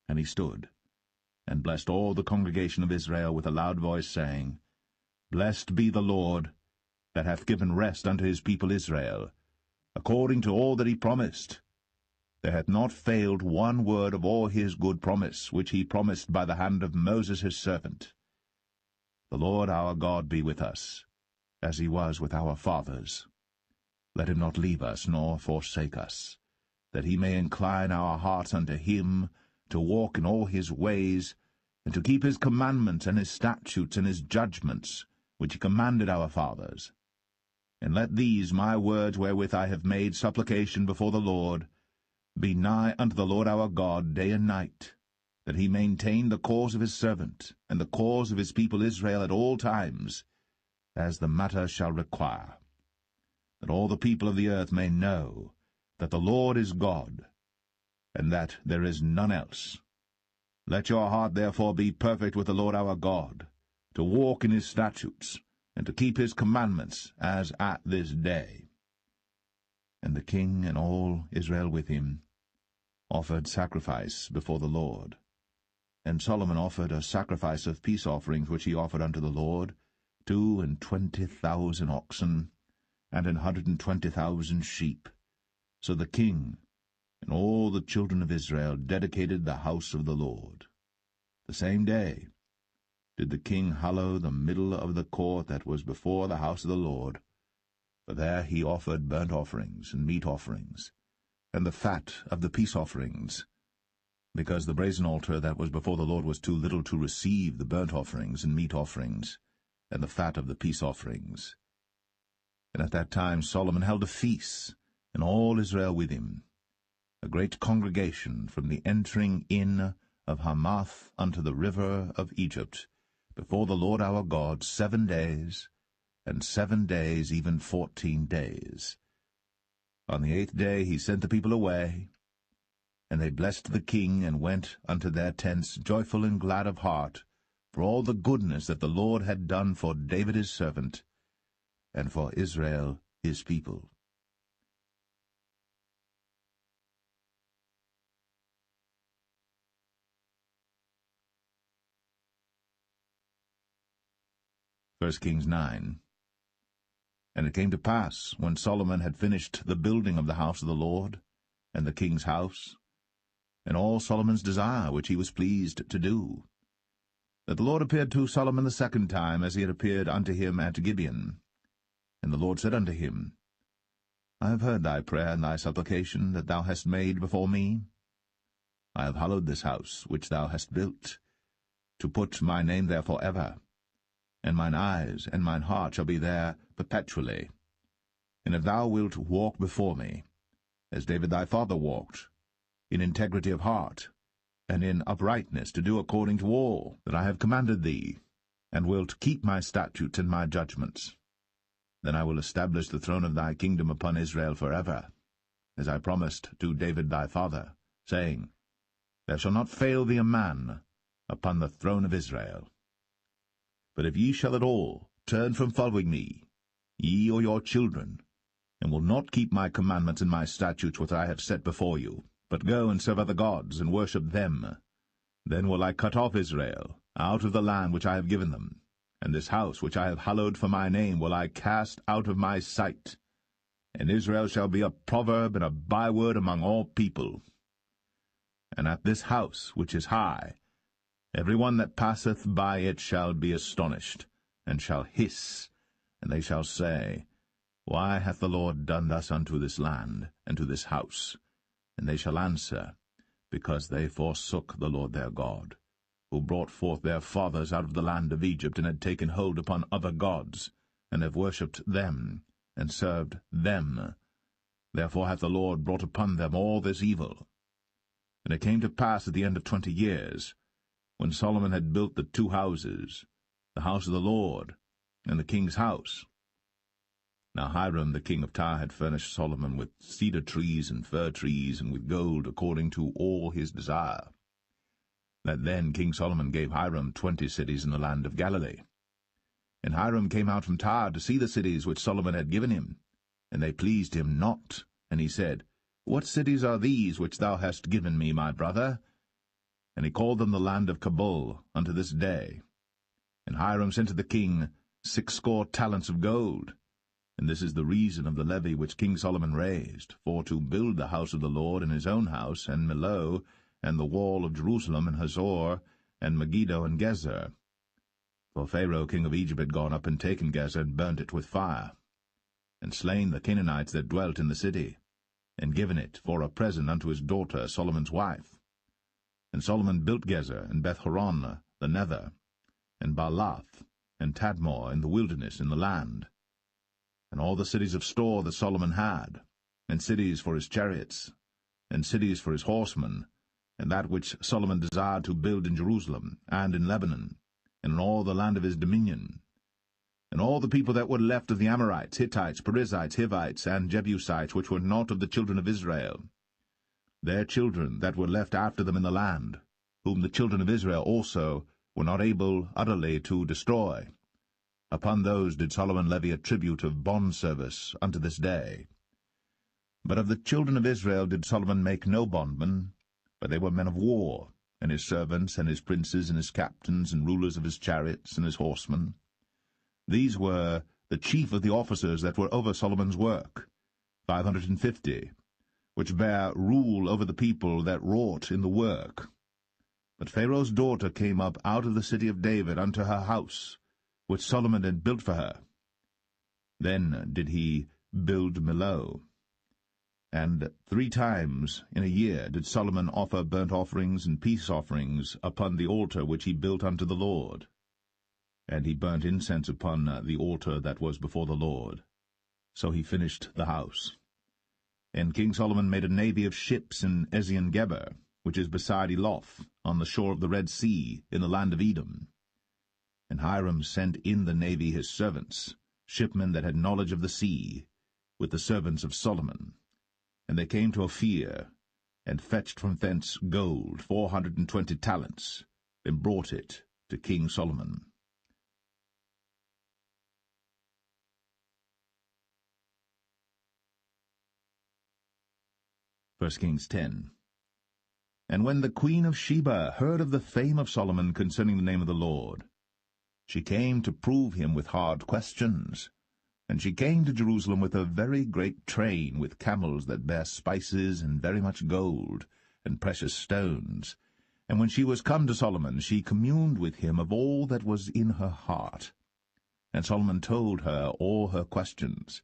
And he stood, and blessed all the congregation of Israel with a loud voice, saying, Blessed be the Lord, that hath given rest unto his people Israel, according to all that he promised. There hath not failed one word of all his good promise, which he promised by the hand of Moses his servant. The Lord our God be with us, as he was with our fathers. Let him not leave us, nor forsake us, that he may incline our hearts unto him, to walk in all his ways, and to keep his commandments and his statutes and his judgments, which he commanded our fathers. And let these my words wherewith I have made supplication before the Lord be nigh unto the Lord our God day and night, that he maintain the cause of his servant, and the cause of his people Israel at all times, as the matter shall require, that all the people of the earth may know that the Lord is God, and that there is none else. Let your heart therefore be perfect with the Lord our God, to walk in his statutes, and to keep his commandments, as at this day. And the king and all Israel with him offered sacrifice before the Lord. And Solomon offered a sacrifice of peace offerings which he offered unto the Lord, 22,000 oxen, and 120,000 sheep. So the king and all the children of Israel dedicated the house of the Lord. The same day did the king hallow the middle of the court that was before the house of the Lord, for there he offered burnt offerings and meat offerings, and the fat of the peace offerings, because the brazen altar that was before the Lord was too little to receive the burnt offerings and meat offerings, and the fat of the peace offerings. And at that time Solomon held a feast, and all Israel with him, a great congregation from the entering in of Hamath unto the river of Egypt, before the Lord our God 7 days, and 7 days, even 14 days. On the 8th day he sent the people away, and they blessed the king, and went unto their tents joyful and glad of heart, for all the goodness that the Lord had done for David his servant, and for Israel his people. First Kings 9. And it came to pass, when Solomon had finished the building of the house of the Lord, and the king's house, and all Solomon's desire which he was pleased to do, that the Lord appeared to Solomon the second time, as he had appeared unto him at Gibeon. And the Lord said unto him, I have heard thy prayer and thy supplication that thou hast made before me. I have hallowed this house which thou hast built, to put my name there for ever, and mine eyes and mine heart shall be there perpetually. And if thou wilt walk before me, as David thy father walked, in integrity of heart, and in uprightness, to do according to all that I have commanded thee, and wilt keep my statutes and my judgments, then I will establish the throne of thy kingdom upon Israel forever, as I promised to David thy father, saying, There shall not fail thee a man upon the throne of Israel. But if ye shall at all turn from following me, ye or your children, and will not keep my commandments and my statutes which I have set before you, but go and serve other gods, and worship them, Then will I cut off Israel out of the land which I have given them, and this house which I have hallowed for my name will I cast out of my sight, and Israel shall be a proverb and a byword among all people. And at this house which is high, every one that passeth by it shall be astonished, and shall hiss, and they shall say, Why hath the Lord done thus unto this land, and to this house? And they shall answer, Because they forsook the Lord their God, who brought forth their fathers out of the land of Egypt, and had taken hold upon other gods, and have worshipped them, and served them. Therefore hath the Lord brought upon them all this evil. And it came to pass at the end of 20 years, when Solomon had built the 2 houses, the house of the Lord, and the king's house. Now Hiram the king of Tyre had furnished Solomon with cedar trees and fir trees, and with gold according to all his desire. That then King Solomon gave Hiram 20 cities in the land of Galilee. And Hiram came out from Tyre to see the cities which Solomon had given him, and they pleased him not. And he said, What cities are these which thou hast given me, my brother? And he called them the land of Cabul unto this day. And Hiram sent to the king 60 talents of gold. And this is the reason of the levy which King Solomon raised, for to build the house of the Lord in his own house, and Millo, and the wall of Jerusalem, and Hazor, and Megiddo, and Gezer. For Pharaoh king of Egypt had gone up and taken Gezer, and burnt it with fire, and slain the Canaanites that dwelt in the city, and given it for a present unto his daughter Solomon's wife. And Solomon built Gezer, and Beth-horon the nether, and Baalath, and Tadmor in the wilderness in the land, and all the cities of store that Solomon had, and cities for his chariots, and cities for his horsemen, and that which Solomon desired to build in Jerusalem, and in Lebanon, and in all the land of his dominion. And all the people that were left of the Amorites, Hittites, Perizzites, Hivites, and Jebusites, which were not of the children of Israel, their children that were left after them in the land, whom the children of Israel also were not able utterly to destroy, upon those did Solomon levy a tribute of bondservice unto this day. But of the children of Israel did Solomon make no bondmen, but they were men of war, and his servants, and his princes, and his captains, and rulers of his chariots, and his horsemen. These were the chief of the officers that were over Solomon's work, 550, which bare rule over the people that wrought in the work. But Pharaoh's daughter came up out of the city of David unto her house, which Solomon had built for her. Then did he build Millo. And 3 times in a year did Solomon offer burnt offerings and peace offerings upon the altar which he built unto the Lord. And he burnt incense upon the altar that was before the Lord. So he finished the house. And King Solomon made a navy of ships in Ezion-Geber, which is beside Eloth, on the shore of the Red Sea, in the land of Edom. And Hiram sent in the navy his servants, shipmen that had knowledge of the sea, with the servants of Solomon. And they came to Ophir, and fetched from thence gold 420 talents, and brought it to King Solomon. 1 Kings 10. And when the queen of Sheba heard of the fame of Solomon concerning the name of the Lord, she came to prove him with hard questions. And she came to Jerusalem with a very great train, with camels that bare spices, and very much gold, and precious stones. And when she was come to Solomon, she communed with him of all that was in her heart. And Solomon told her all her questions.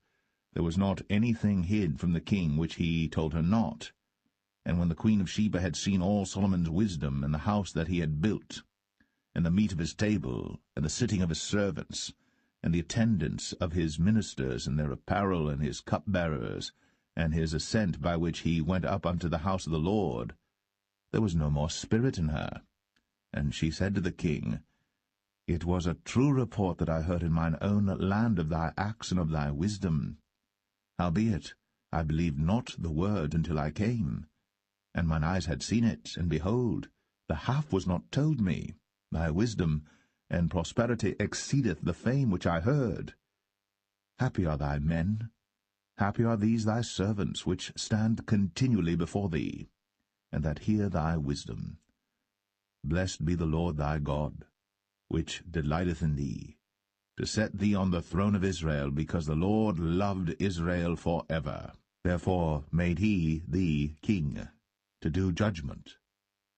There was not anything hid from the king which he told her not. And when the queen of Sheba had seen all Solomon's wisdom, and the house that he had built, and the meat of his table, and the sitting of his servants, and the attendance of his ministers, and their apparel, and his cupbearers, and his ascent by which he went up unto the house of the Lord, there was no more spirit in her. And she said to the king, It was a true report that I heard in mine own land of thy acts and of thy wisdom. Howbeit, I believed not the word until I came. And mine eyes had seen it, and behold, the half was not told me. Thy wisdom and prosperity exceedeth the fame which I heard. Happy are thy men, happy are these thy servants, which stand continually before thee, and that hear thy wisdom. Blessed be the Lord thy God, which delighteth in thee, to set thee on the throne of Israel, because the Lord loved Israel for ever. Therefore made he thee king, to do judgment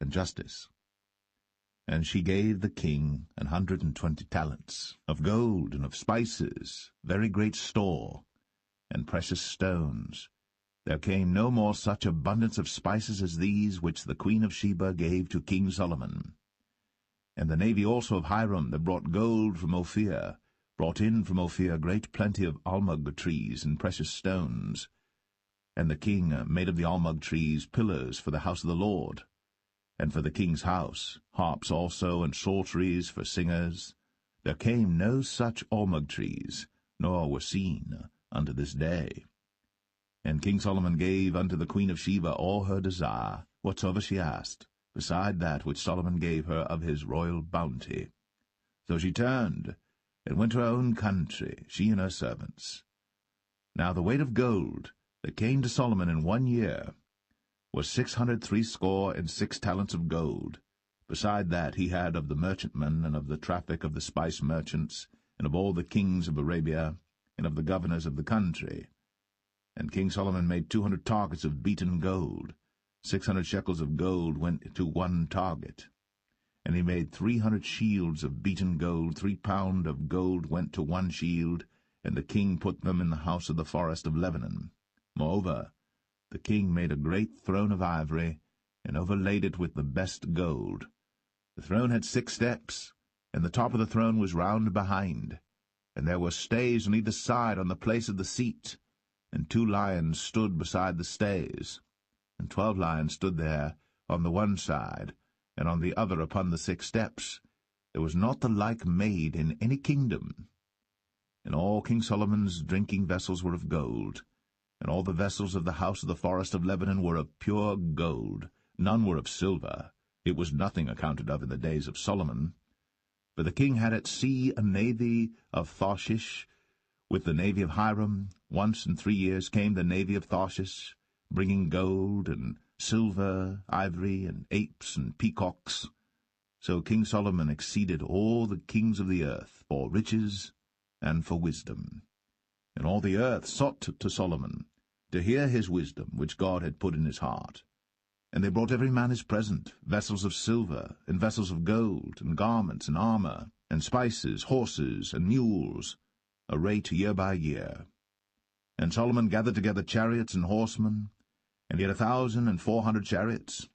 and justice. And she gave the king 120 talents of gold and of spices, very great store, and precious stones. There came no more such abundance of spices as these which the queen of Sheba gave to King Solomon. And the navy also of Hiram that brought gold from Ophir, brought in from Ophir great plenty of almug trees and precious stones. And the king made of the almug trees pillars for the house of the Lord, and for the king's house, harps also, and psalteries for singers. There came no such almug trees, nor were seen unto this day. And King Solomon gave unto the queen of Sheba all her desire, whatsoever she asked, beside that which Solomon gave her of his royal bounty. So she turned, and went to her own country, she and her servants. Now the weight of gold that came to Solomon in 1 year was 666 talents of gold. Beside that he had of the merchantmen, and of the traffic of the spice merchants, and of all the kings of Arabia, and of the governors of the country. And King Solomon made 200 targets of beaten gold. 600 shekels of gold went to 1 target. And he made 300 shields of beaten gold. 3 pound of gold went to 1 shield, and the king put them in the house of the forest of Lebanon. Moreover, the king made a great throne of ivory, and overlaid it with the best gold. The throne had 6 steps, and the top of the throne was round behind, and there were stays on either side on the place of the seat, and 2 lions stood beside the stays, and 12 lions stood there on the one side, and on the other upon the 6 steps. There was not the like made in any kingdom. And all King Solomon's drinking vessels were of gold, and all the vessels of the house of the forest of Lebanon were of pure gold. None were of silver. It was nothing accounted of in the days of Solomon. For the king had at sea a navy of Tarshish, with the navy of Hiram. Once in 3 years came the navy of Tarshish, bringing gold and silver, ivory, and apes and peacocks. So King Solomon exceeded all the kings of the earth for riches and for wisdom. And all the earth sought to Solomon, to hear his wisdom, which God had put in his heart. And they brought every man his present, vessels of silver, and vessels of gold, and garments, and armor, and spices, horses, and mules, a rate year by year. And Solomon gathered together chariots and horsemen, and he had 1,400 chariots,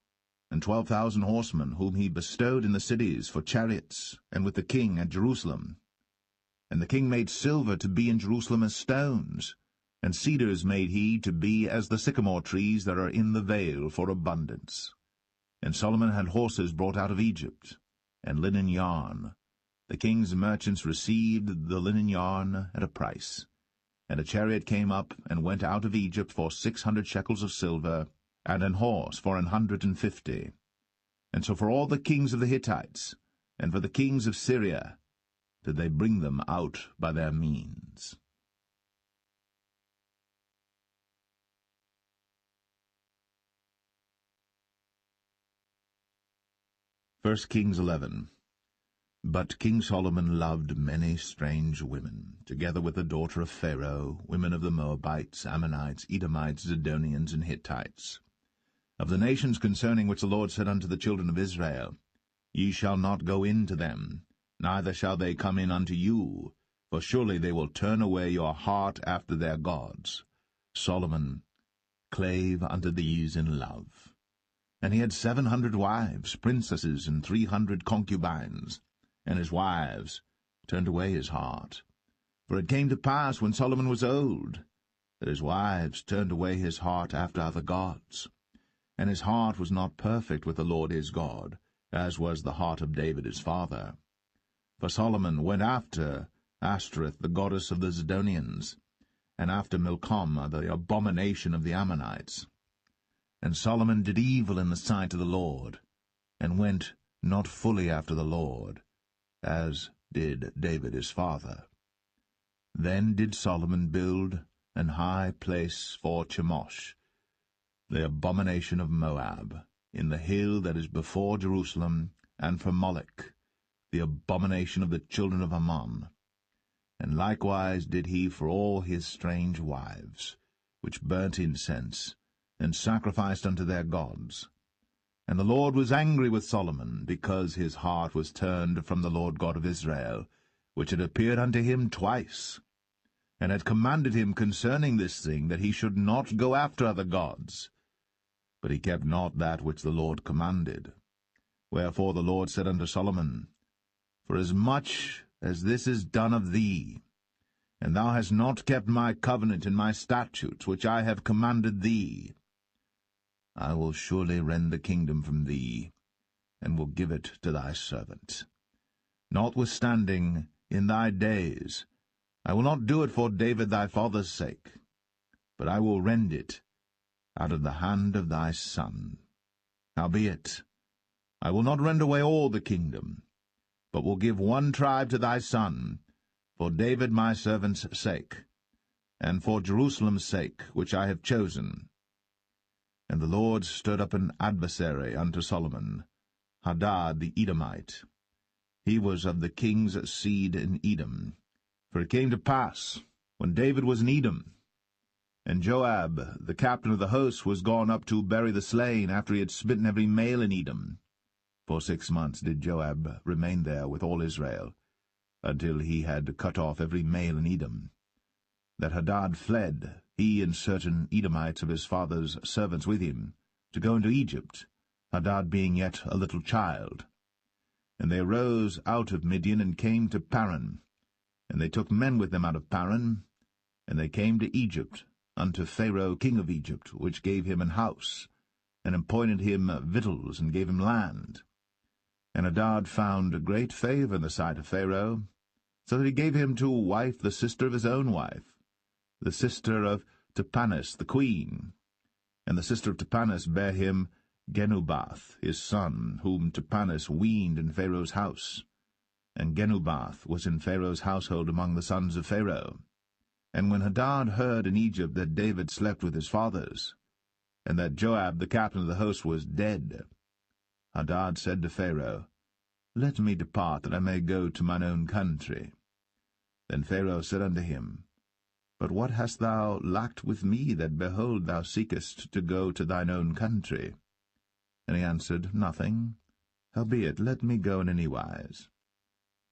and 12,000 horsemen, whom he bestowed in the cities for chariots, and with the king at Jerusalem. And the king made silver to be in Jerusalem as stones, and cedars made he to be as the sycamore trees that are in the vale for abundance. And Solomon had horses brought out of Egypt, and linen yarn. The king's merchants received the linen yarn at a price. And a chariot came up and went out of Egypt for 600 shekels of silver, and an horse for 150. And so for all the kings of the Hittites, and for the kings of Syria, did they bring them out by their means. 1 Kings 11. But King Solomon loved many strange women, together with the daughter of Pharaoh, women of the Moabites, Ammonites, Edomites, Zidonians, and Hittites, of the nations concerning which the Lord said unto the children of Israel, Ye shall not go in to them, neither shall they come in unto you, for surely they will turn away your heart after their gods. Solomon clave unto these in love. And he had 700 wives, princesses, and 300 concubines, and his wives turned away his heart. For it came to pass, when Solomon was old, that his wives turned away his heart after other gods. And his heart was not perfect with the Lord his God, as was the heart of David his father. For Solomon went after Ashtoreth, the goddess of the Zidonians, and after Milcom, the abomination of the Ammonites. And Solomon did evil in the sight of the Lord, and went not fully after the Lord, as did David his father. Then did Solomon build an high place for Chemosh, the abomination of Moab, in the hill that is before Jerusalem, and for Moloch, the abomination of the children of Ammon. And likewise did he for all his strange wives, which burnt incense, and sacrificed unto their gods. And the Lord was angry with Solomon, because his heart was turned from the Lord God of Israel, which had appeared unto him twice, and had commanded him concerning this thing, that he should not go after other gods. But he kept not that which the Lord commanded. Wherefore the Lord said unto Solomon, Forasmuch as this is done of thee, and thou hast not kept my covenant and my statutes, which I have commanded thee, I will surely rend the kingdom from thee, and will give it to thy servant. Notwithstanding, in thy days, I will not do it for David thy father's sake, but I will rend it out of the hand of thy son. Howbeit, I will not rend away all the kingdom, but will give one tribe to thy son, for David my servant's sake, and for Jerusalem's sake, which I have chosen. And the Lord stirred up an adversary unto Solomon, Hadad the Edomite. He was of the king's seed in Edom. For it came to pass, when David was in Edom, and Joab, the captain of the host, was gone up to bury the slain, after he had smitten every male in Edom. For 6 months did Joab remain there with all Israel, until he had cut off every male in Edom. That Hadad fled, he and certain Edomites of his father's servants with him, to go into Egypt, Hadad being yet a little child. And they arose out of Midian, and came to Paran. And they took men with them out of Paran, and they came to Egypt, unto Pharaoh king of Egypt, which gave him an house, and appointed him victuals, and gave him land. And Hadad found great favour in the sight of Pharaoh, so that he gave him to wife the sister of his own wife, the sister of Tahpenes the queen. And the sister of Tahpenes bare him Genubath his son, whom Tahpenes weaned in Pharaoh's house. And Genubath was in Pharaoh's household among the sons of Pharaoh. And when Hadad heard in Egypt that David slept with his fathers, and that Joab the captain of the host was dead, Hadad said to Pharaoh, Let me depart, that I may go to mine own country. Then Pharaoh said unto him, But what hast thou lacked with me, that, behold, thou seekest to go to thine own country? And he answered, Nothing. Howbeit, let me go in any wise.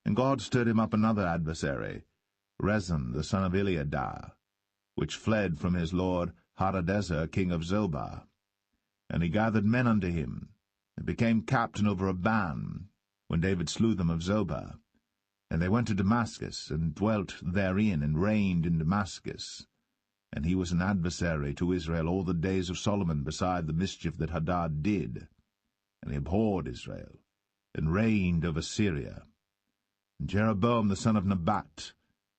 And God stirred him up another adversary, Rezon the son of Eliadah, which fled from his lord Hadadezer king of Zobah. And he gathered men unto him, and became captain over a band, when David slew them of Zobah. And they went to Damascus, and dwelt therein, and reigned in Damascus. And he was an adversary to Israel all the days of Solomon, beside the mischief that Hadad did. And he abhorred Israel, and reigned over Syria. And Jeroboam the son of Nebat,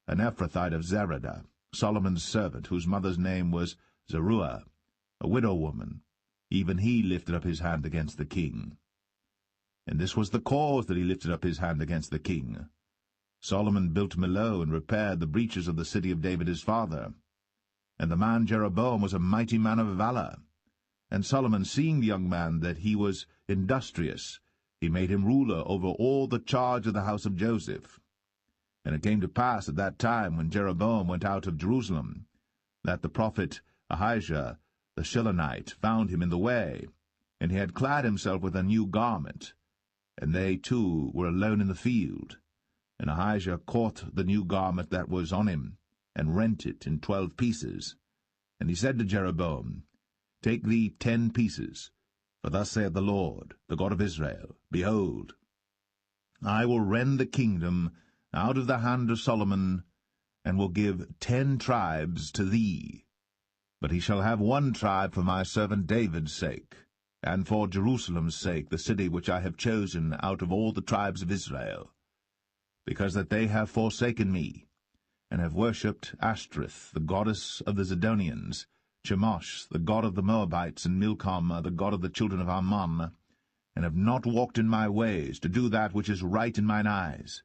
an Ephrathite of Zeradah, Solomon's servant, whose mother's name was Zeruiah, a widow woman, even he lifted up his hand against the king. And this was the cause that he lifted up his hand against the king. Solomon built Millo, and repaired the breaches of the city of David his father. And the man Jeroboam was a mighty man of valour. And Solomon, seeing the young man that he was industrious, he made him ruler over all the charge of the house of Joseph. And it came to pass at that time, when Jeroboam went out of Jerusalem, that the prophet Ahijah the Shilonite found him in the way, and he had clad himself with a new garment, and they two were alone in the field. And Ahijah caught the new garment that was on him, and rent it in 12 pieces. And he said to Jeroboam, Take thee 10 pieces, for thus saith the Lord, the God of Israel, Behold, I will rend the kingdom out of the hand of Solomon, and will give 10 tribes to thee. But he shall have 1 tribe for my servant David's sake, and for Jerusalem's sake, the city which I have chosen out of all the tribes of Israel, because that they have forsaken me, and have worshipped Ashtoreth, the goddess of the Zidonians, Chemosh, the god of the Moabites, and Milcom, the god of the children of Ammon, and have not walked in my ways, to do that which is right in mine eyes,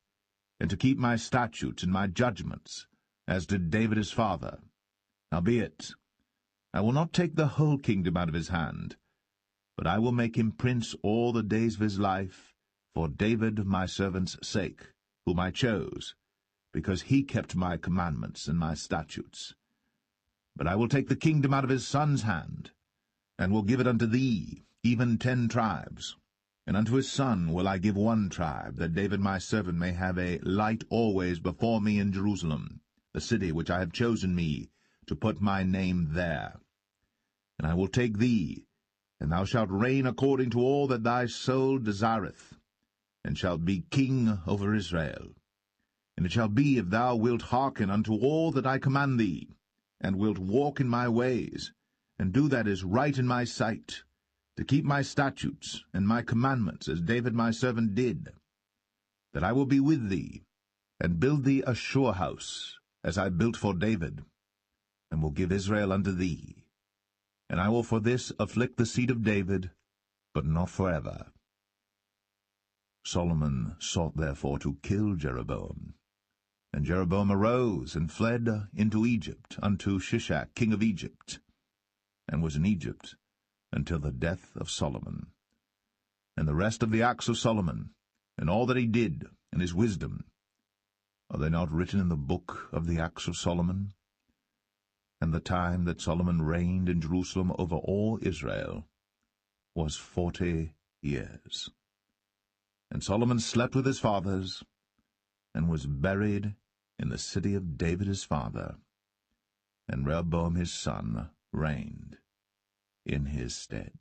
and to keep my statutes and my judgments, as did David his father. Howbeit, I will not take the whole kingdom out of his hand, but I will make him prince all the days of his life for David my servant's sake, whom I chose, because he kept my commandments and my statutes. But I will take the kingdom out of his son's hand, and will give it unto thee, even 10 tribes. And unto his son will I give 1 tribe, that David my servant may have a light always before me in Jerusalem, the city which I have chosen me, to put my name there. And I will take thee, and thou shalt reign according to all that thy soul desireth, and shalt be king over Israel. And it shall be, if thou wilt hearken unto all that I command thee, and wilt walk in my ways, and do that is right in my sight, to keep my statutes and my commandments, as David my servant did, that I will be with thee, and build thee a sure house, as I built for David, and will give Israel unto thee. And I will for this afflict the seed of David, but not forever. Solomon sought therefore to kill Jeroboam. And Jeroboam arose and fled into Egypt, unto Shishak king of Egypt, and was in Egypt until the death of Solomon. And the rest of the acts of Solomon, and all that he did, and his wisdom, are they not written in the book of the acts of Solomon? And the time that Solomon reigned in Jerusalem over all Israel was 40 years. And Solomon slept with his fathers, and was buried in the city of David his father, and Rehoboam his son reigned in his stead.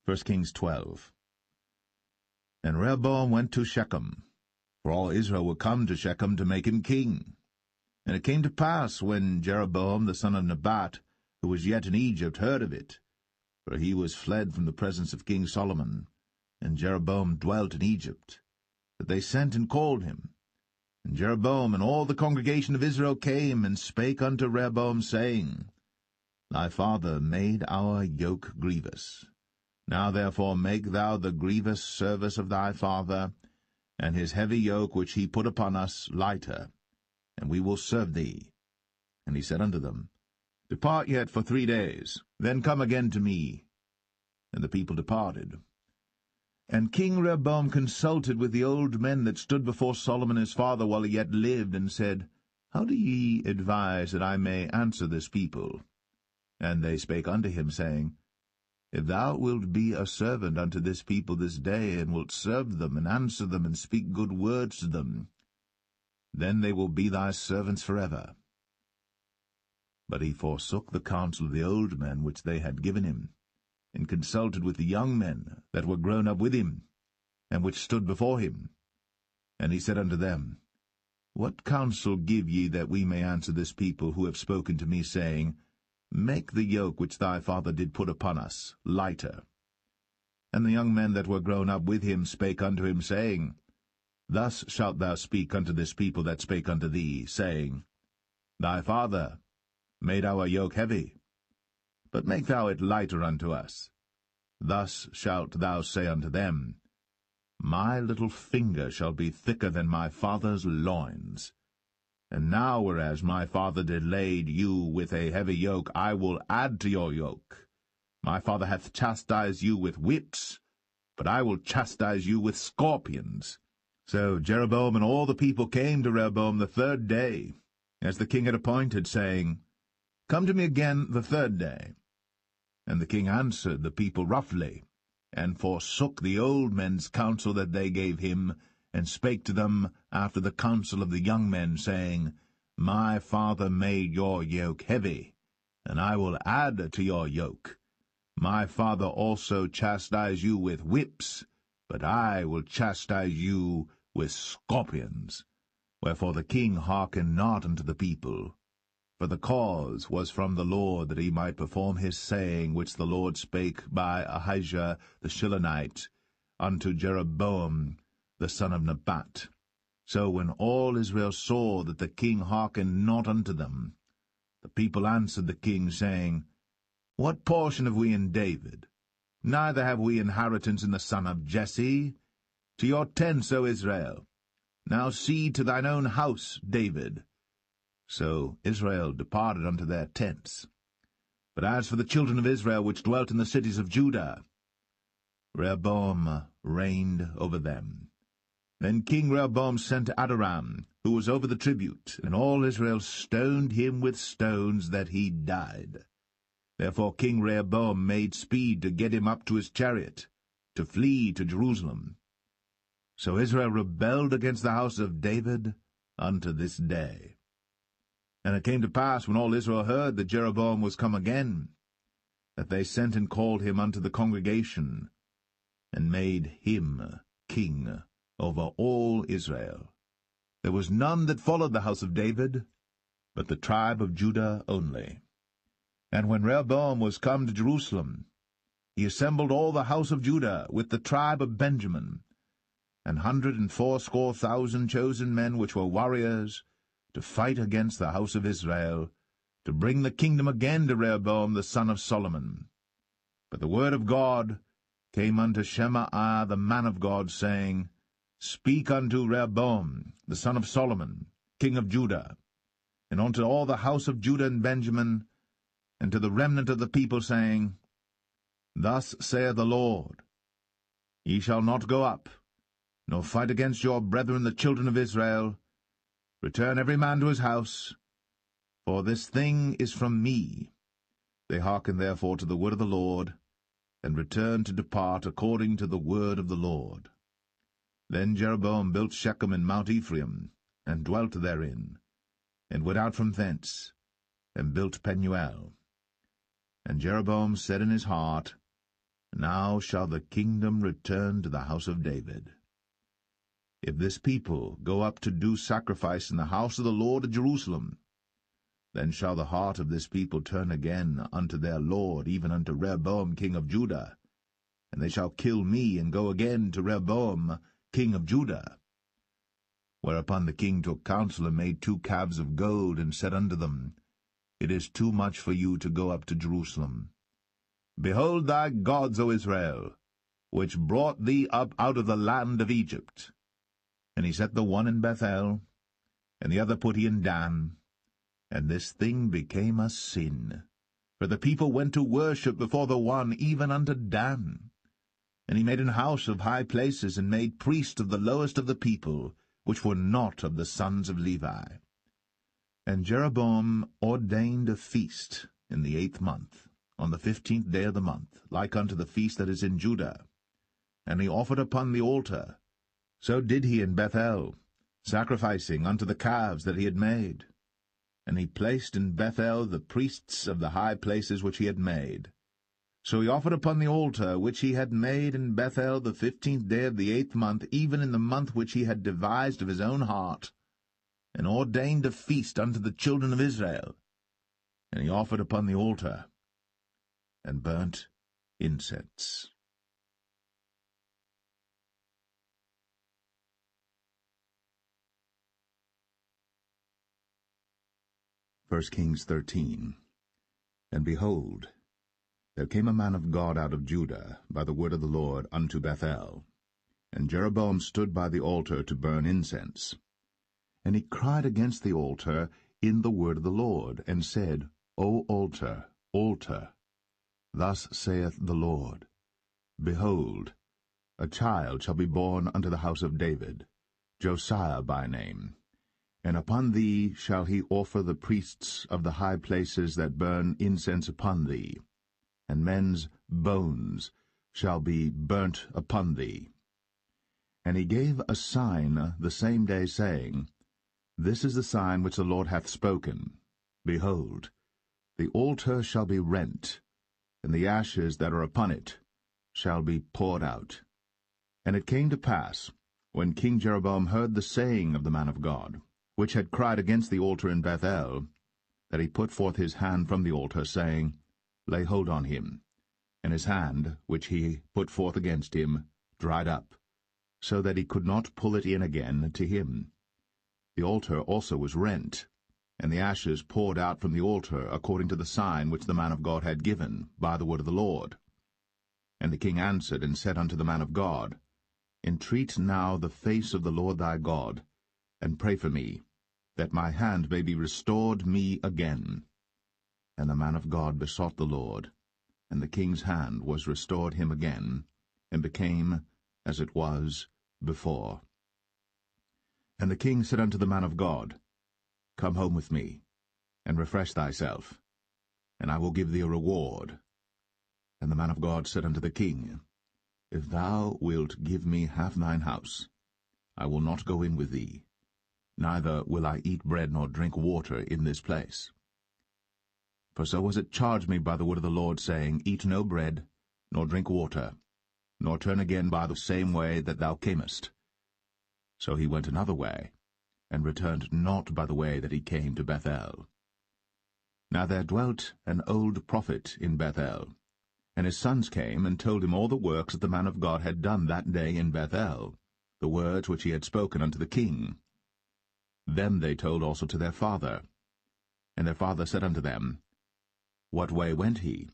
First Kings 12. And Rehoboam went to Shechem, for all Israel were come to Shechem to make him king. And it came to pass, when Jeroboam the son of Nebat, who was yet in Egypt, heard of it, for he was fled from the presence of King Solomon, and Jeroboam dwelt in Egypt, that they sent and called him. And Jeroboam and all the congregation of Israel came and spake unto Rehoboam, saying, Thy father made our yoke grievous. Now therefore make thou the grievous service of thy father, and his heavy yoke which he put upon us lighter, and we will serve thee. And he said unto them, Depart yet for 3 days, then come again to me. And the people departed. And King Rehoboam consulted with the old men that stood before Solomon his father while he yet lived, and said, How do ye advise that I may answer this people? And they spake unto him, saying, If thou wilt be a servant unto this people this day, and wilt serve them, and answer them, and speak good words to them, then they will be thy servants forever. But he forsook the counsel of the old men which they had given him, and consulted with the young men that were grown up with him, and which stood before him. And he said unto them, What counsel give ye that we may answer this people who have spoken to me, saying, Make the yoke which thy father did put upon us lighter? And the young men that were grown up with him spake unto him, saying, Thus shalt thou speak unto this people that spake unto thee, saying, Thy father made our yoke heavy, but make thou it lighter unto us. Thus shalt thou say unto them, My little finger shall be thicker than my father's loins. And now, whereas my father did lade you with a heavy yoke, I will add to your yoke. My father hath chastised you with whips, but I will chastise you with scorpions. So Jeroboam and all the people came to Rehoboam the 3rd day, as the king had appointed, saying, Come to me again the 3rd day. And the king answered the people roughly, and forsook the old men's counsel that they gave him, and spake to them after the counsel of the young men, saying, My father made your yoke heavy, and I will add to your yoke. My father also chastised you with whips, but I will chastise you with scorpions. Wherefore the king hearkened not unto the people, for the cause was from the Lord, that he might perform his saying, which the Lord spake by Ahijah the Shilonite unto Jeroboam the son of Nebat. So when all Israel saw that the king hearkened not unto them, the people answered the king, saying, What portion have we in David? Neither have we inheritance in the son of Jesse. To your tents, O Israel. Now see to thine own house, David. So Israel departed unto their tents. But as for the children of Israel which dwelt in the cities of Judah, Rehoboam reigned over them. Then King Rehoboam sent Adoram, who was over the tribute, and all Israel stoned him with stones that he died. Therefore King Rehoboam made speed to get him up to his chariot, to flee to Jerusalem. So Israel rebelled against the house of David unto this day. And it came to pass, when all Israel heard that Jeroboam was come again, that they sent and called him unto the congregation, and made him king over all Israel. There was none that followed the house of David, but the tribe of Judah only. And when Rehoboam was come to Jerusalem, he assembled all the house of Judah with the tribe of Benjamin, 180,000 chosen men which were warriors, to fight against the house of Israel, to bring the kingdom again to Rehoboam the son of Solomon. But the word of God came unto Shemaiah the man of God, saying, Speak unto Rehoboam the son of Solomon, king of Judah, and unto all the house of Judah and Benjamin, and to the remnant of the people, saying, Thus saith the Lord, Ye shall not go up, nor fight against your brethren the children of Israel. Return every man to his house, for this thing is from me. They hearkened therefore to the word of the Lord, and returned to depart according to the word of the Lord. Then Jeroboam built Shechem in Mount Ephraim, and dwelt therein, and went out from thence, and built Penuel. And Jeroboam said in his heart, Now shall the kingdom return to the house of David. If this people go up to do sacrifice in the house of the Lord at Jerusalem, then shall the heart of this people turn again unto their Lord, even unto Rehoboam king of Judah, and they shall kill me, and go again to Rehoboam king of Judah. Whereupon the king took counsel, and made 2 calves of gold, and said unto them, It is too much for you to go up to Jerusalem. Behold thy gods, O Israel, which brought thee up out of the land of Egypt. And he set the one in Bethel, and the other put he in Dan. And this thing became a sin, for the people went to worship before the one, even unto Dan. And he made an house of high places, and made priests of the lowest of the people, which were not of the sons of Levi. And Jeroboam ordained a feast in the 8th month, on the 15th day of the month, like unto the feast that is in Judah. And he offered upon the altar. So did he in Bethel, sacrificing unto the calves that he had made. And he placed in Bethel the priests of the high places which he had made. So he offered upon the altar which he had made in Bethel the 15th day of the 8th month, even in the month which he had devised of his own heart, and ordained a feast unto the children of Israel. And he offered upon the altar, and burnt incense. 1 Kings 13. And behold, there came a man of God out of Judah by the word of the Lord unto Bethel. And Jeroboam stood by the altar to burn incense. And he cried against the altar in the word of the Lord, and said, O altar, altar, thus saith the Lord, Behold, a child shall be born unto the house of David, Josiah by name. And upon thee shall he offer the priests of the high places that burn incense upon thee, and men's bones shall be burnt upon thee. And he gave a sign the same day, saying, This is the sign which the Lord hath spoken. Behold, the altar shall be rent, and the ashes that are upon it shall be poured out. And it came to pass, when King Jeroboam heard the saying of the man of God, which had cried against the altar in Bethel, that he put forth his hand from the altar, saying, Lay hold on him. And his hand, which he put forth against him, dried up, so that he could not pull it in again to him. The altar also was rent, and the ashes poured out from the altar, according to the sign which the man of God had given, by the word of the Lord. And the king answered and said unto the man of God, Entreat now the face of the Lord thy God, and pray for me, that my hand may be restored me again. And the man of God besought the Lord, and the king's hand was restored him again, and became as it was before. And the king said unto the man of God, Come home with me, and refresh thyself, and I will give thee a reward. And the man of God said unto the king, If thou wilt give me half thine house, I will not go in with thee, neither will I eat bread nor drink water in this place. For so was it charged me by the word of the Lord, saying, Eat no bread, nor drink water, nor turn again by the same way that thou camest. So he went another way, and returned not by the way that he came to Bethel. Now there dwelt an old prophet in Bethel, and his sons came and told him all the works that the man of God had done that day in Bethel, the words which he had spoken unto the king. Them they told also to their father. And their father said unto them, What way went he?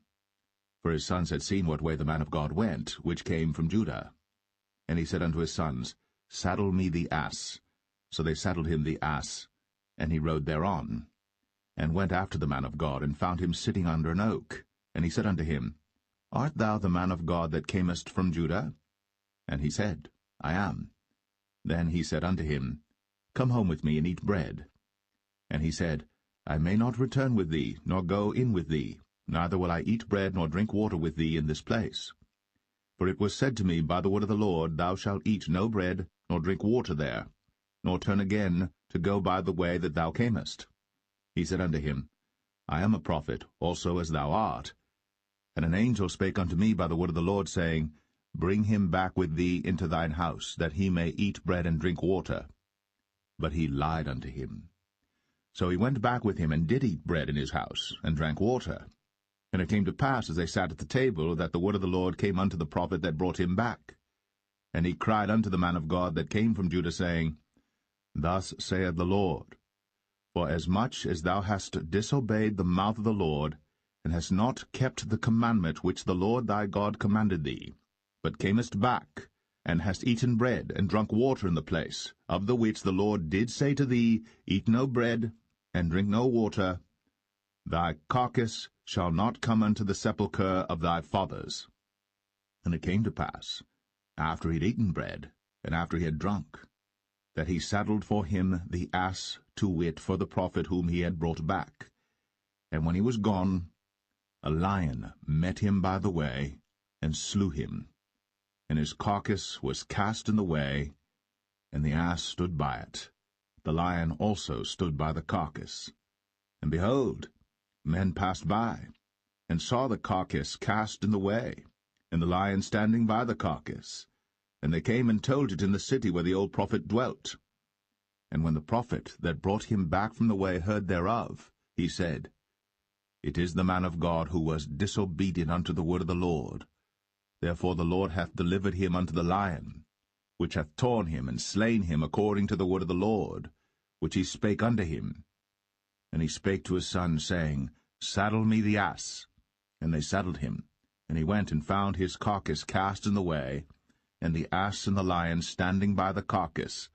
For his sons had seen what way the man of God went, which came from Judah. And he said unto his sons, Saddle me the ass. So they saddled him the ass, and he rode thereon, and went after the man of God, and found him sitting under an oak. And he said unto him, Art thou the man of God that camest from Judah? And he said, I am. Then he said unto him, Come home with me, and eat bread. And he said, I may not return with thee, nor go in with thee, neither will I eat bread nor drink water with thee in this place. For it was said to me by the word of the Lord, Thou shalt eat no bread, nor drink water there, nor turn again to go by the way that thou camest. He said unto him, I am a prophet, also as thou art. And an angel spake unto me by the word of the Lord, saying, Bring him back with thee into thine house, that he may eat bread and drink water. But he lied unto him. So he went back with him, and did eat bread in his house, and drank water. And it came to pass, as they sat at the table, that the word of the Lord came unto the prophet that brought him back. And he cried unto the man of God that came from Judah, saying, Thus saith the Lord, For as much as thou hast disobeyed the mouth of the Lord, and hast not kept the commandment which the Lord thy God commanded thee, but camest back, and hast eaten bread, and drunk water in the place, of the which the Lord did say to thee, Eat no bread, and drink no water, thy carcass shall not come unto the sepulchre of thy fathers. And it came to pass, after he had eaten bread, and after he had drunk, that he saddled for him the ass, to wit, for the prophet whom he had brought back. And when he was gone, a lion met him by the way, and slew him. And his carcass was cast in the way, and the ass stood by it. The lion also stood by the carcass. And behold, men passed by, and saw the carcass cast in the way, and the lion standing by the carcass. And they came and told it in the city where the old prophet dwelt. And when the prophet that brought him back from the way heard thereof, he said, It is the man of God who was disobedient unto the word of the Lord. Therefore the Lord hath delivered him unto the lion, which hath torn him and slain him according to the word of the Lord, which he spake unto him. And he spake to his son, saying, Saddle me the ass. And they saddled him. And he went and found his carcass cast in the way, and the ass and the lion standing by the carcass.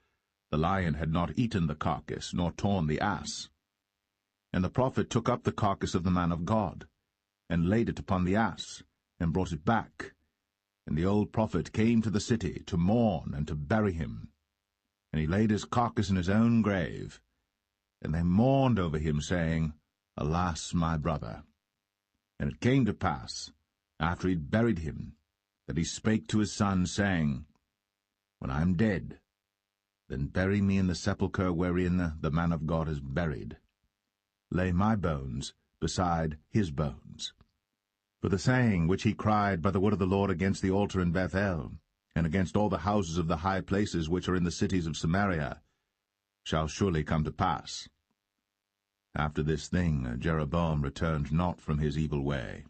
The lion had not eaten the carcass, nor torn the ass. And the prophet took up the carcass of the man of God, and laid it upon the ass, and brought it back. And the old prophet came to the city to mourn and to bury him. And he laid his carcass in his own grave. And they mourned over him, saying, Alas, my brother! And it came to pass, after he had buried him, that he spake to his son, saying, When I am dead, then bury me in the sepulchre wherein the man of God is buried. Lay my bones beside his bones. For the saying which he cried by the word of the Lord against the altar in Bethel, and against all the houses of the high places which are in the cities of Samaria, shall surely come to pass. After this thing Jeroboam returned not from his evil way,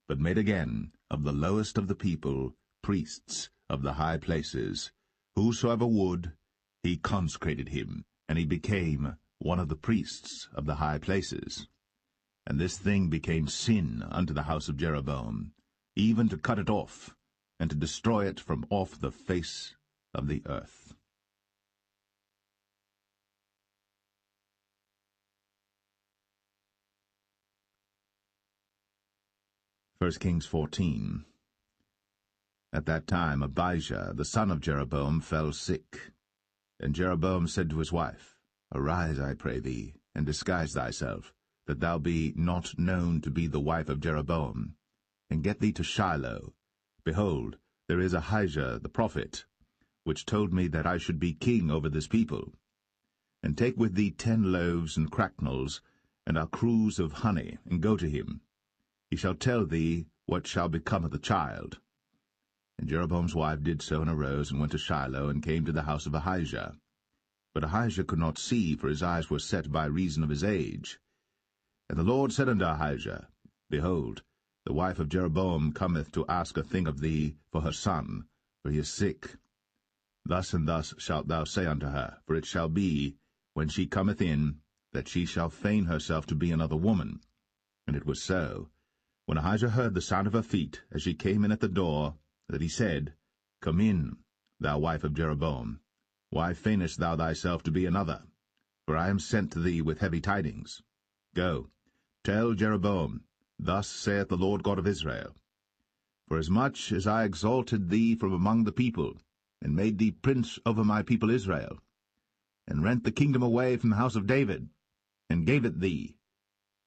but made again of the lowest of the people priests of the high places. Whosoever would, he consecrated him, and he became one of the priests of the high places. And this thing became sin unto the house of Jeroboam, even to cut it off, and to destroy it from off the face of the earth. 1 Kings 14. At that time Abijah, the son of Jeroboam, fell sick. And Jeroboam said to his wife, Arise, I pray thee, and disguise thyself, that thou be not known to be the wife of Jeroboam, and get thee to Shiloh. Behold, there is Ahijah the prophet, which told me that I should be king over this people. And take with thee 10 loaves and cracknels, and a cruse of honey, and go to him. He shall tell thee what shall become of the child. And Jeroboam's wife did so, and arose, and went to Shiloh, and came to the house of Ahijah. But Ahijah could not see, for his eyes were set by reason of his age. And the Lord said unto Ahijah, Behold, the wife of Jeroboam cometh to ask a thing of thee for her son, for he is sick. Thus and thus shalt thou say unto her, for it shall be, when she cometh in, that she shall feign herself to be another woman. And it was so, when Ahijah heard the sound of her feet, as she came in at the door, that he said, Come in, thou wife of Jeroboam. Why feignest thou thyself to be another? For I am sent to thee with heavy tidings. Go, tell Jeroboam, Thus saith the Lord God of Israel, Forasmuch as I exalted thee from among the people, and made thee prince over my people Israel, and rent the kingdom away from the house of David, and gave it thee,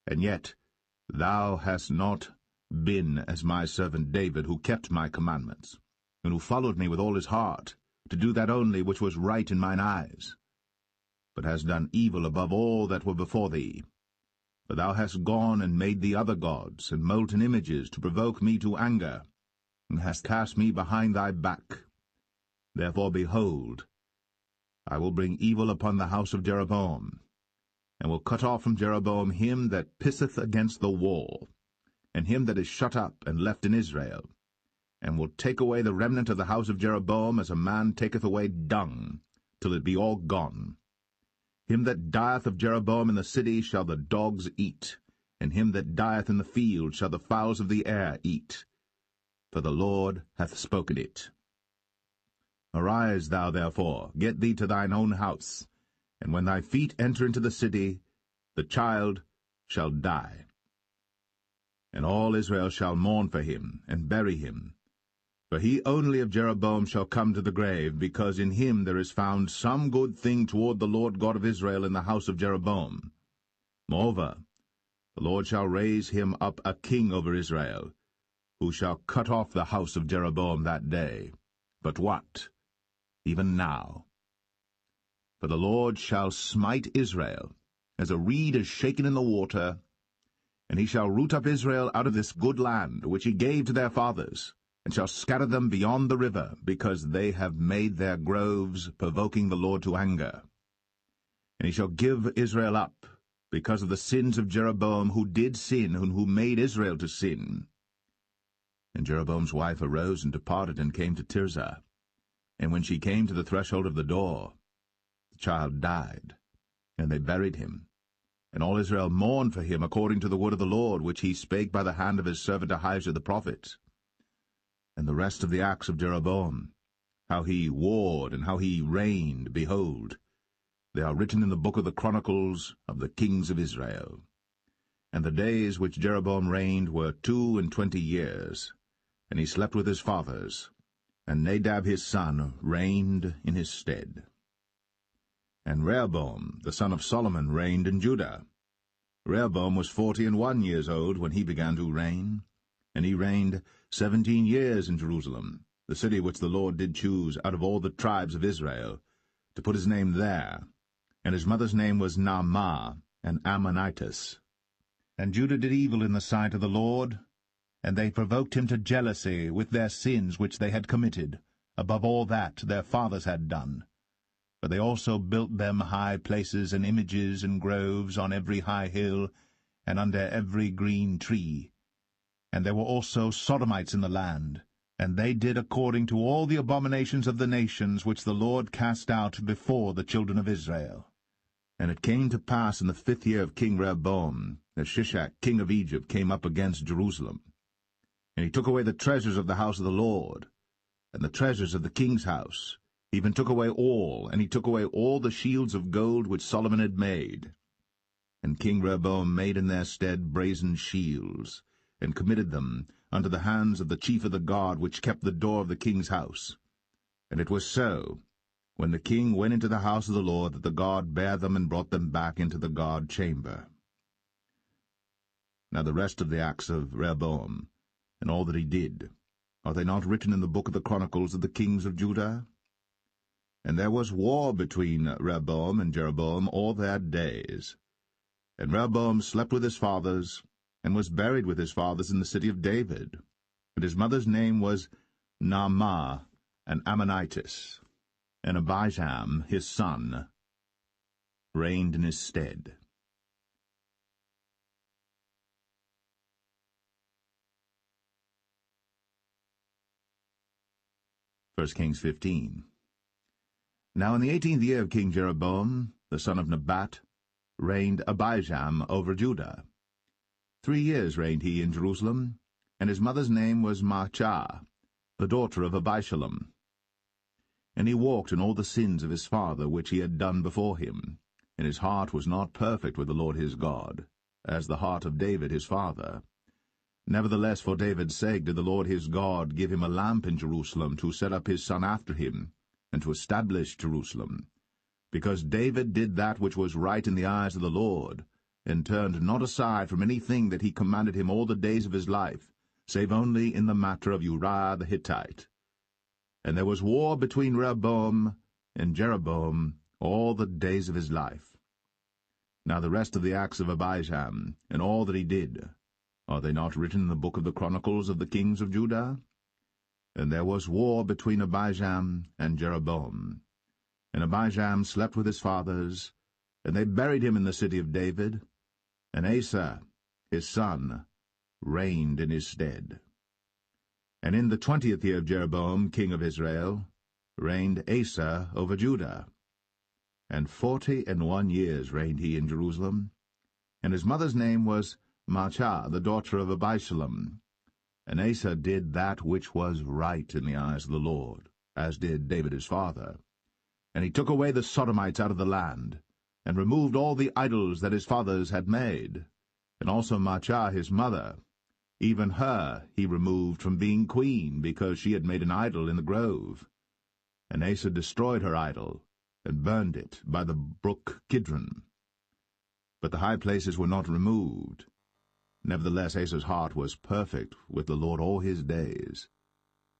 and yet thou hast not been as my servant David, who kept my commandments, and who followed me with all his heart, to do that only which was right in mine eyes, but hast done evil above all that were before thee. For thou hast gone and made thee other gods, and molten images, to provoke me to anger, and hast cast me behind thy back. Therefore, behold, I will bring evil upon the house of Jeroboam, and will cut off from Jeroboam him that pisseth against the wall, and him that is shut up and left in Israel, and will take away the remnant of the house of Jeroboam as a man taketh away dung, till it be all gone. Him that dieth of Jeroboam in the city shall the dogs eat, and him that dieth in the field shall the fowls of the air eat. For the Lord hath spoken it. Arise thou therefore, get thee to thine own house, and when thy feet enter into the city, the child shall die. And all Israel shall mourn for him, and bury him. For he only of Jeroboam shall come to the grave, because in him there is found some good thing toward the Lord God of Israel in the house of Jeroboam. Moreover, the Lord shall raise him up a king over Israel, who shall cut off the house of Jeroboam that day. But what? Even now. For the Lord shall smite Israel, as a reed is shaken in the water, and he shall root up Israel out of this good land, which he gave to their fathers, and shall scatter them beyond the river, because they have made their groves, provoking the Lord to anger. And he shall give Israel up, because of the sins of Jeroboam, who did sin, and who made Israel to sin. And Jeroboam's wife arose and departed, and came to Tirzah. And when she came to the threshold of the door, the child died, and they buried him. And all Israel mourned for him according to the word of the Lord, which he spake by the hand of his servant Ahijah the prophet. And the rest of the acts of Jeroboam, how he warred and how he reigned, behold, they are written in the book of the Chronicles of the kings of Israel. And the days which Jeroboam reigned were 22 years, and he slept with his fathers, and Nadab his son reigned in his stead. And Rehoboam the son of Solomon reigned in Judah. Rehoboam was 41 years old when he began to reign, and he reigned 17 years in Jerusalem, the city which the Lord did choose out of all the tribes of Israel, to put his name there. And his mother's name was Naamah, an Ammonitess. And Judah did evil in the sight of the Lord, and they provoked him to jealousy with their sins which they had committed, above all that their fathers had done. For they also built them high places and images and groves on every high hill, and under every green tree. And there were also Sodomites in the land, and they did according to all the abominations of the nations which the Lord cast out before the children of Israel. And it came to pass in the 5th year of King Rehoboam, that Shishak king of Egypt came up against Jerusalem. And he took away the treasures of the house of the Lord, and the treasures of the king's house, he even took away all, and he took away all the shields of gold which Solomon had made. And King Rehoboam made in their stead brazen shields, and committed them unto the hands of the chief of the guard which kept the door of the king's house. And it was so, when the king went into the house of the Lord, that the guard bare them and brought them back into the guard chamber. Now the rest of the acts of Rehoboam, and all that he did, are they not written in the book of the Chronicles of the kings of Judah? And there was war between Rehoboam and Jeroboam all their days. And Rehoboam slept with his fathers, and was buried with his fathers in the city of David. And his mother's name was Naamah, an Ammonitess. And Abijam, his son, reigned in his stead. First Kings 15. Now in the 18th year of King Jeroboam, the son of Nebat, reigned Abijam over Judah. 3 years reigned he in Jerusalem, and his mother's name was Maachah, the daughter of Abishalom. And he walked in all the sins of his father which he had done before him, and his heart was not perfect with the Lord his God, as the heart of David his father. Nevertheless, for David's sake did the Lord his God give him a lamp in Jerusalem to set up his son after him, and to establish Jerusalem, because David did that which was right in the eyes of the Lord, and turned not aside from anything that he commanded him all the days of his life, save only in the matter of Uriah the Hittite. And there was war between Rehoboam and Jeroboam all the days of his life. Now the rest of the acts of Abijam, and all that he did, are they not written in the book of the Chronicles of the kings of Judah? And there was war between Abijam and Jeroboam. And Abijam slept with his fathers, and they buried him in the city of David, and Asa, his son, reigned in his stead. And in the 20th year of Jeroboam, king of Israel, reigned Asa over Judah. And 41 years reigned he in Jerusalem. And his mother's name was Maachah, the daughter of Abishalom. And Asa did that which was right in the eyes of the Lord, as did David his father. And he took away the Sodomites out of the land, and removed all the idols that his fathers had made. And also Maachah his mother, even her he removed from being queen, because she had made an idol in the grove. And Asa destroyed her idol, and burned it by the brook Kidron. But the high places were not removed. Nevertheless Asa's heart was perfect with the Lord all his days.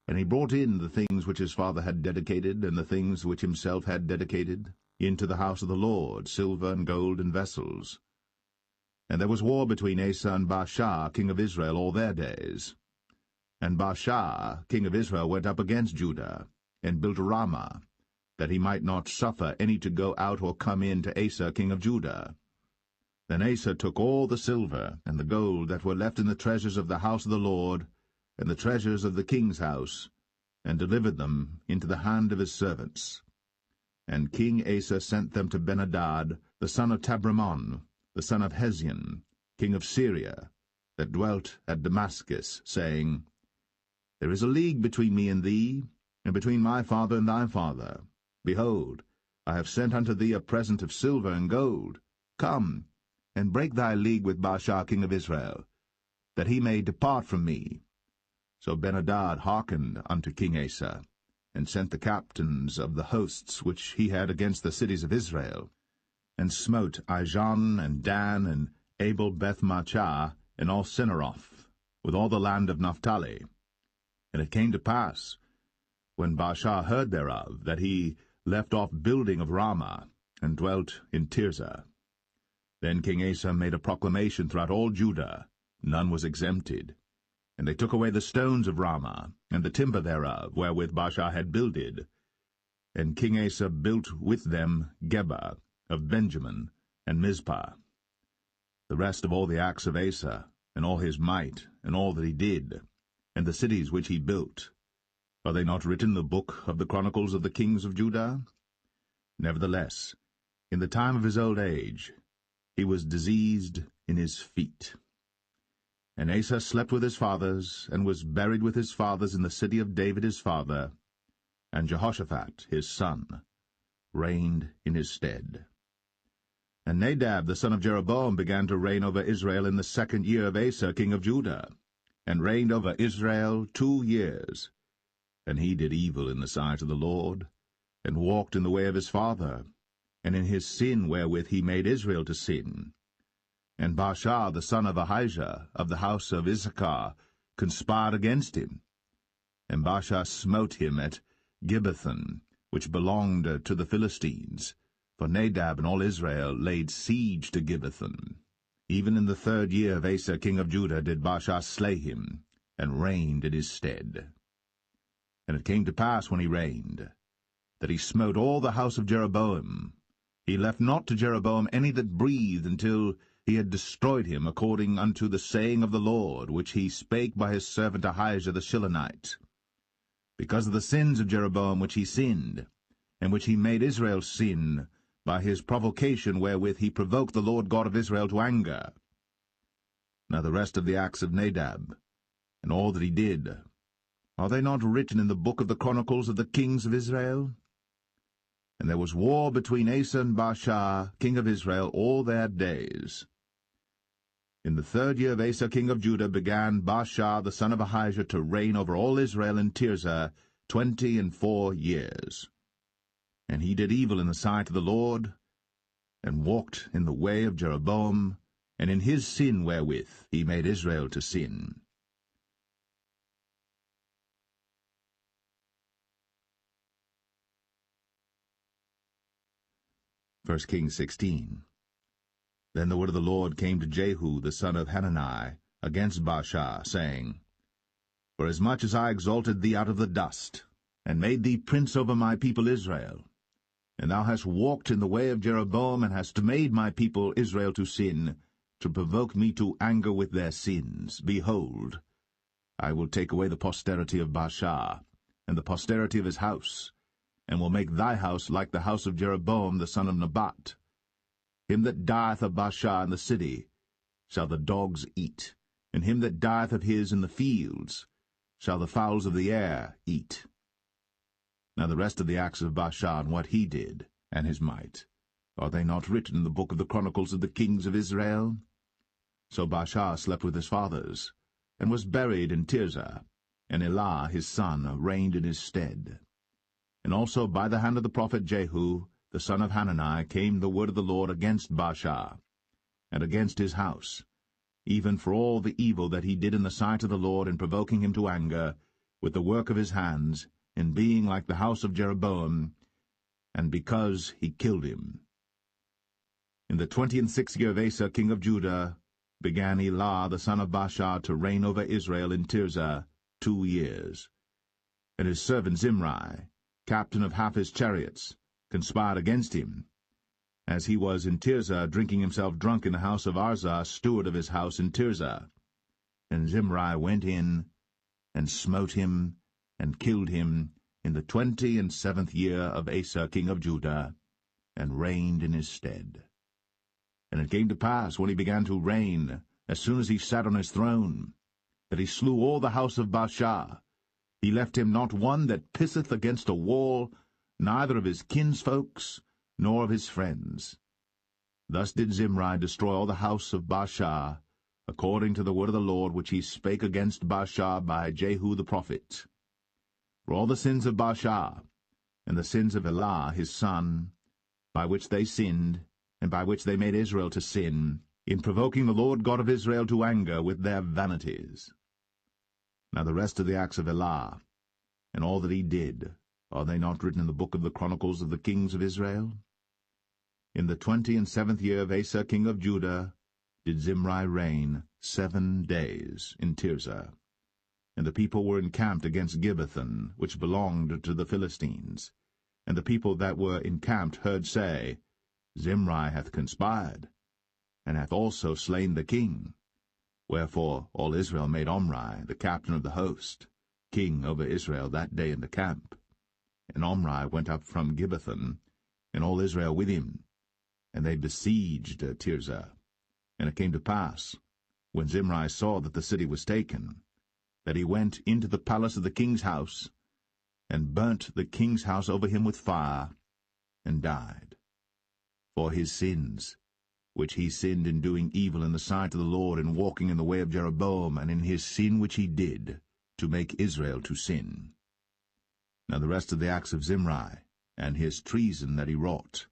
And he brought in the things which his father had dedicated, and the things which himself had dedicated, into the house of the Lord, silver and gold and vessels. And there was war between Asa and Baasha, king of Israel, all their days. And Baasha, king of Israel, went up against Judah, and built Ramah, that he might not suffer any to go out or come in to Asa, king of Judah. Then Asa took all the silver and the gold that were left in the treasures of the house of the Lord, and the treasures of the king's house, and delivered them into the hand of his servants. And King Asa sent them to Ben-Hadad, the son of Tabrimon, the son of Hezion, king of Syria, that dwelt at Damascus, saying, There is a league between me and thee, and between my father and thy father. Behold, I have sent unto thee a present of silver and gold. Come, and break thy league with Baasha king of Israel, that he may depart from me. So Ben-Hadad hearkened unto King Asa, and sent the captains of the hosts which he had against the cities of Israel, and smote Ijon and Dan and Abel-Beth-Maachah and all Cinneroth, with all the land of Naphtali. And it came to pass, when Baasha heard thereof, that he left off building of Ramah, and dwelt in Tirzah. Then King Asa made a proclamation throughout all Judah, none was exempted. And they took away the stones of Ramah, and the timber thereof, wherewith Baasha had builded. And King Asa built with them Geba of Benjamin, and Mizpah. The rest of all the acts of Asa, and all his might, and all that he did, and the cities which he built, are they not written in the book of the Chronicles of the kings of Judah? Nevertheless, in the time of his old age, he was diseased in his feet. And Asa slept with his fathers, and was buried with his fathers in the city of David his father, and Jehoshaphat his son reigned in his stead. And Nadab the son of Jeroboam began to reign over Israel in the 2nd year of Asa king of Judah, and reigned over Israel 2 years. And he did evil in the sight of the Lord, and walked in the way of his father, and in his sin wherewith he made Israel to sin. And Baasha the son of Ahijah, of the house of Issachar, conspired against him. And Baasha smote him at Gibbethon, which belonged to the Philistines, for Nadab and all Israel laid siege to Gibbethon. Even in the 3rd year of Asa king of Judah did Baasha slay him, and reigned in his stead. And it came to pass when he reigned, that he smote all the house of Jeroboam. He left not to Jeroboam any that breathed, until he had destroyed him, according unto the saying of the Lord, which he spake by his servant Ahijah the Shilonite. Because of the sins of Jeroboam which he sinned, and which he made Israel sin, by his provocation wherewith he provoked the Lord God of Israel to anger. Now the rest of the acts of Nadab, and all that he did, are they not written in the book of the Chronicles of the kings of Israel? And there was war between Asa and Baasha, king of Israel, all their days. In the 3rd year of Asa king of Judah began Baasha the son of Ahijah to reign over all Israel in Tirzah 24 years. And he did evil in the sight of the Lord, and walked in the way of Jeroboam, and in his sin wherewith he made Israel to sin. First Kings 16. Then the word of the Lord came to Jehu the son of Hanani against Baasha, saying, Forasmuch as I exalted thee out of the dust, and made thee prince over my people Israel, and thou hast walked in the way of Jeroboam, and hast made my people Israel to sin, to provoke me to anger with their sins, behold, I will take away the posterity of Baasha, and the posterity of his house, and will make thy house like the house of Jeroboam the son of Nebat. Him that dieth of Baasha in the city shall the dogs eat, and him that dieth of his in the fields shall the fowls of the air eat. Now the rest of the acts of Baasha, and what he did, and his might, are they not written in the book of the Chronicles of the kings of Israel? So Baasha slept with his fathers, and was buried in Tirzah, and Elah his son reigned in his stead. And also by the hand of the prophet Jehu, the son of Hanani, came the word of the Lord against Baasha, and against his house, even for all the evil that he did in the sight of the Lord, in provoking him to anger, with the work of his hands, in being like the house of Jeroboam, and because he killed him. In the 26th year of Asa king of Judah began Elah the son of Baasha to reign over Israel in Tirzah 2 years. And his servant Zimri, captain of half his chariots, conspired against him, as he was in Tirzah drinking himself drunk in the house of Arzah, steward of his house in Tirzah. And Zimri went in, and smote him, and killed him, in the 27th year of Asa king of Judah, and reigned in his stead. And it came to pass, when he began to reign, as soon as he sat on his throne, that he slew all the house of Baasha. He left him not one that pisseth against a wall, neither of his kinsfolks, nor of his friends. Thus did Zimri destroy all the house of Baasha, according to the word of the Lord which he spake against Baasha by Jehu the prophet. For all the sins of Baasha, and the sins of Elah his son, by which they sinned, and by which they made Israel to sin, in provoking the Lord God of Israel to anger with their vanities. Now the rest of the acts of Elah, and all that he did, are they not written in the book of the Chronicles of the kings of Israel? In the 27th year of Asa king of Judah did Zimri reign 7 days in Tirzah. And the people were encamped against Gibbethon, which belonged to the Philistines. And the people that were encamped heard say, Zimri hath conspired, and hath also slain the king. Wherefore all Israel made Omri, the captain of the host, king over Israel that day in the camp. And Omri went up from Gibbethon, and all Israel with him, and they besieged Tirzah. And it came to pass, when Zimri saw that the city was taken, that he went into the palace of the king's house, and burnt the king's house over him with fire, and died. For his sins which he sinned in doing evil in the sight of the Lord, in walking in the way of Jeroboam, and in his sin which he did, to make Israel to sin. Now the rest of the acts of Zimri, and his treason that he wrought,